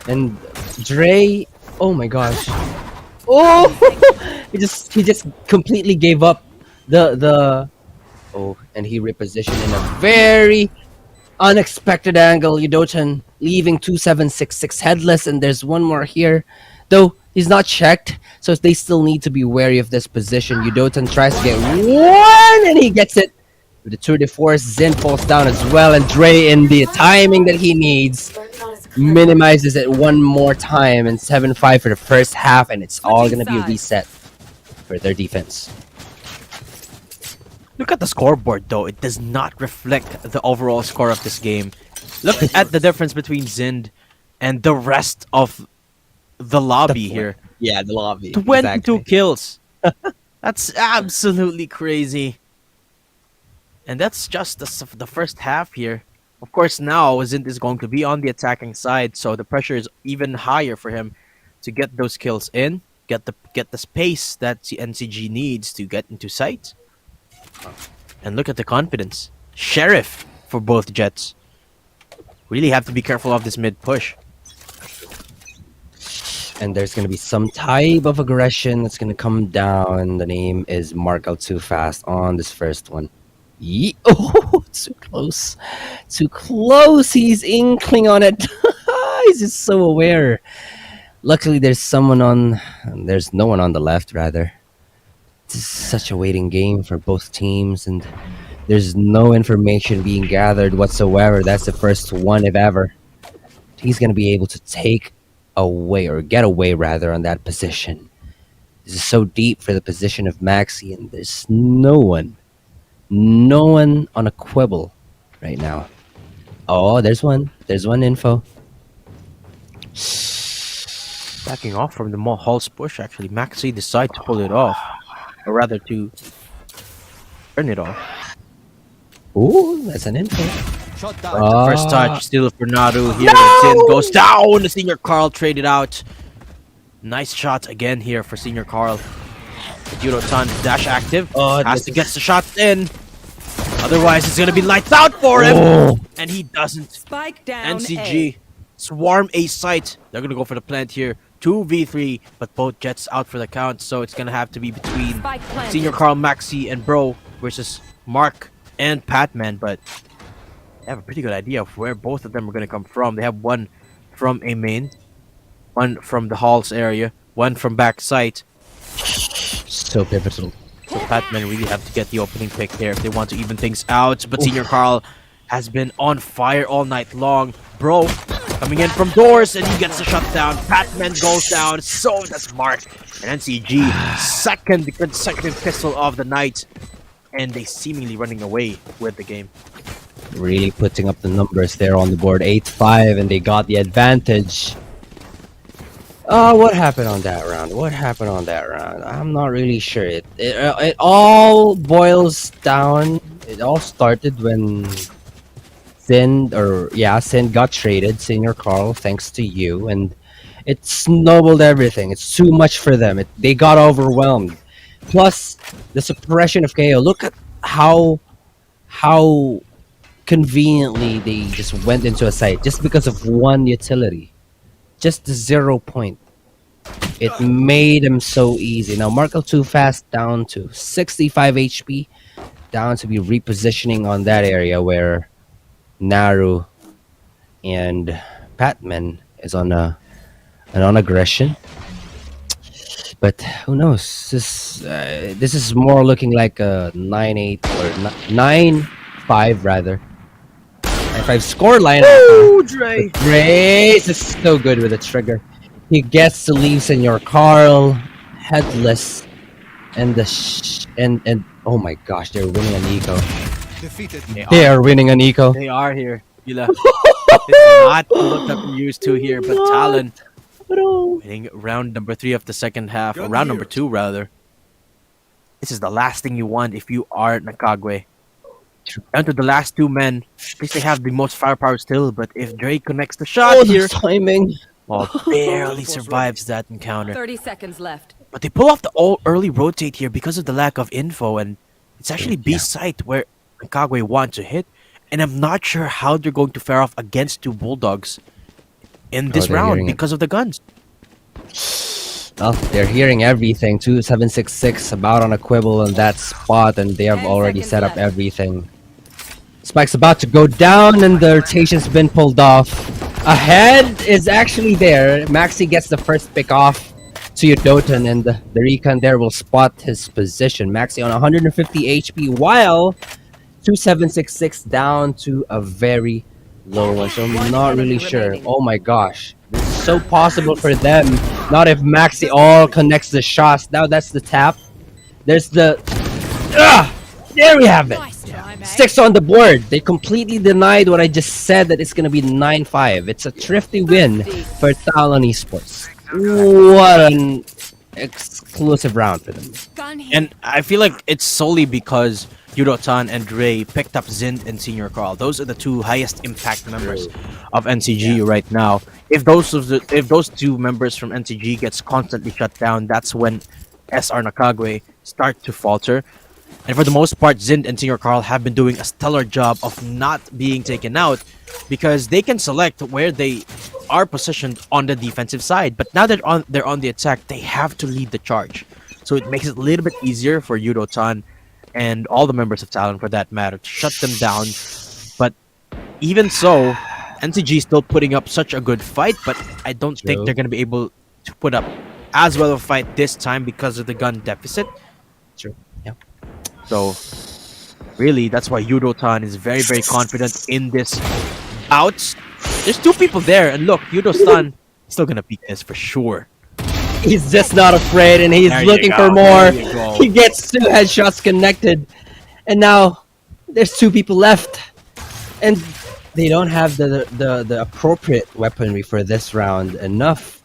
And Dre, oh my gosh, oh, he just completely gave up the and he repositioned in a very unexpected angle. Yudotan leaving 2766 headless, and there's one more here, though he's not checked, so they still need to be wary of this position. Yudotan tries to get one, and he gets it. With the tour de force, Zen falls down as well, and Dre, in the timing that he needs, minimizes it one more time, and 7-5 for the first half, and it's all gonna be a reset for their defense. Look at the scoreboard though, it does not reflect the overall score of this game. Look at the difference between Zind and the rest of the lobby here. Yeah, the lobby. 22 kills. That's absolutely crazy. And that's just the first half here. Of course, now Zind is going to be on the attacking side, so the pressure is even higher for him to get those kills in, get the space that the NCG needs to get into sight. And look at the confidence. Sheriff for both Jets. Really have to be careful of this mid push. And there's gonna be some type of aggression that's gonna come down. The name is Mark out too fast on this first one. Oh, too close. Too close. He's inkling on it. He's just so aware. Luckily, there's no one on the left, rather. This is such a waiting game for both teams, and there's no information being gathered whatsoever. That's the first one, if ever. He's going to be able to take away, or get away, rather, on that position. This is so deep for the position of Maxi, and there's no one on a quibble right now. Oh, there's one. There's one info. Backing off from the Hall's push, actually, Maxi decide to pull it off, or rather to turn it off. Ooh, that's an info. But the first touch still for Naru here. Zin goes down. The Senior Carl traded out. Nice shot again here for Senior Carl. Yurotan dash active. Has to get the shot in. Otherwise, it's gonna be lights out for him. And he doesn't. Spike down. NCG swarm a site. They're gonna go for the plant here. 2v3, but both Jets out for the count. So it's gonna have to be between Spike planted. Senior Carl, Maxi, and Bro versus Mark and Patman. But they have a pretty good idea of where both of them are gonna come from. They have one from a main, one from the halls area, one from back site. So pivotal. So Patman really have to get the opening pick here if they want to even things out. But Senior Carl has been on fire all night long. Bro coming in from doors and he gets the shut down. Patman goes down. So does Mark. And NCG, second consecutive pistol of the night. And they seemingly running away with the game. Really putting up the numbers there on the board. 8-5, and they got the advantage. What happened on that round? What happened on that round? I'm not really sure. It all boils down. It all started when Sin got traded, Senior Carl, thanks to you, and it snowballed everything. It's too much for them. They got overwhelmed. Plus the suppression of KO. Look at how conveniently they just went into a site just because of one utility. Just the 0 point. It made him so easy. Now Marco too fast down to 65 HP. Down to be repositioning on that area where Naru and Patman is on an aggression. But who knows? This is more looking like a 9-8 or 9-5 rather. 9-5 score line. Ooh, Dre! Grace is so good with the trigger. He gets to leave Senior Carl headless, and and oh my gosh, they're winning an eco. They are winning an eco. They are here. Gila. It's not looked up and used to here, but Talon winning round number 3 of the second half, or round number 2 rather. This is the last thing you want if you are Nakagwe. Down to the last 2 men. At least they have the most firepower still, but if Drake connects the shot here, timing. well, barely survives that encounter. 30 seconds left. But they pull off the all early rotate here because of the lack of info, and it's actually B site where Nakagwe want to hit. And I'm not sure how they're going to fare off against 2 Bulldogs in this round because of the guns. Well, they're hearing everything. 2766 about on a quibble on that spot, and they have already set up everything. Spike's about to go down, and the rotation's been pulled off. Ahead is actually there. Maxi gets the first pick off to Udotan, and the recon there will spot his position. Maxi on 150 HP, while 2766 down to a very low one. So I'm not really sure. Oh my gosh. It's so possible for them. Not if Maxi all connects the shots. Now that's the tap. There's the... there we have it. 6 on the board. They completely denied what I just said, that it's going to be 9-5. It's a thrifty win for Talon Esports. What an exclusive round for them. And I feel like it's solely because Yudotan and Dre picked up Zind and Senior Carl. Those are the 2 highest impact members of NCG right now. If those 2 members from NCG gets constantly shut down, that's when SR Nakagwe start to falter. And for the most part, Zind and Senior Carl have been doing a stellar job of not being taken out because they can select where they are positioned on the defensive side. But now that they're on the attack, they have to lead the charge. So it makes it a little bit easier for Yudotan and all the members of Talon, for that matter, to shut them down. But even so, NCG is still putting up such a good fight, but I don't think they're going to be able to put up as well of a fight this time because of the gun deficit. True. Yeah. So, really, that's why Yudotan is very, very confident in this bout. There's 2 people there, and look, Yudotan is still going to beat this for sure. He's just not afraid, and he's looking for more. He gets 2 headshots connected, and now there's 2 people left. and they don't have the appropriate weaponry for this round enough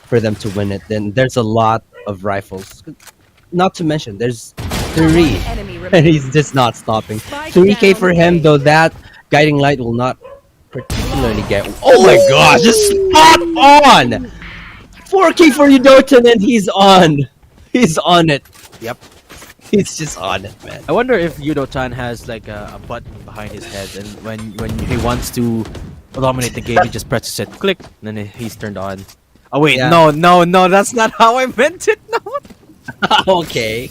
for them to win it, then there's a lot of rifles. Not to mention, there's three, Enemy and remaining. he's just not stopping. Spike 3K down for him, A. though that guiding light will not particularly get. Oh my gosh, just spot on! 4K for you, Doton, and he's on. He's on it. Yep. He's just on it, man. I wonder if Yudo-tan has like a button behind his head, and when he wants to dominate the game, he just presses it, click, and then he's turned on. Oh wait, Yeah. no, that's not how I meant it. No. Okay.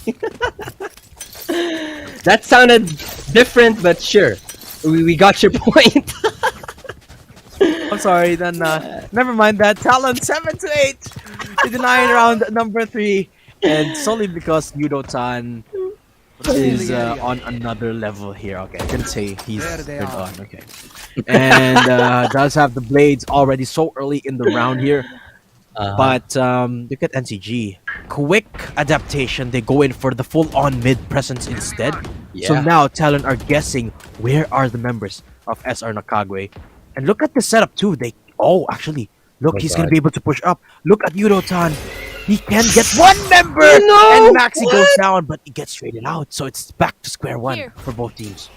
That sounded different, but sure. We got your point. I'm sorry. Then never mind that. Talon 7 to 8 to deny round number 3, and solely because Yudo-tan is on another level here. Okay, I didn't say he's There they turned are. on. Okay, and does have the blades already so early in the round here. But look at NCG. Quick adaptation. They go in for the full-on mid presence instead. So Yeah. now Talon are guessing where are the members of SR Nakagwe. And look at the setup too. Actually, look, Oh he's God. gonna be able to push up. Look at Yudo-tan. He can get one member, No! and Maxi goes down, but he gets traded out. So it's back to square one Here. for both teams.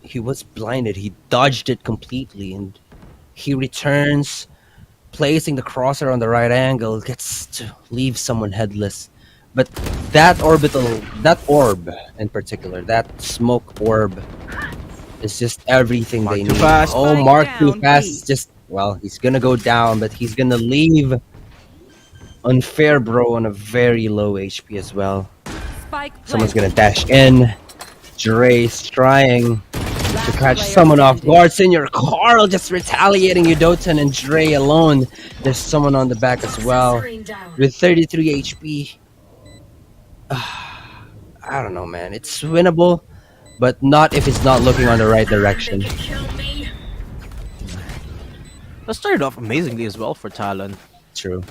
He was blinded. He dodged it completely, and he returns, placing the crosser on the right angle, gets to leave someone headless. But that orb in particular, that smoke orb, is just everything Mark they too need. fast. Oh, Spike Mark too down, fast. B. Just, well, he's gonna go down, but he's gonna leave Unfair Bro on a very low HP as well. Spike Someone's planted. gonna dash in. Dre's trying to catch player someone off standing. guard. Senior Carl just retaliating Yudotan and Dre alone. There's someone on the back as well with 33 HP. I don't know, man. It's winnable, but not if it's not looking on the right direction. That started off amazingly as well for Talon. True.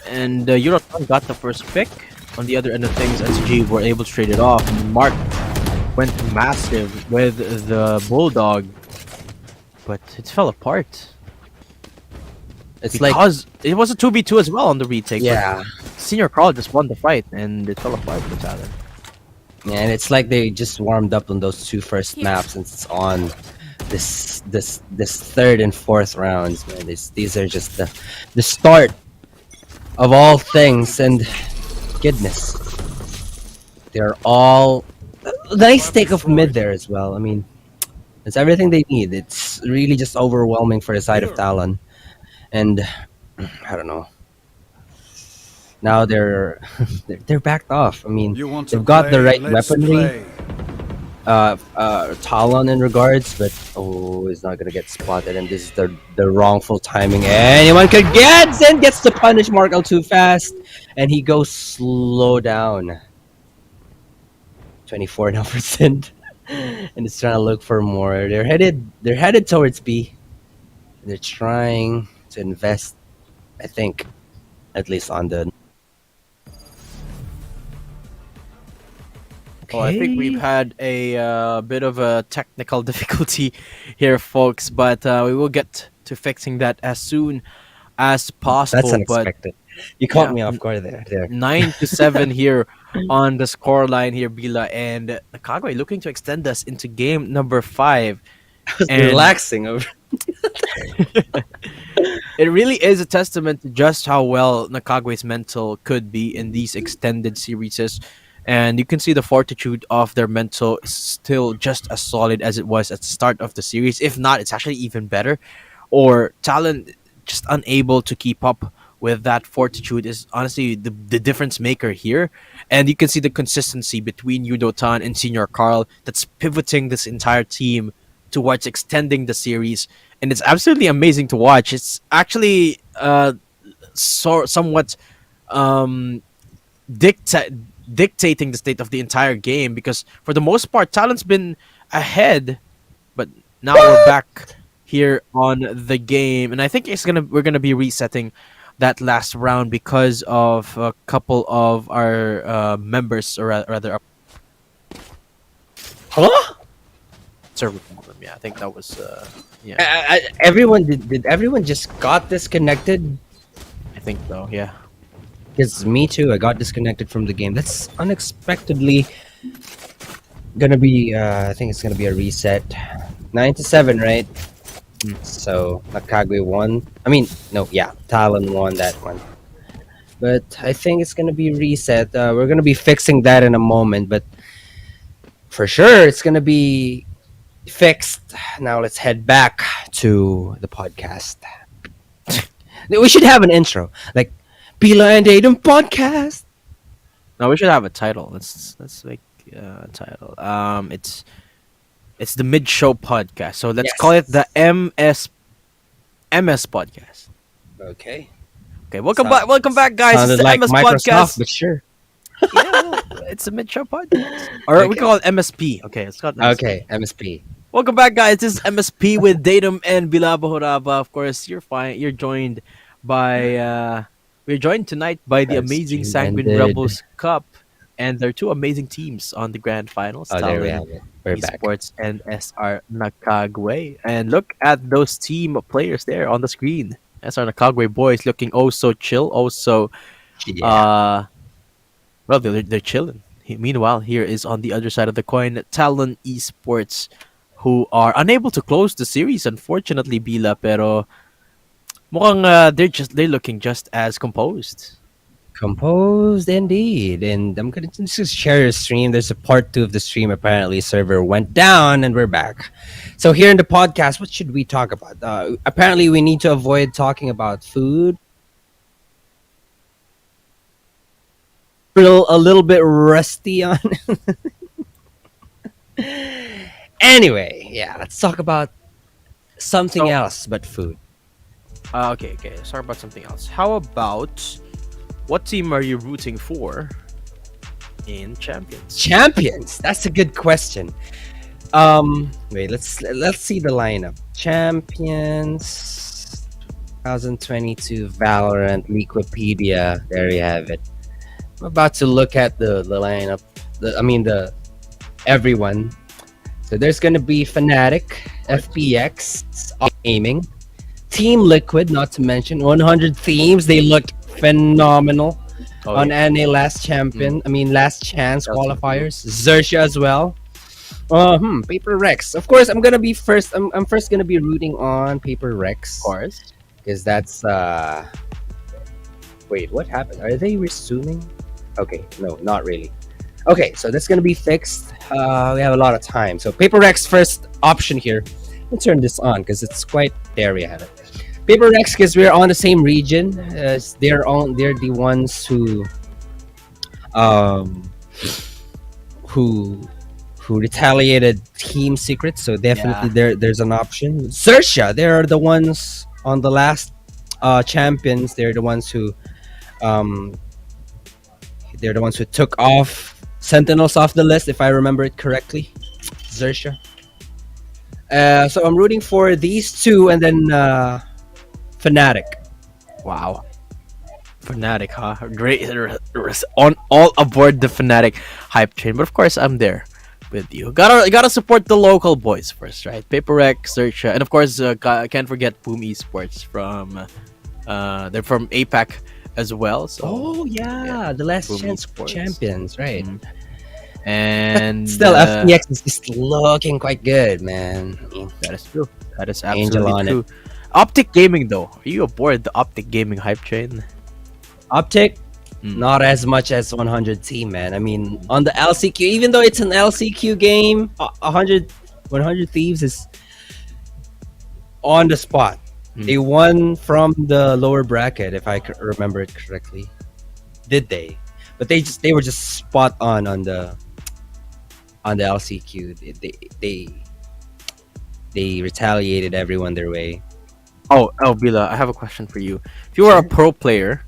And Yudo-tan got the first pick. On the other end of things, SG were able to trade it off. Mark went massive with the Bulldog, but it fell apart. It's like, Because it was a 2v2 as well on the retake. but yeah. Senior Carl just won the fight, and it fell apart for Talon. Yeah, and it's like they just warmed up on those two first Here. maps, and it's on this third and fourth rounds, man. These are just the start of all things, and goodness, they're all nice take of mid there as well. I mean, it's everything they need. It's really just overwhelming for the side of Talon, and I don't know. Now they're they're backed off. I mean, You want to they've got the play? right Let's weaponry. play. Talon in regards, but he's not gonna get spotted, and this is the wrongful timing. Anyone could gets to punish Markel too fast, and he goes slow down. 24 now percent, and it's trying to look for more. They're headed towards B. They're trying to invest, I think, at least on the. Oh, I think we've had a bit of a technical difficulty here, folks, but we will get to fixing that as soon as possible. That's But unexpected. You caught yeah, me off guard there. 9-7 here on the score line here, Bila, and Nakagwe looking to extend us into game number 5. I was And- relaxing over. It really is a testament to just how well Nakagwe's mental could be in these extended series. And you can see the fortitude of their mental is still just as solid as it was at the start of the series. If not, it's actually even better. Or Talon just unable to keep up with that fortitude is honestly the difference maker here. And you can see the consistency between Yudo-tan and Senior Carl that's pivoting this entire team towards extending the series. And it's absolutely amazing to watch. It's actually somewhat dictating the state of the entire game, because for the most part Talon's been ahead, but now we're back here on the game, and I think we're gonna be resetting that last round because of a couple of our members, or rather Huh? server problem. Yeah, I think that was yeah. Everyone did everyone just got disconnected? I think so. Yeah. Because me too, I got disconnected from the game. That's unexpectedly gonna be. I think it's gonna be a reset. 9-7, right? So Nakagwe won. I mean, no, yeah, Talon won that one. But I think it's gonna be reset. We're gonna be fixing that in a moment, but for sure it's gonna be fixed. Now let's head back to the podcast. We should have an intro, like Pila and Aiden podcast. No, we should have a title. Let's make a title. It's the mid show podcast. So let's call it the MS podcast. Okay. Okay, welcome back, guys. It's Sounded the like MS Microsoft, podcast. but sure. Yeah, well, it's a mid show podcast. Or we Okay. call it MSP. Okay, it's called MSP. Okay, MSP. Welcome back, guys. This is MSP with Datum and Bilaba Horaba. Of course, you're fine. You're joined by we're joined tonight by the Our amazing stream Sanguine ended. Rebels Cup, and there are two amazing teams on the grand finals. Oh, there we Talon have it. We're back. Esports and SR Nakagwe. And look at those team players there on the screen. SR Nakagwe boys looking oh so chill, oh so well they're chilling. Meanwhile, here is on the other side of the coin, Talon Esports, who are unable to close the series, unfortunately, Bila, pero mukhang they're looking just as composed. Composed indeed. And I'm gonna just share a stream. There's a part 2 of the stream. Apparently, server went down and we're back. So here in the podcast, what should we talk about? Apparently, we need to avoid talking about food. A little bit rusty on. Anyway, yeah, let's talk about something else but food. Okay, let's talk about something else. How about what team are you rooting for in Champions? Champions. That's a good question. Wait, let's see the lineup. Champions 2022 Valorant Wikipedia. There you have it. I'm about to look at the lineup. The everyone. So there's gonna be Fnatic, FPX, Aiming, Team Liquid, not to mention 100 Themes. They look phenomenal on NA last champion. Last chance qualifiers. Xerxia as well. Paper Rex. Of course, I'm gonna be first. I'm first gonna be rooting on Paper Rex. Of course, because that's Wait, what happened? Are they resuming? Okay, no, not really. Okay, so that's gonna be fixed. We have a lot of time. So Paper Rex first option here. Let's turn this on because it's quite there. We have it. Paper Rex because we're on the same region. They're the ones who retaliated team secrets. So definitely there's an option. Xerxia, they're the ones on the last champions. They're the ones who took off Sentinels off the list, if I remember it correctly. Xerxia. So I'm rooting for these two, and then Fnatic. Wow. Fnatic, huh? Great. On all aboard the Fnatic hype train. But of course, I'm there with you. Gotta support the local boys first, right? Paper X, Xerxia, and of course, can't forget Boom Esports from they're from APAC as well. So the last Boom chance Esports. champions, right? And Still, FPX is just looking quite good, man. that is true. That is Angel absolutely on true. Optic Gaming, though, are you aboard the Optic Gaming hype train? Optic, not as much as 100 team, man. On the LCQ, even though it's an LCQ game, 100 Thieves is on the spot. They won from the lower bracket, if I remember it correctly. Did they? But they were just spot on the LCQ. They retaliated everyone their way. Oh, Bila, I have a question for you. If you were a pro player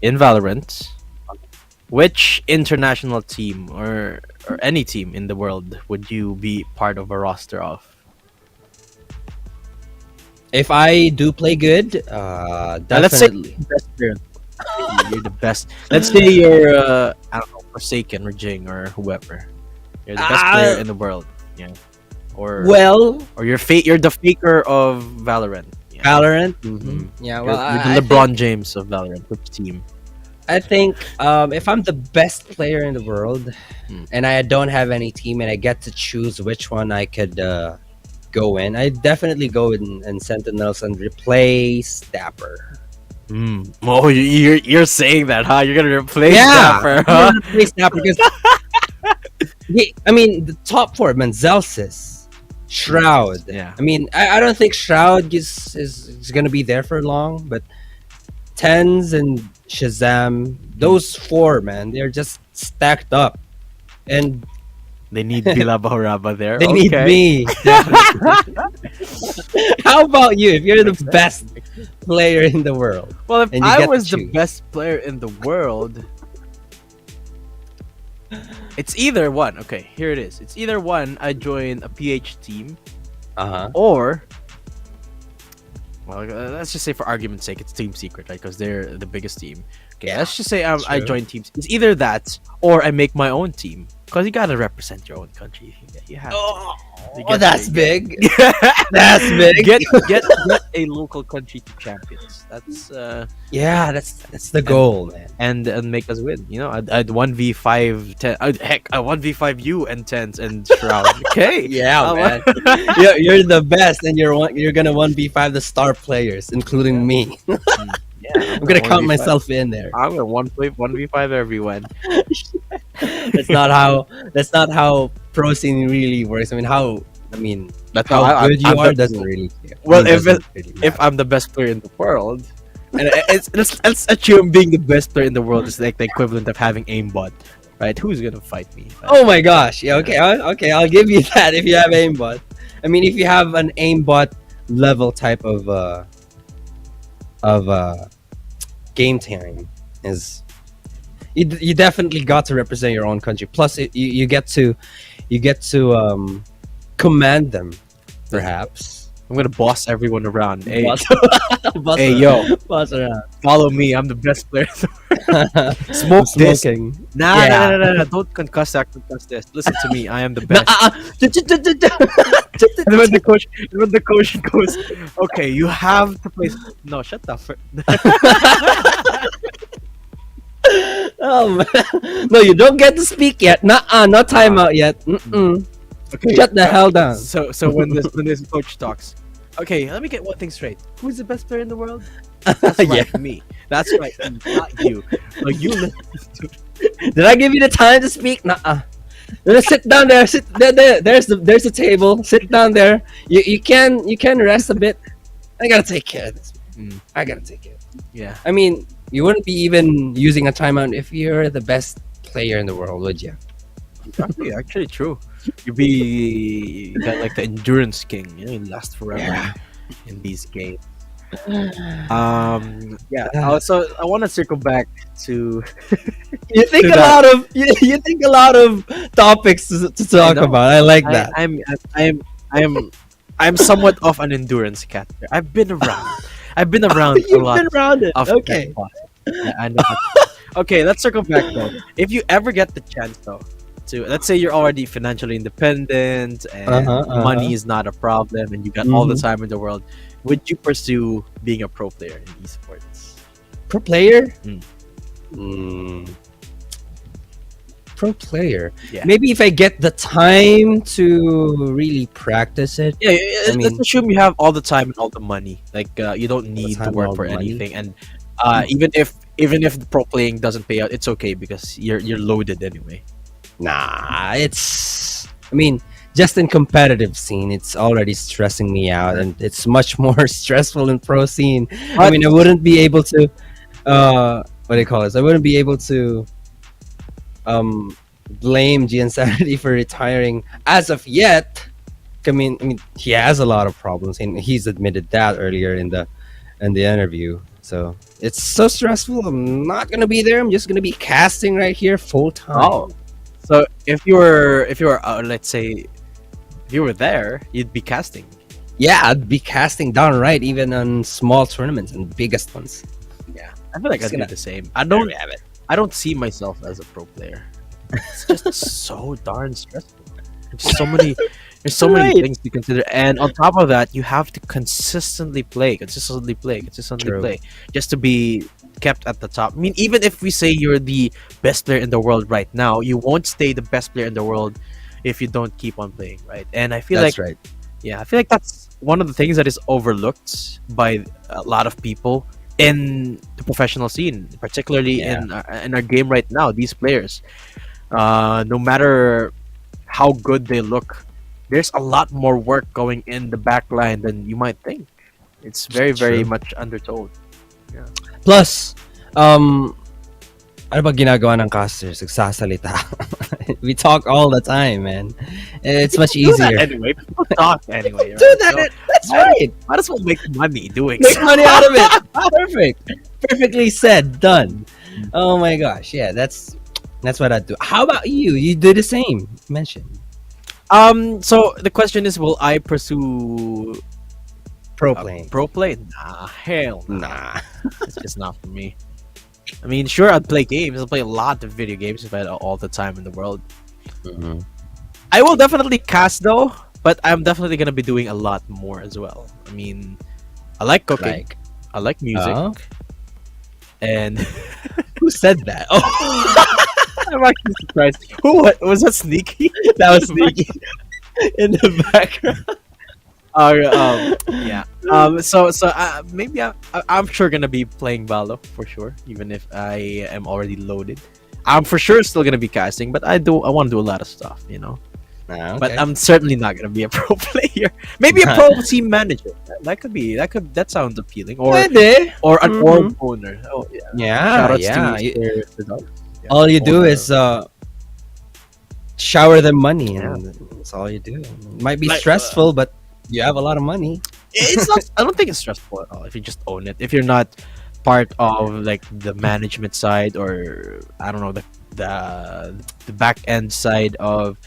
in Valorant, which international team or any team in the world would you be part of a roster of? If I do play good, definitely. Let's say you're the best player. You're the best. Let's say you're I don't know, Forsaken or Jing or whoever. You're the best player in the world. Yeah. or you're the faker of Valorant. Yeah. Valorant. Mhm. Yeah, You're, well, you're I the LeBron think, James of Valorant. Which team? I think if I'm the best player in the world and I don't have any team and I get to choose which one I could go in, I definitely go in Sentinels and replace Dapper. Oh, you're saying that, huh? You're gonna replace Yeah, Dapper, I'm huh? gonna replace Dapper because I mean the top four, man, Zelsis, Shroud. Yeah. I mean, I don't think Shroud is gonna be there for long, but Tens and Shazam, those four, man, they're just stacked up, and They need Bila Bahuraba there. they need Okay. me. Definitely. How about you? If you're the best player in the world, Well, if and you I get to was the choose. best player in the world, it's either one. Okay, here it is. It's either one, I join a PH team, or, well, let's just say for argument's sake, it's Team Secret, right? Because they're the biggest team. Okay, let's just say I true. join teams. It's either that, or I make my own team. Because you gotta represent your own country. You have to. You Oh, get that's to- big. That's That's big. Get a local country to champions. That's Yeah, that's the goal, man. and make us win. You know, I'd 1v5 10. Heck, I 1v5 you and Tens and Shroud. Okay. Yeah, Uh, man. You're the best, and you're gonna 1v5 the star players, including me. Yeah, I'm gonna count 1v5. myself in there. I'm gonna 1v5 everyone. That's not how pro scene really works. I mean, That's how how good I'm you are the- doesn't really. Well, it if doesn't really if matter. I'm the best player in the world, and let's assume being the best player in the world is like the equivalent of having aimbot, right? Who's gonna fight me? Oh my gosh! Yeah, okay, okay, I'll give you that if you have aimbot. I mean, if you have an aimbot level type of game time, is you definitely got to represent your own country. Plus, you get to command them, perhaps. I'm gonna boss everyone around. Hey, Boss- boss hey, around. yo, Boss around. follow me. I'm the best player. Smoke this. Smoking. Nah, Yeah. nah. Don't concuss that. Concuss this. Listen to me. I am the best. Uh-uh. And when the coach goes, okay, you have to play. No, shut the. Oh man. No, you don't get to speak yet. Nuh-uh, no timeout yet. Mm-mm. Okay, Shut the hell down. So when this coach talks, okay, let me get one thing straight. Who's the best player in the world? That's right, me. That's right, not you. No, you listen to Did I give you the time to speak? Nuh-uh. Just sit down there. Sit there. There's the table. Sit down there. You can rest a bit. I gotta take care of this. I gotta take care. Yeah. I mean, you wouldn't be even using a timeout if you're the best player in the world, would you? Actually true. You got like the endurance king. You know, you last forever in these games. Yeah. Also, I want to circle back to. You think To a that. lot of you think a lot of topics to talk know. about. I like that. I'm somewhat of an endurance cat. I've been around. I've been around a You've lot. been around it. Of Okay. that boss. Yeah, I know. Okay, let's circle back though. If you ever get the chance though, to let's say you're already financially independent and money is not a problem and you got all the time in the world, would you pursue being a pro player in esports? Pro player? Mm. Pro player. Yeah. Maybe if I get the time to really practice it. Yeah, I let's mean- assume you have all the time and all the money. Like you don't need to time and work all for the money. anything, and even if the pro playing doesn't pay out, it's okay because you're loaded anyway. Nah, it's. I mean, just in competitive scene, it's already stressing me out, and it's much more stressful in pro scene. I mean, I wouldn't be able to. What do you call this? I wouldn't be able to. Blame Giansanity for retiring as of yet. I mean, he has a lot of problems, and he's admitted that earlier in the interview. So it's so stressful. I'm not gonna be there. I'm just gonna be casting right here full time. Oh, so if you were let's say if you were there, you'd be casting. Yeah, I'd be casting downright, even on small tournaments and biggest ones. I feel like Just I'd do gonna- the same. I don't see myself as a pro player. It's just so darn stressful. Just so many There's so many Right. things to consider, and on top of that, you have to consistently play, True. play, just to be kept at the top. I mean, even if we say you're the best player in the world right now, you won't stay the best player in the world if you don't keep on playing, right? And I feel That's like, right. yeah, I feel like that's one of the things that is overlooked by a lot of people in the professional scene, particularly Yeah. in our game right now. These players, no matter how good they look, there's a lot more work going in the back line than you might think. It's very True. much undertold. Plus, ano ba ginagawa ng casters? Nagsasalita. We talk all the time, man. It's much Do that easier. anyway. People talk anyway. Do right? that. So, That's right. might as well make money doing Make so. money out of it. Perfect. Perfectly said. Done. Oh my gosh. Yeah, that's what I do. How about you? You do the same. Mention So the question is, will I pursue pro playing. pro play? Nah, hell no. Nah. It's just not for me. I mean, sure, I'd play games. I'll play a lot of video games if I had all the time in the world. Mhm. I will definitely cast though, but I'm definitely gonna be doing a lot more as well. I mean, I like cooking, Like, I like music, oh? and Who said that? Oh, I'm actually surprised. Who was that? Sneaky? that was sneaky in the background. Yeah. Maybe I'm sure gonna be playing Valo for sure, even if I am already loaded. I'm for sure still gonna be casting, but I want to do a lot of stuff, you know. Ah, But okay. I'm certainly not gonna be a pro player. Maybe a pro team manager. That sounds appealing. Or Pwede. an Mhm. orb owner. Oh yeah. Yeah, Shoutouts yeah. to Mr. Dog. Yeah. All you do Or, is shower them money, and that's all you do. It might be Like, stressful, but you have a lot of money. it's not. I don't think it's stressful at all if you just own it. If you're not part of like the management side, or I don't know, the back end side of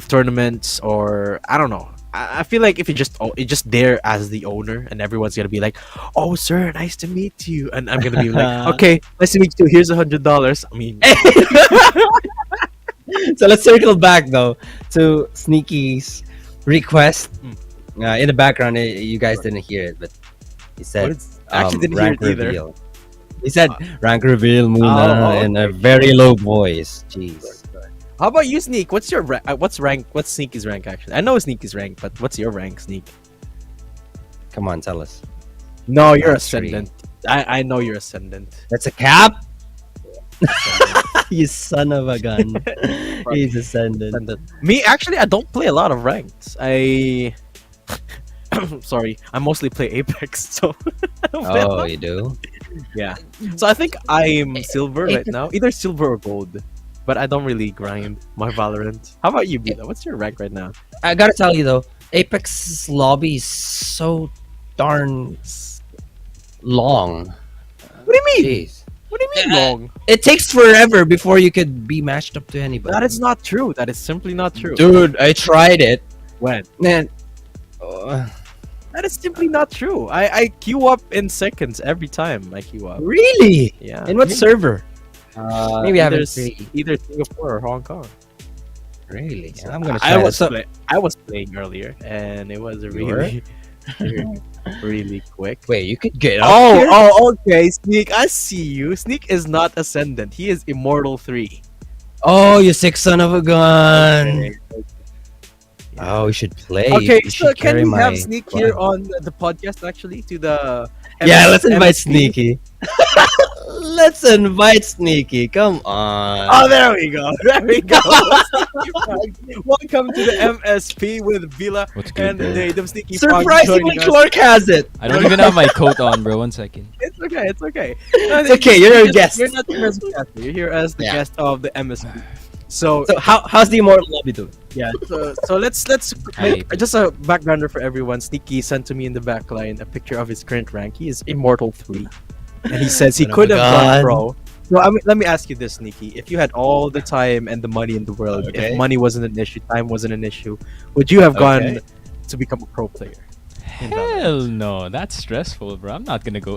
tournaments, or I don't know. I feel like if you you're just there as the owner, and everyone's gonna be like, "Oh, sir, nice to meet you," and I'm gonna be like, "Okay, nice to meet you. Here's $100." I mean, So let's circle back though to Sneaky's request. In the background, you guys didn't hear it, but he said I actually didn't hear rank it either. reveal. He said rank reveal muna in a very low voice. Jeez. How about you, Sneak? What's your what's Sneaky's rank actually? I know Sneaky's rank, but what's your rank, Sneak? Come on, tell us. No, you're That's three. ascendant. I know you're ascendant. That's a cap. You son of a gun. He's ascendant. Ascendant. Me, actually, I don't play a lot of ranks. Sorry, I mostly play Apex. So I don't play a Oh, lot. you do? Yeah. So I think I'm silver right now, either silver or gold. But I don't really grind my Valorant. How about you, Bila? What's your rank right now? I gotta tell you though, Apex's lobby is so darn long. What do you mean? Jeez. What do you mean long? It takes forever before you could be matched up to anybody. That is not true. That is simply not true. Dude, I tried it. When? Man, That is simply not true. I queue up in seconds every time I queue up. really? Yeah. In what server? Maybe I either, haven't seen. either Singapore or Hong Kong. Really? I'm gonna I try was that. So, I was playing earlier, and it was really, really quick. wait, you could get up here? Okay, Sneak. I see you. Sneak is not ascendant. He is immortal 3. Oh, you sick son of a gun! Okay. Oh, we should play. Okay, You so should can carry we have my Sneak flag. here on the podcast actually to the Yeah, let's invite MSP? Sneaky. Let's invite Sneaky. Come on. Oh, there we go. There we go. Welcome to the MSP with Vila What's good, and bro? the Sneaky Frog Surprisingly, joining us. Clark has it. I don't even have my coat on, bro. 1 second. It's okay. It's okay. It's okay, you're a guest. You're not here as a guest. You're here as the Yeah. guest of the MSP. So, So how's the immortal lobby doing? yeah. So let's Hi. just a backgrounder for everyone. Sneaky sent to me in the backline a picture of his current rank. He is immortal 3, and he says he Son of could a have gone gun. pro. So I mean, let me ask you this, Sneaky: if you had all the time and the money in the world, Okay. if money wasn't an issue, time wasn't an issue, would you have gone Okay. to become a pro player? in Valorant? Hell no, that's stressful, bro. I'm not gonna go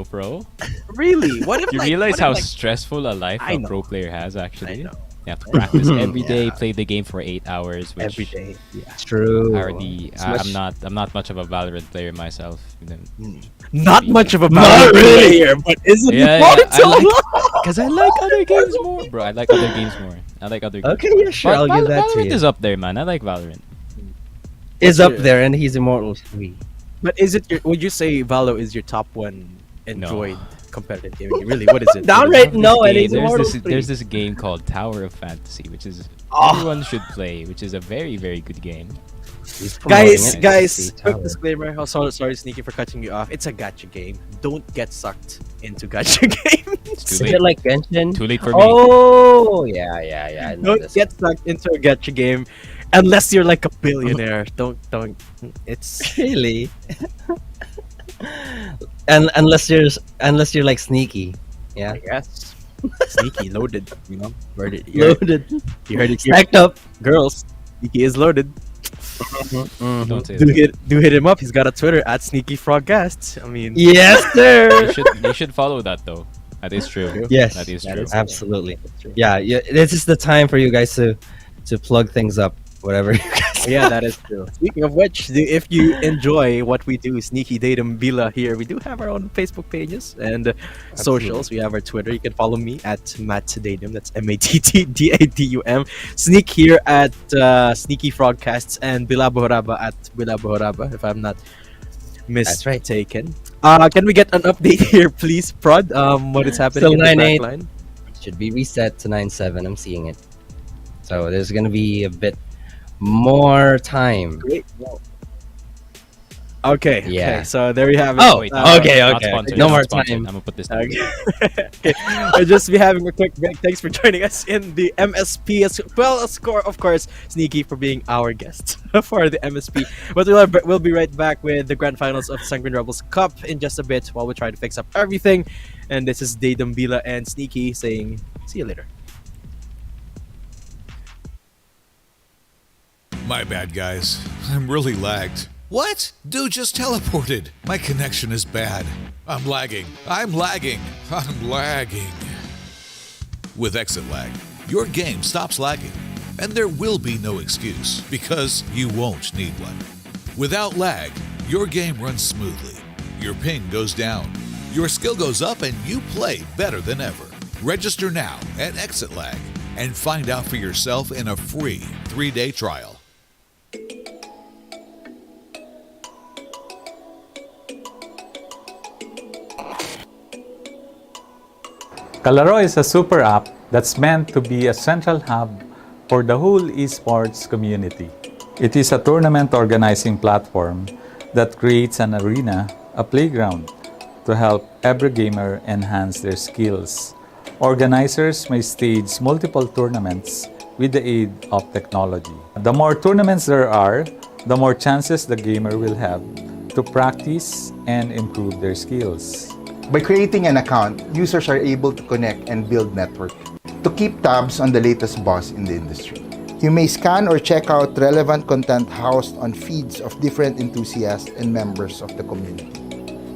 pro. Really? What if You like, realize what if, how like, stressful a life I a know. pro player has I actually? know. You have to practice every day, play the game for 8 hours, which Every day. Yeah. True. I already, It's much- I'm not much of a Valorant player myself. Not much of a Not Valorant really. player, but isn't Yeah, it yeah, Mortal? because I like other games more, bro. I like other games more. I like other games. Okay, more. yeah, sure, But I'll give that to Valorant you. is up there, man. I like Valorant. Is up there, and he's immortal 3. But is it? Would you say Valo is your top one enjoyed competitive gaming? Really, what is it? Downright no, and Game- he's immortal 3. there's this game called Tower of Fantasy, which is Oh. everyone should play, which is a very very good game. He's promoting Guys, it. guys, See, quick Tower. disclaimer. Oh, sorry, Sneaky, for cutting you off. It's a gacha game. Don't get sucked into gacha games. It's Is too it late. like Genshin? Too late for me. Oh, yeah. I know Don't this. get sucked into a gacha game unless you're like a billionaire. Don't. It's Really? And unless you're like sneaky. Yeah. I guess Sneaky loaded. You know, heard it. You heard, Loaded. you heard it here. Stacked up. Girls, Sneaky is loaded. Don't say Do that. hit him up. He's got a Twitter at Sneaky Frogcast. I mean, Yes, sir. They should follow that though. That is true. Yes, that is that true. is- Absolutely. Yeah. This is the time for you guys to plug things up. Whatever you guys. yeah, that is true. Speaking of which, if you enjoy what we do, Sneaky Datum Bila here, we do have our own Facebook pages and socials. We have our Twitter. You can follow me at Matt Datum. That's MattDadum. Sneak here at Sneaky Frogcasts and Bila Bohoraba at Bila Bohoraba, if I'm not That's right. mistaken. Can we get an update here, please, Prod? What is happening Still in the 9-8. backline? Should be reset to 9-7. I'm seeing it. So there's gonna be a bit more time. Great. Okay. Yeah. Okay, so there you have it. Oh, Wait, okay, not okay. sponsored, No not more sponsored. time. I'm gonna put this down. Okay. We'll just be having a quick break. Thanks for joining us in the MSP as well as, of course, Sneaky for being our guest for the MSP. But we'll be right back with the grand finals of Sanguine Rebels Cup in just a bit while we try to fix up everything. And this is Datum Bila and Sneaky saying, see you later. My bad, guys. I'm really lagged. What? Dude just teleported. My connection is bad. I'm lagging. I'm lagging. I'm lagging. With exit lag, your game stops lagging. And there will be no excuse, because you won't need one. Without lag, your game runs smoothly. Your ping goes down. Your skill goes up and you play better than ever. Register now at Exit Lag and find out for yourself in a free 3-day trial. Kalaro is a super app that's meant to be a central hub for the whole esports community. It is a tournament organizing platform that creates an arena, a playground, to help every gamer enhance their skills. Organizers may stage multiple tournaments with the aid of technology. The more tournaments there are, the more chances the gamer will have to practice and improve their skills. By creating an account, users are able to connect and build network to keep tabs on the latest buzz in the industry. You may scan or check out relevant content housed on feeds of different enthusiasts and members of the community.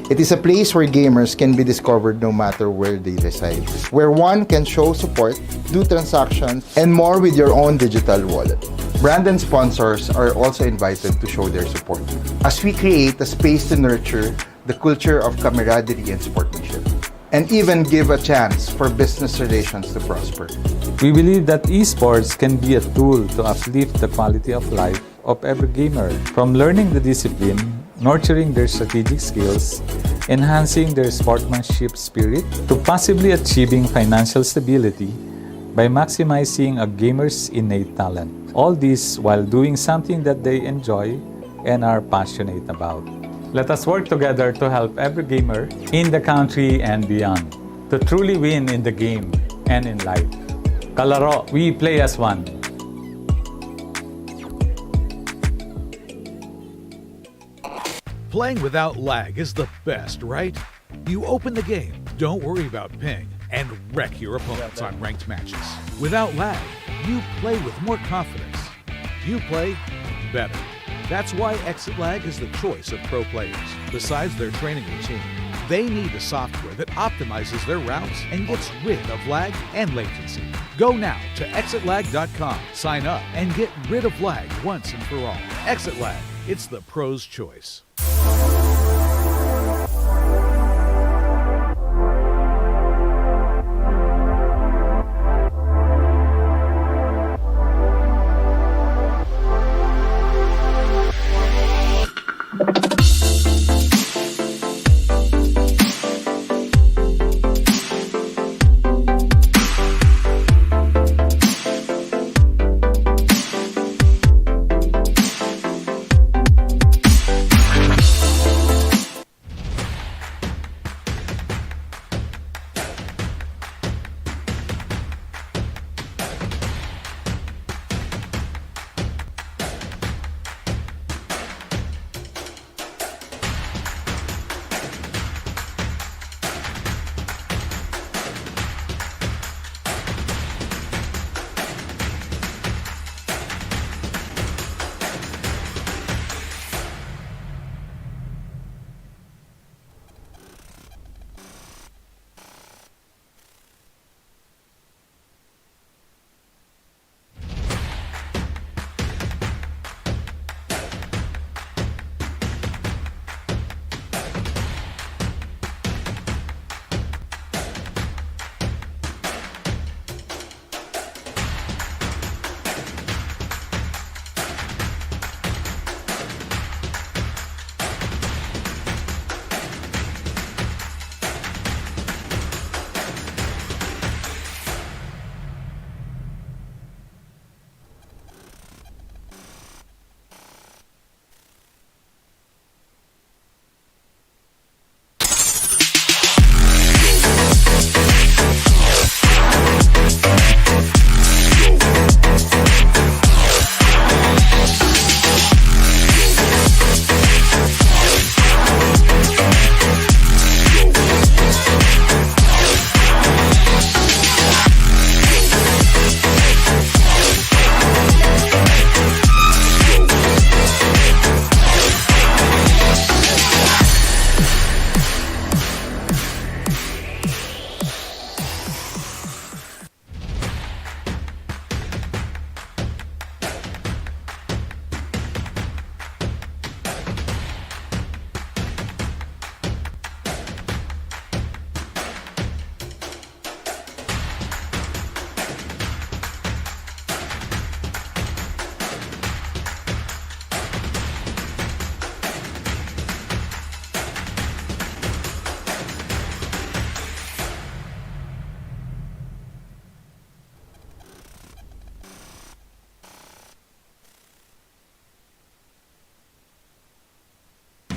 It is a place where gamers can be discovered no matter where they reside, where one can show support, do transactions, and more with your own digital wallet. Brand and sponsors are also invited to show their support as we create a space to nurture the culture of camaraderie and sportsmanship, and even give a chance for business relations to prosper. We believe that esports can be a tool to uplift the quality of life of every gamer, from learning the discipline, nurturing their strategic skills, enhancing their sportsmanship spirit, to possibly achieving financial stability by maximizing a gamer's innate talent. All this while doing something that they enjoy and are passionate about. Let us work together to help every gamer in the country and beyond to truly win in the game and in life. Kalaro, we play as one. Playing without lag is the best, right? You open the game, don't worry about ping, and wreck your opponents on ranked matches. Without lag, you play with more confidence. You play better. That's why Exit Lag is the choice of pro players. Besides their training routine, they need a software that optimizes their routes and gets rid of lag and latency. Go now to exitlag.com, sign up, and get rid of lag once and for all. Exit Lag, it's the pro's choice.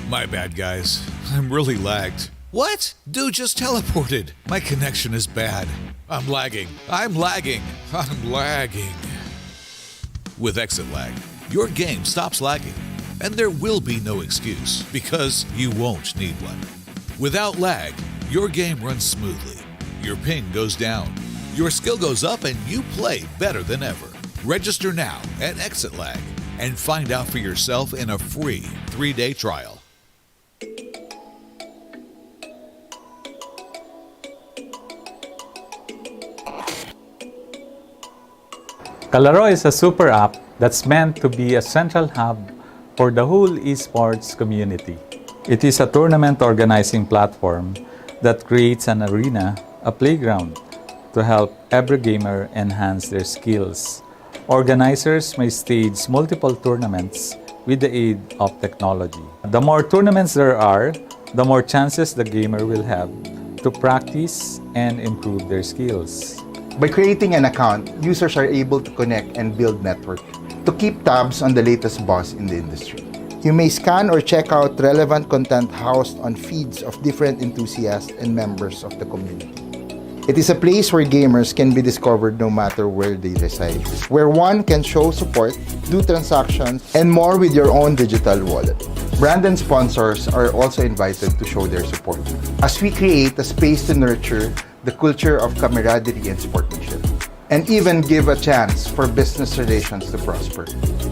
My bad, guys. I'm really lagged. What? Dude just teleported. My connection is bad. I'm lagging. I'm lagging. I'm lagging. With Exit Lag, your game stops lagging. And there will be no excuse, because you won't need one. Without lag, your game runs smoothly. Your ping goes down. Your skill goes up and you play better than ever. Register now at Exit Lag and find out for yourself in a free 3-day trial. Kalaro is a super app that's meant to be a central hub for the whole esports community. It is a tournament organizing platform that creates an arena, a playground, to help every gamer enhance their skills. Organizers may stage multiple tournaments with the aid of technology. The more tournaments there are, the more chances the gamer will have to practice and improve their skills. By creating an account, users are able to connect and build network to keep tabs on the latest buzz in the industry. You may scan or check out relevant content housed on feeds of different enthusiasts and members of the community. It is a place where gamers can be discovered no matter where they reside, where one can show support, do transactions, and more with your own digital wallet. Brand and sponsors are also invited to show their support, as we create a space to nurture the culture of camaraderie and sportsmanship, and even give a chance for business relations to prosper.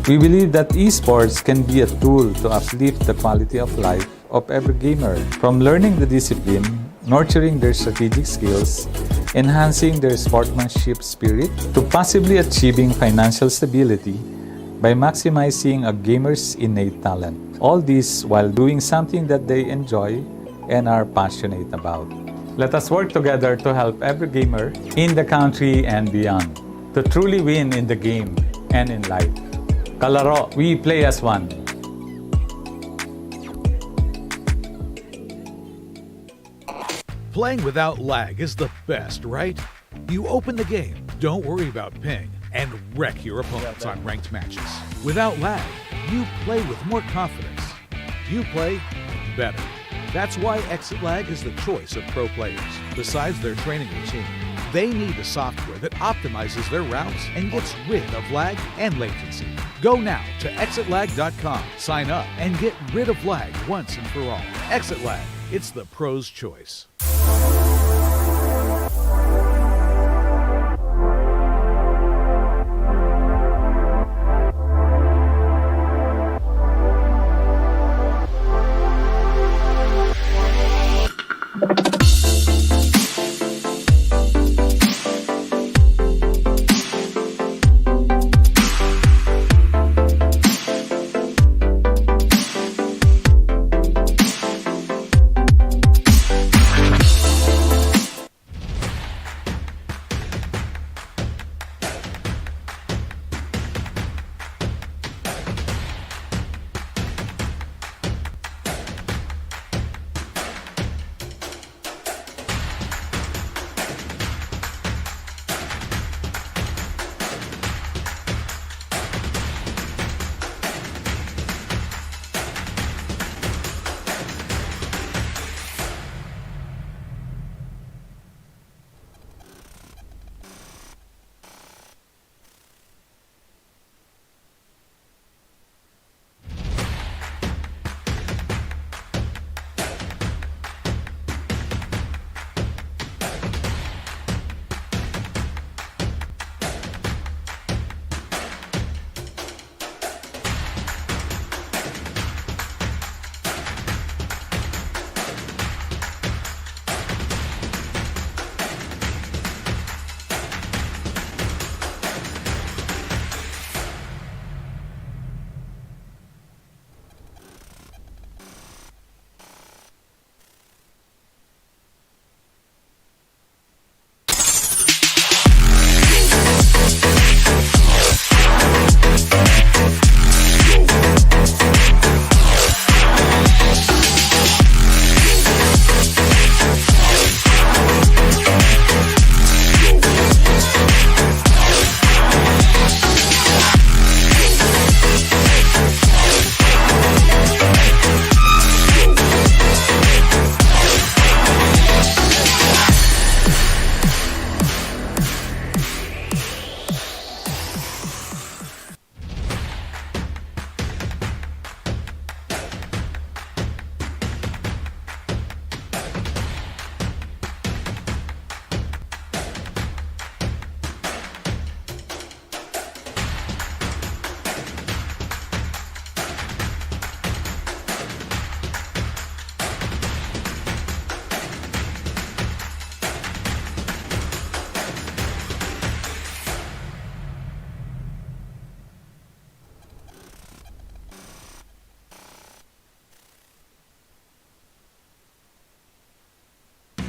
We believe that esports can be a tool to uplift the quality of life of every gamer, from learning the discipline, nurturing their strategic skills, enhancing their sportsmanship spirit, to possibly achieving financial stability by maximizing a gamer's innate talent. All this while doing something that they enjoy and are passionate about. Let us work together to help every gamer in the country and beyond to truly win in the game and in life. Kalaro, we play as one. Playing without lag is the best, right? You open the game, don't worry about ping, and wreck your opponents on ranked matches. Without lag, you play with more confidence. You play better. That's why Exit Lag is the choice of pro players. Besides their training routine, they need a software that optimizes their routes and gets rid of lag and latency. Go now to exitlag.com, sign up, and get rid of lag once and for all. Exit Lag, it's the pro's choice.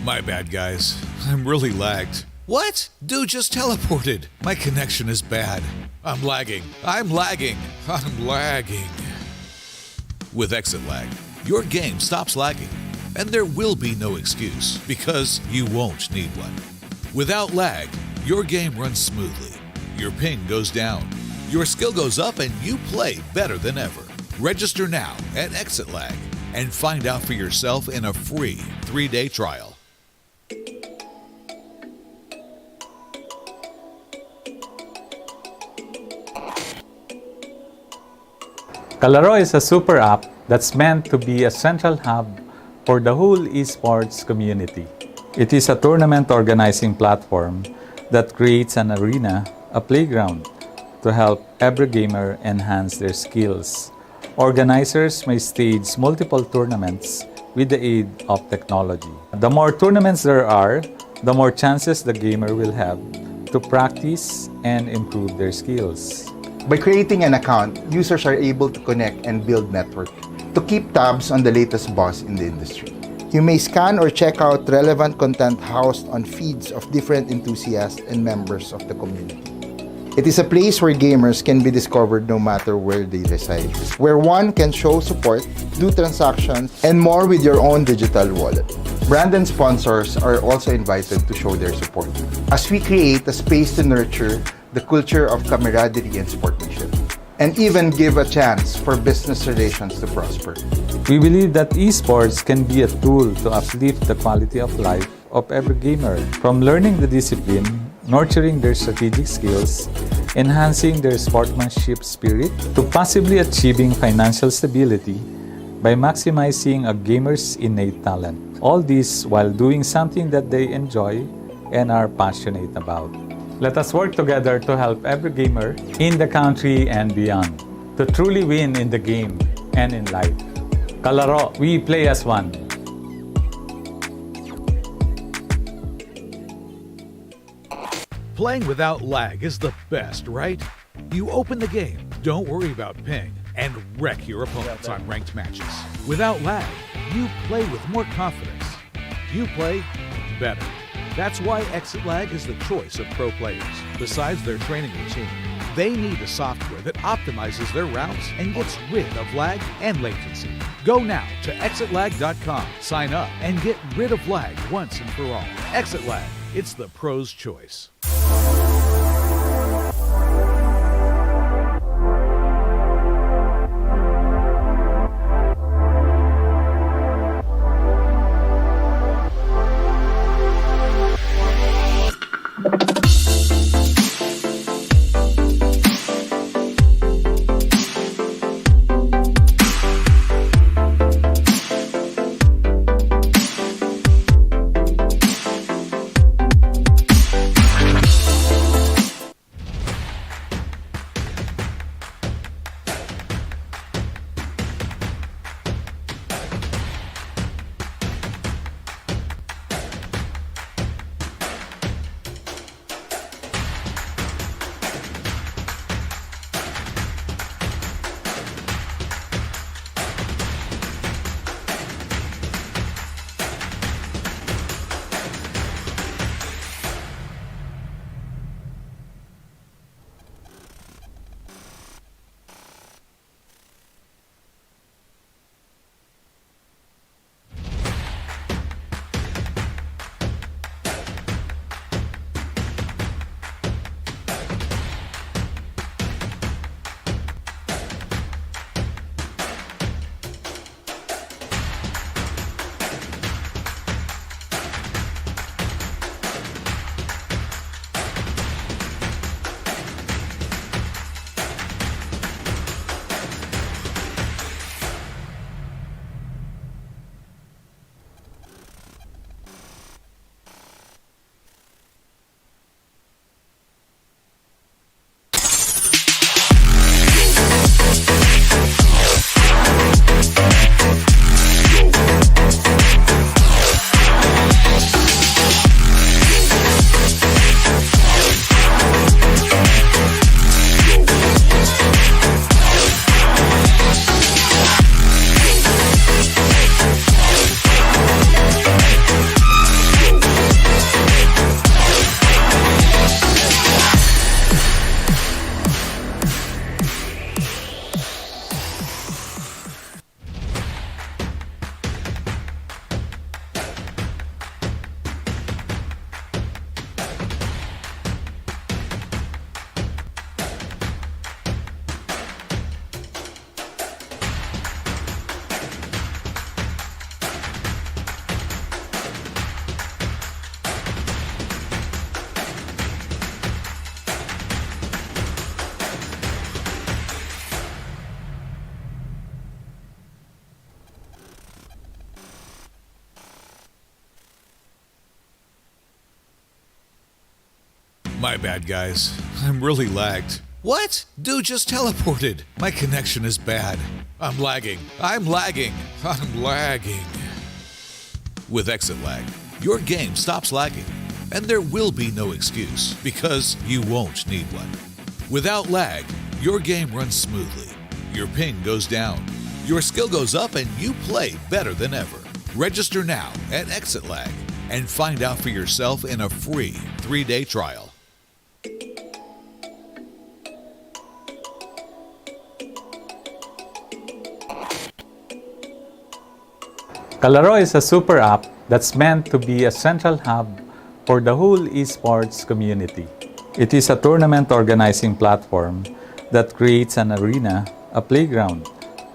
My bad, guys. I'm really lagged. What? Dude just teleported. My connection is bad. I'm lagging. I'm lagging. I'm lagging. With Exit Lag, your game stops lagging, and there will be no excuse because you won't need one. Without lag, your game runs smoothly. Your ping goes down. Your skill goes up, and you play better than ever. Register now at Exit Lag and find out for yourself in a free 3-day trial. Kalaro is a super app that's meant to be a central hub for the whole esports community. It is a tournament organizing platform that creates an arena, a playground, to help every gamer enhance their skills, Organizers may stage multiple tournaments with the aid of technology. The more tournaments there are, the more chances the gamer will have to practice and improve their skills. By creating an account, users are able to connect and build network to keep tabs on the latest buzz in the industry. You may scan or check out relevant content housed on feeds of different enthusiasts and members of the community. It is a place where gamers can be discovered no matter where they reside, where one can show support, do transactions, and more with your own digital wallet. Brand and sponsors are also invited to show their support, as we create a space to nurture the culture of camaraderie and sportsmanship, and even give a chance for business relations to prosper. We believe that esports can be a tool to uplift the quality of life of every gamer, from learning the discipline, nurturing their strategic skills, enhancing their sportsmanship spirit, to possibly achieving financial stability by maximizing a gamer's innate talent. All this while doing something that they enjoy and are passionate about. Let us work together to help every gamer in the country and beyond to truly win in the game and in life. Kalaro, we play as one. Playing without lag is the best, right? You open the game, don't worry about ping, and wreck your opponents on ranked matches. Without lag, you play with more confidence. You play better. That's why Exit Lag is the choice of pro players. Besides their training routine, they need a software that optimizes their routes and gets rid of lag and latency. Go now to exitlag.com, sign up, and get rid of lag once and for all. Exit Lag, it's the pro's choice. My bad, guys. I'm really lagged. What? Dude just teleported. My connection is bad. I'm lagging. I'm lagging. I'm lagging. With exit lag, your game stops lagging, and there will be no excuse because you won't need one. Without lag, your game runs smoothly. Your ping goes down, your skill goes up, and you play better than ever. Register now at Exit Lag and find out for yourself in a free 3-day trial. Kalaro is a super app that's meant to be a central hub for the whole esports community. It is a tournament organizing platform that creates an arena, a playground,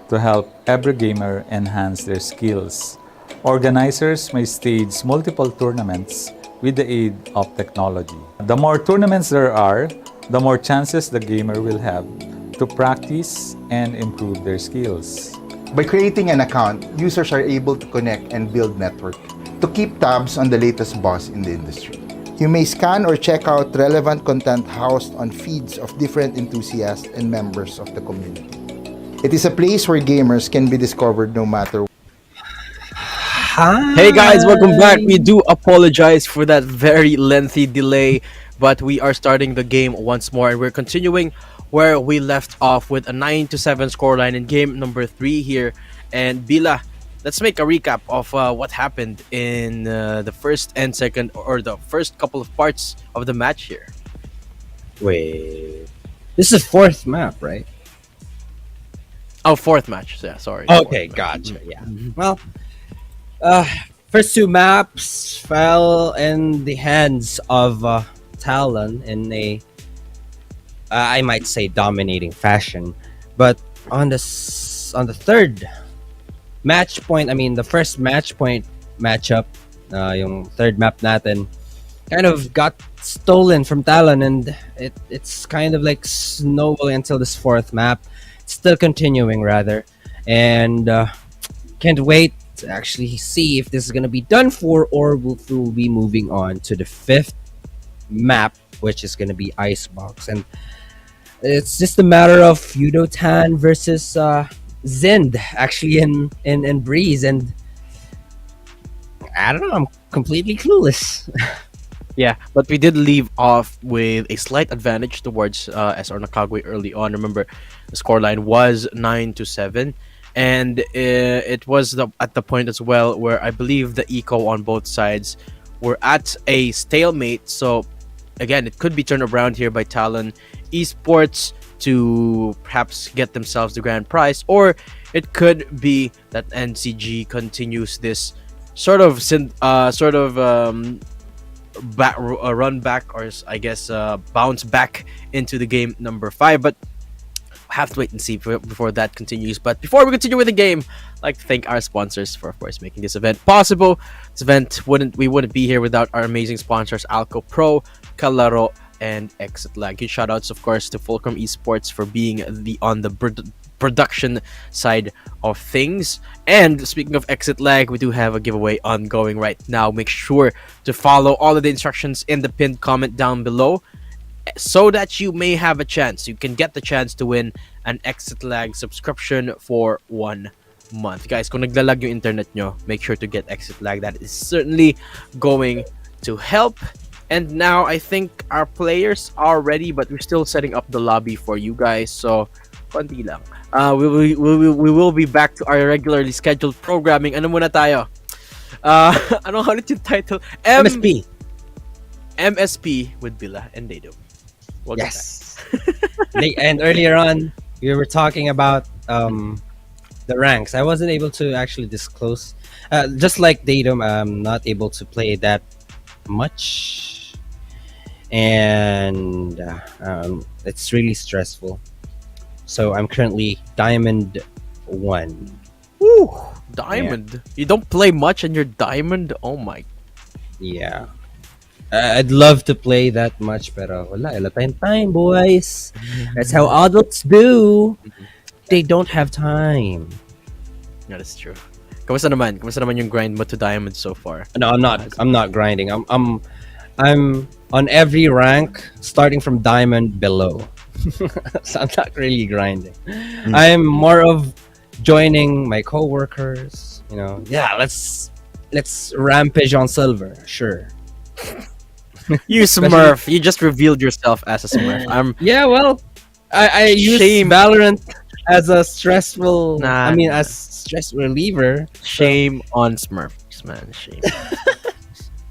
to help every gamer enhance their skills. Organizers may stage multiple tournaments with the aid of technology. The more tournaments there are, the more chances the gamer will have to practice and improve their skills. By creating an account, users are able to connect and build network to keep tabs on the latest boss in the industry. You may scan or check out relevant content housed on feeds of different enthusiasts and members of the community. It is a place where gamers can be discovered no matter what. Hey guys, welcome back. We do apologize for that very lengthy delay, but we are starting the game once more and we're continuing where we left off with a 9-7 scoreline in game number 3 here. And Bila, let's make a recap of what happened in the first and second, or the first couple of parts of the match here. Wait, this is fourth map, right? Oh, fourth match. Yeah, sorry. Okay, Fourth match. gotcha. Yeah. Well, first two maps fell in the hands of Talon in a, I might say, dominating fashion. But on the third match point, I mean the first match point matchup, yung third map natin, kind of got stolen from Talon, and it's kind of like snowballing until this fourth map. It's still continuing rather, and can't wait to actually see if this is gonna be done for, or we'll be moving on to the fifth map, which is gonna be Icebox, and it's just a matter of Yudotan versus Zind actually in Breeze, and I don't know, I'm completely clueless. Yeah, but we did leave off with a slight advantage towards SR Nakagwe early on. Remember, the scoreline was 9-7, and it was at the point as well where I believe the eco on both sides were at a stalemate. So again, it could be turned around here by Talon Esports to perhaps get themselves the grand prize, or it could be that NCG continues this sort of run back, or I guess bounce back into the game number 5. But have to wait and see before that continues. But before we continue with the game, I'd like to thank our sponsors for, of course, making this event possible. This event wouldn't be here without our amazing sponsors, Alco Pro, Kalaro, and Exit Lag. Huge shout outs, of course, to Fulcrum Esports for being on the production side of things. And speaking of Exit Lag, we do have a giveaway ongoing right now. Make sure to follow all of the instructions in the pinned comment down below, so that you may have a chance. You can get the chance to win an Exit Lag subscription for 1 month. Guys, kung naglalag yung internet nyo, make sure to get Exit Lag. That is certainly going to help. And now I think our players are ready, but we're still setting up the lobby for you guys. So, konti lang. We will be back to our regularly scheduled programming. Ano muna tayo? Ano ulit yung title? MSP with Bila and Dado. Yes. And earlier on, we were talking about the ranks. I wasn't able to actually disclose. Just like Datum, I'm not able to play that much, and it's really stressful. So I'm currently Diamond 1. Woo! Diamond. Yeah. You don't play much and you're Diamond? Oh my. Yeah. I'd love to play that much, pero wala tayong time, boys. That's how adults do. They don't have time. That is true. Kamusta naman? Kamusta naman yung grind mo to Diamond so far? No, I'm not grinding. I'm on every rank starting from Diamond below. So I'm not really grinding. I'm more of joining my coworkers. You know, yeah, let's rampage on silver. Sure. You Smurf. You just revealed yourself as a Smurf. I'm Yeah, well, I use Shame. Valorant as a stressful. Nah, I mean, nah. as stress reliever. shame on Smurfs, man. Shame.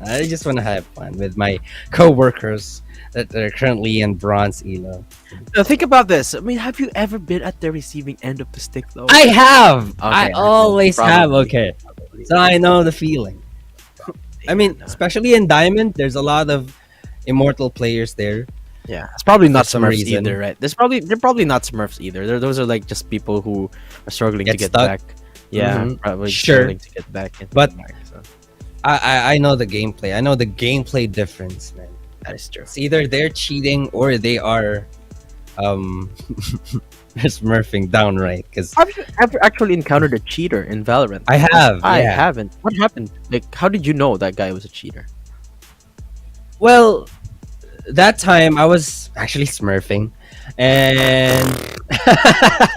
I just want to have fun with my coworkers that are currently in bronze elo. Now think about this. I mean, have you ever been at the receiving end of the stick, though? I have. I Okay, always have. probably. Okay, so I know the feeling. I mean, especially in Diamond, there's a lot of immortal players there. Yeah, it's probably not For some Smurfs reason. either, right? They're probably not Smurfs either. Those are like just people who are struggling to Get get stuck. back. Yeah, Mhm. probably Sure. struggling to get back. into But- the mark, so. I know the gameplay. I know the gameplay difference, man. That is true. It's either they're cheating or they are they're smurfing downright. Because Have you ever actually encountered a cheater in Valorant? I have. I yeah. haven't. What happened? Like, how did you know that guy was a cheater? Well, that time I was actually smurfing. And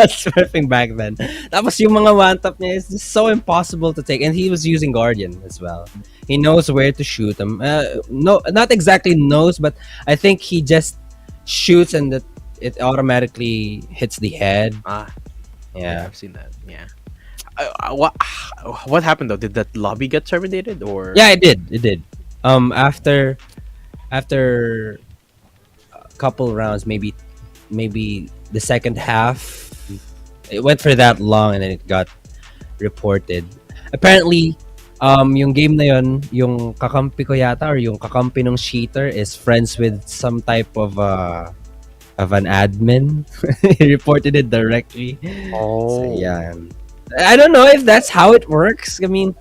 smurfing back then. Tapos yung mga one tap niya is just so impossible to take. And he was using Guardian as well. He knows where to shoot them. No, not exactly knows, but I think he just shoots and it automatically hits the head. Ah, Yeah. I've seen that. Yeah. What happened though? Did that lobby get terminated or? Yeah, it did. It did. After a couple rounds, maybe the second half, it went for that long and then it got reported. Apparently, yung game na yun, yung kakampi ko yata or yung kakampi ng cheater is friends with some type of an admin. He reported it directly. Oh. So, yeah. I don't know if that's how it works. I mean,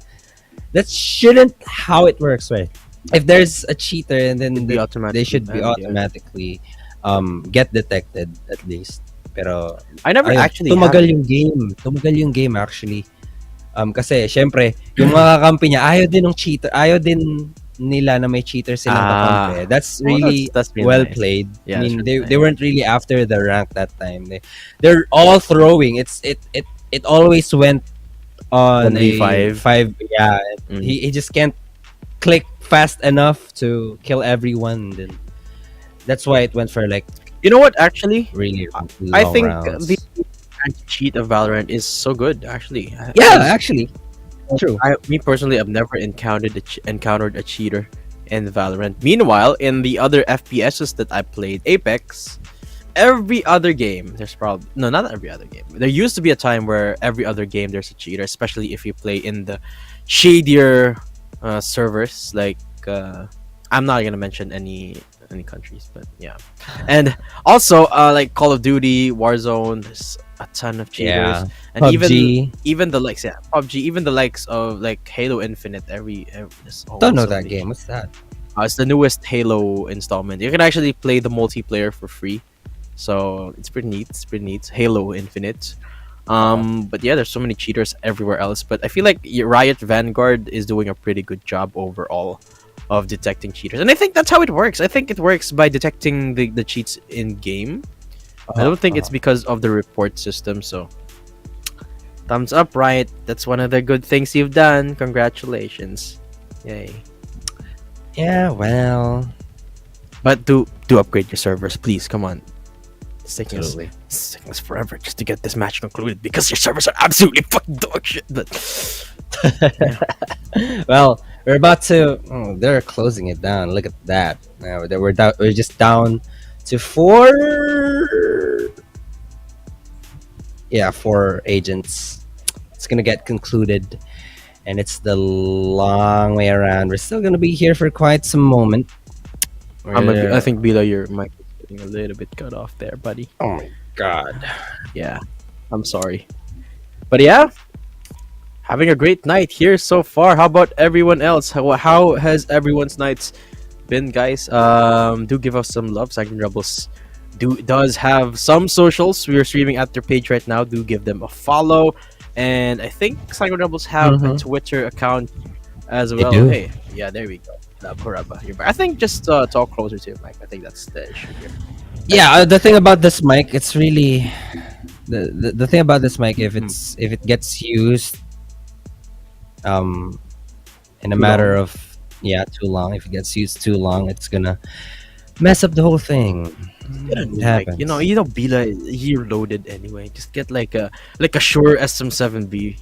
that shouldn't how it works, right? If there's a cheater and then It'd be automatically they should be banned, yeah. automatically get detected at least. Pero I never ayun, actually. tumagal yung game. Tumagal yung game actually. Kasi syempre, yung mga kakampi niya ayaw din ng cheater, ayaw din nila na may cheater silang kakampi. That's really that's really well nice. played. Yeah, I mean, that's really they weren't really after the rank that time. They're all throwing. It always went on a 1v5. 5. Yeah, Mm. he just can't click fast enough to kill everyone. Then that's why it went for like You know what? Actually, really long I think rounds. the anti-cheat of Valorant is so good. Actually, Yeah, actually, true. Me personally, I've never encountered a cheater in Valorant. Meanwhile, in the other FPSs that I played, Apex, every other game there's probably no, not every other game. There used to be a time where every other game there's a cheater, especially if you play in the shadier servers. Like I'm not gonna mention any countries, but yeah. And also like Call of Duty, Warzone, there's a ton of cheaters. Yeah, And PUBG. even the likes, yeah, PUBG, even the likes of like Halo Infinite. There's Don't know always that somebody. game. What's that? It's the newest Halo installment. You can actually play the multiplayer for free, so it's pretty neat. It's pretty neat. Halo Infinite. But yeah, there's so many cheaters everywhere else. But I feel like Riot Vanguard is doing a pretty good job overall of detecting cheaters, and I think that's how it works. I think it works by detecting the cheats in game. I don't think it's because of the report system. So, thumbs up, Riot. That's one of the good things you've done. Congratulations. Yay. Yeah, well, But do upgrade your servers, please. Come on. It's taking us absolutely. forever just to get this match concluded because your servers are absolutely fucking dog shit. But Well, we're about to. Oh, they're closing it down. Look at that. Now we're just down to 4. Yeah, 4 agents. It's gonna get concluded, and it's the long way around. We're still gonna be here for quite some moment. I think Bila, your mic is getting a little bit cut off there, buddy. Oh my god. Yeah, I'm sorry. But yeah, having a great night here so far. How about everyone else? How has everyone's nights been, guys? Do give us some love. Sanguine Rebels does have some socials. We are streaming at their page right now. Do give them a follow. And I think Sanguine Rebels have a Twitter account as well. do. Hey, yeah, there we go. Kuraba, you're back. I think just talk closer to your mic. I think that's the issue here. Yeah, the thing about this mic, it's really the thing about this mic. If it gets used, um, in a Too matter long. of too long. If it gets used too long, it's gonna mess up the whole thing. Get a It new mic. happens. Bila, he loaded anyway. Just get like a Shure SM7B.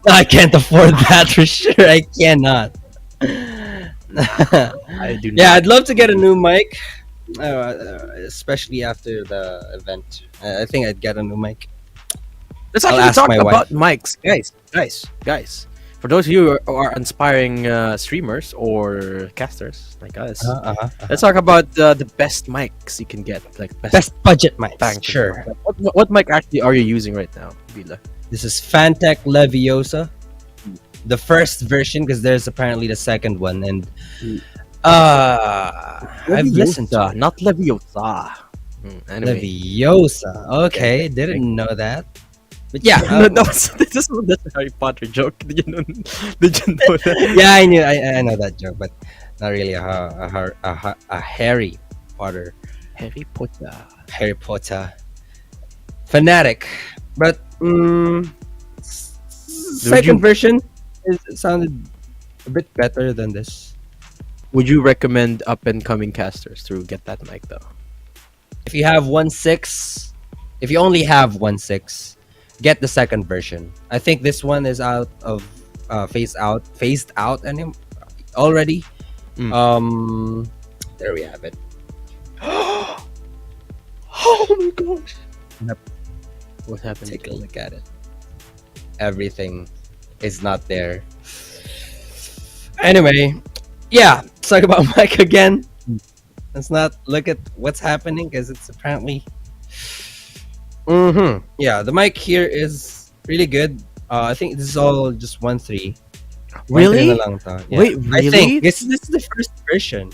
I can't afford that for sure. I cannot. I do. Yeah, not. I'd love to get a new mic, especially after the event. I think I'd get a new mic. Let's I'll actually ask talk my about wife. mics, guys. For those of you who are inspiring streamers or casters like us, let's talk about the best mics you can get, like Best budget mics. bang for Sure. buck. What mic actually are you using right now, Bila? This is Fantech Leviosa, the first version, because there's apparently the second one, and I've listened to it. Not Leviosa. Anyway. Leviosa. Okay, didn't know that. But yeah, That's a Harry Potter joke. Did you know? Did you know that? yeah, I knew. I know that joke, but not really a Harry Potter. Harry Potter. Harry Potter fanatic, but second version sounded a bit better than this. Would you recommend up and coming casters to get that mic though? If you have 1.6, if you only have 1.6, get the second version. I think this one is out of phased out and already. There we have it. Oh my gosh! What happened? Take a look at it. Everything is not there. Anyway, yeah, let's talk about Mike again. Let's not look at what's happening because it's apparently. Yeah, the mic here is really good. I think this is all just 1.3. Really? 1.3 na lang to. Yeah. Wait, I really? think this is the first version.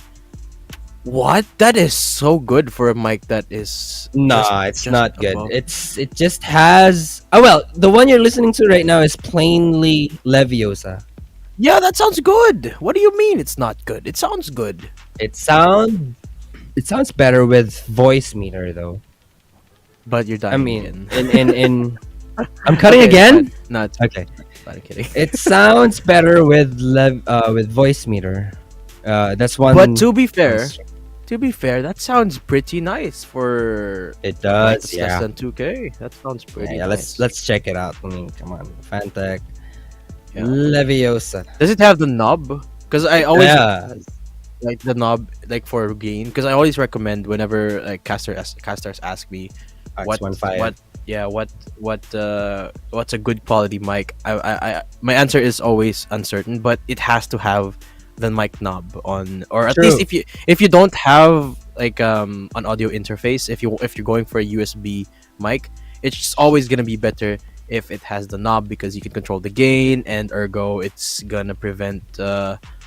What? That is so good for a mic that is. Nah, it's just not good. above. It just has. Oh well, the one you're listening to right now is plainly Leviosa. Yeah, that sounds good. What do you mean it's not good? It sounds good. It sounds better with voice meter though. But you're dying. I mean, again. in I'm cutting Okay, again. fine. No, it's Okay, not kidding. it sounds better with voice meter. That's one. But to be fair, that sounds pretty nice for. It like, does. it's Yeah. less than 2K. That sounds pretty. Yeah, nice. let's check it out. I mean, come on, Fantech Yeah. Leviosa. Does it have the knob? Because I always Yeah. like the knob, like for gain. Because I always recommend whenever like casters ask me what's a good quality mic. I my answer is always uncertain, but it has to have the mic knob on, or at True. least if you don't have like an audio interface, if you're going for a USB mic, it's just always gonna be better if it has the knob, because you can control the gain, and ergo it's gonna prevent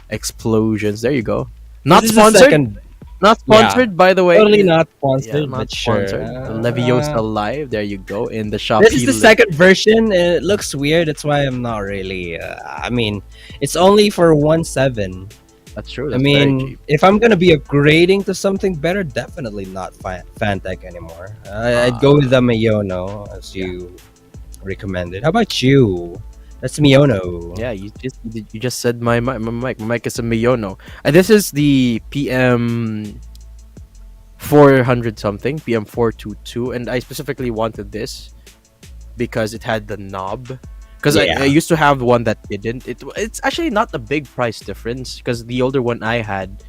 explosions. There you go. Not This is the sponsored. second- Not sponsored, by the way. Totally not sponsored, Yeah, not but sure. sponsored. Leviosa Live. There you go in the shop. This is the second version, and it looks weird. That's why I'm not really. I mean, it's only for 1.7. That's true. I That's very mean, cheap. if I'm gonna be upgrading to something better, definitely not Fantech anymore. I'd go with the Miyono as you recommended. How about you? That's Miyono. Yeah, you just said my mic. My mic is a Miyono. And this is the PM 400 something, PM 422, and I specifically wanted this because it had the knob. Because Yeah. I used to have one that didn't. It's actually not a big price difference, because the older one I had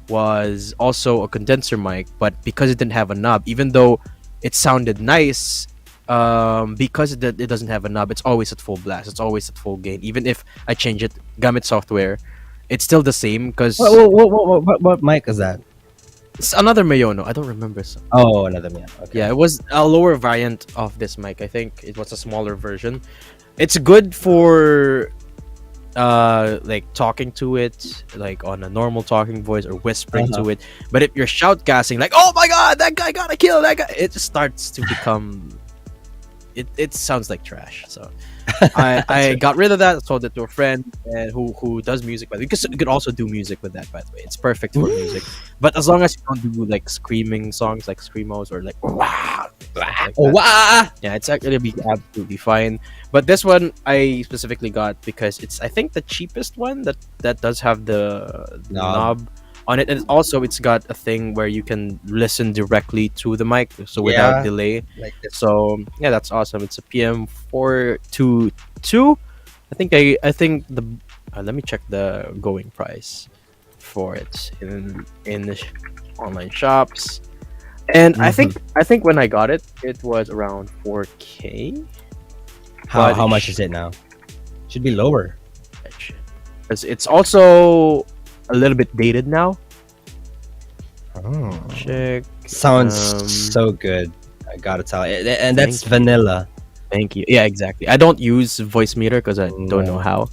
was also a condenser mic, but because it didn't have a knob, even though it sounded nice, because it doesn't have a knob, it's always at full blast. It's always at full gain. Even if I change it, Gamut software, it's still the same. Because What mic is that? it's another Miyono. I don't remember. Oh, another Miyono. Okay. Yeah, it was a lower variant of this mic. I think it was a smaller version. It's good for like talking to it, like on a normal talking voice, or whispering to it. But if you're shoutcasting, like, oh my god, that guy got a kill, that guy, it just starts to become it sounds like trash. So I got rid of that, sold it to a friend and who does music, by the way, because you could also do music with that, by the way. It's perfect for music, but as long as you don't do like screaming songs like screamos or like wow, like Oh, that. wow. Yeah, it's actually be absolutely fine. But this one I specifically got because it's, I think, the cheapest one that does have the knob on it, and also it's got a thing where you can listen directly to the mic, so without Yeah. delay. Like this. So yeah, that's awesome. It's a PM422. I think the let me check the going price for it in the online shops. And I think when I got it, it was around 4K. How much is it now? Should be lower. Because it's also a little bit dated now. Oh. Check. Sounds um, so good. I gotta tell you. And that's Thank you. vanilla. Thank you. Yeah, exactly. I don't use voice meter because I don't know No. how,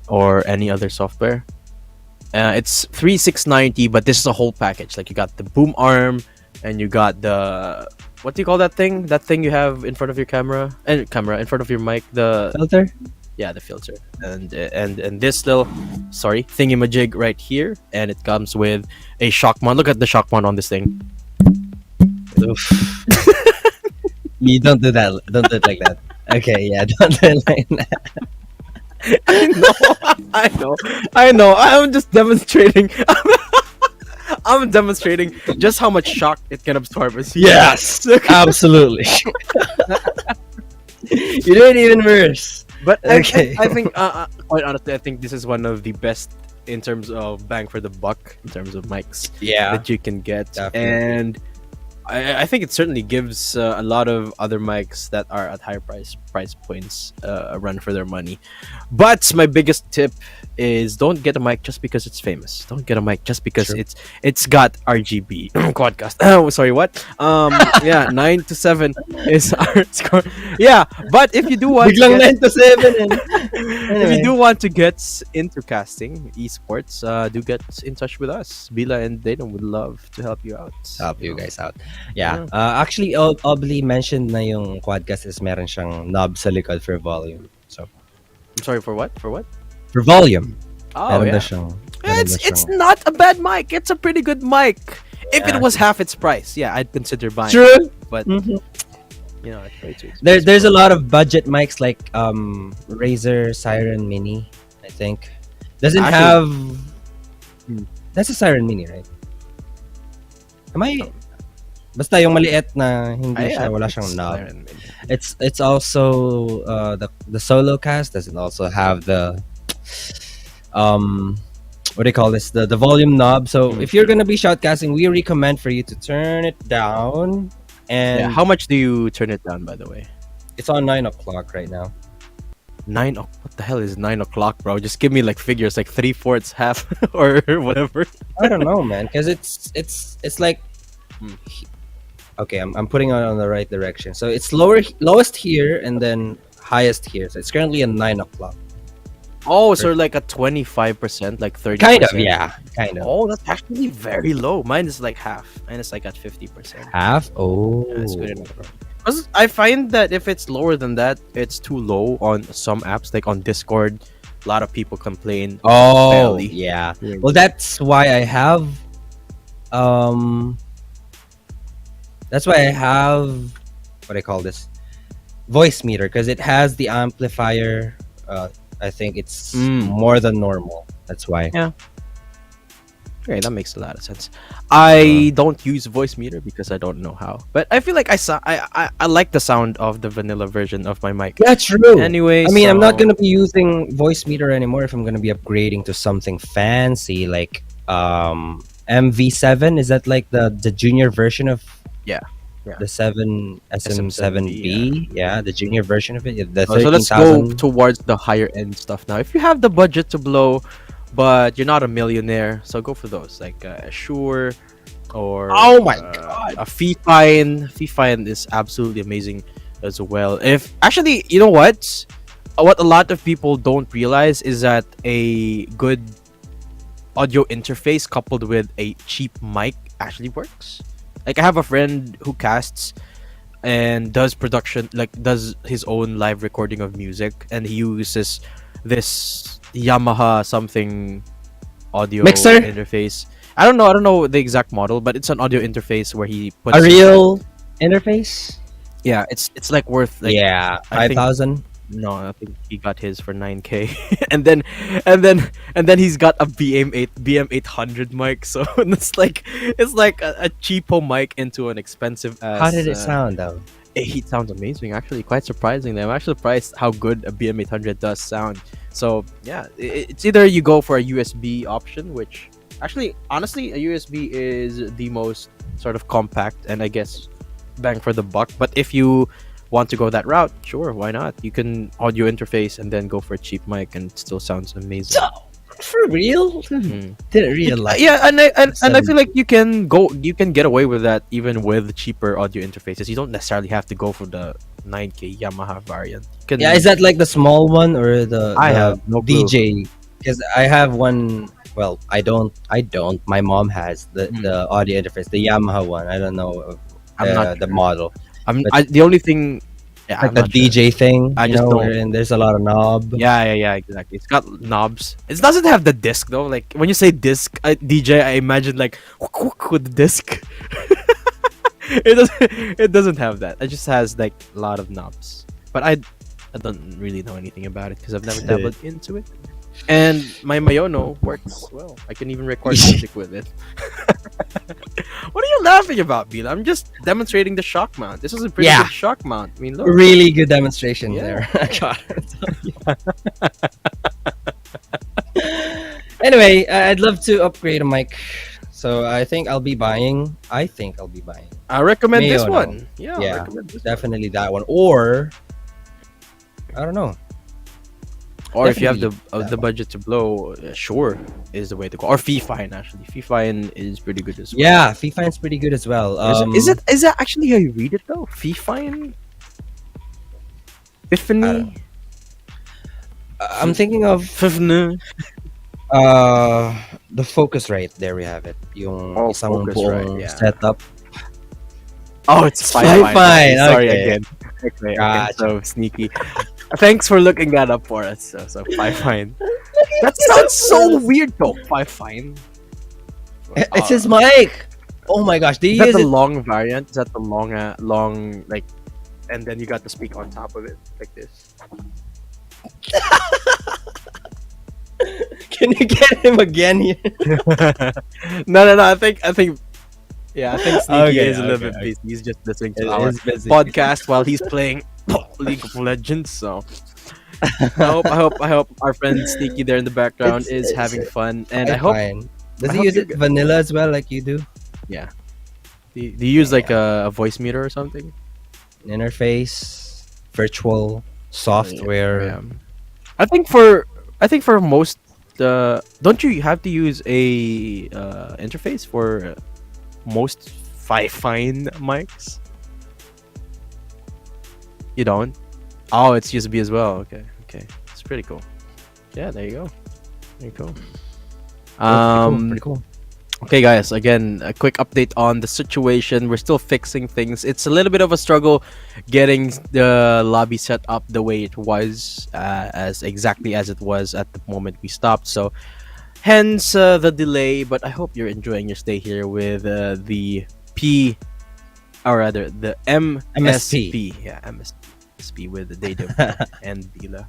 or any other software. It's 3690, but this is a whole package. Like, you got the boom arm, and you got the, what do you call that thing? That thing you have in front of your camera in front of your mic. The Filter? Yeah, the filter, and this little, sorry, thingy-majig right here, and it comes with a shock mount. Look at the shock mount on this thing. Oof. You don't do that. Don't do it like that. Okay, yeah, don't do it like that. I know. I'm just demonstrating. I'm demonstrating just how much shock it can absorb. Yes, absolutely. You did even worse. But Okay. I think, quite honestly, I think this is one of the best in terms of bang for the buck, in terms of mics that you can get. Definitely. And I think it certainly gives a lot of other mics that are at higher price points a run for their money. But my biggest tip is, don't get a mic just because it's famous. Don't get a mic just because it's got RGB quadcast. Oh, sorry, what? Yeah, 9 to 7 is our score. Yeah, but if you do want Biglang to 9 to 7 and if you do want to get into casting esports, do get in touch with us. Bila and Dayton would love to help you out. help you guys out. Yeah. Actually, Obli mentioned na yung quadcast is meron siyang knob sa likod for volume. So, I'm sorry, for what? For what? for volume. Oh, meron yeah. na siyang, meron na It's siyang- not a bad mic. It's a pretty good mic. If Yeah. it was half its price, yeah, I'd consider buying. True. But Mhm. you know, it's way too expensive. There's a lot of budget mics like Razer Siren Mini, I think. Doesn't have. That's a Siren Mini, right? Am I? Basta yung maliit na hindi siya, wala siyang knob. It's also the solo cast doesn't also have the what do you call this, the volume knob. So if you're gonna be shoutcasting, we recommend for you to turn it down. And Yeah, how much do you turn it down, by the way? it's on 9 o'clock right now. 9 what the hell is 9 o'clock, bro? Just give me like figures, like 3/4, half, or whatever. I don't know, man, because it's like okay, I'm putting it on the right direction. So it's lowest here and then highest here. So it's currently at 9 o'clock. Oh, so like a 25%, like 30%. Kind of, yeah, kind of. Oh, that's actually very low. Mine is like half. Mine is like at 50%. Half? Oh. Yeah, that's good enough. 'Cause I find that if it's lower than that, it's too low on some apps, like on Discord. A lot of people complain. Oh, Barely. yeah. Well, that's why I have what do I call this? Voice meter, because it has the amplifier. I think it's more than normal. That's why. Yeah. Okay, that makes a lot of sense. I don't use voice meter because I don't know how, but I feel like I like the sound of the vanilla version of my mic. Yeah, true. Anyway, I mean, I'm not so- gonna be using voice meter anymore if I'm gonna be upgrading to something fancy like MV7. Is that like the junior version of Yeah. the SM7B? Yeah, the junior version of it. The So let's go 13,000. towards the higher end stuff now. If you have the budget to blow, but you're not a millionaire, so go for those like Shure or Oh my God. a Fifine. Fifine is absolutely amazing as well. If actually, you know what a lot of people don't realize is that a good audio interface coupled with a cheap mic actually works. Like, I have a friend who casts and does production, like does his own live recording of music, and he uses this Yamaha something audio Mixer? interface. I don't know the exact model, but it's an audio interface where he puts A real interface? yeah, it's like worth like Yeah, I think- 5,000. No, I think he got his for 9K, and then he's got a BM800 mic. So it's like a cheapo mic into an expensive. How did it sound though? It sounds amazing, actually, quite surprisingly. I'm actually surprised how good a BM800 does sound. So yeah, it's either you go for a USB option, which actually, honestly, a USB is the most sort of compact and I guess bang for the buck. But if you want to go that route, sure, why not? You can audio interface and then go for a cheap mic, and it still sounds amazing. For real? Mm. Didn't realize. Yeah, and I feel like you can get away with that even with cheaper audio interfaces. You don't necessarily have to go for the 9K Yamaha variant. You can, Yeah, is that like the small one or I the have no clue. DJ? Because I have one. Well, I don't. My mom has the audio interface, the Yamaha one. I don't know. I'm not the sure. model. The only thing, yeah, Like I'm the not sure. DJ thing. I you just know, don't- wherein there's a lot of knob. Yeah, exactly. It's got knobs. It doesn't have the disc though. Like when you say disc, DJ, I imagine like with the disc. It doesn't have that. It just has like a lot of knobs. But I don't really know anything about it because I've never dabbled into it. And my Mayono works well. I can even record music with it. What are you laughing about, Bila? I'm just demonstrating the shock mount. This is a pretty Yeah. good shock mount. I mean, look. Really good demonstration Yeah. there. God. Anyway, I'd love to upgrade a mic. So I think I'll be buying. I recommend this Mayono. one. Yeah, I Yeah, recommend this definitely that one. Or I don't know. Or if you have Definitely that the budget to blow, sure is the way to go. Or Fifine, actually. Fifine is pretty good as well. Yeah, Fifine's pretty good as well. Is that actually how you read it though? Fifine? Fifine? I'm thinking of Fifine? the focus rate. There we have it. Yung Oh, isang focus buong rate, yeah. setup. Oh, it's Fifine, Fifine. Sorry okay. again. Okay, Gotcha. so sneaky. Thanks for looking that up for us. So Fifine. That sounds so weird though. Fifine. It's his mic. Oh my gosh, do Is you that use the it? long variant? Is that the long like, and then you got the speak on top of it like this? Can you get him again here? No. I think yeah, I think Sneaky Okay, is a little okay, bit busy. He's just listening It to our is busy. podcast while he's playing League of Legends. So I hope our friend Sneaky there in the background is It's having fun, and I hope Fine. Does I he hope use you it vanilla as well, like you do? yeah. Do you use like a voice meter or something? Interface, virtual software. Yeah. I think for most don't you have to use a interface for most Fifine mics? You don't? Oh, it's USB as well. Okay. It's pretty cool. Yeah, there you go. Very cool. Pretty cool. Okay, guys, again, a quick update on the situation. We're still fixing things. It's a little bit of a struggle getting the lobby set up the way it was, as exactly as it was at the moment we stopped. So, hence the delay. But I hope you're enjoying your stay here with the MSP. Yeah, MSP with the Datum and Bila.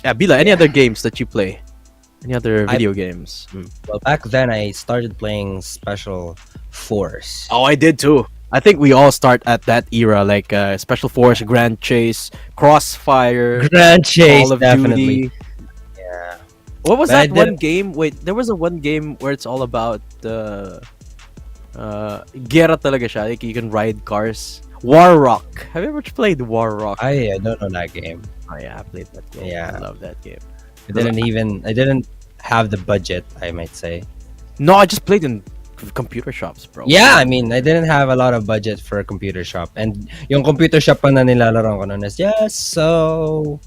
Yeah, Bila, any other games that you play? Any other video games? Well, back then I started playing Special Force. Oh, I did too. I think we all start at that era, like Special Force, Grand Chase, Crossfire, Grand Chase, Call of definitely. Duty. Yeah. What was But I that one didn't- game? Wait, there was a one game where it's all about Gera talaga siya. Like you can ride cars. War Rock. Have you ever played War Rock? I don't know that game. Oh yeah, I played that game. Yeah. I love that game. I didn't have the budget, I might say. No, I just played in computer shops, bro. Yeah, I mean, I didn't have a lot of budget for a computer shop. And yung computer shop pa na nilalaro ko nun is just so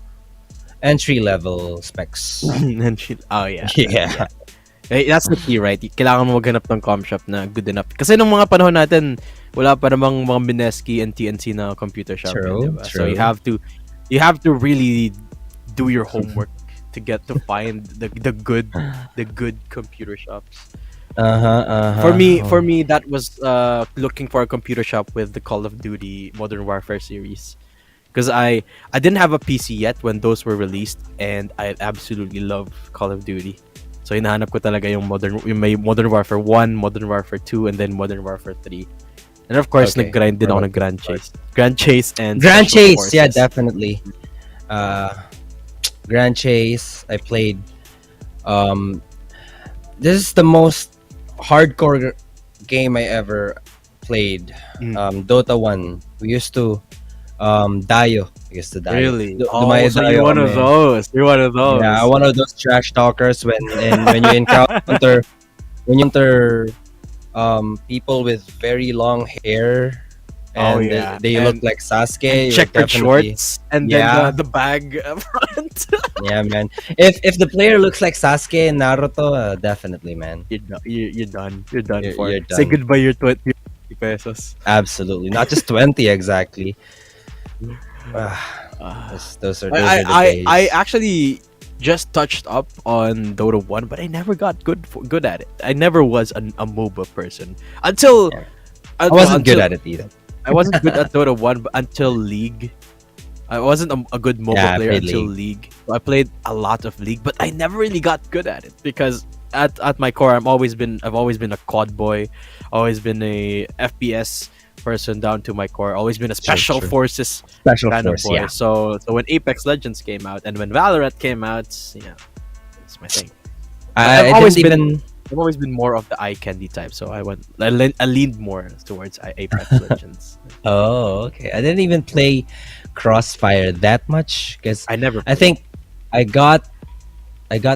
entry level specs. And oh yeah. Yeah. Eh, that's the key, right? Kailangan mo maghanap ng com shop na good enough. Kasi nung mga panahon natin, wala pa namang mga Mineski and TNC na computer shop. True, Diba? So true. you have to really do your homework to get to find the good computer shops. For me, that was looking for a computer shop with the Call of Duty Modern Warfare series, because I didn't have a PC yet when those were released, and I absolutely love Call of Duty. So hinahanap ko talaga yung may Modern Warfare 1, Modern Warfare 2, and then Modern Warfare 3. And of course, Okay. nag-grind din ako ng Grand Chase. Grand Chase and Grand Special Chase, yeah, Forces. definitely. Grand Chase, I played. This is the most hardcore game I ever played. Dota 1. We used to Dayo. We used to Dayo. Really? Dumaya So Dayo you're one of kami. those. You're one of those. Yeah, one of those trash talkers when you encounter people with very long hair and they look And like Sasuke. you're checkered definitely- shorts and Yeah. then the bag up front. Yeah, man. If the player looks like Sasuke in Naruto, definitely, man. You're done. You're done You're- for. you're Say done. goodbye your 20 pesos. Absolutely, not just 20 exactly. Those are the days. I actually just touched up on Dota 1, but I never got good at it. I never was a MOBA person until I wasn't good at it either. I wasn't good at Dota 1 until League. I wasn't a good MOBA Yeah, I player played until League. So I played a lot of League, but I never really got good at it because at my core, I've always been a COD boy, always been a FPS person down to my core, always been a Special true. Forces Special kind Force, of boy. yeah. So when Apex Legends came out and when Valorant came out, it's my thing. I I've always been more of the eye candy type, so I leaned more towards Apex Legends. Oh, okay. I didn't even play Crossfire that much because I never. I think I got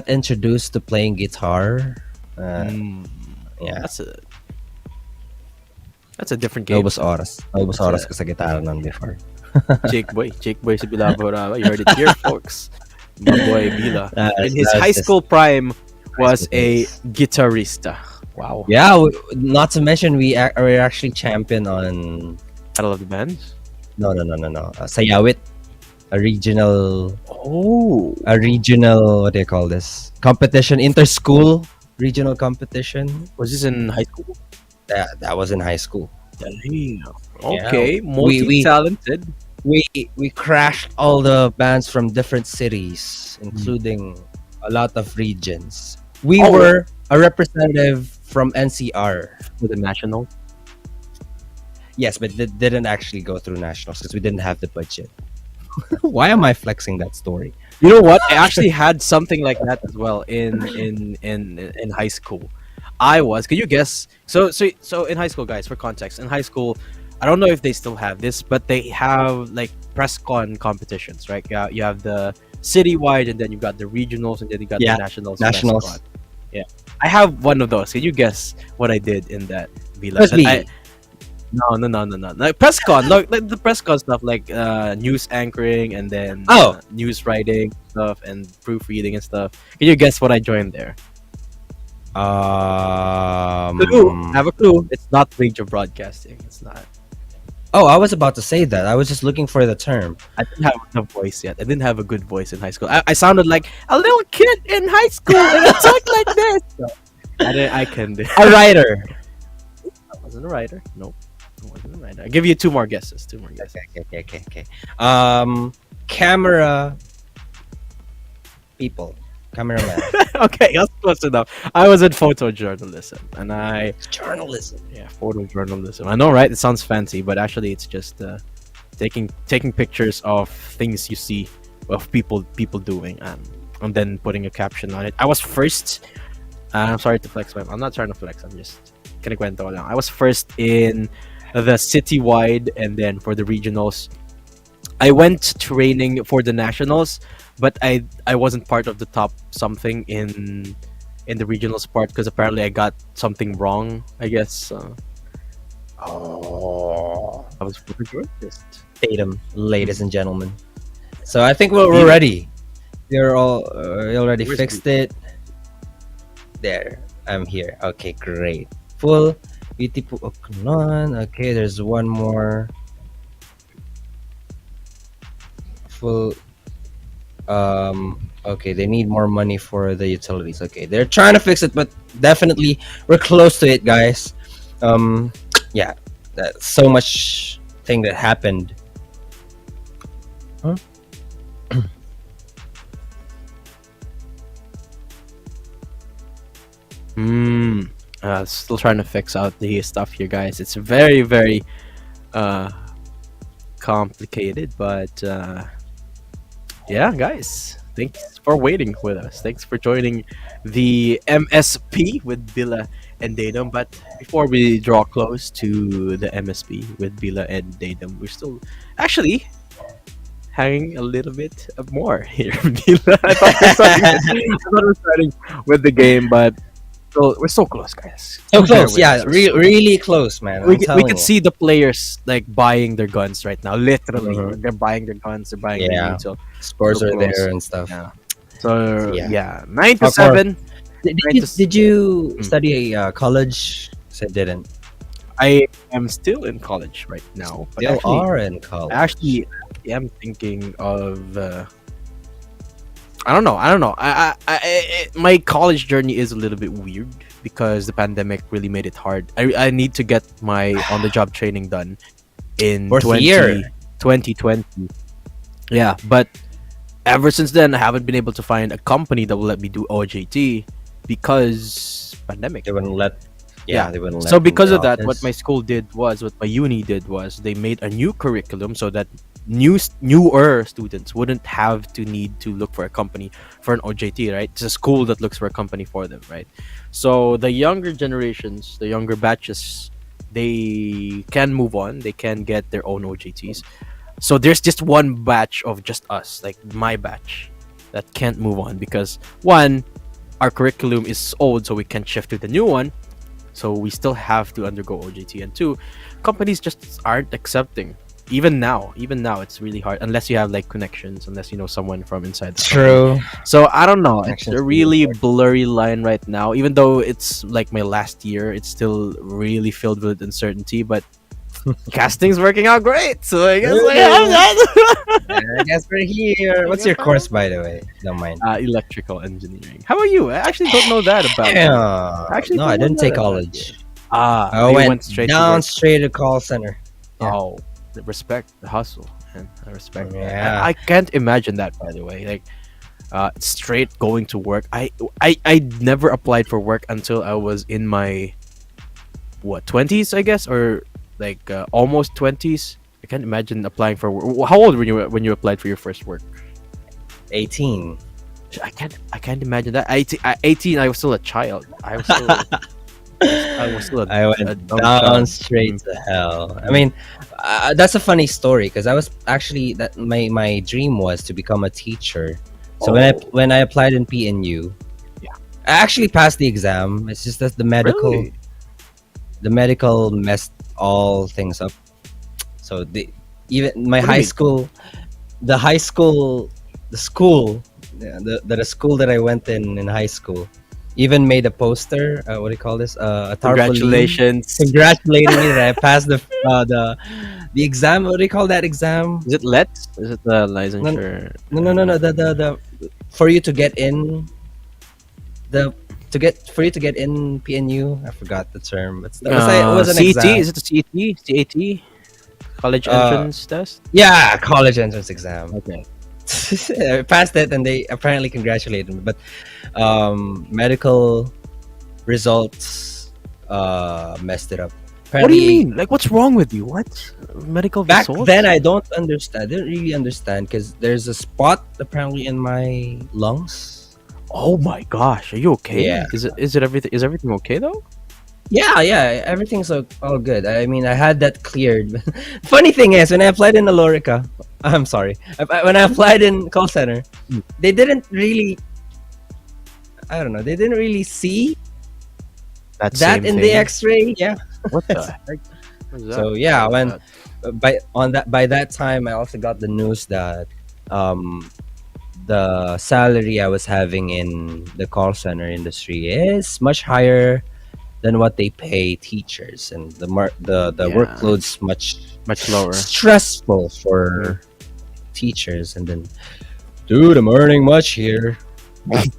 introduced to playing guitar. Yeah. That's a different game. Naubos oras ko sa gitara nun before. Jake Boy si Bilabo Raba. You heard it here, folks. My boy Bila. That's- In his that's high just- school prime, was school a days. guitarista. Wow. Yeah, not to mention we're actually champion on Battle of the Bands. no. Sayawit, a regional Oh. what do you call this? Competition, inter-school regional competition. Was this in high school? That was in high school. Damn. Yeah. Okay. We- Multi-talented. We crashed all the bands from different cities, including a lot of regions. We Oh. were a representative from NCR. For the national. Yes, but it didn't actually go through nationals because we didn't have the budget. Why am I flexing that story? You know what? I actually had something like that as well in high school. Can you guess? So in high school, guys, for context, in high school, I don't know if they still have this, but they have like press con competitions, right? Yeah, you have the citywide, and then you've got the regionals, and then you got Yeah, the nationals. press nationals. con. Yeah, I have one of those. Can you guess what I did in that? Vila? Must be. No. Like press con, like the press con stuff, like news anchoring and then Oh. news writing stuff and proofreading and stuff. Can you guess what I joined there? Clue. Have a clue. It's not radio broadcasting. It's not. Oh, I was about to say that. I was just looking for the term. I didn't have the voice yet. I didn't have a good voice in high school. I sounded like a little kid in high school, and I talked like this. So, I can do. A writer. I wasn't a writer. Nope. I wasn't a writer. I'll give you two more guesses. Okay. Camera people. Cameraman. Okay, that's close enough. I was in photojournalism, and Journalism. photojournalism. I know, right? It sounds fancy, but actually, it's just taking pictures of things you see of people doing, and then putting a caption on it. I was first. I'm sorry to flex, I'm not trying to flex. I'm just kinikwento ko lang. I was first in the citywide, and then for the regionals, I went training for the nationals, but I wasn't part of the top something in the regionals part because apparently I got something wrong. I guess. I was photojournalist. Tatum, ladies and gentlemen. So I think we're ready. You're all you already Where's fixed it. There, I'm here. Okay, great. Full Beautiful Oknon. Okay, there's one more full. Okay, they need more money for the utilities. Okay, they're trying to fix it, but definitely we're close to it, guys. Um, yeah, that's so much thing that happened. Huh? Still trying to fix out the stuff here, guys. It's very, very uh complicated, but yeah, guys. Thanks for waiting with us. Thanks for joining the MSP with Bila and Datum. But before we draw close to the MSP with Bila and Datum, we're still actually hanging a little bit more here. Bila. I thought we're starting with the game, but we're so close, guys. So Bear close, with yeah, us. We're so really close, man. we I'm can, we telling can you. see the players like buying their guns right now. Literally, Mhm. they're buying their guns. They're buying their Yeah, meat. So scores so are close. there and stuff. Yeah. So Yeah. yeah, 9 to Talk more. 7. Did, Nine you, to s- did you Mm. study college? Said didn't. I am still in college right now, but Still actually, are in college. actually, I am thinking of. I don't know. My college journey is a little bit weird because the pandemic really made it hard. I need to get my on the job training done in Fourth year. 2020. Yeah, but ever since then, I haven't been able to find a company that will let me do OJT because pandemic. They wouldn't let. Yeah, they wouldn't let. So in because the of that, what office. my school did was, what my uni did was, they made a new curriculum so that newer students wouldn't have to need to look for a company for an OJT, right? It's a school that looks for a company for them, right? So the younger generations, the younger batches, they can move on. They can get their own OJTs. So there's just one batch of just us, like my batch, that can't move on because one, our curriculum is old, so we can't shift to the new one. So we still have to undergo OJT. And two, companies just aren't accepting. Even now, it's really hard unless you have like connections, unless you know someone from inside the company. True. So I don't know. It's Connections a really blurry line right now. Even though it's like my last year, it's still really filled with uncertainty. But casting's working out great. So I guess I guess we're here. What's your course, by the way? Don't mind. electrical engineering. How about you? I actually don't know that about you. Yeah. Actually, No, I don't know didn't take that about college. I I went straight to down work. straight to call center. Yeah. Oh, respect the hustle, man. I respect that. Yeah. I can't imagine that, by the way. Like, straight going to work. I never applied for work until I was in my 20s, I guess, or like almost 20s. I can't imagine applying for work. How old were you when you applied for your first work? 18. I can't imagine that. 18, I was still a child. I went down straight to hell. I mean, that's a funny story because I was actually that my dream was to become a teacher. So when I applied in PNU, Yeah. I actually passed the exam. It's just that Really? the medical messed all things up. So even my What do you high mean? school, the school, yeah, the school that I went in high school, even made a poster. What do you call this? A tarpaulin. Congratulations. Congratulating me that I passed the exam. What do you call that exam? Is it LETS? Is it the licensure? No. The for you to get in for you to get in PNU. I forgot the term. But it was an CET? exam. Is it the CET? CAT? College entrance test? Yeah, college entrance exam. Okay. I passed it, and they apparently congratulated me. But medical results messed it up. What do you Apparently, mean? Like, what's wrong with you? What? Medical back results? then I don't understand. I didn't really understand because there's a spot apparently in my lungs. Oh my gosh, are you okay? Yeah. Is everything okay though? Yeah, everything's all good. I mean, I had that cleared. Funny thing is, when I applied in Alorica, I'm sorry, when I applied in call center, they didn't really, I don't know, they didn't really see That that same in thing? the X-ray. Yeah. What the heck? What is that? So yeah, What is when that? by that time, I also got the news that the salary I was having in the call center industry is much higher than what they pay teachers, and the Yeah. workload's Much lower. stressful for teachers. And then, dude, I'm earning much here. Okay,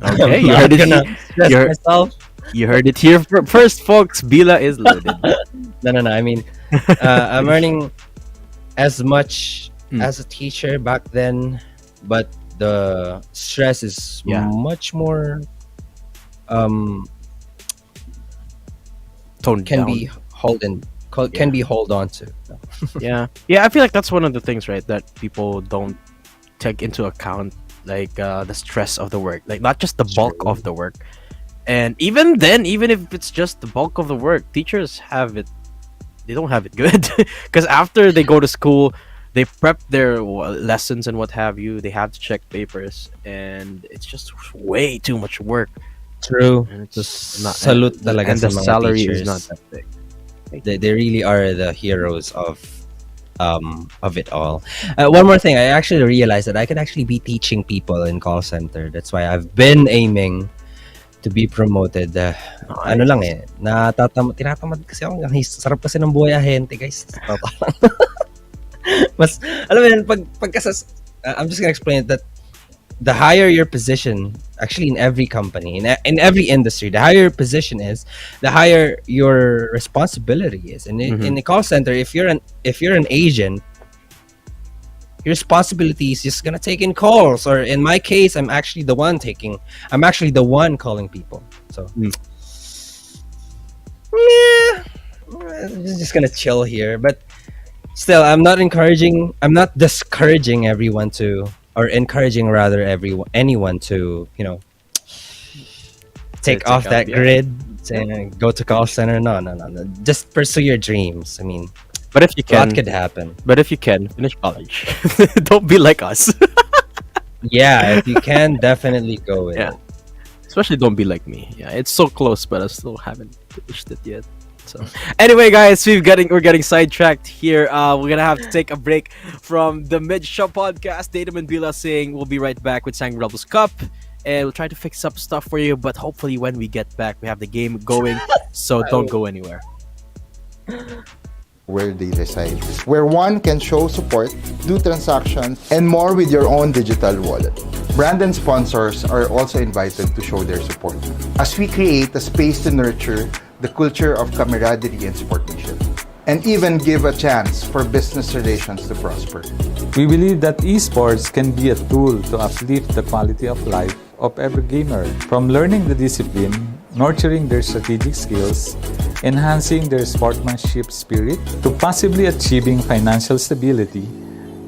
I'm you not heard it. gonna stress you're- myself. You heard it here first, folks. Bila is loaded. No. I mean, I'm earning as much as a teacher back then, but the stress is Yeah. much more. Toned Can down. be can be hold on to. Yeah. I feel like that's one of the things, right, that people don't take into account, like the stress of the work, like not just the bulk of the work. And even then, even if it's just the bulk of the work, teachers have it. They don't have it good because after they go to school, they prep their lessons and what have you. They have to check papers, and it's just way too much work. True. And it's just not. Salute talaga and sa the mga salary teachers. is not that big. They really are the heroes of it all. One more thing, I actually realized that I could actually be teaching people in call center. That's why I've been aiming to be promoted. Ano lang tinatamad kasi ako. Sarap kasi ng buhay ahente, guys. Mas, alam mo yun, I'm just gonna explain it, that the higher your position, actually in every company, in every industry, the higher your position is, the higher your responsibility is. And in the call center, if you're an agent, your responsibility is just gonna take in calls. Or in my case, I'm actually the one calling people. So I'm just gonna chill here. But still, I'm not discouraging everyone to, or encouraging rather anyone to, take off that grid and go to call center. No. Just pursue your dreams. I mean, But if you a lot can, could happen. finish college. Don't be like us. Yeah, if you can, definitely go with it. Especially don't be like me. Yeah, it's so close, but I still haven't finished it yet. So anyway, guys, we're getting sidetracked here. We're gonna have to take a break from the Mid Show podcast. Datum and Bila saying we'll be right back with Sanguine Rebels Cup, and we'll try to fix up stuff for you. But hopefully, when we get back, we have the game going. So don't go anywhere. Where they reside, where one can show support, do transactions, and more with your own digital wallet. Brand and sponsors are also invited to show their support as we create a space to nurture the culture of camaraderie and sportsmanship, and even give a chance for business relations to prosper. We believe that esports can be a tool to uplift the quality of life of every gamer, from learning the discipline, nurturing their strategic skills, enhancing their sportsmanship spirit, to possibly achieving financial stability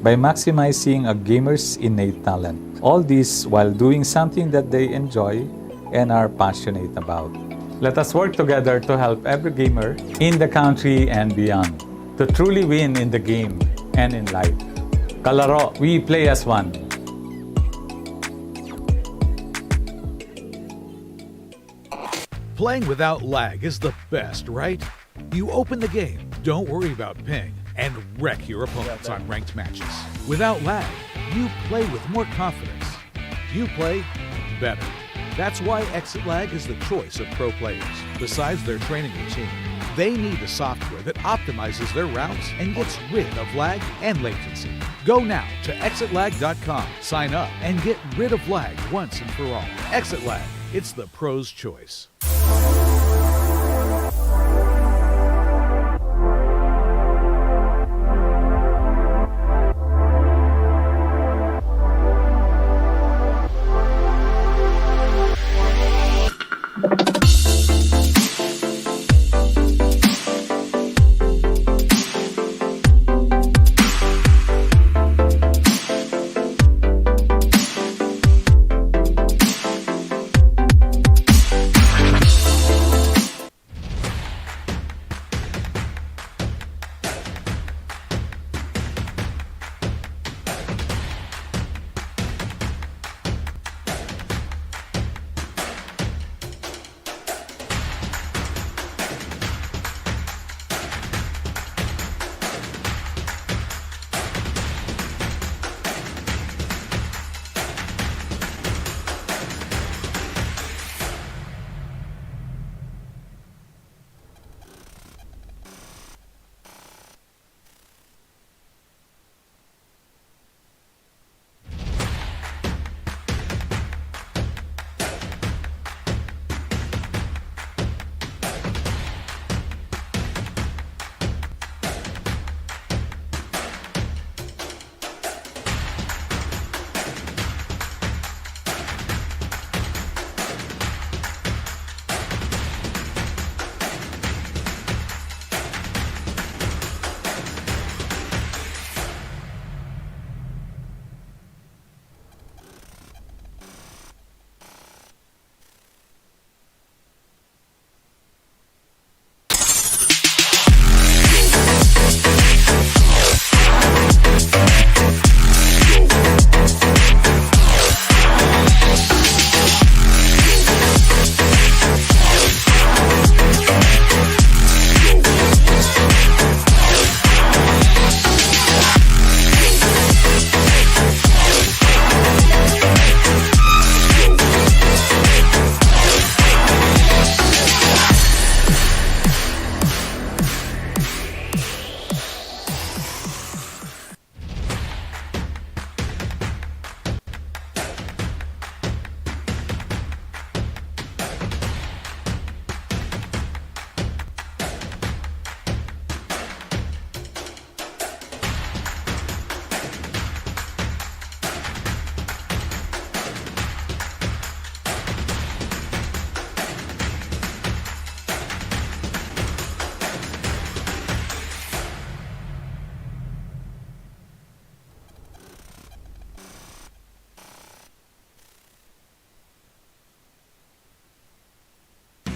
by maximizing a gamer's innate talent. All this while doing something that they enjoy and are passionate about. Let us work together to help every gamer in the country and beyond to truly win in the game and in life. Kalaro, we play as one. Playing without lag is the best, right? You open the game, don't worry about ping, and wreck your opponents on ranked matches. Without lag, you play with more confidence. You play better. That's why Exit Lag is the choice of pro players. Besides their training routine, they need a software that optimizes their routes and gets rid of lag and latency. Go now to exitlag.com, sign up, and get rid of lag once and for all. Exit Lag, it's the pro's choice.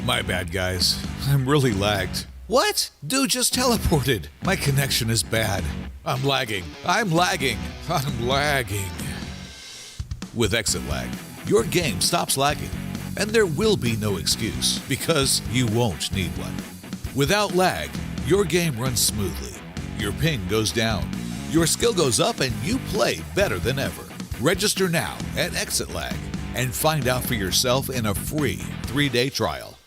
My bad, guys. I'm really lagged. What? Dude just teleported. My connection is bad. I'm lagging. I'm lagging. I'm lagging. With exit lag, your game stops lagging, and there will be no excuse because you won't need one. Without lag, your game runs smoothly. Your ping goes down, your skill goes up, and you play better than ever. Register now at Exit Lag and find out for yourself in a free 3-day trial.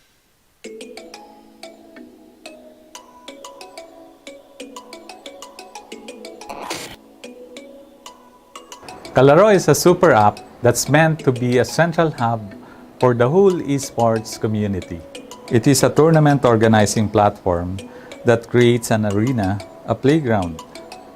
Kalaro is a super app that's meant to be a central hub for the whole esports community. It is a tournament organizing platform that creates an arena, a playground,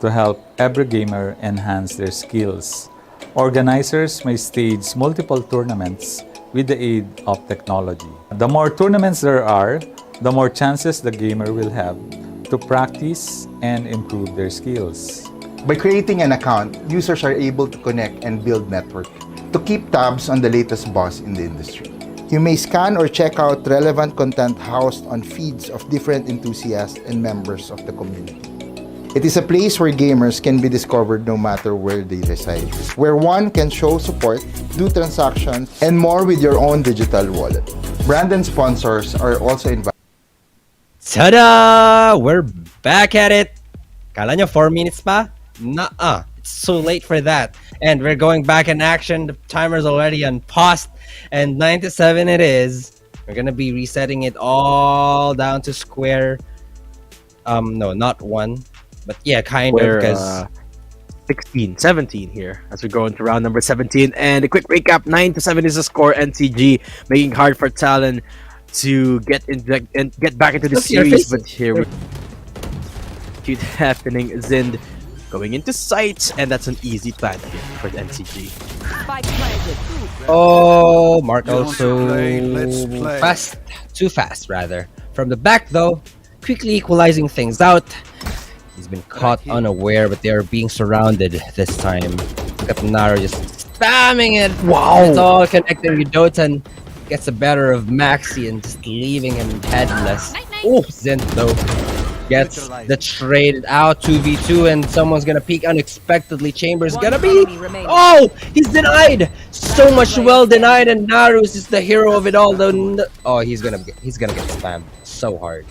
to help every gamer enhance their skills. Organizers may stage multiple tournaments with the aid of technology. The more tournaments there are, the more chances the gamer will have to practice and improve their skills. By creating an account, users are able to connect and build network to keep tabs on the latest buzz in the industry. You may scan or check out relevant content housed on feeds of different enthusiasts and members of the community. It is a place where gamers can be discovered no matter where they reside, where one can show support, do transactions, and more with your own digital wallet. Brand and sponsors are also invited. Ta-da! We're back at it. Kala nyo 4 minutes pa? Nuh-uh. It's so late for that. And we're going back in action. The timer's already unpaused. And 97 it is. We're gonna be resetting it all down to square. No, not 1. But yeah, kind of, because 16, 17 here as we go into round number 17. And a quick recap: 9-7 is the score. NCG making hard for Talon to get back into the series. But here we keep happening. Zind going into sight, and that's an easy plant here for the NCG. Oh, Mark also fast, too fast rather. From the back though, quickly equalizing things out. He's been caught unaware, but they are being surrounded this time. Look at Naro just spamming it. Wow! It's all connected. Udotan gets the better of Maxi and just leaving him headless. Oh, Zint though gets the trade out 2v2, and someone's gonna peek unexpectedly. Chamber's gonna be. Oh, he's denied. So much well denied, and Narus is the hero of it all. Oh, he's gonna get spammed so hard.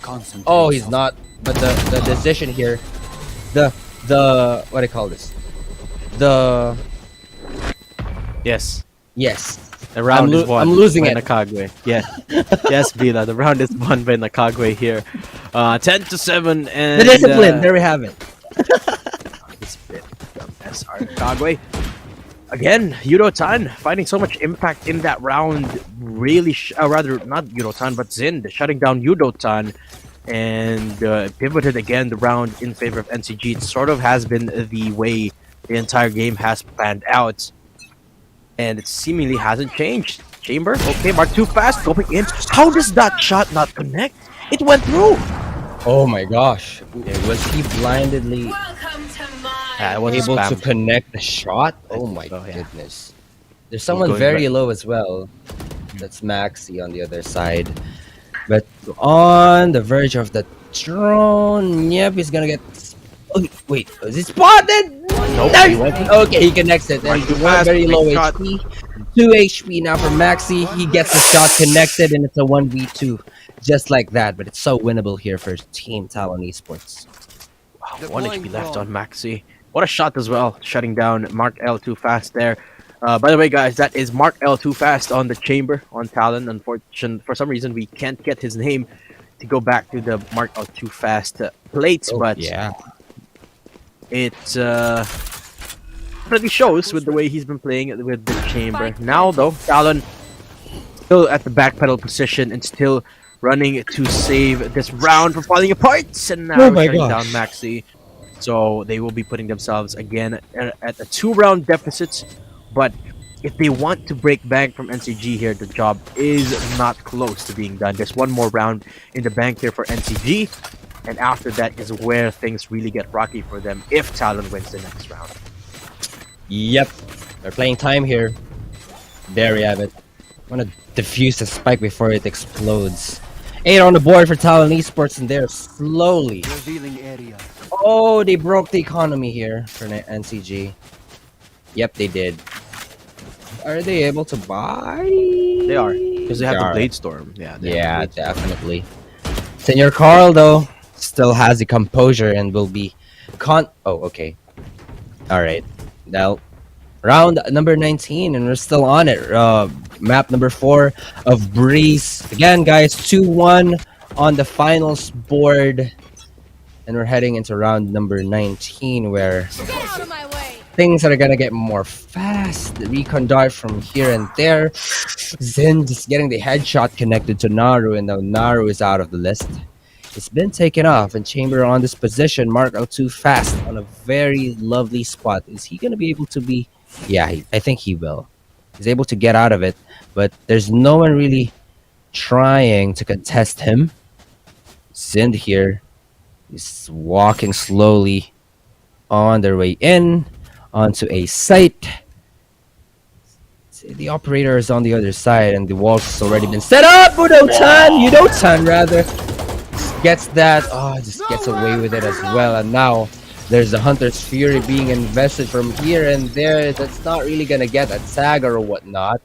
Oh, he's not. But the decision here, the what do you call this? Yes. The I'm round is won. I'm losing by it. Nakagwe. Yeah. Yes, Bila. The round is won by Nakagwe here. 10-7, and The discipline. There we have it. SR Nakagwe. Again, Yudo-tan finding so much impact in that round. Really, rather not Yudo-tan, but Zind shutting down Yudo-tan. And pivoted again the round in favor of NCG. It sort of has been the way the entire game has panned out, and it seemingly hasn't changed. Chamber, okay, Mark too fast, going in. How does that shot not connect? It went through. Oh my gosh, was he blindedly It was able to spam. connect the shot? Oh my Oh, yeah. goodness. There's someone going very back. low as well. That's Maxi on the other side. But on the verge of the drone, yep, he's gonna get. Oh, wait, is he spotted? Nope, Nice! he won't. Okay, he connects it. And Right, too one fast, very big low shot. HP. 2 HP now for Maxi. He gets the shot connected, and it's a 1v2. Just like that, but it's so winnable here for Team Talon Esports. Wow, 1 HP left on Maxi. What a shot as well, shutting down Mark L too fast there. By the way, guys, that is Mark L too fast on the Chamber on Talon. Unfortunately, for some reason, we can't get his name to go back to the Mark L too fast plates, but Yeah. it really shows with the way he's been playing it with the Chamber. Now, though, Talon still at the backpedal position and still running to save this round from falling apart. And now Oh my shutting gosh. down Maxi. So they will be putting themselves again at a 2-round deficit. But if they want to break bank from NCG here, the job is not close to being done. There's one more round in the bank here for NCG. And after that is where things really get rocky for them if Talon wins the next round. Yep. They're playing time here. There we have it. want to defuse the spike before it explodes. 8 on the board for Talon Esports, and they're slowly. Oh, they broke the economy here for NCG. Yep, they did. Are they able to buy? They are, because they have They the are. Blade Storm. Yeah, they have Yeah, the Blade Storm. definitely. Senor Carl, though, still has the composure and will be Oh, okay. All right. Now, round number 19, and we're still on it. Map number 4 of Breeze. Again, guys, 2-1 on the finals board. And we're heading into round number 19, where things are gonna get more fast. The recon dart from here and there. Zen just getting the headshot connected to Naru, and now Naru is out of the list. It's been taken off, and Chamber on this position. Mark out too fast on a very lovely spot. Is he gonna be able to be? Yeah, I think he will. He's able to get out of it, but there's no one really trying to contest him. Zind here is walking slowly on their way in onto a site. The operator is on the other side, and the wall's has already been set up. Udotan rather gets that. Oh, just gets away with it as well. And now there's the Hunter's Fury being invested from here and there. That's not really gonna get a tag or whatnot.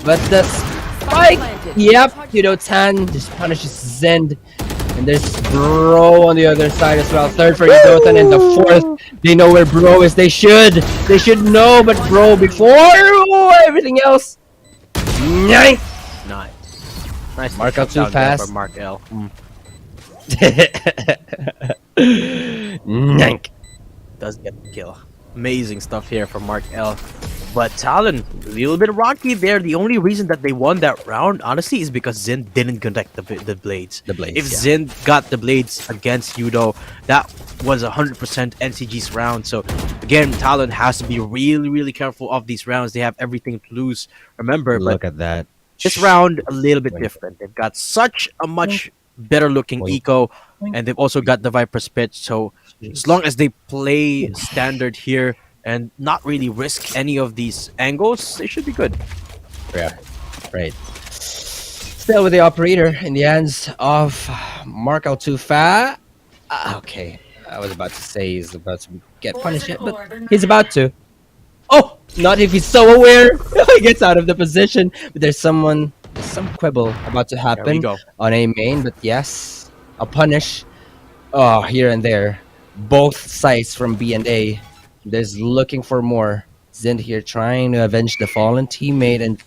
But the spike, yep, Udotan just punishes Zend. And there's Bro on the other side as well. Third for Udotan, and the fourth. They know where Bro is. They should know, but Bro before everything else. Nice. Nice. Mark out too down there fast. for Mark L. Nank. Does get the kill. Amazing stuff here from Mark L. But Talon, a little bit rocky there. The only reason that they won that round, honestly, is because Zin didn't connect the blades. If Zin got the blades against Udo, that was 100% NCG's round. So again, Talon has to be really, really careful of these rounds. They have everything to lose. Remember, Look at that. this round a little bit different. They've got such a much better looking eco, and they've also got the Viper's pitch. So as long as they play standard here and not really risk any of these angles, they should be good. Yeah, right. Still with the operator in the hands of Mark Altufa. Okay, I was about to say he's about to get punished yet, but he's about to. Oh, not if he's so aware. He gets out of the position, but there's some quibble about to happen on A main. But yes, a punish. Oh, here and there, both sides from B and A. There's looking for more. Zind here trying to avenge the fallen teammate, and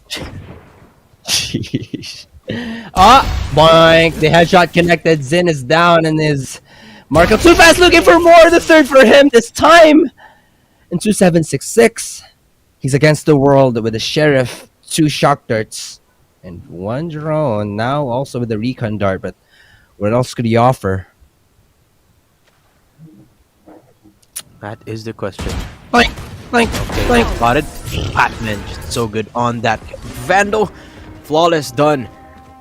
sheesh. Boink! The headshot connected. Zin is down, and is Marco too fast looking for more. The third for him this time. And 2766. He's against the world with the sheriff, 2 shock darts, and 1 drone. Now also with the recon dart, but what else could he offer? That is the question. Boink! Boink! Okay, spotted. Patman just so good on that Vandal. Flawless done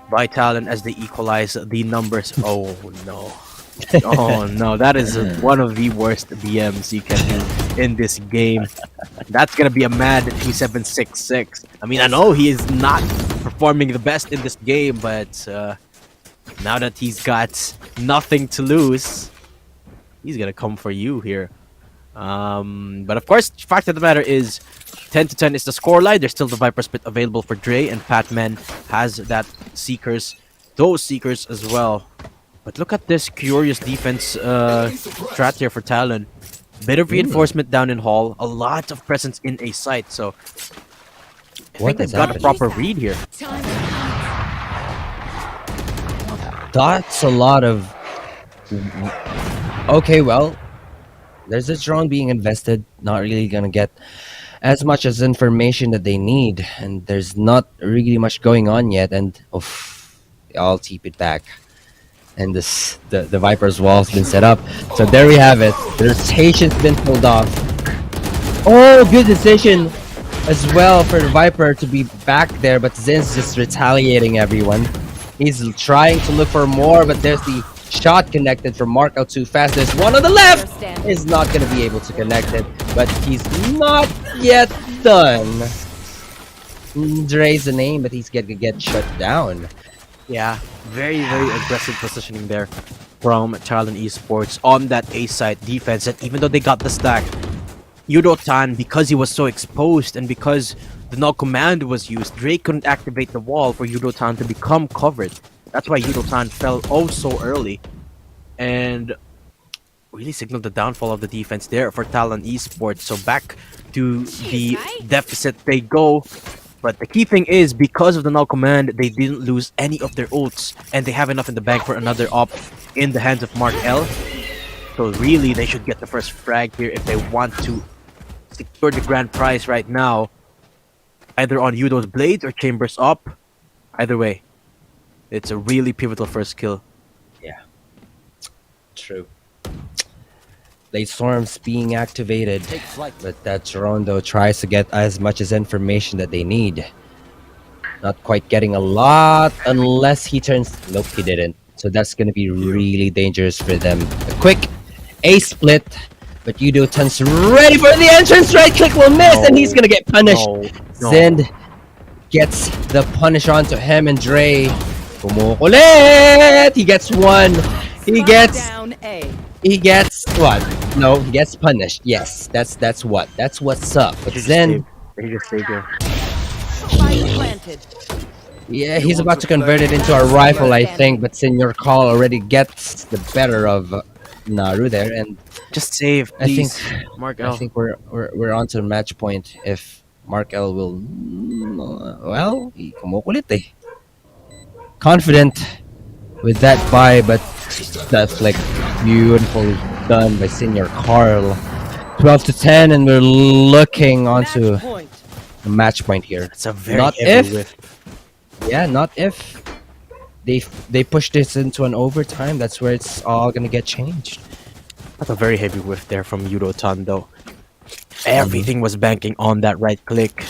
by Talon as they equalize the numbers. Oh no. Oh no, that is one of the worst BMs you can do in this game. That's gonna be a mad 2766. I mean, I know he is not performing the best in this game, but now that he's got nothing to lose, he's gonna come for you here. But of course, the fact of the matter is 10-10 is the scoreline. There's still the Viper Spit available for Dre, and Patman has that those Seekers as well. But look at this curious defense strat here for Talon. Bit of reinforcement down in Hall, a lot of presence in a site, so I think they've got a proper read here. That's a lot of... Okay, well, there's a drone being invested, not really gonna get as much as information that they need, and there's not really much going on yet, and I'll keep it back. And the Viper's wall has been set up, so there we have it. The rotation's been pulled off. Oh, good decision as well for the Viper to be back there, but Zin's just retaliating everyone. He's trying to look for more, but there's the shot connected from Mark out too fast. There's one on the left. Is not going to be able to connect it, but he's not yet done. Dre's the name, but he's gonna get shut down. Yeah, very, very aggressive positioning there from Talon Esports on that A side defense. And even though they got the stack, Yudo-tan, because he was so exposed and because the null command was used, Drake couldn't activate the wall for Yudo-tan to become covered. That's why Yudo-tan fell oh so early and really signaled the downfall of the defense there for Talon Esports. So back to the deficit they go. But the key thing is, because of the null command, they didn't lose any of their ults, and they have enough in the bank for another op in the hands of Mark L. So really, they should get the first frag here if they want to secure the grand prize right now, either on Yudo's Blades or Chambers op. Either way, it's a really pivotal first kill. True. Blade Storm's being activated, but that Rondo tries to get as much as information that they need. Not quite getting a lot unless he turns... Nope, he didn't. So that's going to be really dangerous for them. A quick A split, but Yudo turns ready for the entrance. Right click will miss, and he's going to get punished. Zend gets the punish onto him, and Dre... Kumukulit! He gets one. He gets... Down A. He gets what? No, he gets punished. Yes, that's what. That's what's up. But then, He just saved him. Spike planted. yeah, he's about to convert it into a rifle, I think. But Senior Call already gets the better of Naru there, and Just save, I think please. Mark I L. think we're on to the match point. If Mark L will, well, kumukulit eh. Confident with that buy, but that's like beautifully done by Senior Carl. 12-10, and we're looking onto Match point. a match point here. It's a very Not heavy if- whiff. Yeah, not if they push this into an overtime. That's where it's all gonna get changed. That's a very heavy whiff there from Yudo-tan, though. Everything was banking on that right click.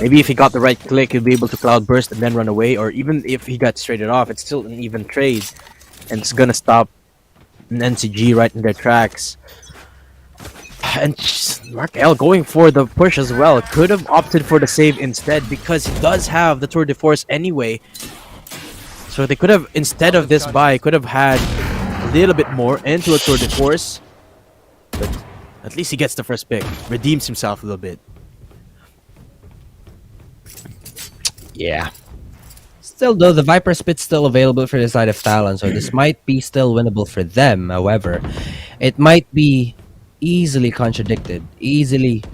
Maybe if he got the right click, he'll be able to cloud burst and then run away. Or even if he got traded off, it's still an even trade. And it's gonna stop an NCG right in their tracks. And Mark L going for the push as well. Could have opted for the save instead because he does have the Tour de Force anyway. So they could have, instead of this buy, could have had a little bit more into a Tour de Force. But at least he gets the first pick. Redeems himself a little bit. Yeah. Still, though, the Viper Spit's still available for the side of Talon, so this might be still winnable for them. However, it might be easily contradicted. Easily,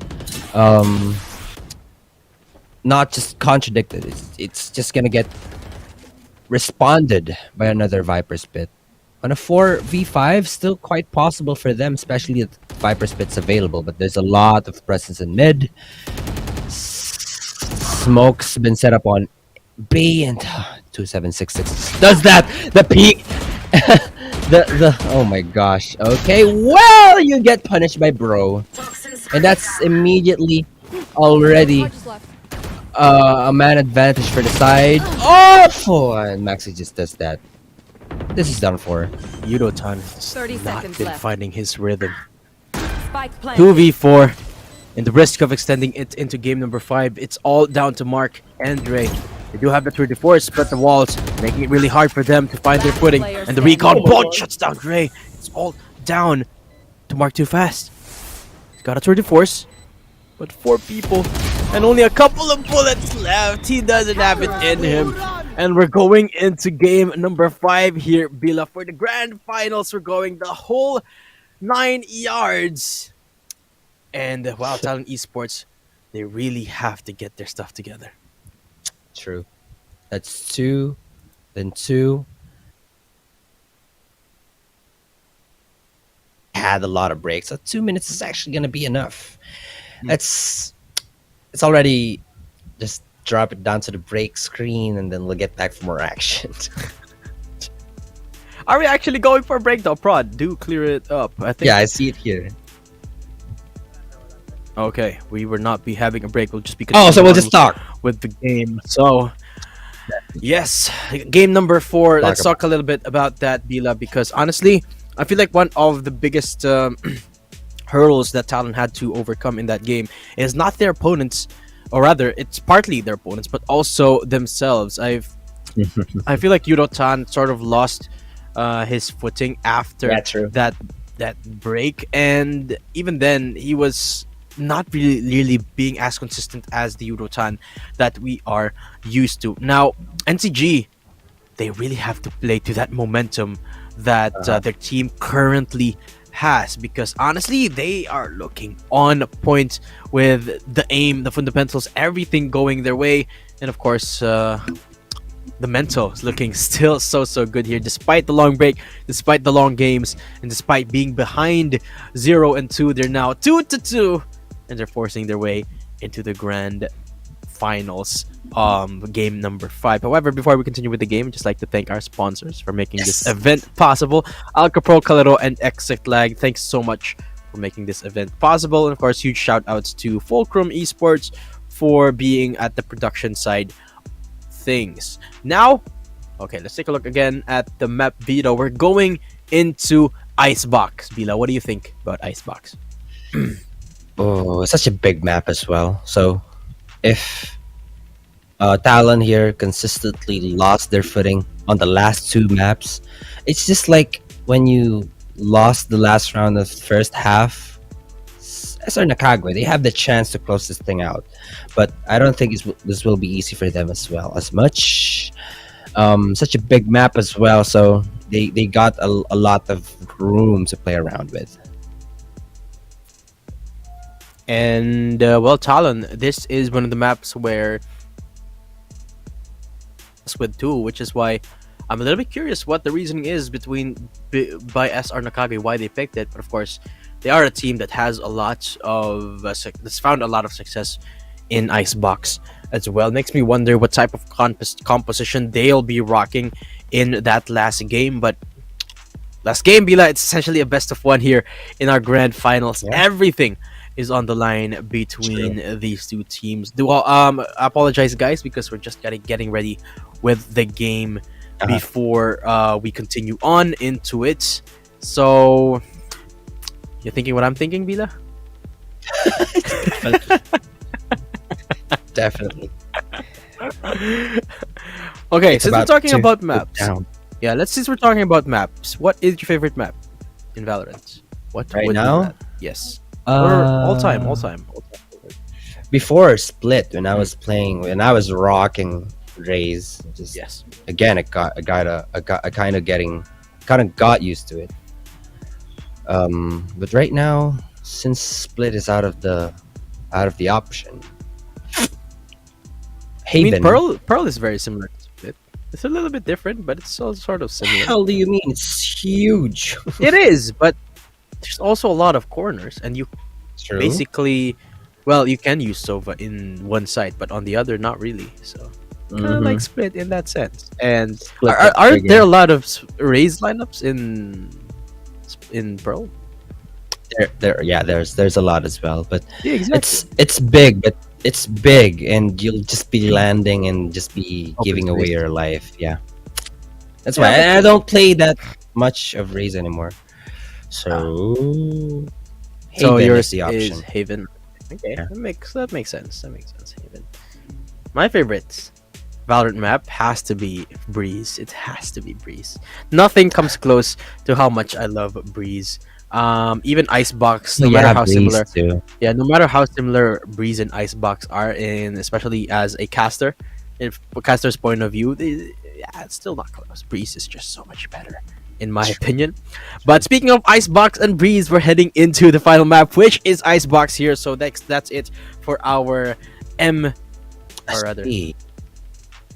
not just contradicted. It's just gonna get responded by another Viper Spit. On a 4v5, still quite possible for them, especially if Viper Spit's available, but there's a lot of presence in mid. Smoke's been set up on B, and 2766 does that. The peak. the oh my gosh. Okay, well, you get punished by bro, and that's immediately already a man advantage for the side. Oh, and Maxi just does that. This is done for. Yudo-tan has 30 not seconds been left. finding his rhythm. Spike planted. 2v4. And the risk of extending it into game number 5, it's all down to Mark and Dre. They do have the Tour de Force, but the walls making it really hard for them to find their footing. And the recon bolt shuts down Dre. It's all down to Mark too fast. He's got a Tour de Force, but 4 people and only a couple of bullets left. He doesn't have it in him. And we're going into game number 5 here, Bila. For the grand finals, we're going the whole 9 yards. And wow, Talon Esports, they really have to get their stuff together. True. That's 2, then 2. Had a lot of breaks, so 2 minutes is actually gonna be enough. It's already just drop it down to the break screen, and then we'll get back for more action. Are we actually going for a break though? Prod, do clear it up. I think. Yeah, I see it here. Okay, we will not be having a break. We'll just be. Oh, so we'll continuing just talk. with the game. So, yes, game number 4. Let's talk a little bit about that, Bila, because honestly, I feel like one of the biggest hurdles that Talon had to overcome in that game is not their opponents or rather, it's partly their opponents, but also themselves. I feel like Yudotan sort of lost his footing after Yeah, true. that break, and even then he was not really being as consistent as the Yudotan that we are used to. Now, NCG, they really have to play to that momentum that their team currently has, because honestly they are looking on point with the aim, the fundamentals, everything going their way, and of course the mental is looking still so good here, despite the long break, despite the long games, and despite being behind 0-2. They're now 2-2, and they're forcing their way into the grand finals, game number 5. However, before we continue with the game, I'd just like to thank our sponsors for making this event possible. Alcapro, Calero, and Exit Lag, thanks so much for making this event possible. And of course, huge shout outs to Fulcrum Esports for being at the production side things. Now, okay, let's take a look again at the map beta. We're going into Icebox. Bila, what do you think about Icebox? Oh, it's such a big map as well. So, if Talon here consistently lost their footing on the last 2 maps, it's just like when you lost the last round of the first half. SR Nakagwe, they have the chance to close this thing out, but I don't think this will be easy for them as well. As much, such a big map as well, so they got a lot of room to play around with. And well, Talon, this is one of the maps where with 2, which is why I'm a little bit curious what the reasoning is by SR Nakage, why they picked it. But of course, they are a team that has a lot of that's found a lot of success in Icebox as well. Makes me wonder what type of composition they'll be rocking in that last game. But last game, Bila, it's essentially a best of 1 here in our grand finals. Yeah. Everything is on the line between these 2 teams. I apologize, guys, because we're just getting ready with the game before we continue on into it. So, you're thinking what I'm thinking, Bila? Definitely. Okay, since we're talking about maps, since we're talking about maps, what is your favorite map in Valorant? What right would now? be that? Yes. Or all time. Before Split, when I was playing, when I was rocking Raze, just again, I kind of got used to it. But right now, since Split is out of the option, Haven. I mean, Pearl is very similar to Split. It's a little bit different, but it's still sort of similar. Hell do you mean? It's huge. It is, but there's also a lot of corners, and you basically, well, you can use Sova in one side, but on the other, not really. So kind of like Split in that sense. And are there a lot of Raze lineups in Pearl? There's a lot as well, but yeah, exactly. it's big, but it's big, and you'll just be landing and just be giving away your life. Yeah, that's why I don't play that much of Raze anymore. So yours the option. is Haven. Okay, that makes sense. Haven. My favorite Valorant map has to be Breeze. It has to be Breeze. Nothing comes close to how much I love Breeze. Even Icebox, no matter how similar. Too. Yeah, no matter how similar Breeze and Icebox are, especially as a caster, if caster's point of view, it's still not close. Breeze is just so much better, in my opinion. But speaking of Icebox and Breeze, we're heading into the final map, which is Icebox here. So that's it for our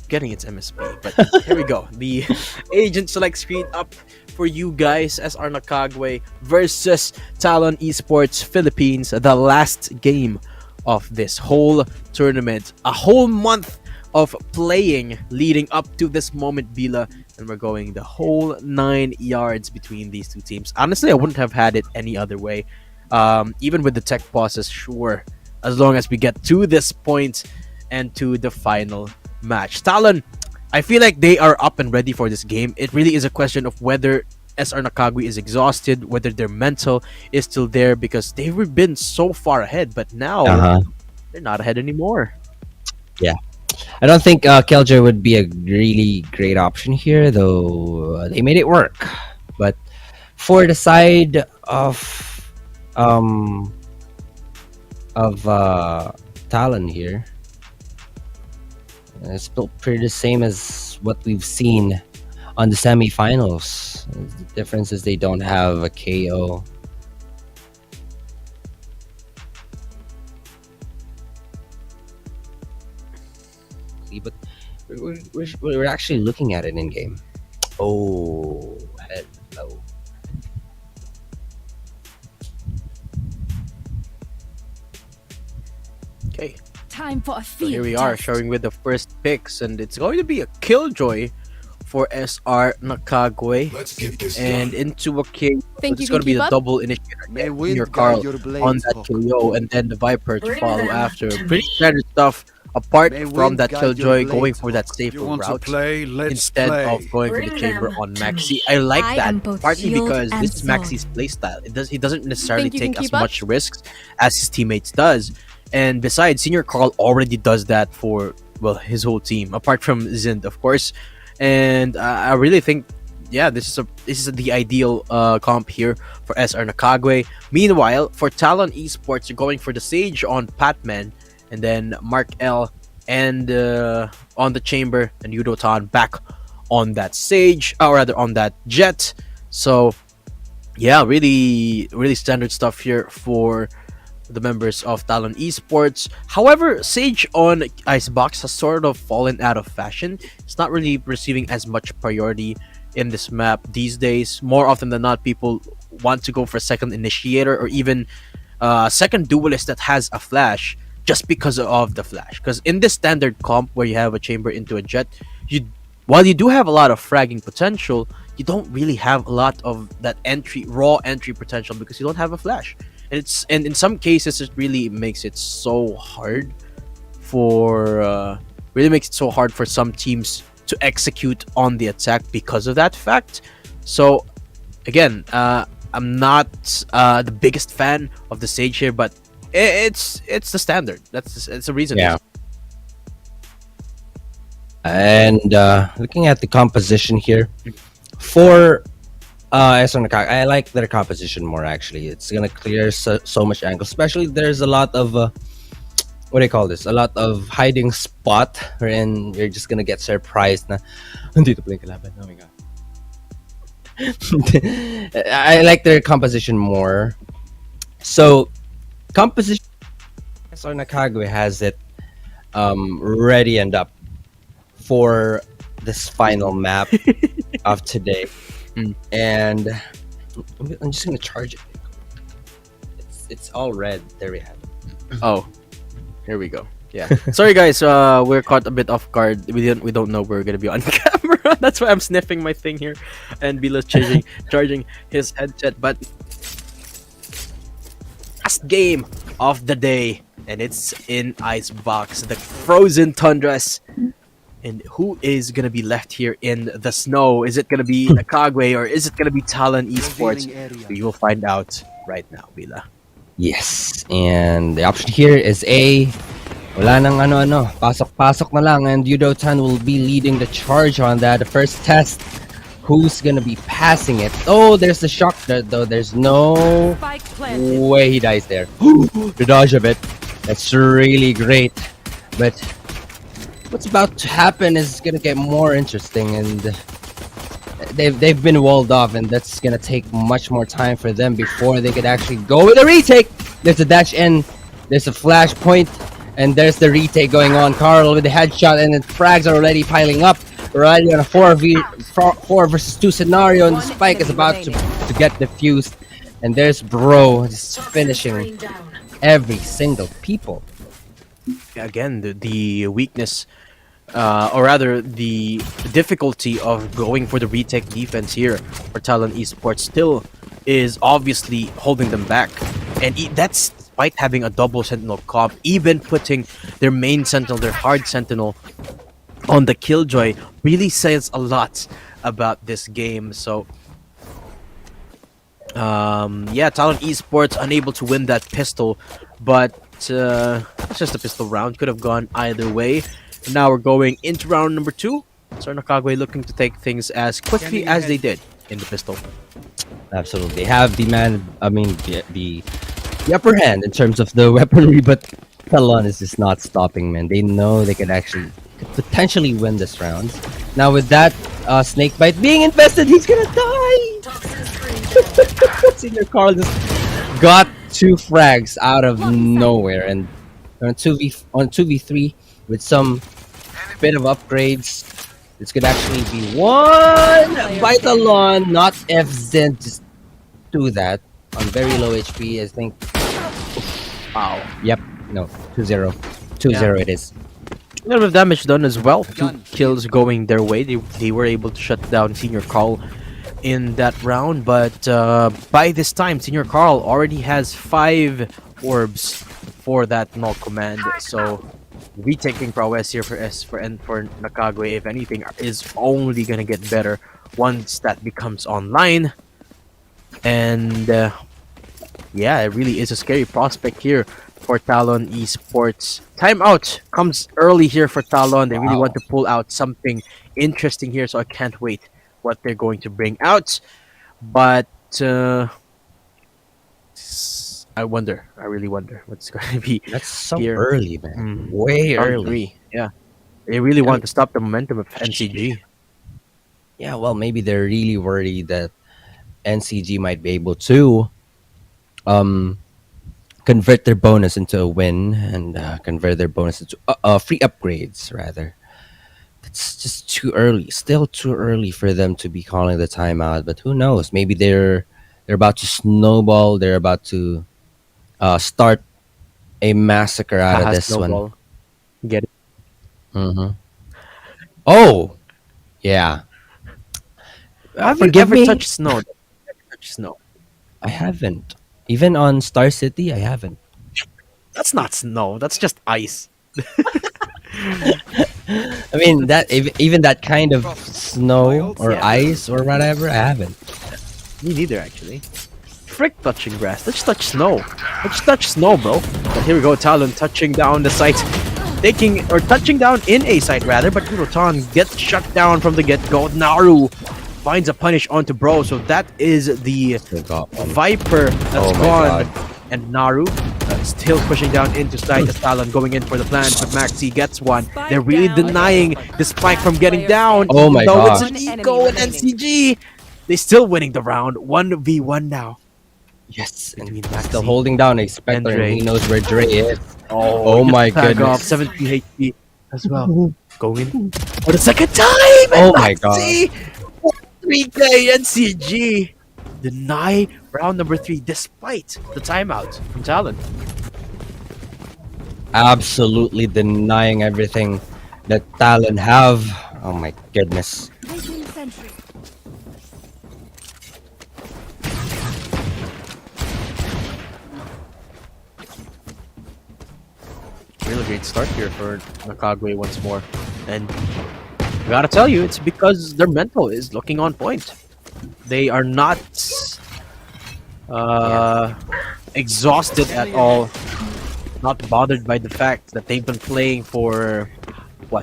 getting its MSP. But here we go. The agent select screen up for you guys. SR Nakagwe versus Talon Esports Philippines. The last game of this whole tournament. A whole month of playing leading up to this moment, Bila, and we're going the whole 9 yards between these 2 teams. Honestly, I wouldn't have had it any other way. Even with the tech pauses, sure, as long as we get to this point and to the final match. Talon, I feel like they are up and ready for this game. It really is a question of whether SR Nakagwe is exhausted, whether their mental is still there, because they've been so far ahead, but now they're not ahead anymore. Yeah. I don't think Killjoy would be a really great option here, though they made it work. But for the side um of Talon here, it's still pretty the same as what we've seen on the semifinals. The difference is they don't have a KO. But we're actually looking at it in game. Oh, hello. Okay, Time for a so field here we are test. showing with the first picks, and it's going to be a Killjoy for SR Nakagwe. And into a KO. Think It's you going can to be keep the up? double initiator. May Your wind Carl guide your blades, on that Hawk. KO, and then the Viper to follow after. Pretty standard stuff. Apart May from wind that guide your Killjoy going blades, for that Hawk. safer You want to route play? Let's instead play. of going for the Bring chamber them on to Maxi. me. I like I that am both partly shield because and this is sword. Maxi's playstyle. He doesn't necessarily Think you can take as keep up? much risks as his teammates does. And besides, Senior Carl already does that for his whole team, apart from Zind, of course. And I really think, yeah, this is the ideal comp here for SR Nakagwe. Meanwhile, for Talon Esports, you're going for the Sage on Patman, and then Mark L and on the chamber, and Yudotan back on that Sage, or rather on that Jet. So yeah, really really standard stuff here for the members of Talon Esports. However, Sage on Icebox has sort of fallen out of fashion. It's not really receiving as much priority in this map these days. More often than not, people want to go for a second initiator or even a second duelist that has a flash just because of the flash. Because in this standard comp where you have a chamber into a jet, while you do have a lot of fragging potential, you don't really have a lot of that raw entry potential because you don't have a flash. And in some cases it really makes it so hard for some teams to execute on the attack because of that fact. So again, I'm not the biggest fan of the Sage here, but it's the standard. It's the reason. Yeah. And looking at the composition here for SR Nakagwe, I like their composition more actually. It's gonna clear so much angle, especially there's a lot of what do you call this? A lot of hiding spot wherein you're just gonna get surprised na dito pala yung kalaban. Oh my god. I like their composition more. So composition, SR Nakagwe has it ready and up for this final map of today. And I'm just gonna charge it. It's all red. There we have it. Oh, here we go. Yeah. Sorry guys, we're caught a bit off guard. We don't know we're gonna be on camera. That's why I'm sniffing my thing here, and Bila's charging his headset. But last game of the day, and it's in Icebox, the frozen tundras. And who is gonna be left here in the snow? Is it gonna be Nakagwe or is it gonna be Talon Esports? We will find out right now, Bila. Yes, and the option here is A. Wala nang ano-ano. Pasok-pasok na lang, and Yudo-tan will be leading the charge on that. The first test, who's gonna be passing it? Oh, there's the shock though. There's no Spike planted. way he dies there. The dodge of it. That's really great. But what's about to happen is gonna get more interesting, and they've been walled off, and that's gonna take much more time for them before they could actually go with a retake. There's a dash in, there's a flash point, and there's the retake going on. Carl with the headshot, and the frags are already piling up. We're already on a 4 versus 2 scenario, and the spike is about to get defused. And there's Bro just finishing every single people. Again, the weakness, or rather the difficulty of going for the retake defense here for Talon Esports still is obviously holding them back. And that's despite having a double Sentinel comp, even putting their main Sentinel, their hard Sentinel, on the Killjoy really says a lot about this game. So yeah, Talon Esports unable to win that pistol, but it's just a pistol round. Could have gone either way. And now we're going into round number 2. So Nakagwe looking to take things as quickly as they did in the pistol. Absolutely. They have the upper hand in terms of the weaponry, but Talon is just not stopping, man. They know they could potentially win this round. Now with that snake bite being invested, he's gonna die! Senior Carl just got 2 frags out of nowhere, and on 2v3 with some bit of upgrades, this could actually be one by Talon, not F Zen. Just do that on very low HP, I think. Wow. Yep. No. 2-0. 2-0 it is. A little bit of damage done as well. 2 kills going their way. They were able to shut down Senior Carl in that round, but by this time, Senior Carl already has 5 orbs for that null command. So retaking prowess here for Nakagwe, if anything, is only gonna get better once that becomes online. And yeah, it really is a scary prospect here for Talon Esports. Timeout comes early here for Talon. They really want to pull out something interesting here, so I can't wait what they're going to bring out. But I really wonder what's going to be. That's so here. early, man. Way early. Yeah. They really want to stop the momentum of NCG. Yeah, well, maybe they're really worried that NCG might be able to convert their bonus into a win and convert their bonus into free upgrades, rather. It's just too early. Still too early for them to be calling the timeout, but who knows? Maybe they're about to snowball. They're about to start a massacre out of this snowball. one. Get it? Mm-hmm. Oh, yeah. Have Forgive you ever me? touched snow? I haven't. Even on Star City, I haven't. That's not snow. That's just ice. I mean, that even that kind of snow or ice or whatever, I haven't. Me neither, actually. Frick touching grass. Let's touch snow. Let's touch snow, bro. But here we go, Talon touching down the site. Touching down in a site, rather. But Urotan gets shut down from the get-go. Naru finds a punish onto Bro. So that is the Viper that's gone. And Naru still pushing down into site as Talon going in for the plant, but Maxi gets one. They're really denying the spike from getting down. Oh my god. god. It's an eco and NCG. They're still winning the round. 1v1 now. Yes, and Between still Maxi holding down a Spectre, and and he Dre. knows where Dre is. Oh my tag goodness. Off, 70 HP as well. Going in for the second time. Oh and my Maxi, 3K NCG deny round number 3 despite the timeout from Talon. Absolutely denying everything that Talon have. Oh my goodness. Really great start here for Nakagwe once more. And I gotta tell you, it's because their mental is looking on point. They are not exhausted at all. Not bothered by the fact that they've been playing for,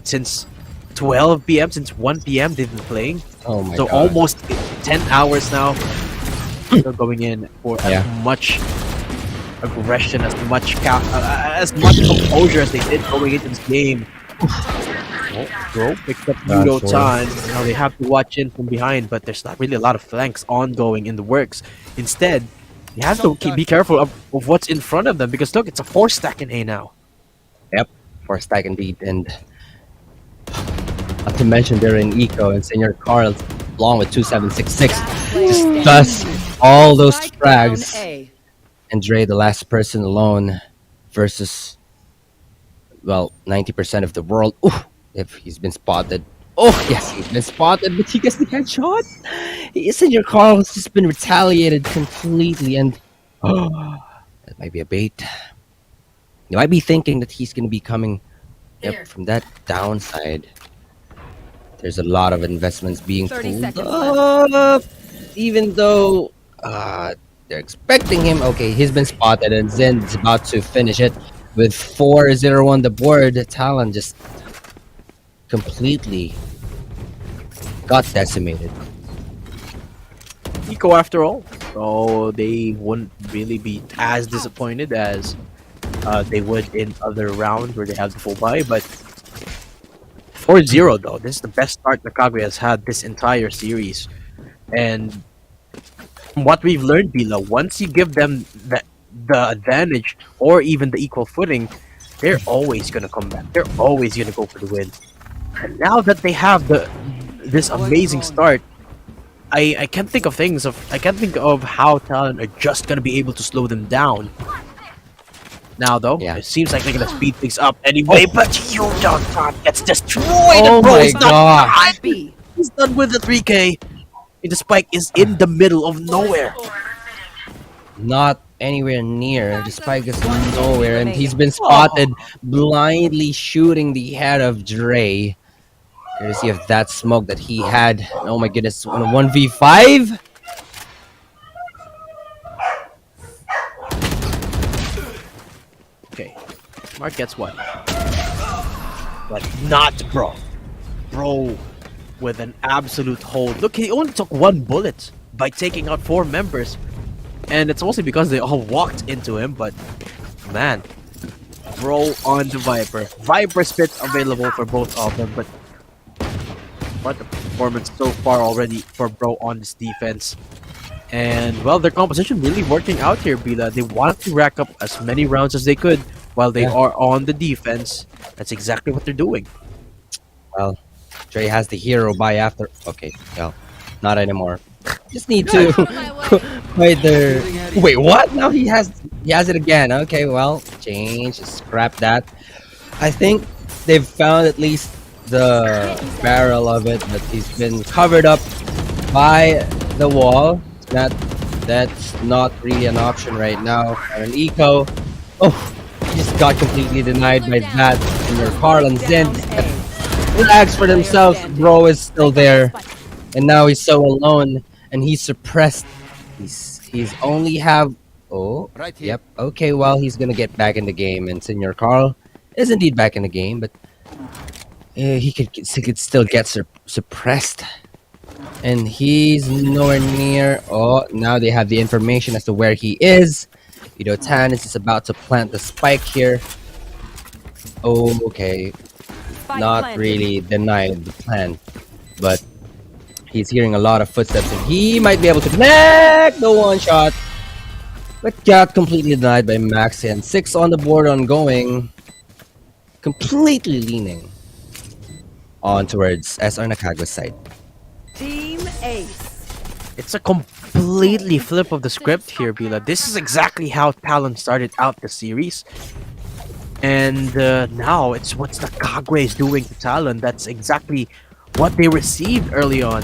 since 12 p.m., since 1 p.m. they've been playing. Oh my so god. almost 10 hours now. Still going in for as much aggression, as much composure as they did going into this game. Bro picked up Nudo Tan. Now they have to watch in from behind, but there's not really a lot of flanks ongoing in the works. Instead, you have to be careful of what's in front of them, because look, it's a 4-stack in A now. Yep, 4-stack indeed, and not to mention they're in Eco and Senior Carl along with 2766 just does all those frags, and Dre the last person alone versus 90% of the world. Ooh, if he's been spotted. Oh yes, he's been spotted, but he gets the headshot. Senior Carl has just been retaliated completely, and that might be a bait. You might be thinking that he's gonna be coming from that downside. There's a lot of investments being 30 pulled seconds up, even though they're expecting him. Okay, he's been spotted, and Zen's about to finish it. With 4-0 on the board, Talon just completely got decimated. Eco after all, so they wouldn't really be as disappointed as they would in other rounds where they had the full buy. But 4-0 though, this is the best start that Kaguya has had this entire series. And from what we've learned, Bila, once you give them the advantage or even the equal footing, they're always gonna come back. They're always gonna go for the win. And now that they have this amazing start, I can't think of how Talon are just gonna be able to slow them down. Now though, Yeah. it seems like they're gonna speed things up anyway. But Yudong gets destroyed. Oh and bro my is not God. done. He's done with the 3K. And the spike is in the middle of nowhere. Not anywhere near. The spike is nowhere, and he's been spotted blindly shooting the head of Dre. Courtesy of that smoke that he had. Oh my goodness, on a 1v5? Okay, Mark gets one. But not bro. Bro with an absolute hold. Look, he only took one bullet by taking out 4 members. And it's mostly because they all walked into him, but man. Bro on the Viper. Viper spits available for both of them, but what a performance so far already for Bro on this defense. And well, their composition really working out here, Bila. They want to rack up as many rounds as they could while they are on the defense. That's exactly what they're doing. Well, Dre has the hero buy after. Okay, well, not anymore. Just need to fight their. Wait, what? Now he has it again. Okay, well, change, scrap that. I think they've found at least the barrel of it, but he's been covered up by the wall. That's not really an option right now. And an eco. Oh, he just got completely denied by that. And your Carl and Zen flags for themselves. Bro is still there, and now he's so alone, and he's suppressed. He's only have. Oh, right here. Yep. Okay, well, he's gonna get back in the game, and Senior Carl is indeed back in the game, but he could still get suppressed, and he's nowhere near. Oh, now they have the information as to where he is. Tan is just about to plant the spike here. Oh, okay. Not really denied the plan, but he's hearing a lot of footsteps, and he might be able to connect the one shot, but got completely denied by Maxi. And 6 on the board ongoing, completely leaning on towards SR Nakagawa's side. Team Ace. It's a completely flip of the script here, Bila. This is exactly how Talon started out the series. And now it's what the Kagwe is doing to Talon. That's exactly what they received early on.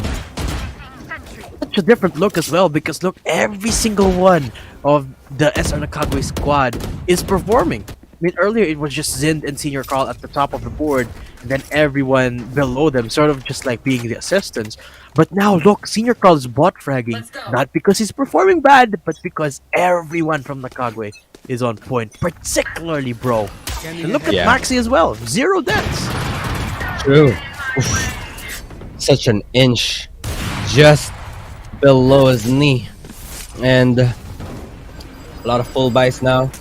Such a different look as well, because look, every single one of the SR Nakagwe squad is performing. I mean, earlier it was just Zind and Senior Carl at the top of the board, and then everyone below them sort of just like being the assistants. But now look, Senior Carl is bot fragging, not because he's performing bad, but because everyone from the Kagwe is on point, particularly Bro. And look at Maxi as well, 0 deaths. True. Oof. Such an inch just below his knee, and a lot of full buys now.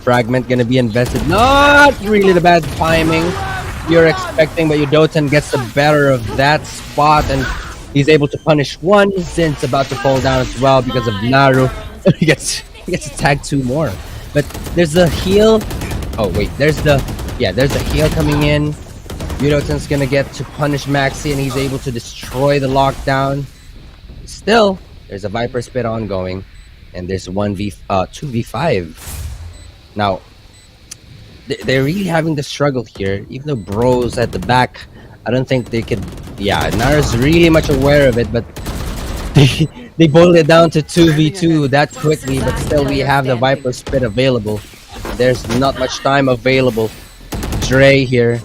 Fragment gonna be invested. Not really the bad timing you're expecting, but Yudotan gets the better of that spot, and he's able to punish one. Since about to fall down as well because of Naru. he gets to tag 2 more. But there's the heal. Oh wait, there's the heal coming in. Yudotan's gonna get to punish Maxi, and he's able to destroy the lockdown. Still, there's a Viper Spit ongoing, and there's 2v5. Now, they're really having the struggle here, even though Bro's at the back. I don't think they could. Yeah, Naru's really much aware of it, but they boiled it down to 2v2 that quickly. But still, we have the Viper Spit available. There's not much time available. Dre here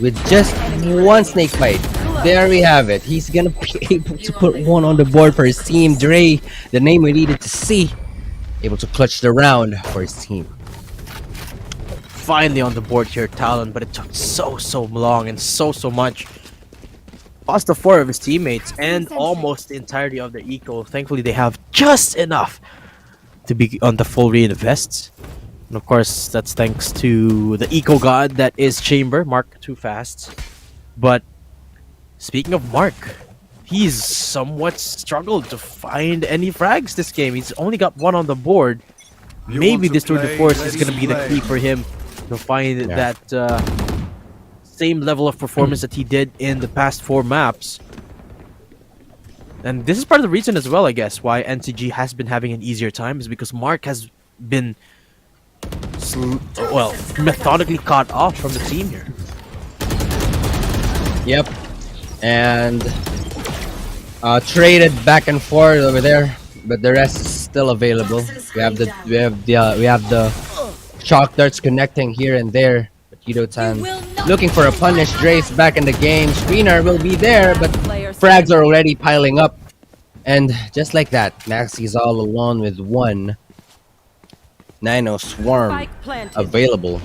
with just one snake bite. There we have it. He's gonna be able to put 1 on the board for his team. Dre, the name we needed to see, able to clutch the round for his team. finally on the board here, Talon, but it took so long and so much. Lost the 4 of his teammates and almost the entirety of their eco. Thankfully, they have just enough to be on the full reinvests. And of course, that's thanks to the eco god that is Chamber, Mark Too Fast. But speaking of Mark, he's somewhat struggled to find any frags this game. He's only got 1 on the board. Maybe this tour de force is going to be the key for him to find that same level of performance that he did in the past 4 maps. And this is part of the reason as well, I guess, why NCG has been having an easier time, is because Mark has been methodically cut off from the team here. Yep. And traded back and forth over there, but the rest is still available. We have the shock darts connecting here and there. But Yudo-tan looking for a punish. Drace back in the game. Screener will be there, but frags are already piling up. And just like that, Maxie's all alone with 1 Nano Swarm available.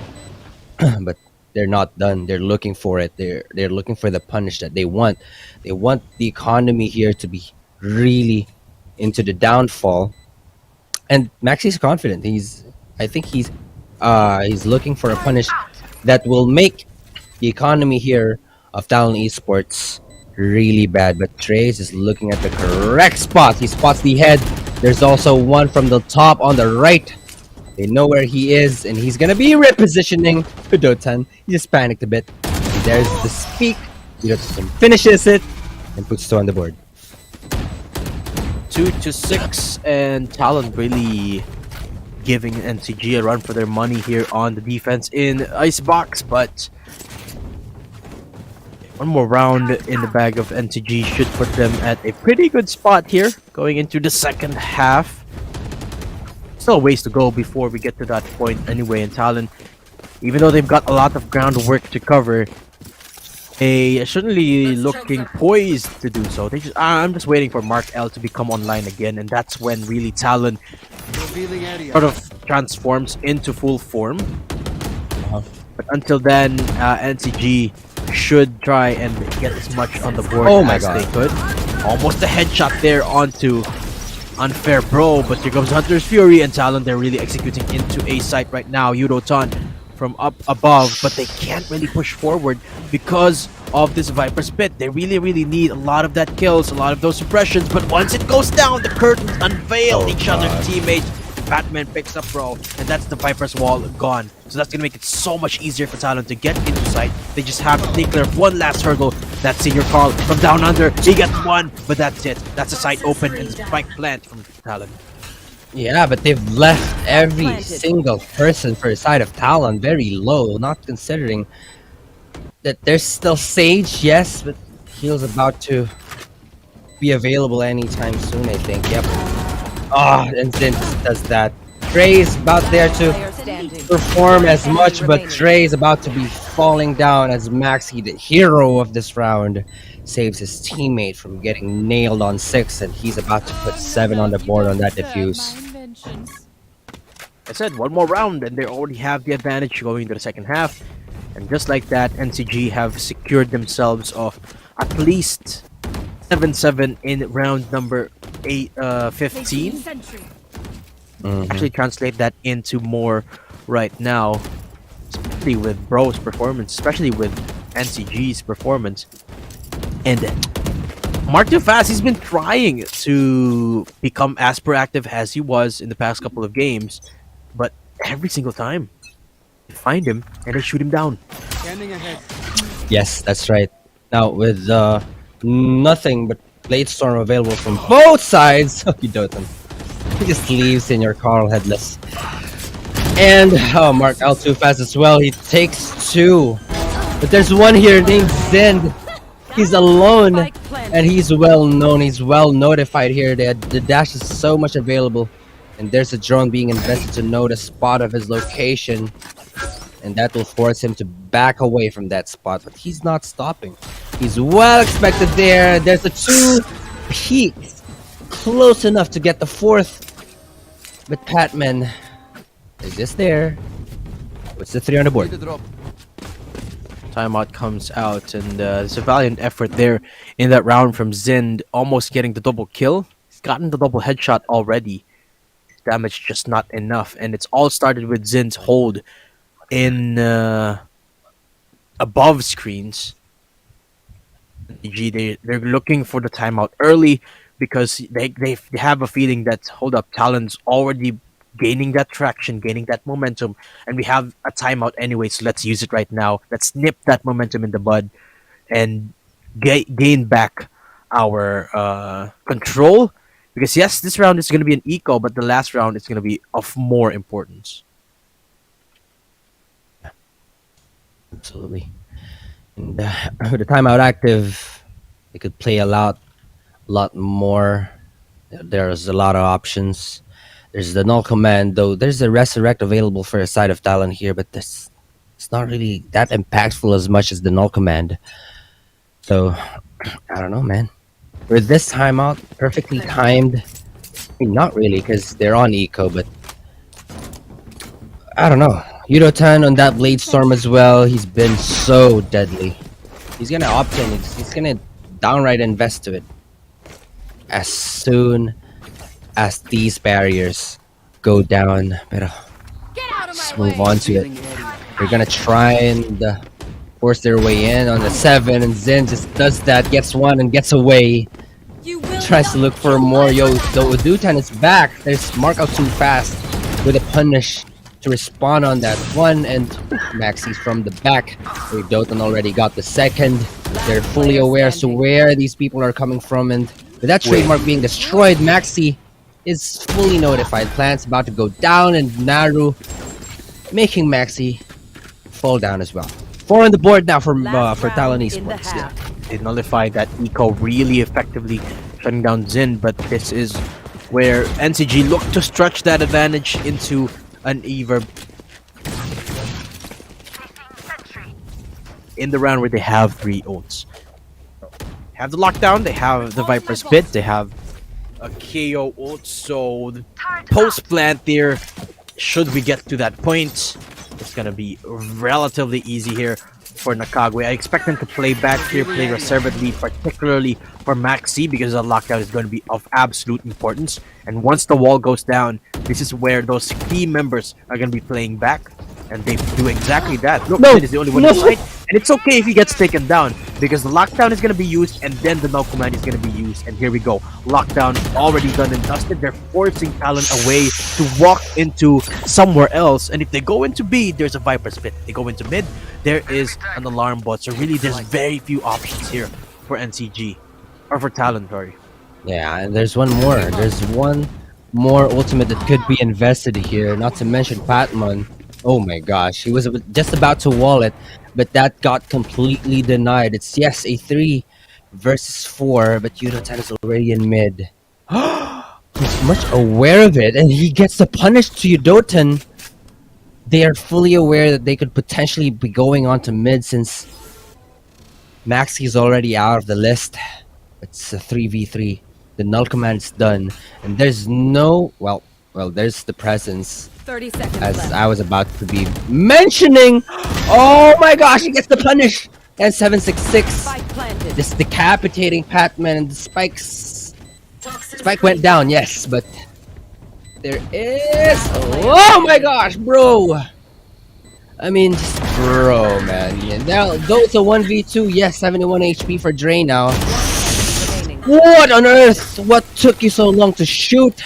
But they're not done. They're looking for it. They're looking for the punish that they want. They want the economy here to be really into the downfall. And Maxie's confident. I think he's looking for a punish that will make the economy here of Talon Esports really bad. But Trace is looking at the correct spot. He spots the head. There's also one from the top on the right. They know where he is, and he's gonna be repositioning Yudo-tan. He just panicked a bit. And there's the speak. Yudo-tan finishes it and puts 2 on the board. 2-6, and Talon really giving NCG a run for their money here on the defense in Icebox, but 1 more round in the bag of NCG should put them at a pretty good spot here going into the second half. Still a ways to go before we get to that point anyway. And Talon, even though they've got a lot of groundwork to cover, they shouldn't be looking poised to do so. I'm just waiting for Mark L to become online again, and that's when really Talon sort of transforms into full form. But until then, NCG should try and get as much on the board as they could. Almost a headshot there onto Unfair Bro, but here comes Hunter's Fury, and Talon, they're really executing into a site right now. Yudo-tan from up above, but they can't really push forward because of this Viper's Pit. They really need a lot of that kills, a lot of those suppressions, but once it goes down, the curtains unveil each other's teammates. Batman picks up Bro, and that's the Viper's wall gone. So that's gonna make it so much easier for Talon to get into sight. They just have to take clear of 1 last hurdle. That's Senior Carl from down under. He gets 1, but that's it. That's a sight open and spike plant from Talon. Yeah, but they've left every single person for the side of Talon very low, not considering that there's still Sage, yes, but heal's about to be available anytime soon, I think. Yep. And Zin does that. Trey's about there to perform as much, but Trey's about to be falling down as Maxie, the hero of this round, saves his teammate from getting nailed on 6, and he's about to put 7 on the board on that defuse. I said 1 more round, and they already have the advantage going into the second half. And just like that, NCG have secured themselves of at least 7-7 in round number 15. Actually translate that into more right now, especially with Bro's performance, especially with NCG's performance. And Mark Too Fast, he's been trying to become as proactive as he was in the past couple of games, but every single time they find him and they shoot him down. Yes, that's right. Now with nothing but Blade Storm available from both sides, he doesn't. He just leaves in your Carl headless. And Mark L too fast as well. He takes 2. But there's one here named Zend. He's alone and he's well known. He's well notified here. The dash is so much available. And there's a drone being invested to know the spot of his location. And that will force him to back away from that spot. But he's not stopping. He's well expected there. There's a 2 peaks. Close enough to get the 4th. But Patman is just there What's the 3 on the board? Timeout comes out, and it's a valiant effort there in that round from Zind, almost getting the double kill. He's gotten the double headshot already. Damage just not enough, and it's all started with Zind's hold in above screens. They're looking for the timeout early because they have a feeling that, hold up, Talon's already gaining that traction, gaining that momentum, and we have a timeout anyway, so let's use it right now. Let's nip that momentum in the bud and gain back our control. Because yes, this round is going to be an eco, but the last round is going to be of more importance. Absolutely. And with the timeout active, they could play a lot more. There's a lot of options. There's the null command, though. There's the resurrect available for a side of Talon here, but this it's not really that impactful as much as the null command. So I don't know, man. With this timeout, perfectly timed. I mean, not really, because they're on eco, but I don't know. Yudotan on that Blade Storm as well. He's been so deadly. He's gonna opt in. He's gonna downright invest to it as soon as these barriers go down. Pero let's move on to it. They're gonna try and force their way in on the 7, and Zen just does that, gets one and gets away. Tries to look for more. Yo, the Udutan is back. There's mark out too fast with a punish to respond on that one, and Maxi's from the back. Dotan already got the second. They're fully aware as to where these people are coming from, and with that trademark being destroyed, Maxi is fully notified. Plant's about to go down, and Naru making Maxi fall down as well. 4 on the board now for Talon Esports. Yeah. They nullified that eco really effectively, shutting down Zin, but this is where NCG looked to stretch that advantage into an Everb in the round where they have 3 ults. Have the lockdown, they have the Viper's Bit, they have a KO ult, so the post plant there, should we get to that point, it's gonna be relatively easy here for Nakagwe. I expect them to play back here, play reservedly, particularly for Maxi, because the lockdown is going to be of absolute importance. And once the wall goes down, this is where those key members are going to be playing back, and they do exactly that. Look, Sid is the only one in sight, and it's okay if he gets taken down, because the lockdown is going to be used, and then the null command is going to be used. And here we go, lockdown already done and dusted. They're forcing Talon away to walk into somewhere else, and if they go into B, there's a Viper's Pit. If they go into mid, there is an alarm bot. So really, there's very few options here for NCG, or for Talon, sorry. Yeah, and there's one more. There's one more ultimate that could be invested here, not to mention Patmon. Oh my gosh, he was just about to wall it, but that got completely denied. It's, yes, a 3 versus 4, but Yudotan is already in mid. He's much aware of it, and he gets the punish to Yudotan. They are fully aware that they could potentially be going on to mid since Maxi is already out of the list. It's a 3v3. The null command's done, and there's no, well, there's the presence. 30 seconds as left. I was about to be mentioning. Oh my gosh, he gets the punish. And 766. This decapitating Patman, and the spike went down, yes, but there is, oh my gosh, bro. I mean, just bro, man. Yeah, now those are 1v2. Yes, 71 HP for Dre now. What on earth? What took you so long to shoot?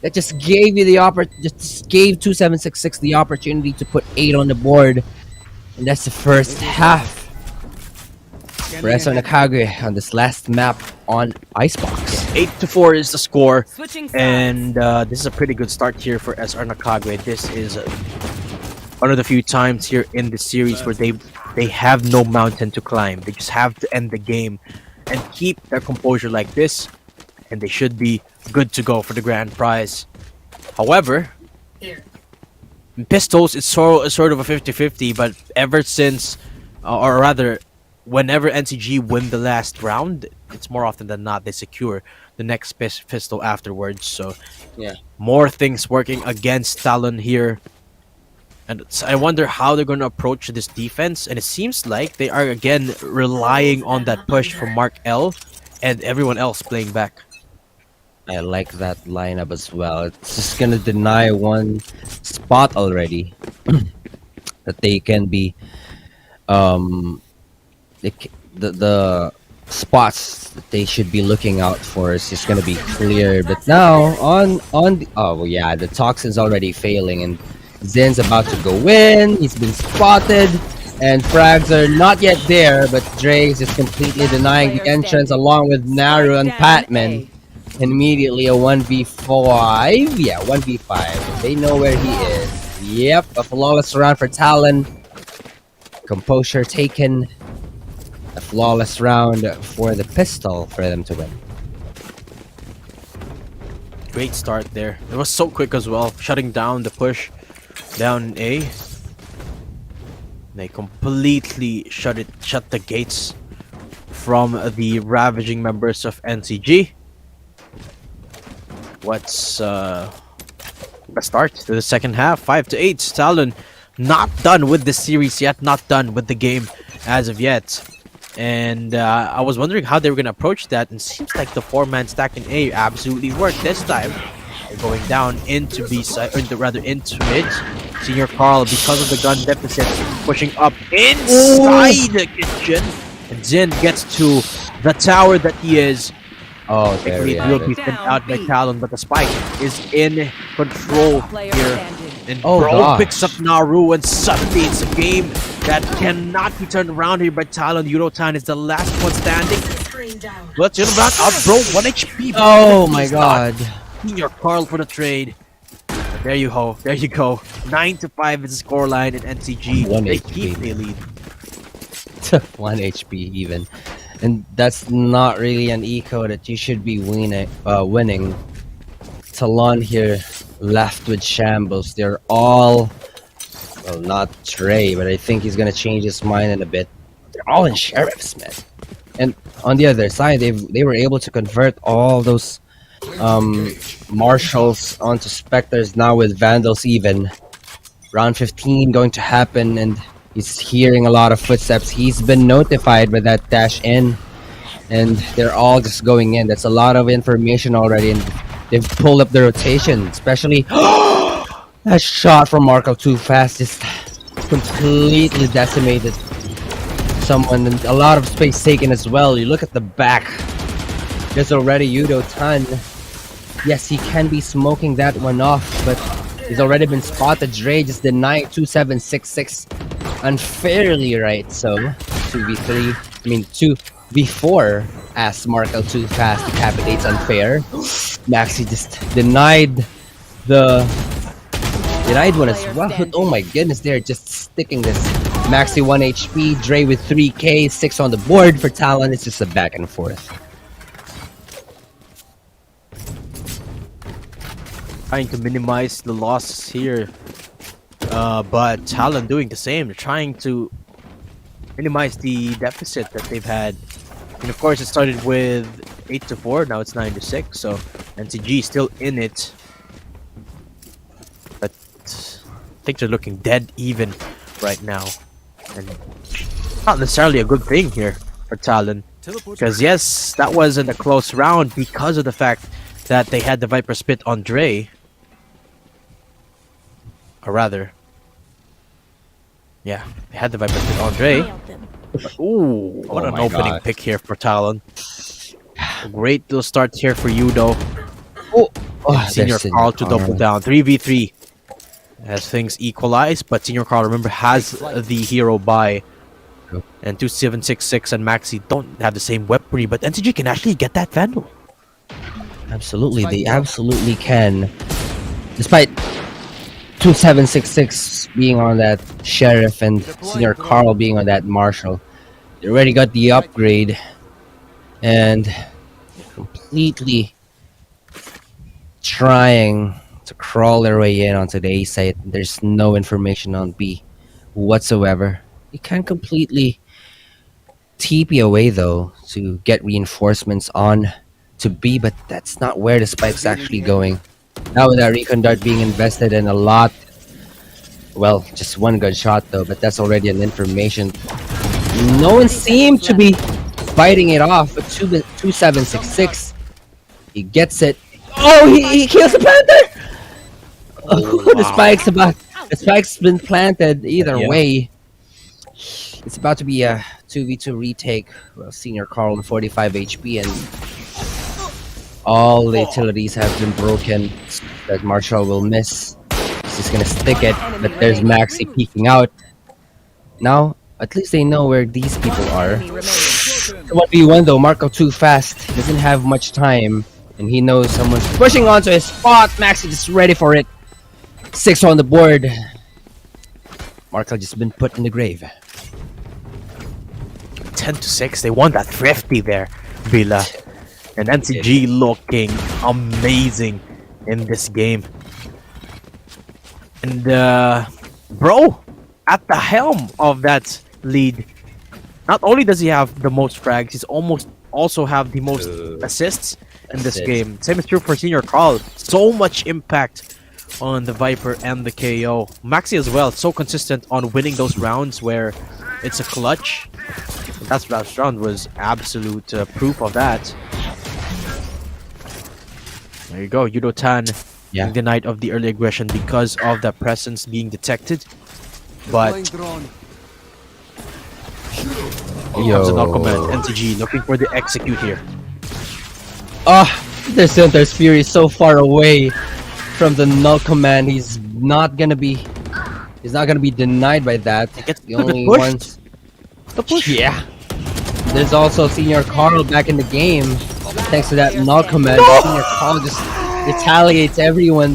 That just gave you the just gave 2766 the opportunity to put 8 on the board, and that's the first half for SR Nakagwe on this last map on Icebox. 8-4 is the score, and this is a pretty good start here for SR Nakagwe. This is one of the few times here in the series where they have no mountain to climb. They just have to end the game and keep their composure like this, and they should be good to go for the grand prize. However, in pistols, it's sort of a 50-50, but ever since, or rather, whenever NCG win the last round, it's more often than not they secure the next pistol afterwards. So, yeah, more things working against Talon here. And I wonder how they're going to approach this defense. And it seems like they are again relying on that push from Mark L and everyone else playing back. I like that lineup as well. It's just gonna deny one spot already that they can be the spots that they should be looking out for is just gonna be clear. But now on the, oh well, yeah, the toxin's already failing and Zen's about to go in. He's been spotted and frags are not yet there, but Dre is just completely denying the entrance along with Naru and Patman. Immediately a 1v5. Yeah, 1v5. They know where he is. Yep, a flawless round for Talon. Composure taken. A flawless round for the pistol for them to win. Great start there. It was so quick as well, shutting down the push down A. They completely shut the gates from the ravaging members of NCG. What's a start to the second half? 5-8. Talon not done with this series yet, not done with the game as of yet. And I was wondering how they were going to approach that, and seems like the 4-man stack in A absolutely worked this time. They're going down into B side, or rather into mid. Senior Carl, because of the gun deficit, pushing up inside the kitchen. And Zin gets to the tower that he is. Oh, there we It will have be it. sent out by Talon, but the spike is in control here. And Oh, Bro gosh. picks up Naru, and suddenly it's a game that cannot be turned around here by Talon. Eurotan is the last one standing. Let's turn around. Bro, 1 HP. Oh my god. Senior Carl for the trade. There you go. There you go. 9-5 is the scoreline in NCG. 1 They HP. keep the lead. 1 HP even. And that's not really an eco that you should be winning. Talon here left with shambles. They're all, well, not Trey, but I think he's gonna change his mind in a bit. They're all in sheriffs, man. And on the other side, they were able to convert all those marshals onto specters now with vandals even. Round 15 going to happen, and he's hearing a lot of footsteps. He's been notified by that dash in, and they're all just going in. That's a lot of information already, and they've pulled up the rotation, especially that shot from Marco too fast, just completely decimated someone, and a lot of space taken as well. You look at the back, there's already Yudo Tan. Yes, he can be smoking that one off, but he's already been spotted. Dre just denying 2766 unfairly, right? So 2v3, I mean 2v4 as Marco too fast decapitates unfair. Maxi just denied one as well. Oh my goodness, they're just sticking this. Maxi 1 HP, Dre with 3k, 6 on the board for Talon. It's just a back and forth. Trying to minimize the losses here, but Talon doing the same. They're trying to minimize the deficit that they've had. And of course, it started with 8-4. Now it's 9-6. So NCG is still in it, but things are looking dead even right now, and not necessarily a good thing here for Talon. Because yes, that wasn't a close round because of the fact that they had the Viper Spit on Dre. Or rather, yeah, they had the Viper Spit on Dre. But, ooh, what Oh an my opening God. pick here for Talon. Great little start here for you, though. Oh, Senior there's Carl to Carl. double down. 3v3 as things equalize, but Senior Carl, remember, has the hero buy. And 2766 and Maxi don't have the same weaponry, but NCG can actually get that Vandal. Absolutely, they absolutely can. Despite 2766 being on that sheriff and Senior Carl being on that marshal, they already got the upgrade and completely trying to crawl their way in onto the A site. There's no information on B whatsoever. You can completely TP away though to get reinforcements on to B, but that's not where the spike's actually going. Now with that recon dart being invested in a lot Well, just one gunshot though, but that's already an information. No one seemed to be biting it off. But 2766, he gets it. Oh, he kills the Panther. Oh, the spike's been planted. Either way, it's about to be a 2v2 retake. Well, Senior Carl on 45 HP, and all the utilities have been broken. That Marshall will miss. He's just gonna stick it, but there's Maxi peeking out. Now, at least they know where these people are. 1v1 though, Marco too fast. He doesn't have much time, and he knows someone's pushing onto his spot. Maxi just ready for it. 6 on the board. Marco just been put in the grave. 10-6. They won that thrifty there, Villa. And NCG looking amazing in this game. And bro, at the helm of that lead, not only does he have the most frags, he's also have the most assists in this game. Same is true for Senior Carl. So much impact on the Viper and the KO. Maxi as well, so consistent on winning those rounds where it's a clutch. That last round was absolute proof of that. There you go, Yudo Tan being denied of the early aggression because of the presence being detected. But comes an command. NCG looking for the execute here. Their Center's Fury is so far away from the null command. He's not gonna be denied by that. The only ones. Yeah. There's also Senior Carl back in the game. Thanks to that null command, Senior Carl just retaliates everyone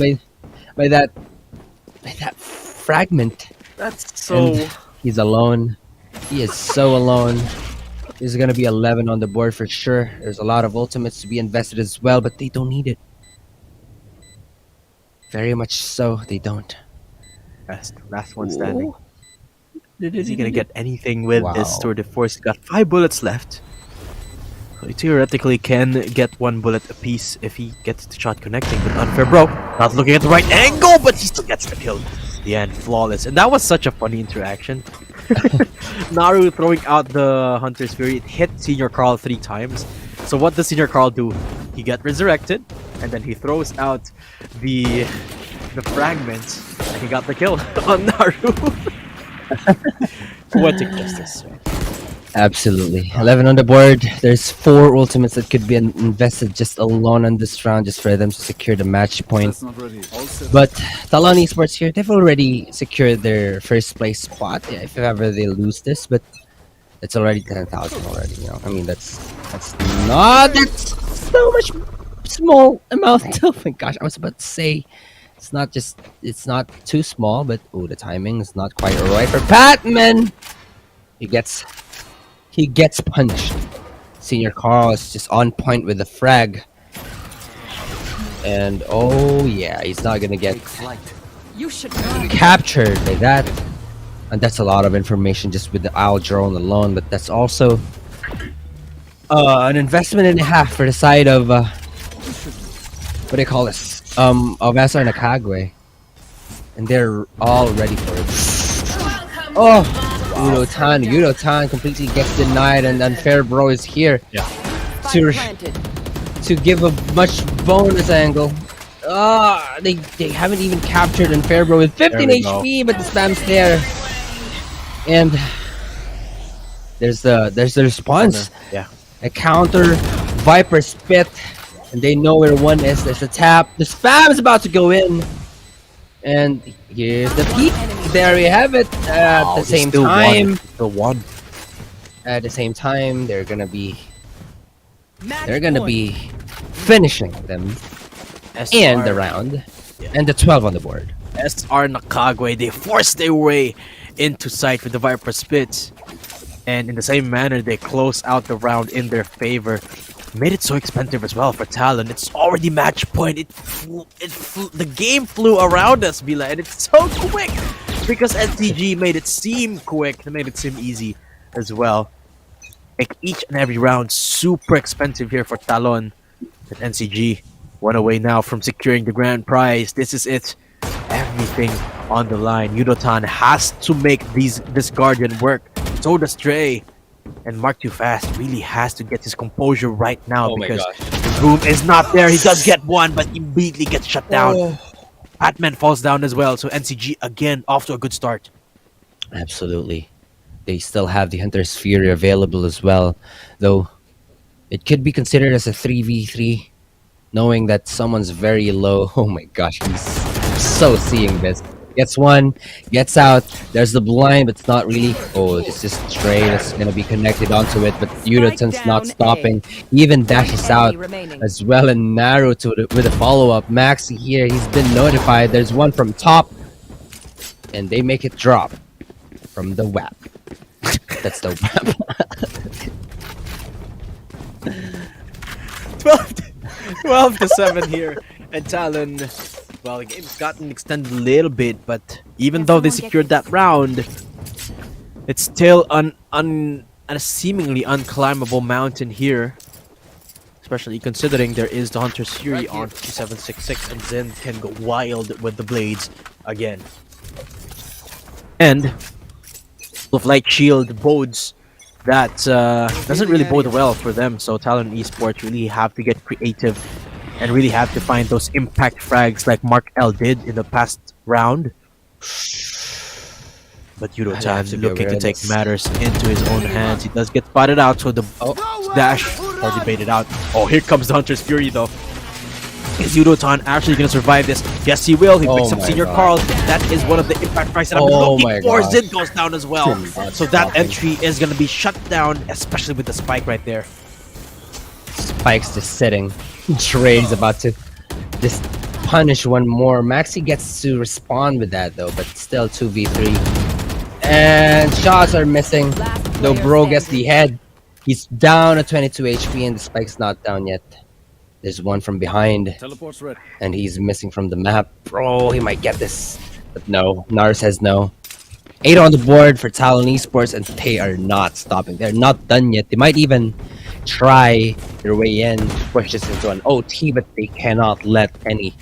by that fragment. That's so. And he's alone. He is so alone. There's gonna be 11 on the board for sure. There's a lot of ultimates to be invested as well, but they don't need it. Very much so, they don't. Last one standing. Is he gonna get anything with this tour de force? He's got 5 bullets left. So he theoretically can get 1 bullet apiece if he gets the shot connecting, but unfair bro. Not looking at the right angle, but he still gets the kill. The end, flawless. And that was such a funny interaction. Naru throwing out the Hunter's Fury. It hit Senior Carl 3 times. So what does Senior Carl do? He gets resurrected, and then he throws out the fragment, and he got the kill on Naru. Poetic justice. Absolutely. 11 on the board. There's 4 ultimates that could be invested just alone on this round just for them to secure the match point. But Talon Esports here, they've already secured their first place spot. Yeah, if ever they lose this, but it's already 10,000 already. You know, I mean that's so much small amount. Oh my gosh, I was about to say it's not too small, but the timing is not quite right for Patman. He gets punched. Senior Carl is just on point with the frag. And he's not gonna get captured by that. And that's a lot of information just with the owl drone alone, but that's also an investment and a half for the side of what do they call this? Of SR Nakagwe. And they're all ready for it. Yudo Tan completely gets denied, and Unfair Bro is here to give a much bonus angle. They haven't even captured Unfair Bro with 15 HP, but the spam's there. And there's the response. Yeah. A counter, Viper Spit, and they know where one is. There's a tap. The spam is about to go in. And here's the peak. There we have it. At the same time, at the same time, they're gonna be finishing them in the round, and the 12 on the board. SR Nakagwe, they forced their way into sight with the Viper Spit, and in the same manner, they close out the round in their favor. Made it so expensive as well for Talon. It's already match point. The game flew around us, Bila, and it's so quick because NCG made it seem quick. They made it seem easy as well. Like each and every round, super expensive here for Talon. And NCG 1 away now from securing the grand prize. This is it. Everything on the line. Yudotan has to make this Guardian work. So does Stray. And Mark Too Fast really has to get his composure right now Oh my because gosh. the room is not there. He does get one, but immediately gets shut down. Batman falls down as well. So NCG again off to a good start. Absolutely. They still have the Hunter's Fury available as well, though it could be considered as a 3v3, knowing that someone's very low. Oh my gosh, he's so seeing this. Gets one, gets out. There's the blind, but it's not really. Oh, it's just Stray that's gonna be connected onto it, but Yudotan's not stopping. He even dashes out as well, and Naru with a follow-up. Maxi here, he's been notified. There's one from top, and they make it drop from the WAP. That's the WAP. 12 to 7 here. And Talon, well, the game's gotten extended a little bit, but even though they secured that round, it's still on a seemingly unclimbable mountain here. Especially considering there is the Hunter's Fury on 2766, and Zen can go wild with the blades again. And with Light Shield bodes that doesn't really bode well for them. So Talon Esports really have to get creative and really have to find those impact frags like Mark L did in the past round. But Yudotan looking to take matters into his own hands. He does get spotted out, so the dash already baited out. Oh, here comes the Hunter's Fury though. Is Yudotan actually going to survive this? Yes, he will. He picks up Senior Carl. That is one of the impact frags that I'm looking for. Zid goes down as well. So that entry is going to be shut down, especially with the spike right there. Spike's just sitting. Trey's about to just punish one more. Maxi gets to respond with that though, but still 2v3. And shots are missing. Though Bro gets the head. He's down at 22 HP and the spike's not down yet. There's one from behind. And he's missing from the map. Bro, he might get this. But no, Nar says no. 8 on the board for Talon Esports, and they are not stopping. They're not done yet. They might even try their way in, push this into an OT, but they cannot let any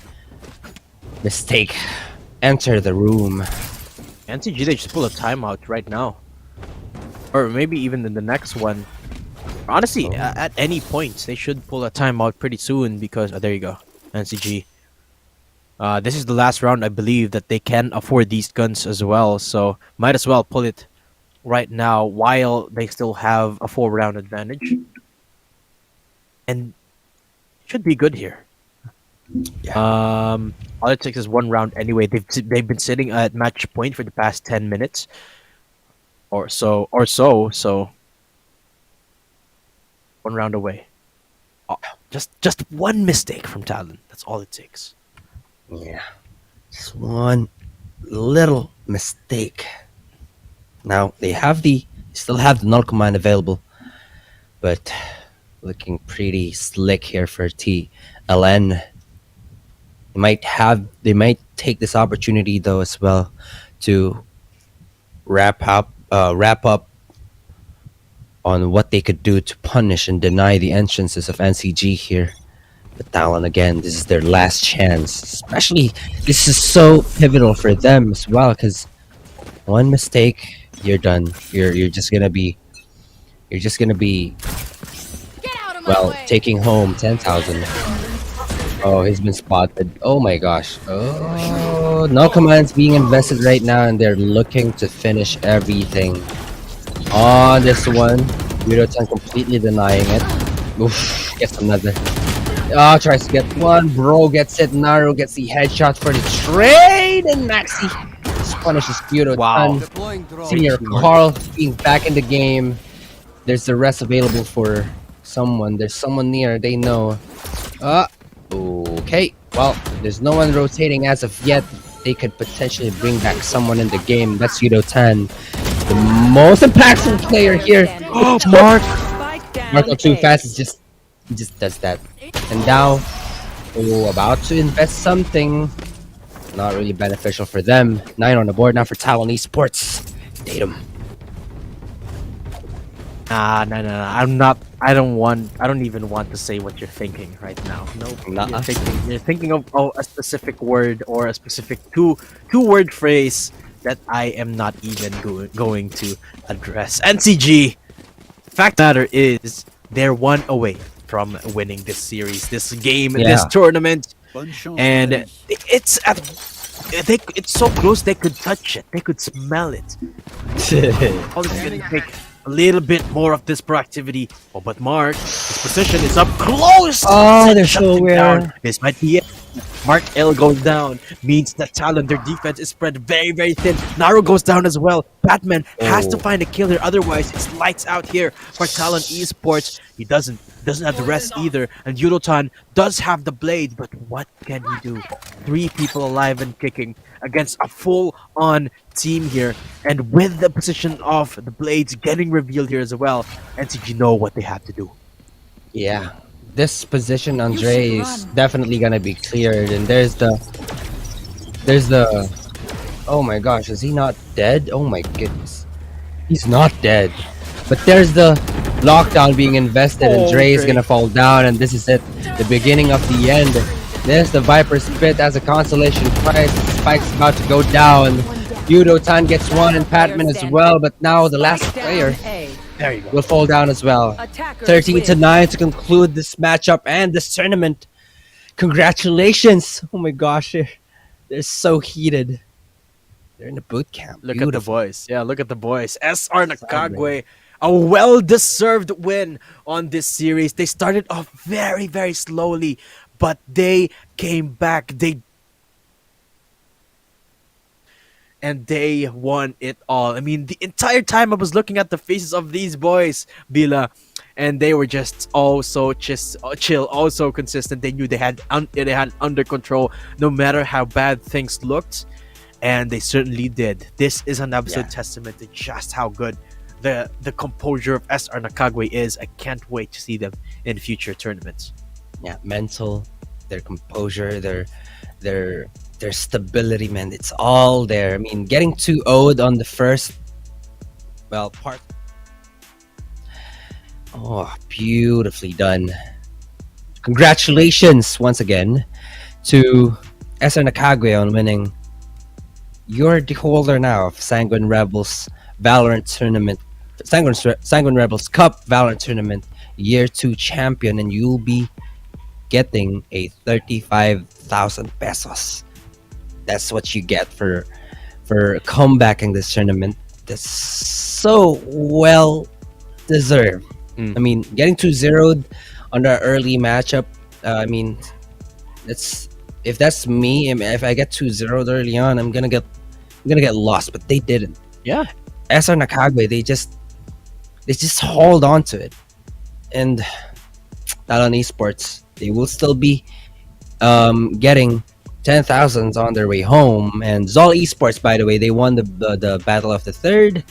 mistake enter the room. NCG, they just pull a timeout right now. Or maybe even in the next one. Honestly, at any point, they should pull a timeout pretty soon because... there you go, NCG. This is the last round, I believe, that they can afford these guns as well. So, might as well pull it right now while they still have a 4-round advantage. And should be good here. Yeah. All it takes is 1 round anyway. They've been sitting at match point for the past 10 minutes. Or so. So, 1 round away. Just one mistake from Talon. That's all it takes. Yeah, just one little mistake. Now they still have the null command available, but looking pretty slick here for TLN. They might take this opportunity though as well to wrap up on what they could do to punish and deny the entrances of NCG here. But Talon again, this is their last chance. Especially, this is so pivotal for them as well, because one mistake, you're done. You're just gonna be well, taking home 10,000. Oh, he's been spotted. Oh my gosh. Oh, no commands being invested right now, and they're looking to finish everything on this one. Yudotan completely denying it. Oof, gets another. Oh, tries to get one. Bro gets it. Naru gets the headshot for the trade, and Maxi just punishes Yudotan. Wow. Senior Carl being back in the game. There's the rest available for someone. There's someone near. They know. Okay. Well, there's no one rotating as of yet. They could potentially bring back someone in the game. That's Yudotan, the most impactful player here. Oh, Mark Too Fast is just. He just does that. And now, about to invest something. Not really beneficial for them. 9 on the board now for Talon Esports. Date him. No. I'm not I don't even want to say what you're thinking right now. No, Nuh-uh. you're thinking of a specific word or a specific two word phrase that I am not even going to address. NCG. Fact of the matter is they're one away from winning this series, this game, this Yeah. tournament, and it's so close they could touch it, they could smell it. All it's gonna take a little bit more of this proactivity. Oh, but Mark, his position is up close. Oh, they're Shutting so down. weird. This might be it. Mark L goes down, means that Talon, their defense is spread very, very thin. Naru goes down as well. Batman has to find a killer, otherwise it's lights out here for Talon Esports. He doesn't have the rest either, and Yudotan does have the blade, but what can he do? 3 people alive and kicking against a full-on team here, and with the position of the blades getting revealed here as well, NCG know what they have to do. Yeah. This position, Andre, is definitely gonna be cleared, and there's the. Oh my gosh, is he not dead? Oh my goodness, he's not dead. But there's the lockdown being invested, and Dre is gonna fall down, and this is it, the beginning of the end. There's the Viper Spit as a consolation prize. Spike's about to go down. Yudo-tan gets one, and Patman as well, but now the last player There you go. will fall down as well. 13-9 to conclude this matchup and this tournament. Congratulations! Oh my gosh, they're so heated. They're in a boot camp. Look at the Beautiful. boys. Yeah, look at the boys. SR Nakagwe, a well-deserved win on this series. They started off very, very slowly, but they came back. They won it all. I mean, the entire time I was looking at the faces of these boys, Bila, and they were just also chill, also consistent. They knew they had under control, no matter how bad things looked, and they certainly did. This is an absolute testament to just how good the composure of SR Nakagwe is. I can't wait to see them in future tournaments. Yeah, mental, their composure, their stability, man, it's all there. I mean, getting 2-0'd on the first part. Oh, beautifully done. Congratulations once again to SR Nakagwe on winning. You're the holder now of Sanguine Rebels Valorant Tournament, Sanguine Rebels Cup Valorant Tournament Year 2 champion, and you'll be getting a 35,000 pesos. That's what you get for comebacking this tournament. That's so well deserved. I mean, getting 2-0'd on our early matchup. I mean, if that's me. I mean, if I get 2-0'd early on, I'm gonna get lost. But they didn't. Yeah. SR Nakagwe, they just hold on to it, and Talon Esports, they will still be getting 10,000s on their way home. And Zol Esports, by the way, they won the battle of the third.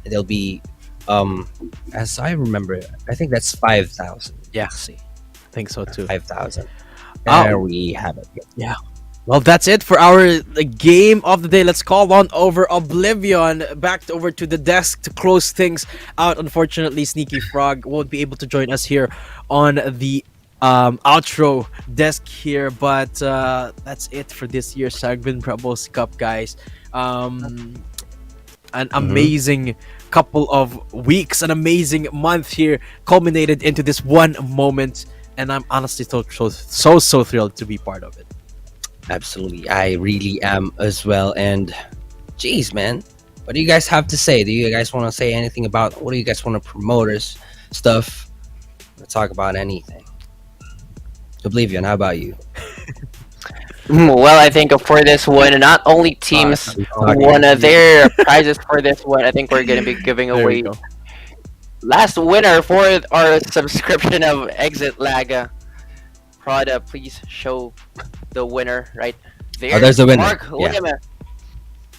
They'll be as I remember, I think that's 5,000. Yeah, I think so too. 5,000. Oh. There we have it. Yeah. Well, that's it for our game of the day. Let's call on over Oblivion back over to the desk to close things out. Unfortunately, Sneaky Frog won't be able to join us here on the outro desk here, but that's it for this year's Sanguine Rebels Cup, guys. An amazing couple of weeks, an amazing month here culminated into this one moment, and I'm honestly so thrilled to be part of it. Absolutely, I really am as well. And geez, man, what do you guys have to say? Do you guys want to say anything about, what do you guys want to promote or stuff? Talk about anything. Oblivion, how about you? Well, I think for this one, not only teams won their prizes for this one, I think we're going to be giving away last winner for our subscription of Exit Lag. Prada, please show the winner right there. Oh, there's the winner. Mark Lim.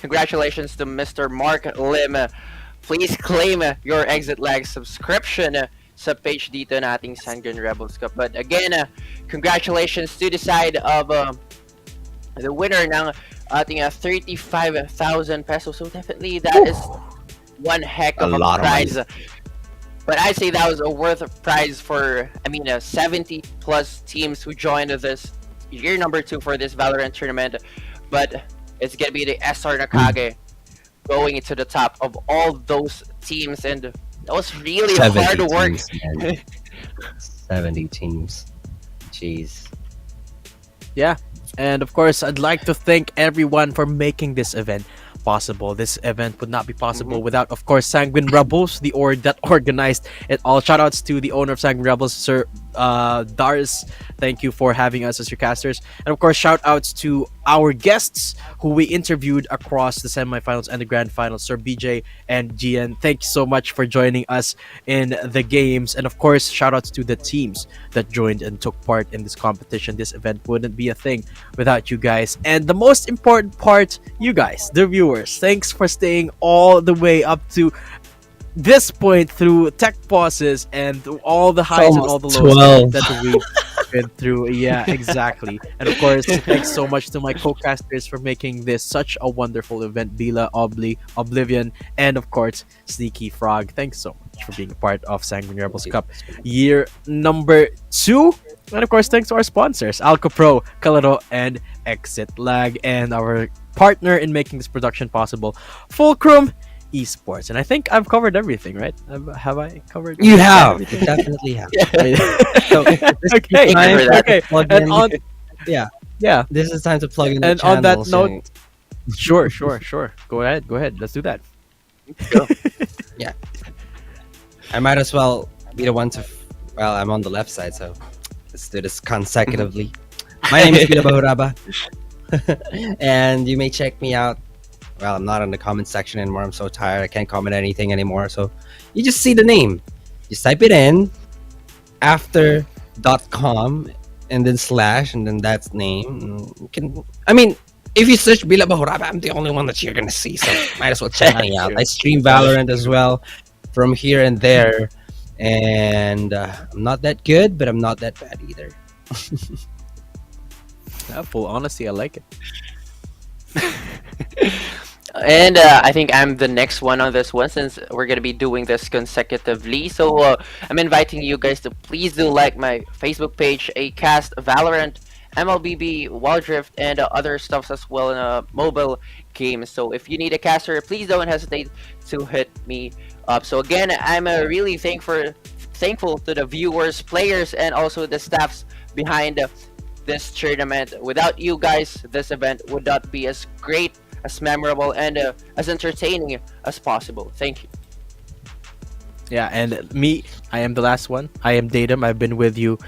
Congratulations to Mr. Mark Lim. Please claim your Exit Lag subscription sa page dito nating Sanguine Rebels Cup. But again, congratulations to the side of the winner ng ating 35,000 pesos. So definitely that is one heck of a prize. But I'd say that was a worth of prize for, 70 plus teams who joined this year number 2 for this Valorant tournament. But it's gonna be the SR Nakage going into the top of all those teams, and that was really 70 hard work. teams, man. 70 teams. Jeez. Yeah, and of course, I'd like to thank everyone for making this event possible. This event would not be possible without, of course, Sanguine Rebels, the org that organized it all. Shoutouts to the owner of Sanguine Rebels, Sir Dars. Thank you for having us as your casters. And of course, shoutouts to our guests who we interviewed across the semifinals and the grand finals, Sir BJ and GN. Thank you so much for joining us in the games. And of course, shoutouts to the teams that joined and took part in this competition. This event wouldn't be a thing without you guys. And the most important part, you guys, the viewers. Thanks for staying all the way up to this point through tech pauses and through all the highs and all the lows 12. that we've been through. Yeah, exactly. And of course, thanks so much to my co-casters for making this such a wonderful event. Bila, Oblivion, and of course, Sneaky Frog. Thanks so much for being a part of Sanguine Rebels Cup year number 2. And of course, thanks to our sponsors, Alco Pro, Kalaro, and Exit Lag, and our partner in making this production possible, Fulcrum Esports. And I think I've covered everything, right? Have I covered? You have. everything? You definitely have. So, okay. Time for Okay. plug And in- on, yeah, yeah. this is time to plug in the And on that channels, note, sure. Go ahead. Let's do that. I might as well be the one to. Well, I'm on the left side, so let's do this consecutively. My name is Bila Bahuraba, and you may check me out. Well, I'm not in the comment section anymore. I'm so tired. I can't comment anything anymore. So you just see the name. Just type it in after .com and then slash and then that's name. You can. I mean, if you search Bila Bahuraba, I'm the only one that you're gonna see. So might as well check me out. I stream Valorant as well from here and there, and I'm not that good, but I'm not that bad either. Full honesty, I like it. And I think I'm the next one on this one, since we're gonna be doing this consecutively. So I'm inviting you guys to please do like my Facebook page, Acast Valorant, MLBB, Wildrift, and other stuffs as well in mobile games. So if you need a caster, please don't hesitate to hit me up. So again, I'm really thankful to the viewers, players, and also the staffs behind this tournament. Without you guys, this event would not be as great, as memorable, and as entertaining as possible. Thank you. Yeah, and me, I am the last one. I am Datum. I've been with you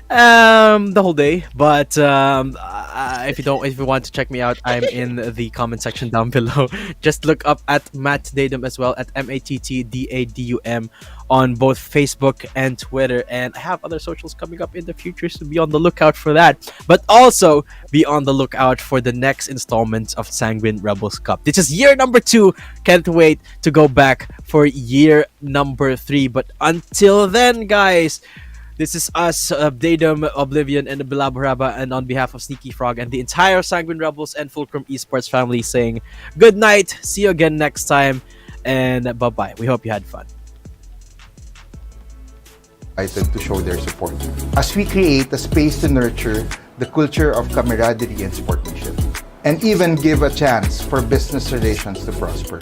the whole day, but if you want to check me out, I'm in the comment section down below. Just look up at Matt Datum as well, at MattDadum on both Facebook and Twitter, and I have other socials coming up in the future, so be on the lookout for that. But also be on the lookout for the next installments of Sanguine Rebels Cup. This is year number 2. Can't wait to go back for year number 3. But until then, guys, this is us, Datum, Oblivion, and the Bilabaraba, and on behalf of Sneaky Frog and the entire Sanguine Rebels and Fulcrum Esports family, saying good night, see you again next time, and bye-bye. We hope you had fun. To show their support as we create a space to nurture the culture of camaraderie and sportsmanship, and even give a chance for business relations to prosper.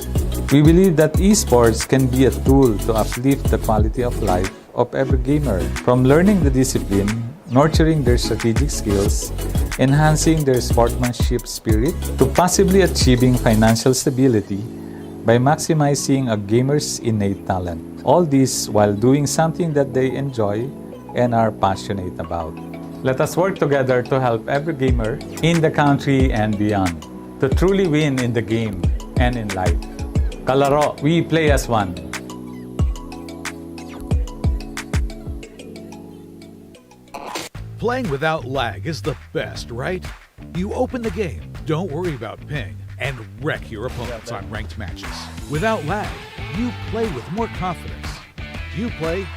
We believe that esports can be a tool to uplift the quality of life of every gamer, from learning the discipline, nurturing their strategic skills, enhancing their sportsmanship spirit, to possibly achieving financial stability by maximizing a gamer's innate talent. All this while doing something that they enjoy and are passionate about. Let us work together to help every gamer in the country and beyond to truly win in the game and in life. Kalaro, we play as one. Playing without lag is the best, right? You open the game, don't worry about ping, and wreck your opponents on ranked matches. Without lag, you play with more confidence. You play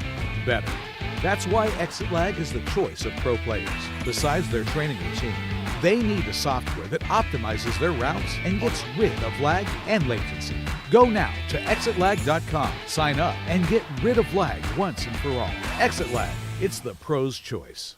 better. That's why Exit Lag is the choice of pro players. Besides their training routine, They need a software that optimizes their routes and gets rid of lag and latency. Go now to exitlag.com, sign up, and get rid of lag once and for all. Exit Lag, it's the pro's choice.